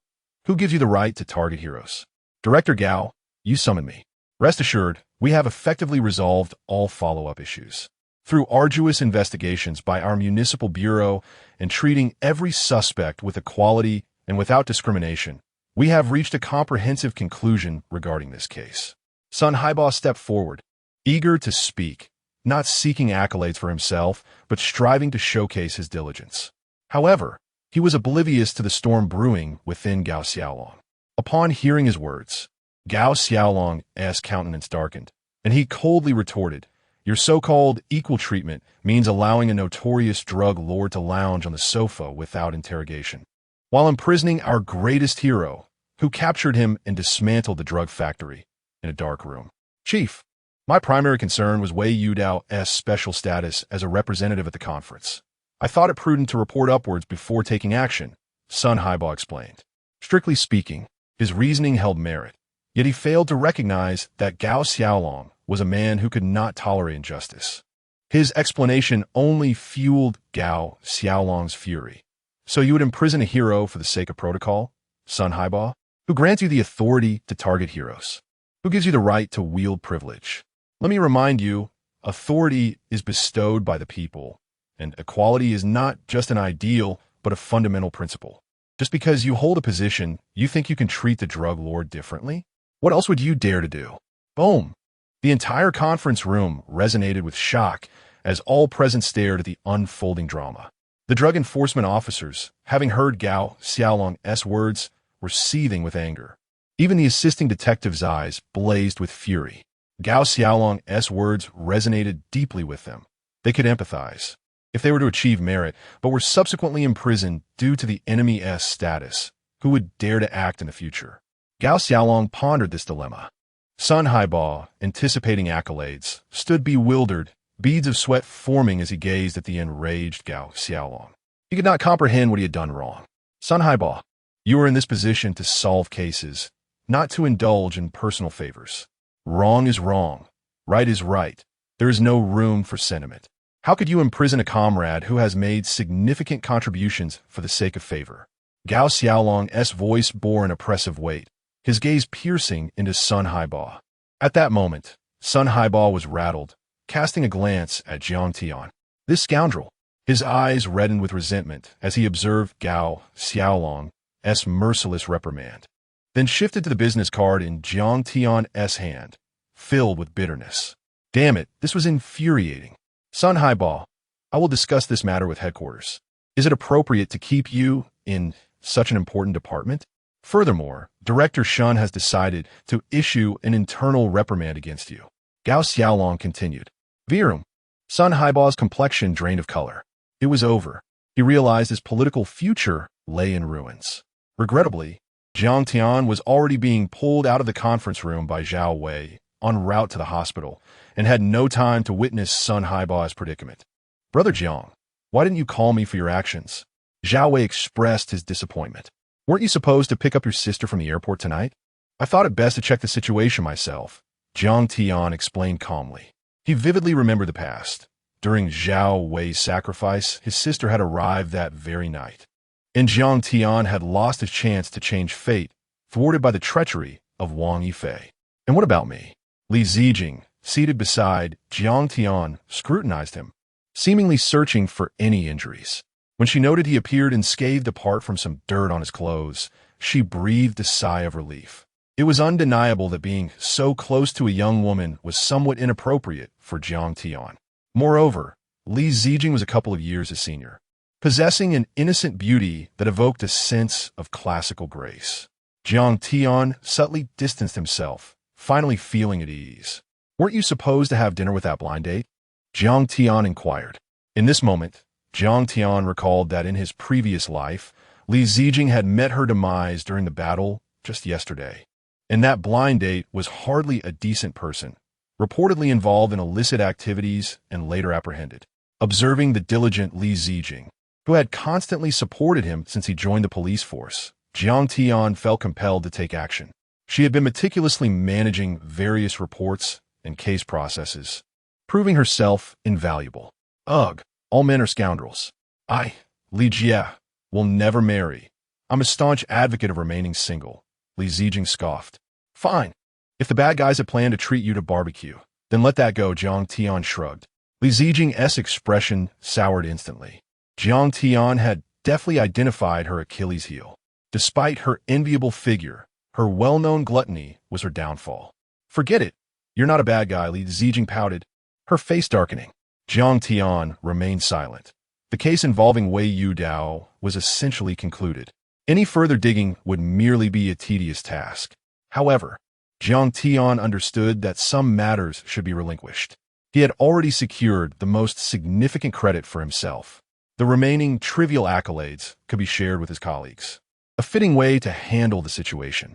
Who gives you the right to target heroes? Director Gao, you summoned me. Rest assured, We have effectively resolved all follow-up issues. Through arduous investigations by our municipal bureau and treating every suspect with equality and without discrimination, we have reached a comprehensive conclusion regarding this case. Sun Haiba stepped forward, eager to speak, not seeking accolades for himself, but striving to showcase his diligence. However, he was oblivious to the storm brewing within Gao Xiaolong. Upon hearing his words, Gao Xiaolong's countenance darkened, and he coldly retorted, "Your so-called equal treatment means allowing a notorious drug lord to lounge on the sofa without interrogation, while imprisoning our greatest hero, who captured him and dismantled the drug factory in a dark room. Chief, my primary concern was Wei Yudao's special status as a representative at the conference. I thought it prudent to report upwards before taking action," Sun Haiba explained. Strictly speaking, his reasoning held merit, yet he failed to recognize that Gao Xiaolong was a man who could not tolerate injustice. His explanation only fueled Gao Xiaolong's fury. "So you would imprison a hero for the sake of protocol, Sun Haiba? Who grants you the authority to target heroes? Who gives you the right to wield privilege? Let me remind you, authority is bestowed by the people, and equality is not just an ideal, but a fundamental principle. Just because you hold a position, you think you can treat the drug lord differently? What else would you dare to do?" Boom! The entire conference room resonated with shock as all present stared at the unfolding drama. The drug enforcement officers, having heard Gao Xiaolong's words, were seething with anger. Even the assisting detective's eyes blazed with fury. Gao Xiaolong's words resonated deeply with them. They could empathize, if they were to achieve merit, but were subsequently imprisoned due to the enemy's status. Who would dare to act in the future? Gao Xiaolong pondered this dilemma. Sun Haiba, anticipating accolades, stood bewildered, beads of sweat forming as he gazed at the enraged Gao Xiaolong. He could not comprehend what he had done wrong. "Sun Haiba, you are in this position to solve cases, not to indulge in personal favors. Wrong is wrong. Right is right. There is no room for sentiment. How could you imprison a comrade who has made significant contributions for the sake of favor?" Gao Xiaolong's voice bore an oppressive weight, his gaze piercing into Sun Haiba. At that moment, Sun Haiba was rattled, casting a glance at Jiang Tian. This scoundrel! His eyes reddened with resentment as he observed Gao Xiaolong's merciless reprimand, then shifted to the business card in Jiang Tian's hand, filled with bitterness. Damn it, this was infuriating. "Sun Haiba, I will discuss this matter with headquarters. Is it appropriate to keep you in such an important department? Furthermore, Director Shun has decided to issue an internal reprimand against you." Gao Xiaolong continued. Virum. Sun Haiba's complexion drained of color. It was over. He realized his political future lay in ruins. Regrettably, Jiang Tian was already being pulled out of the conference room by Zhao Wei, en route to the hospital, and had no time to witness Sun Haiba's predicament. "Brother Jiang, why didn't you call me for your actions?" Zhao Wei expressed his disappointment. "Weren't you supposed to pick up your sister from the airport tonight?" "I thought it best to check the situation myself," Jiang Tian explained calmly. He vividly remembered the past. During Zhao Wei's sacrifice, his sister had arrived that very night, and Jiang Tian had lost his chance to change fate, thwarted by the treachery of Wang Yifei. "And what about me?" Li Zijing, seated beside Jiang Tian, scrutinized him, seemingly searching for any injuries. When she noted he appeared unscathed apart from some dirt on his clothes, she breathed a sigh of relief. It was undeniable that being so close to a young woman was somewhat inappropriate for Jiang Tian. Moreover, Li Zijing was a couple of years his senior, possessing an innocent beauty that evoked a sense of classical grace. Jiang Tian subtly distanced himself, finally feeling at ease. "Weren't you supposed to have dinner with that blind date?" Jiang Tian inquired. In this moment, Jiang Tian recalled that in his previous life, Li Zijing had met her demise during the battle just yesterday. And that blind date was hardly a decent person, reportedly involved in illicit activities and later apprehended. Observing the diligent Li Zijing, who had constantly supported him since he joined the police force, Jiang Tian felt compelled to take action. She had been meticulously managing various reports and case processes, proving herself invaluable. Ugh, all men are scoundrels. I, Li Jie, will never marry. I'm a staunch advocate of remaining single, Li Zijing scoffed. Fine. If the bad guys had planned to treat you to barbecue, then let that go, Jiang Tian shrugged. Li Zijing's expression soured instantly. Jiang Tian had deftly identified her Achilles heel. Despite her enviable figure, her well-known gluttony was her downfall. Forget it. You're not a bad guy, Li Zijing pouted, her face darkening. Jiang Tian remained silent. The case involving Wei Yu Dao was essentially concluded. Any further digging would merely be a tedious task. However, Jiang Tian understood that some matters should be relinquished. He had already secured the most significant credit for himself. The remaining trivial accolades could be shared with his colleagues. A fitting way to handle the situation.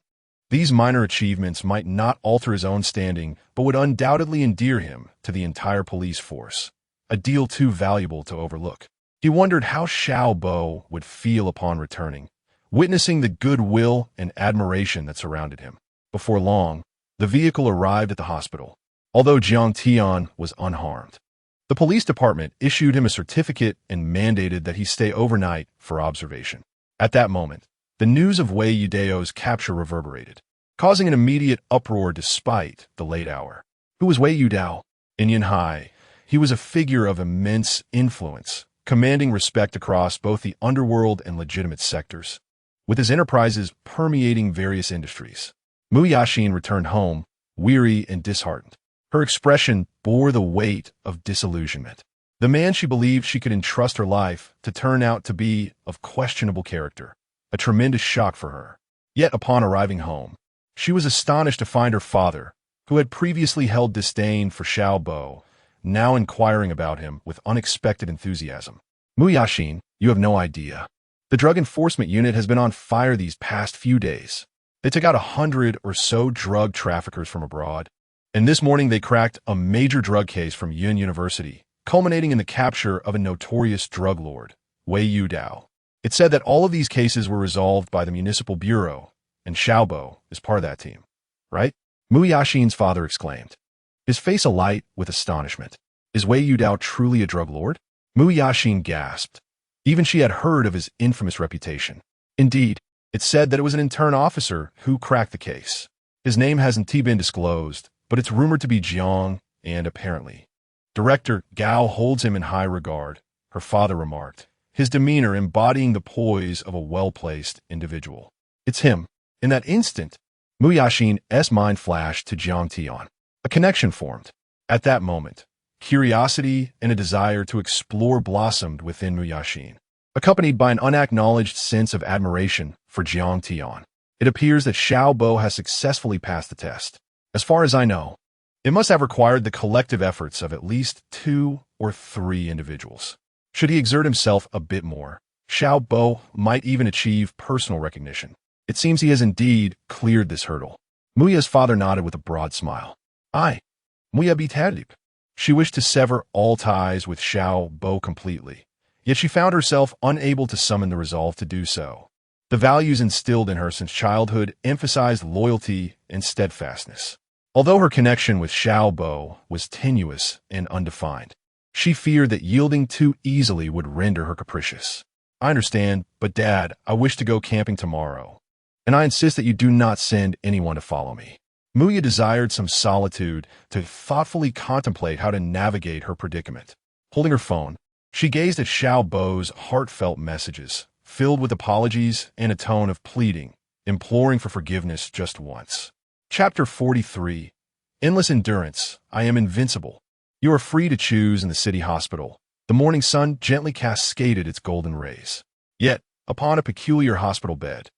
These minor achievements might not alter his own standing, but would undoubtedly endear him to the entire police force. A deal too valuable to overlook. He wondered how Xiao Bo would feel upon returning, witnessing the goodwill and admiration that surrounded him. Before long, the vehicle arrived at the hospital, although Jiang Tian was unharmed. The police department issued him a certificate and mandated that he stay overnight for observation. At that moment, the news of Wei Yu Dao's capture reverberated, causing an immediate uproar despite the late hour. Who was Wei Yu Dao? In Yanhai, he was a figure of immense influence, commanding respect across both the underworld and legitimate sectors, with his enterprises permeating various industries. Mu Yaxin returned home, weary and disheartened. Her expression bore the weight of disillusionment. The man she believed she could entrust her life to turn out to be of questionable character, a tremendous shock for her. Yet upon arriving home, she was astonished to find her father, who had previously held disdain for Xiao Bo, now inquiring about him with unexpected enthusiasm. Mu Yaxin, you have no idea. The drug enforcement unit has been on fire these past few days. They took out 100 or so drug traffickers from abroad, and this morning they cracked a major drug case from Yun University, culminating in the capture of a notorious drug lord, Wei Yu Dao. It said that all of these cases were resolved by the Municipal Bureau, and Xiao Bo is part of that team. Right? Mu Yaxin's father exclaimed, his face alight with astonishment. Is Wei Yu Dao truly a drug lord? Mu Yaxin gasped. Even she had heard of his infamous reputation. Indeed, it said that it was an intern officer who cracked the case. His name hasn't been disclosed, but it's rumored to be Jiang, and apparently, Director Gao holds him in high regard, her father remarked, his demeanor embodying the poise of a well-placed individual. It's him. In that instant, Mu Yaxin's mind flashed to Jiang Tian. A connection formed. At that moment, curiosity and a desire to explore blossomed within Mu Yaxin, accompanied by an unacknowledged sense of admiration for Jiang Tian. It appears that Xiao Bo has successfully passed the test. As far as I know, it must have required the collective efforts of at least 2 or 3 individuals. Should he exert himself a bit more, Xiao Bo might even achieve personal recognition. It seems he has indeed cleared this hurdle. Muya's father nodded with a broad smile. Aye, Muya Bitadip. She wished to sever all ties with Xiao Bo completely, yet she found herself unable to summon the resolve to do so. The values instilled in her since childhood emphasized loyalty and steadfastness. Although her connection with Xiao Bo was tenuous and undefined, she feared that yielding too easily would render her capricious. I understand, but Dad, I wish to go camping tomorrow, and I insist that you do not send anyone to follow me. Muya desired some solitude to thoughtfully contemplate how to navigate her predicament. Holding her phone, she gazed at Xiao Bo's heartfelt messages, filled with apologies and a tone of pleading, imploring for forgiveness just once. Chapter 43. Endless Endurance. I am invincible. You are free to choose in the city hospital. The morning sun gently cascaded its golden rays. Yet, upon a peculiar hospital bed,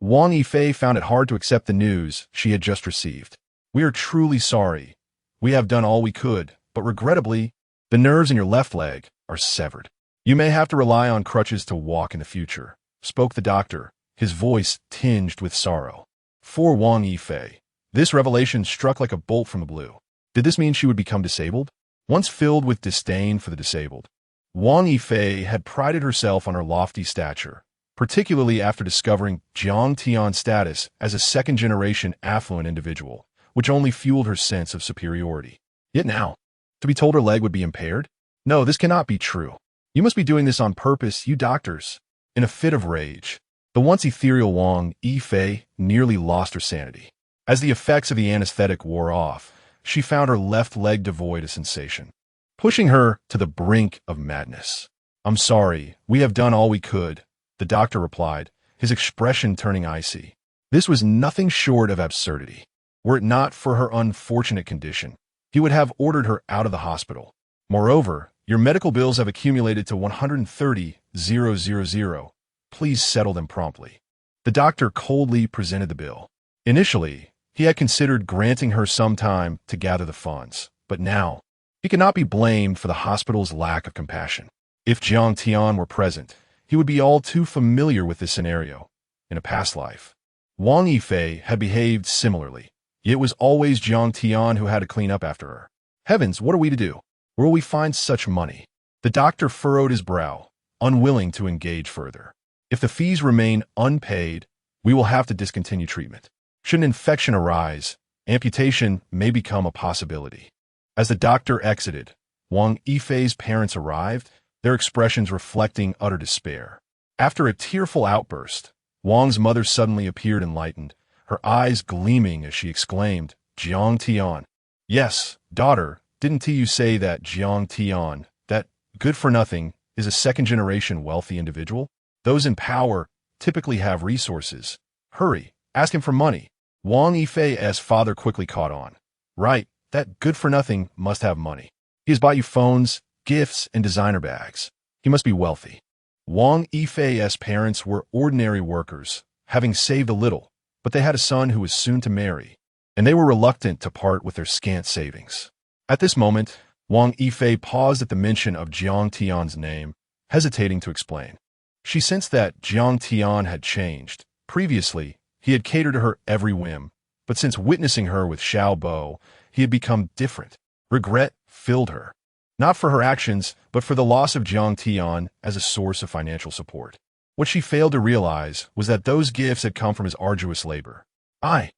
Wang Yifei found it hard to accept the news she had just received. We are truly sorry. We have done all we could, but regrettably, the nerves in your left leg are severed. You may have to rely on crutches to walk in the future, spoke the doctor, his voice tinged with sorrow. For Wang Yifei, this revelation struck like a bolt from the blue. Did this mean she would become disabled? Once filled with disdain for the disabled, Wang Yifei had prided herself on her lofty stature, particularly after discovering Jiang Tian's status as a second-generation affluent individual, which only fueled her sense of superiority. Yet now, to be told her leg would be impaired? No, this cannot be true. You must be doing this on purpose, you doctors. In a fit of rage, the once ethereal Wang Yifei nearly lost her sanity. As the effects of the anesthetic wore off, she found her left leg devoid of sensation, pushing her to the brink of madness. "I'm sorry, we have done all we could," the doctor replied, his expression turning icy. This was nothing short of absurdity. Were it not for her unfortunate condition, he would have ordered her out of the hospital. "Moreover, your medical bills have accumulated to 130,000. Please settle them promptly." The doctor coldly presented the bill. Initially, he had considered granting her some time to gather the funds, but now, he could not be blamed for the hospital's lack of compassion. If Jiang Tian were present, he would be all too familiar with this scenario. In a past life, Wang Yifei had behaved similarly. It was always Jiang Tian who had to clean up after her. Heavens, what are we to do? Where will we find such money? The doctor furrowed his brow, unwilling to engage further. If the fees remain unpaid, we will have to discontinue treatment. Should an infection arise, amputation may become a possibility. As the doctor exited, Wang Yifei's parents arrived, their expressions reflecting utter despair. After a tearful outburst, Wang's mother suddenly appeared enlightened, her eyes gleaming as she exclaimed, "Jiang Tian." "Yes, daughter, didn't you say that Jiang Tian, that good-for-nothing, is a second-generation wealthy individual? Those in power typically have resources. Hurry, ask him for money." Wang Yifei's father quickly caught on. "Right, that good-for-nothing must have money. He has bought you phones, gifts, and designer bags. He must be wealthy." Wang Yifei's parents were ordinary workers, having saved a little, but they had a son who was soon to marry, and they were reluctant to part with their scant savings. At this moment, Wang Yifei paused at the mention of Jiang Tian's name, hesitating to explain. She sensed that Jiang Tian had changed. Previously, he had catered to her every whim, but since witnessing her with Xiao Bo, he had become different. Regret filled her, not for her actions, but for the loss of Jiang Tian as a source of financial support. What she failed to realize was that those gifts had come from his arduous labor. I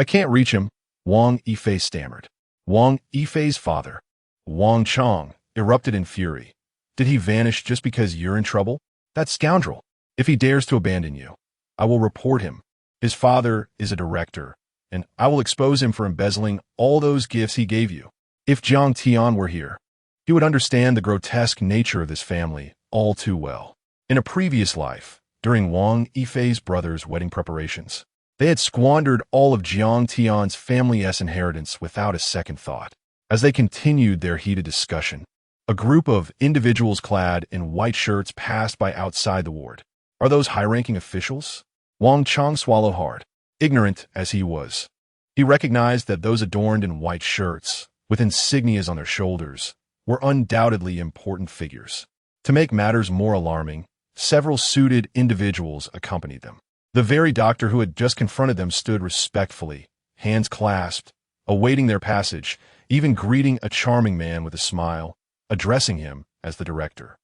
can't reach him," Wang Yifei stammered. Wang Yifei's father, Wang Chong, erupted in fury. "Did he vanish just because you're in trouble? That scoundrel! If he dares to abandon you, I will report him. His father is a director, and I will expose him for embezzling all those gifts he gave you. If Jiang Tian were here, he would understand the grotesque nature of this family all too well." In a previous life, during Wang Yifei's brother's wedding preparations, they had squandered all of Jiang Tian's family's inheritance without a second thought. As they continued their heated discussion, a group of individuals clad in white shirts passed by outside the ward. "Are those high-ranking officials?" Wang Chong swallowed hard. Ignorant as he was, he recognized that those adorned in white shirts, with insignias on their shoulders, were undoubtedly important figures. To make matters more alarming, several suited individuals accompanied them. The very doctor who had just confronted them stood respectfully, hands clasped, awaiting their passage, even greeting a charming man with a smile, addressing him as the director.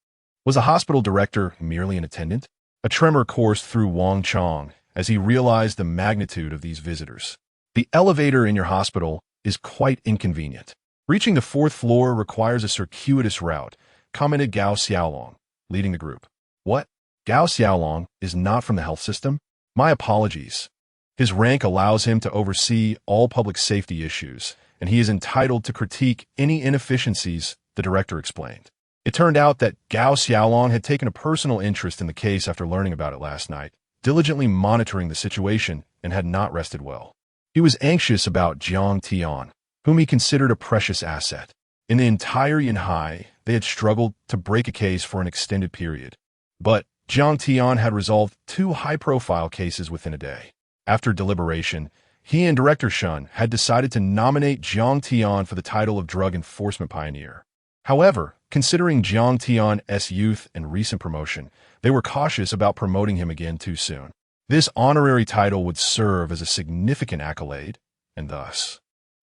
Was the hospital director merely an attendant? A tremor coursed through Wang Chong as he realized the magnitude of these visitors. "The elevator in your hospital is quite inconvenient. Reaching the 4th floor requires a circuitous route," commented Gao Xiaolong, leading the group. "What? Gao Xiaolong is not from the health system? My apologies. His rank allows him to oversee all public safety issues, and he is entitled to critique any inefficiencies," the director explained. It turned out that Gao Xiaolong had taken a personal interest in the case after learning about it last night, diligently monitoring the situation, and had not rested well. He was anxious about Jiang Tian, whom he considered a precious asset. In the entire Yanhai, they had struggled to break a case for an extended period. But Jiang Tian had resolved 2 high-profile cases within a day. After deliberation, he and Director Shun had decided to nominate Jiang Tian for the title of Drug Enforcement Pioneer. However, considering Jiang Tian's youth and recent promotion, they were cautious about promoting him again too soon. This honorary title would serve as a significant accolade, and thus,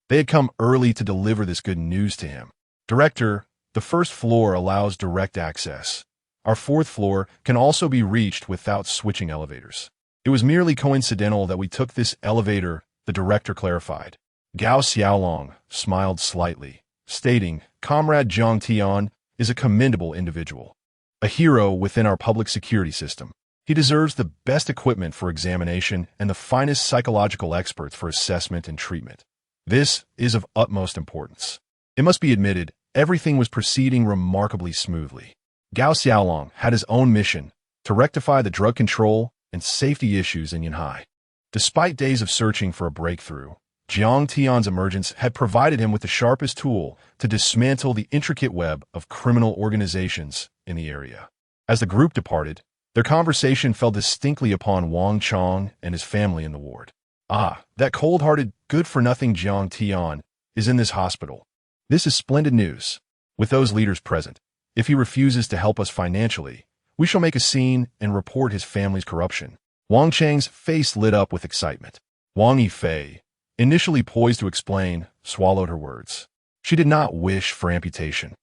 they had come early to deliver this good news to him. "Director, the 1st floor allows direct access. Our 4th floor can also be reached without switching elevators. It was merely coincidental that we took this elevator," the director clarified. Gao Xiaolong smiled slightly, stating, "Comrade Jiang Tian is a commendable individual, a hero within our public security system. He deserves the best equipment for examination and the finest psychological experts for assessment and treatment. This is of utmost importance. It must be admitted, everything was proceeding remarkably smoothly. Gao Xiaolong had his own mission to rectify the drug control and safety issues in Yanhai. Despite days of searching for a breakthrough, Jiang Tian's emergence had provided him with the sharpest tool to dismantle the intricate web of criminal organizations in the area. As the group departed, their conversation fell distinctly upon Wang Chong and his family in the ward. Ah, that cold-hearted, good-for-nothing Jiang Tian is in this hospital. This is splendid news. With those leaders present, if he refuses to help us financially, we shall make a scene and report his family's corruption. Wang Chang's face lit up with excitement. Wang Yifei, initially poised to explain, swallowed her words. She did not wish for amputation.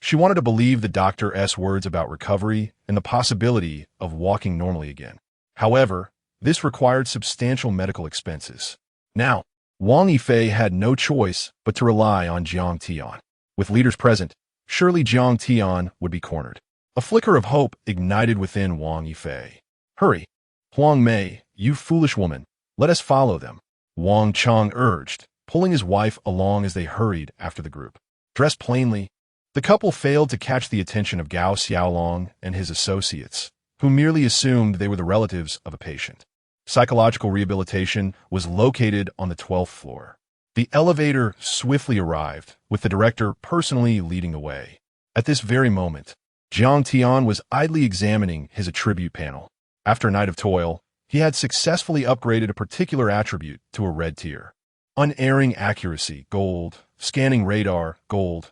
She wanted to believe the doctor's words about recovery and the possibility of walking normally again. However, this required substantial medical expenses. Now, Wang Yifei had no choice but to rely on Jiang Tian. With leaders present, surely Jiang Tian would be cornered. A flicker of hope ignited within Wang Yifei. Hurry, Huang Mei, you foolish woman, let us follow them, Wang Chong urged, pulling his wife along as they hurried after the group. Dressed plainly, the couple failed to catch the attention of Gao Xiaolong and his associates, who merely assumed they were the relatives of a patient. Psychological rehabilitation was located on the 12th floor. The elevator swiftly arrived, with the director personally leading the way. At this very moment, Jiang Tian was idly examining his attribute panel. After a night of toil, he had successfully upgraded a particular attribute to a red tier. Unerring Accuracy, gold. Scanning radar, gold.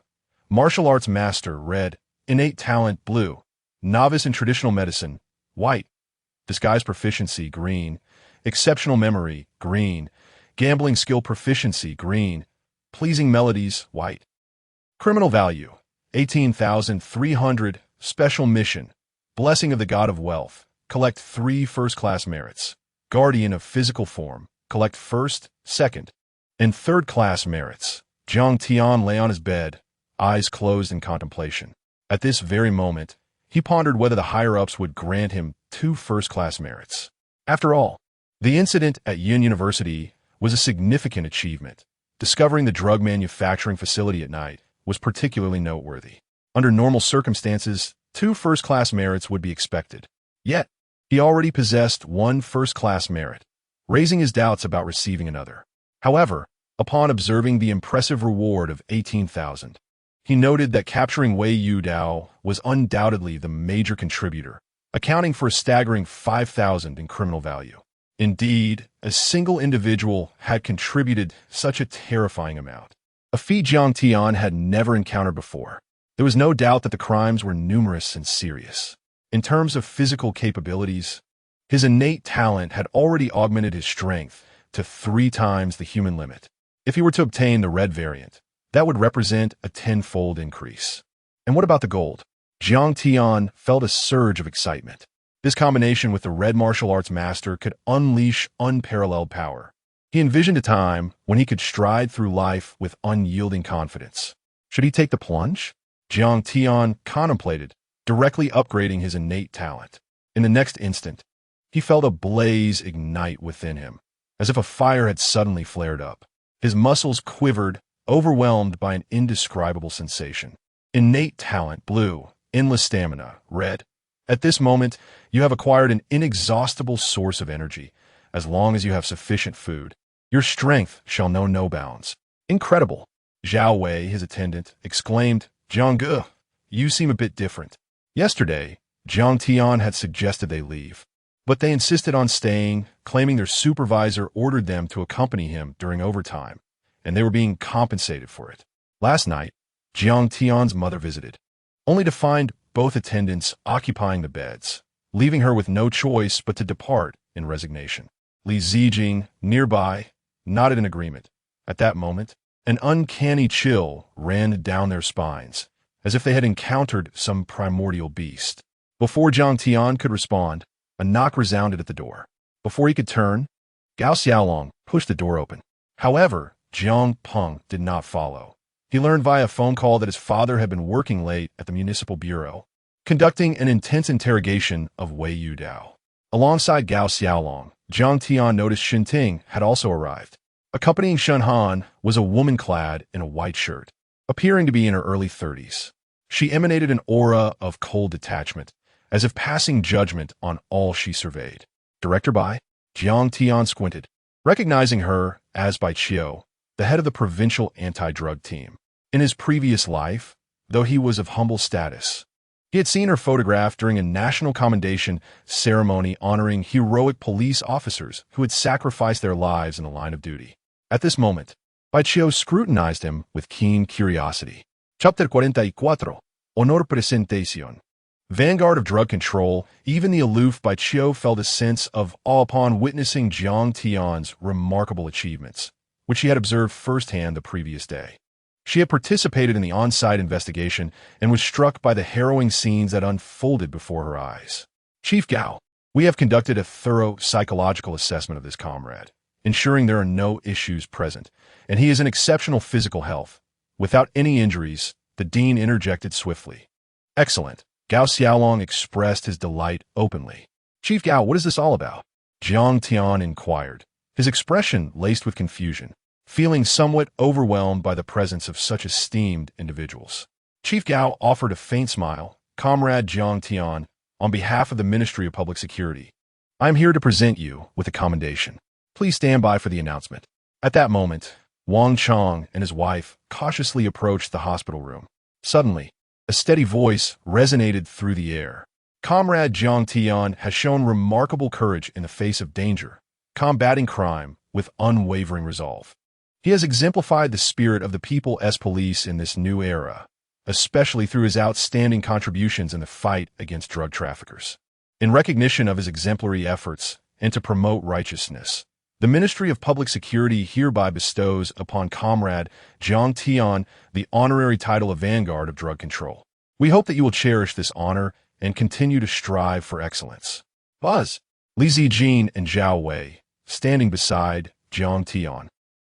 Martial arts master, red. Innate talent, blue. Novice in traditional medicine, white. Disguise proficiency, green. Exceptional memory, green. Gambling skill proficiency, green. Pleasing melodies, white. Criminal value, 18,300. Special mission, Blessing of the God of Wealth. Collect 3 first-class merits. Guardian of physical form. Collect first, second, and third-class merits. Jiang Tian lay on his bed, eyes closed in contemplation. At this very moment, he pondered whether the higher-ups would grant him 2 first-class merits. After all, the incident at Yin University was a significant achievement. Discovering the drug manufacturing facility at night was particularly noteworthy. Under normal circumstances, 2 first-class merits would be expected. Yet, he already possessed 1 first-class merit, raising his doubts about receiving another. However, upon observing the impressive reward of 18,000, he noted that capturing Wei Yu Dao was undoubtedly the major contributor, accounting for a staggering 5,000 in criminal value. Indeed, a single individual had contributed such a terrifying amount, a feat Jiang Tian had never encountered before. There was no doubt that the crimes were numerous and serious. In terms of physical capabilities, his innate talent had already augmented his strength to 3 times the human limit. If he were to obtain the red variant, that would represent a 10-fold increase. And what about the gold? Jiang Tian felt a surge of excitement. This combination with the red martial arts master could unleash unparalleled power. He envisioned a time when he could stride through life with unyielding confidence. Should he take the plunge? Jiang Tian contemplated directly upgrading his innate talent. In the next instant, he felt a blaze ignite within him, as if a fire had suddenly flared up. His muscles quivered, overwhelmed by an indescribable sensation. Innate talent, blue. Endless stamina, red. At this moment, you have acquired an inexhaustible source of energy. As long as you have sufficient food, your strength shall know no bounds. Incredible. Zhao Wei, his attendant, exclaimed, Jiang Ge, you seem a bit different. Yesterday, Jiang Tian had suggested they leave, but they insisted on staying, claiming their supervisor ordered them to accompany him during overtime, and they were being compensated for it. Last night, Jiang Tian's mother visited, only to find both attendants occupying the beds, leaving her with no choice but to depart in resignation. Li Zijing, nearby, nodded in agreement. At that moment, an uncanny chill ran down their spines, as if they had encountered some primordial beast. Before Jiang Tian could respond, a knock resounded at the door. Before he could turn, Gao Xiaolong pushed the door open. However, Jiang Peng did not follow. He learned via phone call that his father had been working late at the municipal bureau, conducting an intense interrogation of Wei Yu Dao. Alongside Gao Xiaolong, Jiang Tian noticed Shen Ting had also arrived. Accompanying Shen Han was a woman clad in a white shirt, appearing to be in her early 30s. She emanated an aura of cold detachment, as if passing judgment on all she surveyed. Director Bai? Jiang Tian squinted, recognizing her as Bai Chiu, the head of the provincial anti-drug team. In his previous life, though he was of humble status, he had seen her photographed during a national commendation ceremony honoring heroic police officers who had sacrificed their lives in the line of duty. At this moment, Bai Chiu scrutinized him with keen curiosity. Chapter 44. Honor Presentación. Vanguard of drug control, even the aloof Bai Chiu felt a sense of awe upon witnessing Jiang Tian's remarkable achievements, which she had observed firsthand the previous day. She had participated in the on-site investigation and was struck by the harrowing scenes that unfolded before her eyes. Chief Gao, we have conducted a thorough psychological assessment of this comrade, ensuring there are no issues present, and he is in exceptional physical health. Without any injuries, the dean interjected swiftly. Excellent. Gao Xiaolong expressed his delight openly. Chief Gao, what is this all about? Jiang Tian inquired, his expression laced with confusion, feeling somewhat overwhelmed by the presence of such esteemed individuals. Chief Gao offered a faint smile. Comrade Jiang Tian, on behalf of the Ministry of Public Security, I am here to present you with a commendation. Please stand by for the announcement. At that moment, Wang Chong and his wife cautiously approached the hospital room. Suddenly, a steady voice resonated through the air. Comrade Jiang Tian has shown remarkable courage in the face of danger, combating crime with unwavering resolve. He has exemplified the spirit of the People's Police in this new era, especially through his outstanding contributions in the fight against drug traffickers. In recognition of his exemplary efforts and to promote righteousness, the Ministry of Public Security hereby bestows upon Comrade Jiang Tian the honorary title of Vanguard of Drug Control. We hope that you will cherish this honor and continue to strive for excellence. Buzz, Li Zijin and Zhao Wei, standing beside Jiang Tian,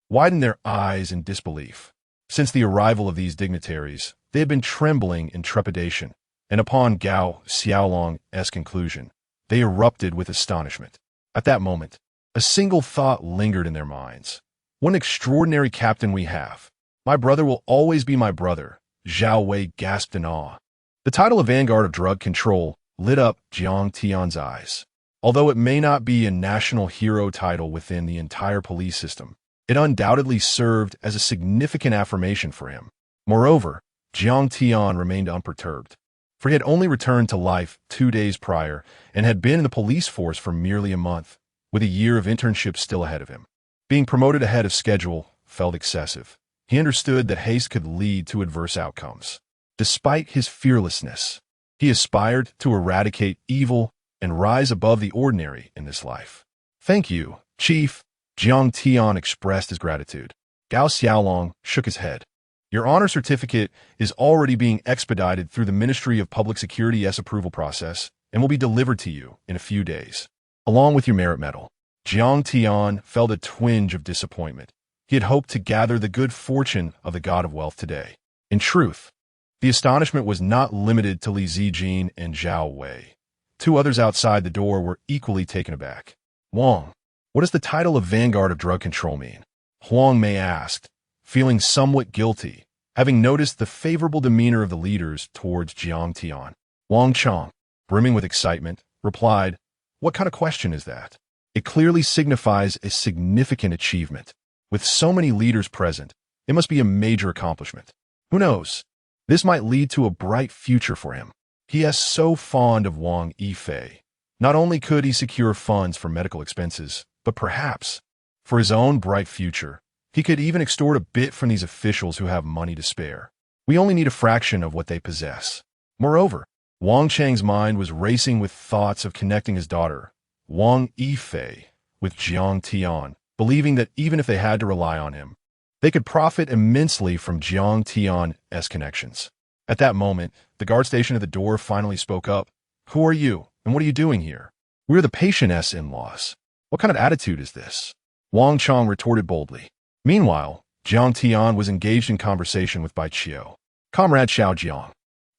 widened their eyes in disbelief. Since the arrival of these dignitaries, they had been trembling in trepidation, and upon Gao Xiaolong's conclusion, they erupted with astonishment. At that moment, a single thought lingered in their minds. What an extraordinary captain we have. My brother will always be my brother, Zhao Wei gasped in awe. The title of Vanguard of Drug Control lit up Jiang Tian's eyes. Although it may not be a national hero title within the entire police system, it undoubtedly served as a significant affirmation for him. Moreover, Jiang Tian remained unperturbed, for he had only returned to life 2 days prior and had been in the police force for merely a month, with a year of internship still ahead of him. Being promoted ahead of schedule felt excessive. He understood that haste could lead to adverse outcomes. Despite his fearlessness, he aspired to eradicate evil and rise above the ordinary in this life. Thank you, Chief. Jiang Tian expressed his gratitude. Gao Xiaolong shook his head. Your honor certificate is already being expedited through the Ministry of Public Security's approval process and will be delivered to you in a few days, along with your merit medal. Jiang Tian felt a twinge of disappointment. He had hoped to gather the good fortune of the God of Wealth today. In truth, the astonishment was not limited to Li Zijin and Zhao Wei. 2 others outside the door were equally taken aback. Wang, what does the title of Vanguard of Drug Control mean? Huang Mei asked, feeling somewhat guilty, having noticed the favorable demeanor of the leaders towards Jiang Tian. Wang Chong, brimming with excitement, replied, What kind of question is that? It clearly signifies a significant achievement. With so many leaders present, it must be a major accomplishment. Who knows? This might lead to a bright future for him. He is so fond of Wang Yifei. Not only could he secure funds for medical expenses, but perhaps, for his own bright future, he could even extort a bit from these officials who have money to spare. We only need a fraction of what they possess. Moreover, Wang Chang's mind was racing with thoughts of connecting his daughter, Wang Yifei, with Jiang Tian, believing that even if they had to rely on him, they could profit immensely from Jiang Tian's connections. At that moment, the guard station at the door finally spoke up. Who are you, and what are you doing here? We're the patient's in-laws. What kind of attitude is this? Wang Chong retorted boldly. Meanwhile, Jiang Tian was engaged in conversation with Bai Chiu. Comrade Xiao Jiang,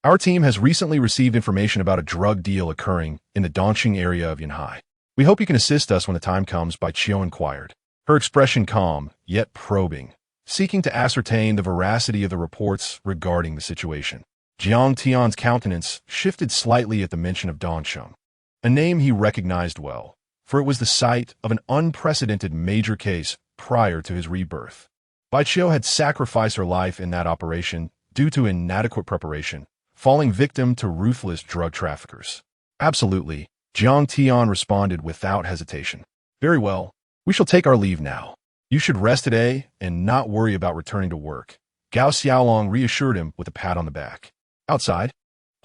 our team has recently received information about a drug deal occurring in the Dongqing area of Yanhai. We hope you can assist us when the time comes, Bai Qiu inquired, her expression calm, yet probing, seeking to ascertain the veracity of the reports regarding the situation. Jiang Tian's countenance shifted slightly at the mention of Dongsheng, a name he recognized well, for it was the site of an unprecedented major case prior to his rebirth. Bai Qiu had sacrificed her life in that operation due to inadequate preparation, falling victim to ruthless drug traffickers. Absolutely, Jiang Tian responded without hesitation. Very well, we shall take our leave now. You should rest today and not worry about returning to work, Gao Xiaolong reassured him with a pat on the back. Outside,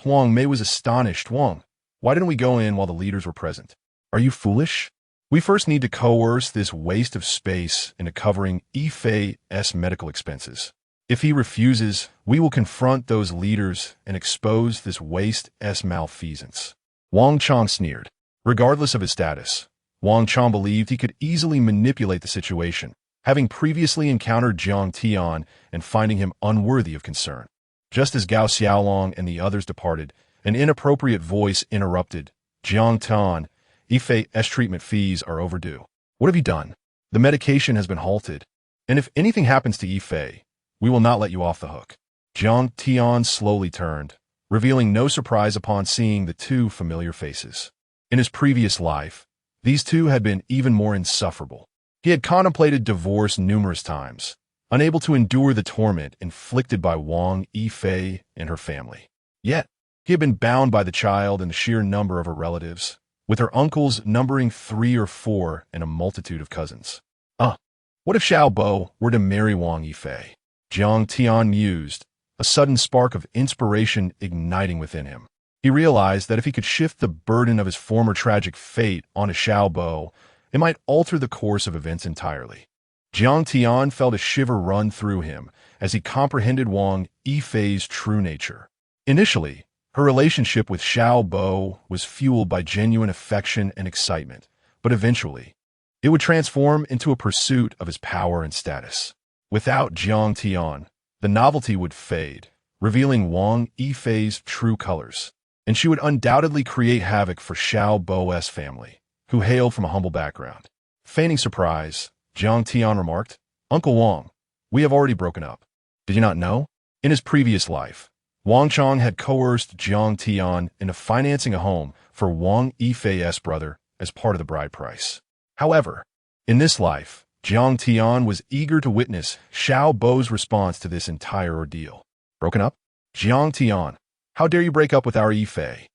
Huang Mei was astonished. Wang, why didn't we go in while the leaders were present? Are you foolish? We first need to coerce this waste of space into covering Yifei's medical expenses. If he refuses, we will confront those leaders and expose this waste's malfeasance. Wang Chong sneered. Regardless of his status, Wang Chong believed he could easily manipulate the situation, having previously encountered Jiang Tian and finding him unworthy of concern. Just as Gao Xiaolong and the others departed, an inappropriate voice interrupted. Jiang Tian, Yifei's treatment fees are overdue. What have you done? The medication has been halted, and if anything happens to Yifei, we will not let you off the hook. Jiang Tian slowly turned, revealing no surprise upon seeing the two familiar faces. In his previous life, these two had been even more insufferable. He had contemplated divorce numerous times, unable to endure the torment inflicted by Wang Yifei and her family. Yet, he had been bound by the child and the sheer number of her relatives, with her uncles numbering 3 or 4 and a multitude of cousins. What if Xiao Bo were to marry Wang Yifei? Jiang Tian mused, a sudden spark of inspiration igniting within him. He realized that if he could shift the burden of his former tragic fate onto Xiao Bo, it might alter the course of events entirely. Jiang Tian felt a shiver run through him as he comprehended Wang Yifei's true nature. Initially, her relationship with Xiao Bo was fueled by genuine affection and excitement, but eventually, it would transform into a pursuit of his power and status. Without Jiang Tian, the novelty would fade, revealing Wang Yifei's true colors, and she would undoubtedly create havoc for Xiao Bo's family, who hailed from a humble background. Feigning surprise, Jiang Tian remarked, Uncle Wang, we have already broken up. Did you not know? In his previous life, Wang Chong had coerced Jiang Tian into financing a home for Wang Yifei's brother as part of the bride price. However, in this life, Jiang Tian was eager to witness Xiao Bo's response to this entire ordeal. Broken up? Jiang Tian, how dare you break up with our Yifei?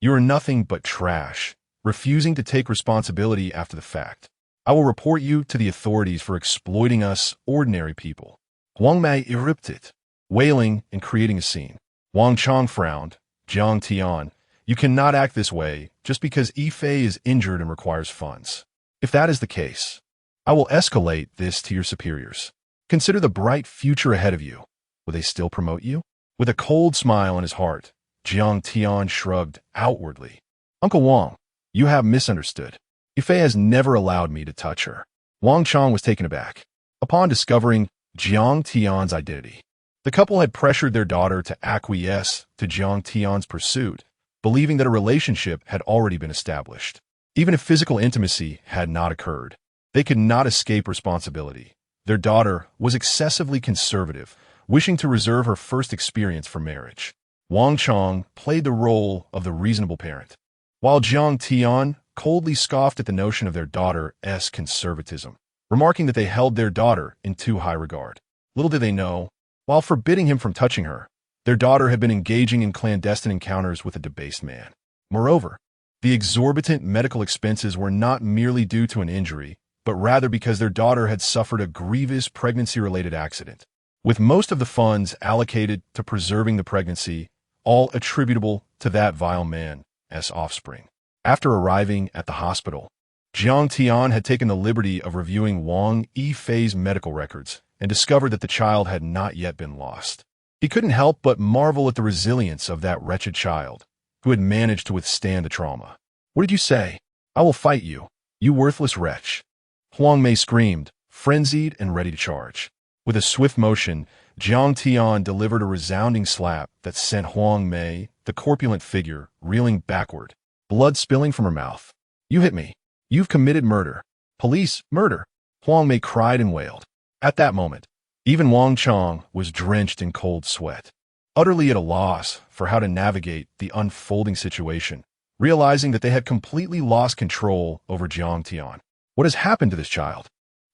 You are nothing but trash, refusing to take responsibility after the fact. I will report you to the authorities for exploiting us ordinary people. Huang Mei erupted, wailing and creating a scene. Wang Chong frowned. Jiang Tian, you cannot act this way just because Yifei is injured and requires funds. If that is the case, I will escalate this to your superiors. Consider the bright future ahead of you. Will they still promote you? With a cold smile in his heart, Jiang Tian shrugged outwardly. Uncle Wang, you have misunderstood. Yifei has never allowed me to touch her. Wang Chong was taken aback upon discovering Jiang Tian's identity. The couple had pressured their daughter to acquiesce to Jiang Tian's pursuit, believing that a relationship had already been established. Even if physical intimacy had not occurred, they could not escape responsibility. Their daughter was excessively conservative, wishing to reserve her first experience for marriage. Wang Chong played the role of the reasonable parent, while Jiang Tian coldly scoffed at the notion of their daughter's conservatism, remarking that they held their daughter in too high regard. Little did they know, while forbidding him from touching her, their daughter had been engaging in clandestine encounters with a debased man. Moreover, the exorbitant medical expenses were not merely due to an injury, but rather because their daughter had suffered a grievous pregnancy-related accident, with most of the funds allocated to preserving the pregnancy, all attributable to that vile man's offspring. After arriving at the hospital, Jiang Tian had taken the liberty of reviewing Wang Yifei's medical records and discovered that the child had not yet been lost. He couldn't help but marvel at the resilience of that wretched child, who had managed to withstand the trauma. What did you say? I will fight you, you worthless wretch. Huang Mei screamed, frenzied and ready to charge. With a swift motion, Jiang Tian delivered a resounding slap that sent Huang Mei, the corpulent figure, reeling backward, blood spilling from her mouth. You hit me. You've committed murder. Police, murder. Huang Mei cried and wailed. At that moment, even Wang Chong was drenched in cold sweat, utterly at a loss for how to navigate the unfolding situation, realizing that they had completely lost control over Jiang Tian. What has happened to this child?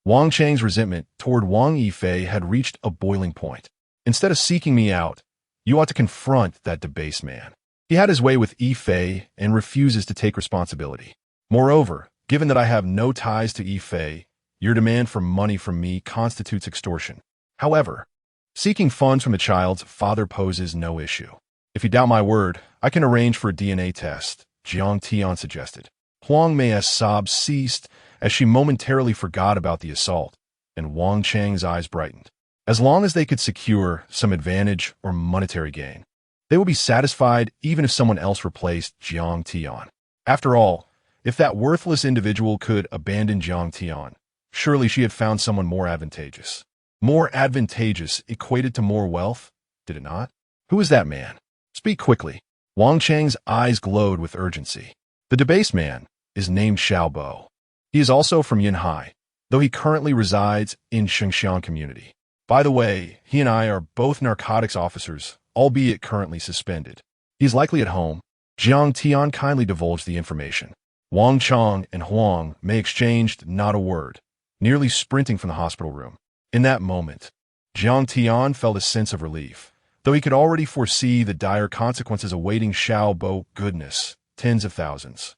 Wang Chang's resentment toward Wang Yifei had reached a boiling point. Instead of seeking me out, you ought to confront that debased man. He had his way with Yifei and refuses to take responsibility. Moreover, given that I have no ties to Yifei, your demand for money from me constitutes extortion. However, seeking funds from the child's father poses no issue. If you doubt my word, I can arrange for a DNA test, Jiang Tian suggested. Huang Mei's sobs ceased as she momentarily forgot about the assault, and Wang Chang's eyes brightened. As long as they could secure some advantage or monetary gain, they would be satisfied even if someone else replaced Jiang Tian. After all, if that worthless individual could abandon Jiang Tian, surely she had found someone more advantageous. More advantageous equated to more wealth, did it not? Who is that man? Speak quickly. Wang Chang's eyes glowed with urgency. The debased man is named Xiao Bo. He is also from Yinhai, though he currently resides in Shengxiang community. By the way, he and I are both narcotics officers, albeit currently suspended. He is likely at home. Jiang Tian kindly divulged the information. Wang Chong and Huang Mei exchanged not a word, nearly sprinting from the hospital room. In that moment, Jiang Tian felt a sense of relief, though he could already foresee the dire consequences awaiting Xiao Bo. Goodness, tens of thousands.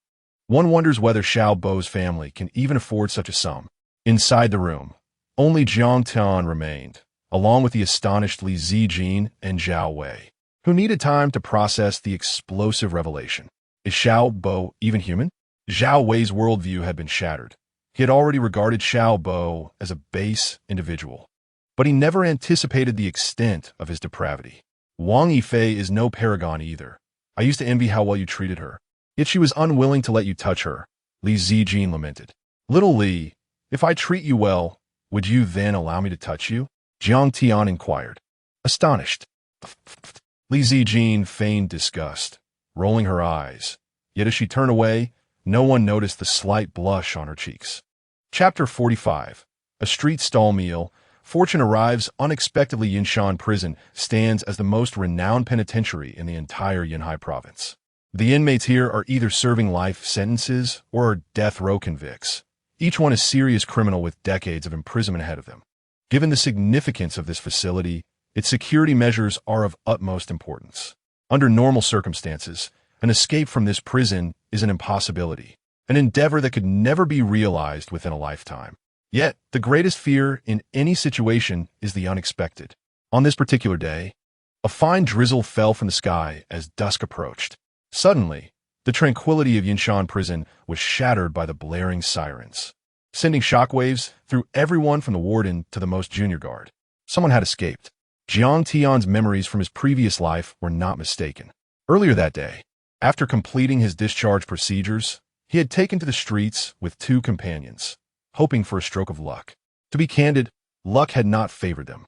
One wonders whether Xiao Bo's family can even afford such a sum. Inside the room, only Jiang Tian remained, along with the astonished Li Zijin and Zhao Wei, who needed time to process the explosive revelation. Is Xiao Bo even human? Zhao Wei's worldview had been shattered. He had already regarded Xiao Bo as a base individual, but he never anticipated the extent of his depravity. Wang Yifei is no paragon either. I used to envy how well you treated her, yet she was unwilling to let you touch her, Li Zijin lamented. Little Li, if I treat you well, would you then allow me to touch you? Jiang Tian inquired, astonished. Li Zijin feigned disgust, rolling her eyes, yet as she turned away, no one noticed the slight blush on her cheeks. Chapter 45. A street stall meal. Fortune arrives unexpectedly. Yinshan Prison stands as the most renowned penitentiary in the entire Yinhai province. The inmates here are either serving life sentences or are death row convicts, each one a serious criminal with decades of imprisonment ahead of them. Given the significance of this facility, its security measures are of utmost importance. Under normal circumstances, an escape from this prison is an impossibility, an endeavor that could never be realized within a lifetime. Yet, the greatest fear in any situation is the unexpected. On this particular day, a fine drizzle fell from the sky as dusk approached. Suddenly, the tranquility of Yinshan Prison was shattered by the blaring sirens, sending shockwaves through everyone from the warden to the most junior guard. Someone had escaped. Jiang Tian's memories from his previous life were not mistaken. Earlier that day, after completing his discharge procedures, he had taken to the streets with two companions, hoping for a stroke of luck. To be candid, luck had not favored them.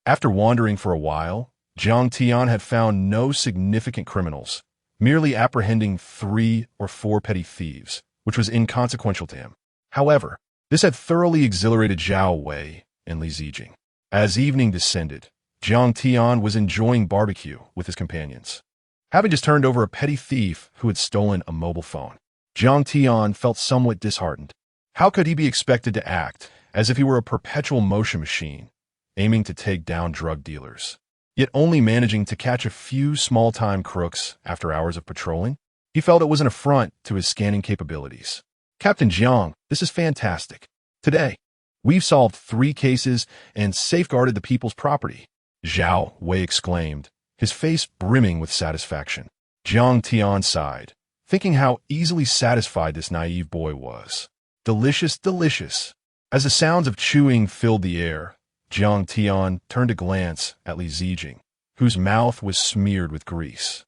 After wandering for a while, Jiang Tian had found no significant criminals, merely apprehending 3 or 4 petty thieves, which was inconsequential to him. However, this had thoroughly exhilarated Zhao Wei and Li Zijing. As evening descended, Jiang Tian was enjoying barbecue with his companions, having just turned over a petty thief who had stolen a mobile phone. Jiang Tian felt somewhat disheartened. How could he be expected to act as if he were a perpetual motion machine, aiming to take down drug dealers, yet only managing to catch a few small-time crooks after hours of patrolling? He felt it was an affront to his scanning capabilities. Captain Jiang, this is fantastic. Today, we've solved 3 cases and safeguarded the people's property, Zhao Wei exclaimed, his face brimming with satisfaction. Jiang Tian sighed, thinking how easily satisfied this naive boy was. Delicious, delicious. As the sounds of chewing filled the air, Jiang Tian turned to glance at Li Zijing, whose mouth was smeared with grease.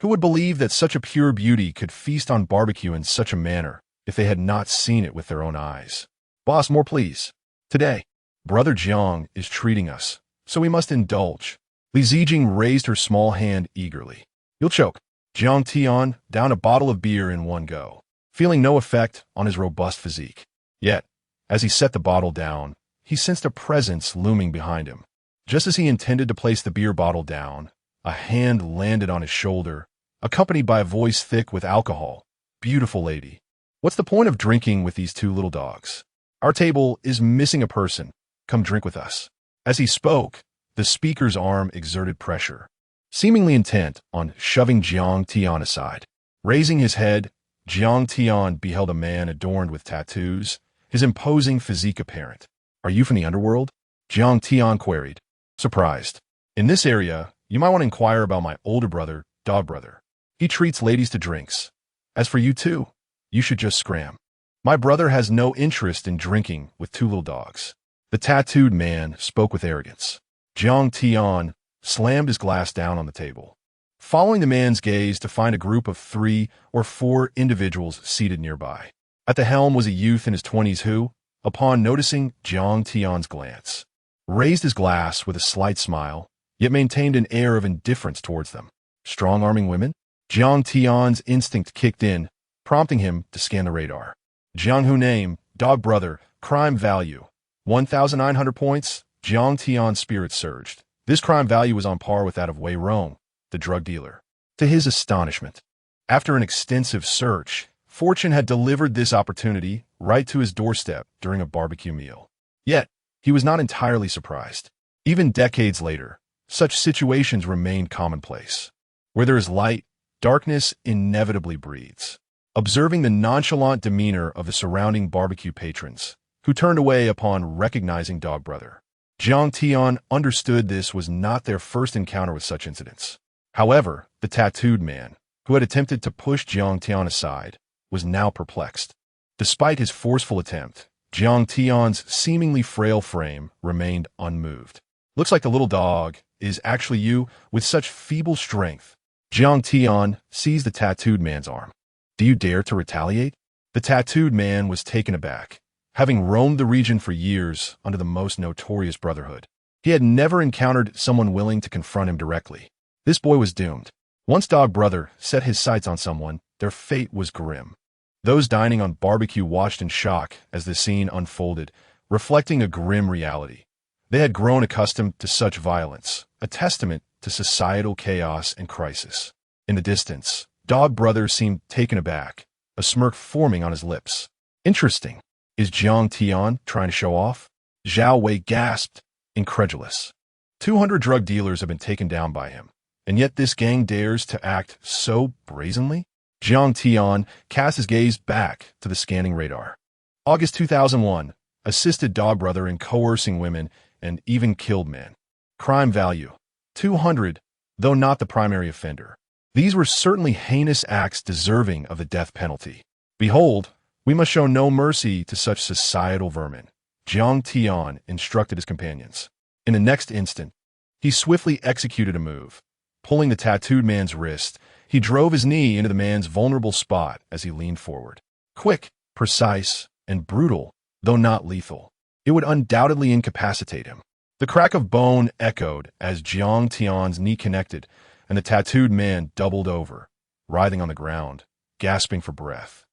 Who would believe that such a pure beauty could feast on barbecue in such a manner if they had not seen it with their own eyes? Boss, more please. Today, Brother Jiang is treating us, so we must indulge. Li Zijing raised her small hand eagerly. You'll choke. Jiang Tian downed a bottle of beer in one go, feeling no effect on his robust physique. Yet, as he set the bottle down, he sensed a presence looming behind him. Just as he intended to place the beer bottle down, a hand landed on his shoulder, accompanied by a voice thick with alcohol. "Beautiful lady, what's the point of drinking with these two little dogs? Our table is missing a person. Come drink with us." As he spoke, the speaker's arm exerted pressure, seemingly intent on shoving Jiang Tian aside. Raising his head, Jiang Tian beheld a man adorned with tattoos, his imposing physique apparent. "Are you from the underworld?" Jiang Tian queried, surprised. "In this area, you might want to inquire about my older brother, Dog Brother. He treats ladies to drinks. As for you two, you should just scram. My brother has no interest in drinking with two little dogs." The tattooed man spoke with arrogance. Jiang Tian slammed his glass down on the table, following the man's gaze to find a group of 3 or 4 individuals seated nearby. At the helm was a youth in his 20s who, upon noticing Jiang Tian's glance, raised his glass with a slight smile, yet maintained an air of indifference towards them. Strong-arming women? Jiang Tian's instinct kicked in, prompting him to scan the radar. Jiang Hu name, Dog Brother, crime value, 1,900 points. Jiang Tian's spirit surged. This crime value was on par with that of Wei Rong, the drug dealer. To his astonishment, after an extensive search, fortune had delivered this opportunity right to his doorstep during a barbecue meal. Yet, he was not entirely surprised. Even decades later, such situations remained commonplace. Where there is light, darkness inevitably breeds. Observing the nonchalant demeanor of the surrounding barbecue patrons, who turned away upon recognizing Dog Brother, Jiang Tian understood this was not their first encounter with such incidents. However, the tattooed man, who had attempted to push Jiang Tian aside, was now perplexed. Despite his forceful attempt, Jiang Tian's seemingly frail frame remained unmoved. "Looks like the little dog is actually you with such feeble strength." Jiang Tian seized the tattooed man's arm. "Do you dare to retaliate?" The tattooed man was taken aback. Having roamed the region for years under the most notorious brotherhood, he had never encountered someone willing to confront him directly. This boy was doomed. Once Dog Brother set his sights on someone, their fate was grim. Those dining on barbecue watched in shock as the scene unfolded, reflecting a grim reality. They had grown accustomed to such violence, a testament to societal chaos and crisis. In the distance, Dog Brother seemed taken aback, a smirk forming on his lips. "Interesting. Is Jiang Tian trying to show off?" Zhao Wei gasped, incredulous. 200 drug dealers have been taken down by him, and yet this gang dares to act so brazenly? Jiang Tian cast his gaze back to the scanning radar. August 2001, assisted Dog Brother in coercing women and even killed men. Crime value, 200, though not the primary offender. These were certainly heinous acts deserving of the death penalty. "Behold, we must show no mercy to such societal vermin," Jiang Tian instructed his companions. In the next instant, he swiftly executed a move. Pulling the tattooed man's wrist, he drove his knee into the man's vulnerable spot as he leaned forward. Quick, precise, and brutal, though not lethal. It would undoubtedly incapacitate him. The crack of bone echoed as Jiang Tian's knee connected, and the tattooed man doubled over, writhing on the ground, gasping for breath.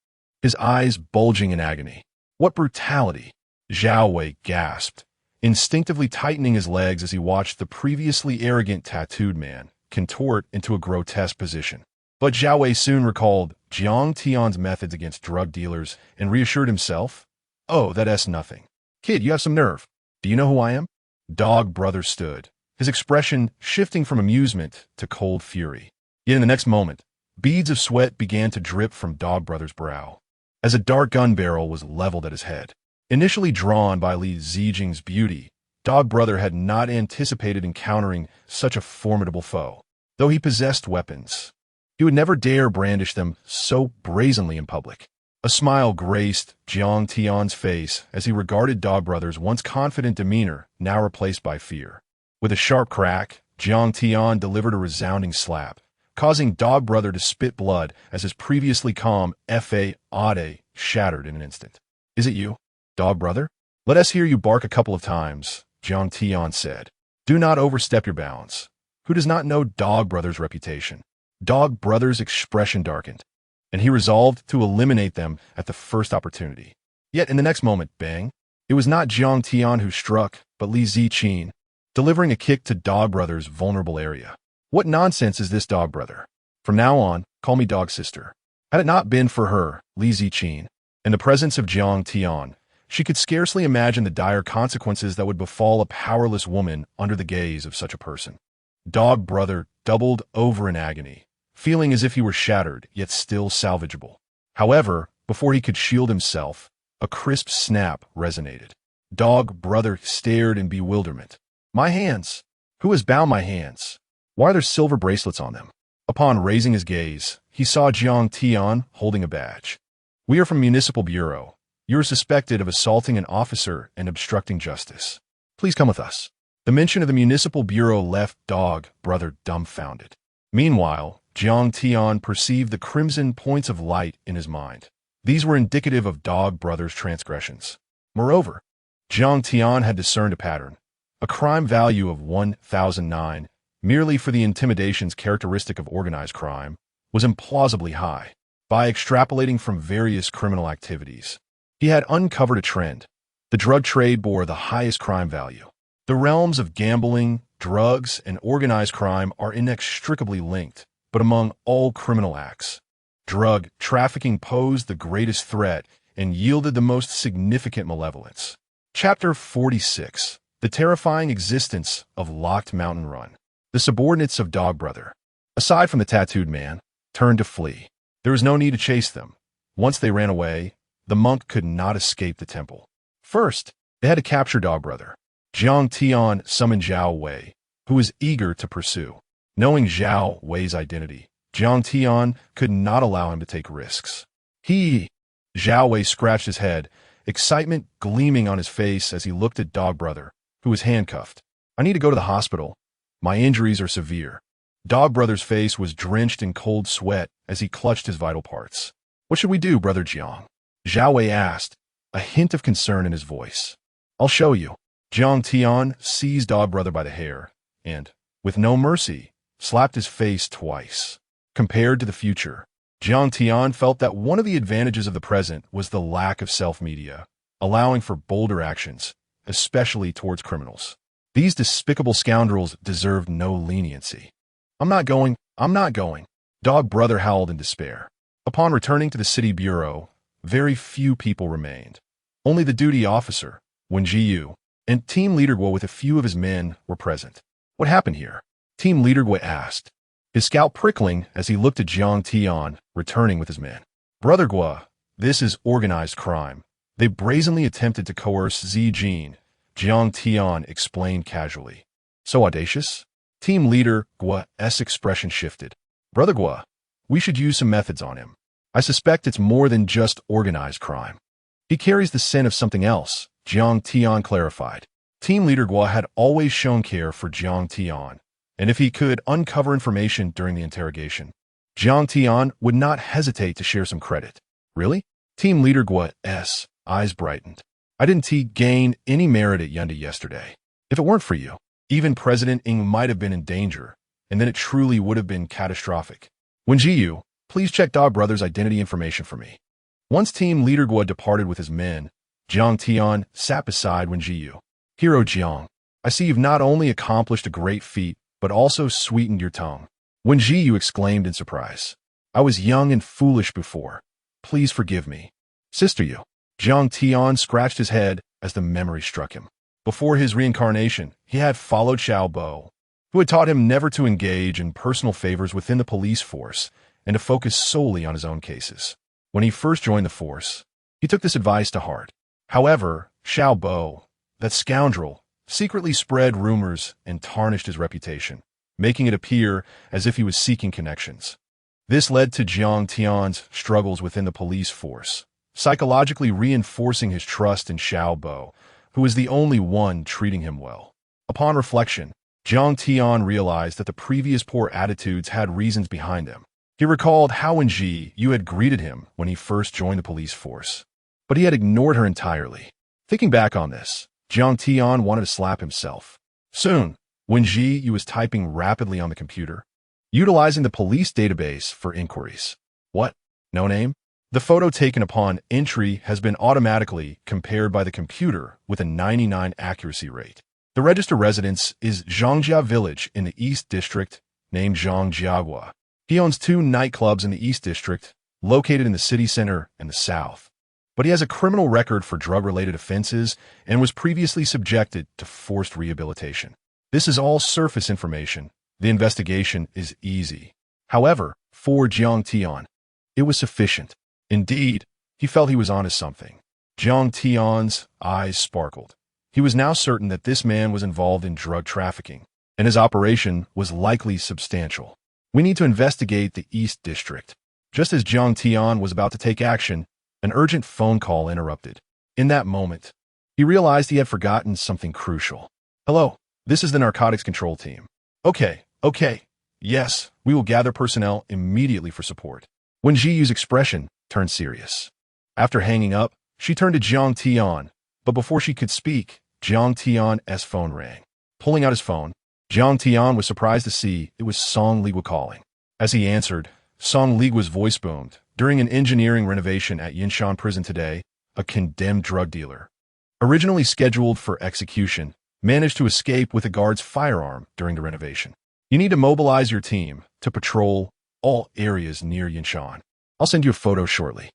His eyes bulging in agony. "What brutality!" Zhao Wei gasped, instinctively tightening his legs as he watched the previously arrogant tattooed man contort into a grotesque position. But Zhao Wei soon recalled Jiang Tian's methods against drug dealers and reassured himself, "Oh, that's nothing. Kid, you have some nerve. Do you know who I am?" Dog Brother stood, his expression shifting from amusement to cold fury. Yet in the next moment, beads of sweat began to drip from Dog Brother's brow, as a dark gun barrel was leveled at his head. Initially drawn by Li Zijing's beauty, Dog Brother had not anticipated encountering such a formidable foe. Though he possessed weapons, he would never dare brandish them so brazenly in public. A smile graced Jiang Tian's face as he regarded Dog Brother's once confident demeanor now replaced by fear. With a sharp crack, Jiang Tian delivered a resounding slap, causing Dog Brother to spit blood as his previously calm F.A. Ade shattered in an instant. "Is it you, Dog Brother? Let us hear you bark a couple of times," Jiang Tian said. "Do not overstep your bounds." Who does not know Dog Brother's reputation? Dog Brother's expression darkened. and he resolved to eliminate them at the first opportunity. Yet in the next moment, bang, it was not Jiang Tian who struck, but Li Ziqin, delivering a kick to Dog Brother's vulnerable area. What nonsense is this, Dog Brother? From now on, call me Dog Sister. Had it not been for her, Li Ziqin, in the presence of Jiang Tian, she could scarcely imagine the dire consequences that would befall a powerless woman under the gaze of such a person. Dog Brother doubled over in agony, feeling as if he were shattered, yet still salvageable. However, before he could shield himself, a crisp snap resonated. Dog Brother stared in bewilderment. My hands! Who has bound my hands? Why are there silver bracelets on them? Upon raising his gaze, he saw Jiang Tian holding a badge. We are from Municipal Bureau. You are suspected of assaulting an officer and obstructing justice. Please come with us. The mention of the Municipal Bureau left Dog Brother dumbfounded. Meanwhile, Jiang Tian perceived the crimson points of light in his mind. These were indicative of Dog Brother's transgressions. Moreover, Jiang Tian had discerned a pattern. A crime value of 1,009, merely for the intimidations characteristic of organized crime, was implausibly high. By extrapolating from various criminal activities, he had uncovered a trend. The drug trade bore the highest crime value. The realms of gambling, drugs, and organized crime are inextricably linked, but among all criminal acts, drug trafficking posed the greatest threat and yielded the most significant malevolence. Chapter 46. The terrifying existence of Locked Mountain Run. The subordinates of Dog Brother, aside from the tattooed man, turned to flee. There was no need to chase them. Once they ran away, the monk could not escape the temple. First, they had to capture Dog Brother. Jiang Tian summoned Zhao Wei, who was eager to pursue. Knowing Zhao Wei's identity, Jiang Tian could not allow him to take risks. Zhao Wei scratched his head, excitement gleaming on his face as he looked at Dog Brother, who was handcuffed. I need to go to the hospital. My injuries are severe. Dog Brother's face was drenched in cold sweat as he clutched his vital parts. What should we do, Brother Jiang? Zhao Wei asked, a hint of concern in his voice. I'll show you. Jiang Tian seized Dog Brother by the hair and, with no mercy, slapped his face twice. Compared to the future, Jiang Tian felt that one of the advantages of the present was the lack of self-media, allowing for bolder actions, especially towards criminals. These despicable scoundrels deserved no leniency. I'm not going. Dog Brother howled in despair. Upon returning to the city bureau, very few people remained. Only the duty officer, Wen Jiyu, and Team Leader Guo with a few of his men were present. What happened here? Team Leader Guo asked, his scalp prickling as he looked at Jiang Tian returning with his men. Brother Guo, this is organized crime. They brazenly attempted to coerce Ziqin, Jiang Tian explained casually. So audacious? Team Leader Guo's expression shifted. Brother Guo, we should use some methods on him. I suspect it's more than just organized crime. He carries the scent of something else, Jiang Tian clarified. Team Leader Guo had always shown care for Jiang Tian, and if he could uncover information during the interrogation, Jiang Tian would not hesitate to share some credit. Really? Team Leader Guo's eyes brightened. I didn't gain any merit at Yunda yesterday. If it weren't for you, even President Ng might have been in danger, and then it truly would have been catastrophic. Wen Jiyu, please check Dog Brother's identity information for me. Once Team Leader Guo departed with his men, Jiang Tian sat beside Wen Jiyu. Hero Jiang, I see you've not only accomplished a great feat, but also sweetened your tongue. Wen Jiyu exclaimed in surprise. I was young and foolish before. Please forgive me. Sister you. Jiang Tian scratched his head as the memory struck him. Before his reincarnation, he had followed Xiao Bo, who had taught him never to engage in personal favors within the police force and to focus solely on his own cases. When he first joined the force, he took this advice to heart. However, Xiao Bo, that scoundrel, secretly spread rumors and tarnished his reputation, making it appear as if he was seeking connections. This led to Jiang Tian's struggles within the police force, psychologically reinforcing his trust in Xiao Bo, who was the only one treating him well. Upon reflection, Jiang Tian realized that the previous poor attitudes had reasons behind them. He recalled how Wen Jiyu had greeted him when he first joined the police force, but he had ignored her entirely. Thinking back on this, Jiang Tian wanted to slap himself. Soon, Wen Jiyu was typing rapidly on the computer, utilizing the police database for inquiries. What? No name? The photo taken upon entry has been automatically compared by the computer with a 99 accuracy rate. The registered residence is Zhangjia Village in the East District, named Zhangjiagua. He owns 2 nightclubs in the East District, located in the city center and the south. But he has a criminal record for drug-related offenses and was previously subjected to forced rehabilitation. This is all surface information. The investigation is easy. However, for Jiang Tian, it was sufficient. Indeed, he felt he was onto something. Jiang Tian's eyes sparkled. He was now certain that this man was involved in drug trafficking, and his operation was likely substantial. We need to investigate the East District. Just as Jiang Tian was about to take action, an urgent phone call interrupted. In that moment, he realized he had forgotten something crucial. Hello, this is the narcotics control team. Okay. Yes, we will gather personnel immediately for support. When Ji Yu's expression turned serious. After hanging up, she turned to Jiang Tian, but before she could speak, Jiang Tian's phone rang. Pulling out his phone, Jiang Tian was surprised to see it was Song Ligua calling. As he answered, Song Ligua's voice boomed. During an engineering renovation at Yinshan prison today, a condemned drug dealer, originally scheduled for execution, managed to escape with a guard's firearm during the renovation. You need to mobilize your team to patrol all areas near Yinshan. I'll send you a photo shortly.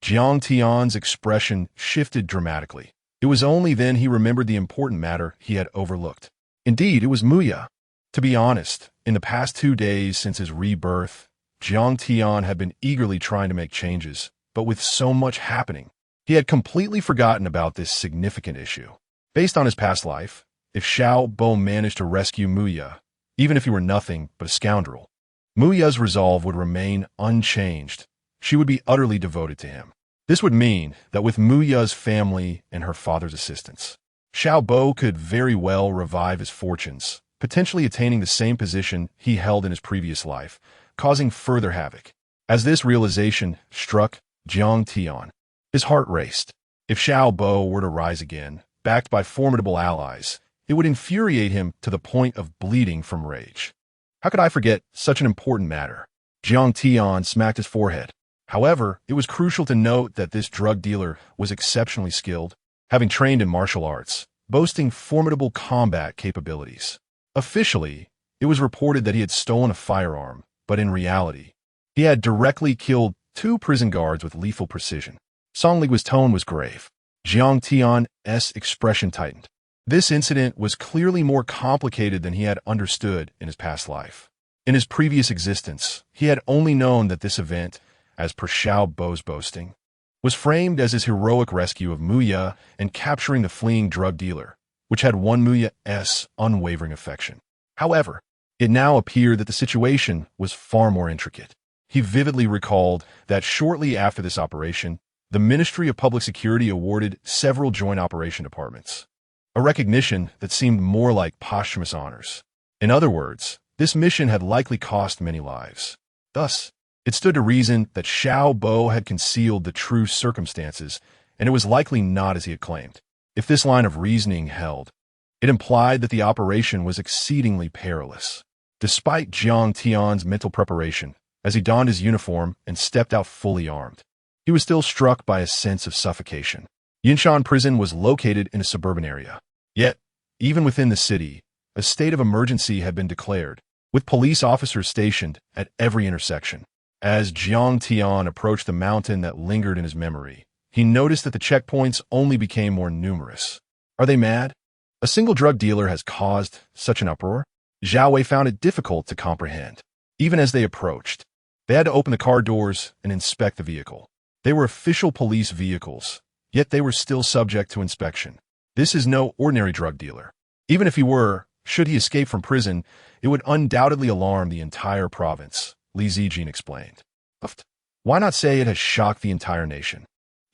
Jiang Tian's expression shifted dramatically. It was only then he remembered the important matter he had overlooked. Indeed, it was Muya. To be honest, in the past 2 days since his rebirth, Jiang Tian had been eagerly trying to make changes, but with so much happening, he had completely forgotten about this significant issue. Based on his past life, if Xiao Bo managed to rescue Muya, even if he were nothing but a scoundrel, Muya's resolve would remain unchanged. She would be utterly devoted to him. This would mean that with Muya's family and her father's assistance, Xiao Bo could very well revive his fortunes, potentially attaining the same position he held in his previous life, causing further havoc. As this realization struck Jiang Tian, his heart raced. If Xiao Bo were to rise again, backed by formidable allies, it would infuriate him to the point of bleeding from rage. How could I forget such an important matter? Jiang Tian smacked his forehead. However, it was crucial to note that this drug dealer was exceptionally skilled, having trained in martial arts, boasting formidable combat capabilities. Officially, it was reported that he had stolen a firearm, but in reality, he had directly killed 2 prison guards with lethal precision. Song Ligua's tone was grave. Jiang Tian's expression tightened. This incident was clearly more complicated than he had understood in his past life. In his previous existence, he had only known that this event, as per Xiao Bo's boasting, was framed as his heroic rescue of Muya and capturing the fleeing drug dealer, which had won Muya's unwavering affection. However, it now appeared that the situation was far more intricate. He vividly recalled that shortly after this operation, the Ministry of Public Security awarded several joint operation departments, a recognition that seemed more like posthumous honors. In other words, this mission had likely cost many lives. Thus, it stood to reason that Xiao Bo had concealed the true circumstances, and it was likely not as he had claimed. If this line of reasoning held, it implied that the operation was exceedingly perilous. Despite Jiang Tian's mental preparation, as he donned his uniform and stepped out fully armed, he was still struck by a sense of suffocation. Yinshan prison was located in a suburban area. Yet, even within the city, a state of emergency had been declared, with police officers stationed at every intersection. As Jiang Tian approached the mountain that lingered in his memory, he noticed that the checkpoints only became more numerous. Are they mad? A single drug dealer has caused such an uproar? Zhao Wei found it difficult to comprehend. Even as they approached, they had to open the car doors and inspect the vehicle. They were official police vehicles, yet they were still subject to inspection. This is no ordinary drug dealer. Even if he were, should he escape from prison, it would undoubtedly alarm the entire province, Li Zijin explained. Why not say it has shocked the entire nation?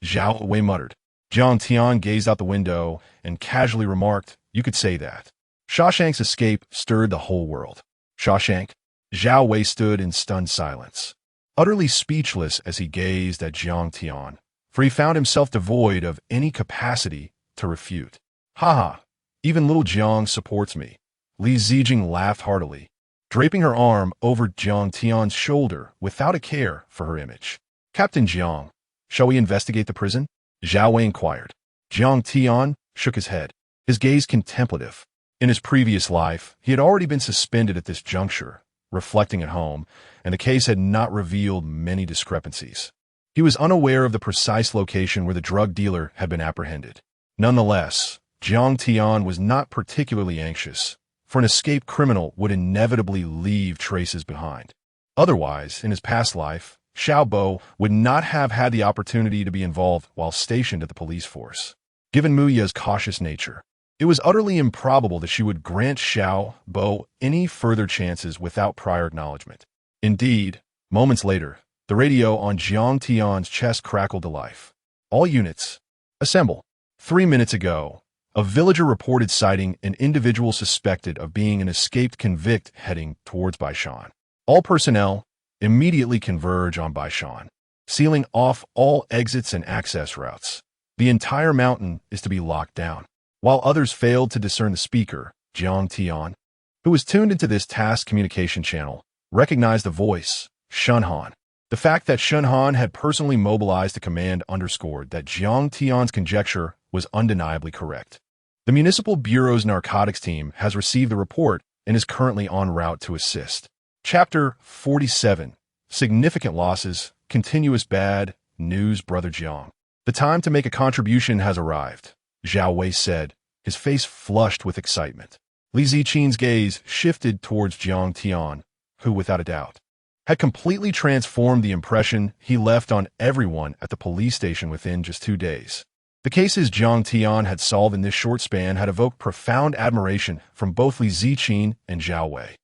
Zhao Wei muttered. Jiang Tian gazed out the window and casually remarked, "You could say that." Shawshank's escape stirred the whole world. Shawshank? Zhao Wei stood in stunned silence, utterly speechless as he gazed at Jiang Tian, for he found himself devoid of any capacity to refute. "Ha! Even little Jiang supports me." Li Zijing laughed heartily, draping her arm over Jiang Tian's shoulder without a care for her image. Captain Jiang, shall we investigate the prison? Zhao Wei inquired. Jiang Tian shook his head, his gaze contemplative. In his previous life, he had already been suspended at this juncture, reflecting at home, and the case had not revealed many discrepancies. He was unaware of the precise location where the drug dealer had been apprehended. Nonetheless, Jiang Tian was not particularly anxious, for an escaped criminal would inevitably leave traces behind. Otherwise, in his past life, Xiao Bo would not have had the opportunity to be involved while stationed at the police force. Given Muya's cautious nature, it was utterly improbable that she would grant Xiao Bo any further chances without prior acknowledgement. Indeed, moments later, the radio on Jiang Tian's chest crackled to life. All units, assemble. 3 minutes ago, a villager reported sighting an individual suspected of being an escaped convict heading towards Baishan. All personnel immediately converge on Baishan, sealing off all exits and access routes. The entire mountain is to be locked down. While others failed to discern the speaker, Jiang Tian, who was tuned into this task communication channel, recognized the voice, Shunhan. The fact that Shunhan had personally mobilized the command underscored that Jiang Tian's conjecture was undeniably correct. The Municipal Bureau's narcotics team has received the report and is currently en route to assist. Chapter 47. Significant Losses, Continuous Bad News. Brother Jiang, the time to make a contribution has arrived, Zhao Wei said, his face flushed with excitement. Li Ziqin's gaze shifted towards Jiang Tian, who, without a doubt, had completely transformed the impression he left on everyone at the police station within just 2 days. The cases Jiang Tian had solved in this short span had evoked profound admiration from both Li Ziqin and Zhao Wei.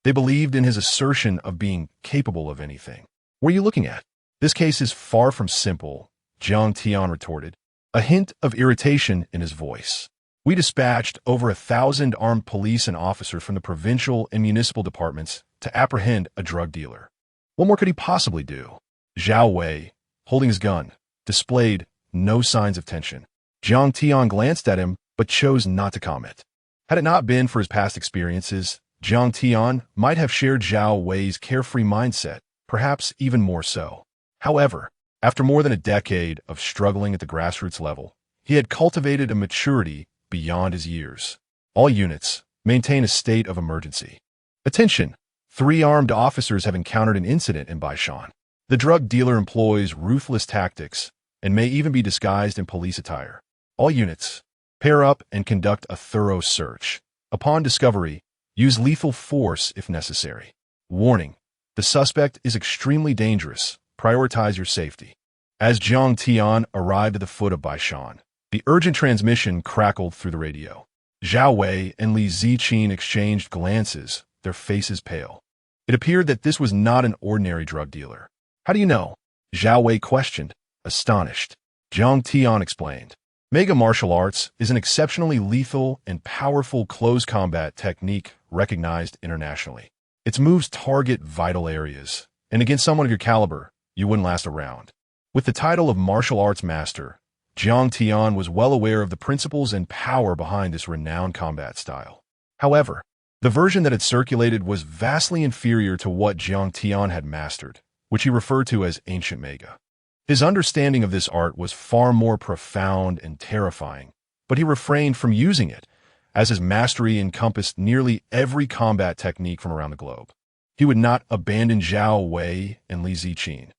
They believed in his assertion of being capable of anything. What are you looking at? This case is far from simple, Jiang Tian retorted, a hint of irritation in his voice. We dispatched over 1,000 armed police and officers from the provincial and municipal departments to apprehend a drug dealer. What more could he possibly do? Zhao Wei, holding his gun, displayed no signs of tension. Jiang Tian glanced at him, but chose not to comment. Had it not been for his past experiences, Jiang Tian might have shared Zhao Wei's carefree mindset, perhaps even more so. However, after more than a decade of struggling at the grassroots level, he had cultivated a maturity beyond his years. All units, maintain a state of emergency. Attention! 3 armed officers have encountered an incident in Baishan. The drug dealer employs ruthless tactics and may even be disguised in police attire. All units, pair up and conduct a thorough search. Upon discovery, use lethal force if necessary. Warning: the suspect is extremely dangerous. Prioritize your safety. As Jiang Tian arrived at the foot of Baishan, the urgent transmission crackled through the radio. Zhao Wei and Li Ziqin exchanged glances, their faces pale. It appeared that this was not an ordinary drug dealer. How do you know? Zhao Wei questioned, astonished. Jiang Tian explained. Mega martial arts is an exceptionally lethal and powerful close combat technique recognized internationally. Its moves target vital areas, and against someone of your caliber, you wouldn't last a round. With the title of martial arts master, Jiang Tian was well aware of the principles and power behind this renowned combat style. However, the version that had circulated was vastly inferior to what Jiang Tian had mastered, which he referred to as ancient mega. His understanding of this art was far more profound and terrifying, but he refrained from using it, as his mastery encompassed nearly every combat technique from around the globe. He would not abandon Zhao Wei and Li Ziqin.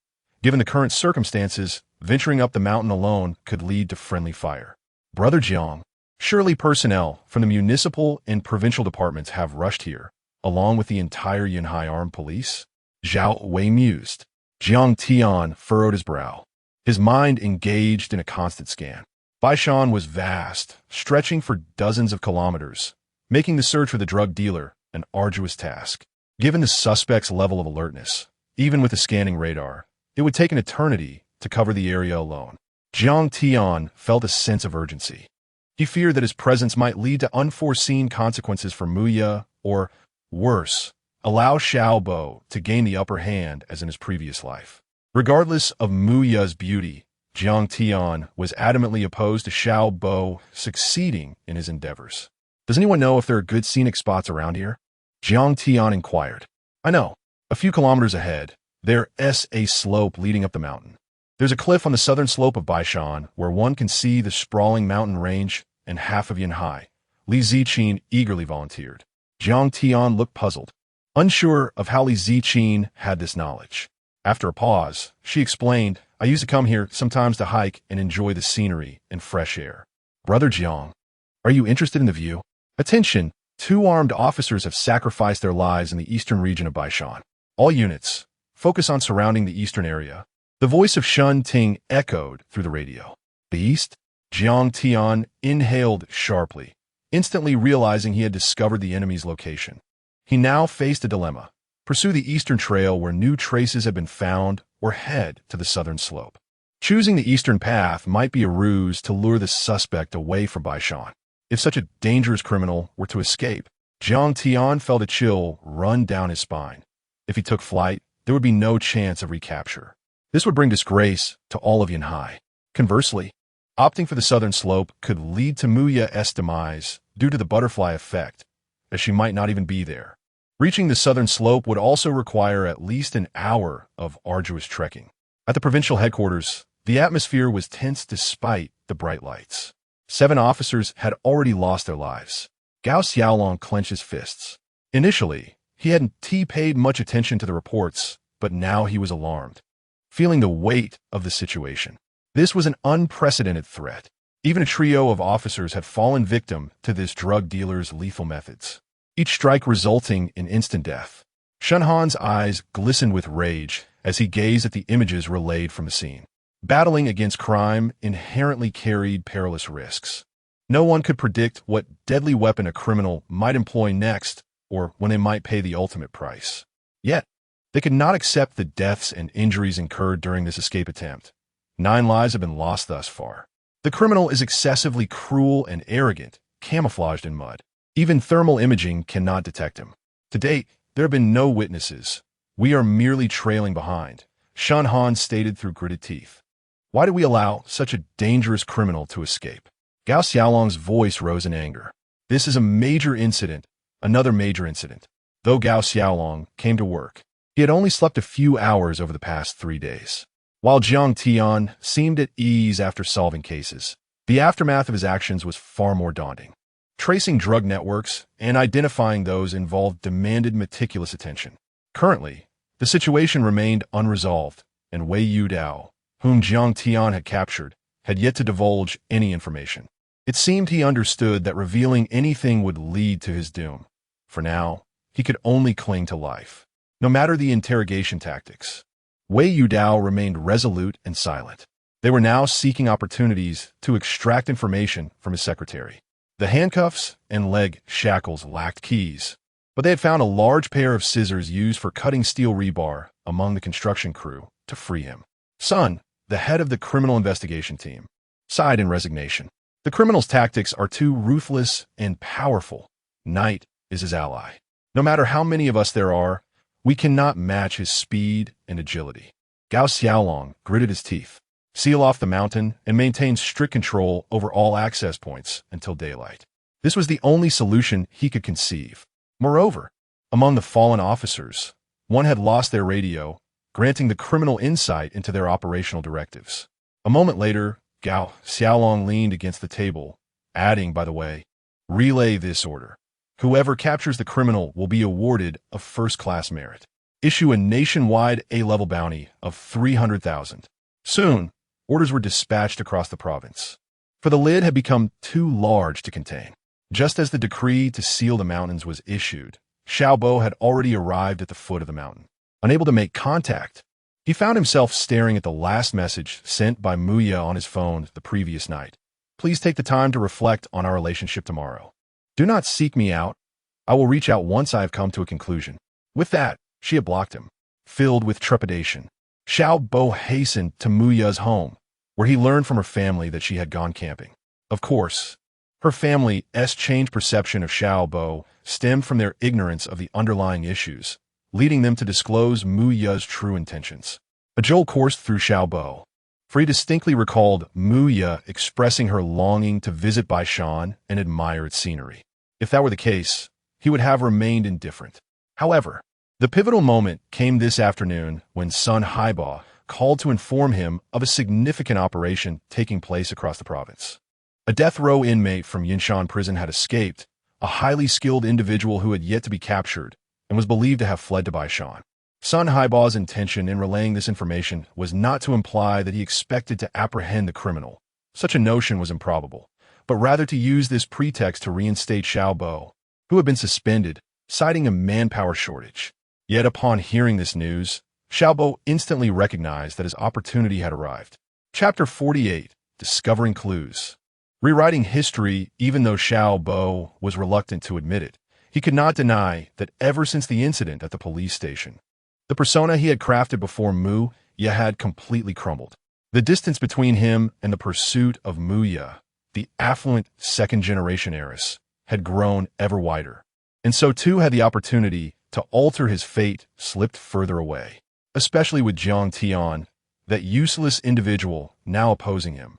Given the current circumstances, venturing up the mountain alone could lead to friendly fire. Brother Jiang, surely personnel from the municipal and provincial departments have rushed here, along with the entire Yunhai Armed Police? Zhao Wei mused. Jiang Tian furrowed his brow, his mind engaged in a constant scan. Baishan was vast, stretching for dozens of kilometers, making the search for the drug dealer an arduous task. Given the suspect's level of alertness, even with a scanning radar, it would take an eternity to cover the area alone. Jiang Tian felt a sense of urgency. He feared that his presence might lead to unforeseen consequences for Muya, or, worse, allow Xiao Bo to gain the upper hand as in his previous life. Regardless of Muya's beauty, Jiang Tian was adamantly opposed to Xiao Bo succeeding in his endeavors. Does anyone know if there are good scenic spots around here? Jiang Tian inquired. I know. A few kilometers ahead, there's a slope leading up the mountain. There's a cliff on the southern slope of Baishan where one can see the sprawling mountain range and half of Yanhai. Li Ziqin eagerly volunteered. Jiang Tian looked puzzled, unsure of how Li Ziqin had this knowledge. After a pause, she explained, I used to come here sometimes to hike and enjoy the scenery and fresh air. Brother Jiang, are you interested in the view? Attention, 2 armed officers have sacrificed their lives in the eastern region of Baishan. All units, focus on surrounding the eastern area. The voice of Shun Ting echoed through the radio. The east? Jiang Tian inhaled sharply, instantly realizing he had discovered the enemy's location. He now faced a dilemma: pursue the eastern trail where new traces had been found, or head to the southern slope. Choosing the eastern path might be a ruse to lure the suspect away from Baishan. If such a dangerous criminal were to escape, Jiang Tian felt a chill run down his spine. If he took flight, there would be no chance of recapture. This would bring disgrace to all of Yanhai. Conversely, opting for the southern slope could lead to Muya's demise due to the butterfly effect, as she might not even be there. Reaching the southern slope would also require at least an hour of arduous trekking. At the provincial headquarters, the atmosphere was tense despite the bright lights. 7 officers had already lost their lives. Gao Xiaolong clenched his fists. Initially, he hadn't paid much attention to the reports, but now he was alarmed, feeling the weight of the situation. This was an unprecedented threat. Even a trio of officers had fallen victim to this drug dealer's lethal methods, each strike resulting in instant death. Shunhan's eyes glistened with rage as he gazed at the images relayed from the scene. Battling against crime inherently carried perilous risks. No one could predict what deadly weapon a criminal might employ next, or when they might pay the ultimate price. Yet, they could not accept the deaths and injuries incurred during this escape attempt. 9 lives have been lost thus far. The criminal is excessively cruel and arrogant, camouflaged in mud. Even thermal imaging cannot detect him. To date, there have been no witnesses. We are merely trailing behind, Shunhan stated through gritted teeth. Why did we allow such a dangerous criminal to escape? Gao Xiaolong's voice rose in anger. This is a major incident, another major incident. Though Gao Xiaolong came to work, he had only slept a few hours over the past 3 days. While Jiang Tian seemed at ease after solving cases, the aftermath of his actions was far more daunting. Tracing drug networks and identifying those involved demanded meticulous attention. Currently, the situation remained unresolved, and Wei Yudao, whom Jiang Tian had captured, had yet to divulge any information. It seemed he understood that revealing anything would lead to his doom. For now, he could only cling to life, no matter the interrogation tactics. Wei Yudao remained resolute and silent. They were now seeking opportunities to extract information from his secretary. The handcuffs and leg shackles lacked keys, but they had found a large pair of scissors used for cutting steel rebar among the construction crew to free him. Sun, the head of the criminal investigation team, sighed in resignation. The criminal's tactics are too ruthless and powerful. Night is his ally. No matter how many of us there are, we cannot match his speed and agility. Gao Xiaolong gritted his teeth. Seal off the mountain and maintain strict control over all access points until daylight. This was the only solution he could conceive. Moreover, among the fallen officers, one had lost their radio, granting the criminal insight into their operational directives. A moment later, Gao Xiaolong leaned against the table, adding, by the way, relay this order. Whoever captures the criminal will be awarded a first-class merit. Issue a nationwide A-level bounty of 300,000. Soon, orders were dispatched across the province, for the lid had become too large to contain. Just as the decree to seal the mountains was issued, Xiaobo had already arrived at the foot of the mountain. Unable to make contact, he found himself staring at the last message sent by Muya on his phone the previous night. Please take the time to reflect on our relationship tomorrow. Do not seek me out. I will reach out once I have come to a conclusion. With that, she had blocked him. Filled with trepidation, Xiaobo hastened to Muya's home, where he learned from her family that she had gone camping. Of course, her family's changed perception of Xiaobo stemmed from their ignorance of the underlying issues, leading them to disclose Muya's true intentions. A jolt coursed through Xiaobo, for he distinctly recalled Muya expressing her longing to visit Baishan and admire its scenery. If that were the case, he would have remained indifferent. However, the pivotal moment came this afternoon when Sun Haiba called to inform him of a significant operation taking place across the province. A death row inmate from Yinshan prison had escaped, a highly skilled individual who had yet to be captured and was believed to have fled to Baishan. Sun Haiba's intention in relaying this information was not to imply that he expected to apprehend the criminal. Such a notion was improbable, but rather to use this pretext to reinstate Xiao Bo, who had been suspended, citing a manpower shortage. Yet upon hearing this news, Xiao Bo instantly recognized that his opportunity had arrived. Chapter 48, Discovering Clues. Rewriting history, even though Xiao Bo was reluctant to admit it, he could not deny that ever since the incident at the police station, the persona he had crafted before Mu Ye had completely crumbled. The distance between him and the pursuit of Mu Ye, the affluent second-generation heiress, had grown ever wider, and so too had the opportunity to alter his fate slipped further away, especially with Jiang Tian, that useless individual now opposing him.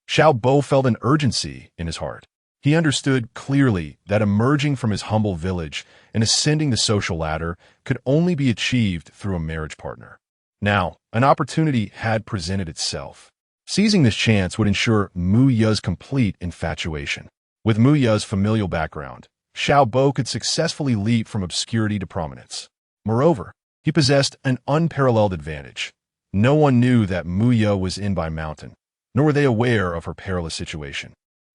Xiao Bo felt an urgency in his heart. He understood clearly that emerging from his humble village and ascending the social ladder could only be achieved through a marriage partner. Now, an opportunity had presented itself. Seizing this chance would ensure Mu Ye's complete infatuation. With Mu Ye's familial background, Xiao Bo could successfully leap from obscurity to prominence. Moreover, he possessed an unparalleled advantage. No one knew that Mu Ye was in Bai Mountain, nor were they aware of her perilous situation.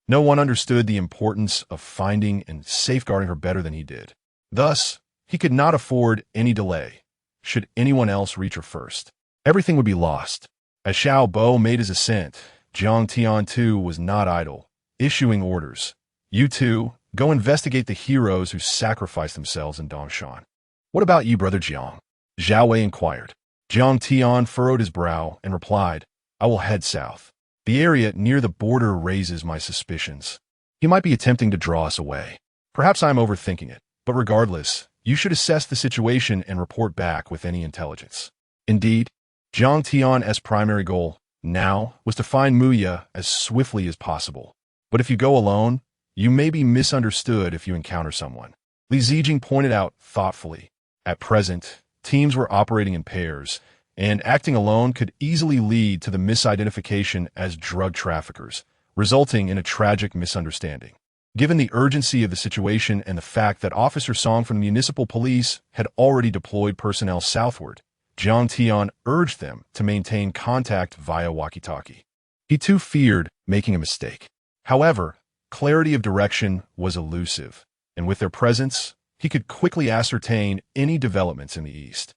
No one understood the importance of finding and safeguarding her better than he did. Thus, he could not afford any delay. Should anyone else reach her first, everything would be lost. As Xiao Bo made his ascent, Jiang Tian too was not idle, issuing orders. You two, go investigate the heroes who sacrificed themselves in Dongshan. What about you, Brother Jiang? Zhao Wei inquired. Jiang Tian furrowed his brow and replied, I will head south. The area near the border raises my suspicions. He might be attempting to draw us away. Perhaps I am overthinking it, but regardless, you should assess the situation and report back with any intelligence. Indeed, Jiang Tian's primary goal, now, was to find Mu Ye as swiftly as possible. But if you go alone, you may be misunderstood if you encounter someone. Li Zijing pointed out thoughtfully. At present, teams were operating in pairs, and acting alone could easily lead to the misidentification as drug traffickers, resulting in a tragic misunderstanding. Given the urgency of the situation and the fact that Officer Song from the municipal police had already deployed personnel southward, Jiang Tian urged them to maintain contact via walkie-talkie. He too feared making a mistake. However, clarity of direction was elusive, and with their presence, he could quickly ascertain any developments in the east.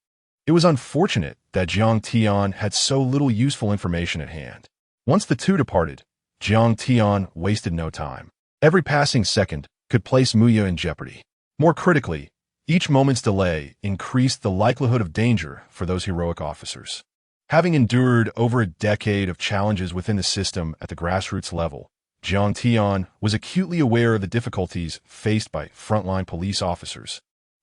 It was unfortunate that Jiang Tian had so little useful information at hand. Once the two departed, Jiang Tian wasted no time. Every passing second could place Mu Ye in jeopardy. More critically, each moment's delay increased the likelihood of danger for those heroic officers. Having endured over a decade of challenges within the system at the grassroots level, Jiang Tian was acutely aware of the difficulties faced by frontline police officers,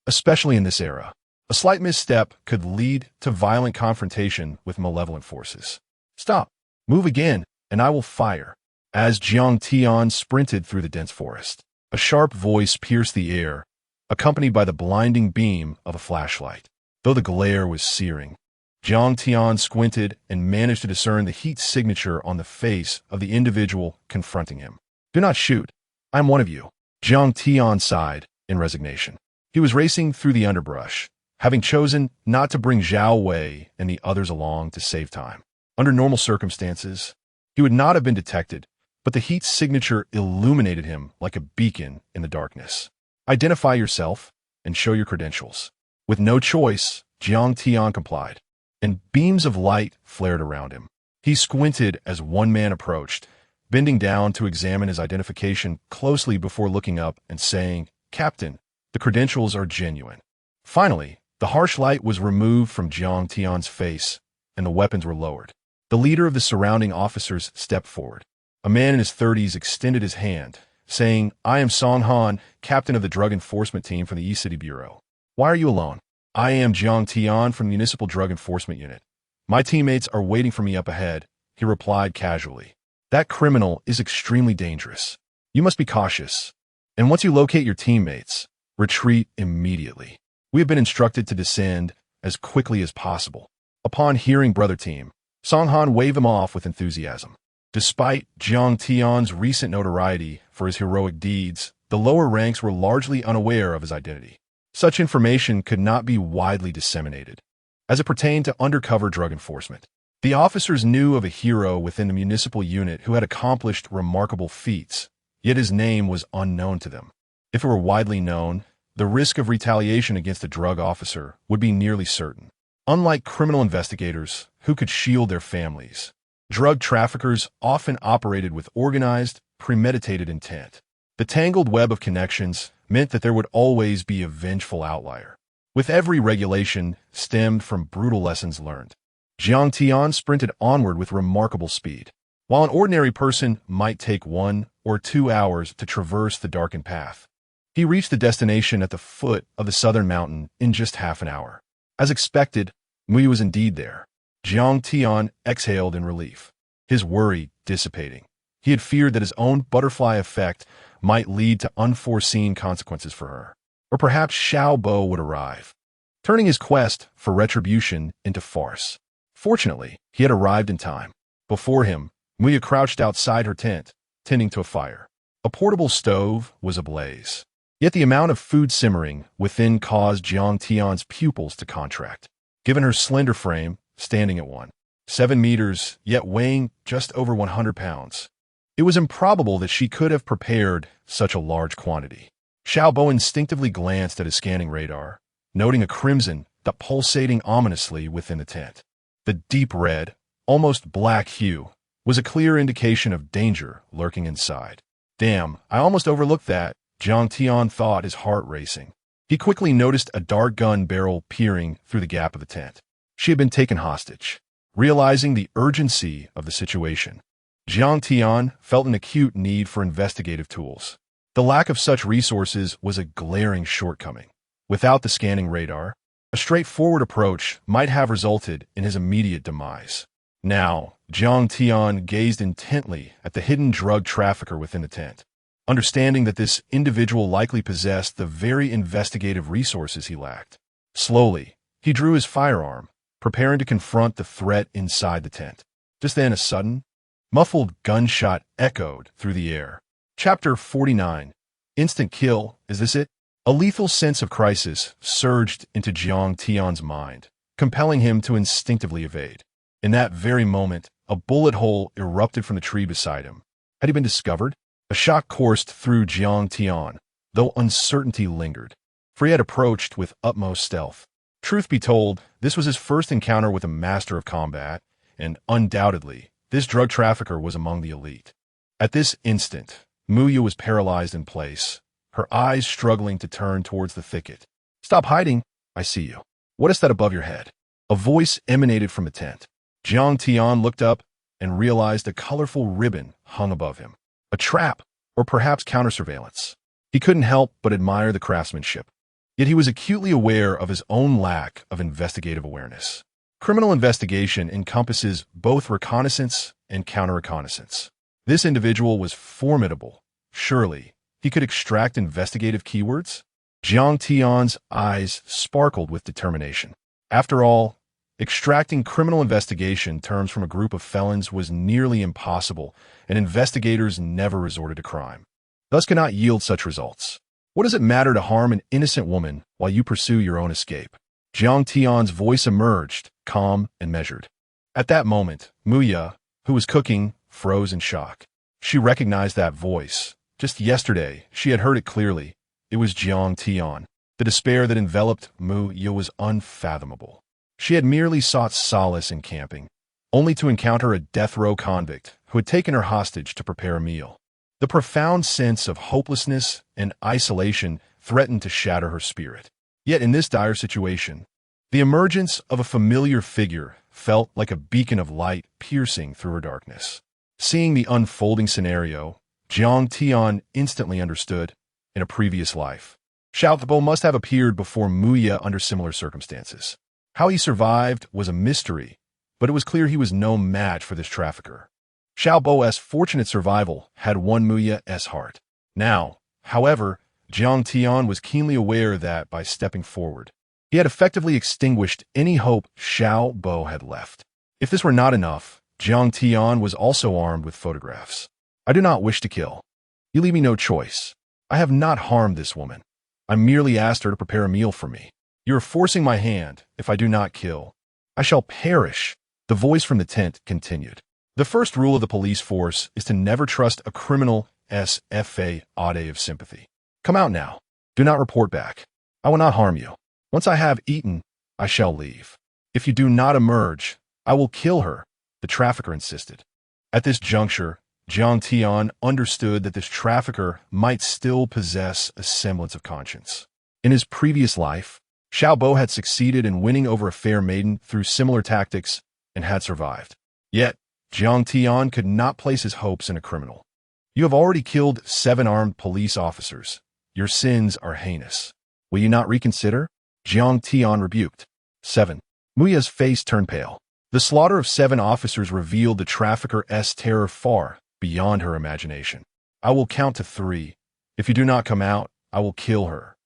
especially in this era. A slight misstep could lead to violent confrontation with malevolent forces. Stop. Move again, and I will fire. As Jiang Tian sprinted through the dense forest, a sharp voice pierced the air, accompanied by the blinding beam of a flashlight. Though the glare was searing, Jiang Tian squinted and managed to discern the heat signature on the face of the individual confronting him. Do not shoot. I am one of you. Jiang Tian sighed in resignation. He was racing through the underbrush, having chosen not to bring Zhao Wei and the others along to save time. Under normal circumstances, he would not have been detected, but the heat signature illuminated him like a beacon in the darkness. Identify yourself and show your credentials. With no choice, Jiang Tian complied, and beams of light flared around him. He squinted as one man approached, bending down to examine his identification closely before looking up and saying, Captain, the credentials are genuine. Finally, the harsh light was removed from Jiang Tian's face, and the weapons were lowered. The leader of the surrounding officers stepped forward. A man in his 30s extended his hand, saying, I am Song Han, captain of the drug enforcement team from the East City Bureau. Why are you alone? I am Jiang Tian from the Municipal Drug Enforcement Unit. My teammates are waiting for me up ahead, he replied casually. That criminal is extremely dangerous. You must be cautious. And once you locate your teammates, retreat immediately. We have been instructed to descend as quickly as possible. Upon hearing Brother Team, Song Han waved him off with enthusiasm. Despite Jiang Tian's recent notoriety for his heroic deeds, the lower ranks were largely unaware of his identity. Such information could not be widely disseminated. As it pertained to undercover drug enforcement, the officers knew of a hero within the municipal unit who had accomplished remarkable feats, yet his name was unknown to them. If it were widely known, the risk of retaliation against a drug officer would be nearly certain. Unlike criminal investigators, who could shield their families, drug traffickers often operated with organized, premeditated intent. The tangled web of connections meant that there would always be a vengeful outlier, with every regulation stemmed from brutal lessons learned. Jiang Tian sprinted onward with remarkable speed. While an ordinary person might take 1 or 2 hours to traverse the darkened path, he reached the destination at the foot of the southern mountain in just half an hour. As expected, Mui was indeed there. Jiang Tian exhaled in relief, his worry dissipating. He had feared that his own butterfly effect might lead to unforeseen consequences for her. Or perhaps Xiao Bo would arrive, turning his quest for retribution into farce. Fortunately, he had arrived in time. Before him, Muya crouched outside her tent, tending to a fire. A portable stove was ablaze. Yet the amount of food simmering within caused Jiang Tian's pupils to contract. Given her slender frame, standing at 1.7 meters, yet weighing just over 100 pounds, it was improbable that she could have prepared such a large quantity. Xiao Bo instinctively glanced at his scanning radar, noting a crimson dot pulsating ominously within the tent. The deep red, almost black hue was a clear indication of danger lurking inside. Damn, I almost overlooked that, Jiang Tian thought, his heart racing. He quickly noticed a dark gun barrel peering through the gap of the tent. She had been taken hostage. Realizing the urgency of the situation, Jiang Tian felt an acute need for investigative tools. The lack of such resources was a glaring shortcoming. Without the scanning radar, a straightforward approach might have resulted in his immediate demise. Now, Jiang Tian gazed intently at the hidden drug trafficker within the tent, understanding that this individual likely possessed the very investigative resources he lacked. Slowly, he drew his firearm, preparing to confront the threat inside the tent. Just then, a sudden, muffled gunshot echoed through the air. Chapter 49. Instant kill, is this it? A lethal sense of crisis surged into Jiang Tian's mind, compelling him to instinctively evade. In that very moment, a bullet hole erupted from the tree beside him. Had he been discovered? A shock coursed through Jiang Tian, though uncertainty lingered, for he had approached with utmost stealth. Truth be told, this was his first encounter with a master of combat, and undoubtedly, this drug trafficker was among the elite. At this instant, Muya was paralyzed in place, her eyes struggling to turn towards the thicket. Stop hiding, I see you. What is that above your head? A voice emanated from the tent. Jiang Tian looked up and realized a colorful ribbon hung above him. A trap, or perhaps counter-surveillance. He couldn't help but admire the craftsmanship. Yet he was acutely aware of his own lack of investigative awareness. Criminal investigation encompasses both reconnaissance and counter-reconnaissance. This individual was formidable. Surely, he could extract investigative keywords? Jiang Tian's eyes sparkled with determination. After all, extracting criminal investigation terms from a group of felons was nearly impossible, and investigators never resorted to crime. Thus cannot yield such results. What does it matter to harm an innocent woman while you pursue your own escape? Jiang Tian's voice emerged, calm and measured. At that moment, Muya, who was cooking, froze in shock. She recognized that voice. Just yesterday, she had heard it clearly. It was Jiang Tian. The despair that enveloped Muya was unfathomable. She had merely sought solace in camping, only to encounter a death row convict who had taken her hostage to prepare a meal. The profound sense of hopelessness and isolation threatened to shatter her spirit. Yet in this dire situation, the emergence of a familiar figure felt like a beacon of light piercing through her darkness. Seeing the unfolding scenario, Jiang Tian instantly understood. In a previous life, Xiao Bo must have appeared before Muya under similar circumstances. How he survived was a mystery, but it was clear he was no match for this trafficker. Xiao Bo's fortunate survival had won Muya's heart. Now, however, Jiang Tian was keenly aware that by stepping forward, he had effectively extinguished any hope Xiao Bo had left. If this were not enough, Jiang Tian was also armed with photographs. I do not wish to kill. You leave me no choice. I have not harmed this woman. I merely asked her to prepare a meal for me. You are forcing my hand. If I do not kill, I shall perish. The voice from the tent continued. The first rule of the police force is to never trust a criminal SFA ode of sympathy. Come out now. Do not report back. I will not harm you. Once I have eaten, I shall leave. If you do not emerge, I will kill her, the trafficker insisted. At this juncture, Jiang Tian understood that this trafficker might still possess a semblance of conscience. In his previous life, Xiao Bo had succeeded in winning over a fair maiden through similar tactics and had survived. Yet, Jiang Tian could not place his hopes in a criminal. You have already killed 7 armed police officers. Your sins are heinous. Will you not reconsider? Jiang Tian rebuked. 7. Muya's face turned pale. The slaughter of 7 officers revealed the trafficker's terror far beyond her imagination. I will count to 3. If you do not come out, I will kill her.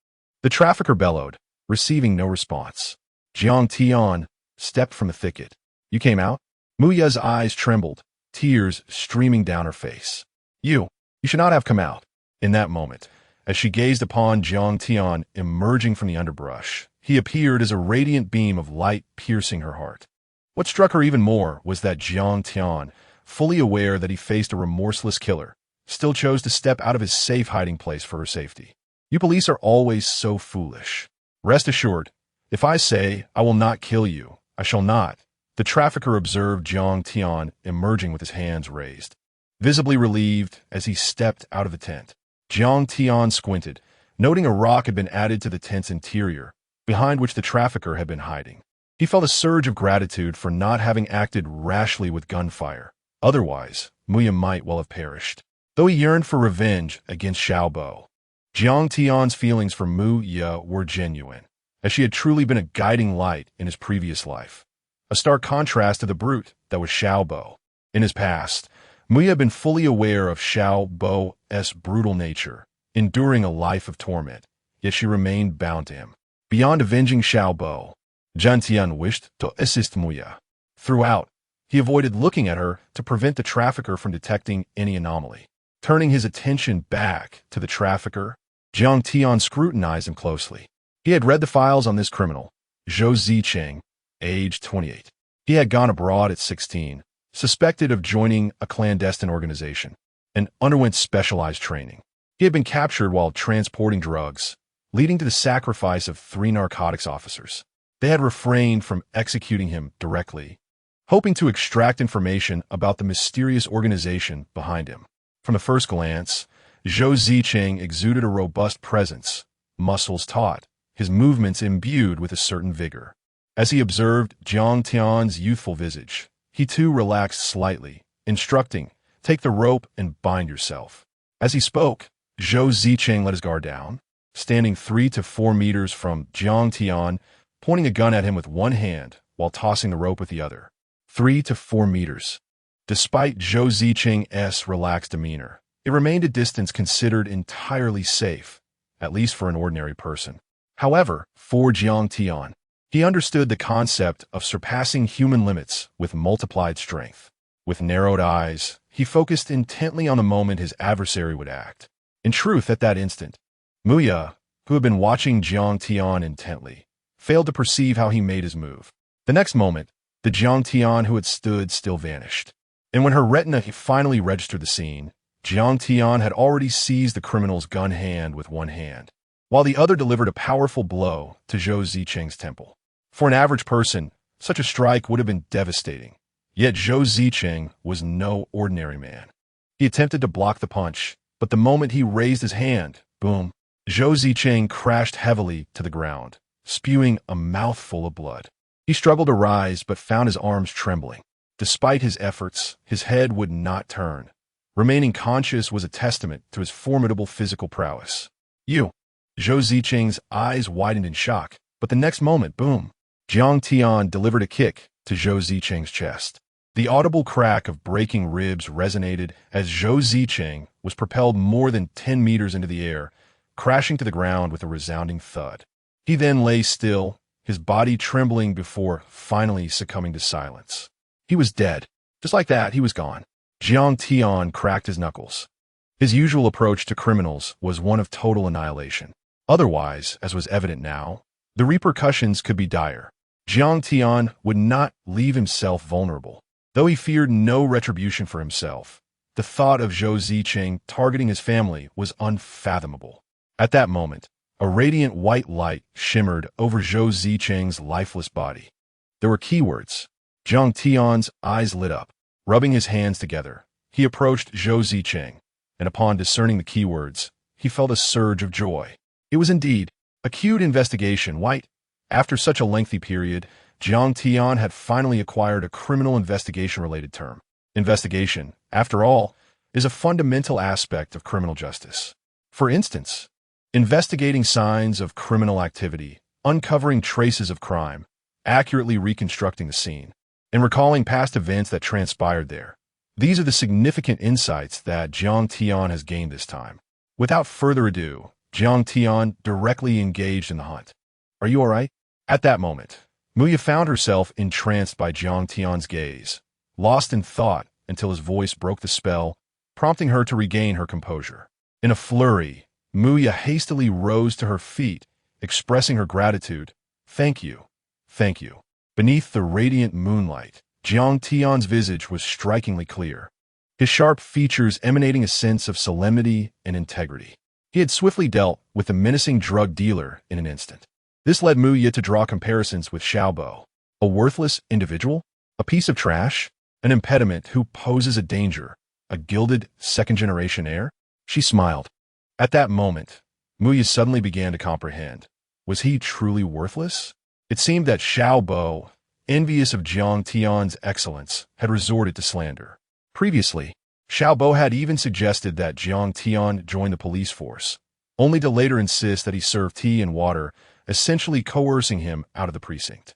The trafficker bellowed, receiving no response. Jiang Tian stepped from the thicket. You came out? Muya's eyes trembled, tears streaming down her face. You should not have come out. In that moment, as she gazed upon Jiang Tian emerging from the underbrush, he appeared as a radiant beam of light piercing her heart. What struck her even more was that Jiang Tian, fully aware that he faced a remorseless killer, still chose to step out of his safe hiding place for her safety. You police are always so foolish. Rest assured, if I say I will not kill you, I shall not. The trafficker observed Jiang Tian emerging with his hands raised, visibly relieved as he stepped out of the tent. Jiang Tian squinted, noting a rock had been added to the tent's interior, behind which the trafficker had been hiding. He felt a surge of gratitude for not having acted rashly with gunfire. Otherwise, Muya might well have perished. Though he yearned for revenge against Xiao Bo, Jiang Tian's feelings for Muya were genuine, as she had truly been a guiding light in his previous life. A stark contrast to the brute that was Xiao Bo. In his past, Muya had been fully aware of Xiao Bo's brutal nature, enduring a life of torment, yet she remained bound to him. Beyond avenging Xiao Bo, Jiang Tian wished to assist Muya. Throughout, he avoided looking at her to prevent the trafficker from detecting any anomaly. Turning his attention back to the trafficker, Jiang Tian scrutinized him closely. He had read the files on this criminal, Zhou Zicheng, age 28. He had gone abroad at 16, suspected of joining a clandestine organization, and underwent specialized training. He had been captured while transporting drugs, leading to the sacrifice of 3 narcotics officers. They had refrained from executing him directly, hoping to extract information about the mysterious organization behind him. From the first glance, Zhou Zicheng exuded a robust presence, muscles taut, his movements imbued with a certain vigor. As he observed Jiang Tian's youthful visage, he too relaxed slightly, instructing, "Take the rope and bind yourself." As he spoke, Zhou Zicheng let his guard down, standing 3 to 4 meters from Jiang Tian, pointing a gun at him with one hand while tossing the rope with the other. 3 to 4 meters. Despite Zhou Zicheng's relaxed demeanor, it remained a distance considered entirely safe, at least for an ordinary person. However, for Jiang Tian, he understood the concept of surpassing human limits with multiplied strength. With narrowed eyes, he focused intently on the moment his adversary would act. In truth, at that instant, Muya, who had been watching Jiang Tian intently, failed to perceive how he made his move. The next moment, the Jiang Tian who had stood still vanished. And when her retina finally registered the scene, Jiang Tian had already seized the criminal's gun hand with one hand, while the other delivered a powerful blow to Zhou Zicheng's temple. For an average person, such a strike would have been devastating. Yet Zhou Zicheng was no ordinary man. He attempted to block the punch, but the moment he raised his hand, boom, Zhou Zicheng crashed heavily to the ground, spewing a mouthful of blood. He struggled to rise but found his arms trembling. Despite his efforts, his head would not turn. Remaining conscious was a testament to his formidable physical prowess. You! Zhou Zicheng's eyes widened in shock, but the next moment, boom, Jiang Tian delivered a kick to Zhou Zicheng's chest. The audible crack of breaking ribs resonated as Zhou Zicheng was propelled more than 10 meters into the air, crashing to the ground with a resounding thud. He then lay still, his body trembling before finally succumbing to silence. He was dead. Just like that, he was gone. Jiang Tian cracked his knuckles. His usual approach to criminals was one of total annihilation. Otherwise, as was evident now, the repercussions could be dire. Jiang Tian would not leave himself vulnerable. Though he feared no retribution for himself, the thought of Zhou Zicheng targeting his family was unfathomable. At that moment, a radiant white light shimmered over Zhou Zicheng's lifeless body. There were keywords. Jiang Tian's eyes lit up. Rubbing his hands together, he approached Zhou Zicheng, and upon discerning the keywords, he felt a surge of joy. It was indeed acute investigation white. After such a lengthy period, Jiang Tian had finally acquired a criminal investigation-related term. Investigation, after all, is a fundamental aspect of criminal justice. For instance, investigating signs of criminal activity, uncovering traces of crime, accurately reconstructing the scene, and recalling past events that transpired there. These are the significant insights that Jiang Tian has gained this time. Without further ado, Jiang Tian directly engaged in the hunt. Are you all right? At that moment, Muya found herself entranced by Jiang Tian's gaze, lost in thought until his voice broke the spell, prompting her to regain her composure. In a flurry, Muya hastily rose to her feet, expressing her gratitude. Thank you. Thank you. Beneath the radiant moonlight, Jiang Tian's visage was strikingly clear, his sharp features emanating a sense of solemnity and integrity. He had swiftly dealt with the menacing drug dealer in an instant. This led Muya to draw comparisons with Xiaobo, a worthless individual, a piece of trash, an impediment who poses a danger, a gilded second-generation heir. She smiled. At that moment, Muya suddenly began to comprehend. Was he truly worthless? It seemed that Xiaobo, envious of Jiang Tian's excellence, had resorted to slander. Previously, Xiaobo had even suggested that Jiang Tian join the police force, only to later insist that he serve tea and water, essentially coercing him out of the precinct.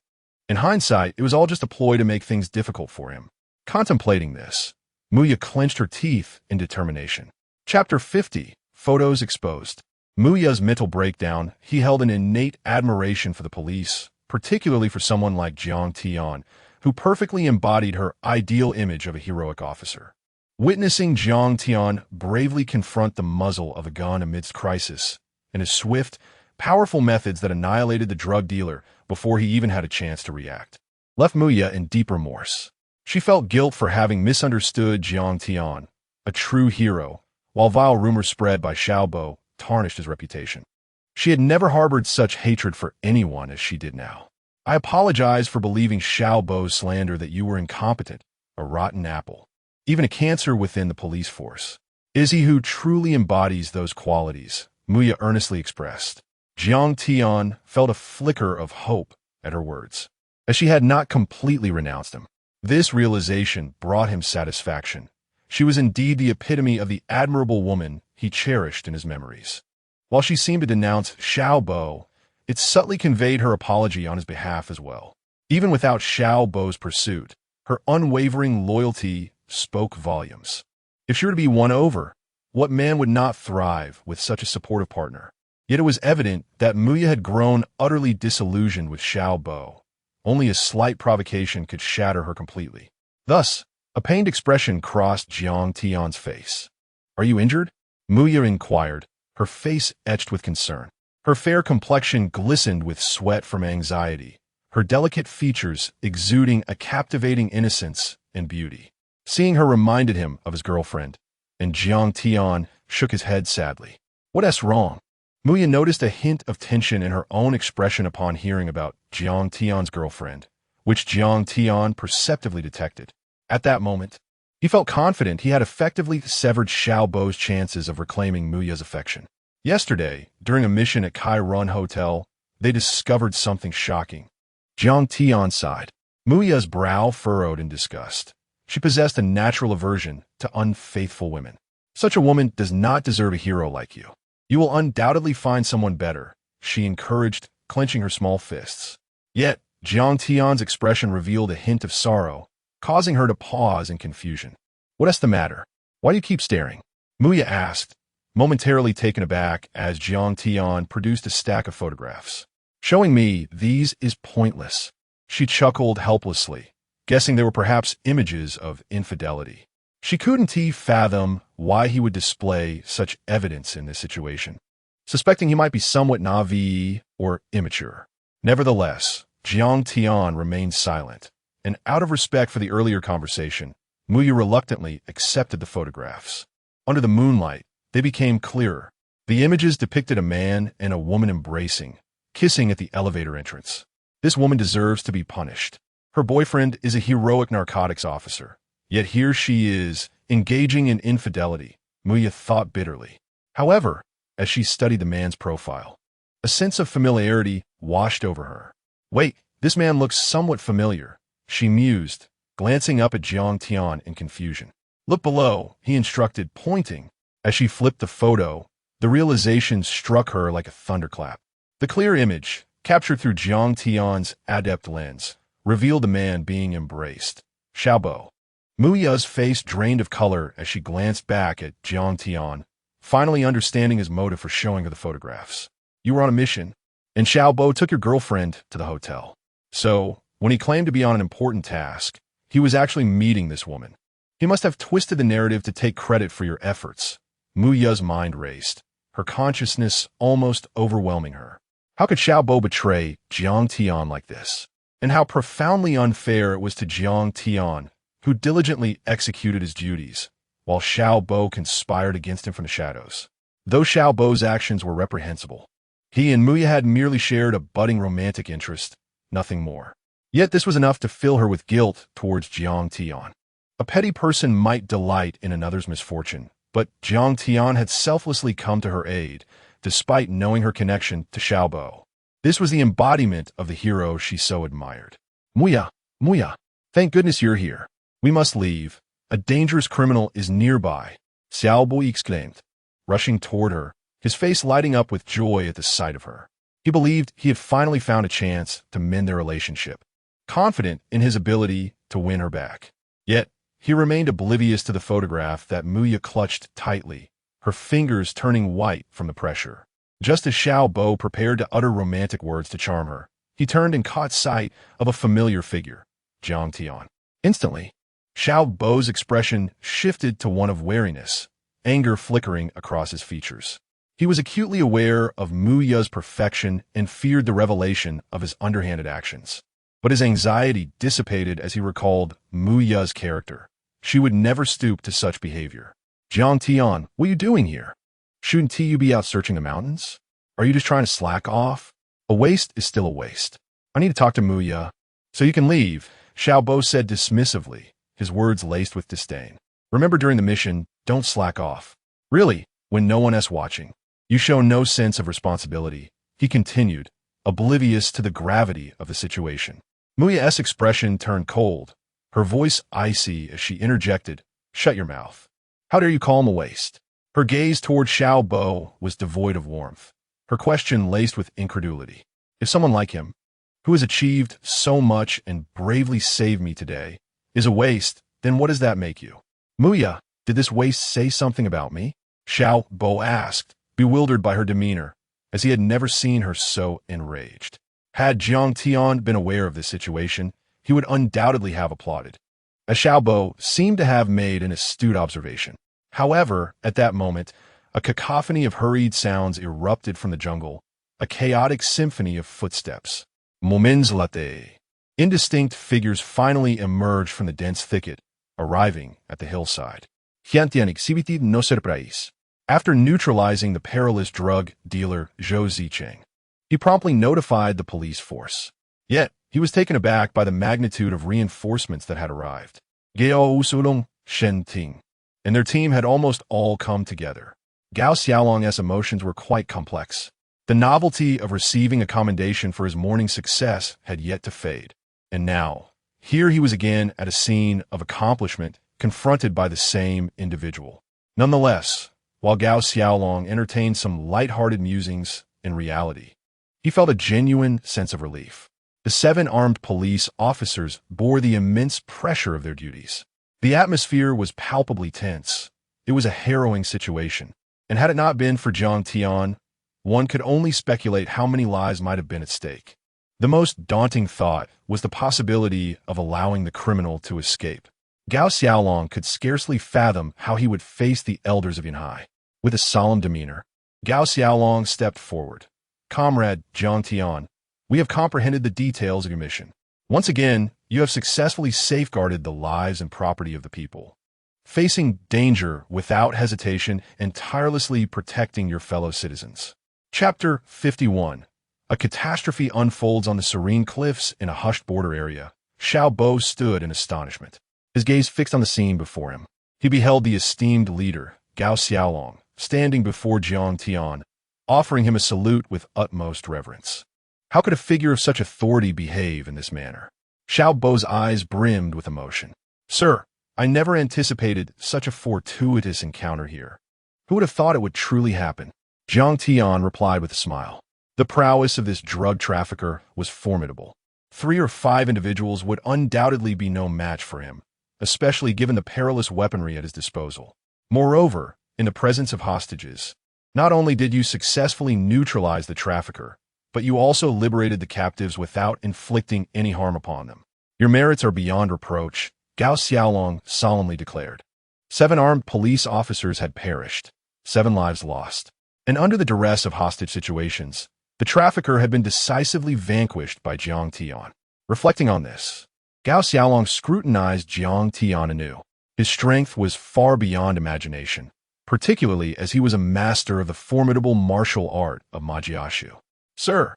In hindsight, it was all just a ploy to make things difficult for him. Contemplating this, Muya clenched her teeth in determination. Chapter 50, Photos Exposed. Muya's mental breakdown. He held an innate admiration for the police, particularly for someone like Jiang Tian, who perfectly embodied her ideal image of a heroic officer. Witnessing Jiang Tian bravely confront the muzzle of a gun amidst crisis, and his swift, powerful methods that annihilated the drug dealer before he even had a chance to react, left Muya in deep remorse. She felt guilt for having misunderstood Jiang Tian, a true hero, while vile rumors spread by Xiaobo tarnished his reputation. She had never harbored such hatred for anyone as she did now. I apologize for believing Xiaobo's slander that you were incompetent, a rotten apple, even a cancer within the police force. Is he who truly embodies those qualities? Muya earnestly expressed. Jiang Tian felt a flicker of hope at her words, as she had not completely renounced him. This realization brought him satisfaction. She was indeed the epitome of the admirable woman he cherished in his memories. While she seemed to denounce Xiaobo, it subtly conveyed her apology on his behalf as well. Even without Xiaobo's pursuit, her unwavering loyalty spoke volumes. If she were to be won over, what man would not thrive with such a supportive partner? Yet it was evident that Muya had grown utterly disillusioned with Xiaobo. Only a slight provocation could shatter her completely. Thus, a pained expression crossed Jiang Tian's face. Are you injured? Muya inquired, her face etched with concern. Her fair complexion glistened with sweat from anxiety, her delicate features exuding a captivating innocence and beauty. Seeing her reminded him of his girlfriend, and Jiang Tian shook his head sadly. What's wrong? Muya noticed a hint of tension in her own expression upon hearing about Jiang Tian's girlfriend, which Jiang Tian perceptively detected. At that moment, he felt confident he had effectively severed Xiaobo's chances of reclaiming Muya's affection. Yesterday, during a mission at Kai Run Hotel, they discovered something shocking. Jiang Tian sighed. Muya's brow furrowed in disgust. She possessed a natural aversion to unfaithful women. Such a woman does not deserve a hero like you. You will undoubtedly find someone better, she encouraged, clenching her small fists. Yet, Jiang Tian's expression revealed a hint of sorrow, causing her to pause in confusion. What's the matter? Why do you keep staring? Muya asked, momentarily taken aback as Jiang Tian produced a stack of photographs. Showing me these is pointless. She chuckled helplessly, guessing they were perhaps images of infidelity. She couldn't fathom why he would display such evidence in this situation, suspecting he might be somewhat naive or immature. Nevertheless, Jiang Tian remained silent, and out of respect for the earlier conversation, Muya reluctantly accepted the photographs. Under the moonlight, they became clearer. The images depicted a man and a woman embracing, kissing at the elevator entrance. This woman deserves to be punished. Her boyfriend is a heroic narcotics officer, yet here she is, engaging in infidelity, Muya thought bitterly. However, as she studied the man's profile, a sense of familiarity washed over her. Wait, this man looks somewhat familiar, she mused, glancing up at Jiang Tian in confusion. Look below, he instructed, pointing. As she flipped the photo, the realization struck her like a thunderclap. The clear image, captured through Jiang Tian's adept lens, revealed the man being embraced. Xiaobo. Muya's face drained of color as she glanced back at Jiang Tian, finally understanding his motive for showing her the photographs. You were on a mission, and Xiaobo took your girlfriend to the hotel. So, when he claimed to be on an important task, he was actually meeting this woman. He must have twisted the narrative to take credit for your efforts. Muya's mind raced, her consciousness almost overwhelming her. How could Xiaobo betray Jiang Tian like this? And how profoundly unfair it was to Jiang Tian, who diligently executed his duties, while Xiaobo conspired against him from the shadows. Though Xiaobo's actions were reprehensible, he and Muya had merely shared a budding romantic interest, nothing more. Yet this was enough to fill her with guilt towards Jiang Tian. A petty person might delight in another's misfortune, but Jiang Tian had selflessly come to her aid, despite knowing her connection to Xiaobo. This was the embodiment of the hero she so admired. Muya, thank goodness you're here. We must leave. A dangerous criminal is nearby, Xiaobo exclaimed, rushing toward her, his face lighting up with joy at the sight of her. He believed he had finally found a chance to mend their relationship, confident in his ability to win her back. Yet, he remained oblivious to the photograph that Muya clutched tightly, her fingers turning white from the pressure. Just as Xiaobo prepared to utter romantic words to charm her, he turned and caught sight of a familiar figure, Jiang Tian. Instantly, Xiaobo's expression shifted to one of wariness, anger flickering across his features. He was acutely aware of Muya's perfection and feared the revelation of his underhanded actions. But his anxiety dissipated as he recalled Muya's character. She would never stoop to such behavior. Jiang Tian, what are you doing here? Shouldn't you be out searching the mountains? Are you just trying to slack off? A waste is still a waste. I need to talk to Muya. So you can leave, Xiaobo said dismissively, his words laced with disdain. Remember during the mission, don't slack off. Really, when no one else watching. You show no sense of responsibility, he continued, oblivious to the gravity of the situation. Muya's expression turned cold, her voice icy as she interjected, shut your mouth. How dare you call him a waste? Her gaze toward Xiaobo was devoid of warmth, her question laced with incredulity. If someone like him, who has achieved so much and bravely saved me today, is a waste, then what does that make you? Muya, did this waste say something about me? Xiaobo asked, bewildered by her demeanor, as he had never seen her so enraged. Had Jiang Tian been aware of this situation, he would undoubtedly have applauded, as Xiaobo seemed to have made an astute observation. However, at that moment, a cacophony of hurried sounds erupted from the jungle, a chaotic symphony of footsteps. Moments later, indistinct figures finally emerged from the dense thicket, arriving at the hillside. Jiang Tian exhibited no surprise. After neutralizing the perilous drug dealer Zhou Zicheng, he promptly notified the police force. Yet, he was taken aback by the magnitude of reinforcements that had arrived. Gao Usulong, Shen Ting, and their team had almost all come together. Gao Xiaolong's emotions were quite complex. The novelty of receiving a commendation for his morning's success had yet to fade. And now, here he was again at a scene of accomplishment, confronted by the same individual. Nonetheless, while Gao Xiaolong entertained some light-hearted musings, in reality, he felt a genuine sense of relief. The 7 armed police officers bore the immense pressure of their duties. The atmosphere was palpably tense. It was a harrowing situation, and had it not been for Jiang Tian, one could only speculate how many lives might have been at stake. The most daunting thought was the possibility of allowing the criminal to escape. Gao Xiaolong could scarcely fathom how he would face the elders of Yanhai. With a solemn demeanor, Gao Xiaolong stepped forward. "Comrade Jiang Tian, we have comprehended the details of your mission. Once again, you have successfully safeguarded the lives and property of the people, facing danger without hesitation and tirelessly protecting your fellow citizens." Chapter 51. A catastrophe unfolds on the serene cliffs in a hushed border area. Xiao Bo stood in astonishment, his gaze fixed on the scene before him. He beheld the esteemed leader, Gao Xiaolong, standing before Jiang Tian, offering him a salute with utmost reverence. How could a figure of such authority behave in this manner? Xiao Bo's eyes brimmed with emotion. "Sir, I never anticipated such a fortuitous encounter here. Who would have thought it would truly happen?" Jiang Tian replied with a smile. The prowess of this drug trafficker was formidable. 3 or 5 individuals would undoubtedly be no match for him, especially given the perilous weaponry at his disposal. Moreover, in the presence of hostages, not only did you successfully neutralize the trafficker, but you also liberated the captives without inflicting any harm upon them. "Your merits are beyond reproach," Gao Xiaolong solemnly declared. 7 armed police officers had perished, 7 lives lost, and under the duress of hostage situations, the trafficker had been decisively vanquished by Jiang Tian. Reflecting on this, Gao Xiaolong scrutinized Jiang Tian anew. His strength was far beyond imagination, particularly as he was a master of the formidable martial art of Majiashu. "Sir,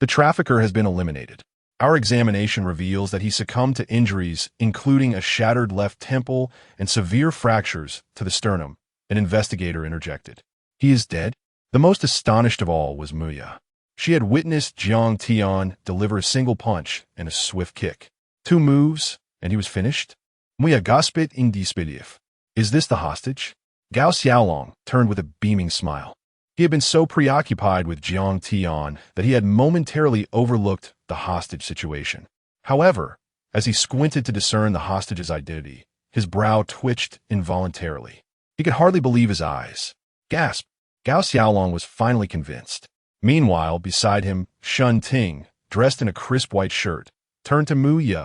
the trafficker has been eliminated. Our examination reveals that he succumbed to injuries including a shattered left temple and severe fractures to the sternum," an investigator interjected. "He is dead?" The most astonished of all was Muya. She had witnessed Jiang Tian deliver a single punch and a swift kick. 2 moves, and he was finished? Muya gasped in disbelief. "Is this the hostage?" Gao Xiaolong turned with a beaming smile. He had been so preoccupied with Jiang Tian that he had momentarily overlooked the hostage situation. However, as he squinted to discern the hostage's identity, his brow twitched involuntarily. He could hardly believe his eyes. Gasp! Gao Xiaolong was finally convinced. Meanwhile, beside him, Shun Ting, dressed in a crisp white shirt, turned to Mu Ye,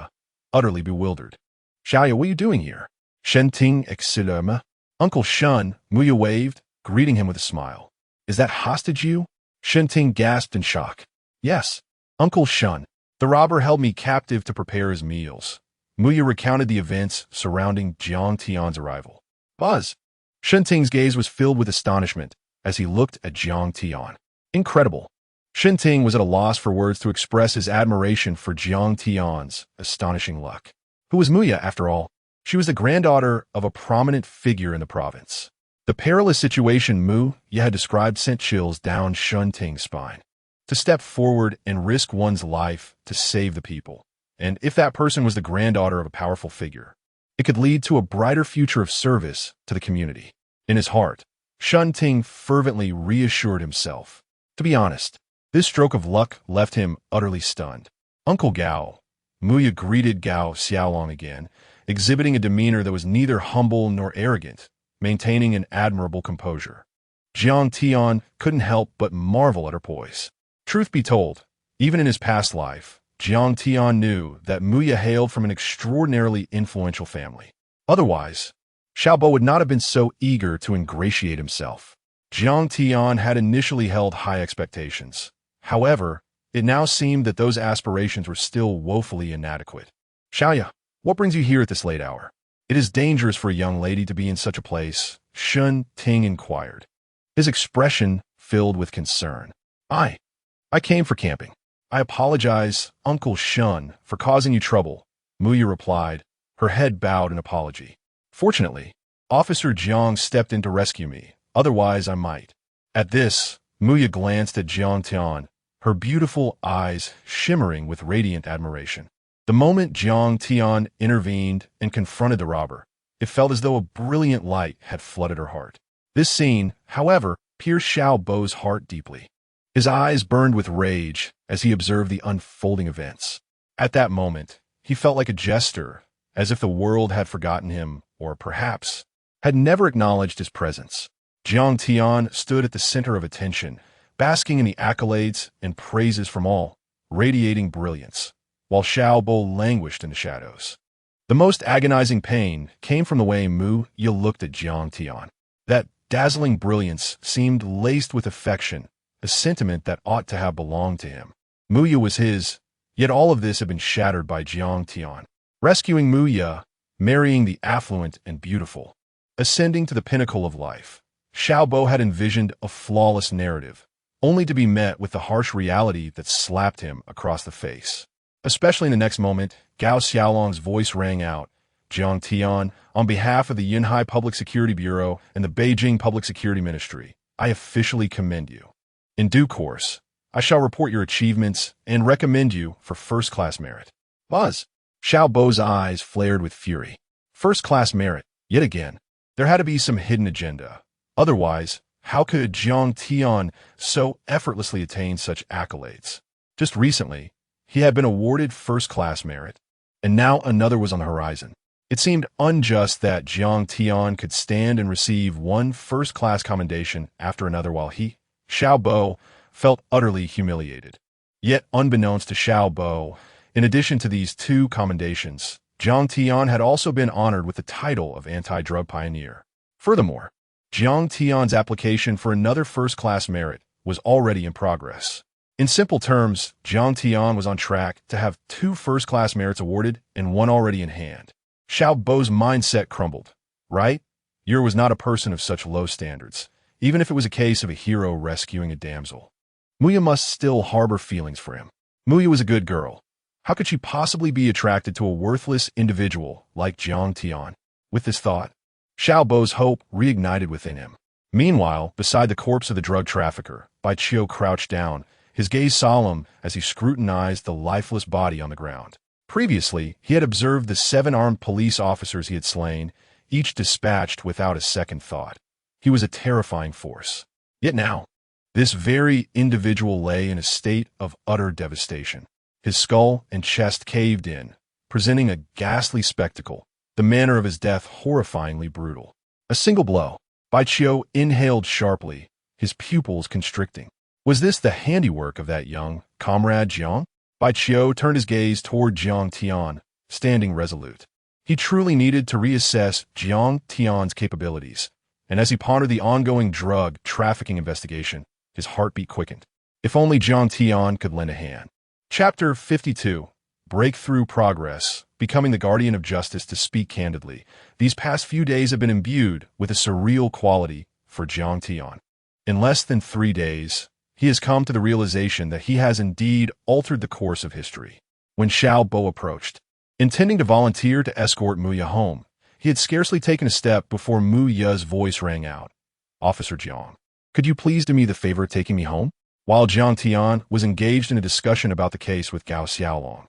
utterly bewildered. "Xiaoya, what are you doing here?" "Shen Ting excellema." "Uncle Shun," Mu Ye waved, greeting him with a smile. "Is that hostage you?" Shen Ting gasped in shock. "Yes, Uncle Shun. The robber held me captive to prepare his meals." Mu Ye recounted the events surrounding Jiang Tian's arrival. "Buzz!" Shen Ting's gaze was filled with astonishment as he looked at Jiang Tian. Incredible. Shen Ting was at a loss for words to express his admiration for Jiang Tian's astonishing luck. Who was Mu Ye, after all? She was the granddaughter of a prominent figure in the province. The perilous situation Mu Ye had described sent chills down Shen Ting's spine. To step forward and risk one's life to save the people, and if that person was the granddaughter of a powerful figure, it could lead to a brighter future of service to the community. In his heart, Shen Ting fervently reassured himself. To be honest, this stroke of luck left him utterly stunned. "Uncle Gao." Mu Ye greeted Gao Xiaolong again, exhibiting a demeanor that was neither humble nor arrogant, maintaining an admirable composure. Jiang Tian couldn't help but marvel at her poise. Truth be told, even in his past life, Jiang Tian knew that Mu Ye hailed from an extraordinarily influential family. Otherwise, Xiao Bo would not have been so eager to ingratiate himself. Jiang Tian had initially held high expectations. However, it now seemed that those aspirations were still woefully inadequate. "Xiaoya, what brings you here at this late hour?" "It is dangerous for a young lady to be in such a place," Shen Ting inquired, his expression filled with concern. I came for camping." "I apologize, Uncle Shun, for causing you trouble," Mu Ye replied, her head bowed in apology. "Fortunately, Officer Jiang stepped in to rescue me. Otherwise, I might." At this, Mu Ye glanced at Jiang Tian, her beautiful eyes shimmering with radiant admiration. The moment Jiang Tian intervened and confronted the robber, it felt as though a brilliant light had flooded her heart. This scene, however, pierced Xiao Bo's heart deeply. His eyes burned with rage as he observed the unfolding events. At that moment, he felt like a jester, as if the world had forgotten him, or perhaps had never acknowledged his presence. Jiang Tian stood at the center of attention, basking in the accolades and praises from all, radiating brilliance, while Xiao Bo languished in the shadows. The most agonizing pain came from the way Mu Ye looked at Jiang Tian. That dazzling brilliance seemed laced with affection, a sentiment that ought to have belonged to him. Mu Ye was his, yet all of this had been shattered by Jiang Tian. Rescuing Mu Ye, marrying the affluent and beautiful, ascending to the pinnacle of life. Xiao Bo had envisioned a flawless narrative, only to be met with the harsh reality that slapped him across the face. Especially in the next moment, Gao Xiaolong's voice rang out, "Jiang Tian, on behalf of the Yunhai Public Security Bureau and the Beijing Public Security Ministry, I officially commend you. In due course, I shall report your achievements and recommend you for first-class merit." Buzz! Xiao Bo's eyes flared with fury. First-class merit, yet again. There had to be some hidden agenda. Otherwise, how could Jiang Tian so effortlessly attain such accolades? Just recently, he had been awarded first-class merit, and now another was on the horizon. It seemed unjust that Jiang Tian could stand and receive one first-class commendation after another while he, Xiao Bo, felt utterly humiliated. Yet, unbeknownst to Xiao Bo, in addition to these two commendations, Jiang Tian had also been honored with the title of anti-drug pioneer. Furthermore, Jiang Tian's application for another first-class merit was already in progress. In simple terms, Jiang Tian was on track to have 2 first-class merits awarded and 1 already in hand. Xiao Bo's mindset crumbled. Right? Yer was not a person of such low standards, even if it was a case of a hero rescuing a damsel. Mu Ye must still harbor feelings for him. Mu Ye was a good girl. How could she possibly be attracted to a worthless individual like Jiang Tian? With this thought, Xiao Bo's hope reignited within him. Meanwhile, beside the corpse of the drug trafficker, Bai Qiu crouched down, his gaze solemn as he scrutinized the lifeless body on the ground. Previously, he had observed the 7 armed police officers he had slain, each dispatched without a second thought. He was a terrifying force. Yet now, this very individual lay in a state of utter devastation. His skull and chest caved in, presenting a ghastly spectacle, the manner of his death horrifyingly brutal. A single blow. Bai Qiu inhaled sharply, his pupils constricting. Was this the handiwork of that young comrade Jiang? Bai Qiu turned his gaze toward Jiang Tian, standing resolute. He truly needed to reassess Jiang Tian's capabilities, and as he pondered the ongoing drug trafficking investigation, his heartbeat quickened. If only Jiang Tian could lend a hand. Chapter 52. Breakthrough Progress. Becoming the guardian of justice. To speak candidly, these past few days have been imbued with a surreal quality for Jiang Tian. In less than 3 days, he has come to the realization that he has indeed altered the course of history. When Xiao Bo approached, intending to volunteer to escort Mu Ye home, he had scarcely taken a step before Mu Ye's voice rang out. "Officer Jiang, could you please do me the favor of taking me home?" While Jiang Tian was engaged in a discussion about the case with Gao Xiaolong,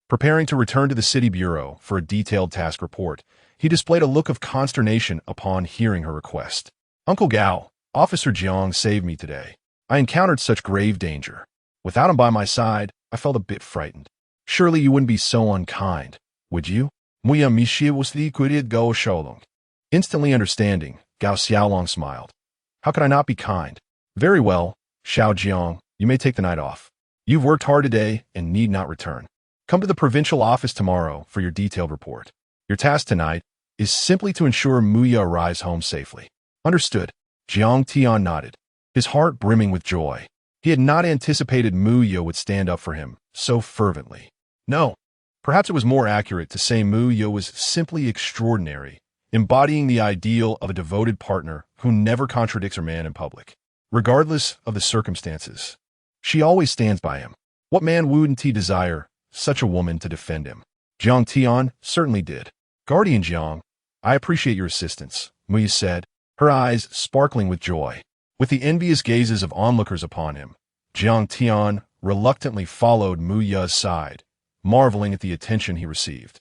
preparing to return to the city bureau for a detailed task report, he displayed a look of consternation upon hearing her request. "Uncle Gao, Officer Jiang saved me today. I encountered such grave danger. Without him by my side, I felt a bit frightened. Surely you wouldn't be so unkind, would you?" Mu Ye mischievously quitted Gao Xiaolong. Instantly understanding, Gao Xiaolong smiled. "How could I not be kind? Very well, Xiao Jiang, you may take the night off. You've worked hard today and need not return. Come to the provincial office tomorrow for your detailed report. Your task tonight is simply to ensure Mu Ye arrives home safely." Understood. Jiang Tian nodded, his heart brimming with joy. He had not anticipated Mu Ye would stand up for him so fervently. No, perhaps it was more accurate to say Mu Ye was simply extraordinary, embodying the ideal of a devoted partner who never contradicts her man in public. Regardless of the circumstances, she always stands by him. What man wouldn't he desire such a woman to defend him? Jiang Tian certainly did. "Guardian Jiang, I appreciate your assistance," Mu Ye said, her eyes sparkling with joy. With the envious gazes of onlookers upon him, Jiang Tian reluctantly followed Mu Ye's side, marveling at the attention he received.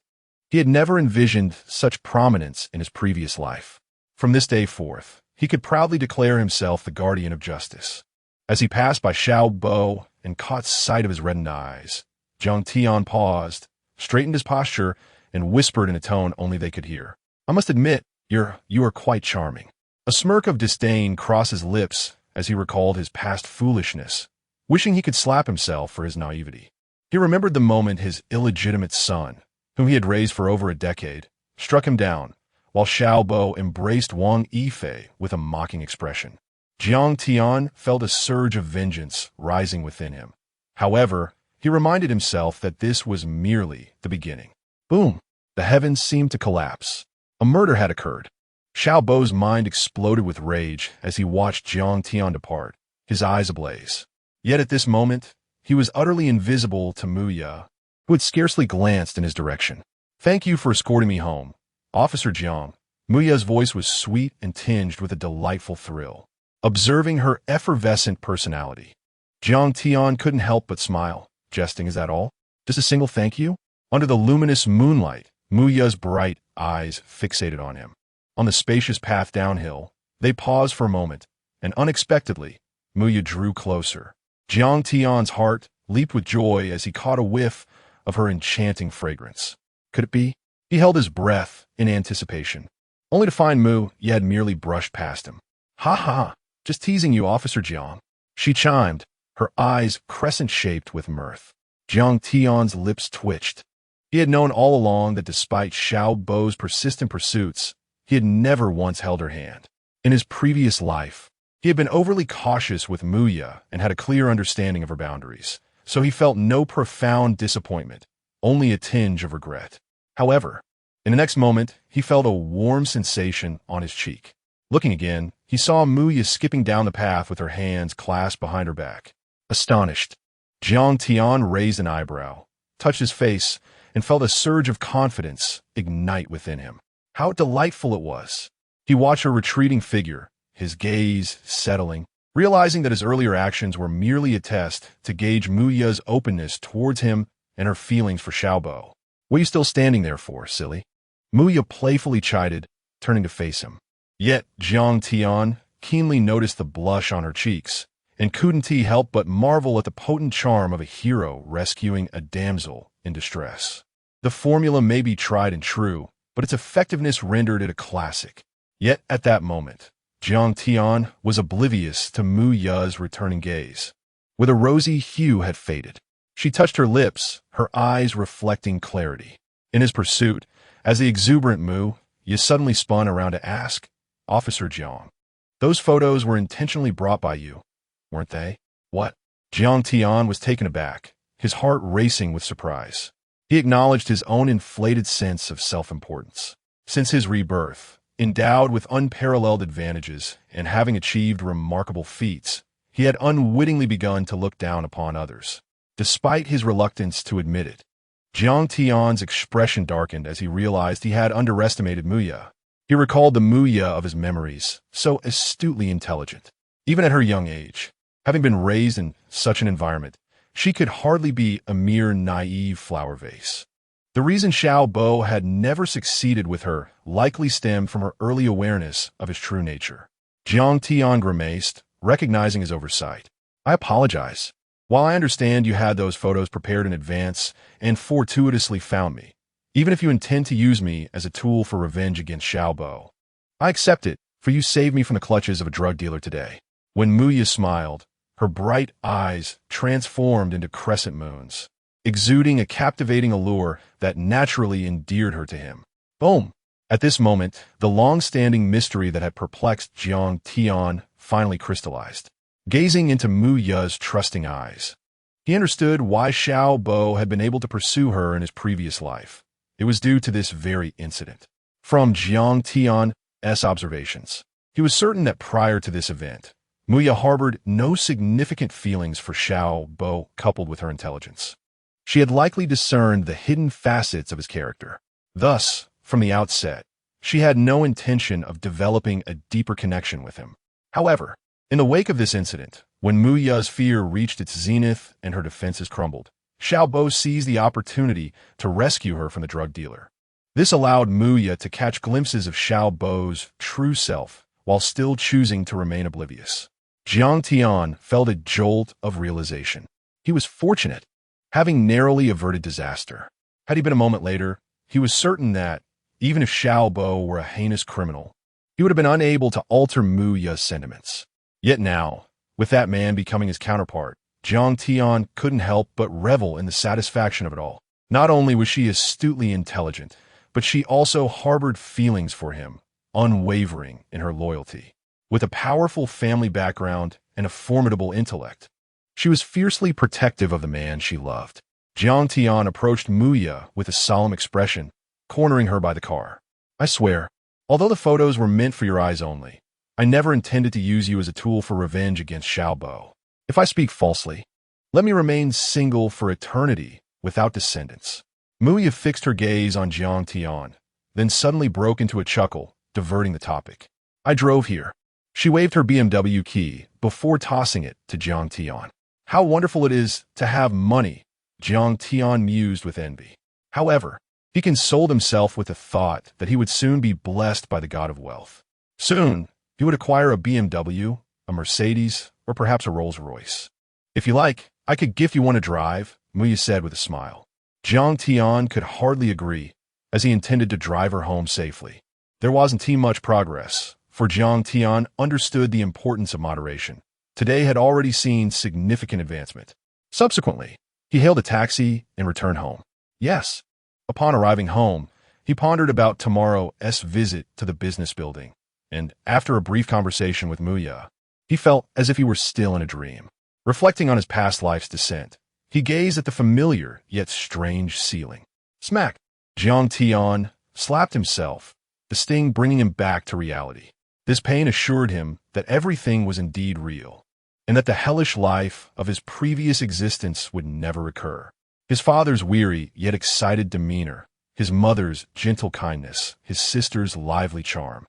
He had never envisioned such prominence in his previous life. From this day forth, he could proudly declare himself the guardian of justice. As he passed by Xiao Bo and caught sight of his reddened eyes, Jiang Tian paused, straightened his posture, and whispered in a tone only they could hear. "I must admit, you are quite charming." A smirk of disdain crossed his lips as he recalled his past foolishness, wishing he could slap himself for his naivety. He remembered the moment his illegitimate son, whom he had raised for over a decade, struck him down, while Xiao Bo embraced Wang Yifei with a mocking expression. Jiang Tian felt a surge of vengeance rising within him. However, he reminded himself that this was merely the beginning. Boom! The heavens seemed to collapse. A murder had occurred. Xiao Bo's mind exploded with rage as he watched Jiang Tian depart, his eyes ablaze. Yet at this moment, he was utterly invisible to Mu Ye, who had scarcely glanced in his direction. "Thank you for escorting me home, Officer Jiang." Mu Ye's voice was sweet and tinged with a delightful thrill. Observing her effervescent personality, Jiang Tian couldn't help but smile. Jesting, is that all? Just a single thank you? Under the luminous moonlight, Mu Ye's bright eyes fixated on him. On the spacious path downhill, they paused for a moment, and unexpectedly, Mu Ye drew closer. Jiang Tian's heart leaped with joy as he caught a whiff of her enchanting fragrance. Could it be? He held his breath in anticipation, only to find Mu Ye had merely brushed past him. "Ha ha, just teasing you, Officer Jiang," she chimed, her eyes crescent-shaped with mirth. Jiang Tian's lips twitched. He had known all along that despite Xiao Bo's persistent pursuits, he had never once held her hand. In his previous life, he had been overly cautious with Mu Ye and had a clear understanding of her boundaries, so he felt no profound disappointment, only a tinge of regret. However, in the next moment, he felt a warm sensation on his cheek. Looking again, he saw Mu Ye skipping down the path with her hands clasped behind her back. Astonished, Jiang Tian raised an eyebrow, touched his face, and felt a surge of confidence ignite within him. How delightful it was! He watched her retreating figure, his gaze settling, realizing that his earlier actions were merely a test to gauge Mu Ye's openness towards him and her feelings for Xiao Bo. "What are you still standing there for, silly?" Mu Ye playfully chided, turning to face him. Yet Jiang Tian keenly noticed the blush on her cheeks, and couldn't he help but marvel at the potent charm of a hero rescuing a damsel in distress. The formula may be tried and true, but its effectiveness rendered it a classic. Yet at that moment, Jiang Tian was oblivious to Mu Ye's returning gaze. With a rosy hue had faded, she touched her lips, her eyes reflecting clarity. In his pursuit, as the exuberant Mu Ye suddenly spun around to ask, "Officer Jiang, those photos were intentionally brought by you, weren't they?" "What?" Jiang Tian was taken aback, his heart racing with surprise. He acknowledged his own inflated sense of self-importance. Since his rebirth, endowed with unparalleled advantages and having achieved remarkable feats, he had unwittingly begun to look down upon others. Despite his reluctance to admit it, Jiang Tian's expression darkened as he realized he had underestimated Mu Ye. He recalled the Mu Ye of his memories, so astutely intelligent. Even at her young age, having been raised in such an environment, she could hardly be a mere naive flower vase. The reason Xiao Bo had never succeeded with her likely stemmed from her early awareness of his true nature. Jiang Tian grimaced, recognizing his oversight. "I apologize. While I understand you had those photos prepared in advance and fortuitously found me, even if you intend to use me as a tool for revenge against Xiao Bo, I accept it, for you saved me from the clutches of a drug dealer today." When Mu Ye smiled, her bright eyes transformed into crescent moons, exuding a captivating allure that naturally endeared her to him. Boom! At this moment, the long-standing mystery that had perplexed Jiang Tian finally crystallized. Gazing into Mu Ye's trusting eyes, he understood why Xiao Bo had been able to pursue her in his previous life. It was due to this very incident. From Jiang Tian's observations, he was certain that prior to this event, Mu Ye harbored no significant feelings for Xiao Bo coupled with her intelligence. She had likely discerned the hidden facets of his character. Thus, from the outset, she had no intention of developing a deeper connection with him. However, in the wake of this incident, when Mu Ye's fear reached its zenith and her defenses crumbled, Xiao Bo seized the opportunity to rescue her from the drug dealer. This allowed Mu Ye to catch glimpses of Xiao Bo's true self while still choosing to remain oblivious. Jiang Tian felt a jolt of realization. He was fortunate, having narrowly averted disaster. Had he been a moment later, he was certain that, even if Xiao Bo were a heinous criminal, he would have been unable to alter Mu Ye's sentiments. Yet now, with that man becoming his counterpart, Jiang Tian couldn't help but revel in the satisfaction of it all. Not only was she astutely intelligent, but she also harbored feelings for him, unwavering in her loyalty. With a powerful family background and a formidable intellect, she was fiercely protective of the man she loved. Jiang Tian approached Muya with a solemn expression, cornering her by the car. I swear, although the photos were meant for your eyes only, I never intended to use you as a tool for revenge against Xiaobo. If I speak falsely, let me remain single for eternity without descendants. Muya fixed her gaze on Jiang Tian, then suddenly broke into a chuckle, diverting the topic. I drove here. She waved her BMW key before tossing it to Jiang Tian. How wonderful it is to have money, Jiang Tian mused with envy. However, he consoled himself with the thought that he would soon be blessed by the god of wealth. Soon, he would acquire a BMW, a Mercedes, or perhaps a Rolls-Royce. If you like, I could gift you one to drive, Muya said with a smile. Jiang Tian could hardly agree, as he intended to drive her home safely. There wasn't much progress, for Jiang Tian understood the importance of moderation. Today had already seen significant advancement. Subsequently, he hailed a taxi and returned home. Yes. Upon arriving home, he pondered about tomorrow's visit to the business building, and after a brief conversation with Muya, he felt as if he were still in a dream. Reflecting on his past life's descent, he gazed at the familiar yet strange ceiling. Smack! Jiang Tian slapped himself, the sting bringing him back to reality. This pain assured him that everything was indeed real, and that the hellish life of his previous existence would never recur. His father's weary yet excited demeanor, his mother's gentle kindness, his sister's lively charm,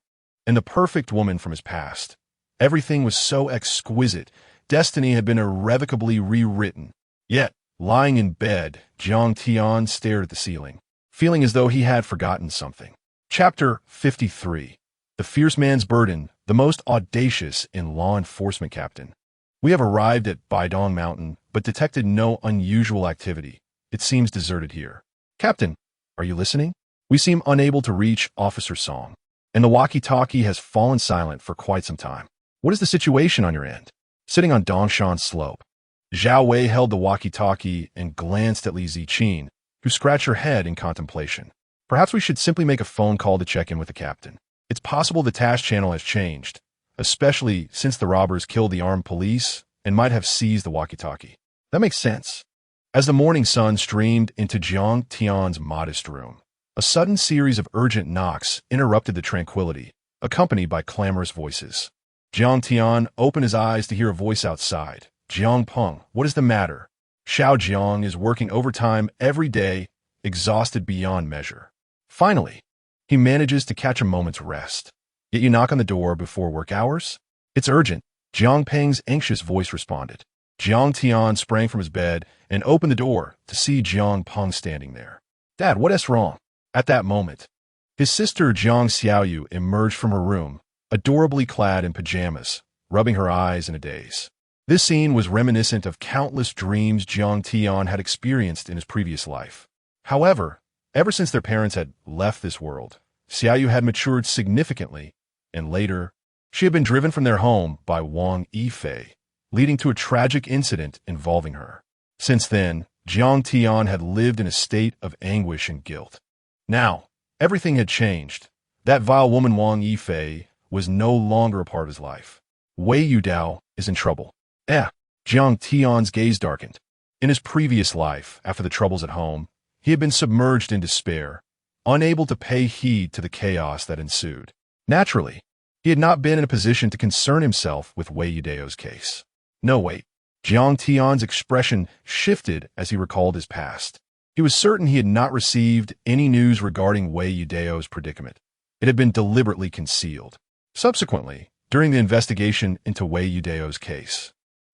and the perfect woman from his past. Everything was so exquisite, destiny had been irrevocably rewritten. Yet, lying in bed, Jiang Tian stared at the ceiling, feeling as though he had forgotten something. Chapter 53. The Fierce Man's Burden, the most audacious in law enforcement captain. We have arrived at Baidong Mountain, but detected no unusual activity. It seems deserted here. Captain, are you listening? We seem unable to reach Officer Song, and the walkie-talkie has fallen silent for quite some time. What is the situation on your end? Sitting on Dongshan's slope, Zhao Wei held the walkie-talkie and glanced at Li Ziqin, who scratched her head in contemplation. Perhaps we should simply make a phone call to check in with the captain. It's possible the task channel has changed, especially since the robbers killed the armed police and might have seized the walkie-talkie. That makes sense. As the morning sun streamed into Jiang Tian's modest room, a sudden series of urgent knocks interrupted the tranquility, accompanied by clamorous voices. Jiang Tian opened his eyes to hear a voice outside. Jiang Peng, what is the matter? Xiao Jiang is working overtime every day, exhausted beyond measure. Finally, he manages to catch a moment's rest. Yet you knock on the door before work hours? It's urgent, Jiang Peng's anxious voice responded. Jiang Tian sprang from his bed and opened the door to see Jiang Peng standing there. Dad, what's wrong? At that moment, his sister Jiang Xiaoyu emerged from her room, adorably clad in pajamas, rubbing her eyes in a daze. This scene was reminiscent of countless dreams Jiang Tian had experienced in his previous life. However, ever since their parents had left this world, Xiaoyu had matured significantly, and later, she had been driven from their home by Wang Yifei, leading to a tragic incident involving her. Since then, Jiang Tian had lived in a state of anguish and guilt. Now, everything had changed. That vile woman Wang Yifei was no longer a part of his life. Wei Yudao is in trouble. Jiang Tian's gaze darkened. In his previous life, after the troubles at home, he had been submerged in despair, unable to pay heed to the chaos that ensued. Naturally, he had not been in a position to concern himself with Wei Yudao's case. No, wait. Jiang Tian's expression shifted as he recalled his past. He was certain he had not received any news regarding Wei Yudao's predicament. It had been deliberately concealed. Subsequently, during the investigation into Wei Yudao's case,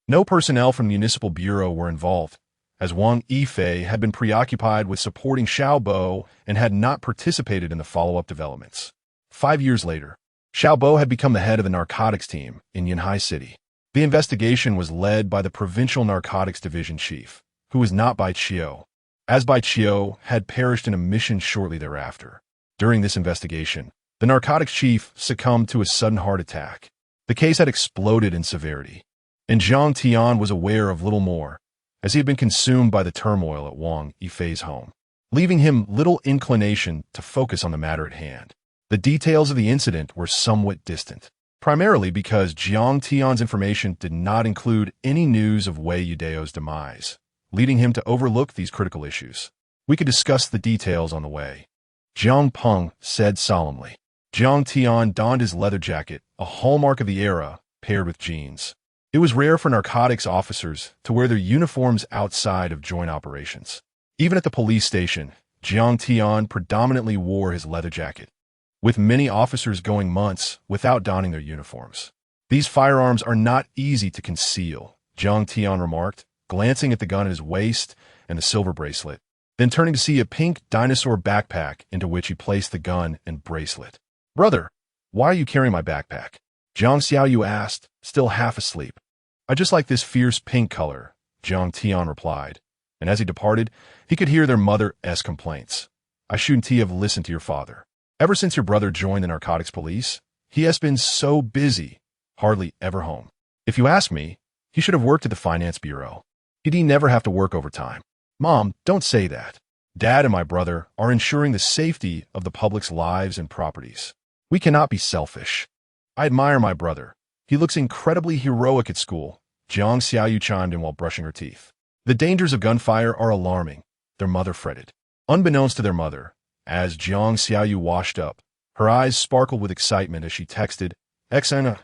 no personnel from the Municipal Bureau were involved, as Wang Yifei had been preoccupied with supporting Xiaobo and had not participated in the follow-up developments. 5 years later, Xiaobo had become the head of the narcotics team in Yanhai City. The investigation was led by the Provincial Narcotics Division Chief, who was not Bai Qiu, as Bai Qiu had perished in a mission shortly thereafter. During this investigation, the narcotics chief succumbed to a sudden heart attack. The case had exploded in severity. and Jiang Tian was aware of little more, as he had been consumed by the turmoil at Wang Yifei's home, leaving him little inclination to focus on the matter at hand. The details of the incident were somewhat distant, primarily because Jiang Tian's information did not include any news of Wei Yudao's demise, leading him to overlook these critical issues. We could discuss the details on the way, Jiang Peng said solemnly. Jiang Tian donned his leather jacket, a hallmark of the era, paired with jeans. It was rare for narcotics officers to wear their uniforms outside of joint operations. Even at the police station, Jiang Tian predominantly wore his leather jacket, with many officers going months without donning their uniforms. These firearms are not easy to conceal, Jiang Tian remarked, glancing at the gun at his waist and the silver bracelet, then turning to see a pink dinosaur backpack into which he placed the gun and bracelet. Brother, why are you carrying my backpack? Jiang Xiaoyu asked, still half asleep. I just like this fierce pink color, Jiang Tian replied, and as he departed, he could hear their mother's complaints. I shouldn't have listened to your father. Ever since your brother joined the narcotics police, he has been so busy, hardly ever home. If you ask me, he should have worked at the finance bureau. He'd never have to work overtime. Mom, don't say that. Dad and my brother are ensuring the safety of the public's lives and properties. We cannot be selfish. I admire my brother. He looks incredibly heroic at school, Jiang Xiaoyu chimed in while brushing her teeth. The dangers of gunfire are alarming, their mother fretted. Unbeknownst to their mother, as Jiang Xiaoyu washed up, her eyes sparkled with excitement as she texted, Xana,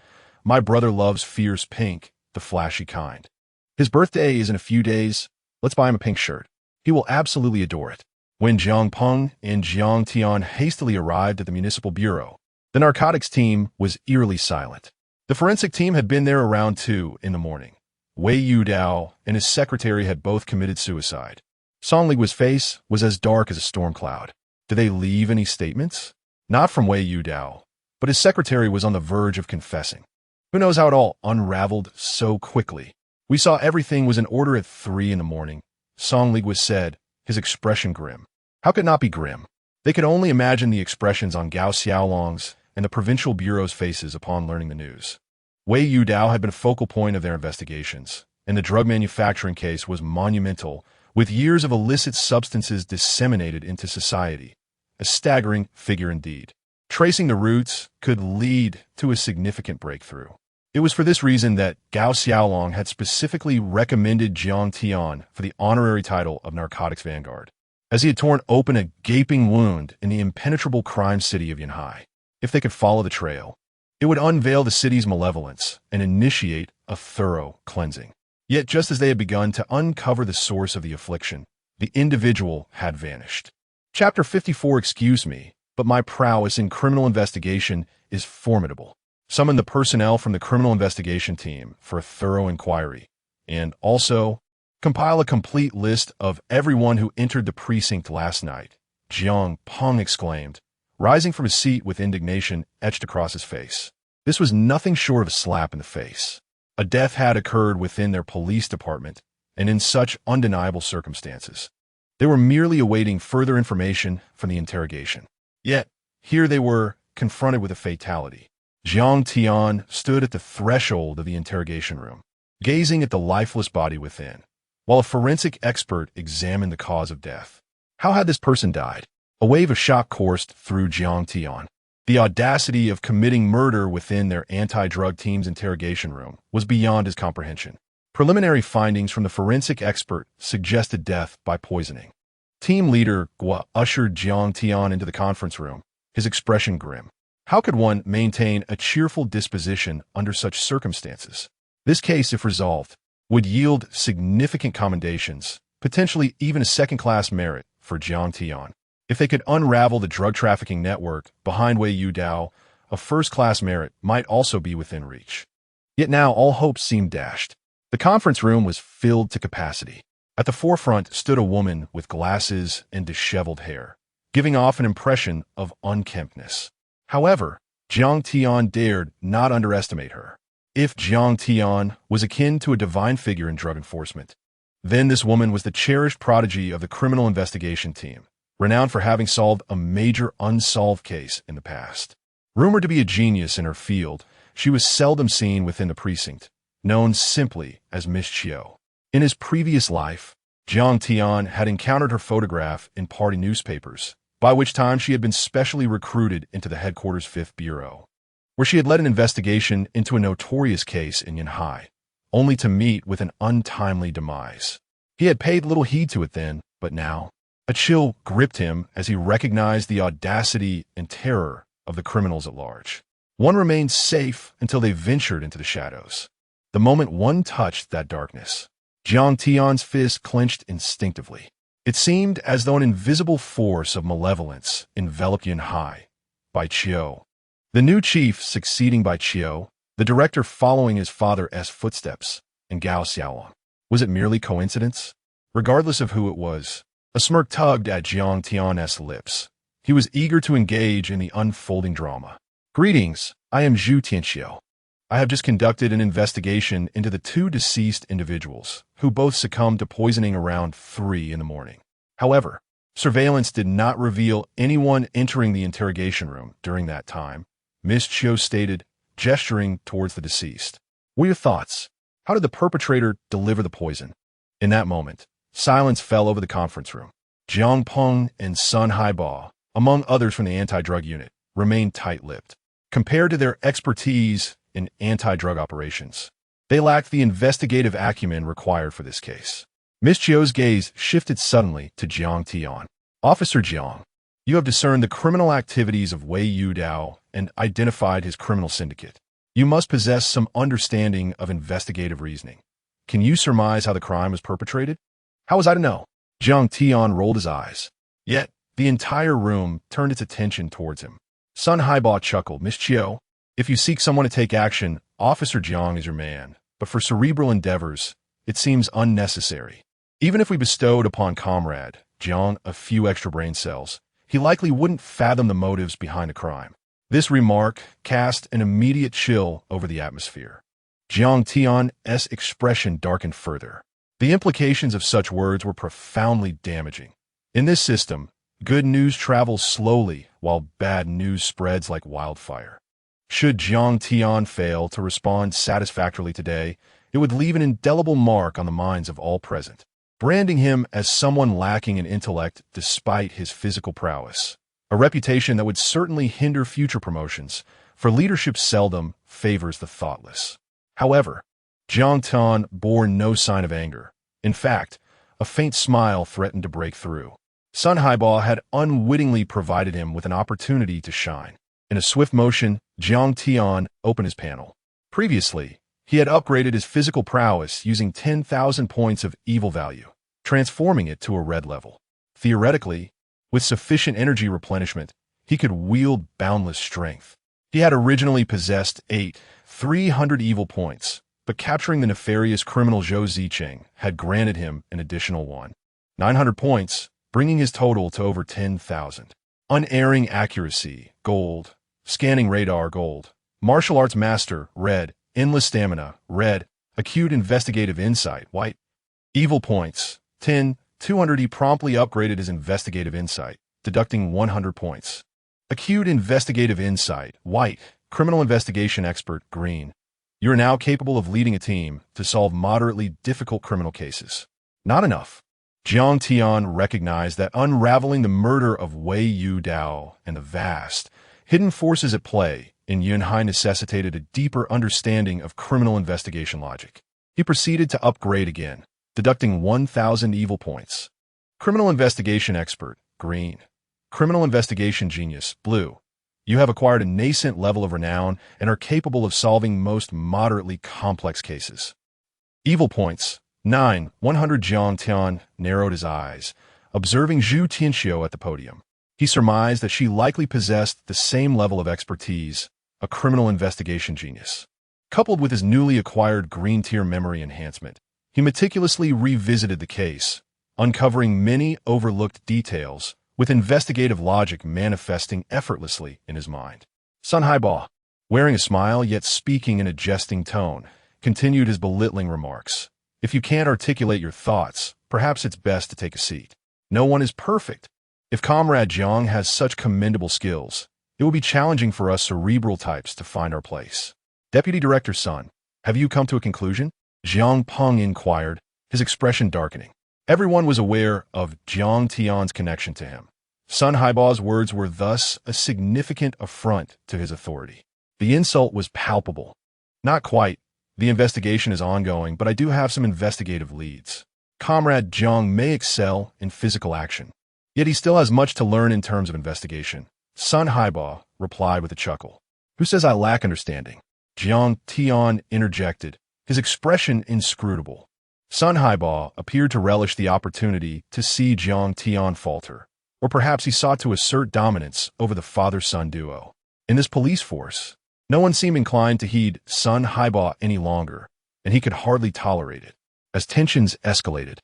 my brother loves fierce pink, the flashy kind. His birthday is in a few days. Let's buy him a pink shirt. He will absolutely adore it. When Jiang Peng and Jiang Tian hastily arrived at the municipal bureau, the narcotics team was eerily silent. The forensic team had been there around 2 in the morning. Wei Yudao and his secretary had both committed suicide. Song Ligu's face was as dark as a storm cloud. Did they leave any statements? Not from Wei Yudao, but his secretary was on the verge of confessing. Who knows how it all unraveled so quickly? We saw everything was in order at 3 in the morning, Song Ligu said, his expression grim. How could it not be grim? They could only imagine the expressions on Gao Xiaolong's and the provincial bureau's faces upon learning the news. Wei Yudao had been a focal point of their investigations, and the drug manufacturing case was monumental, with years of illicit substances disseminated into society. A staggering figure indeed. Tracing the roots could lead to a significant breakthrough. It was for this reason that Gao Xiaolong had specifically recommended Jiang Tian for the honorary title of Narcotics Vanguard, as he had torn open a gaping wound in the impenetrable crime city of Yanhai. If they could follow the trail, it would unveil the city's malevolence and initiate a thorough cleansing. Yet just as they had begun to uncover the source of the affliction, the individual had vanished. Chapter 54. Excuse me, but my prowess in criminal investigation is formidable. Summon the personnel from the criminal investigation team for a thorough inquiry, and also compile a complete list of everyone who entered the precinct last night, Jiang Peng exclaimed, rising from his seat with indignation etched across his face. This was nothing short of a slap in the face. A death had occurred within their police department, and in such undeniable circumstances. They were merely awaiting further information from the interrogation. Yet, here they were, confronted with a fatality. Jiang Tian stood at the threshold of the interrogation room, gazing at the lifeless body within, while a forensic expert examined the cause of death. How had this person died? A wave of shock coursed through Jiang Tian. The audacity of committing murder within their anti-drug team's interrogation room was beyond his comprehension. Preliminary findings from the forensic expert suggested death by poisoning. Team leader Gua ushered Jiang Tian into the conference room, his expression grim. How could one maintain a cheerful disposition under such circumstances? This case, if resolved, would yield significant commendations, potentially even a second-class merit for Jiang Tian. If they could unravel the drug trafficking network behind Wei Yudao, a first-class merit might also be within reach. Yet now all hopes seemed dashed. The conference room was filled to capacity. At the forefront stood a woman with glasses and disheveled hair, giving off an impression of unkemptness. However, Jiang Tian dared not underestimate her. If Jiang Tian was akin to a divine figure in drug enforcement, then this woman was the cherished prodigy of the criminal investigation team, renowned for having solved a major unsolved case in the past. Rumored to be a genius in her field, she was seldom seen within the precinct, known simply as Miss Chiu. In his previous life, Jiang Tian had encountered her photograph in party newspapers, by which time she had been specially recruited into the headquarters' 5th Bureau, where she had led an investigation into a notorious case in Yanhai, only to meet with an untimely demise. He had paid little heed to it then, but now, a chill gripped him as he recognized the audacity and terror of the criminals at large. One remained safe until they ventured into the shadows. The moment one touched that darkness, Jiang Tian's fist clenched instinctively. It seemed as though an invisible force of malevolence enveloped Yanhai. Bai Qiu, the new chief succeeding Bai Qiu, the director following his father's footsteps, and Gao Xiaolong. Was it merely coincidence? Regardless of who it was, a smirk tugged at Jiang Tian's lips. He was eager to engage in the unfolding drama. Greetings, I am Zhu Tianxiu. I have just conducted an investigation into the 2 deceased individuals, who both succumbed to poisoning around 3 in the morning. However, surveillance did not reveal anyone entering the interrogation room during that time, Miss Chiu stated, gesturing towards the deceased. What are your thoughts? How did the perpetrator deliver the poison? In that moment, silence fell over the conference room. Jiang Peng and Sun Haiba, among others from the anti-drug unit, remained tight-lipped. Compared to their expertise in anti-drug operations, they lacked the investigative acumen required for this case. Miss Chiu's gaze shifted suddenly to Jiang Tian. Officer Jiang, you have discerned the criminal activities of Wei Yu Dao and identified his criminal syndicate. You must possess some understanding of investigative reasoning. Can you surmise how the crime was perpetrated? How was I to know? Jiang Tian rolled his eyes. Yet, the entire room turned its attention towards him. Sun Haiba chuckled. Miss Chiu, if you seek someone to take action, Officer Jiang is your man. But for cerebral endeavors, it seems unnecessary. Even if we bestowed upon Comrade Jiang a few extra brain cells, he likely wouldn't fathom the motives behind a crime. This remark cast an immediate chill over the atmosphere. Jiang Tian's expression darkened further. The implications of such words were profoundly damaging. In this system, good news travels slowly while bad news spreads like wildfire. Should Jiang Tian fail to respond satisfactorily today, it would leave an indelible mark on the minds of all present, branding him as someone lacking in intellect despite his physical prowess. A reputation that would certainly hinder future promotions, for leadership seldom favors the thoughtless. However, Jiang Tian bore no sign of anger. In fact, a faint smile threatened to break through. Sun Haiba had unwittingly provided him with an opportunity to shine. In a swift motion, Jiang Tian opened his panel. Previously, he had upgraded his physical prowess using 10,000 points of evil value, transforming it to a red level. Theoretically, with sufficient energy replenishment, he could wield boundless strength. He had originally possessed 300 evil points, but capturing the nefarious criminal Zhou Zicheng had granted him an additional 900 points, bringing his total to over 10,000. Unerring Accuracy, gold. Scanning radar, gold. Martial arts master, red. Endless stamina, red. Acute investigative insight, white. Evil points, 10. 200. He promptly upgraded his investigative insight, deducting 100 points. Acute investigative insight, white. Criminal investigation expert, green. You are now capable of leading a team to solve moderately difficult criminal cases. Not enough. Jiang Tian recognized that unraveling the murder of Wei Yu Dao and the vast, hidden forces at play in Yunhai necessitated a deeper understanding of criminal investigation logic. He proceeded to upgrade again, deducting 1,000 evil points. Criminal investigation expert, green. Criminal investigation genius, blue. You have acquired a nascent level of renown and are capable of solving most moderately complex cases. Evil points, 9. 100. Jiang Tian narrowed his eyes, observing Zhu Tianxiu at the podium. He surmised that she likely possessed the same level of expertise, a criminal investigation genius. Coupled with his newly acquired green-tier memory enhancement, he meticulously revisited the case, uncovering many overlooked details, with investigative logic manifesting effortlessly in his mind. Sun Haiba, wearing a smile yet speaking in a jesting tone, continued his belittling remarks. If you can't articulate your thoughts, perhaps it's best to take a seat. No one is perfect. If Comrade Jiang has such commendable skills, it will be challenging for us cerebral types to find our place. Deputy Director Sun, Have you come to a conclusion? Jiang Peng inquired, his expression darkening. Everyone was aware of Jiang Tian's connection to him. Sun Haiba's words were thus a significant affront to his authority. The insult was palpable. Not quite. The investigation is ongoing, but I do have some investigative leads. Comrade Jiang may excel in physical action, yet he still has much to learn in terms of investigation. Sun Haiba replied with a chuckle. Who says I lack understanding? Jiang Tian interjected, his expression inscrutable. Sun Haiba appeared to relish the opportunity to see Jiang Tian falter, or perhaps he sought to assert dominance over the father-son duo. In this police force, no one seemed inclined to heed Sun Haiba any longer, and he could hardly tolerate it. As tensions escalated,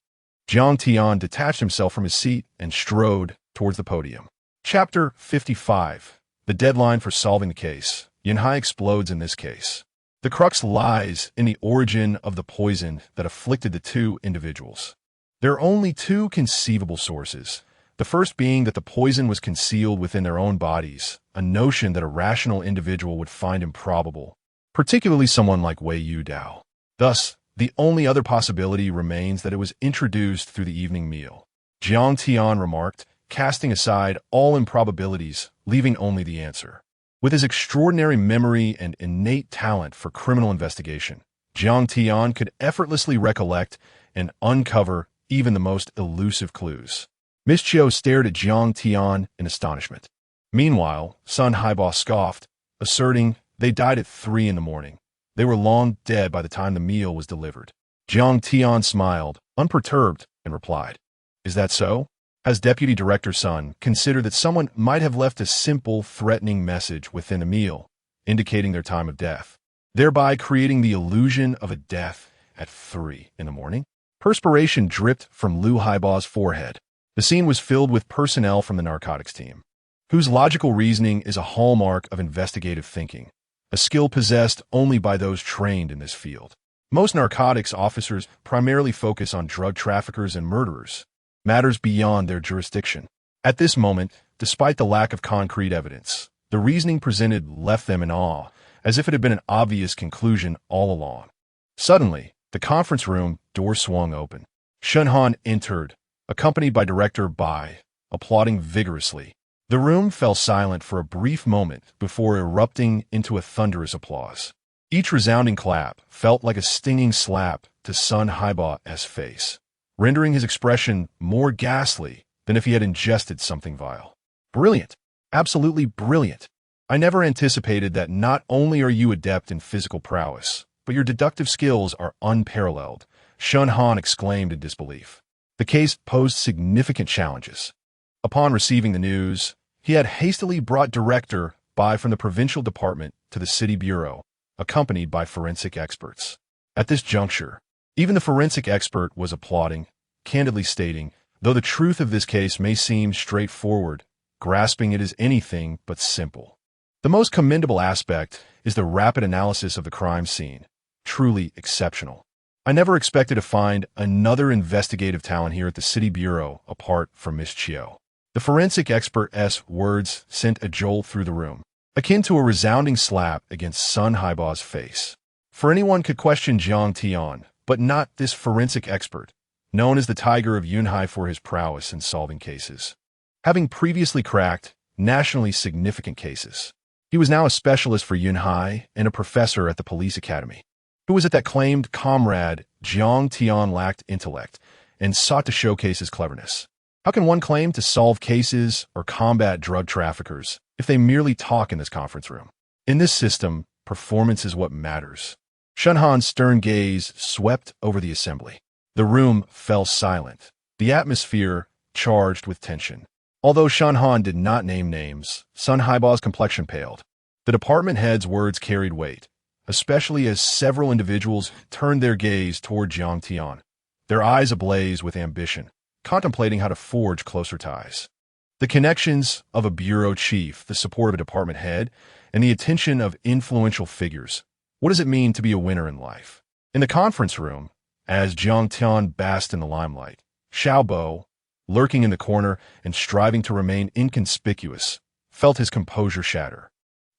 Jiang Tian detached himself from his seat and strode towards the podium. Chapter 55. The deadline for solving the case. Yunhai explodes in this case. The crux lies in the origin of the poison that afflicted the two individuals. There are only two conceivable sources, the first being that the poison was concealed within their own bodies, a notion that a rational individual would find improbable, particularly someone like Wei Yu Dao. Thus, the only other possibility remains that it was introduced through the evening meal. Jiang Tian remarked, casting aside all improbabilities, leaving only the answer. With his extraordinary memory and innate talent for criminal investigation, Jiang Tian could effortlessly recollect and uncover even the most elusive clues. Miss Chiu stared at Jiang Tian in astonishment. Meanwhile, Sun Haiba scoffed, asserting they died at 3 in the morning. They were long dead by the time the meal was delivered. Jiang Tian smiled, unperturbed, and replied, Is that so? Has Deputy Director Sun considered that someone might have left a simple, threatening message within a meal, indicating their time of death, thereby creating the illusion of a death at 3 in the morning? Perspiration dripped from Lu Haiba's forehead. The scene was filled with personnel from the narcotics team, whose logical reasoning is a hallmark of investigative thinking, a skill possessed only by those trained in this field. Most narcotics officers primarily focus on drug traffickers and murderers, matters beyond their jurisdiction. At this moment, despite the lack of concrete evidence, the reasoning presented left them in awe, as if it had been an obvious conclusion all along. Suddenly, the conference room door swung open. Shunhan entered, accompanied by Director Bai, applauding vigorously. The room fell silent for a brief moment before erupting into a thunderous applause. Each resounding clap felt like a stinging slap to Sun Haiba's face, rendering his expression more ghastly than if he had ingested something vile. Brilliant. Absolutely brilliant. I never anticipated that not only are you adept in physical prowess, but your deductive skills are unparalleled, Shun Han exclaimed in disbelief. The case posed significant challenges. Upon receiving the news, he had hastily brought Director Bai from the provincial department to the city bureau, accompanied by forensic experts. At this juncture, even the forensic expert was applauding, candidly stating, though the truth of this case may seem straightforward, grasping it is anything but simple. The most commendable aspect is the rapid analysis of the crime scene, truly exceptional. I never expected to find another investigative talent here at the City Bureau apart from Miss Chiu. The forensic expert's words sent a jolt through the room, akin to a resounding slap against Sun Haiba's face. For anyone could question Jiang Tian, but not this forensic expert, known as the Tiger of Yunhai for his prowess in solving cases. Having previously cracked nationally significant cases, he was now a specialist for Yunhai and a professor at the police academy. Who was it that claimed comrade Jiang Tian lacked intellect and sought to showcase his cleverness? How can one claim to solve cases or combat drug traffickers if they merely talk in this conference room? In this system, performance is what matters. Shunhan's stern gaze swept over the assembly. The room fell silent, the atmosphere charged with tension. Although Shunhan did not name names, Sun Haiba's complexion paled. The department head's words carried weight, especially as several individuals turned their gaze toward Jiang Tian, their eyes ablaze with ambition, contemplating how to forge closer ties. The connections of a bureau chief, the support of a department head, and the attention of influential figures. What does it mean to be a winner in life? In the conference room, as Jiang Tian basked in the limelight, Xiaobo, lurking in the corner and striving to remain inconspicuous, felt his composure shatter.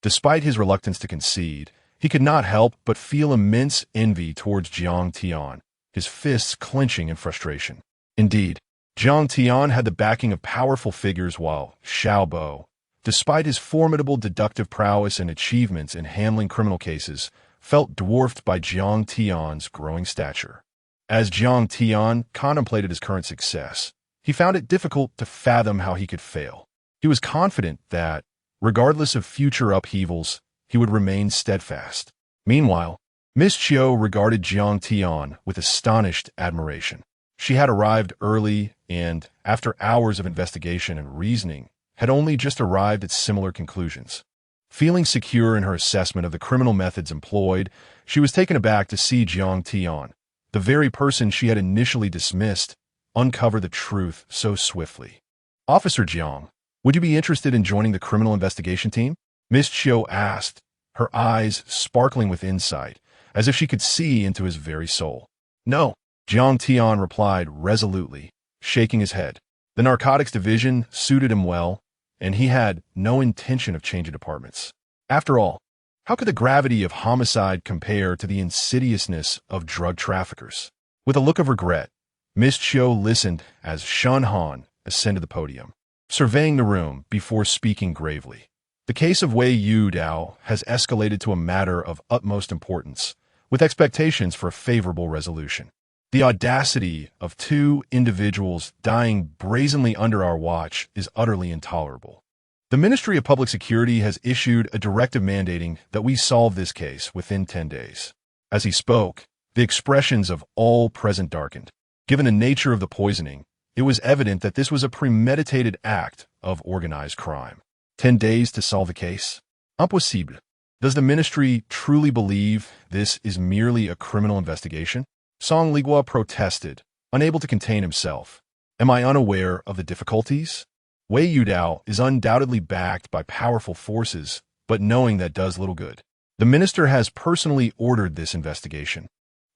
Despite his reluctance to concede, He could not help but feel immense envy towards Jiang Tian, his fists clenching in frustration. Indeed, Jiang Tian had the backing of powerful figures while Xiaobo, despite his formidable deductive prowess and achievements in handling criminal cases, felt dwarfed by Jiang Tian's growing stature. As Jiang Tian contemplated his current success, he found it difficult to fathom how he could fail. He was confident that, regardless of future upheavals, he would remain steadfast. Meanwhile, Miss Chiu regarded Jiang Tian with astonished admiration. She had arrived early and, after hours of investigation and reasoning, had only just arrived at similar conclusions. Feeling secure in her assessment of the criminal methods employed, she was taken aback to see Jiang Tian, the very person she had initially dismissed, uncover the truth so swiftly. "Officer Jiang, would you be interested in joining the criminal investigation team?" Miss Chiu asked, her eyes sparkling with insight, as if she could see into his very soul. "No," Jiang Tian replied resolutely, shaking his head. The narcotics division suited him well, and he had no intention of changing departments. After all, how could the gravity of homicide compare to the insidiousness of drug traffickers? With a look of regret, Miss Chiu listened as Shen Han ascended the podium, surveying the room before speaking gravely. "The case of Wei Yudao has escalated to a matter of utmost importance, with expectations for a favorable resolution. The audacity of two individuals dying brazenly under our watch is utterly intolerable. The Ministry of Public Security has issued a directive mandating that we solve this case within 10 days. As he spoke, the expressions of all present darkened. Given the nature of the poisoning, it was evident that this was a premeditated act of organized crime. 10 days to solve the case? Impossible. Does the ministry truly believe this is merely a criminal investigation? Song Ligua protested, unable to contain himself. Am I unaware of the difficulties? Wei Yudao is undoubtedly backed by powerful forces, but knowing that does little good. The minister has personally ordered this investigation,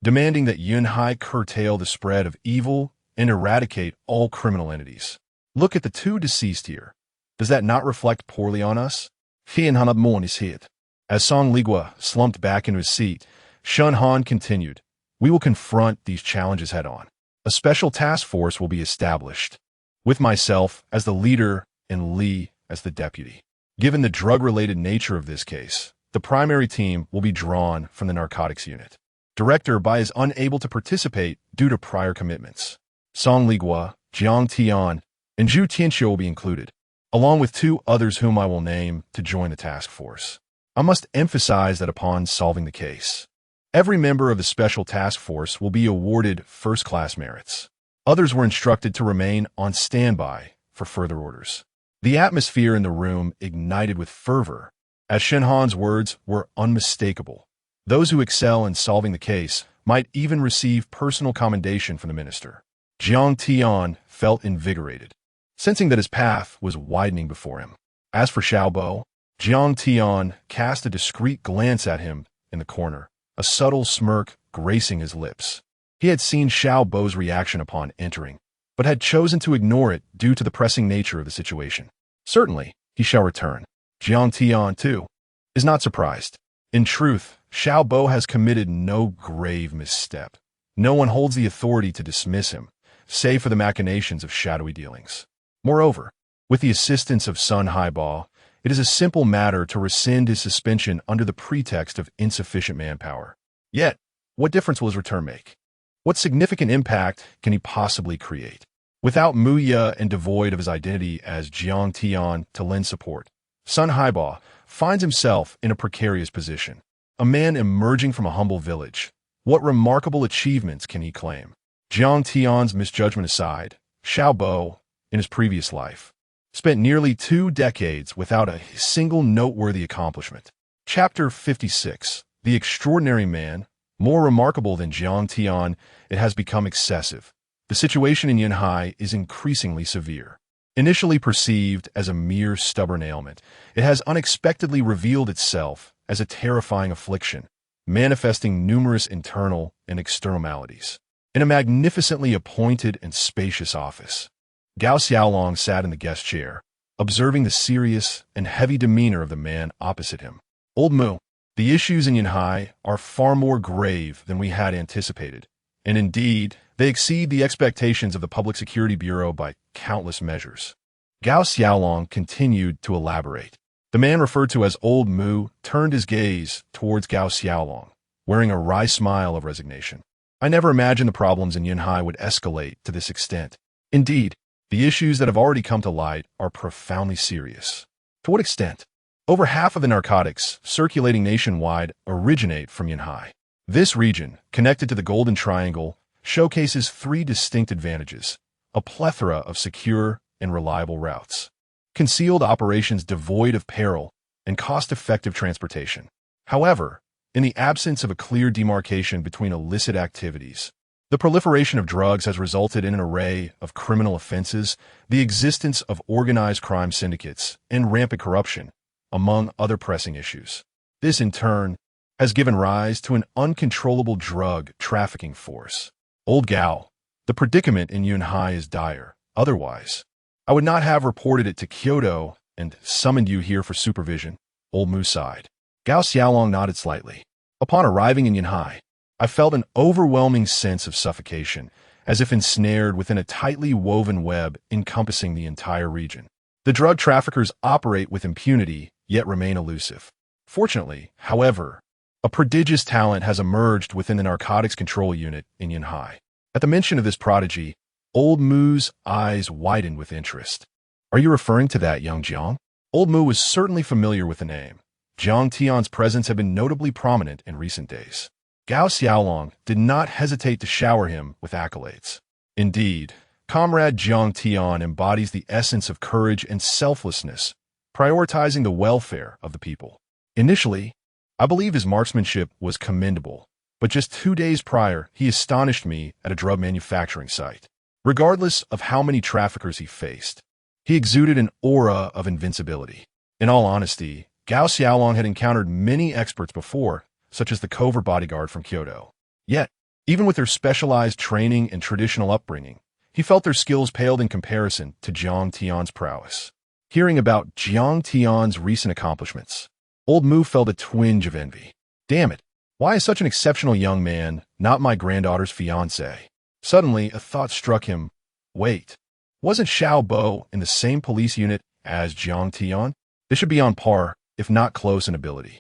demanding that Yunhai curtail the spread of evil and eradicate all criminal entities. Look at the two deceased here. Does that not reflect poorly on us? Is hit. As Song Ligua slumped back into his seat, Shen Han continued, "We will confront these challenges head-on. A special task force will be established, with myself as the leader and Li as the deputy. Given the drug-related nature of this case, the primary team will be drawn from the narcotics unit. Director Bai is unable to participate due to prior commitments. Song Ligua, Jiang Tian, and Zhu Tianxiu will be included, along with 2 others whom I will name to join the task force. I must emphasize that upon solving the case, every member of the special task force will be awarded first-class merits. Others were instructed to remain on standby for further orders." The atmosphere in the room ignited with fervor, as Shen Han's words were unmistakable. Those who excel in solving the case might even receive personal commendation from the minister. Jiang Tian felt invigorated, sensing that his path was widening before him. As for Xiaobo, Jiang Tian cast a discreet glance at him in the corner, a subtle smirk gracing his lips. He had seen Xiaobo's reaction upon entering, but had chosen to ignore it due to the pressing nature of the situation. Certainly, he shall return. Jiang Tian, too, is not surprised. In truth, Xiaobo has committed no grave misstep. No one holds the authority to dismiss him, save for the machinations of shadowy dealings. Moreover, with the assistance of Sun Haiba, it is a simple matter to rescind his suspension under the pretext of insufficient manpower. Yet, what difference will his return make? What significant impact can he possibly create? Without Muya and devoid of his identity as Jiang Tian to lend support, Sun Haiba finds himself in a precarious position. A man emerging from a humble village. What remarkable achievements can he claim? Jiang Tian's misjudgment aside, Xiaobo, in his previous life, spent nearly 2 decades without a single noteworthy accomplishment. Chapter 56. The Extraordinary Man. More remarkable than Jiang Tian, it has become excessive. The situation in Yunhai is increasingly severe. Initially perceived as a mere stubborn ailment, it has unexpectedly revealed itself as a terrifying affliction, manifesting numerous internal and external maladies. In a magnificently appointed and spacious office, Gao Xiaolong sat in the guest chair, observing the serious and heavy demeanor of the man opposite him. "Old Mu, The issues in Yunhai are far more grave than we had anticipated, and indeed, they exceed the expectations of the Public Security Bureau by countless measures. Gao Xiaolong continued to elaborate. The man referred to as Old Mu turned his gaze towards Gao Xiaolong, wearing a wry smile of resignation. I never imagined the problems in Yunhai would escalate to this extent. Indeed, the issues that have already come to light are profoundly serious. To what extent? Over half of the narcotics circulating nationwide originate from Yunhai. This region, connected to the Golden Triangle, showcases three distinct advantages: a plethora of secure and reliable routes, concealed operations devoid of peril, and cost-effective transportation. However, in the absence of a clear demarcation between illicit activities, the proliferation of drugs has resulted in an array of criminal offenses, the existence of organized crime syndicates, and rampant corruption, among other pressing issues. This, in turn, has given rise to an uncontrollable drug trafficking force. Old Gao, the predicament in Yunhai is dire. Otherwise, I would not have reported it to Kyoto and summoned you here for supervision. Old Mu sighed. Gao Xiaolong nodded slightly. Upon arriving in Yunhai, I felt an overwhelming sense of suffocation, as if ensnared within a tightly woven web encompassing the entire region. The drug traffickers operate with impunity, yet remain elusive. Fortunately, however, a prodigious talent has emerged within the Narcotics Control Unit in Yunhai. At the mention of this prodigy, Old Mu's eyes widened with interest. Are you referring to that young Jiang? Old Mu was certainly familiar with the name. Jiang Tian's presence had been notably prominent in recent days. Gao Xiaolong did not hesitate to shower him with accolades. Indeed, Comrade Jiang Tian embodies the essence of courage and selflessness, prioritizing the welfare of the people. Initially, I believe his marksmanship was commendable, but just 2 days prior, he astonished me at a drug manufacturing site. Regardless of how many traffickers he faced, he exuded an aura of invincibility. In all honesty, Gao Xiaolong had encountered many experts before, such as the covert bodyguard from Kyoto. Yet, even with their specialized training and traditional upbringing, he felt their skills paled in comparison to Jiang Tian's prowess. Hearing about Jiang Tian's recent accomplishments, Old Mu felt a twinge of envy. Damn it, why is such an exceptional young man not my granddaughter's fiancé? Suddenly, a thought struck him. Wait, wasn't Xiao Bo in the same police unit as Jiang Tian? They should be on par, if not close in ability.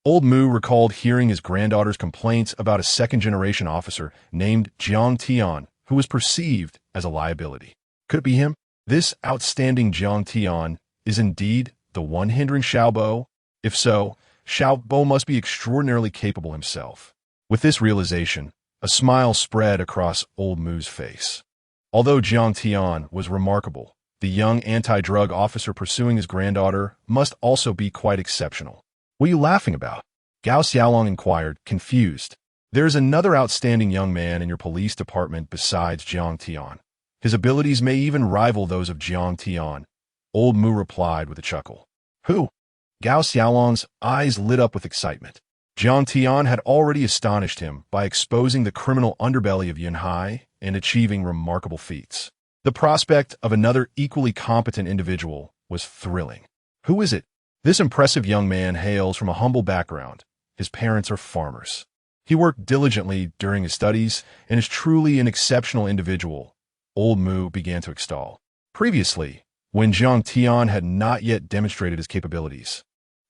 Old Mu recalled hearing his granddaughter's complaints about a second-generation officer named Jiang Tian, who was perceived as a liability. Could it be him? This outstanding Jiang Tian is indeed the one hindering Xiao Bo? If so, Xiao Bo must be extraordinarily capable himself. With this realization, a smile spread across Old Mu's face. Although Jiang Tian was remarkable, the young anti-drug officer pursuing his granddaughter must also be quite exceptional. What are you laughing about? Gao Xiaolong inquired, confused. There is another outstanding young man in your police department besides Jiang Tian. His abilities may even rival those of Jiang Tian. Old Mu replied with a chuckle. Who? Gao Xiaolong's eyes lit up with excitement. Jiang Tian had already astonished him by exposing the criminal underbelly of Yunhai and achieving remarkable feats. The prospect of another equally competent individual was thrilling. Who is it? This impressive young man hails from a humble background. His parents are farmers. He worked diligently during his studies and is truly an exceptional individual. Old Mu began to extol. Previously, when Jiang Tian had not yet demonstrated his capabilities,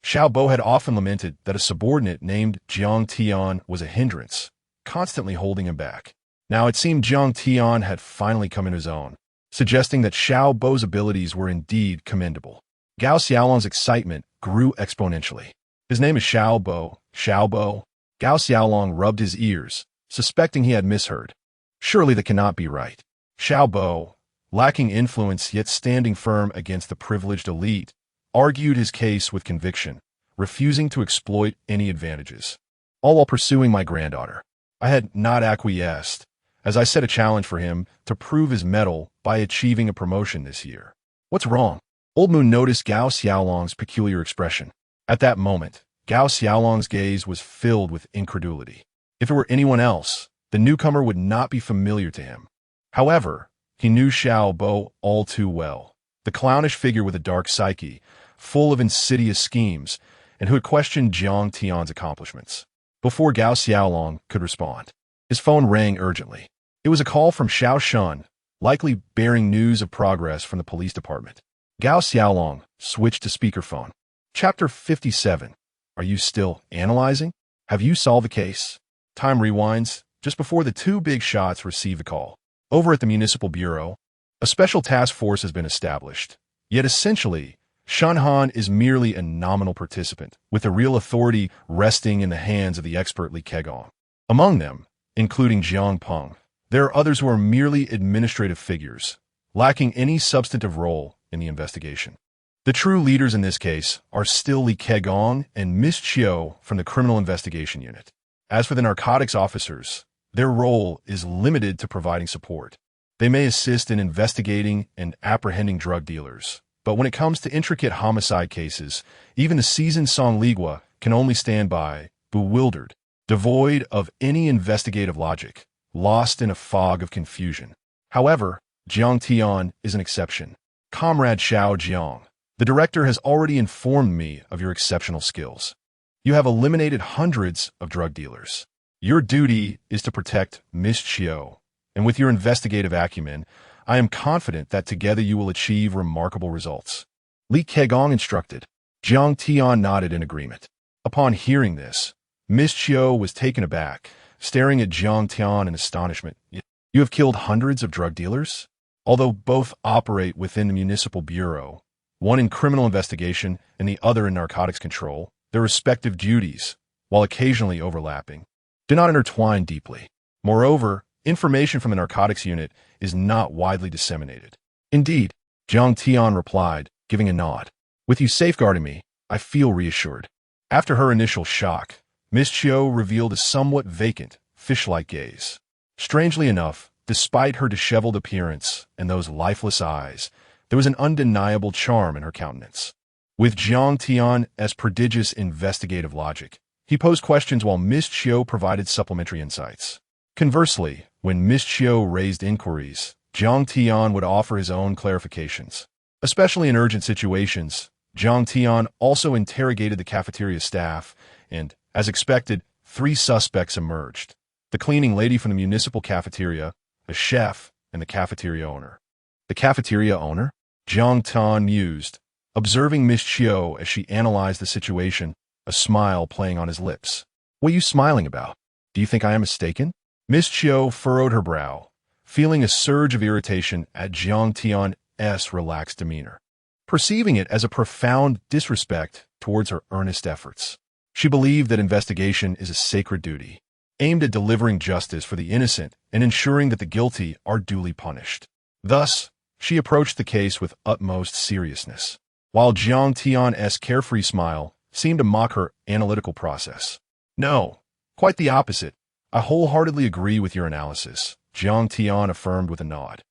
Xiao Bo had often lamented that a subordinate named Jiang Tian was a hindrance, constantly holding him back. Now it seemed Jiang Tian had finally come into his own, suggesting that Xiao Bo's abilities were indeed commendable. Gao Xiaolong's excitement grew exponentially. His name is Xiao Bo. Xiao Bo. Gao Xiaolong rubbed his ears, suspecting he had misheard. Surely that cannot be right. Xiao Bo, lacking influence yet standing firm against the privileged elite, argued his case with conviction, refusing to exploit any advantages. All while pursuing my granddaughter. I had not acquiesced, as I set a challenge for him to prove his mettle by achieving a promotion this year. What's wrong? Old Mu noticed Gao Xiaolong's peculiar expression. At that moment, Gao Xiaolong's gaze was filled with incredulity. If it were anyone else, the newcomer would not be familiar to him. However, he knew Xiao Bo all too well. The clownish figure with a dark psyche, full of insidious schemes, and who had questioned Jiang Tian's accomplishments. Before Gao Xiaolong could respond, his phone rang urgently. It was a call from Xiao Shun, likely bearing news of progress from the police department. Gao Xiaolong switched to speakerphone. Chapter 57. Are you still analyzing? Have you solved the case? Time rewinds, just before the two big shots receive the call. Over at the Municipal Bureau, a special task force has been established. Yet essentially, Shanhan is merely a nominal participant, with the real authority resting in the hands of the expert Li Kegong. Among them, including Jiang Peng, there are others who are merely administrative figures, lacking any substantive role in the investigation. The true leaders in this case are still Li Kegong and Miss Chiu from the Criminal Investigation Unit. As for the narcotics officers, their role is limited to providing support. They may assist in investigating and apprehending drug dealers, but when it comes to intricate homicide cases, even the seasoned Song Ligua can only stand by, bewildered, devoid of any investigative logic, lost in a fog of confusion. However, Jiang Tian is an exception. Comrade Xiao Jiang, the director has already informed me of your exceptional skills. You have eliminated hundreds of drug dealers. Your duty is to protect Miss Chiu, and with your investigative acumen, I am confident that together you will achieve remarkable results. Li Kegong instructed. Jiang Tian nodded in agreement. Upon hearing this, Miss Chiu was taken aback, staring at Jiang Tian in astonishment. You have killed hundreds of drug dealers? Although both operate within the Municipal Bureau, one in criminal investigation and the other in narcotics control, their respective duties, while occasionally overlapping, do not intertwine deeply. Moreover, information from the narcotics unit is not widely disseminated. Indeed, Jiang Tian replied, giving a nod. With you safeguarding me, I feel reassured. After her initial shock, Miss Chiu revealed a somewhat vacant, fish-like gaze. Strangely enough, despite her disheveled appearance and those lifeless eyes, there was an undeniable charm in her countenance. With Jiang Tian's prodigious investigative logic, he posed questions while Miss Chiu provided supplementary insights. Conversely, when Miss Chiu raised inquiries, Jiang Tian would offer his own clarifications. Especially in urgent situations, Jiang Tian also interrogated the cafeteria staff, and, as expected, 3 suspects emerged. The cleaning lady from the municipal cafeteria, a chef, and the cafeteria owner. The cafeteria owner? Jiang Tian mused, observing Miss Chiu as she analyzed the situation, a smile playing on his lips. What are you smiling about? Do you think I am mistaken? Miss Chiu furrowed her brow, feeling a surge of irritation at Jiang Tian's relaxed demeanor, perceiving it as a profound disrespect towards her earnest efforts. She believed that investigation is a sacred duty, aimed at delivering justice for the innocent and ensuring that the guilty are duly punished. Thus, she approached the case with utmost seriousness, while Jiang Tian's carefree smile seemed to mock her analytical process. No, quite the opposite. I wholeheartedly agree with your analysis, Jiang Tian affirmed with a nod.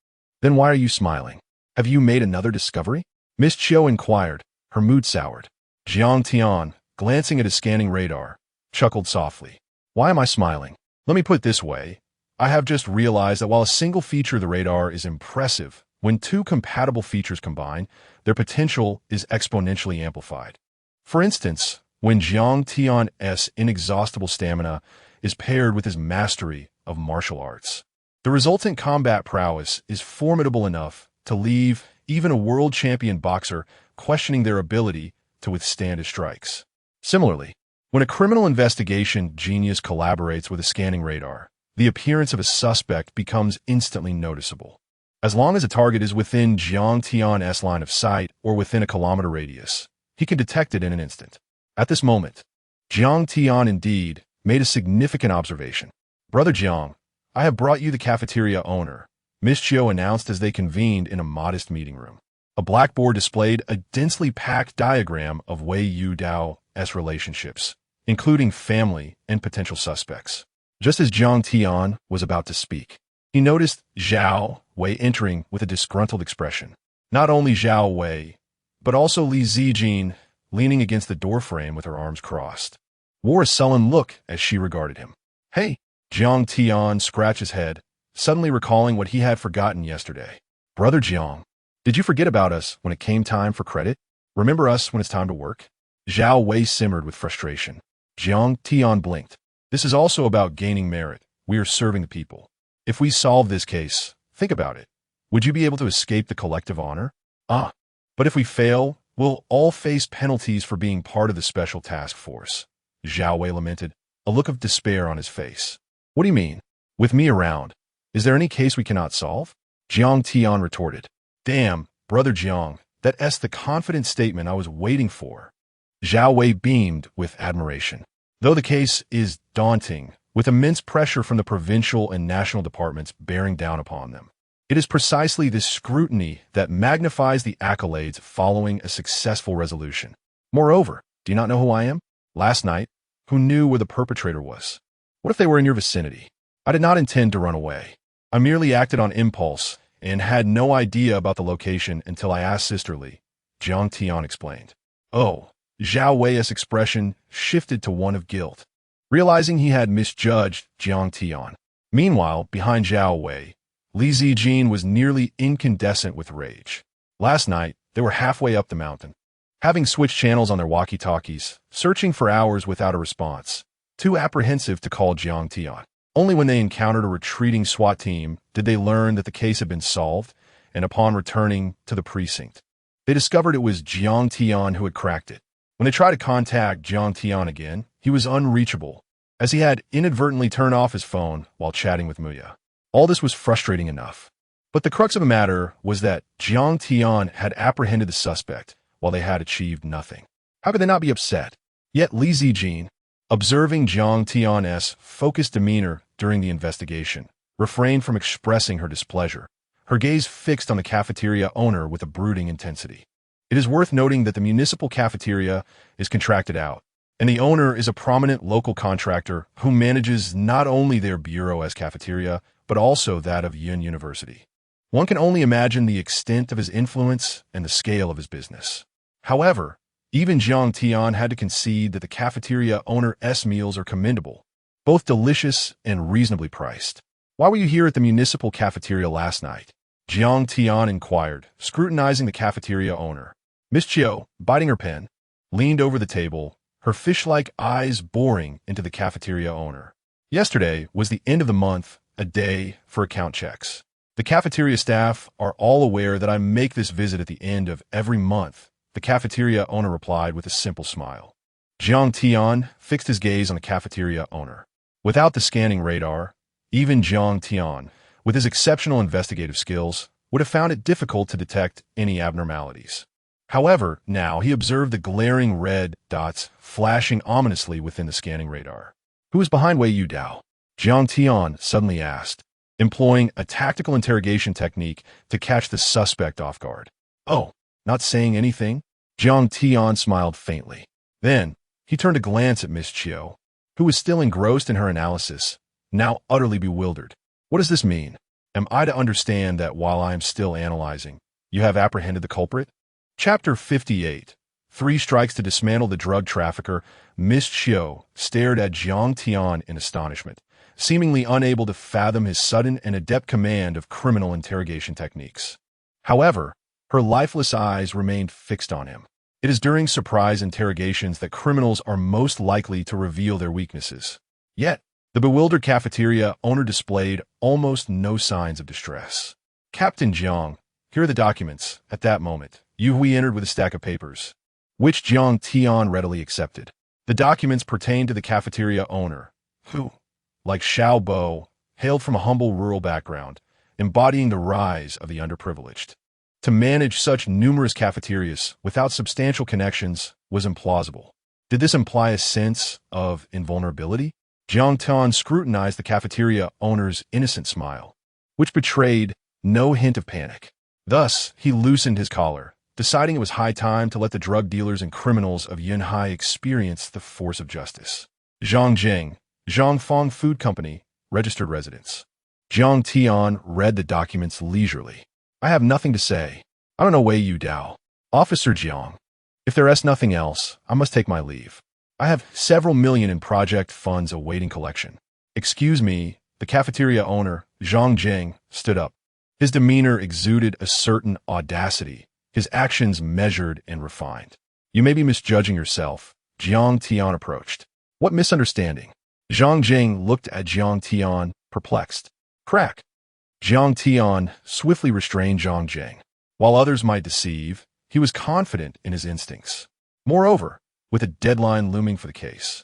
Then why are you smiling? Have you made another discovery? Miss Chiu inquired, her mood soured. Jiang Tian, glancing at his scanning radar, chuckled softly. Why am I smiling? Let me put it this way. I have just realized that while a single feature of the radar is impressive, when 2 compatible features combine, their potential is exponentially amplified. For instance, when Jiang Tian's inexhaustible stamina is paired with his mastery of martial arts, the resultant combat prowess is formidable enough to leave even a world champion boxer questioning their ability to withstand his strikes. Similarly, when a criminal investigation genius collaborates with a scanning radar, the appearance of a suspect becomes instantly noticeable. As long as a target is within Jiang Tian's line of sight or within a kilometer radius, he can detect it in an instant. At this moment, Jiang Tian indeed made a significant observation. Brother Jiang, I have brought you the cafeteria owner, Miss Chiu announced as they convened in a modest meeting room. A blackboard displayed a densely packed diagram of Wei Yu Dao's relationships, including family and potential suspects. Just as Jiang Tian was about to speak, he noticed Zhao Wei entering with a disgruntled expression. Not only Zhao Wei, but also Li Zijin, leaning against the doorframe with her arms crossed, wore a sullen look as she regarded him. Hey, Jiang Tian scratched his head, suddenly recalling what he had forgotten yesterday. Brother Jiang, did you forget about us when it came time for credit? Remember us when it's time to work? Zhao Wei simmered with frustration. Jiang Tian blinked. This is also about gaining merit. We are serving the people. If we solve this case, think about it. Would you be able to escape the collective honor? But if we fail, we'll all face penalties for being part of the special task force. Zhao Wei lamented, a look of despair on his face. What do you mean? With me around, is there any case we cannot solve? Jiang Tian retorted. Damn, brother Jiang, that's the confident statement I was waiting for. Zhao Wei beamed with admiration. Though the case is daunting, with immense pressure from the provincial and national departments bearing down upon them, it is precisely this scrutiny that magnifies the accolades following a successful resolution. Moreover, do you not know who I am? Last night, who knew where the perpetrator was? What if they were in your vicinity? I did not intend to run away. I merely acted on impulse and had no idea about the location until I asked sisterly, Jiang Tian explained. Oh, Zhao Wei's expression shifted to one of guilt, realizing he had misjudged Jiang Tian. Meanwhile, behind Zhao Wei, Li Zijin was nearly incandescent with rage. Last night, they were halfway up the mountain, having switched channels on their walkie-talkies, searching for hours without a response, too apprehensive to call Jiang Tian. Only when they encountered a retreating SWAT team did they learn that the case had been solved, and upon returning to the precinct, they discovered it was Jiang Tian who had cracked it. When they tried to contact Jiang Tian again, he was unreachable, as he had inadvertently turned off his phone while chatting with Muya. All this was frustrating enough. But the crux of the matter was that Jiang Tian had apprehended the suspect while they had achieved nothing. How could they not be upset? Yet Li Zijin, observing Jiang Tian's focused demeanor during the investigation, refrained from expressing her displeasure, her gaze fixed on the cafeteria owner with a brooding intensity. It is worth noting that the municipal cafeteria is contracted out, and the owner is a prominent local contractor who manages not only their bureau as cafeteria, but also that of Yun University. One can only imagine the extent of his influence and the scale of his business. However, even Jiang Tian had to concede that the cafeteria owner's meals are commendable, both delicious and reasonably priced. Why were you here at the municipal cafeteria last night? Jiang Tian inquired, scrutinizing the cafeteria owner. Miss Chiu, biting her pen, leaned over the table, her fish-like eyes boring into the cafeteria owner. Yesterday was the end of the month, a day for account checks. The cafeteria staff are all aware that I make this visit at the end of every month, the cafeteria owner replied with a simple smile. Jiang Tian fixed his gaze on the cafeteria owner. Without the scanning radar, even Jiang Tian, with his exceptional investigative skills, would have found it difficult to detect any abnormalities. However, now he observed the glaring red dots flashing ominously within the scanning radar. Who is behind Wei Yudao? Jiang Tian suddenly asked, employing a tactical interrogation technique to catch the suspect off guard. Oh, not saying anything? Jiang Tian smiled faintly. Then, he turned a glance at Miss Chiu, who was still engrossed in her analysis, now utterly bewildered. What does this mean? Am I to understand that while I am still analyzing, you have apprehended the culprit? Chapter 58. 3 Strikes to Dismantle the Drug Trafficker. Miss Chiu stared at Jiang Tian in astonishment, seemingly unable to fathom his sudden and adept command of criminal interrogation techniques. However, her lifeless eyes remained fixed on him. It is during surprise interrogations that criminals are most likely to reveal their weaknesses. Yet, the bewildered cafeteria owner displayed almost no signs of distress. Captain Jiang, here are the documents. At that moment, Yu Hui entered with a stack of papers, which Jiang Tian readily accepted. The documents pertained to the cafeteria owner, who, like Xiao Bo, hailed from a humble rural background, embodying the rise of the underprivileged. To manage such numerous cafeterias without substantial connections was implausible. Did this imply a sense of invulnerability? Jiang Tian scrutinized the cafeteria owner's innocent smile, which betrayed no hint of panic. Thus, he loosened his collar, deciding it was high time to let the drug dealers and criminals of Yunhai experience the force of justice. Zhang Jing, Zhangfang Food Company, registered residence. Jiang Tian read the documents leisurely. I have nothing to say. I don't know Wei Yudao. Officer Jiang. If there is nothing else, I must take my leave. I have several million in project funds awaiting collection. Excuse me, the cafeteria owner, Zhang Jing, stood up. His demeanor exuded a certain audacity, his actions measured and refined. You may be misjudging yourself, Jiang Tian approached. What misunderstanding? Zhang Jing looked at Jiang Tian, perplexed. Crack. Jiang Tian swiftly restrained Zhang Jing. While others might deceive, he was confident in his instincts. Moreover, with a deadline looming for the case,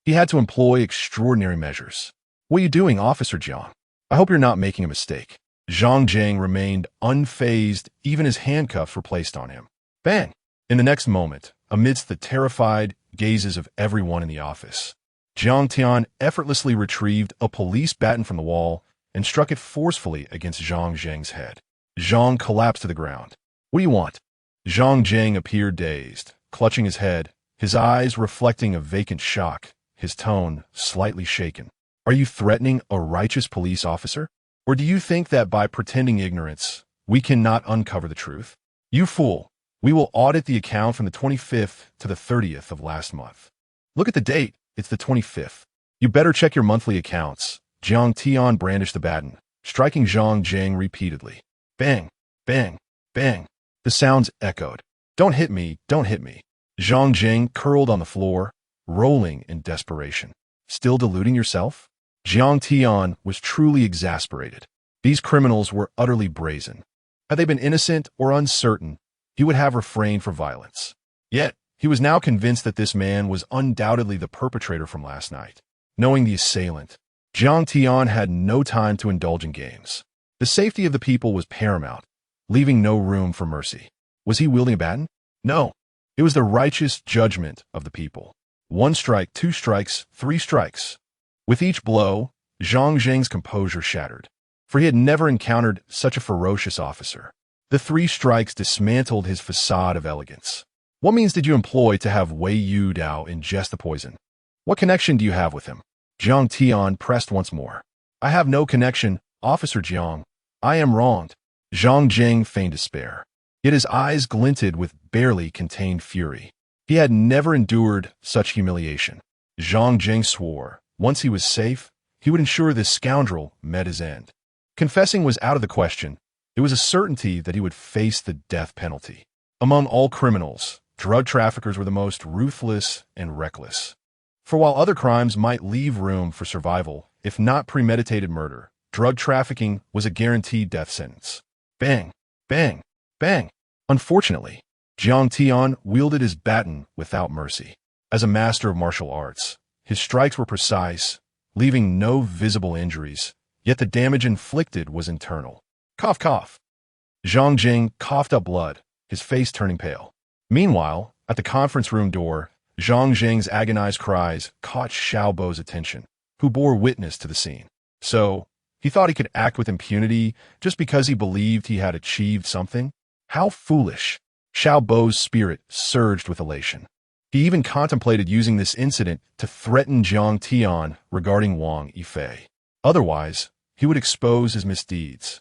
he had to employ extraordinary measures. What are you doing, Officer Jiang? I hope you're not making a mistake. Zhang Jing remained unfazed, even as handcuffs were placed on him. Bang! In the next moment, amidst the terrified gazes of everyone in the office, Jiang Tian effortlessly retrieved a police baton from the wall and struck it forcefully against Zhang Jing's head. Zhang collapsed to the ground. What do you want? Zhang Jing appeared dazed, clutching his head, his eyes reflecting a vacant shock, his tone slightly shaken. Are you threatening a righteous police officer? Or do you think that by pretending ignorance, we cannot uncover the truth? You fool! We will audit the account from the 25th to the 30th of last month. Look at the date. It's the 25th. You better check your monthly accounts. Jiang Tian brandished the baton, striking Zhang Jing repeatedly. Bang! Bang! Bang! The sounds echoed. Don't hit me! Don't hit me! Zhang Jing curled on the floor, rolling in desperation. Still deluding yourself? Jiang Tian was truly exasperated. These criminals were utterly brazen. Had they been innocent or uncertain, he would have refrained from violence. Yet, he was now convinced that this man was undoubtedly the perpetrator from last night. Knowing the assailant, Jiang Tian had no time to indulge in games. The safety of the people was paramount, leaving no room for mercy. Was he wielding a baton? No. It was the righteous judgment of the people. 1 strike, 2 strikes, 3 strikes. With each blow, Zhang Jing's composure shattered, for he had never encountered such a ferocious officer. The 3 strikes dismantled his facade of elegance. What means did you employ to have Wei Yu Dao ingest the poison? What connection do you have with him? Jiang Tian pressed once more. I have no connection, Officer Jiang. I am wronged. Zhang Jing feigned despair, yet his eyes glinted with barely contained fury. He had never endured such humiliation. Zhang Jing swore, once he was safe, he would ensure this scoundrel met his end. Confessing was out of the question. It was a certainty that he would face the death penalty. Among all criminals, drug traffickers were the most ruthless and reckless. For while other crimes might leave room for survival, if not premeditated murder, drug trafficking was a guaranteed death sentence. Bang! Bang! Bang! Unfortunately, Jiang Tian wielded his baton without mercy. As a master of martial arts, his strikes were precise, leaving no visible injuries, yet the damage inflicted was internal. Cough, cough. Zhang Jing coughed up blood, his face turning pale. Meanwhile, at the conference room door, Zhang Jing's agonized cries caught Xiao Bo's attention, who bore witness to the scene. So, he thought he could act with impunity just because he believed he had achieved something? How foolish! Xiao Bo's spirit surged with elation. He even contemplated using this incident to threaten Jiang Tian regarding Wang Yifei. Otherwise, he would expose his misdeeds.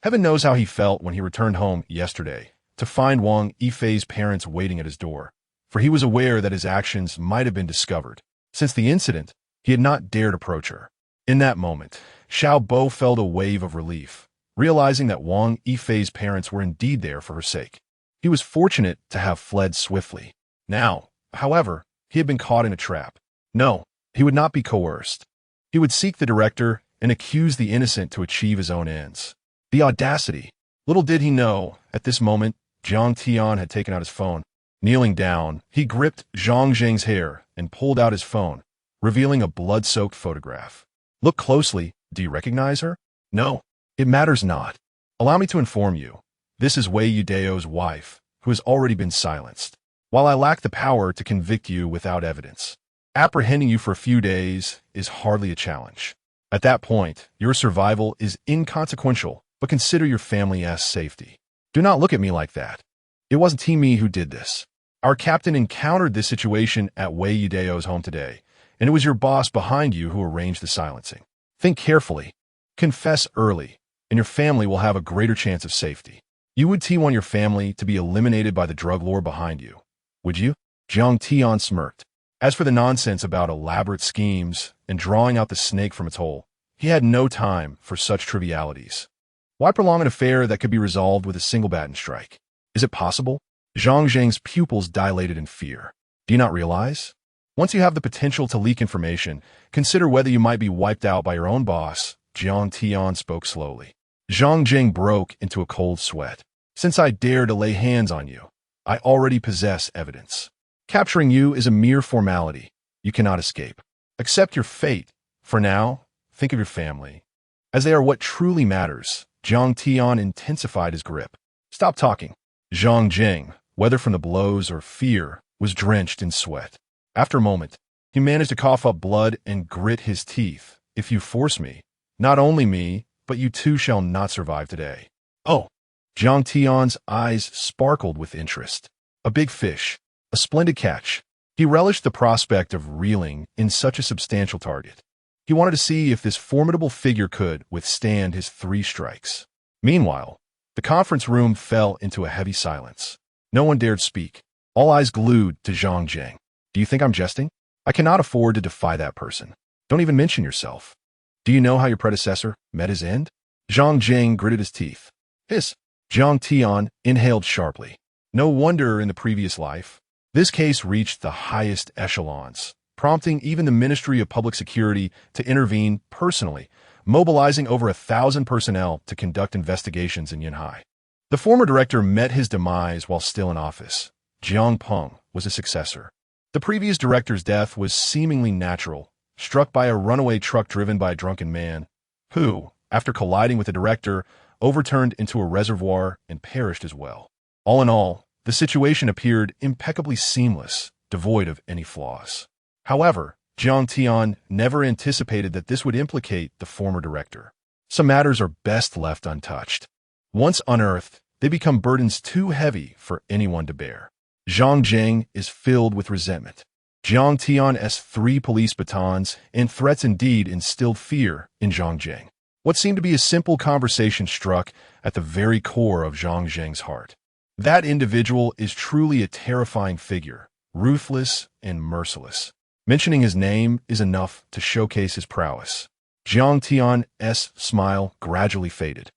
Heaven knows how he felt when he returned home yesterday to find Wang Yifei's parents waiting at his door, for he was aware that his actions might have been discovered. Since the incident, he had not dared approach her. In that moment, Xiao Bo felt a wave of relief, realizing that Wang Yifei's parents were indeed there for her sake. He was fortunate to have fled swiftly. Now, however, he had been caught in a trap. No, he would not be coerced. He would seek the director and accuse the innocent to achieve his own ends. The audacity! Little did he know, at this moment, Jiang Tian had taken out his phone. Kneeling down, he gripped Zhang Jing's hair and pulled out his phone, revealing a blood-soaked photograph. Look closely. Do you recognize her? No, it matters not. Allow me to inform you. This is Wei Yu Dao's wife, who has already been silenced. While I lack the power to convict you without evidence, apprehending you for a few days is hardly a challenge. At that point, your survival is inconsequential, but consider your family's safety. Do not look at me like that. It wasn't me who did this. Our captain encountered this situation at Wei Yu Dao's home today, and it was your boss behind you who arranged the silencing. Think carefully. Confess early, and your family will have a greater chance of safety. You would want your family to be eliminated by the drug lord behind you, would you? Jiang Tian smirked. As for the nonsense about elaborate schemes and drawing out the snake from its hole, he had no time for such trivialities. Why prolong an affair that could be resolved with a single baton strike? Is it possible? Zhang Zheng's pupils dilated in fear. Do you not realize? Once you have the potential to leak information, consider whether you might be wiped out by your own boss. Jiang Tian spoke slowly. Zhang Zheng broke into a cold sweat. Since I dare to lay hands on you, I already possess evidence. Capturing you is a mere formality. You cannot escape. Accept your fate. For now, think of your family, as they are what truly matters. Jiang Tian intensified his grip. Stop talking. Zhang Zheng, whether from the blows or fear, was drenched in sweat. After a moment, he managed to cough up blood and grit his teeth. If you force me, not only me, but you too shall not survive today. Oh! Jiang Tian's eyes sparkled with interest. A big fish. A splendid catch. He relished the prospect of reeling in such a substantial target. He wanted to see if this formidable figure could withstand his 3 strikes. Meanwhile, the conference room fell into a heavy silence. No one dared speak. All eyes glued to Zhang Zheng. Do you think I'm jesting? I cannot afford to defy that person. Don't even mention yourself. Do you know how your predecessor met his end? Zhang Zheng gritted his teeth. Hiss. Jiang Tian inhaled sharply. No wonder in the previous life. This case reached the highest echelons, prompting even the Ministry of Public Security to intervene personally, mobilizing over 1,000 personnel to conduct investigations in Yanhai. The former director met his demise while still in office. Jiang Peng was his successor. The previous director's death was seemingly natural, struck by a runaway truck driven by a drunken man, who, after colliding with the director, overturned into a reservoir and perished as well. All in all, the situation appeared impeccably seamless, devoid of any flaws. However, Jiang Tian never anticipated that this would implicate the former director. Some matters are best left untouched. Once unearthed, they become burdens too heavy for anyone to bear. Zhang Zheng is filled with resentment. Jiang Tian's 3 police batons and threats indeed instilled fear in Zhang Zheng. What seemed to be a simple conversation struck at the very core of Zhang Zheng's heart. That individual is truly a terrifying figure, ruthless and merciless. Mentioning his name is enough to showcase his prowess. Jiang Tian's smile gradually faded.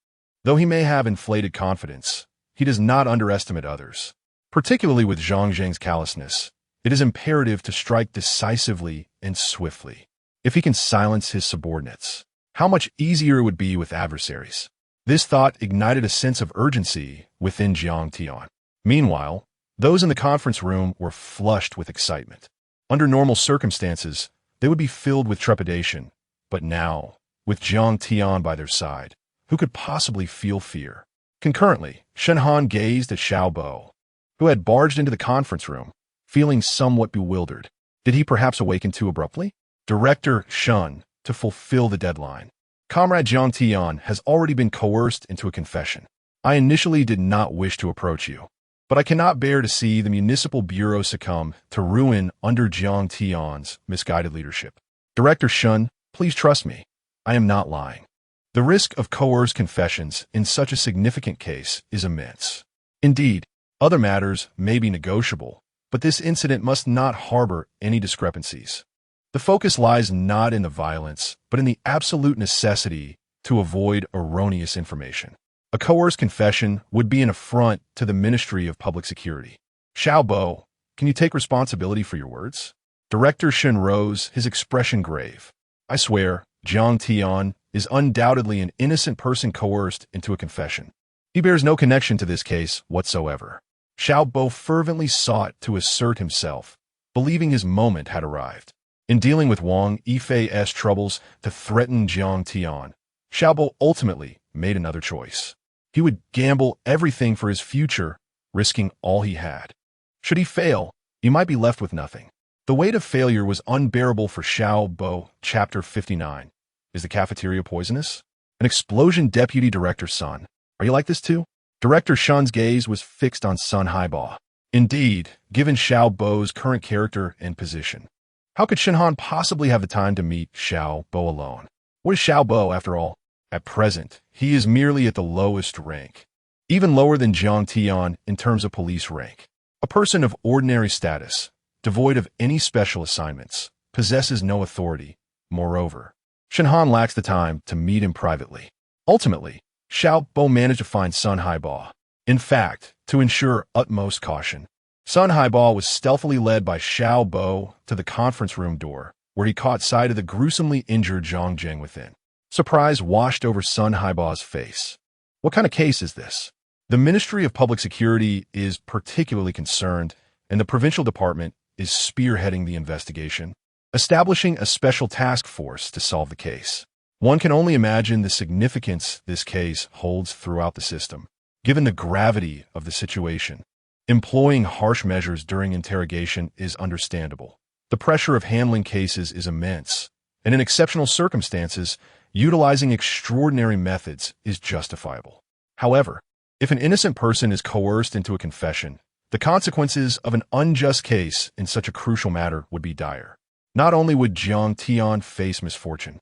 Though he may have inflated confidence, he does not underestimate others. Particularly with Zhang Zheng's callousness, it is imperative to strike decisively and swiftly. If he can silence his subordinates, how much easier it would be with adversaries. This thought ignited a sense of urgency within Jiang Tian. Meanwhile, those in the conference room were flushed with excitement. Under normal circumstances, they would be filled with trepidation. But now, with Jiang Tian by their side, who could possibly feel fear? Concurrently, Shen Han gazed at Xiao Bo, who had barged into the conference room, feeling somewhat bewildered. Did he perhaps awaken too abruptly? Director Shen, to fulfill the deadline. Comrade Jiang Tian has already been coerced into a confession. I initially did not wish to approach you, but I cannot bear to see the municipal bureau succumb to ruin under Jiang Tian's misguided leadership. Director Shen, please trust me. I am not lying. The risk of coerced confessions in such a significant case is immense. Indeed, other matters may be negotiable, but this incident must not harbor any discrepancies. The focus lies not in the violence, but in the absolute necessity to avoid erroneous information. A coerced confession would be an affront to the Ministry of Public Security. Xiao Bo, can you take responsibility for your words? Director Shen rose, his expression grave. I swear, Jiang Tian is undoubtedly an innocent person coerced into a confession. He bears no connection to this case whatsoever. Xiao Bo fervently sought to assert himself, believing his moment had arrived. In dealing with Wang Yifei's troubles to threaten Jiang Tian, Xiao Bo ultimately made another choice. He would gamble everything for his future, risking all he had. Should he fail, he might be left with nothing. The weight of failure was unbearable for Xiao Bo. Chapter 59. Is the cafeteria poisonous? An explosion deputy director Sun. Are you like this too? Director Shen's gaze was fixed on Sun Haiba. Indeed, given Xiao Bo's current character and position, how could Shen Han possibly have the time to meet Xiao Bo alone? What is Xiao Bo, after all? At present, he is merely at the lowest rank, even lower than Jiang Tian in terms of police rank. A person of ordinary status, devoid of any special assignments, possesses no authority. Moreover, Shen Han lacks the time to meet him privately. Ultimately, Xiao Bo managed to find Sun Haiba. In fact, to ensure utmost caution, Sun Haibo was stealthily led by Xiao Bo to the conference room door, where he caught sight of the gruesomely injured Zhang Jing within. Surprise washed over Sun Haibo's face. What kind of case is this? The Ministry of Public Security is particularly concerned, and the provincial department is spearheading the investigation, establishing a special task force to solve the case. One can only imagine the significance this case holds throughout the system, given the gravity of the situation. Employing harsh measures during interrogation is understandable. The pressure of handling cases is immense, and in exceptional circumstances, utilizing extraordinary methods is justifiable. However, if an innocent person is coerced into a confession, the consequences of an unjust case in such a crucial matter would be dire. Not only would Jiang Tian face misfortune,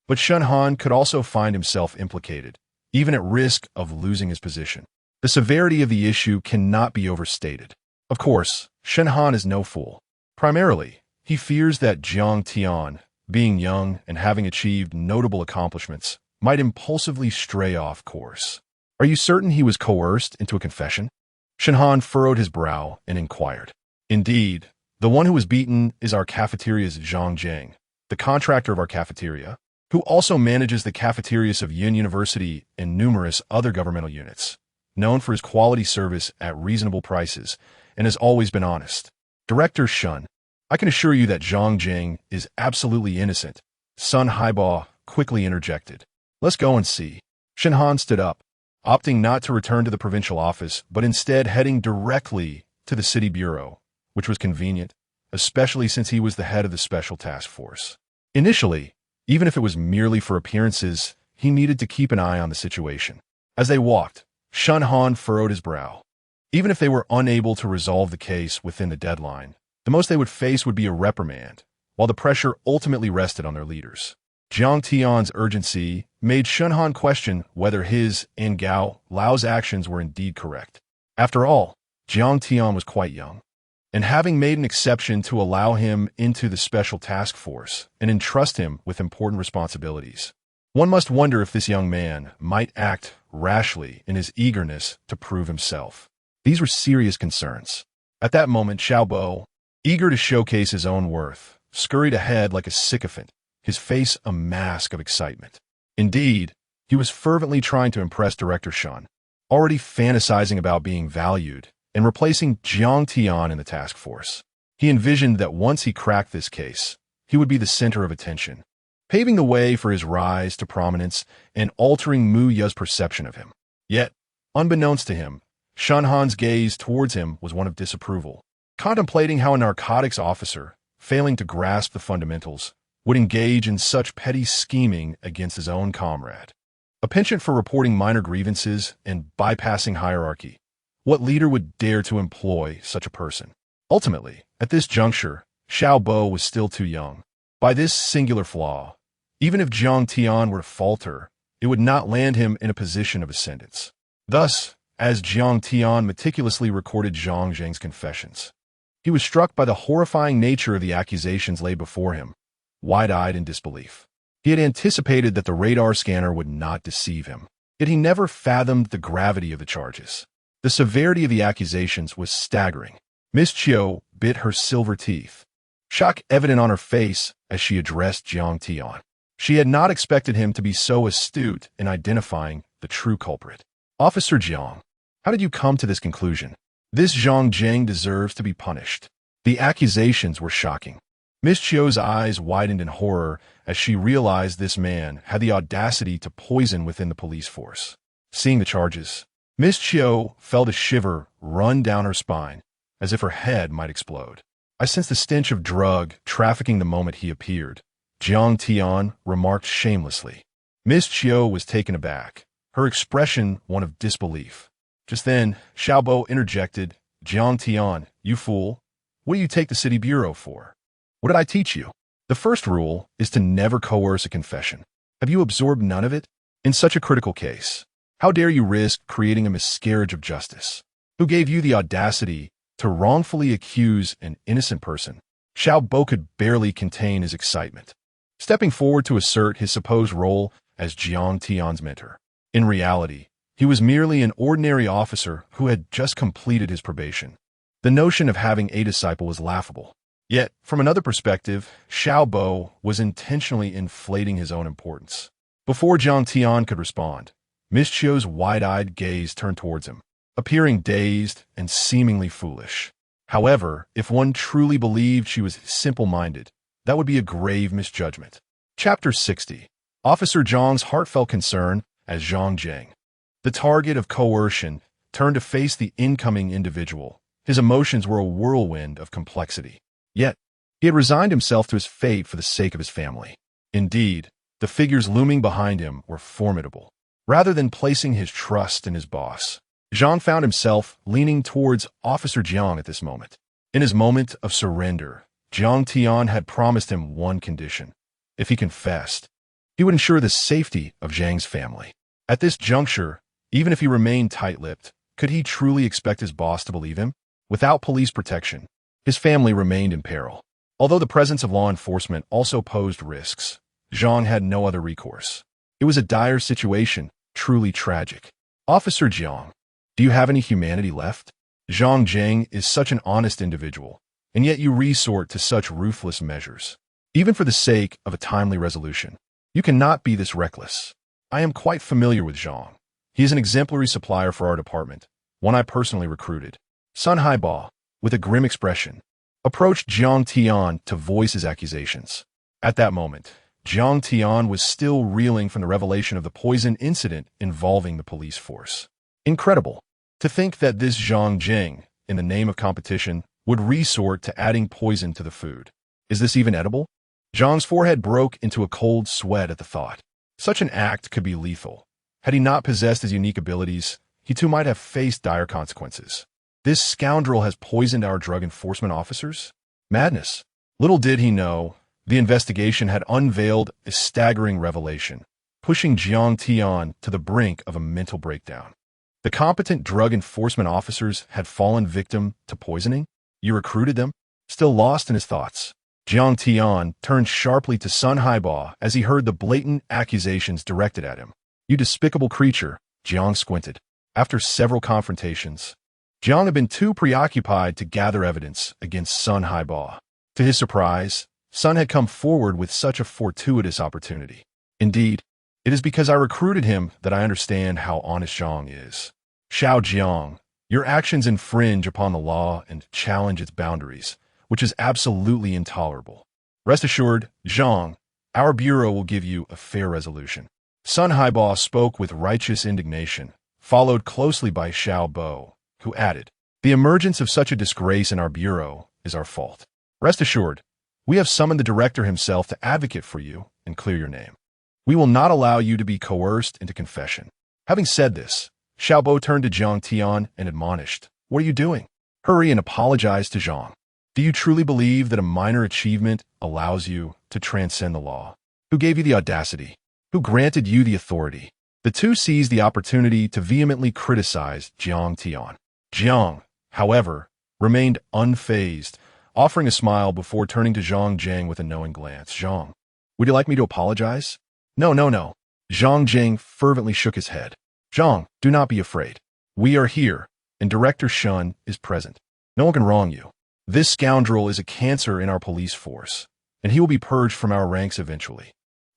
but Shen Han could also find himself implicated, even at risk of losing his position. The severity of the issue cannot be overstated. Of course, Shen Han is no fool. Primarily, he fears that Jiang Tian, being young and having achieved notable accomplishments, might impulsively stray off course. Are you certain he was coerced into a confession? Shen Han furrowed his brow and inquired. Indeed, the one who was beaten is our cafeteria's Zhang Jing, the contractor of our cafeteria, who also manages the cafeterias of Yin University and numerous other governmental units, known for his quality service at reasonable prices, and has always been honest. Director Shun, I can assure you that Zhang Jing is absolutely innocent. Sun Haibo quickly interjected. Let's go and see. Shen Han stood up, opting not to return to the provincial office, but instead heading directly to the city bureau, which was convenient, especially since he was the head of the special task force. Initially, even if it was merely for appearances, he needed to keep an eye on the situation. As they walked, Shen Han furrowed his brow. Even if they were unable to resolve the case within the deadline, the most they would face would be a reprimand, while the pressure ultimately rested on their leaders. Jiang Tian's urgency made Shen Han question whether his and Gao Lao's actions were indeed correct. After all, Jiang Tian was quite young, and having made an exception to allow him into the special task force and entrust him with important responsibilities, one must wonder if this young man might act rashly in his eagerness to prove himself. These were serious concerns. At that moment, Xiao Bo, eager to showcase his own worth, scurried ahead like a sycophant, his face a mask of excitement. Indeed, he was fervently trying to impress Director Shun, already fantasizing about being valued and replacing Jiang Tian in the task force. He envisioned that once he cracked this case, he would be the center of attention, paving the way for his rise to prominence and altering Mu Ye's perception of him. Yet, unbeknownst to him, Shen Han's gaze towards him was one of disapproval, contemplating how a narcotics officer, failing to grasp the fundamentals, would engage in such petty scheming against his own comrade. A penchant for reporting minor grievances and bypassing hierarchy. What leader would dare to employ such a person? Ultimately, at this juncture, Xiao Bo was still too young. By this singular flaw, even if Jiang Tian were to falter, it would not land him in a position of ascendance. Thus, as Jiang Tian meticulously recorded Zhang Jing's confessions, he was struck by the horrifying nature of the accusations laid before him, wide-eyed in disbelief. He had anticipated that the radar scanner would not deceive him, yet he never fathomed the gravity of the charges. The severity of the accusations was staggering. Miss Chiu bit her silver teeth, shock evident on her face as she addressed Jiang Tian. She had not expected him to be so astute in identifying the true culprit. Officer Jiang, how did you come to this conclusion? This Zhang Jing deserves to be punished. The accusations were shocking. Miss Chiu's eyes widened in horror as she realized this man had the audacity to poison within the police force. Seeing the charges, Miss Chiu felt a shiver run down her spine, as if her head might explode. I sensed the stench of drug trafficking the moment he appeared, Jiang Tian remarked shamelessly. Miss Chiu was taken aback, her expression one of disbelief. Just then, Xiao Bo interjected, Jiang Tian, you fool, what do you take the city bureau for? What did I teach you? The first rule is to never coerce a confession. Have you absorbed none of it? In such a critical case, how dare you risk creating a miscarriage of justice? Who gave you the audacity to wrongfully accuse an innocent person? Xiao Bo could barely contain his excitement, stepping forward to assert his supposed role as Jiang Tian's mentor. In reality, He was merely an ordinary officer who had just completed his probation. The notion of having a disciple was laughable. Yet, from another perspective, Xiao Bo was intentionally inflating his own importance. Before Jiang Tian could respond, Miss Chio's wide-eyed gaze turned towards him, appearing dazed and seemingly foolish. However, if one truly believed she was simple-minded, that would be a grave misjudgment. Chapter 60. Officer Zhang's heartfelt concern as Zhang Zheng, the target of coercion, turned to face the incoming individual. His emotions were a whirlwind of complexity. Yet, he had resigned himself to his fate for the sake of his family. Indeed, the figures looming behind him were formidable. Rather than placing his trust in his boss, Zhang found himself leaning towards Officer Jiang at this moment. In his moment of surrender, Jiang Tian had promised him one condition. If he confessed, he would ensure the safety of Zhang's family. At this juncture, even if he remained tight-lipped, could he truly expect his boss to believe him? Without police protection, his family remained in peril. Although the presence of law enforcement also posed risks, Zhang had no other recourse. It was a dire situation, truly tragic. Officer Jiang, do you have any humanity left? Zhang Zheng is such an honest individual, and yet you resort to such ruthless measures. Even for the sake of a timely resolution, you cannot be this reckless. I am quite familiar with Zhang. He is an exemplary supplier for our department, one I personally recruited. Sun Haiba, with a grim expression, approached Jiang Tian to voice his accusations. At that moment, Jiang Tian was still reeling from the revelation of the poison incident involving the police force. Incredible. To think that this Zhang Zheng, in the name of competition, would resort to adding poison to the food. Is this even edible? Zhang's forehead broke into a cold sweat at the thought. Such an act could be lethal. Had he not possessed his unique abilities, he too might have faced dire consequences. This scoundrel has poisoned our drug enforcement officers? Madness. Little did he know, the investigation had unveiled a staggering revelation, pushing Jiang Tian to the brink of a mental breakdown. The competent drug enforcement officers had fallen victim to poisoning? You recruited them? Still lost in his thoughts, Jiang Tian turned sharply to Sun Haiba as he heard the blatant accusations directed at him. You despicable creature, Jiang squinted. After several confrontations, Jiang had been too preoccupied to gather evidence against Sun Haiba. To his surprise, Sun had come forward with such a fortuitous opportunity. Indeed, it is because I recruited him that I understand how honest Zhang is. Xiao Jiang, your actions infringe upon the law and challenge its boundaries, which is absolutely intolerable. Rest assured, Zhang, our bureau will give you a fair resolution. Sun Haiba spoke with righteous indignation, followed closely by Xiao Bo, who added, the emergence of such a disgrace in our bureau is our fault. Rest assured, we have summoned the director himself to advocate for you and clear your name. We will not allow you to be coerced into confession. Having said this, Xiao Bo turned to Jiang Tian and admonished, what are you doing? Hurry and apologize to Zhang. Do you truly believe that a minor achievement allows you to transcend the law? Who gave you the audacity? Who granted you the authority? The two seized the opportunity to vehemently criticize Jiang Tian. Jiang, however, remained unfazed, offering a smile before turning to Zhang Zheng with a knowing glance. Zhang, would you like me to apologize? No. Zhang Zheng fervently shook his head. Zhang, do not be afraid. We are here, and Director Shun is present. No one can wrong you. This scoundrel is a cancer in our police force, and he will be purged from our ranks eventually.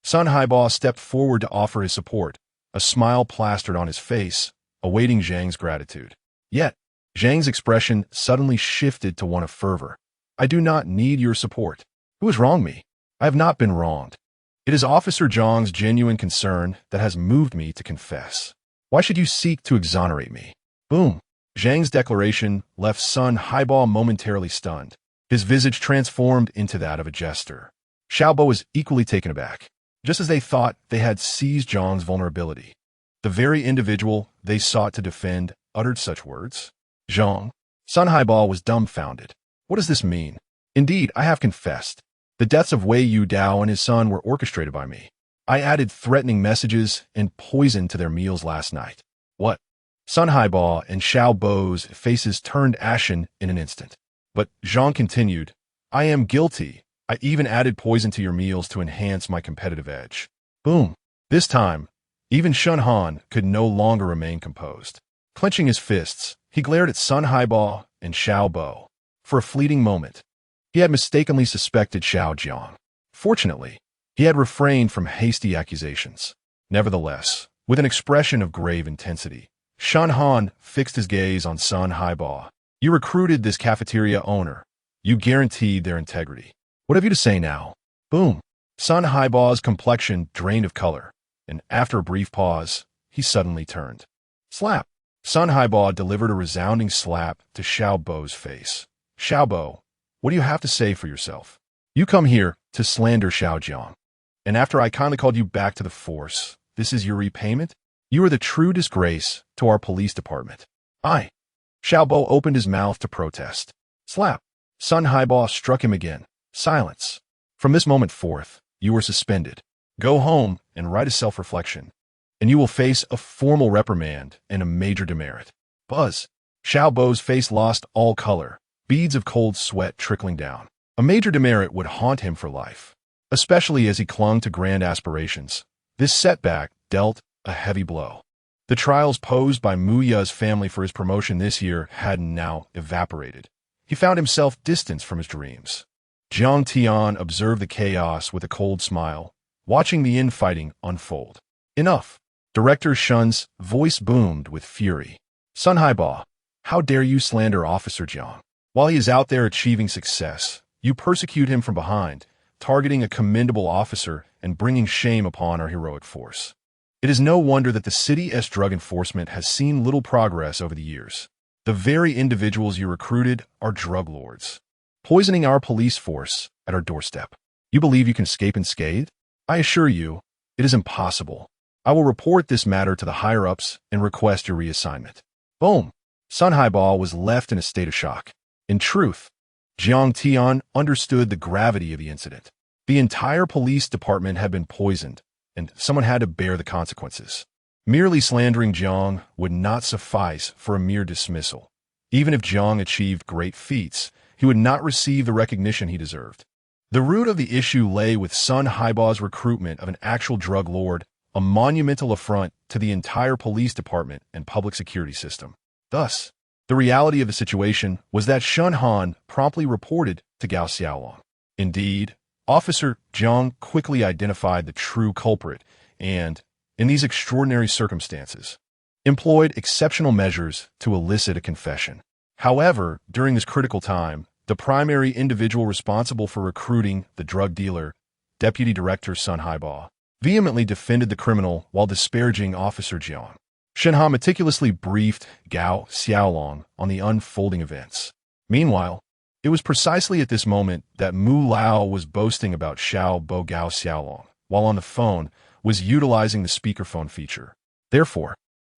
Sun Haiba stepped forward to offer his support, a smile plastered on his face, awaiting Zhang's gratitude. Yet, Zhang's expression suddenly shifted to one of fervor. I do not need your support. Who has wronged me? I have not been wronged. It is Officer Zhang's genuine concern that has moved me to confess. Why should you seek to exonerate me? Boom. Zhang's declaration left Sun Haiba momentarily stunned. His visage transformed into that of a jester. Xiaobo was equally taken aback. Just as they thought they had seized Zhang's vulnerability, the very individual they sought to defend uttered such words. Zhang. Sun Haiba was dumbfounded. What does this mean? Indeed, I have confessed. The deaths of Wei Yu Dao and his son were orchestrated by me. I added threatening messages and poison to their meals last night. What? Sun Haiba and Xiao Bo's faces turned ashen in an instant. But Zhang continued, I am guilty. I even added poison to your meals to enhance my competitive edge. Boom. This time, Even Shun Han could no longer remain composed. Clenching his fists, he glared at Sun Haiba and Xiao Bo. For a fleeting moment, he had mistakenly suspected Xiao Jiang. Fortunately, he had refrained from hasty accusations. Nevertheless, with an expression of grave intensity, Shun Han fixed his gaze on Sun Haiba. You recruited this cafeteria owner. You guaranteed their integrity. What have you to say now? Boom. Sun Haiba's complexion drained of color, and after a brief pause, he suddenly turned. Slap. Sun Haiba delivered a resounding slap to Xiao Bo's face. Xiao Bo, what do you have to say for yourself? You come here to slander Xiao Jiang. And after I kindly called you back to the force, this is your repayment? You are the true disgrace to our police department. Xiao Bo opened his mouth to protest. Slap. Sun Haiba struck him again. Silence. From this moment forth, you are suspended. Go home and write a self-reflection, and you will face a formal reprimand and a major demerit. Buzz. Xiao Bo's face lost all color, beads of cold sweat trickling down. A major demerit would haunt him for life, especially as he clung to grand aspirations. This setback dealt a heavy blow. The trials posed by Mu Ya's family for his promotion this year had now evaporated. He found himself distanced from his dreams. Jiang Tian observed the chaos with a cold smile, watching the infighting unfold. Enough. Director Shun's voice boomed with fury. Sun Haiba, how dare you slander Officer Jiang? While he is out there achieving success, you persecute him from behind, targeting a commendable officer and bringing shame upon our heroic force. It is no wonder that the city's drug enforcement has seen little progress over the years. The very individuals you recruited are drug lords, poisoning our police force at our doorstep. You believe you can escape unscathed? I assure you, it is impossible. I will report this matter to the higher-ups and request your reassignment. Boom! Sun Haiba was left in a state of shock. In truth, Jiang Tian understood the gravity of the incident. The entire police department had been poisoned, and someone had to bear the consequences. Merely slandering Jiang would not suffice for a mere dismissal. Even if Jiang achieved great feats, he would not receive the recognition he deserved. The root of the issue lay with Sun Haiba's recruitment of an actual drug lord, a monumental affront to the entire police department and public security system. Thus, the reality of the situation was that Shun Han promptly reported to Gao Xiaolong. Indeed, Officer Jiang quickly identified the true culprit and, in these extraordinary circumstances, employed exceptional measures to elicit a confession. However, during this critical time, the primary individual responsible for recruiting the drug dealer, Deputy Director Sun Haiba, vehemently defended the criminal while disparaging Officer Jiang. Shen Han meticulously briefed Gao Xiaolong on the unfolding events. Meanwhile, it was precisely at this moment that Mu Lao was boasting about Xiao Bo Gao Xiaolong, while on the phone, was utilizing the speakerphone feature. Therefore,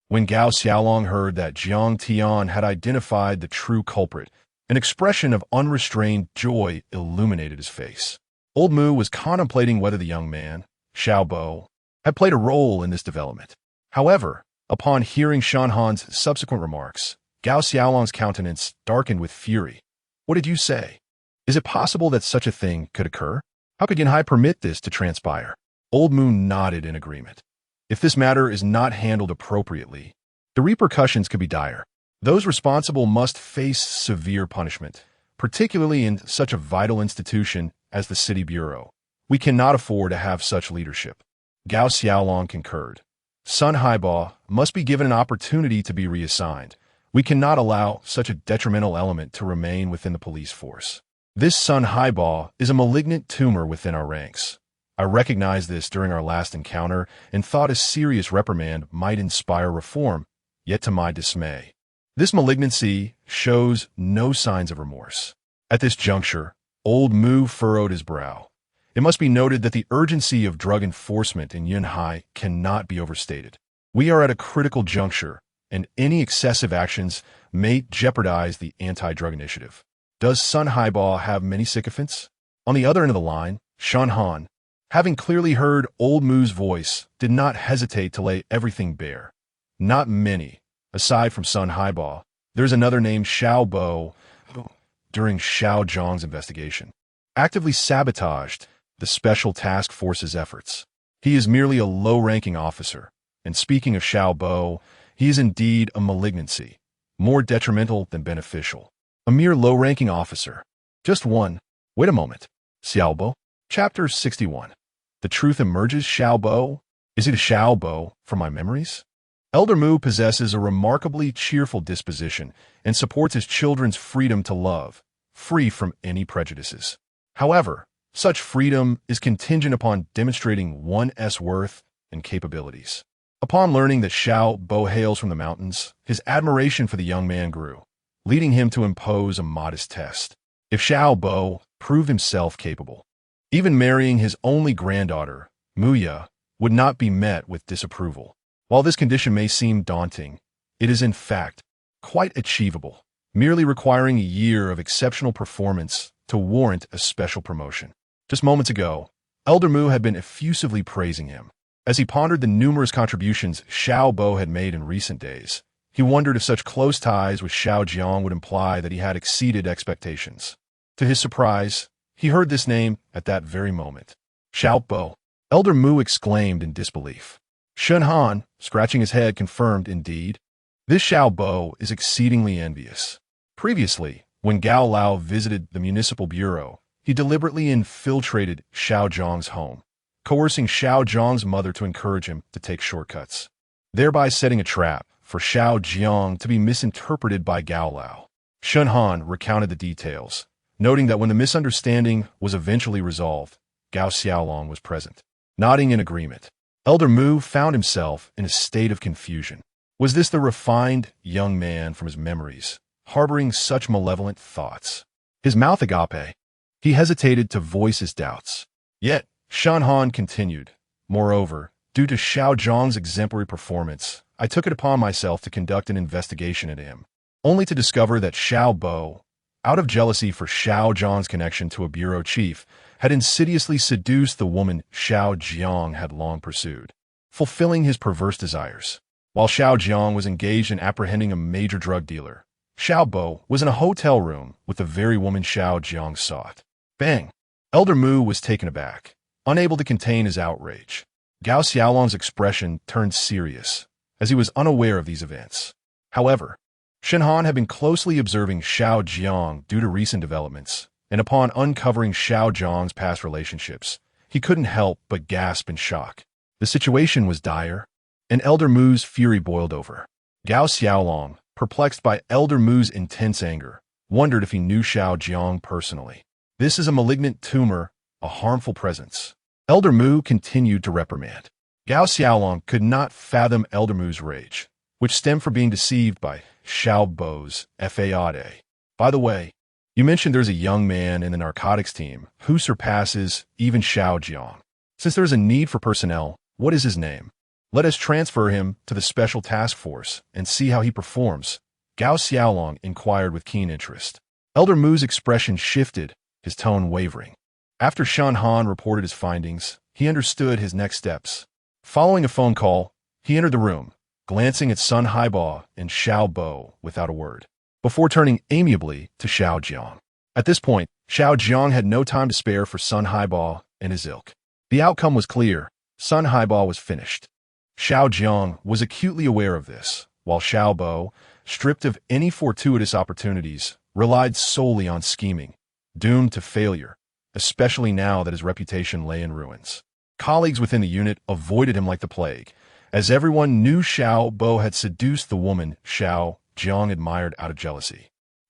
when Gao Xiaolong heard that Jiang Tian had identified the true culprit, an expression of unrestrained joy illuminated his face. Old Mu was contemplating whether the young man, Xiao Bo, had played a role in this development. However, upon hearing Shun Han's subsequent remarks, Gao Xiaolong's countenance darkened with fury. What did you say? Is it possible that such a thing could occur? How could Yanhai permit this to transpire? Old Mu nodded in agreement. If this matter is not handled appropriately, the repercussions could be dire. Those responsible must face severe punishment, particularly in such a vital institution as the City Bureau. We cannot afford to have such leadership. Gao Xiaolong concurred. Sun Haiba must be given an opportunity to be reassigned. We cannot allow such a detrimental element to remain within the police force. This Sun Haiba is a malignant tumor within our ranks. I recognized this during our last encounter and thought a serious reprimand might inspire reform, yet to my dismay, this malignancy shows no signs of remorse. At this juncture, Old Mu furrowed his brow. It must be noted that the urgency of drug enforcement in Yunhai cannot be overstated. We are at a critical juncture, and any excessive actions may jeopardize the anti-drug initiative. Does Sun Haiba have many sycophants? On the other end of the line, Shun Han, having clearly heard Old Mu's voice, did not hesitate to lay everything bare. Not many. Aside from Sun Haiba, there's another named Xiao Bo who, during Xiao Zhang's investigation, actively sabotaged the Special Task Force's efforts. He is merely a low-ranking officer, And speaking of Xiao Bo, he is indeed a malignancy, more detrimental than beneficial. A mere low-ranking officer. Just one. Wait a moment. Xiao Bo? Chapter 61. The truth emerges. Xiao Bo? Is it a Xiao Bo from my memories? Elder Mu possesses a remarkably cheerful disposition and supports his children's freedom to love, free from any prejudices. However, such freedom is contingent upon demonstrating one's worth and capabilities. Upon learning that Xiao Bo hails from the mountains, his admiration for the young man grew, leading him to impose a modest test. If Xiao Bo proved himself capable, even marrying his only granddaughter, Muya, would not be met with disapproval. While this condition may seem daunting, it is in fact quite achievable, merely requiring a year of exceptional performance to warrant a special promotion. Just moments ago, Elder Mu had been effusively praising him. As he pondered the numerous contributions Xiao Bo had made in recent days, he wondered if such close ties with Xiao Jiang would imply that he had exceeded expectations. To his surprise, he heard this name at that very moment. Xiao Bo. Elder Mu exclaimed in disbelief. Shun Han, scratching his head, confirmed, indeed. This Xiao Bo is exceedingly envious. Previously, when Gao Lao visited the municipal bureau, he deliberately infiltrated Xiao Jiang's home, coercing Xiao Jiang's mother to encourage him to take shortcuts, thereby setting a trap for Xiao Jiang to be misinterpreted by Gao Lao. Shun Han recounted the details, noting that when the misunderstanding was eventually resolved, Gao Xiaolong was present. Nodding in agreement, Elder Mu found himself in a state of confusion. Was this the refined young man from his memories, harboring such malevolent thoughts? His mouth agape. He hesitated to voice his doubts. Yet, Shun Han continued, moreover, due to Xiao Jiang's exemplary performance, I took it upon myself to conduct an investigation into him, only to discover that Xiao Bo, out of jealousy for Xiao Jiang's connection to a bureau chief, had insidiously seduced the woman Xiao Jiang had long pursued, fulfilling his perverse desires. While Xiao Jiang was engaged in apprehending a major drug dealer, Xiao Bo was in a hotel room with the very woman Xiao Jiang sought. Bang! Elder Mu was taken aback, unable to contain his outrage. Gao Xiaolong's expression turned serious, as he was unaware of these events. However, Shen Han had been closely observing Xiao Jiang due to recent developments, and upon uncovering Xiao Jiang's past relationships, he couldn't help but gasp in shock. The situation was dire, and Elder Mu's fury boiled over. Gao Xiaolong, perplexed by Elder Mu's intense anger, wondered if he knew Xiao Jiang personally. This is a malignant tumor, a harmful presence. Elder Mu continued to reprimand. Gao Xiaolong could not fathom Elder Mu's rage, which stemmed from being deceived by Xiao Bo's FAAD. By the way, you mentioned there's a young man in the narcotics team who surpasses even Xiao Jiang. Since there's a need for personnel, what is his name? Let us transfer him to the special task force and see how he performs, Gao Xiaolong inquired with keen interest. Elder Mu's expression shifted, his tone wavering. After Shan Han reported his findings, he understood his next steps. Following a phone call, he entered the room, glancing at Sun Haiba and Xiao Bo without a word, before turning amiably to Xiao Jiang. At this point, Xiao Jiang had no time to spare for Sun Haiba and his ilk. The outcome was clear. Sun Haiba was finished. Xiao Jiang was acutely aware of this, while Xiao Bo, stripped of any fortuitous opportunities, relied solely on scheming, doomed to failure, especially now that his reputation lay in ruins. Colleagues within the unit avoided him like the plague, as everyone knew Xiao Bo had seduced the woman Xiao Jiang admired out of jealousy.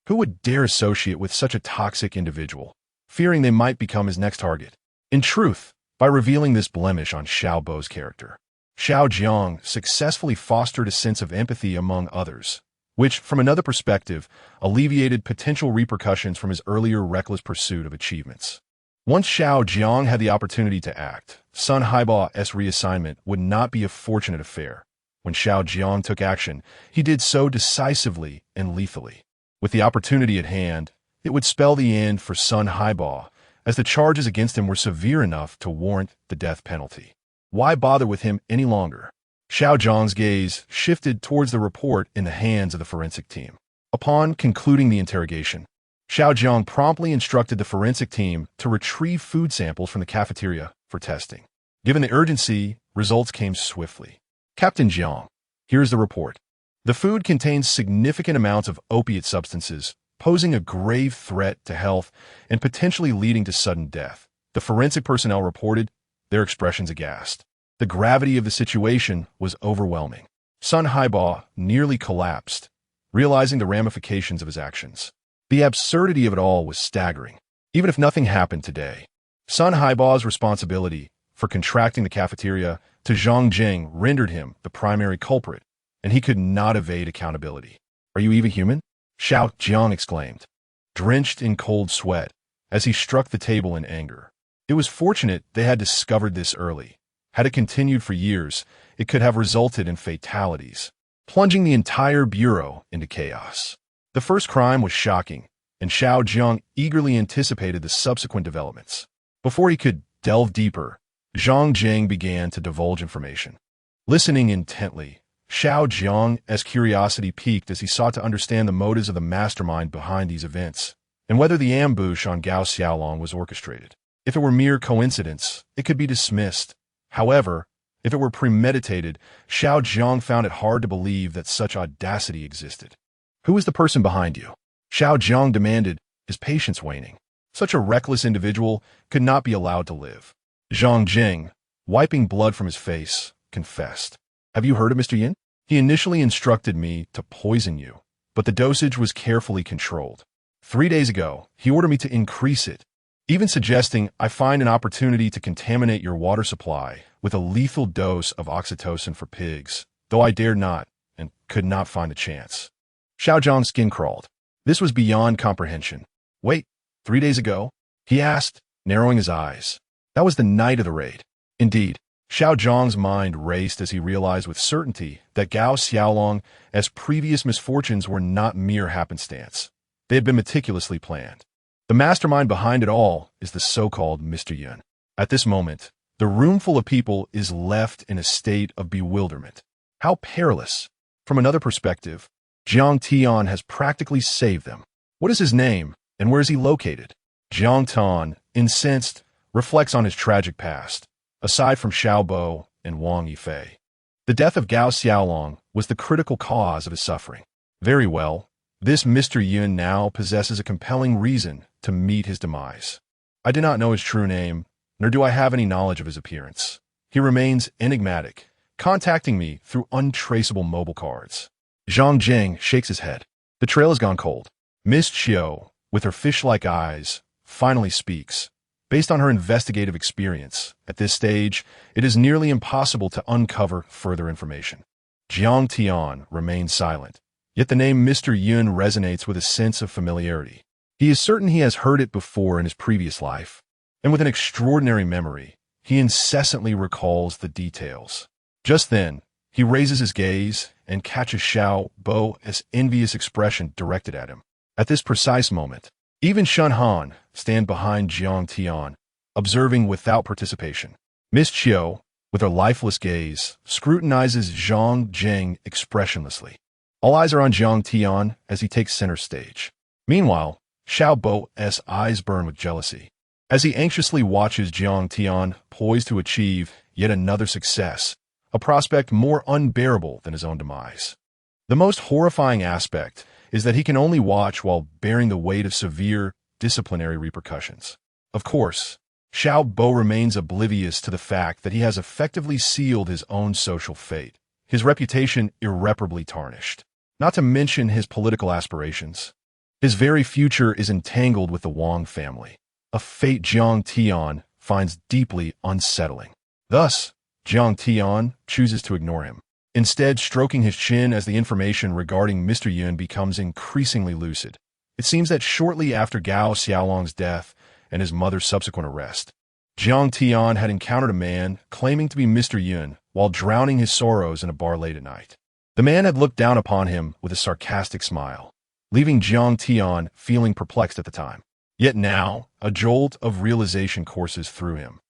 Who would dare associate with such a toxic individual, fearing they might become his next target? In truth, by revealing this blemish on Xiao Bo's character, Xiao Jiang successfully fostered a sense of empathy among others, which, from another perspective, alleviated potential repercussions from his earlier reckless pursuit of achievements. Once Xiao Jiang had the opportunity to act, Sun Haiba's reassignment would not be a fortunate affair. When Xiao Jiang took action, he did so decisively and lethally. With the opportunity at hand, it would spell the end for Sun Haiba, as the charges against him were severe enough to warrant the death penalty. Why bother with him any longer? Xiao Jiang's gaze shifted towards the report in the hands of the forensic team. Upon concluding the interrogation, Xiao Jiang promptly instructed the forensic team to retrieve food samples from the cafeteria for testing. Given the urgency, results came swiftly. Captain Jiang, here's the report. The food contains significant amounts of opiate substances, posing a grave threat to health and potentially leading to sudden death. The forensic personnel reported, their expressions aghast. The gravity of the situation was overwhelming. Sun Haiba nearly collapsed, realizing the ramifications of his actions. The absurdity of it all was staggering. Even if nothing happened today, Sun Haiba's responsibility for contracting the cafeteria to Zhang Jing rendered him the primary culprit, and he could not evade accountability. Are you even human? Xiao Jiang exclaimed, drenched in cold sweat, as he struck the table in anger. It was fortunate they had discovered this early. Had it continued for years, it could have resulted in fatalities, plunging the entire bureau into chaos. The first crime was shocking, and Xiao Jiang eagerly anticipated the subsequent developments. Before he could delve deeper, Zhang Jing began to divulge information. Listening intently, Xiao Jiang's curiosity piqued as he sought to understand the motives of the mastermind behind these events, and whether the ambush on Gao Xiaolong was orchestrated. If it were mere coincidence, it could be dismissed. However, if it were premeditated, Xiao Jiang found it hard to believe that such audacity existed. Who is the person behind you? Xiao Jiang demanded, his patience waning. Such a reckless individual could not be allowed to live. Zhang Jing, wiping blood from his face, confessed. Have you heard of Mr. Yin? He initially instructed me to poison you, but the dosage was carefully controlled. 3 days ago, he ordered me to increase it, even suggesting I find an opportunity to contaminate your water supply with a lethal dose of oxytocin for pigs, though I dared not and could not find a chance. Xiao Zhang's skin crawled. This was beyond comprehension. Wait, 3 days ago? He asked, narrowing his eyes. That was the night of the raid. Indeed, Xiao Zhang's mind raced as he realized with certainty that Gao Xiaolong's previous misfortunes were not mere happenstance. They had been meticulously planned. The mastermind behind it all is the so-called Mr. Yun. At this moment, the room full of people is left in a state of bewilderment. How perilous! From another perspective, Jiang Tian has practically saved them. What is his name, and where is he located? Jiang Tian, incensed, reflects on his tragic past, aside from Xiao Bo and Wang Yifei. The death of Gao Xiaolong was the critical cause of his suffering. Very well, this Mr. Yun now possesses a compelling reason to meet his demise. I do not know his true name, nor do I have any knowledge of his appearance. He remains enigmatic, contacting me through untraceable mobile cards. Zhang Jing shakes his head. The trail has gone cold. Miss Qiu, with her fish-like eyes, finally speaks. Based on her investigative experience, at this stage, it is nearly impossible to uncover further information. Jiang Tian remains silent, yet the name Mr. Yun resonates with a sense of familiarity. He is certain he has heard it before in his previous life, and with an extraordinary memory, he incessantly recalls the details. Just then, he raises his gaze and catches Xiao Bo's envious expression directed at him. At this precise moment, even Shun Han stand behind Jiang Tian, observing without participation. Miss Qiu, with her lifeless gaze, scrutinizes Zhang Jing expressionlessly. All eyes are on Jiang Tian as he takes center stage. Meanwhile, Xiao Bo's eyes burn with jealousy, as he anxiously watches Jiang Tian poised to achieve yet another success, a prospect more unbearable than his own demise. The most horrifying aspect is that he can only watch while bearing the weight of severe disciplinary repercussions. Of course, Xiao Bo remains oblivious to the fact that he has effectively sealed his own social fate, his reputation irreparably tarnished, not to mention his political aspirations. His very future is entangled with the Wang family, a fate Jiang Tian finds deeply unsettling. Thus, Jiang Tian chooses to ignore him, instead stroking his chin as the information regarding Mr. Yun becomes increasingly lucid. It seems that shortly after Gao Xiaolong's death and his mother's subsequent arrest, Jiang Tian had encountered a man claiming to be Mr. Yun while drowning his sorrows in a bar late at night. The man had looked down upon him with a sarcastic smile, leaving Jiang Tian feeling perplexed at the time. Yet now, a jolt of realization courses through him.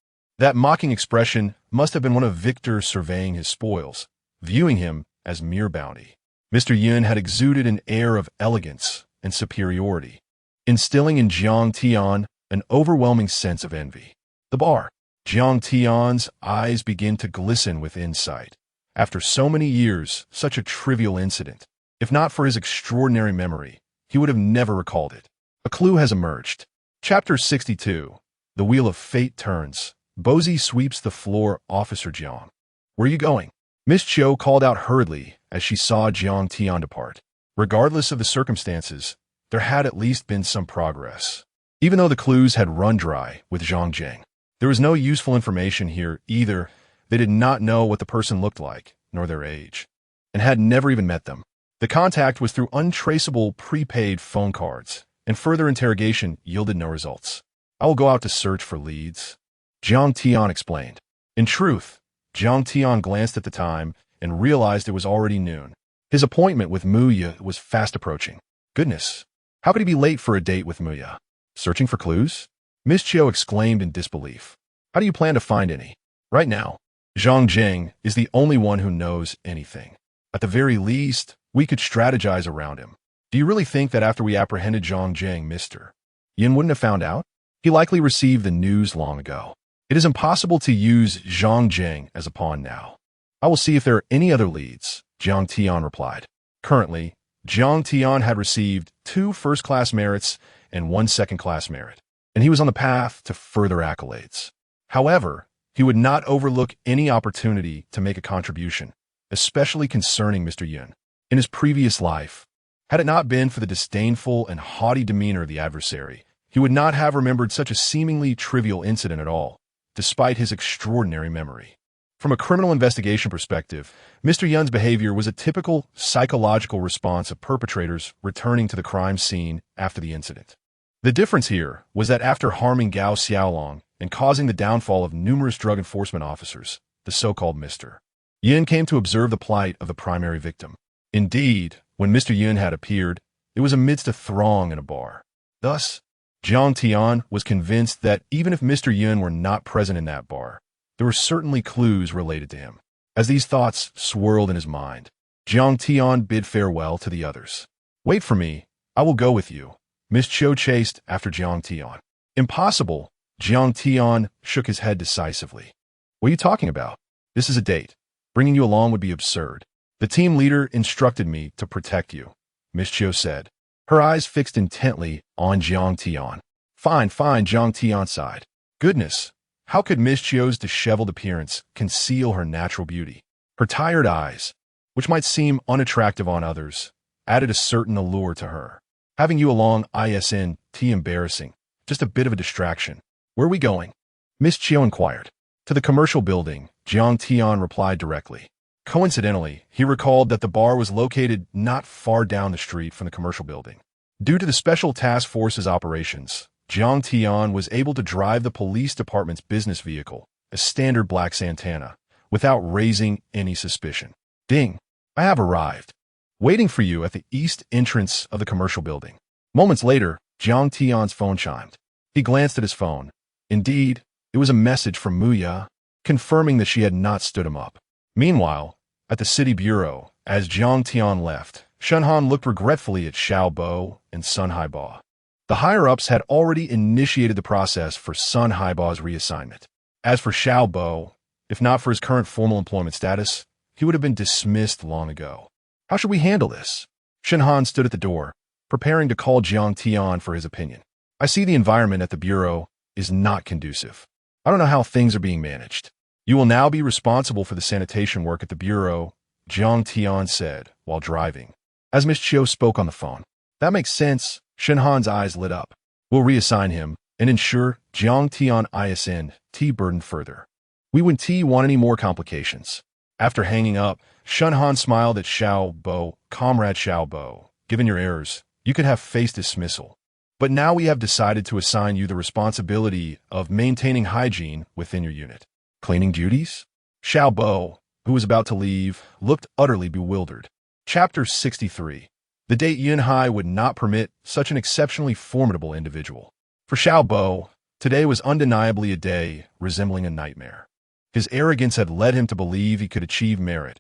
That mocking expression must have been one of Victor surveying his spoils, viewing him as mere bounty. Mr. Yun had exuded an air of elegance and superiority, instilling in Jiang Tian an overwhelming sense of envy. The bar. Jiang Tian's eyes begin to glisten with insight, After so many years, such a trivial incident. If not for his extraordinary memory, he would have never recalled it. A clue has emerged. Chapter 62. The Wheel of Fate turns. Bozy sweeps the floor. Officer Jiang. Where are you going? Miss Chiu called out hurriedly as she saw Jiang Tian depart. Regardless of the circumstances, there had at least been some progress. Even though the clues had run dry with Zhang Jing, there was no useful information here either. They did not know what the person looked like, nor their age, and had never even met them. The contact was through untraceable prepaid phone cards, and further interrogation yielded no results. I will go out to search for leads, Jiang Tian explained. In truth, Jiang Tian glanced at the time and realized it was already noon. His appointment with Muya was fast approaching. Goodness, how could he be late for a date with Muya? Searching for clues? Miss Chiu exclaimed in disbelief. How do you plan to find any? Right now, Zhang Jing is the only one who knows anything. At the very least, we could strategize around him. Do you really think that after we apprehended Zhang Jing, Mr. Yin wouldn't have found out? He likely received the news long ago. It is impossible to use Zhang Jing as a pawn now. I will see if there are any other leads, Jiang Tian replied. Currently, Jiang Tian had received 2 first-class merits and 1 second-class merit, and he was on the path to further accolades. However, he would not overlook any opportunity to make a contribution, especially concerning Mr. Yun. In his previous life, had it not been for the disdainful and haughty demeanor of the adversary, he would not have remembered such a seemingly trivial incident at all, despite his extraordinary memory. From a criminal investigation perspective, Mr. Yun's behavior was a typical psychological response of perpetrators returning to the crime scene after the incident. The difference here was that after harming Gao Xiaolong and causing the downfall of numerous drug enforcement officers, the so-called Mr. Yin came to observe the plight of the primary victim. Indeed, when Mr. Yin had appeared, it was amidst a throng in a bar. Thus, Jiang Tian was convinced that even if Mr. Yin were not present in that bar, there were certainly clues related to him. As these thoughts swirled in his mind, Jiang Tian bid farewell to the others. Wait for me, I will go with you. Miss Chiu chased after Jiang Tian. Impossible, Jiang Tian shook his head decisively. What are you talking about? This is a date. Bringing you along would be absurd. The team leader instructed me to protect you, Miss Chiu said, her eyes fixed intently on Jiang Tian. Fine, Jiang Tian sighed. Goodness, how could Miss Chiu's disheveled appearance conceal her natural beauty? Her tired eyes, which might seem unattractive on others, added a certain allure to her. Having you along isn't embarrassing, just a bit of a distraction. Where are we going? Miss Chiu inquired. To the commercial building, Jiang Tian replied directly. Coincidentally, he recalled that the bar was located not far down the street from the commercial building. Due to the Special Task Force's operations, Jiang Tian was able to drive the police department's business vehicle, a standard black Santana, without raising any suspicion. Ding! I have arrived. Waiting for you at the east entrance of the commercial building. Moments later, Jiang Tian's phone chimed. He glanced at his phone. Indeed, it was a message from Muya, confirming that she had not stood him up. Meanwhile, at the city bureau, as Jiang Tian left, Shenhan looked regretfully at Xiao Bo and Sun Haiba. The higher-ups had already initiated the process for Sun Haiba's reassignment. As for Xiao Bo, if not for his current formal employment status, he would have been dismissed long ago. How should we handle this? Shenhan stood at the door, preparing to call Jiang Tian for his opinion. I see the environment at the bureau is not conducive. I don't know how things are being managed. You will now be responsible for the sanitation work at the bureau, Jiang Tian said while driving, as Miss Chiu spoke on the phone. That makes sense. Shenhan's eyes lit up. We'll reassign him and ensure Jiang Tian isn't burdened further. We wouldn't want any more complications. After hanging up, Shenhan smiled at Xiao Bo. Comrade Xiao Bo, given your errors, you could have faced dismissal. But now we have decided to assign you the responsibility of maintaining hygiene within your unit. Cleaning duties? Xiao Bo, who was about to leave, looked utterly bewildered. Chapter 63. The date Yunhai would not permit such an exceptionally formidable individual. For Xiao Bo, today was undeniably a day resembling a nightmare. His arrogance had led him to believe he could achieve merit,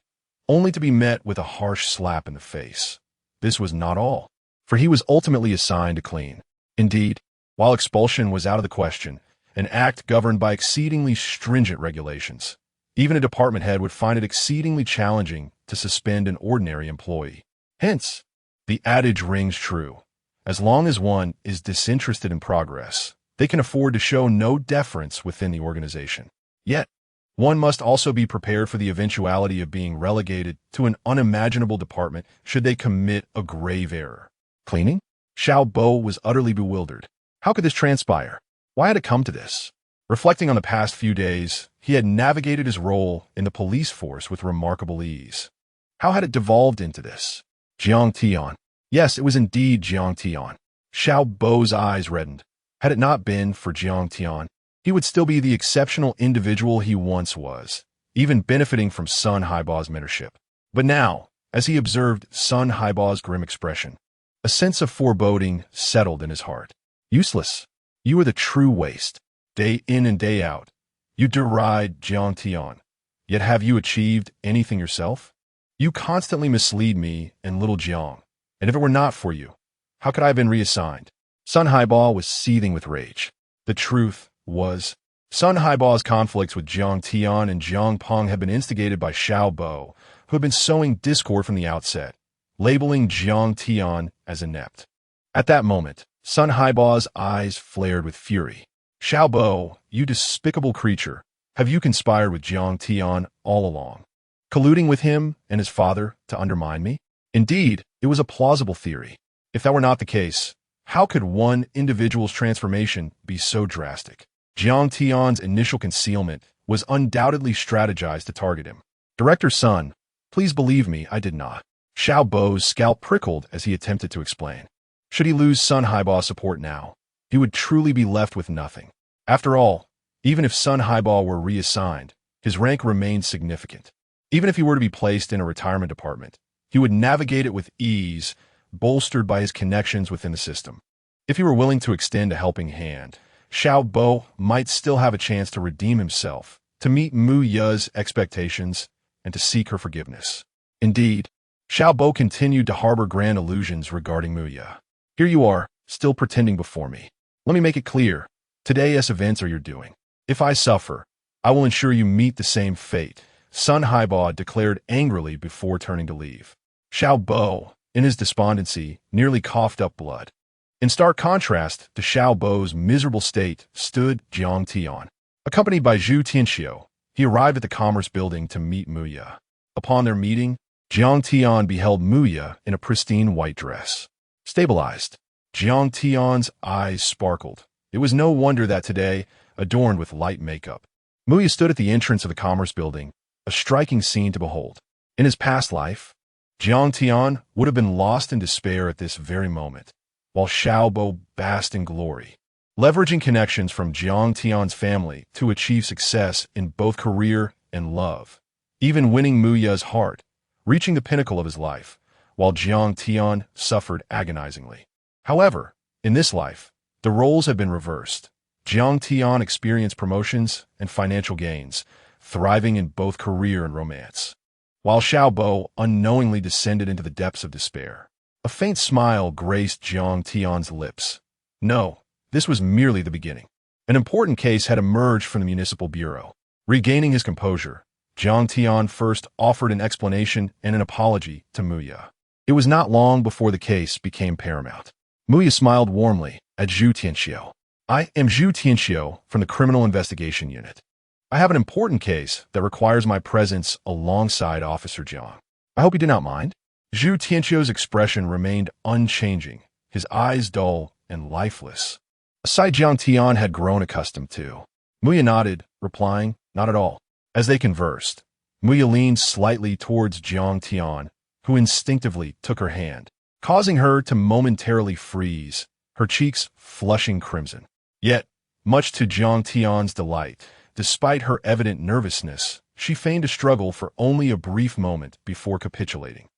only to be met with a harsh slap in the face. This was not all, for he was ultimately assigned to clean. Indeed, while expulsion was out of the question, an act governed by exceedingly stringent regulations, Even a department head would find it exceedingly challenging to suspend an ordinary employee. Hence, the adage rings true. As long as one is disinterested in progress, they can afford to show no deference within the organization. Yet, one must also be prepared for the eventuality of being relegated to an unimaginable department should they commit a grave error. Cleaning? Xiao Bo was utterly bewildered. How could this transpire? Why had it come to this? Reflecting on the past few days, he had navigated his role in the police force with remarkable ease. How had it devolved into this? Jiang Tian. Yes, it was indeed Jiang Tian. Xiao Bo's eyes reddened. Had it not been for Jiang Tian, he would still be the exceptional individual he once was, even benefiting from Sun Haiba's mentorship. But now, as he observed Sun Haiba's grim expression, a sense of foreboding settled in his heart. Useless. You are the true waste. Day in and day out, you deride Jiang Tian. Yet have you achieved anything yourself? You constantly mislead me and little Jiang. And if it were not for you, how could I have been reassigned? Sun Haiba was seething with rage. The truth was, Sun Haiba's conflicts with Jiang Tian and Jiang Peng had been instigated by Xiao Bo, who had been sowing discord from the outset, labeling Jiang Tian as inept. At that moment, Sun Haiba's eyes flared with fury. Xiao Bo, you despicable creature, have you conspired with Jiang Tian all along, colluding with him and his father to undermine me? Indeed, it was a plausible theory. If that were not the case, how could one individual's transformation be so drastic? Jiang Tian's initial concealment was undoubtedly strategized to target him. Director Sun, please believe me, I did not. Xiao Bo's scalp prickled as he attempted to explain. Should he lose Sun Haiba's support now, he would truly be left with nothing. After all, even if Sun Haiba were reassigned, his rank remained significant. Even if he were to be placed in a retirement department, he would navigate it with ease, bolstered by his connections within the system. If he were willing to extend a helping hand, Xiao Bo might still have a chance to redeem himself, to meet Mu Ye's expectations, and to seek her forgiveness. Indeed, Xiao Bo continued to harbor grand illusions regarding Mu Ye. Here you are, still pretending before me. Let me make it clear, today's events are your doing. If I suffer, I will ensure you meet the same fate, Sun Haiba declared angrily before turning to leave. Xiao Bo, in his despondency, nearly coughed up blood. In stark contrast to Xiao Bo's miserable state stood Jiang Tian. Accompanied by Zhu Tianxiu, he arrived at the Commerce Building to meet Mu Ye. Upon their meeting, Jiang Tian beheld Mu Ye in a pristine white dress. Stabilized, Jiang Tian's eyes sparkled. It was no wonder that today, adorned with light makeup, Mu Ye stood at the entrance of the Commerce Building, a striking scene to behold. In his past life, Jiang Tian would have been lost in despair at this very moment, while Xiao Bo basked in glory, leveraging connections from Jiang Tian's family to achieve success in both career and love, even winning Mu Ye's heart, reaching the pinnacle of his life, while Jiang Tian suffered agonizingly. However, in this life, the roles have been reversed. Jiang Tian experienced promotions and financial gains, thriving in both career and romance, while Xiao Bo unknowingly descended into the depths of despair. A faint smile graced Jiang Tian's lips. No, this was merely the beginning. An important case had emerged from the municipal bureau. Regaining his composure, Jiang Tian first offered an explanation and an apology to Mu Ye. It was not long before the case became paramount. Mu Ye smiled warmly at Zhu Tianxiu. I am Zhu Tianxiu from the Criminal Investigation Unit. I have an important case that requires my presence alongside Officer Jiang. I hope you do not mind. Zhu Tianxiu's expression remained unchanging, his eyes dull and lifeless, a sight Jiang Tian had grown accustomed to. Mu Ye nodded, replying, not at all. As they conversed, Mu Ye leaned slightly towards Jiang Tian, who instinctively took her hand, causing her to momentarily freeze, her cheeks flushing crimson. Yet, much to Jiang Tian's delight, despite her evident nervousness, she feigned a struggle for only a brief moment before capitulating.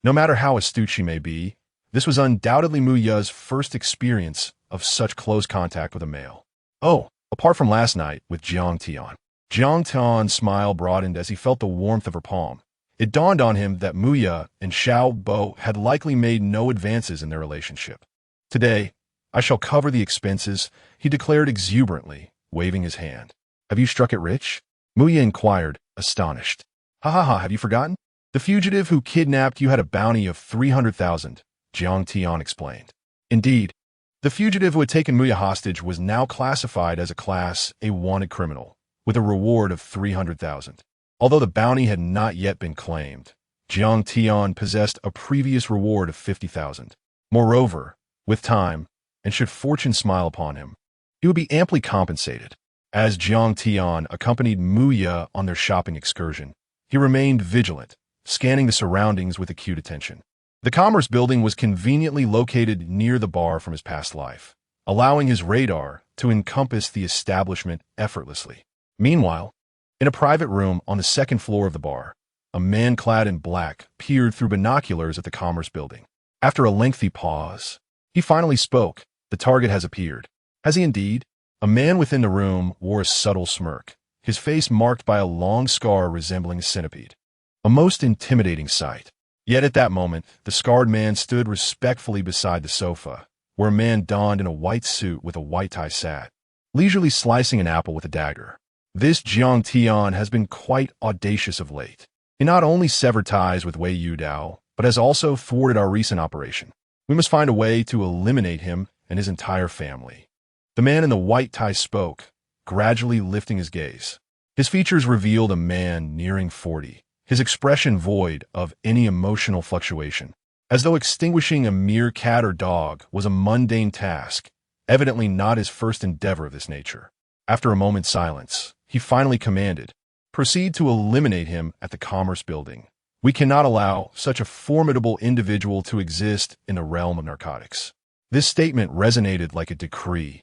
No matter how astute she may be, this was undoubtedly Mu Ye's first experience of such close contact with a male. Oh, apart from last night with Jiang Tian. Jiang Tian's smile broadened as he felt the warmth of her palm. It dawned on him that Mu Ye and Xiao Bo had likely made no advances in their relationship. Today, I shall cover the expenses, he declared exuberantly, waving his hand. Have you struck it rich? Mu Ye inquired, astonished. Ha ha ha, have you forgotten? The fugitive who kidnapped you had a bounty of 300,000, Jiang Tian explained. Indeed, the fugitive who had taken Muya hostage was now classified as a Class A wanted criminal, with a reward of 300,000. Although the bounty had not yet been claimed, Jiang Tian possessed a previous reward of 50,000. Moreover, with time, and should fortune smile upon him, he would be amply compensated. As Jiang Tian accompanied Muya on their shopping excursion, he remained vigilant, scanning the surroundings with acute attention. The Commerce Building was conveniently located near the bar from his past life, allowing his radar to encompass the establishment effortlessly. Meanwhile, in a private room on the second floor of the bar, a man clad in black peered through binoculars at the Commerce Building. After a lengthy pause, he finally spoke. The target has appeared. Has he indeed? A man within the room wore a subtle smirk, his face marked by a long scar resembling a centipede. A most intimidating sight. Yet at that moment, the scarred man stood respectfully beside the sofa, where a man donned in a white suit with a white tie sat, leisurely slicing an apple with a dagger. This Jiang Tian has been quite audacious of late. He not only severed ties with Wei Yudao, but has also thwarted our recent operation. We must find a way to eliminate him and his entire family. The man in the white tie spoke, gradually lifting his gaze. His features revealed a man nearing 40, his expression void of any emotional fluctuation, as though extinguishing a mere cat or dog was a mundane task, evidently not his first endeavor of this nature. After a moment's silence, he finally commanded, "Proceed to eliminate him at the Commerce Building. We cannot allow such a formidable individual to exist in the realm of narcotics." This statement resonated like a decree,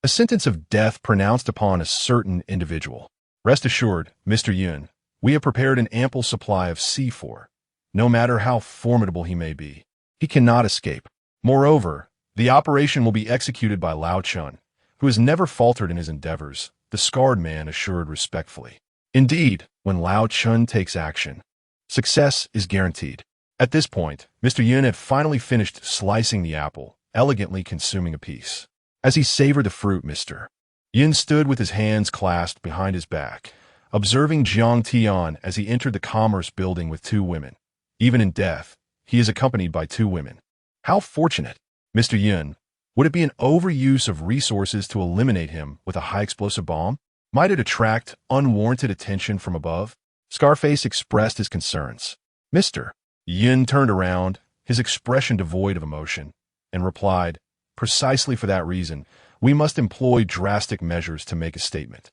a sentence of death pronounced upon a certain individual. Rest assured, Mr. Yun, we have prepared an ample supply of C4. No matter how formidable he may be, he cannot escape. Moreover, the operation will be executed by Lao Chun, who has never faltered in his endeavors, the scarred man assured respectfully. Indeed, when Lao Chun takes action, success is guaranteed. At this point, Mr. Yun had finally finished slicing the apple, elegantly consuming a piece. As he savored the fruit, Mr. Yun stood with his hands clasped behind his back, observing Jiang Tian as he entered the Commerce Building with two women. Even in death, he is accompanied by two women. How fortunate! Mr. Yun, would it be an overuse of resources to eliminate him with a high-explosive bomb? Might it attract unwarranted attention from above? Scarface expressed his concerns. Mr. Yun turned around, his expression devoid of emotion, and replied, "Precisely for that reason, we must employ drastic measures to make a statement.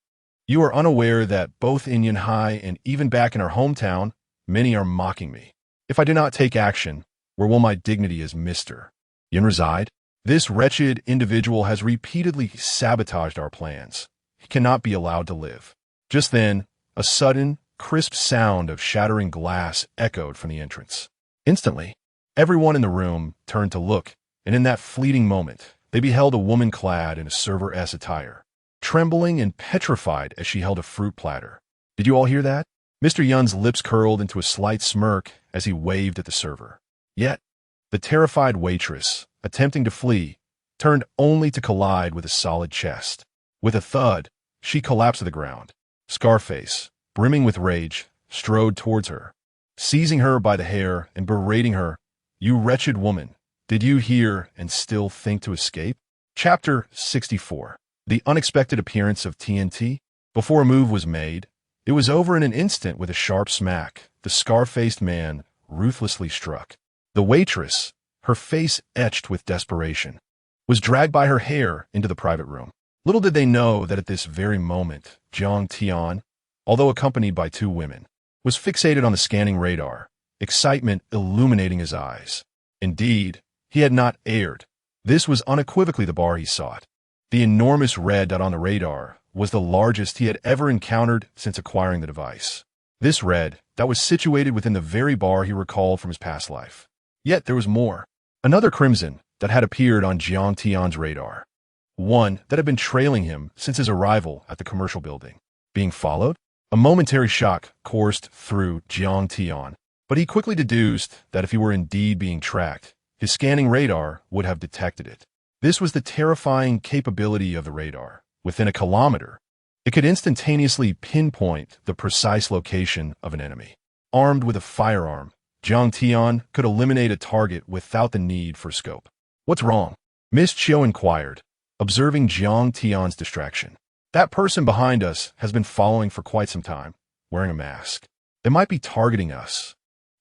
You are unaware that both in Yanhai and even back in our hometown, many are mocking me. If I do not take action, where will my dignity as Mr. Yun reside? This wretched individual has repeatedly sabotaged our plans. He cannot be allowed to live." Just then, a sudden, crisp sound of shattering glass echoed from the entrance. Instantly, everyone in the room turned to look, and in that fleeting moment, they beheld a woman clad in a server-s attire, trembling and petrified as she held a fruit platter. Did you all hear that? Mr. Yun's lips curled into a slight smirk as he waved at the server. Yet, the terrified waitress, attempting to flee, turned only to collide with a solid chest. With a thud, she collapsed to the ground. Scarface, brimming with rage, strode towards her, seizing her by the hair and berating her, "You wretched woman, did you hear and still think to escape?" Chapter 64. The unexpected appearance of TNT. Before a move was made, it was over in an instant. With a sharp smack, the scar-faced man ruthlessly struck. The waitress, her face etched with desperation, was dragged by her hair into the private room. Little did they know that at this very moment, Jiang Tian, although accompanied by two women, was fixated on the scanning radar, excitement illuminating his eyes. Indeed, he had not erred. This was unequivocally the bar he sought. The enormous red dot on the radar was the largest he had ever encountered since acquiring the device. This red dot was situated within the very bar he recalled from his past life. Yet there was more. Another crimson that had appeared on Jiang Tian's radar. One that had been trailing him since his arrival at the commercial building. Being followed? A momentary shock coursed through Jiang Tian, but he quickly deduced that if he were indeed being tracked, his scanning radar would have detected it. This was the terrifying capability of the radar. Within a kilometer, It could instantaneously pinpoint the precise location of an enemy. Armed with a firearm, Jiang Tian could eliminate a target without the need for scope. "What's wrong?" Miss Chiu inquired, observing Jiang Tian's distraction. "That person behind us has been following for quite some time, wearing a mask. They might be targeting us,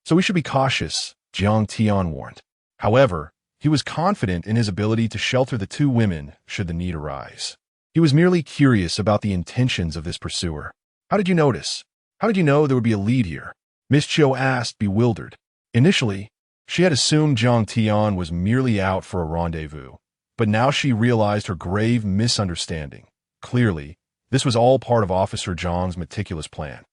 so we should be cautious," Jiang Tian warned. However, he was confident in his ability to shelter the two women should the need arise. He was merely curious about the intentions of this pursuer. "How did you notice? How did you know there would be a lead here?" Miss Chiu asked, bewildered. Initially, she had assumed Jiang Tian was merely out for a rendezvous, but now she realized her grave misunderstanding. Clearly, this was all part of Officer Zhang's meticulous plan.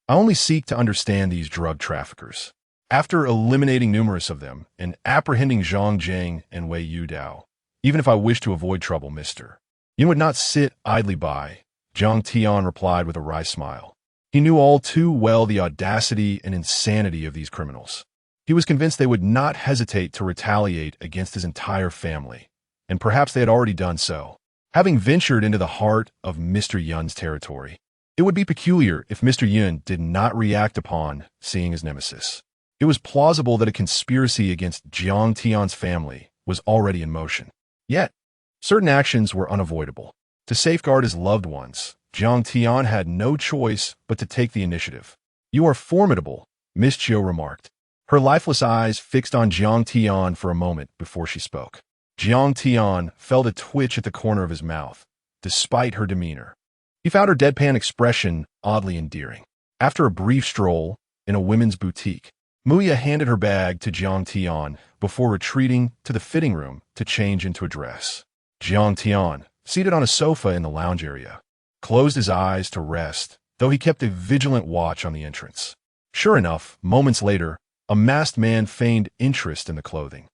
"I only seek to understand these drug traffickers. After eliminating numerous of them and apprehending Zhang Jing and Wei Yudao, even if I wish to avoid trouble, Mr. You would not sit idly by," Jiang Tian replied with a wry smile. He knew all too well the audacity and insanity of these criminals. He was convinced they would not hesitate to retaliate against his entire family, and perhaps they had already done so. Having ventured into the heart of Mr. Yun's territory, it would be peculiar if Mr. Yun did not react upon seeing his nemesis. It was plausible that a conspiracy against Jiang Tian's family was already in motion. Yet, certain actions were unavoidable. To safeguard his loved ones, Jiang Tian had no choice but to take the initiative. "You are formidable," Miss Chiu remarked, her lifeless eyes fixed on Jiang Tian for a moment before she spoke. Jiang Tian felt a twitch at the corner of his mouth, despite her demeanor. He found her deadpan expression oddly endearing. After a brief stroll in a women's boutique, Muya handed her bag to Jiang Tian before retreating to the fitting room to change into a dress. Jiang Tian, seated on a sofa in the lounge area, closed his eyes to rest, though he kept a vigilant watch on the entrance. Sure enough, moments later, a masked man feigned interest in the clothing.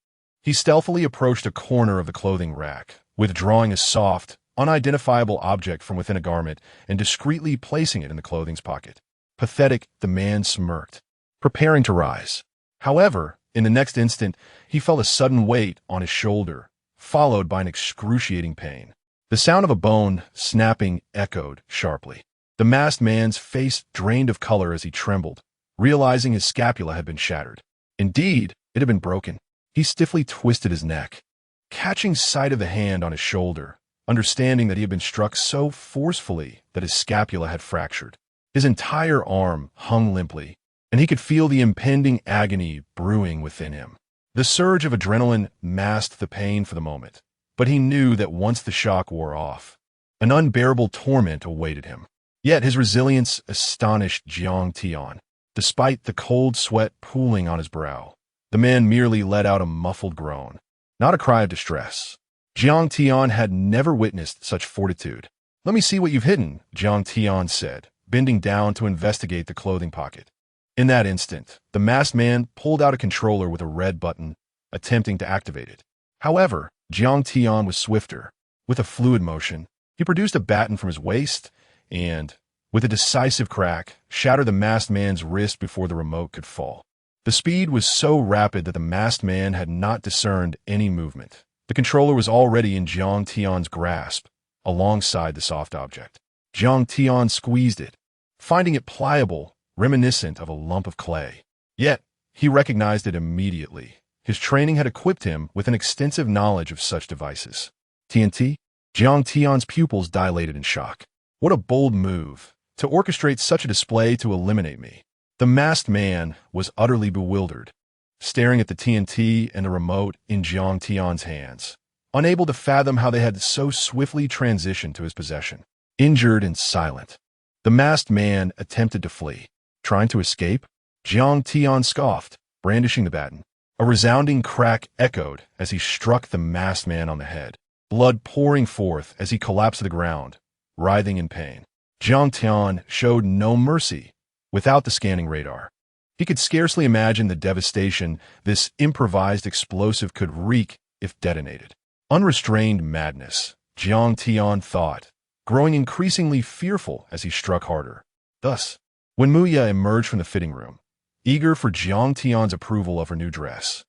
He stealthily approached a corner of the clothing rack, withdrawing a soft, unidentifiable object from within a garment and discreetly placing it in the clothing's pocket. Pathetic, the man smirked, preparing to rise. However, in the next instant, he felt a sudden weight on his shoulder, followed by an excruciating pain. The sound of a bone snapping echoed sharply. The masked man's face drained of color as he trembled, realizing his scapula had been shattered. Indeed, it had been broken. He stiffly twisted his neck, catching sight of the hand on his shoulder, understanding that he had been struck so forcefully that his scapula had fractured. His entire arm hung limply, and he could feel the impending agony brewing within him. The surge of adrenaline masked the pain for the moment, but he knew that once the shock wore off, an unbearable torment awaited him. Yet his resilience astonished Jiang Tian. Despite the cold sweat pooling on his brow, the man merely let out a muffled groan, not a cry of distress. Jiang Tian had never witnessed such fortitude. "Let me see what you've hidden," Jiang Tian said, bending down to investigate the clothing pocket. In that instant, the masked man pulled out a controller with a red button, attempting to activate it. However, Jiang Tian was swifter. With a fluid motion, he produced a baton from his waist and, with a decisive crack, shattered the masked man's wrist before the remote could fall. The speed was so rapid that the masked man had not discerned any movement. The controller was already in Jiang Tian's grasp, alongside the soft object. Jiang Tian squeezed it, finding it pliable, reminiscent of a lump of clay. Yet, he recognized it immediately. His training had equipped him with an extensive knowledge of such devices. TNT? Jiang Tian's pupils dilated in shock. What a bold move, to orchestrate such a display to eliminate me. The masked man was utterly bewildered, staring at the TNT and the remote in Jiang Tian's hands, unable to fathom how they had so swiftly transitioned to his possession. Injured and silent, the masked man attempted to flee. Trying to escape? Jiang Tian scoffed, brandishing the baton. A resounding crack echoed as he struck the masked man on the head, blood pouring forth as he collapsed to the ground, writhing in pain. Jiang Tian showed no mercy without the scanning radar. He could scarcely imagine the devastation this improvised explosive could wreak if detonated. Unrestrained madness, Jiang Tian thought, growing increasingly fearful as he struck harder. Thus, when Muya emerged from the fitting room, eager for Jiang Tian's approval of her new dress,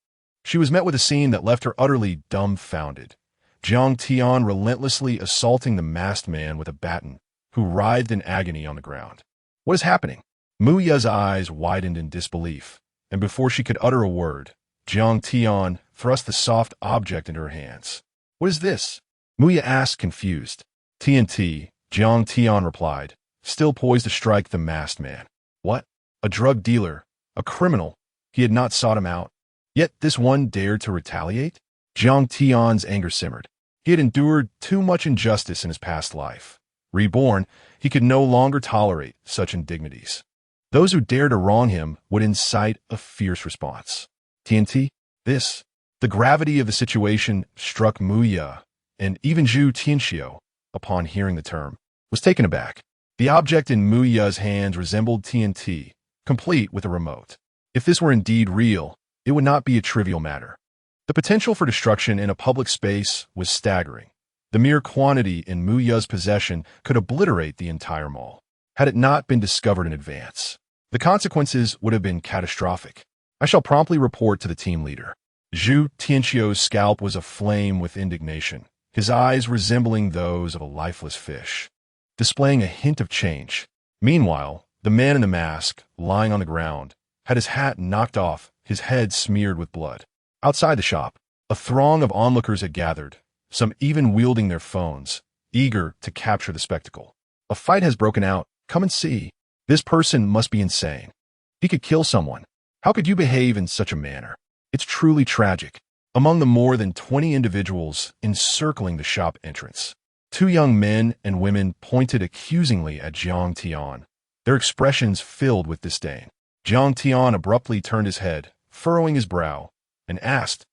she was met with a scene that left her utterly dumbfounded. Jiang Tian relentlessly assaulting the masked man with a baton, who writhed in agony on the ground. What is happening? Muya's eyes widened in disbelief, and before she could utter a word, Jiang Tian thrust the soft object into her hands. What is this? Muya asked, confused. TNT, Jiang Tian replied, still poised to strike the masked man. What? A drug dealer, a criminal. He had not sought him out. Yet this one dared to retaliate? Jiang Tian's anger simmered. He had endured too much injustice in his past life. Reborn, he could no longer tolerate such indignities. Those who dared to wrong him would incite a fierce response. TNT, this. The gravity of the situation struck Muya, and even Zhu Tianxiu, upon hearing the term, was taken aback. The object in Muya's hands resembled TNT, complete with a remote. If this were indeed real, it would not be a trivial matter. The potential for destruction in a public space was staggering. The mere quantity in Muya's possession could obliterate the entire mall, had it not been discovered in advance. The consequences would have been catastrophic. I shall promptly report to the team leader. Zhu Tianxiu's scalp was aflame with indignation, his eyes resembling those of a lifeless fish, displaying a hint of change. Meanwhile, the man in the mask, lying on the ground, had his hat knocked off, his head smeared with blood. Outside the shop, a throng of onlookers had gathered, some even wielding their phones, eager to capture the spectacle. A fight has broken out. Come and see. This person must be insane. He could kill someone. How could you behave in such a manner? It's truly tragic. Among the more than 20 individuals encircling the shop entrance, 2 young men and women pointed accusingly at Jiang Tian, their expressions filled with disdain. Jiang Tian abruptly turned his head, furrowing his brow, and asked,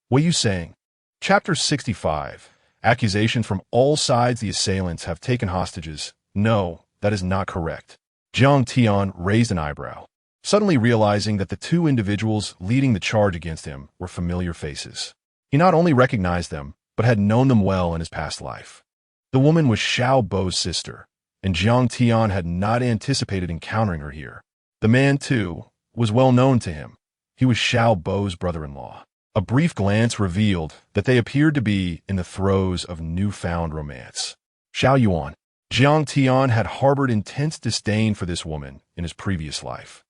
"What are you saying?" Chapter 65. Accusations from all sides. The assailants have taken hostages. No, that is not correct. Jiang Tian raised an eyebrow, suddenly realizing that the 2 individuals leading the charge against him were familiar faces. He not only recognized them, but had known them well in his past life. The woman was Xiao Bo's sister, and Jiang Tian had not anticipated encountering her here. The man, too, was well known to him. He was Xiao Bo's brother-in-law. A brief glance revealed that they appeared to be in the throes of newfound romance. Xiao Yuan. Jiang Tian had harbored intense disdain for this woman in his previous life.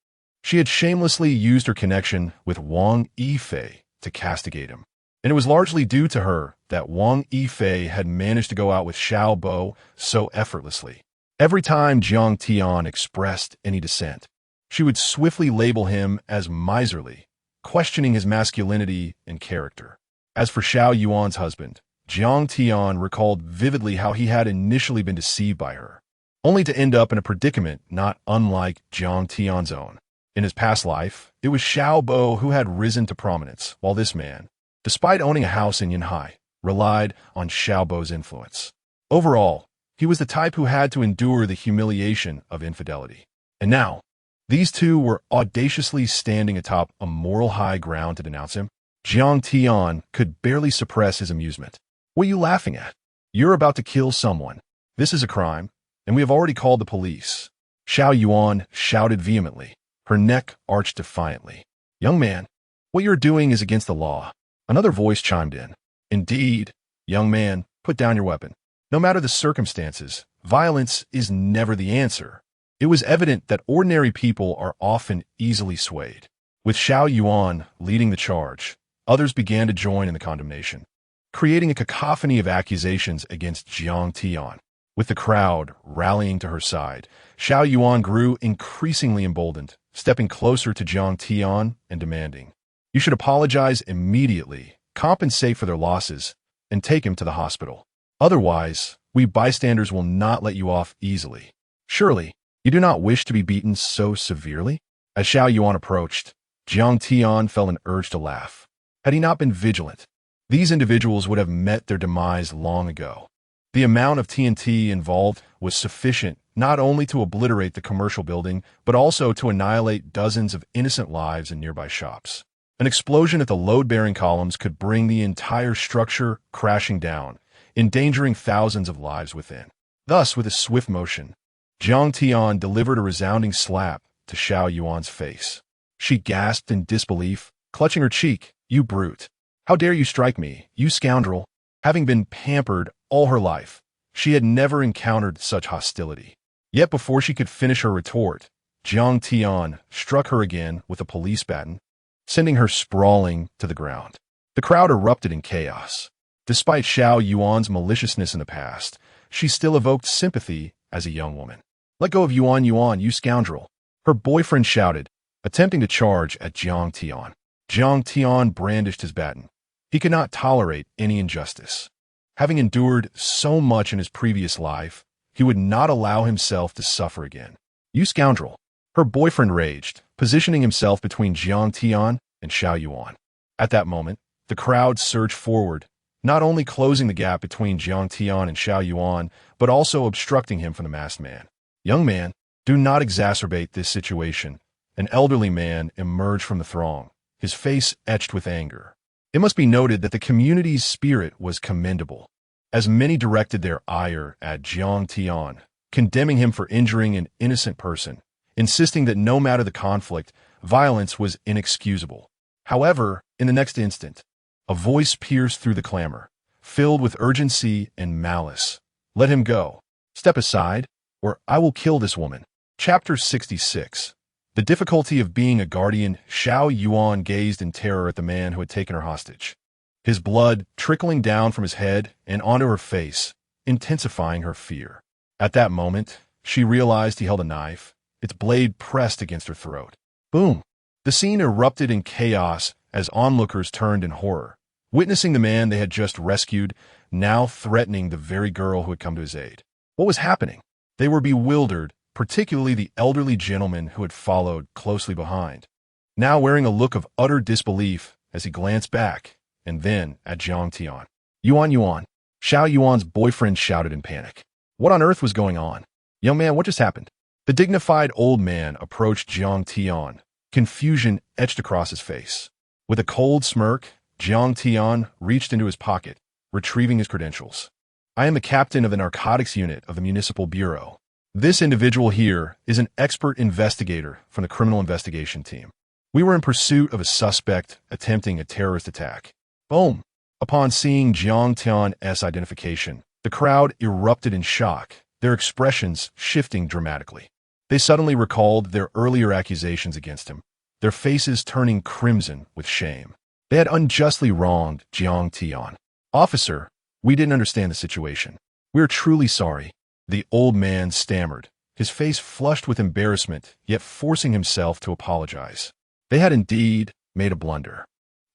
She had shamelessly used her connection with Wang Yifei to castigate him, and it was largely due to her that Wang Yifei had managed to go out with Xiao Bo so effortlessly. Every time Jiang Tian expressed any dissent, she would swiftly label him as miserly, questioning his masculinity and character. As for Xiao Yuan's husband, Jiang Tian recalled vividly how he had initially been deceived by her, only to end up in a predicament not unlike Jiang Tian's own. In his past life, it was Xiao Bo who had risen to prominence, while this man, despite owning a house in Yanhai, relied on Xiao Bo's influence. Overall, he was the type who had to endure the humiliation of infidelity. And now, these 2 were audaciously standing atop a moral high ground to denounce him. Jiang Tian could barely suppress his amusement. What are you laughing at? You're about to kill someone. This is a crime, and we have already called the police. Xiao Yuan shouted vehemently, her neck arched defiantly. Young man, what you're doing is against the law. Another voice chimed in. Indeed, young man, put down your weapon. No matter the circumstances, violence is never the answer. It was evident that ordinary people are often easily swayed. With Xiao Yuan leading the charge, others began to join in the condemnation, creating a cacophony of accusations against Jiang Tian. With the crowd rallying to her side, Xiao Yuan grew increasingly emboldened, stepping closer to Jiang Tian and demanding, "You should apologize immediately, compensate for their losses, and take him to the hospital. Otherwise, we bystanders will not let you off easily. Surely, you do not wish to be beaten so severely?" As Xiao Yuan approached, Jiang Tian felt an urge to laugh. Had he not been vigilant, these individuals would have met their demise long ago. The amount of TNT involved was sufficient not only to obliterate the commercial building, but also to annihilate dozens of innocent lives in nearby shops. An explosion at the load-bearing columns could bring the entire structure crashing down, endangering thousands of lives within. Thus, with a swift motion, Jiang Tian delivered a resounding slap to Xiao Yuan's face. She gasped in disbelief, clutching her cheek. "You brute! How dare you strike me, you scoundrel!" Having been pampered all her life, She had never encountered such hostility. Yet before she could finish her retort, Jiang Tian struck her again with a police baton, sending her sprawling to the ground. The crowd erupted in chaos. Despite Xiao Yuan's maliciousness in the past, she still evoked sympathy as a young woman. "Let go of Yuan, you scoundrel," her boyfriend shouted, attempting to charge at Jiang Tian. Jiang Tian brandished his baton. He could not tolerate any injustice. Having endured so much in his previous life, he would not allow himself to suffer again. "You scoundrel," her boyfriend raged, positioning himself between Jiang Tian and Xiao Yuan. At that moment, the crowd surged forward, not only closing the gap between Jiang Tian and Xiao Yuan, but also obstructing him from the masked man. "Young man, do not exacerbate this situation." An elderly man emerged from the throng, his face etched with anger. It must be noted that the community's spirit was commendable, as many directed their ire at Jiang Tian, condemning him for injuring an innocent person, insisting that no matter the conflict, violence was inexcusable. However, in the next instant, a voice pierced through the clamor, filled with urgency and malice. "Let him go. Step aside, or I will kill this woman." Chapter 66. The difficulty of being a guardian. Xiao Yuan gazed in terror at the man who had taken her hostage, his blood trickling down from his head and onto her face, intensifying her fear. At that moment, she realized he held a knife, its blade pressed against her throat. Boom! The scene erupted in chaos as onlookers turned in horror, witnessing the man they had just rescued, now threatening the very girl who had come to his aid. What was happening? They were bewildered, particularly the elderly gentleman who had followed closely behind, now wearing a look of utter disbelief as he glanced back and then at Jiang Tian. Yuan. Xiao Yuan's boyfriend shouted in panic. What on earth was going on? "Young man, what just happened?" The dignified old man approached Jiang Tian, confusion etched across his face. With a cold smirk, Jiang Tian reached into his pocket, retrieving his credentials. "I am the captain of the narcotics unit of the Municipal Bureau. This individual here is an expert investigator from the criminal investigation team. We were in pursuit of a suspect attempting a terrorist attack." Boom! Upon seeing Jiang Tian's identification, the crowd erupted in shock, their expressions shifting dramatically. They suddenly recalled their earlier accusations against him, their faces turning crimson with shame. They had unjustly wronged Jiang Tian. "Officer, we didn't understand the situation. We're truly sorry," the old man stammered, his face flushed with embarrassment, yet forcing himself to apologize. They had indeed made a blunder.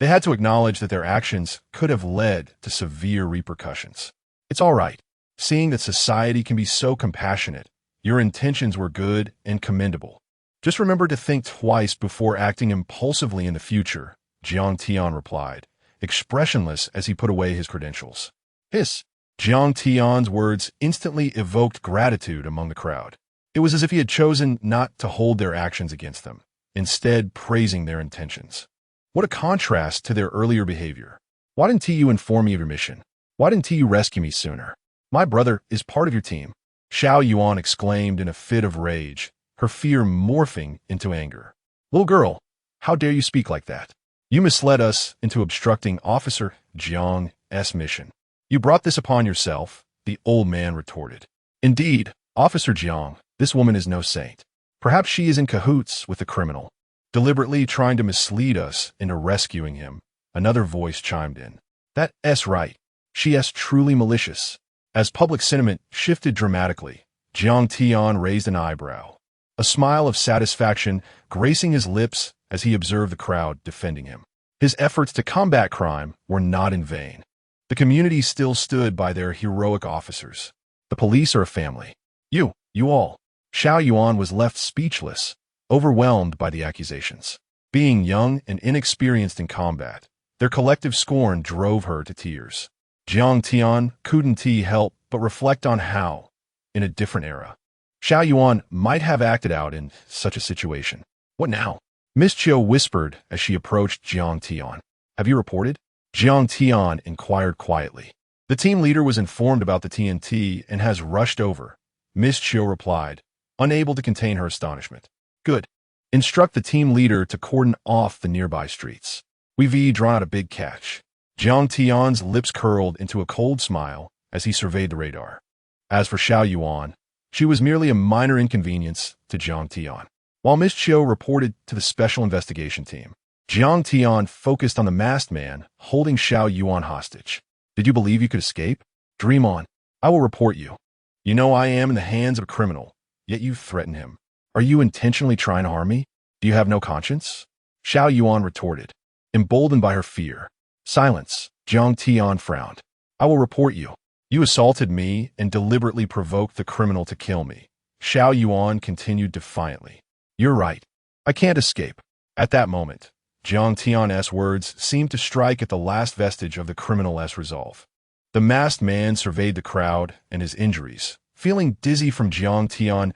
They had to acknowledge that their actions could have led to severe repercussions. "It's all right. Seeing that society can be so compassionate, your intentions were good and commendable. Just remember to think twice before acting impulsively in the future," Jiang Tian replied, expressionless as he put away his credentials. "Hiss!" Jiang Tian's words instantly evoked gratitude among the crowd. It was as if he had chosen not to hold their actions against them, instead praising their intentions. What a contrast to their earlier behavior. "Why didn't you inform me of your mission? Why didn't you rescue me sooner? My brother is part of your team," Xiao Yuan exclaimed in a fit of rage, her fear morphing into anger. "Little girl, how dare you speak like that? You misled us into obstructing Officer Jiang's mission. You brought this upon yourself," the old man retorted. "Indeed, Officer Jiang, this woman is no saint. Perhaps she is in cahoots with the criminal, deliberately trying to mislead us into rescuing him," another voice chimed in. "That's right. She is truly malicious." As public sentiment shifted dramatically, Jiang Tian raised an eyebrow, a smile of satisfaction gracing his lips as he observed the crowd defending him. His efforts to combat crime were not in vain. The community still stood by their heroic officers. The police are a family. You all. Xiao Yuan was left speechless, overwhelmed by the accusations. Being young and inexperienced in combat, their collective scorn drove her to tears. Jiang Tian couldn't help but reflect on how, in a different era, Xiao Yuan might have acted out in such a situation. "What now?" Miss Chiu whispered as she approached Jiang Tian. "Have you reported?" Jiang Tian inquired quietly. "The team leader was informed about the TNT and has rushed over," Miss Chiu replied, unable to contain her astonishment. "Good. Instruct the team leader to cordon off the nearby streets. We've drawn out a big catch." Jiang Tian's lips curled into a cold smile as he surveyed the radar. As for Xiao Yuan, she was merely a minor inconvenience to Jiang Tian. While Miss Chiu reported to the special investigation team, Jiang Tian focused on the masked man holding Xiao Yuan hostage. Did you believe you could escape? Dream on. I will report you. You know I am in the hands of a criminal, yet you threaten him. Are you intentionally trying to harm me? Do you have no conscience? Xiao Yuan retorted, emboldened by her fear. Silence. Jiang Tian frowned. I will report you. You assaulted me and deliberately provoked the criminal to kill me. Xiao Yuan continued defiantly. You're right. I can't escape. At that moment, Jiang Tian's words seemed to strike at the last vestige of the criminal's resolve. The masked man surveyed the crowd and his injuries, feeling dizzy from Jiang Tian's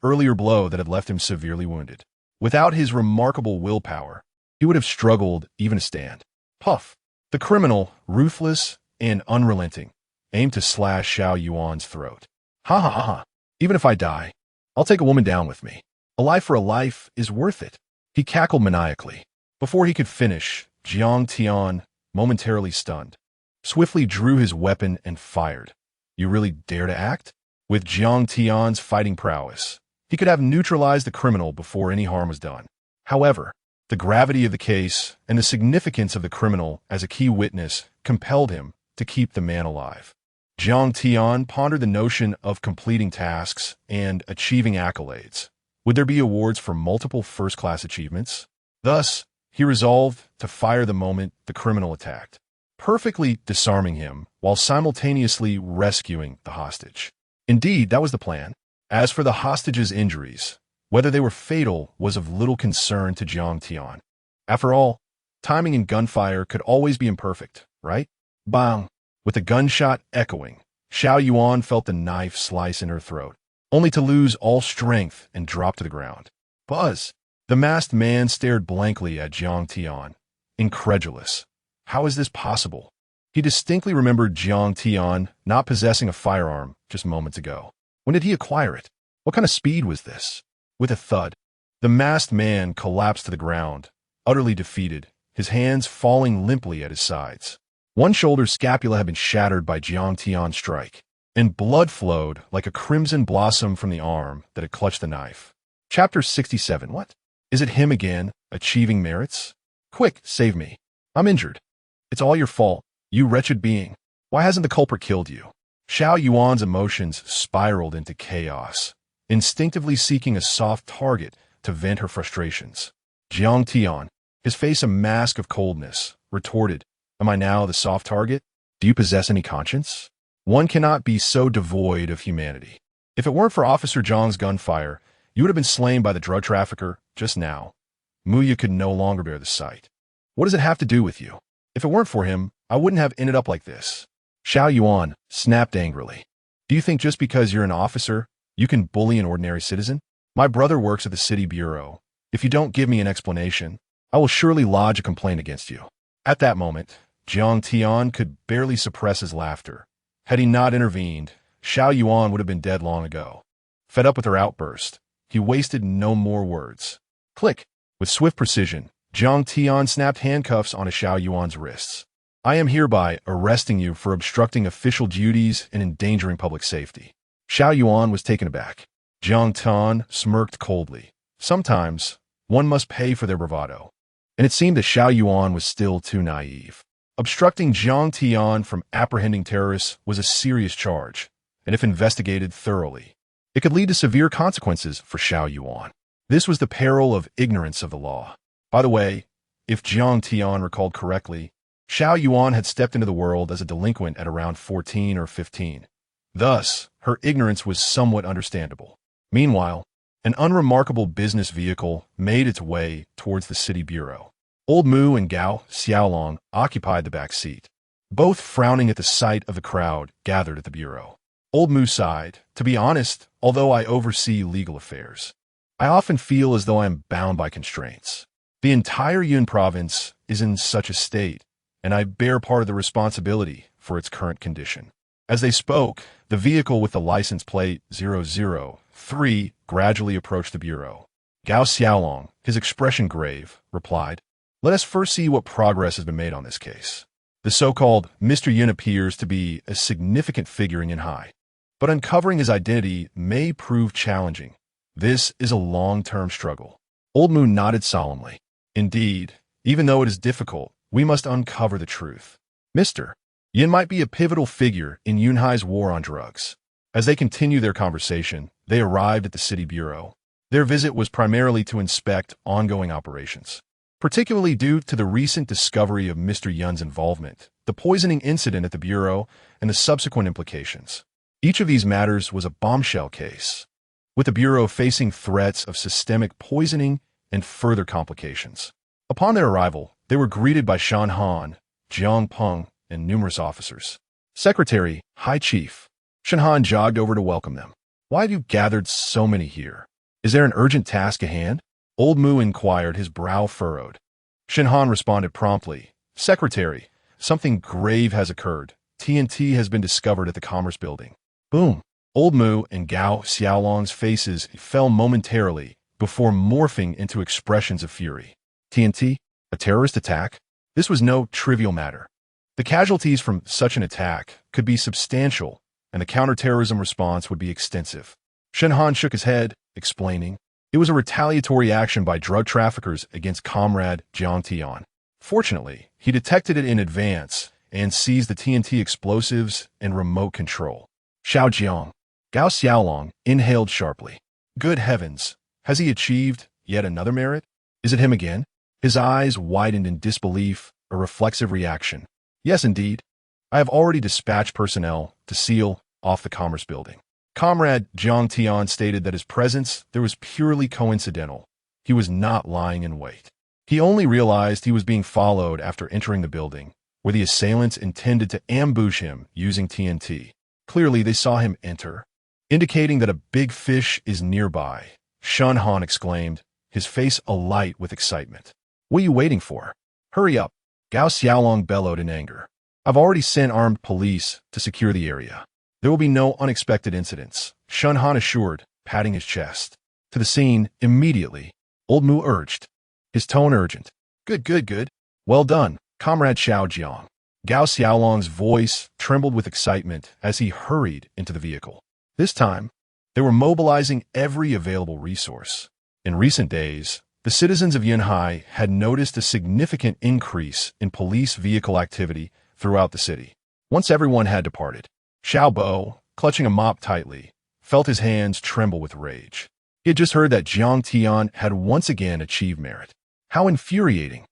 earlier blow that had left him severely wounded. Without his remarkable willpower, he would have struggled even to stand. Puff. The criminal, ruthless and unrelenting, aimed to slash Xiao Yuan's throat. Ha ha ha ha. Even if I die, I'll take a woman down with me. A life for a life is worth it. He cackled maniacally. Before he could finish, Jiang Tian, momentarily stunned, swiftly drew his weapon and fired. You really dare to act? With Jiang Tian's fighting prowess, he could have neutralized the criminal before any harm was done. However, the gravity of the case and the significance of the criminal as a key witness compelled him to keep the man alive. Jiang Tian pondered the notion of completing tasks and achieving accolades. Would there be awards for multiple first-class achievements? Thus, he resolved to fire the moment the criminal attacked, perfectly disarming him while simultaneously rescuing the hostage. Indeed, that was the plan. As for the hostage's injuries, whether they were fatal was of little concern to Jiang Tian. After all, timing in gunfire could always be imperfect, right? Bang! With the gunshot echoing, Xiao Yuan felt the knife slice in her throat, only to lose all strength and drop to the ground. Buzz! The masked man stared blankly at Jiang Tian, incredulous. How is this possible? He distinctly remembered Jiang Tian not possessing a firearm just moments ago. When did he acquire it? What kind of speed was this? With a thud, the masked man collapsed to the ground, utterly defeated, his hands falling limply at his sides. One shoulder's scapula had been shattered by Jiang Tian's strike, and blood flowed like a crimson blossom from the arm that had clutched the knife. Chapter 67. What? Is it him again, achieving merits? Quick, save me. I'm injured. It's all your fault, you wretched being. Why hasn't the culprit killed you? Xiao Yuan's emotions spiraled into chaos, instinctively seeking a soft target to vent her frustrations. Jiang Tian, his face a mask of coldness, retorted, Am I now the soft target? Do you possess any conscience? One cannot be so devoid of humanity. If it weren't for Officer Zhang's gunfire, you would have been slain by the drug trafficker just now. Muya could no longer bear the sight. What does it have to do with you? If it weren't for him, I wouldn't have ended up like this. Xiao Yuan snapped angrily. Do you think just because you're an officer, you can bully an ordinary citizen? My brother works at the city bureau. If you don't give me an explanation, I will surely lodge a complaint against you. At that moment, Jiang Tian could barely suppress his laughter. Had he not intervened, Xiao Yuan would have been dead long ago. Fed up with her outburst, he wasted no more words. Click! With swift precision, Jiang Tian snapped handcuffs onto Xiao Yuan's wrists. I am hereby arresting you for obstructing official duties and endangering public safety. Xiao Yuan was taken aback. Jiang Tian smirked coldly. Sometimes, one must pay for their bravado. And it seemed that Xiao Yuan was still too naive. Obstructing Jiang Tian from apprehending terrorists was a serious charge, and if investigated thoroughly, it could lead to severe consequences for Xiao Yuan. This was the peril of ignorance of the law. By the way, if Jiang Tian recalled correctly, Xiao Yuan had stepped into the world as a delinquent at around 14 or 15. Thus, her ignorance was somewhat understandable. Meanwhile, an unremarkable business vehicle made its way towards the city bureau. Old Mu and Gao Xiaolong occupied the back seat, both frowning at the sight of the crowd gathered at the bureau. Old Mu sighed, To be honest, although I oversee legal affairs, I often feel as though I am bound by constraints. The entire Yun province is in such a state, and I bear part of the responsibility for its current condition. As they spoke, the vehicle with the license plate 003 gradually approached the bureau. Gao Xiaolong, his expression grave, replied, Let us first see what progress has been made on this case. The so-called Mr. Yun appears to be a significant figure in Yanhai. but uncovering his identity may prove challenging. This is a long-term struggle. Old Mu nodded solemnly. Indeed, even though it is difficult, we must uncover the truth. Mr. Yin might be a pivotal figure in Yunhai's war on drugs. As they continue their conversation, they arrived at the city bureau. Their visit was primarily to inspect ongoing operations, particularly due to the recent discovery of Mr. Yun's involvement, the poisoning incident at the bureau, and the subsequent implications. Each of these matters was a bombshell case, with the bureau facing threats of systemic poisoning and further complications. Upon their arrival, they were greeted by Shan Han, Jiang Peng, and numerous officers. Secretary, High Chief. Shan Han jogged over to welcome them. Why have you gathered so many here? Is there an urgent task at hand? Old Mu inquired, his brow furrowed. Shan Han responded promptly. Secretary, something grave has occurred. TNT has been discovered at the Commerce Building. Boom. Old Mu and Gao Xiaolong's faces fell momentarily before morphing into expressions of fury. TNT? A terrorist attack? This was no trivial matter. The casualties from such an attack could be substantial, and the counterterrorism response would be extensive. Shan Han shook his head, explaining, it was a retaliatory action by drug traffickers against Comrade Jiang Tian. Fortunately, he detected it in advance and seized the TNT explosives and remote control. Xiao Jiang. Gao Xiaolong inhaled sharply. Good heavens, has he achieved yet another merit? Is it him again? His eyes widened in disbelief, a reflexive reaction. Yes, indeed. I have already dispatched personnel to seal off the Commerce Building. Comrade Jiang Tian stated that his presence there was purely coincidental. He was not lying in wait. He only realized he was being followed after entering the building, where the assailants intended to ambush him using TNT. Clearly, they saw him enter, indicating that a big fish is nearby. Shan Han exclaimed, his face alight with excitement. What are you waiting for? Hurry up. Gao Xiaolong bellowed in anger. I've already sent armed police to secure the area. There will be no unexpected incidents, Shan Han assured, patting his chest. To the scene, immediately, Old Mu urged, his tone urgent. Good. Well done, Comrade Xiao Jiang. Gao Xiaolong's voice trembled with excitement as he hurried into the vehicle. This time, they were mobilizing every available resource. In recent days, the citizens of Yunhai had noticed a significant increase in police vehicle activity throughout the city. Once everyone had departed, Xiao Bo, clutching a mop tightly, felt his hands tremble with rage. He had just heard that Jiang Tian had once again achieved merit. How infuriating!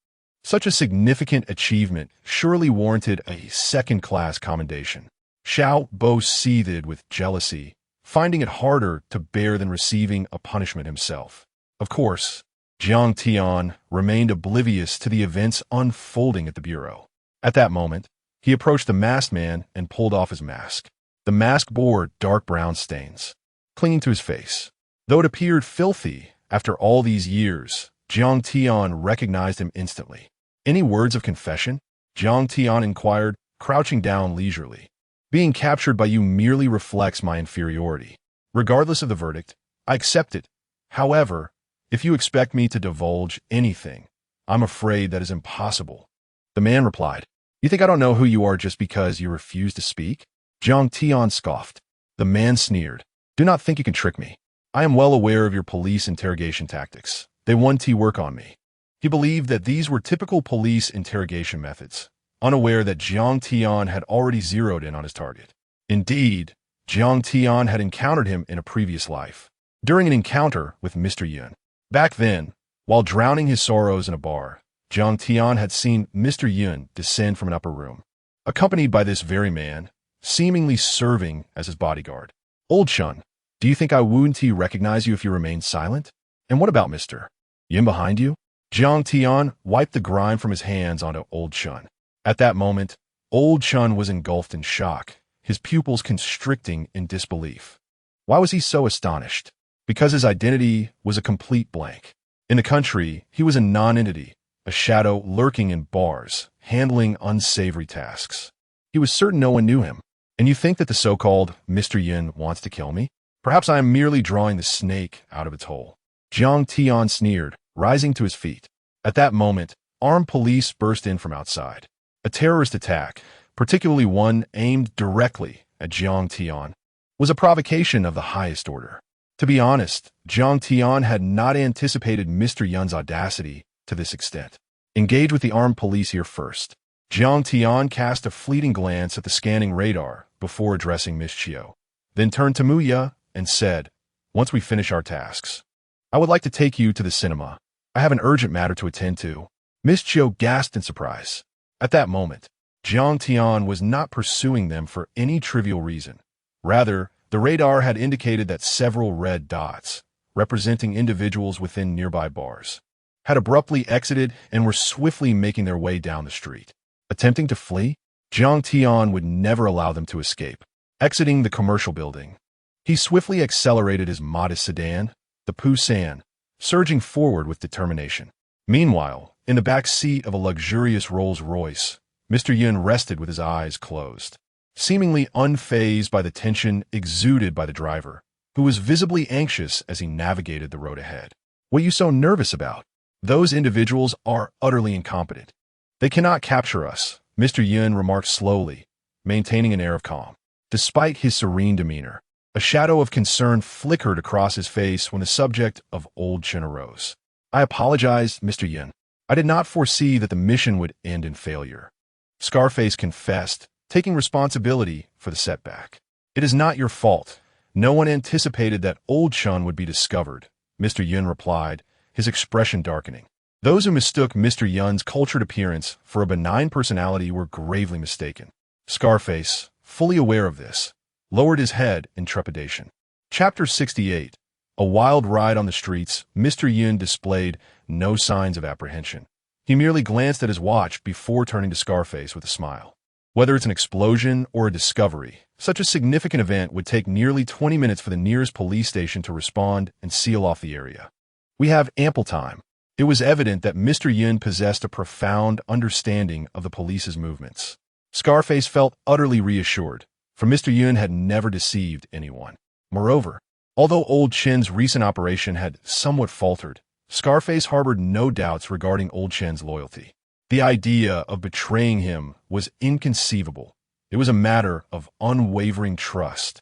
Such a significant achievement surely warranted a second-class commendation. Xiao Bo seethed with jealousy, finding it harder to bear than receiving a punishment himself. Of course, Jiang Tian remained oblivious to the events unfolding at the bureau. At that moment, he approached the masked man and pulled off his mask. The mask bore dark brown stains, clinging to his face. Though it appeared filthy after all these years, Jiang Tian recognized him instantly. Any words of confession? Jiang Tian inquired, crouching down leisurely. Being captured by you merely reflects my inferiority. Regardless of the verdict, I accept it. However, if you expect me to divulge anything, I'm afraid that is impossible. The man replied, You think I don't know who you are just because you refuse to speak? Jiang Tian scoffed. The man sneered, Do not think you can trick me. I am well aware of your police interrogation tactics. They won't work on me. He believed that these were typical police interrogation methods, unaware that Jiang Tian had already zeroed in on his target. Indeed, Jiang Tian had encountered him in a previous life, during an encounter with Mr. Yun. Back then, while drowning his sorrows in a bar, Jiang Tian had seen Mr. Yun descend from an upper room, accompanied by this very man, seemingly serving as his bodyguard. Old Shun, do you think I wouldn't recognize you if you remained silent? And what about Mr. Yun behind you? Jiang Tian wiped the grime from his hands onto Old Shun. At that moment, Old Shun was engulfed in shock, his pupils constricting in disbelief. Why was he so astonished? Because his identity was a complete blank. In the country, he was a non-entity, a shadow lurking in bars, handling unsavory tasks. He was certain no one knew him. And you think that the so-called Mr. Yin wants to kill me? Perhaps I am merely drawing the snake out of its hole. Jiang Tian sneered, rising to his feet. At that moment, armed police burst in from outside. A terrorist attack, particularly one aimed directly at Jiang Tian. was a provocation of the highest order. To be honest, Jiang Tian had not anticipated Mr. Yun's audacity to this extent. Engage with the armed police here first. Jiang Tian cast a fleeting glance at the scanning radar before addressing Miss Chiu, then turned to Muya and said, "Once we finish our tasks, I would like to take you to the cinema. I have an urgent matter to attend to." Miss Chiu gasped in surprise. At that moment, Jiang Tian was not pursuing them for any trivial reason. Rather, the radar had indicated that several red dots, representing individuals within nearby bars, had abruptly exited and were swiftly making their way down the street. Attempting to flee, Jiang Tian would never allow them to escape. Exiting the commercial building, he swiftly accelerated his modest sedan, the Pusan, surging forward with determination. Meanwhile, in the back seat of a luxurious Rolls-Royce, Mr. Yun rested with his eyes closed, seemingly unfazed by the tension exuded by the driver, who was visibly anxious as he navigated the road ahead. "What are you so nervous about? Those individuals are utterly incompetent. They cannot capture us," Mr. Yun remarked slowly, maintaining an air of calm. Despite his serene demeanor, a shadow of concern flickered across his face when the subject of Old Chen arose. "I apologize, Mr. Yun. I did not foresee that the mission would end in failure." Scarface confessed, taking responsibility for the setback. "It is not your fault. No one anticipated that Old Chen would be discovered," Mr. Yun replied, his expression darkening. Those who mistook Mr. Yun's cultured appearance for a benign personality were gravely mistaken. Scarface, fully aware of this, lowered his head in trepidation. Chapter 68. A wild ride on the streets. Mr. Yun displayed no signs of apprehension. He merely glanced at his watch before turning to Scarface with a smile. Whether it's an explosion or a discovery, such a significant event would take nearly 20 minutes for the nearest police station to respond and seal off the area. "We have ample time." It was evident that Mr. Yun possessed a profound understanding of the police's movements. Scarface felt utterly reassured, for Mr. Yun had never deceived anyone. Moreover, although Old Chen's recent operation had somewhat faltered, Scarface harbored no doubts regarding Old Chen's loyalty. The idea of betraying him was inconceivable. It was a matter of unwavering trust,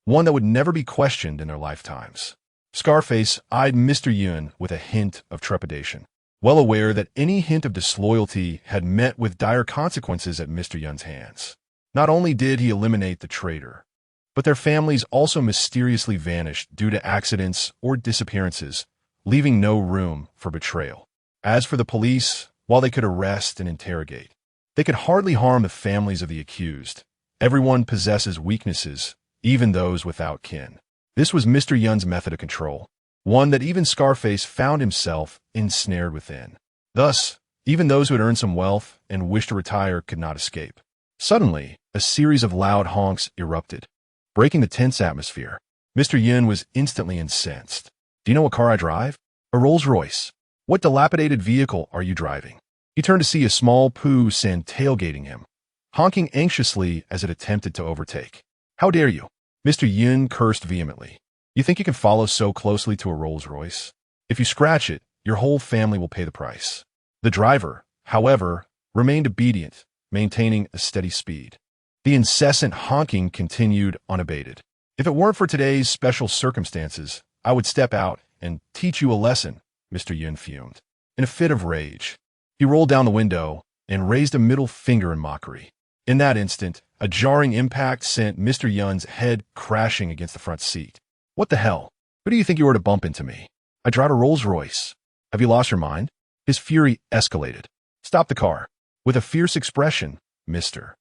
one that would never be questioned in their lifetimes. Scarface eyed Mr. Yun with a hint of trepidation, well aware that any hint of disloyalty had met with dire consequences at Mr. Yun's hands. Not only did he eliminate the traitor, but their families also mysteriously vanished due to accidents or disappearances, leaving no room for betrayal. As for the police, while they could arrest and interrogate, they could hardly harm the families of the accused. Everyone possesses weaknesses, even those without kin. This was Mr. Yun's method of control, one that even Scarface found himself ensnared within. Thus, even those who had earned some wealth and wished to retire could not escape. Suddenly, a series of loud honks erupted, breaking the tense atmosphere. Mr. Yun was instantly incensed. "Do you know what car I drive?" "A Rolls-Royce." "What dilapidated vehicle are you driving?" He turned to see a small Pusan tailgating him, honking anxiously as it attempted to overtake. "How dare you?" Mr. Yun cursed vehemently. "You think you can follow so closely to a Rolls-Royce? If you scratch it, your whole family will pay the price." The driver, however, remained obedient, maintaining a steady speed. The incessant honking continued unabated. "If it weren't for today's special circumstances, I would step out and teach you a lesson," Mr. Yun fumed. In a fit of rage, he rolled down the window and raised a middle finger in mockery. In that instant, a jarring impact sent Mr. Yun's head crashing against the front seat. "What the hell? Who do you think you were to bump into me? I drive a Rolls-Royce. Have you lost your mind?" His fury escalated. "Stop the car." With a fierce expression, Mr.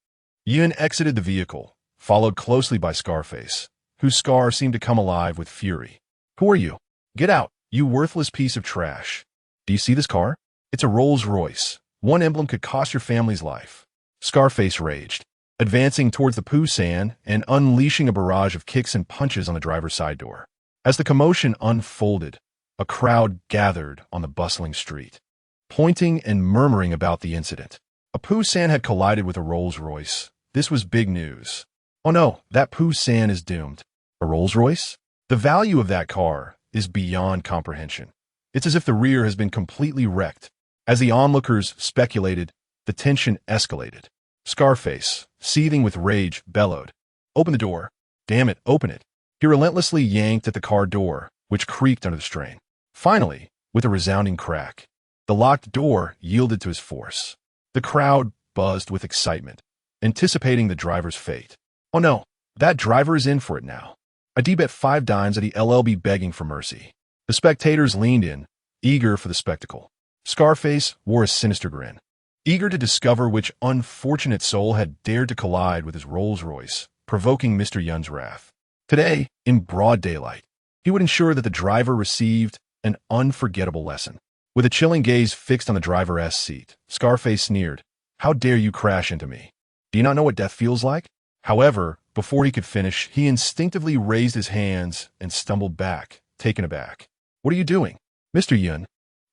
Yun exited the vehicle, followed closely by Scarface, whose scar seemed to come alive with fury. "Who are you? Get out, you worthless piece of trash. Do you see this car? It's a Rolls-Royce. One emblem could cost your family's life." Scarface raged, advancing towards the Pusan and unleashing a barrage of kicks and punches on the driver's side door. As the commotion unfolded, a crowd gathered on the bustling street, pointing and murmuring about the incident. A Pusan had collided with a Rolls-Royce. This was big news. "Oh no, that Pusan is doomed." "A Rolls-Royce? The value of that car is beyond comprehension. It's as if the rear has been completely wrecked." As the onlookers speculated, the tension escalated. Scarface, seething with rage, bellowed, "Open the door." Damn it, open it. He relentlessly yanked at the car door, which creaked under the strain. Finally, with a resounding crack, the locked door yielded to his force. The crowd buzzed with excitement, anticipating the driver's fate. Oh no, that driver is in for it now. I bet 5 dimes that he'll be begging for mercy. The spectators leaned in, eager for the spectacle. Scarface wore a sinister grin, eager to discover which unfortunate soul had dared to collide with his Rolls-Royce, provoking Mr. Yun's wrath. Today, in broad daylight, he would ensure that the driver received an unforgettable lesson. With a chilling gaze fixed on the driver's seat, Scarface sneered, "How dare you crash into me? Do you not know what death feels like?" However, before he could finish, he instinctively raised his hands and stumbled back, taken aback. "What are you doing?" Mr. Yun,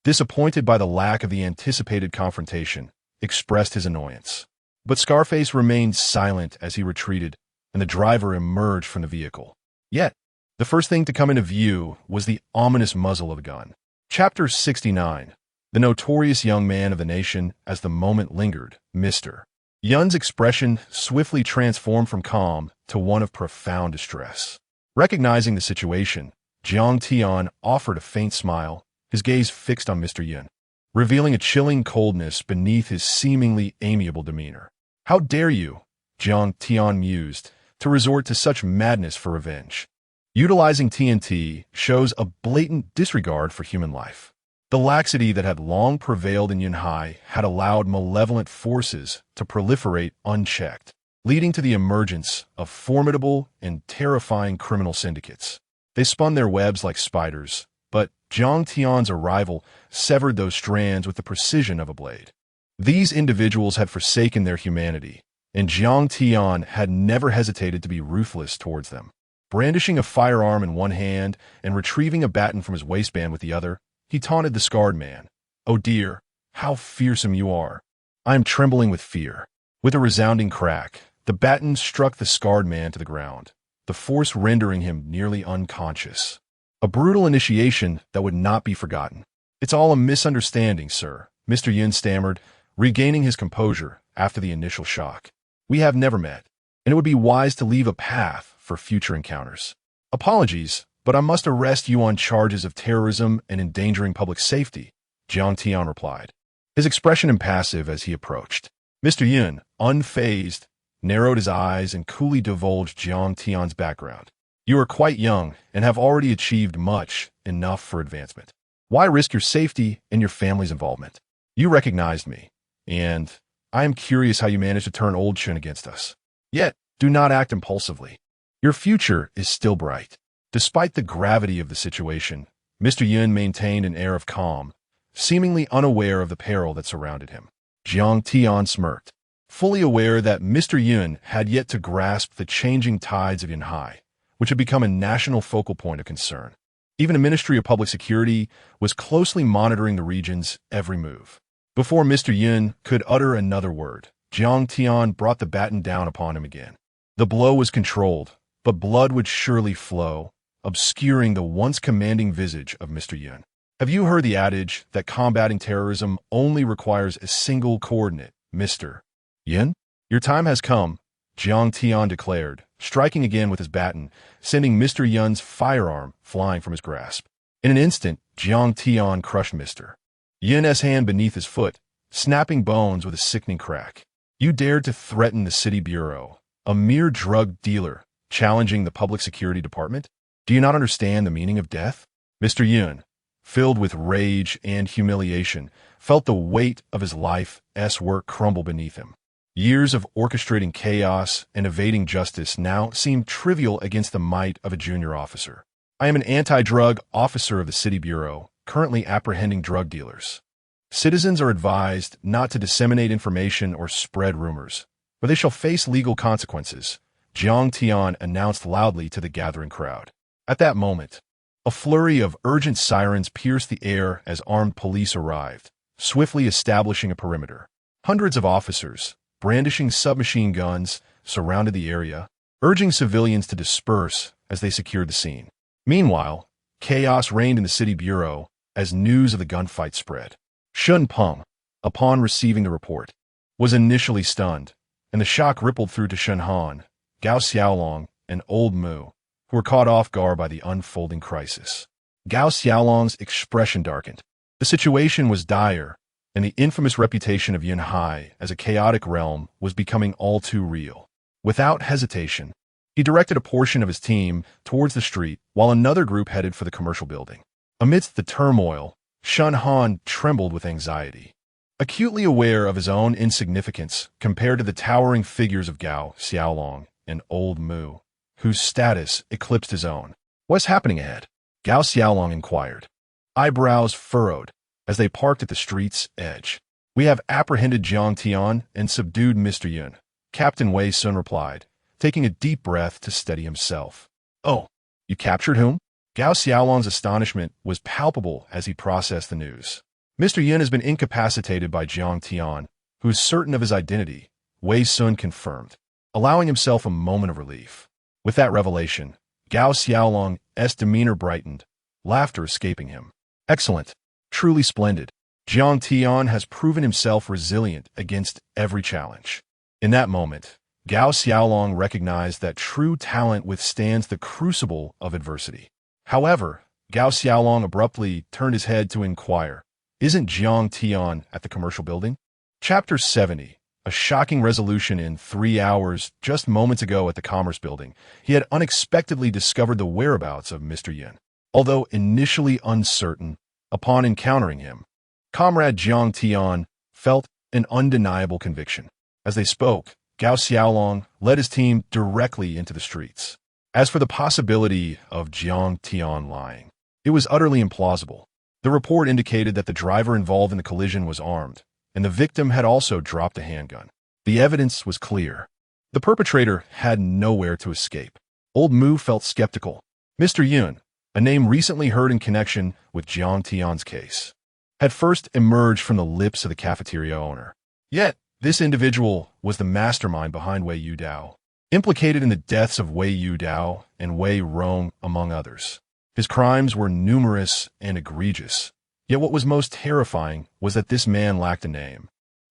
disappointed by the lack of the anticipated confrontation, expressed his annoyance. But Scarface remained silent as he retreated, and the driver emerged from the vehicle. Yet, the first thing to come into view was the ominous muzzle of the gun. Chapter 69. The notorious young man of the nation. As the moment lingered, Mr. Yun's expression swiftly transformed from calm to one of profound distress. Recognizing the situation, Jiang Tian offered a faint smile, his gaze fixed on Mr. Yun, revealing a chilling coldness beneath his seemingly amiable demeanor. "How dare you," Jiang Tian mused, "to resort to such madness for revenge? Utilizing TNT shows a blatant disregard for human life." The laxity that had long prevailed in Yunhai had allowed malevolent forces to proliferate unchecked, leading to the emergence of formidable and terrifying criminal syndicates. They spun their webs like spiders, but Jiang Tian's arrival severed those strands with the precision of a blade. These individuals had forsaken their humanity, and Jiang Tian had never hesitated to be ruthless towards them. Brandishing a firearm in one hand and retrieving a baton from his waistband with the other, he taunted the scarred man. "Oh dear, how fearsome you are. I am trembling with fear." With a resounding crack, the baton struck the scarred man to the ground, the force rendering him nearly unconscious. A brutal initiation that would not be forgotten. "It's all a misunderstanding, sir," Mr. Yun stammered, regaining his composure after the initial shock. "We have never met, and it would be wise to leave a path for future encounters. Apologies, but I must arrest you on charges of terrorism and endangering public safety," Jiang Tian replied, his expression impassive as he approached. Mr. Yun, unfazed, narrowed his eyes and coolly divulged Jiang Tian's background. "You are quite young and have already achieved much enough for advancement. Why risk your safety and your family's involvement? You recognized me, and I am curious how you managed to turn old Chen against us. Yet, do not act impulsively. Your future is still bright." Despite the gravity of the situation, Mr. Yun maintained an air of calm, seemingly unaware of the peril that surrounded him. Jiang Tian smirked, fully aware that Mr. Yun had yet to grasp the changing tides of Yunhai, which had become a national focal point of concern. Even the Ministry of Public Security was closely monitoring the region's every move. Before Mr. Yun could utter another word, Jiang Tian brought the baton down upon him again. The blow was controlled, but blood would surely flow, obscuring the once commanding visage of Mr. Yun. "Have you heard the adage that combating terrorism only requires a single coordinate, Mr. Yun? Your time has come," Jiang Tian declared, striking again with his baton, sending Mr. Yun's firearm flying from his grasp. In an instant, Jiang Tian crushed Mr. Yun's hand beneath his foot, snapping bones with a sickening crack. "You dared to threaten the city bureau, a mere drug dealer, challenging the public security department? Do you not understand the meaning of death?" Mr. Yun, filled with rage and humiliation, felt the weight of his life's work crumble beneath him. Years of orchestrating chaos and evading justice now seemed trivial against the might of a junior officer. "I am an anti-drug officer of the City Bureau, currently apprehending drug dealers. Citizens are advised not to disseminate information or spread rumors, or they shall face legal consequences," Jiang Tian announced loudly to the gathering crowd. At that moment, a flurry of urgent sirens pierced the air as armed police arrived, swiftly establishing a perimeter. Hundreds of officers, brandishing submachine guns, surrounded the area, urging civilians to disperse as they secured the scene. Meanwhile, chaos reigned in the city bureau as news of the gunfight spread. Shun Peng, upon receiving the report, was initially stunned, and the shock rippled through to Shunhan, Gao Xiaolong, and Old Mu, who were caught off guard by the unfolding crisis. Gao Xiaolong's expression darkened. The situation was dire, and the infamous reputation of Yunhai as a chaotic realm was becoming all too real. Without hesitation, he directed a portion of his team towards the street while another group headed for the commercial building. Amidst the turmoil, Shun Han trembled with anxiety. Acutely aware of his own insignificance compared to the towering figures of Gao Xiaolong and Old Mu, whose status eclipsed his own. "What's happening ahead?" Gao Xiaolong inquired, eyebrows furrowed as they parked at the street's edge. "We have apprehended Jiang Tian and subdued Mr. Yun," Captain Wei Sun replied, taking a deep breath to steady himself. "Oh, you captured whom?" Gao Xiaolong's astonishment was palpable as he processed the news. "Mr. Yun has been incapacitated by Jiang Tian, who is certain of his identity," Wei Sun confirmed, allowing himself a moment of relief. With that revelation, Gao Xiaolong's demeanor brightened, laughter escaping him. "Excellent. Truly splendid. Jiang Tian has proven himself resilient against every challenge." In that moment, Gao Xiaolong recognized that true talent withstands the crucible of adversity. However, Gao Xiaolong abruptly turned his head to inquire, "Isn't Jiang Tian at the commercial building?" Chapter 70. A shocking resolution in 3 hours. Just moments ago at the Commerce Building, he had unexpectedly discovered the whereabouts of Mr. Yun. Although initially uncertain, upon encountering him, Comrade Jiang Tian felt an undeniable conviction. As they spoke, Gao Xiaolong led his team directly into the streets. As for the possibility of Jiang Tian lying, it was utterly implausible. The report indicated that the driver involved in the collision was armed, and the victim had also dropped a handgun. The evidence was clear. The perpetrator had nowhere to escape. Old Mu felt skeptical. Mr. Yun, a name recently heard in connection with Jiang Tian's case, had first emerged from the lips of the cafeteria owner. Yet, this individual was the mastermind behind Wei Yudao, implicated in the deaths of Wei Yudao and Wei Rong, among others. His crimes were numerous and egregious, yet what was most terrifying was that this man lacked a name,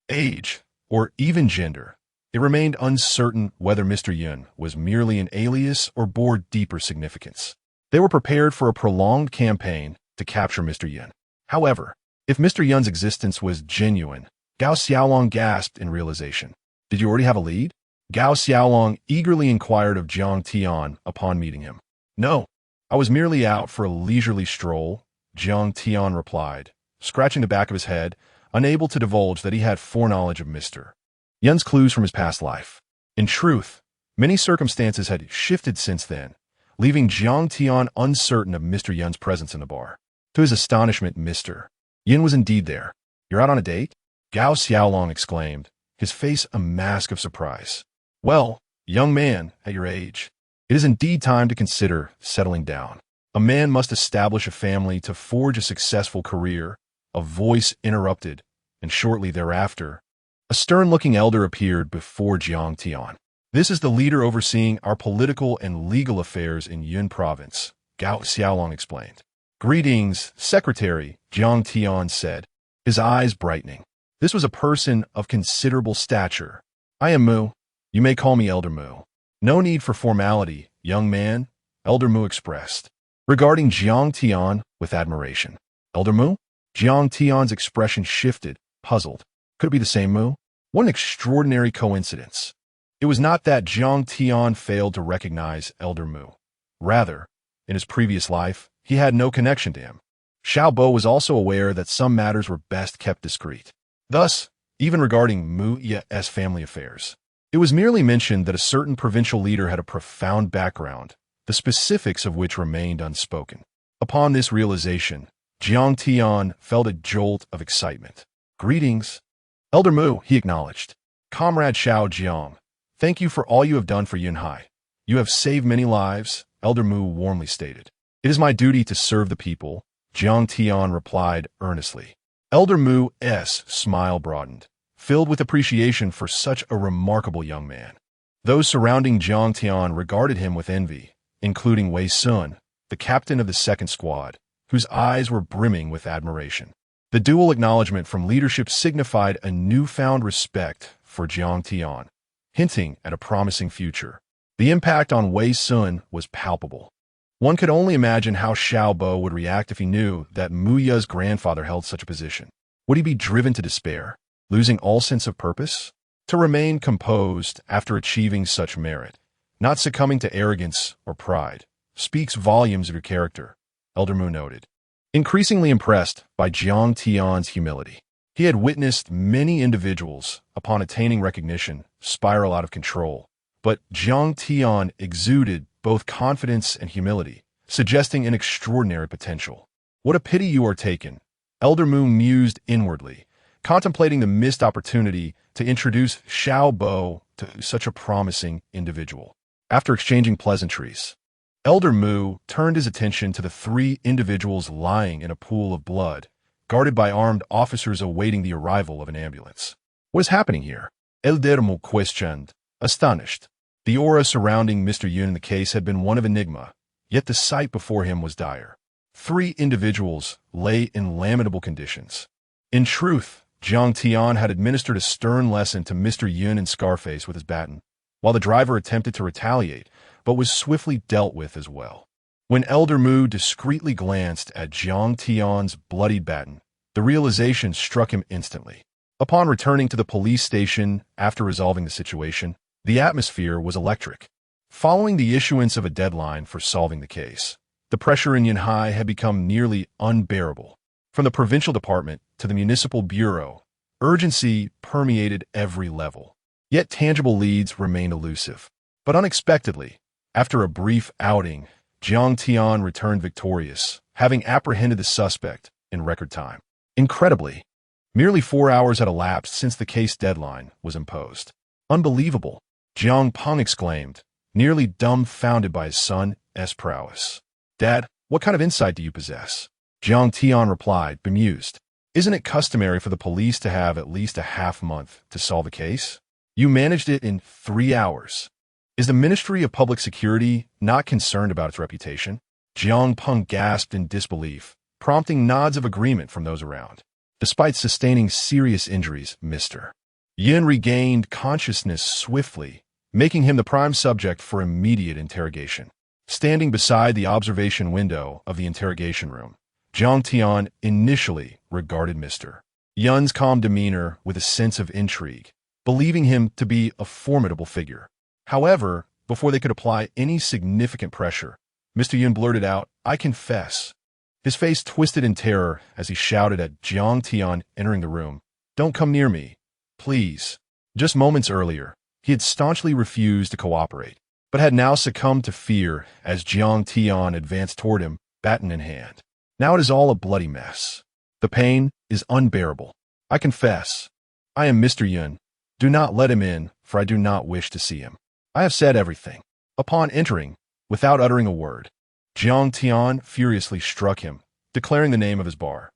age, or even gender. It remained uncertain whether Mr. Yun was merely an alias or bore deeper significance. They were prepared for a prolonged campaign to capture Mr. Yun. However, if Mr. Yun's existence was genuine, Gao Xiaolong gasped in realization. "Did you already have a lead?" Gao Xiaolong eagerly inquired of Jiang Tian upon meeting him. "No, I was merely out for a leisurely stroll," Jiang Tian replied, scratching the back of his head, unable to divulge that he had foreknowledge of Mr. Yun's clues from his past life. In truth, many circumstances had shifted since then, leaving Jiang Tian uncertain of Mr. Yun's presence in the bar. To his astonishment, Mr. Yun was indeed there. "You're out on a date?" Gao Xiaolong exclaimed, his face a mask of surprise. "Well, young man, at your age, it is indeed time to consider settling down. A man must establish a family to forge a successful career." A voice interrupted, and shortly thereafter, a stern-looking elder appeared before Jiang Tian. "This is the leader overseeing our political and legal affairs in Yun Province," Gao Xiaolong explained. "Greetings, Secretary," Jiang Tian said, his eyes brightening. This was a person of considerable stature. "I am Mu. You may call me Elder Mu." "No need for formality, young man," Elder Mu expressed, regarding Jiang Tian with admiration. "Elder Mu?" Jiang Tian's expression shifted, puzzled. Could it be the same Mu? What an extraordinary coincidence. It was not that Jiang Tian failed to recognize Elder Mu. Rather, in his previous life, he had no connection to him. Xiao Bo was also aware that some matters were best kept discreet. Thus, even regarding Mu Ye's family affairs, it was merely mentioned that a certain provincial leader had a profound background, the specifics of which remained unspoken. Upon this realization, Jiang Tian felt a jolt of excitement. "Greetings, Elder Mu," he acknowledged. "Comrade Xiao Jiang, thank you for all you have done for Yunhai. You have saved many lives," Elder Mu warmly stated. "It is my duty to serve the people," Jiang Tian replied earnestly. Elder Mu's smile broadened, filled with appreciation for such a remarkable young man. Those surrounding Jiang Tian regarded him with envy, including Wei Sun, the captain of the second squad, whose eyes were brimming with admiration. The dual acknowledgement from leadership signified a newfound respect for Jiang Tian, hinting at a promising future. The impact on Wei Sun was palpable. One could only imagine how Xiao Bo would react if he knew that Mu Ye's grandfather held such a position. Would he be driven to despair, losing all sense of purpose? To remain composed after achieving such merit, not succumbing to arrogance or pride, speaks volumes of your character, Elder Mu noted. Increasingly impressed by Jiang Tian's humility, he had witnessed many individuals, upon attaining recognition, spiral out of control, but Jiang Tian exuded both confidence and humility, suggesting an extraordinary potential. What a pity you are taken, Elder Mu mused inwardly, contemplating the missed opportunity to introduce Xiao Bo to such a promising individual. After exchanging pleasantries, Elder Mu turned his attention to the three individuals lying in a pool of blood, guarded by armed officers awaiting the arrival of an ambulance. What is happening here? Elder Mu questioned, astonished. The aura surrounding Mr. Yun in the case had been one of enigma, yet the sight before him was dire. Three individuals lay in lamentable conditions. In truth, Jiang Tian had administered a stern lesson to Mr. Yun and Scarface with his baton, while the driver attempted to retaliate, but was swiftly dealt with as well. When Elder Mu discreetly glanced at Jiang Tian's bloodied baton, the realization struck him instantly. Upon returning to the police station after resolving the situation, the atmosphere was electric. Following the issuance of a deadline for solving the case, the pressure in Yunhai had become nearly unbearable. From the provincial department to the municipal bureau, urgency permeated every level. Yet tangible leads remained elusive. But unexpectedly, after a brief outing, Jiang Tian returned victorious, having apprehended the suspect in record time. Incredibly, merely 4 hours had elapsed since the case deadline was imposed. Unbelievable, Jiang Peng exclaimed, nearly dumbfounded by his son's prowess. Dad, what kind of insight do you possess? Jiang Tian replied, bemused. Isn't it customary for the police to have at least a half month to solve a case? You managed it in 3 hours. Is the Ministry of Public Security not concerned about its reputation? Jiang Peng gasped in disbelief, prompting nods of agreement from those around. Despite sustaining serious injuries, Mr. Yin regained consciousness swiftly, making him the prime subject for immediate interrogation. Standing beside the observation window of the interrogation room, Jiang Tian initially regarded Mr. Yun's calm demeanor with a sense of intrigue, believing him to be a formidable figure. However, before they could apply any significant pressure, Mr. Yun blurted out, I confess. His face twisted in terror as he shouted at Jiang Tian entering the room, Don't come near me, please. Just moments earlier, he had staunchly refused to cooperate, but had now succumbed to fear as Jiang Tian advanced toward him, baton in hand. Now it is all a bloody mess. The pain is unbearable. I confess. I am Mr. Yun. Do not let him in, for I do not wish to see him. I have said everything. Upon entering, without uttering a word, Jiang Tian furiously struck him, declaring the name of his bar.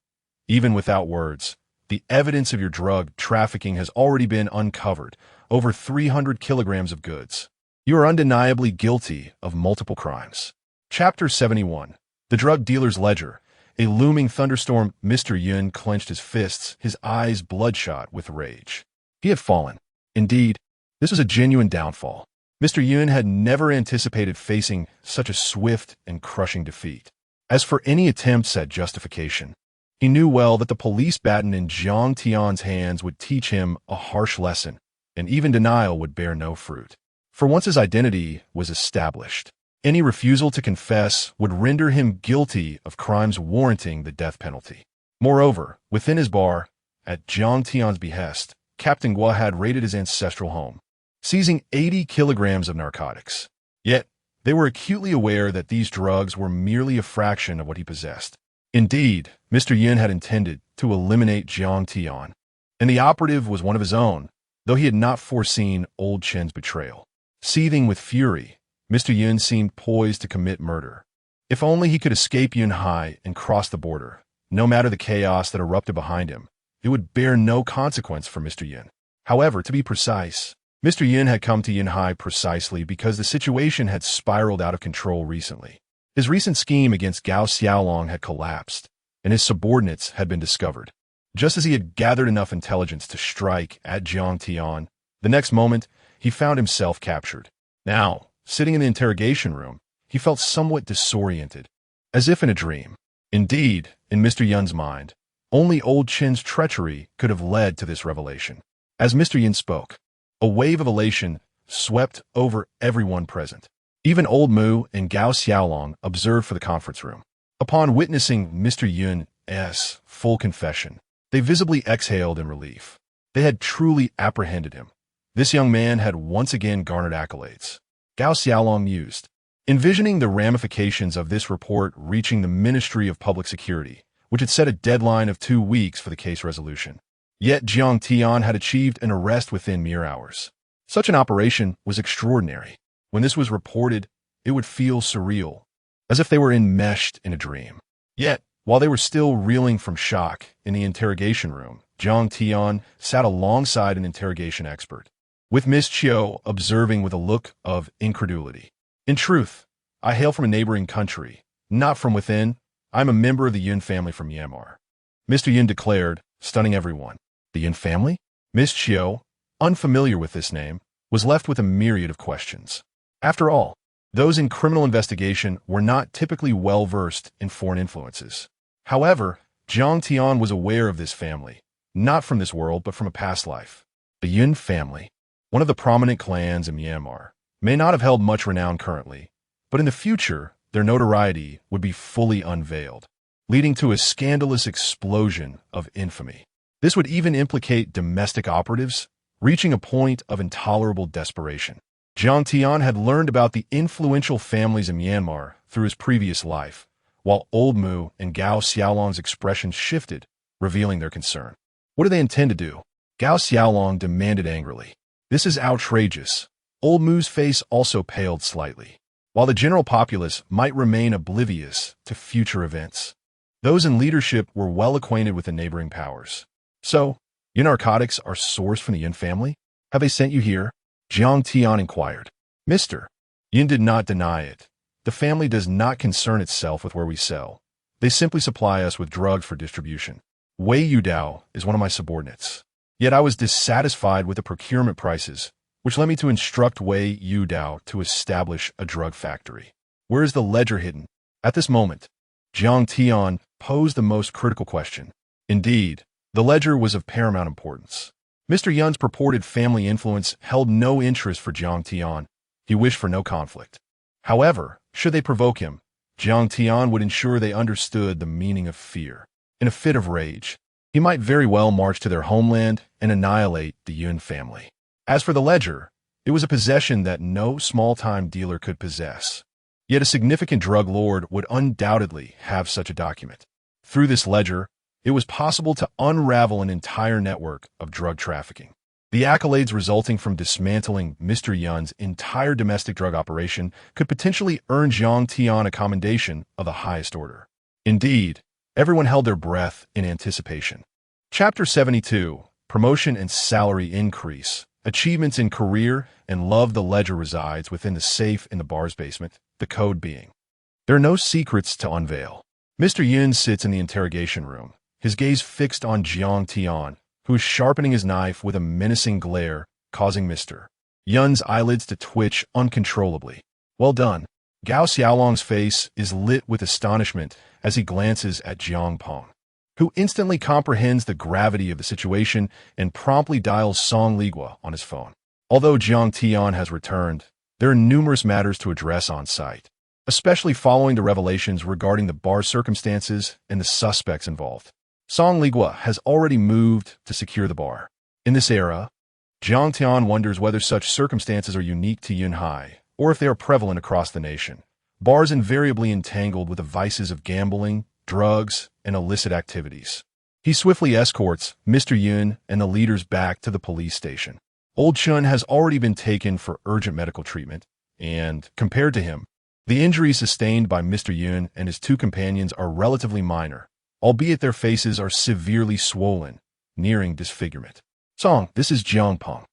Even without words, the evidence of your drug trafficking has already been uncovered, over 300 kilograms of goods. You are undeniably guilty of multiple crimes. Chapter 71. The Drug Dealer's Ledger. A looming thunderstorm. Mr. Yun clenched his fists, his eyes bloodshot with rage. He had fallen. Indeed, this was a genuine downfall. Mr. Yun had never anticipated facing such a swift and crushing defeat. As for any attempts at justification, he knew well that the police baton in Jiang Tian's hands would teach him a harsh lesson, and even denial would bear no fruit. For once his identity was established, any refusal to confess would render him guilty of crimes warranting the death penalty. Moreover, within his bar, at Jiang Tian's behest, Captain Guo had raided his ancestral home, seizing 80 kilograms of narcotics. Yet, they were acutely aware that these drugs were merely a fraction of what he possessed. Indeed, Mr. Yin had intended to eliminate Jiang Tian, and the operative was one of his own, though he had not foreseen old Chen's betrayal. Seething with fury, Mr. Yin seemed poised to commit murder. If only he could escape Yunhai and cross the border, no matter the chaos that erupted behind him, it would bear no consequence for Mr. Yin. However, to be precise, Mr. Yin had come to Yunhai precisely because the situation had spiraled out of control recently. His recent scheme against Gao Xiaolong had collapsed, and his subordinates had been discovered. Just as he had gathered enough intelligence to strike at Jiang Tian, the next moment he found himself captured. Now, Sitting in the interrogation room, he felt somewhat disoriented, as if in a dream. Indeed, in Mr. Yun's mind, only old Chin's treachery could have led to this revelation. As Mr. Yun spoke, a wave of elation swept over everyone present. Even old Mu and Gao Xiaolong observed for the conference room. Upon witnessing Mr. Yun's full confession, they visibly exhaled in relief. They had truly apprehended him. This young man had once again garnered accolades. Gao Xiaolong mused, envisioning the ramifications of this report reaching the Ministry of Public Security, which had set a deadline of 2 weeks for the case resolution. Yet Jiang Tian had achieved an arrest within mere hours. Such an operation was extraordinary. When this was reported, it would feel surreal, as if they were enmeshed in a dream. Yet, while they were still reeling from shock in the interrogation room, Jiang Tian sat alongside an interrogation expert, with Miss Chiu observing with a look of incredulity. In truth, I hail from a neighboring country, not from within. I'm a member of the Yun family from Myanmar. Mr. Yun declared, stunning everyone. The Yun family? Miss Chiu, unfamiliar with this name, was left with a myriad of questions. After all, those in criminal investigation were not typically well-versed in foreign influences. However, Jiang Tian was aware of this family, not from this world but from a past life. The Yun family, one of the prominent clans in Myanmar, may not have held much renown currently, but in the future, their notoriety would be fully unveiled, leading to a scandalous explosion of infamy. This would even implicate domestic operatives, reaching a point of intolerable desperation. Jiang Tian had learned about the influential families in Myanmar through his previous life, while old Mu and Gao Xiaolong's expressions shifted, revealing their concern. What do they intend to do? Gao Xiaolong demanded angrily. This is outrageous. Old Mu's face also paled slightly. While the general populace might remain oblivious to future events, those in leadership were well acquainted with the neighboring powers. So, your narcotics are sourced from the Yun family? Have they sent you here? Jiang Tian inquired. Mr. Yun did not deny it. The family does not concern itself with where we sell. They simply supply us with drugs for distribution. Wei Yudao is one of my subordinates. Yet I was dissatisfied with the procurement prices, which led me to instruct Wei Yudao to establish a drug factory. Where is the ledger hidden? At this moment, Jiang Tian posed the most critical question. Indeed, the ledger was of paramount importance. Mr. Yun's purported family influence held no interest for Jiang Tian. He wished for no conflict. However, should they provoke him, Jiang Tian would ensure they understood the meaning of fear. In a fit of rage, he might very well march to their homeland and annihilate the Yun family. As for the ledger, it was a possession that no small-time dealer could possess. Yet a significant drug lord would undoubtedly have such a document. Through this ledger, it was possible to unravel an entire network of drug trafficking. The accolades resulting from dismantling Mr. Yun's entire domestic drug operation could potentially earn Jiang Tian a commendation of the highest order. Indeed, everyone held their breath in anticipation. Chapter 72, Promotion and Salary Increase. Achievements in career and love. The ledger resides within the safe in the bar's basement, the code being. There are no secrets to unveil. Mr. Yun sits in the interrogation room, his gaze fixed on Jiang Tian, who is sharpening his knife with a menacing glare, causing Mr. Yun's eyelids to twitch uncontrollably. Well done. Gao Xiaolong's face is lit with astonishment as he glances at Jiang Peng, who instantly comprehends the gravity of the situation and promptly dials Song Ligua on his phone. Although Jiang Tian has returned, there are numerous matters to address on site, especially following the revelations regarding the bar's circumstances and the suspects involved. Song Ligua has already moved to secure the bar. In this era, Jiang Tian wonders whether such circumstances are unique to Yunhai, or if they are prevalent across the nation. Bars invariably entangled with the vices of gambling, drugs, and illicit activities. He swiftly escorts Mr. Yun and the leaders back to the police station. Old Chun has already been taken for urgent medical treatment, and, compared to him, the injuries sustained by Mr. Yun and his two companions are relatively minor, albeit their faces are severely swollen, nearing disfigurement. Song, this is Jiang Peng.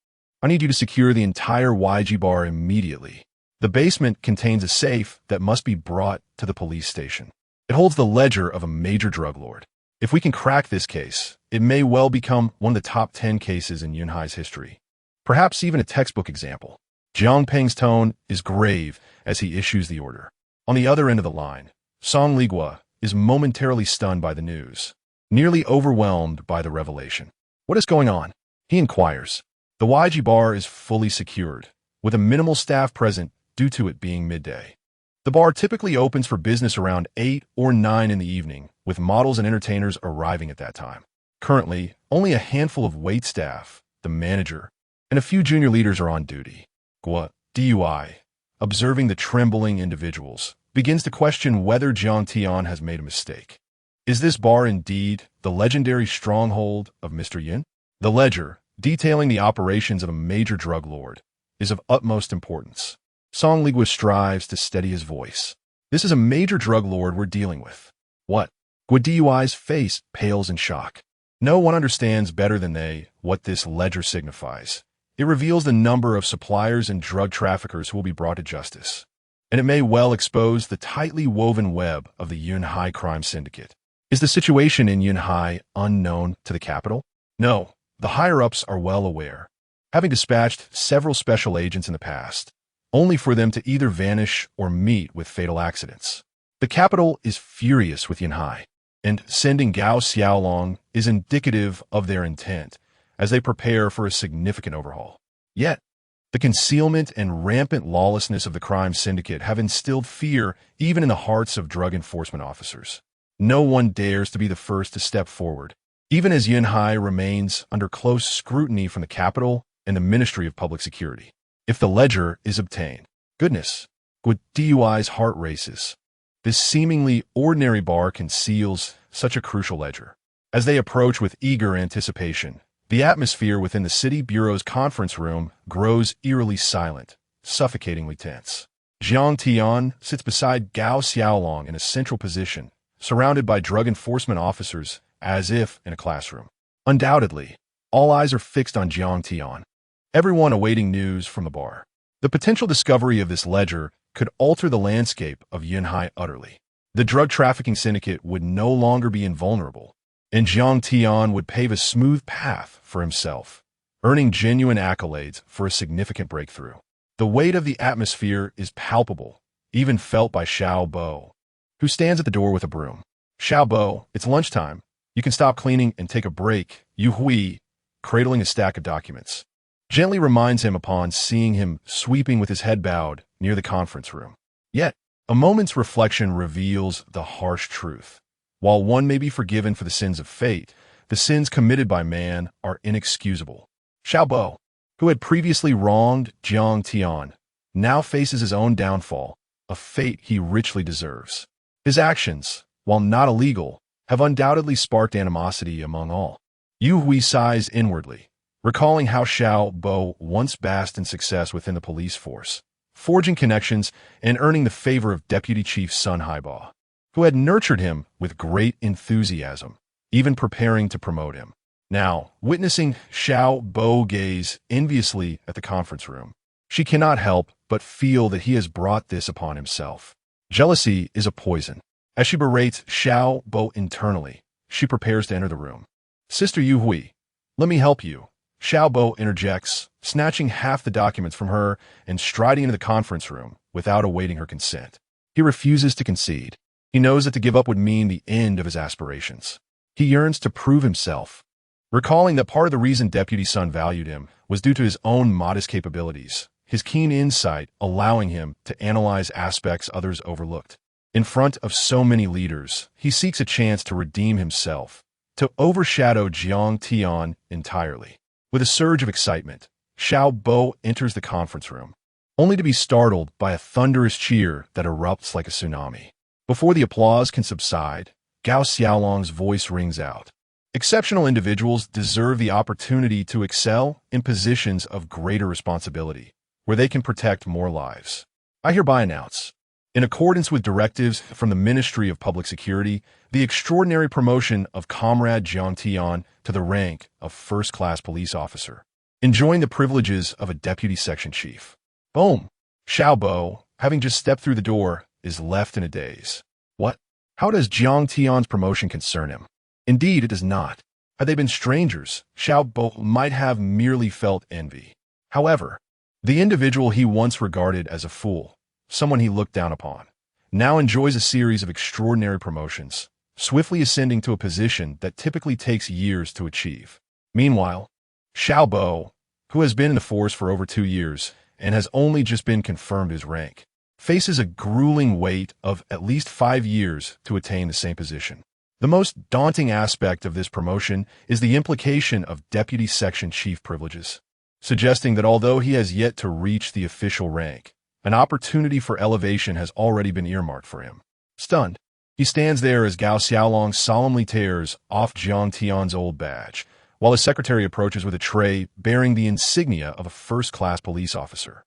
I need you to secure the entire YG bar immediately. The basement contains a safe that must be brought to the police station. It holds the ledger of a major drug lord. If we can crack this case, it may well become one of the top 10 cases in Yunhai's history. Perhaps even a textbook example. Jiang Peng's tone is grave as he issues the order. On the other end of the line, Song Ligua is momentarily stunned by the news, nearly overwhelmed by the revelation. What is going on? He inquires. The YG bar is fully secured, with a minimal staff present due to it being midday. The bar typically opens for business around 8 or 9 in the evening, with models and entertainers arriving at that time. Currently, only a handful of waitstaff, the manager, and a few junior leaders are on duty. Gua, DUI, observing the trembling individuals, begins to question whether Jiang Tian has made a mistake. Is this bar indeed the legendary stronghold of Mr. Yin? The ledger, detailing the operations of a major drug lord, is of utmost importance. Song Ligua strives to steady his voice. This is a major drug lord we're dealing with. What? Gua DUI's face pales in shock. No one understands better than they what this ledger signifies. It reveals the number of suppliers and drug traffickers who will be brought to justice. And it may well expose the tightly woven web of the Yunhai crime syndicate. Is the situation in Yunhai unknown to the capital? No, the higher-ups are well aware, having dispatched several special agents in the past, only for them to either vanish or meet with fatal accidents. The capital is furious with Yunhai, and sending Gao Xiaolong is indicative of their intent as they prepare for a significant overhaul. Yet, the concealment and rampant lawlessness of the crime syndicate have instilled fear even in the hearts of drug enforcement officers. No one dares to be the first to step forward, even as Yunhai remains under close scrutiny from the capital and the Ministry of Public Security. If the ledger is obtained, goodness, Gua DUI's heart races. This seemingly ordinary bar conceals such a crucial ledger. As they approach with eager anticipation, the atmosphere within the city bureau's conference room grows eerily silent, suffocatingly tense. Jiang Tian sits beside Gao Xiaolong in a central position, surrounded by drug enforcement officers as if in a classroom. Undoubtedly, all eyes are fixed on Jiang Tian, everyone awaiting news from the bar. The potential discovery of this ledger could alter the landscape of Yunhai utterly. The drug trafficking syndicate would no longer be invulnerable, and Jiang Tian would pave a smooth path for himself, earning genuine accolades for a significant breakthrough. The weight of the atmosphere is palpable, even felt by Xiao Bo, who stands at the door with a broom. Xiao Bo, it's lunchtime. You can stop cleaning and take a break, Yu Hui, cradling a stack of documents, gently reminds him upon seeing him sweeping with his head bowed near the conference room. Yet, a moment's reflection reveals the harsh truth. While one may be forgiven for the sins of fate, the sins committed by man are inexcusable. Xiao Bo, who had previously wronged Jiang Tian, now faces his own downfall, a fate he richly deserves. His actions, while not illegal, have undoubtedly sparked animosity among all. Yu Hui sighs inwardly, recalling how Xiao Bo once basked in success within the police force, forging connections and earning the favor of Deputy Chief Sun Haiba, who had nurtured him with great enthusiasm, even preparing to promote him. Now, witnessing Xiao Bo gaze enviously at the conference room, she cannot help but feel that he has brought this upon himself. Jealousy is a poison. As she berates Xiao Bo internally, she prepares to enter the room. Sister Yu Hui, let me help you. Xiao Bo interjects, snatching half the documents from her and striding into the conference room without awaiting her consent. He refuses to concede. He knows that to give up would mean the end of his aspirations. He yearns to prove himself, recalling that part of the reason Deputy Sun valued him was due to his own modest capabilities, his keen insight allowing him to analyze aspects others overlooked. In front of so many leaders, he seeks a chance to redeem himself, to overshadow Jiang Tian entirely. With a surge of excitement, Xiao Bo enters the conference room, only to be startled by a thunderous cheer that erupts like a tsunami. Before the applause can subside, Gao Xiaolong's voice rings out. Exceptional individuals deserve the opportunity to excel in positions of greater responsibility, where they can protect more lives. I hereby announce, in accordance with directives from the Ministry of Public Security, the extraordinary promotion of Comrade Jiang Tian to the rank of first-class police officer, enjoying the privileges of a deputy section chief. Boom! Xiao Bo, having just stepped through the door, is left in a daze. What? How does Jiang Tian's promotion concern him? Indeed, it does not. Had they been strangers, Xiao Bo might have merely felt envy. However, The individual he once regarded as a fool, someone he looked down upon, now enjoys a series of extraordinary promotions, swiftly ascending to a position that typically takes years to achieve. Meanwhile, Xiao Bo, who has been in the force for over 2 years and has only just been confirmed his rank, faces a grueling wait of at least 5 years to attain the same position. The most daunting aspect of this promotion is the implication of deputy section chief privileges, suggesting that although he has yet to reach the official rank, an opportunity for elevation has already been earmarked for him. Stunned, he stands there as Gao Xiaolong solemnly tears off Jiang Tian's old badge, while his secretary approaches with a tray bearing the insignia of a first-class police officer.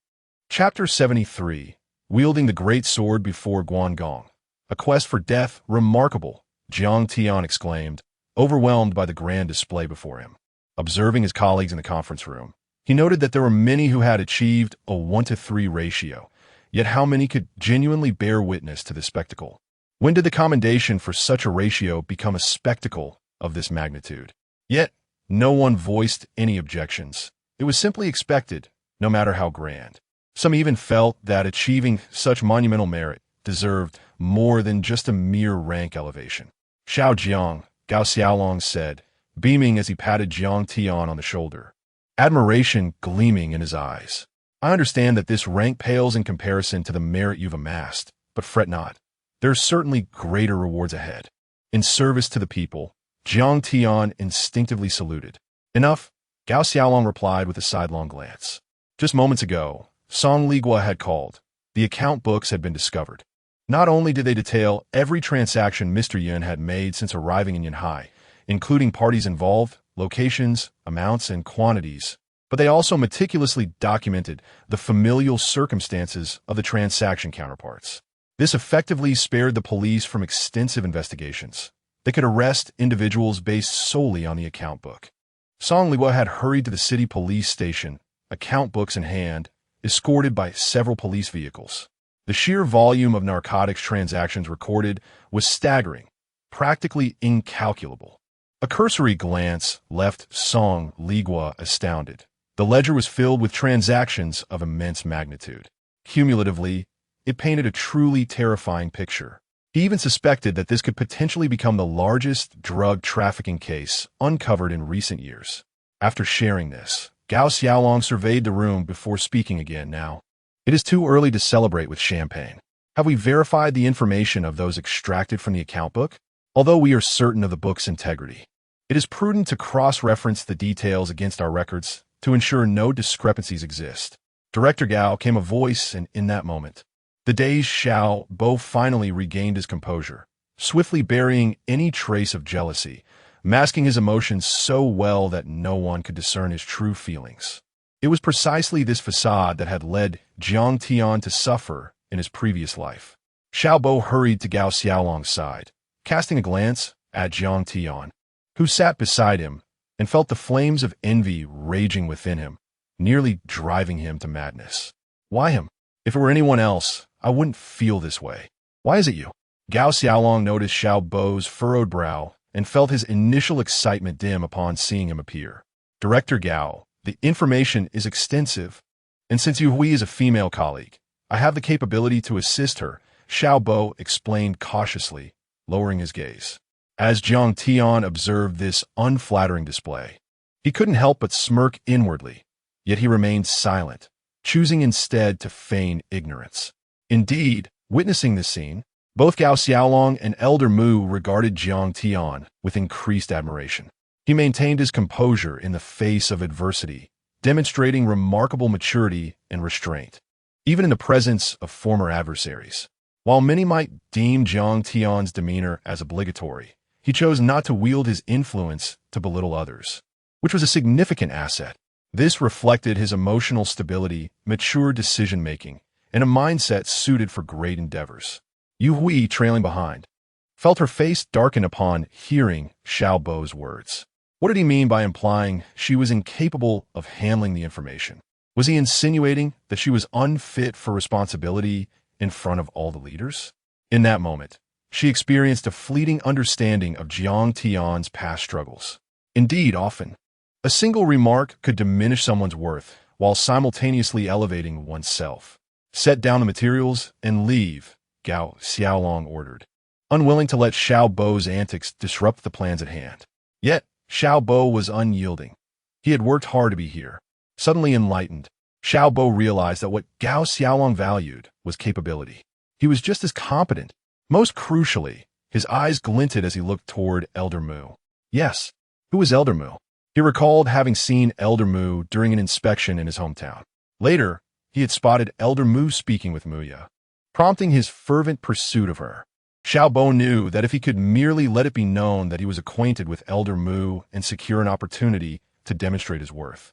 Chapter 73, Wielding the Great Sword Before Guangong. A quest for death remarkable, Jiang Tian exclaimed, overwhelmed by the grand display before him. Observing his colleagues in the conference room, he noted that there were many who had achieved a 1-to-3 ratio, yet how many could genuinely bear witness to this spectacle? When did the commendation for such a ratio become a spectacle of this magnitude? Yet, no one voiced any objections. It was simply expected, no matter how grand. Some even felt that achieving such monumental merit deserved more than just a mere rank elevation. Xiao Jiang, Gao Xiaolong said, beaming as he patted Jiang Tian on the shoulder, admiration gleaming in his eyes. I understand that this rank pales in comparison to the merit you've amassed, but fret not. There are certainly greater rewards ahead. In service to the people, Jiang Tian instinctively saluted. Enough, Gao Xiaolong replied with a sidelong glance. Just moments ago, Song Ligua had called. The account books had been discovered. Not only did they detail every transaction Mr. Yin had made since arriving in Yanhai, including parties involved, locations, amounts, and quantities, but they also meticulously documented the familial circumstances of the transaction counterparts. This effectively spared the police from extensive investigations. They could arrest individuals based solely on the account book. Song Ligua had hurried to the city police station, account books in hand, escorted by several police vehicles. The sheer volume of narcotics transactions recorded was staggering, practically incalculable. A cursory glance left Song Ligua astounded. The ledger was filled with transactions of immense magnitude. Cumulatively, it painted a truly terrifying picture. He even suspected that this could potentially become the largest drug trafficking case uncovered in recent years. After sharing this, Gao Xiaolong surveyed the room before speaking again. Now, it is too early to celebrate with champagne. Have we verified the information of those extracted from the account book? Although we are certain of the book's integrity, it is prudent to cross-reference the details against our records to ensure no discrepancies exist. Director Gao came a voice, and in that moment, the dazed Xiao Bo finally regained his composure, swiftly burying any trace of jealousy, masking his emotions so well that no one could discern his true feelings. It was precisely this facade that had led Jiang Tian to suffer in his previous life. Xiao Bo hurried to Gao Xiaolong's side, casting a glance at Jiang Tian, who sat beside him, and felt the flames of envy raging within him, nearly driving him to madness. Why him? If it were anyone else, I wouldn't feel this way. Why is it you? Gao Xiaolong noticed Xiao Bo's furrowed brow and felt his initial excitement dim upon seeing him appear. Director Gao, the information is extensive, and since Yu Hui is a female colleague, I have the capability to assist her, Xiao Bo explained cautiously, lowering his gaze. As Jiang Tian observed this unflattering display, he couldn't help but smirk inwardly, yet he remained silent, choosing instead to feign ignorance. Indeed, witnessing this scene, both Gao Xiaolong and Elder Mu regarded Jiang Tian with increased admiration. He maintained his composure in the face of adversity, demonstrating remarkable maturity and restraint, even in the presence of former adversaries. While many might deem Jiang Tian's demeanor as obligatory, he chose not to wield his influence to belittle others, which was a significant asset. This reflected his emotional stability, mature decision-making, and a mindset suited for great endeavors. Yu Hui, trailing behind, felt her face darken upon hearing Xiao Bo's words. What did he mean by implying she was incapable of handling the information? Was he insinuating that she was unfit for responsibility in front of all the leaders? In that moment, she experienced a fleeting understanding of Jiang Tian's past struggles. Indeed, often, a single remark could diminish someone's worth, while simultaneously elevating oneself. Set down the materials and leave, Gao Xiaolong ordered, unwilling to let Xiao Bo's antics disrupt the plans at hand. Yet, Xiao Bo was unyielding. He had worked hard to be here. Suddenly enlightened, Xiao Bo realized that what Gao Xiaolong valued was capability. He was just as competent. Most crucially, his eyes glinted as he looked toward Elder Mu. Yes, who was Elder Mu? He recalled having seen Elder Mu during an inspection in his hometown. Later, he had spotted Elder Mu speaking with Muya, prompting his fervent pursuit of her. Xiao Bo knew that if he could merely let it be known that he was acquainted with Elder Mu and secure an opportunity to demonstrate his worth,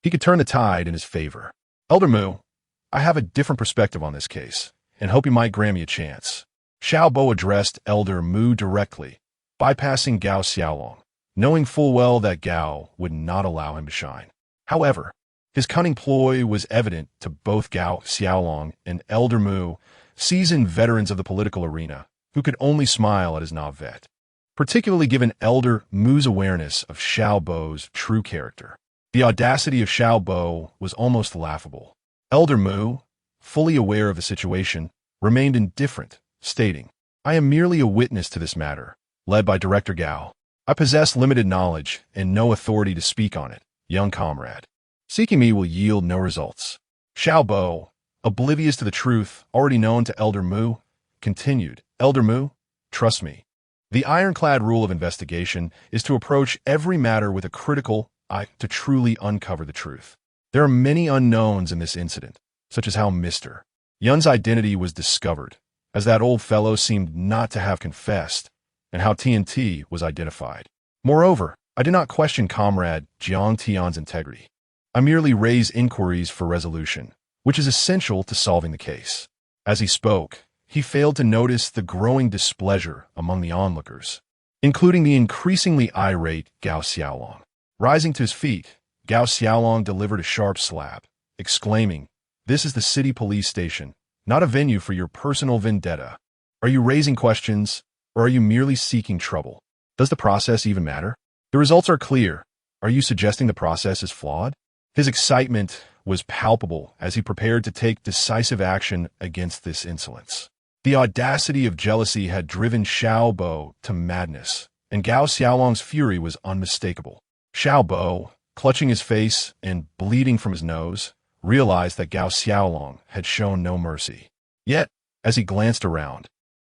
he could turn the tide in his favor. Elder Mu, I have a different perspective on this case, and hope you might grant me a chance. Xiao Bo addressed Elder Mu directly, bypassing Gao Xiaolong, knowing full well that Gao would not allow him to shine. However, his cunning ploy was evident to both Gao Xiaolong and Elder Mu, seasoned veterans of the political arena, who could only smile at his navet, particularly given Elder Mu's awareness of Xiao Bo's true character. The audacity of Xiao Bo was almost laughable. Elder Mu, fully aware of the situation, remained indifferent, stating, I am merely a witness to this matter, led by Director Gao. I possess limited knowledge and no authority to speak on it, young comrade. Seeking me will yield no results. Xiao Bo, oblivious to the truth already known to Elder Mu, continued, Elder Mu, trust me. The ironclad rule of investigation is to approach every matter with a critical eye to truly uncover the truth. There are many unknowns in this incident, such as how Mr. Yun's identity was discovered, as that old fellow seemed not to have confessed, and how TNT was identified. Moreover, I do not question Comrade Jiang Tian's integrity. I merely raise inquiries for resolution, which is essential to solving the case. As he spoke, he failed to notice the growing displeasure among the onlookers, including the increasingly irate Gao Xiaolong. Rising to his feet, Gao Xiaolong delivered a sharp slap, exclaiming, This is the city police station, not a venue for your personal vendetta. Are you raising questions, or are you merely seeking trouble? Does the process even matter? The results are clear. Are you suggesting the process is flawed? His excitement was palpable as he prepared to take decisive action against this insolence. The audacity of jealousy had driven Xiao Bo to madness, and Gao Xiaolong's fury was unmistakable. Xiao Bo, clutching his face and bleeding from his nose, realized that Gao Xiaolong had shown no mercy. Yet, as he glanced around,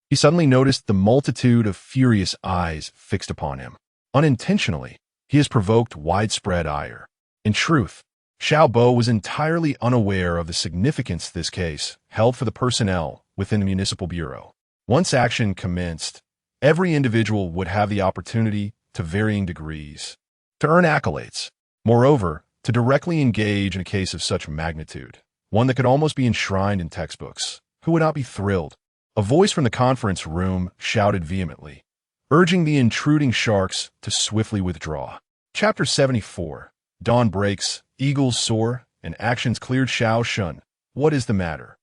he suddenly noticed the multitude of furious eyes fixed upon him. Unintentionally, he has provoked widespread ire. In truth, Xiao Bo was entirely unaware of the significance this case held for the personnel within the municipal bureau. Once action commenced, every individual would have the opportunity, to varying degrees, to earn accolades. Moreover, to directly engage in a case of such magnitude, one that could almost be enshrined in textbooks, who would not be thrilled? A voice from the conference room shouted vehemently, urging the intruding sharks to swiftly withdraw. Chapter 74. Dawn breaks, eagles soar, and actions cleared Xiao Shun. What is the matter?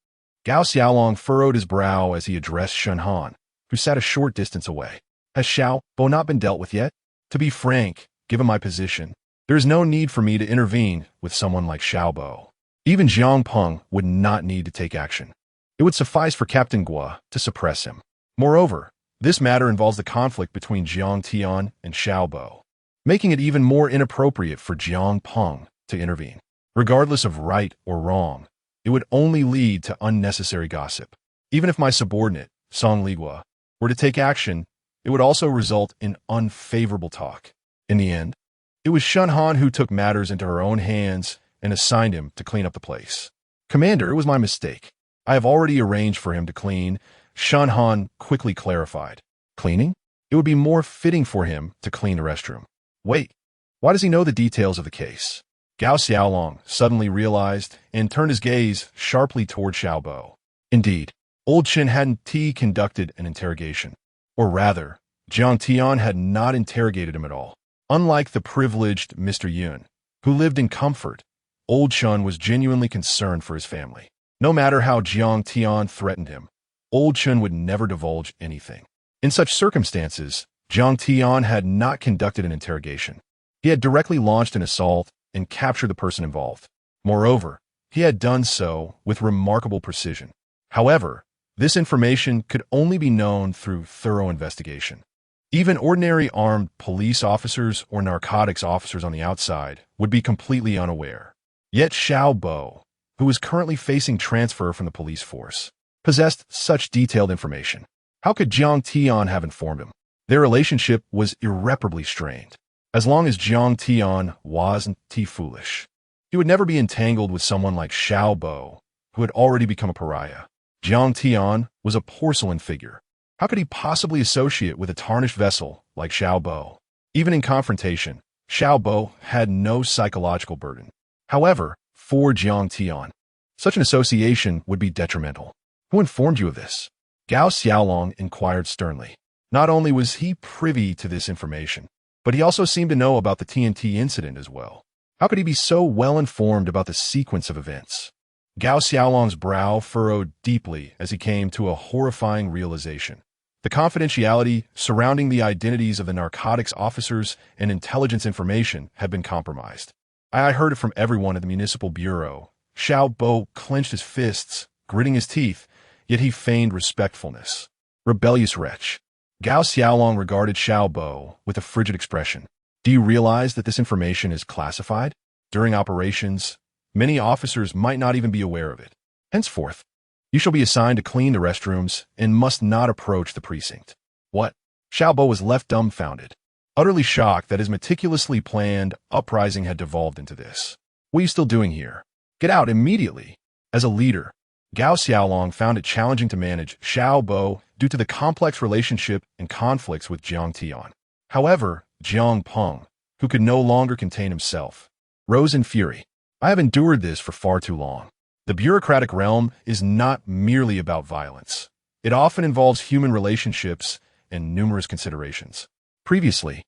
Gao Xiaolong furrowed his brow as he addressed Shun Han, who sat a short distance away. Has Xiao Bo not been dealt with yet? To be frank, given my position, there is no need for me to intervene with someone like Xiao Bo. Even Jiang Peng would not need to take action. It would suffice for Captain Gua to suppress him. Moreover, this matter involves the conflict between Jiang Tian and Xiao Bo, making it even more inappropriate for Jiang Peng to intervene. Regardless of right or wrong, it would only lead to unnecessary gossip. Even if my subordinate, Song Ligua, were to take action, it would also result in unfavorable talk. In the end, it was Shun Han who took matters into her own hands and assigned him to clean up the place. Commander, it was my mistake. I have already arranged for him to clean, Shun Han quickly clarified. Cleaning? It would be more fitting for him to clean the restroom. Wait, why does he know the details of the case? Gao Xiaolong suddenly realized and turned his gaze sharply toward Xiao Bo. Indeed, Old Chin hadn't conducted an interrogation. Or rather, Jiang Tian had not interrogated him at all. Unlike the privileged Mr. Yun, who lived in comfort, Old Chun was genuinely concerned for his family. No matter how Jiang Tian threatened him, Old Chun would never divulge anything. In such circumstances, Jiang Tian had not conducted an interrogation. He had directly launched an assault and captured the person involved. Moreover, he had done so with remarkable precision. However, this information could only be known through thorough investigation. Even ordinary armed police officers or narcotics officers on the outside would be completely unaware. Yet Xiao Bo, who was currently facing transfer from the police force, possessed such detailed information. How could Jiang Tian have informed him? Their relationship was irreparably strained. As long as Jiang Tian wasn't foolish, he would never be entangled with someone like Xiao Bo, who had already become a pariah. Jiang Tian was a porcelain figure. How could he possibly associate with a tarnished vessel like Xiao Bo? Even in confrontation, Xiao Bo had no psychological burden. However, for Jiang Tian, such an association would be detrimental. Who informed you of this? Gao Xiaolong inquired sternly. Not only was he privy to this information, but he also seemed to know about the TNT incident as well. How could he be so well informed about the sequence of events? Gao Xiaolong's brow furrowed deeply as he came to a horrifying realization. The confidentiality surrounding the identities of the narcotics officers and intelligence information had been compromised. I heard it from everyone at the Municipal Bureau. Xiao Bo clenched his fists, gritting his teeth, yet he feigned respectfulness. Rebellious wretch. Gao Xiaolong regarded Xiao Bo with a frigid expression. Do you realize that this information is classified? During operations, many officers might not even be aware of it. Henceforth, you shall be assigned to clean the restrooms and must not approach the precinct. What? Xiao Bo was left dumbfounded, utterly shocked that his meticulously planned uprising had devolved into this. What are you still doing here? Get out immediately. As a leader, Gao Xiaolong found it challenging to manage Xiao Bo due to the complex relationship and conflicts with Jiang Tian. However, Jiang Peng, who could no longer contain himself, rose in fury. I have endured this for far too long. The bureaucratic realm is not merely about violence. It often involves human relationships and numerous considerations. Previously,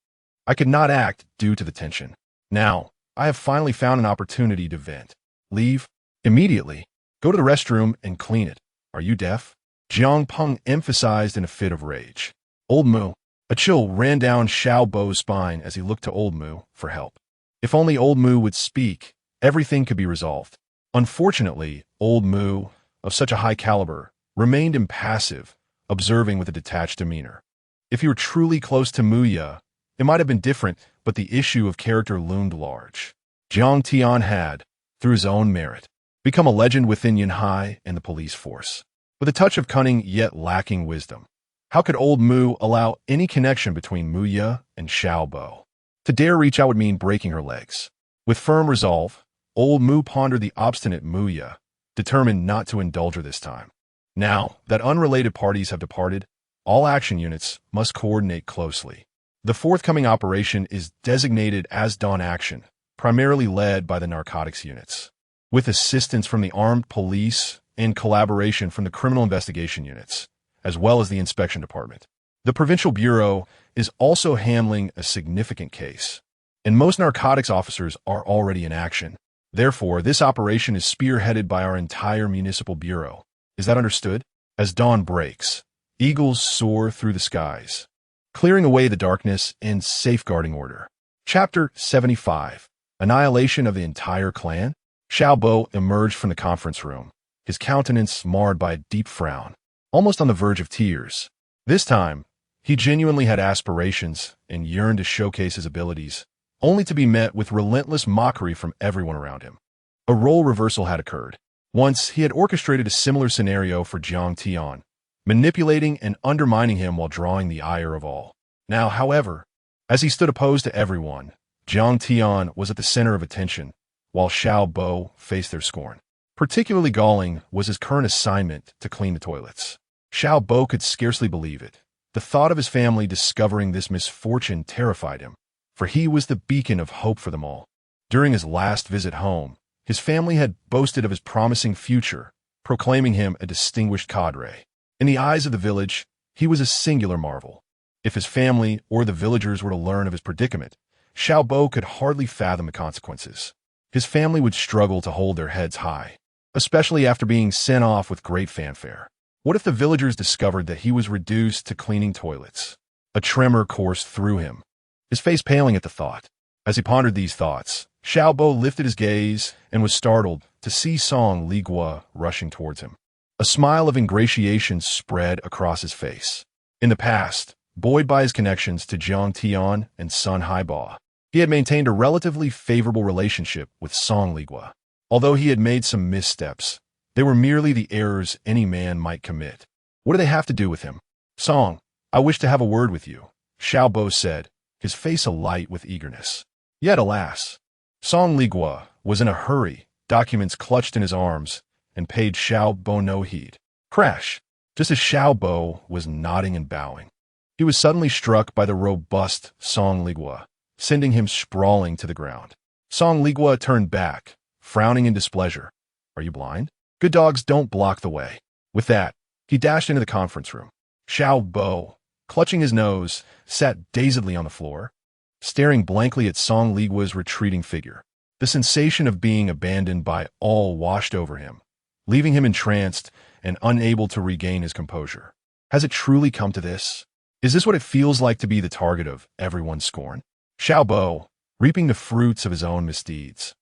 I could not act due to the tension. Now, I have finally found an opportunity to vent. Leave immediately. Go to the restroom and clean it. Are you deaf? Jiang Peng emphasized in a fit of rage. Old Mu. A chill ran down Xiao Bo's spine as he looked to Old Mu for help. If only Old Mu would speak, everything could be resolved. Unfortunately, Old Mu, of such a high caliber, remained impassive, observing with a detached demeanor. If he were truly close to Muya, it might have been different, but the issue of character loomed large. Jiang Tian had, through his own merit, become a legend within Yanhai and the police force. With a touch of cunning yet lacking wisdom, how could Old Mu allow any connection between Muya and Xiao Bo? To dare reach out would mean breaking her legs. With firm resolve, Old Mu pondered the obstinate Muya, determined not to indulge her this time. Now that unrelated parties have departed, all action units must coordinate closely. The forthcoming operation is designated as Dawn Action, primarily led by the narcotics units, with assistance from the armed police and collaboration from the criminal investigation units, as well as the inspection department. The Provincial Bureau is also handling a significant case, and most narcotics officers are already in action. Therefore, this operation is spearheaded by our entire Municipal Bureau. Is that understood? As dawn breaks, eagles soar through the skies, clearing away the darkness and safeguarding order. Chapter 75. Annihilation of the entire clan? Xiao Bo emerged from the conference room, his countenance marred by a deep frown, almost on the verge of tears. This time, he genuinely had aspirations and yearned to showcase his abilities, only to be met with relentless mockery from everyone around him. A role reversal had occurred. Once, he had orchestrated a similar scenario for Jiang Tian, manipulating and undermining him while drawing the ire of all. Now, however, as he stood opposed to everyone, Jiang Tian was at the center of attention, while Xiao Bo faced their scorn. Particularly galling was his current assignment to clean the toilets. Xiao Bo could scarcely believe it. The thought of his family discovering this misfortune terrified him, for he was the beacon of hope for them all. During his last visit home, his family had boasted of his promising future, proclaiming him a distinguished cadre. In the eyes of the village, he was a singular marvel. If his family or the villagers were to learn of his predicament, Xiao Bo could hardly fathom the consequences. His family would struggle to hold their heads high, especially after being sent off with great fanfare. What if the villagers discovered that he was reduced to cleaning toilets? A tremor coursed through him, his face paling at the thought. As he pondered these thoughts, Xiaobo lifted his gaze and was startled to see Song Ligua rushing towards him. A smile of ingratiation spread across his face. In the past, buoyed by his connections to Jiang Tian and Sun Haiba, he had maintained a relatively favorable relationship with Song Ligua. Although he had made some missteps, they were merely the errors any man might commit. What do they have to do with him? Song, I wish to have a word with you, Xiaobo said, his face alight with eagerness. Yet alas, Song Ligua was in a hurry, documents clutched in his arms, and paid Xiaobo no heed. Crash! Just as Xiaobo was nodding and bowing, he was suddenly struck by the robust Song Ligua, sending him sprawling to the ground. Song Ligua turned back, frowning in displeasure. Are you blind? Good dogs don't block the way. With that, he dashed into the conference room. Xiaobo, clutching his nose, sat dazedly on the floor, staring blankly at Song Ligua's retreating figure. The sensation of being abandoned by all washed over him, leaving him entranced and unable to regain his composure. Has it truly come to this? Is this what it feels like to be the target of everyone's scorn? Xiaobo, reaping the fruits of his own misdeeds,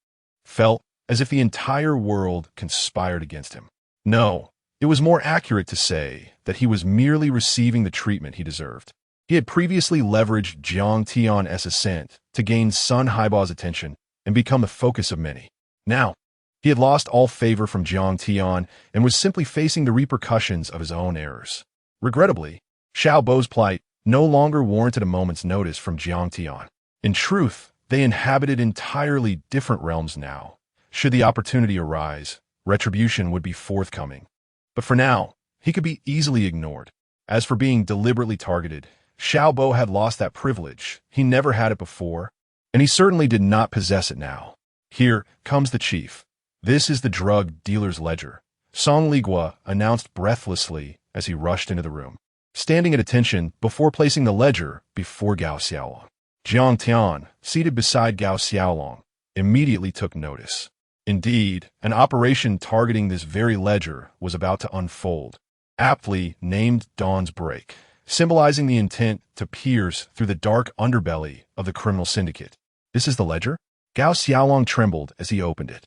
felt as if the entire world conspired against him. No, it was more accurate to say that he was merely receiving the treatment he deserved. He had previously leveraged Jiang Tian's ascent to gain Sun Haiba's attention and become the focus of many. Now, he had lost all favor from Jiang Tian and was simply facing the repercussions of his own errors. Regrettably, Xiaobo's plight no longer warranted a moment's notice from Jiang Tian. In truth, they inhabited entirely different realms now. Should the opportunity arise, retribution would be forthcoming. But for now, he could be easily ignored. As for being deliberately targeted, Xiaobo had lost that privilege. He never had it before, and he certainly did not possess it now. Here comes the chief. This is the drug dealer's ledger, Song Ligua announced breathlessly as he rushed into the room, standing at attention before placing the ledger before Gao Xiaolong. Jiang Tian, seated beside Gao Xiaolong, immediately took notice. Indeed, an operation targeting this very ledger was about to unfold, aptly named Dawn's Break, symbolizing the intent to pierce through the dark underbelly of the criminal syndicate. This is the ledger? Gao Xiaolong trembled as he opened it.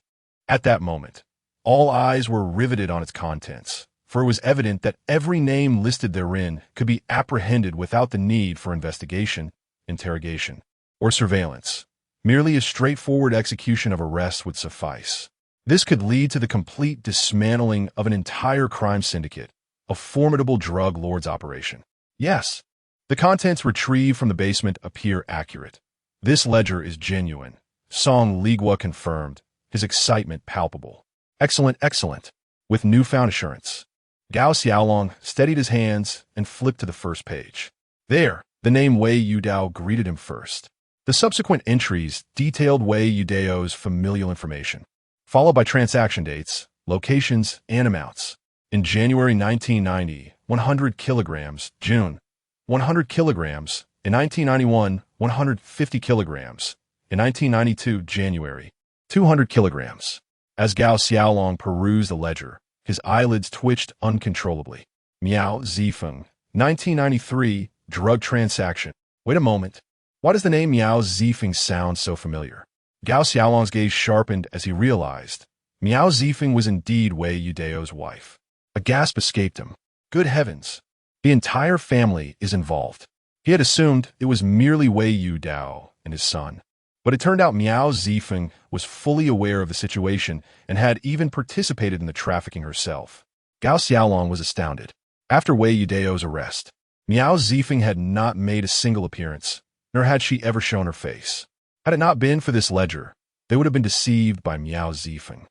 At that moment, all eyes were riveted on its contents, for it was evident that every name listed therein could be apprehended without the need for investigation, interrogation, or surveillance. Merely a straightforward execution of arrests would suffice. This could lead to the complete dismantling of an entire crime syndicate, a formidable drug lord's operation. Yes, the contents retrieved from the basement appear accurate. This ledger is genuine, Song Ligua confirmed, his excitement palpable. Excellent, excellent. With newfound assurance, Gao Xiaolong steadied his hands and flipped to the first page. There, the name Wei Yudao greeted him first. The subsequent entries detailed Wei Yudao's familial information, followed by transaction dates, locations, and amounts. In January 1990, 100 kilograms. June, 100 kilograms. In 1991, 150 kilograms. In 1992, January, 200 kilograms. As Gao Xiaolong perused the ledger, his eyelids twitched uncontrollably. Miao Zifeng, 1993, drug transaction. Wait a moment. Why does the name Miao Zifeng sound so familiar? Gao Xiaolong's gaze sharpened as he realized Miao Zifeng was indeed Wei Yudao's wife. A gasp escaped him. Good heavens. The entire family is involved. He had assumed it was merely Wei Yudao and his son. But it turned out Miao Zifeng was fully aware of the situation and had even participated in the trafficking herself. Gao Xiaolong was astounded. After Wei Yudao's arrest, Miao Zifeng had not made a single appearance, nor had she ever shown her face. Had it not been for this ledger, they would have been deceived by Miao Zifeng.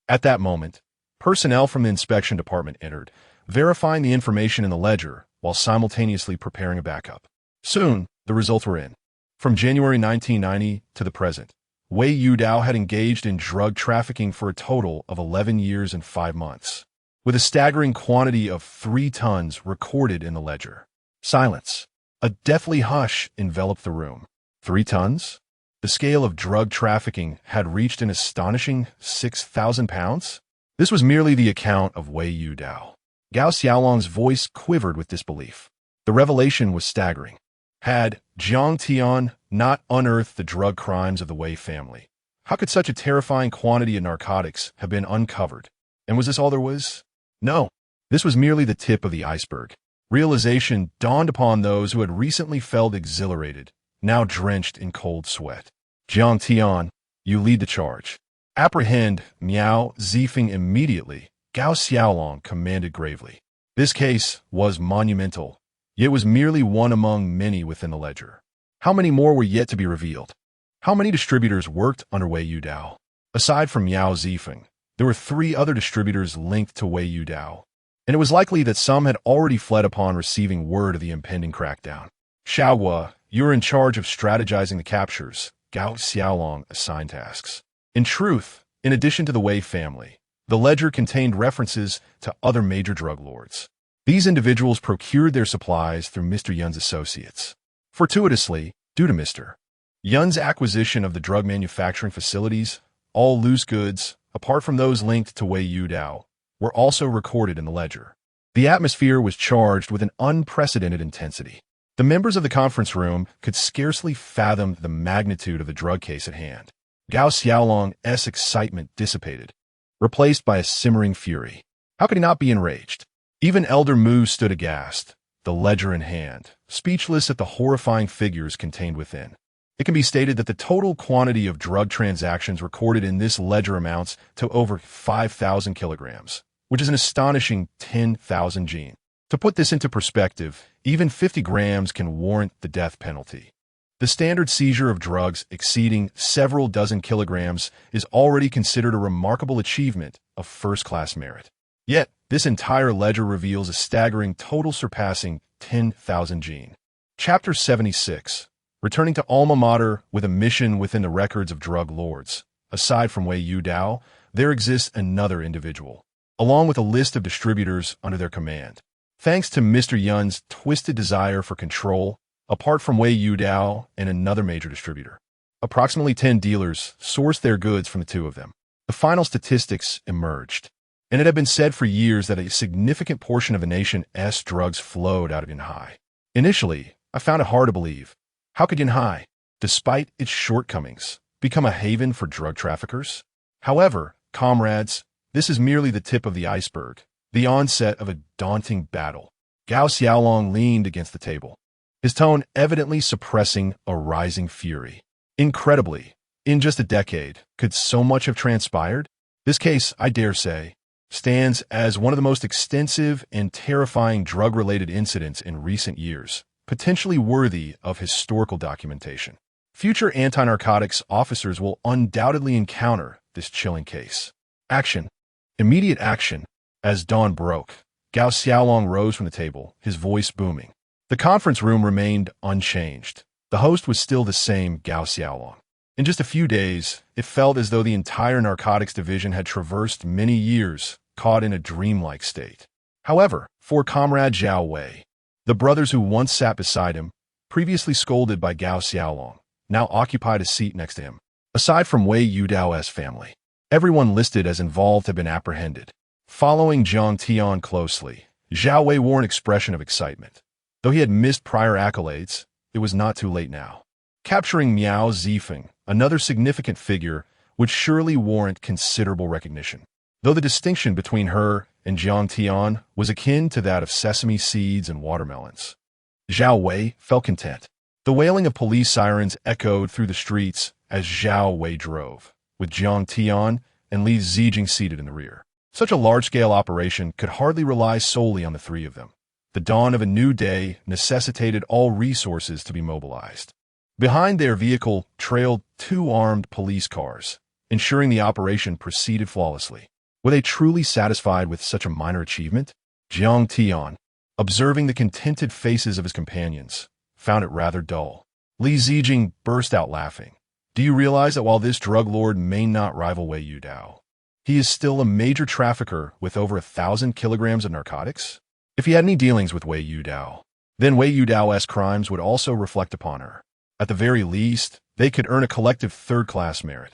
At that moment, personnel from the inspection department entered, verifying the information in the ledger while simultaneously preparing a backup. Soon, the results were in. From January 1990 to the present, Wei Yudao had engaged in drug trafficking for a total of 11 years and 5 months, with a staggering quantity of 3 tons recorded in the ledger. Silence. A deathly hush enveloped the room. 3 tons? The scale of drug trafficking had reached an astonishing 6,000 pounds? This was merely the account of Wei Yudao. Gao Xiaolong's voice quivered with disbelief. The revelation was staggering. Had Jiang Tian not unearthed the drug crimes of the Wei family, How could such a terrifying quantity of narcotics have been uncovered? And was this all there was? No. This was merely the tip of the iceberg. Realization dawned upon those who had recently felt exhilarated, now drenched in cold sweat. Jiang Tian, you lead the charge. Apprehend Miao Zifeng immediately, Gao Xiaolong commanded gravely. This case was monumental, yet was merely one among many within the ledger. How many more were yet to be revealed? How many distributors worked under Wei Yudao? Aside from Miao Zifeng, there were 3 other distributors linked to Wei Yudao, and it was likely that some had already fled upon receiving word of the impending crackdown. Xiaohua, you are in charge of strategizing the captures. Gao Xiaolong assigned tasks. In truth, in addition to the Wei family, the ledger contained references to other major drug lords. These individuals procured their supplies through Mr. Yun's associates. Fortuitously, due to Mr. Yun's acquisition of the drug manufacturing facilities, all loose goods, apart from those linked to Wei Yudao, were also recorded in the ledger. The atmosphere was charged with an unprecedented intensity. The members of the conference room could scarcely fathom the magnitude of the drug case at hand. Gao Xiaolong's excitement dissipated, replaced by a simmering fury. How could he not be enraged? Even Elder Mu stood aghast, the ledger in hand, speechless at the horrifying figures contained within. It can be stated that the total quantity of drug transactions recorded in this ledger amounts to over 5,000 kilograms, which is an astonishing 10,000 gene. To put this into perspective, even 50 grams can warrant the death penalty. The standard seizure of drugs exceeding several dozen kilograms is already considered a remarkable achievement of first-class merit. Yet, this entire ledger reveals a staggering total surpassing 10,000 gene. Chapter 76. Returning to Alma Mater with a mission within the records of drug lords. Aside from Wei Yudao, there exists another individual, along with a list of distributors under their command. Thanks to Mr. Yun's twisted desire for control, apart from Wei Yudao and another major distributor, approximately 10 dealers sourced their goods from the 2 of them. The final statistics emerged, and it had been said for years that a significant portion of the nation's drugs flowed out of Yanhai. Initially, I found it hard to believe. How could Yanhai, despite its shortcomings, become a haven for drug traffickers? However, comrades, this is merely the tip of the iceberg, the onset of a daunting battle. Gao Xiaolong leaned against the table, his tone evidently suppressing a rising fury. Incredibly, in just a decade, could so much have transpired? This case, I dare say, stands as one of the most extensive and terrifying drug-related incidents in recent years, potentially worthy of historical documentation. Future anti-narcotics officers will undoubtedly encounter this chilling case. Action. Immediate action. As dawn broke, Gao Xiaolong rose from the table, his voice booming. The conference room remained unchanged. The host was still the same Gao Xiaolong. In just a few days, it felt as though the entire narcotics division had traversed many years, caught in a dreamlike state. However, for Comrade Zhao Wei, the brothers who once sat beside him, previously scolded by Gao Xiaolong, now occupied a seat next to him. Aside from Wei Yudao's family, everyone listed as involved had been apprehended. Following Jiang Tian closely, Zhao Wei wore an expression of excitement. Though he had missed prior accolades, it was not too late now. Capturing Miao Zifeng, another significant figure, would surely warrant considerable recognition. Though the distinction between her and Jiang Tian was akin to that of sesame seeds and watermelons, Zhao Wei felt content. The wailing of police sirens echoed through the streets as Zhao Wei drove, with Jiang Tian and Li Zijing seated in the rear. Such a large-scale operation could hardly rely solely on the 3 of them. The dawn of a new day necessitated all resources to be mobilized. Behind their vehicle trailed 2 armed police cars, ensuring the operation proceeded flawlessly. Were they truly satisfied with such a minor achievement? Jiang Tian, observing the contented faces of his companions, found it rather dull. Li Zijing burst out laughing. Do you realize that while this drug lord may not rival Wei Yudao, he is still a major trafficker with over 1,000 kilograms of narcotics? If he had any dealings with Wei Yudao, then Wei Yudao's crimes would also reflect upon her. At the very least, they could earn a collective 3rd-class merit.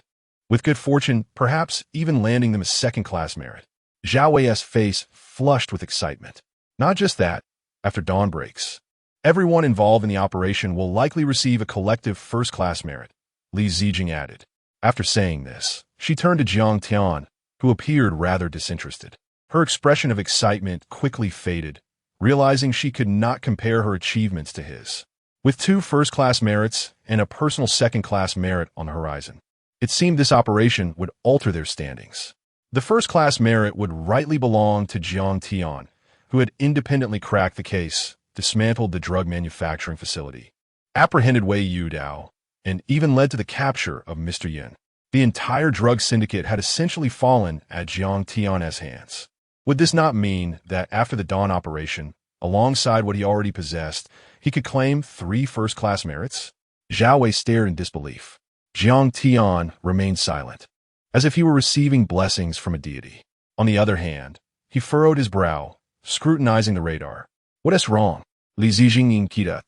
With good fortune, perhaps even landing them a 2nd-class merit. Zhao Wei's face flushed with excitement. Not just that, after dawn breaks, everyone involved in the operation will likely receive a collective 1st-class merit, Li Zijing added. After saying this, she turned to Jiang Tian, who appeared rather disinterested. Her expression of excitement quickly faded, realizing she could not compare her achievements to his. With 2 first-class merits and a personal second-class merit on the horizon, it seemed this operation would alter their standings. The first-class merit would rightly belong to Jiang Tian, who had independently cracked the case, dismantled the drug manufacturing facility, apprehended Wei Yudao, and even led to the capture of Mr. Yin. The entire drug syndicate had essentially fallen at Jiang Tian's hands. Would this not mean that after the Dawn operation, alongside what he already possessed, he could claim 3 first-class merits? Zhao Wei stared in disbelief. Jiang Tian remained silent, as if he were receiving blessings from a deity. On the other hand, he furrowed his brow, scrutinizing the radar. What is wrong? Li Zijing Kidat.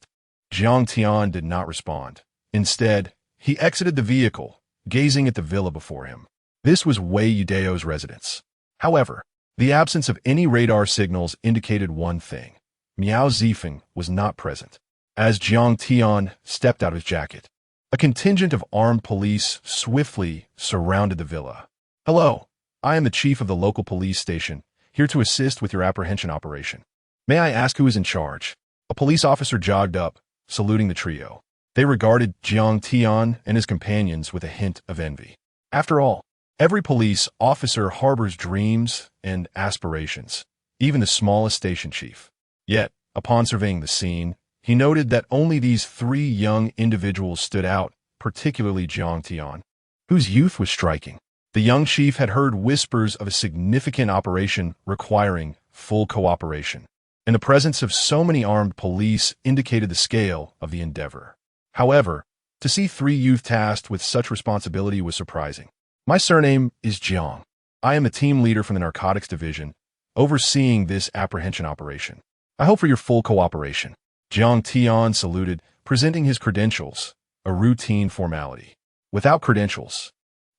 Jiang Tian did not respond. Instead, he exited the vehicle, gazing at the villa before him. This was Wei Yudao's residence. However, the absence of any radar signals indicated one thing. Miao Zifeng was not present. As Jiang Tian stepped out of his jacket, a contingent of armed police swiftly surrounded the villa. Hello, I am the chief of the local police station, here to assist with your apprehension operation. May I ask who is in charge? A police officer jogged up, saluting the trio. They regarded Jiang Tian and his companions with a hint of envy. After all, every police officer harbors dreams and aspirations, even the smallest station chief. Yet, upon surveying the scene, he noted that only these 3 young individuals stood out, particularly Jiang Tian, whose youth was striking. The young chief had heard whispers of a significant operation requiring full cooperation, and the presence of so many armed police indicated the scale of the endeavor. However, to see 3 youth tasked with such responsibility was surprising. My surname is Jiang. I am the team leader from the narcotics division, overseeing this apprehension operation. I hope for your full cooperation. Jiang Tian saluted, presenting his credentials, a routine formality. Without credentials,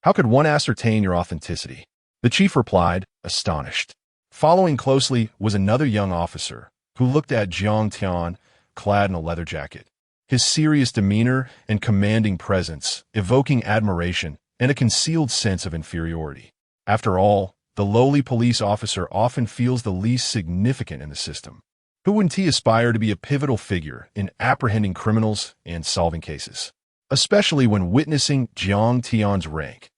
how could one ascertain your authenticity? The chief replied, astonished. Following closely was another young officer, who looked at Jiang Tian, clad in a leather jacket. His serious demeanor and commanding presence, evoking admiration and a concealed sense of inferiority. After all, the lowly police officer often feels the least significant in the system. Who wouldn't he aspire to be a pivotal figure in apprehending criminals and solving cases? Especially when witnessing Jiang Tian's rank,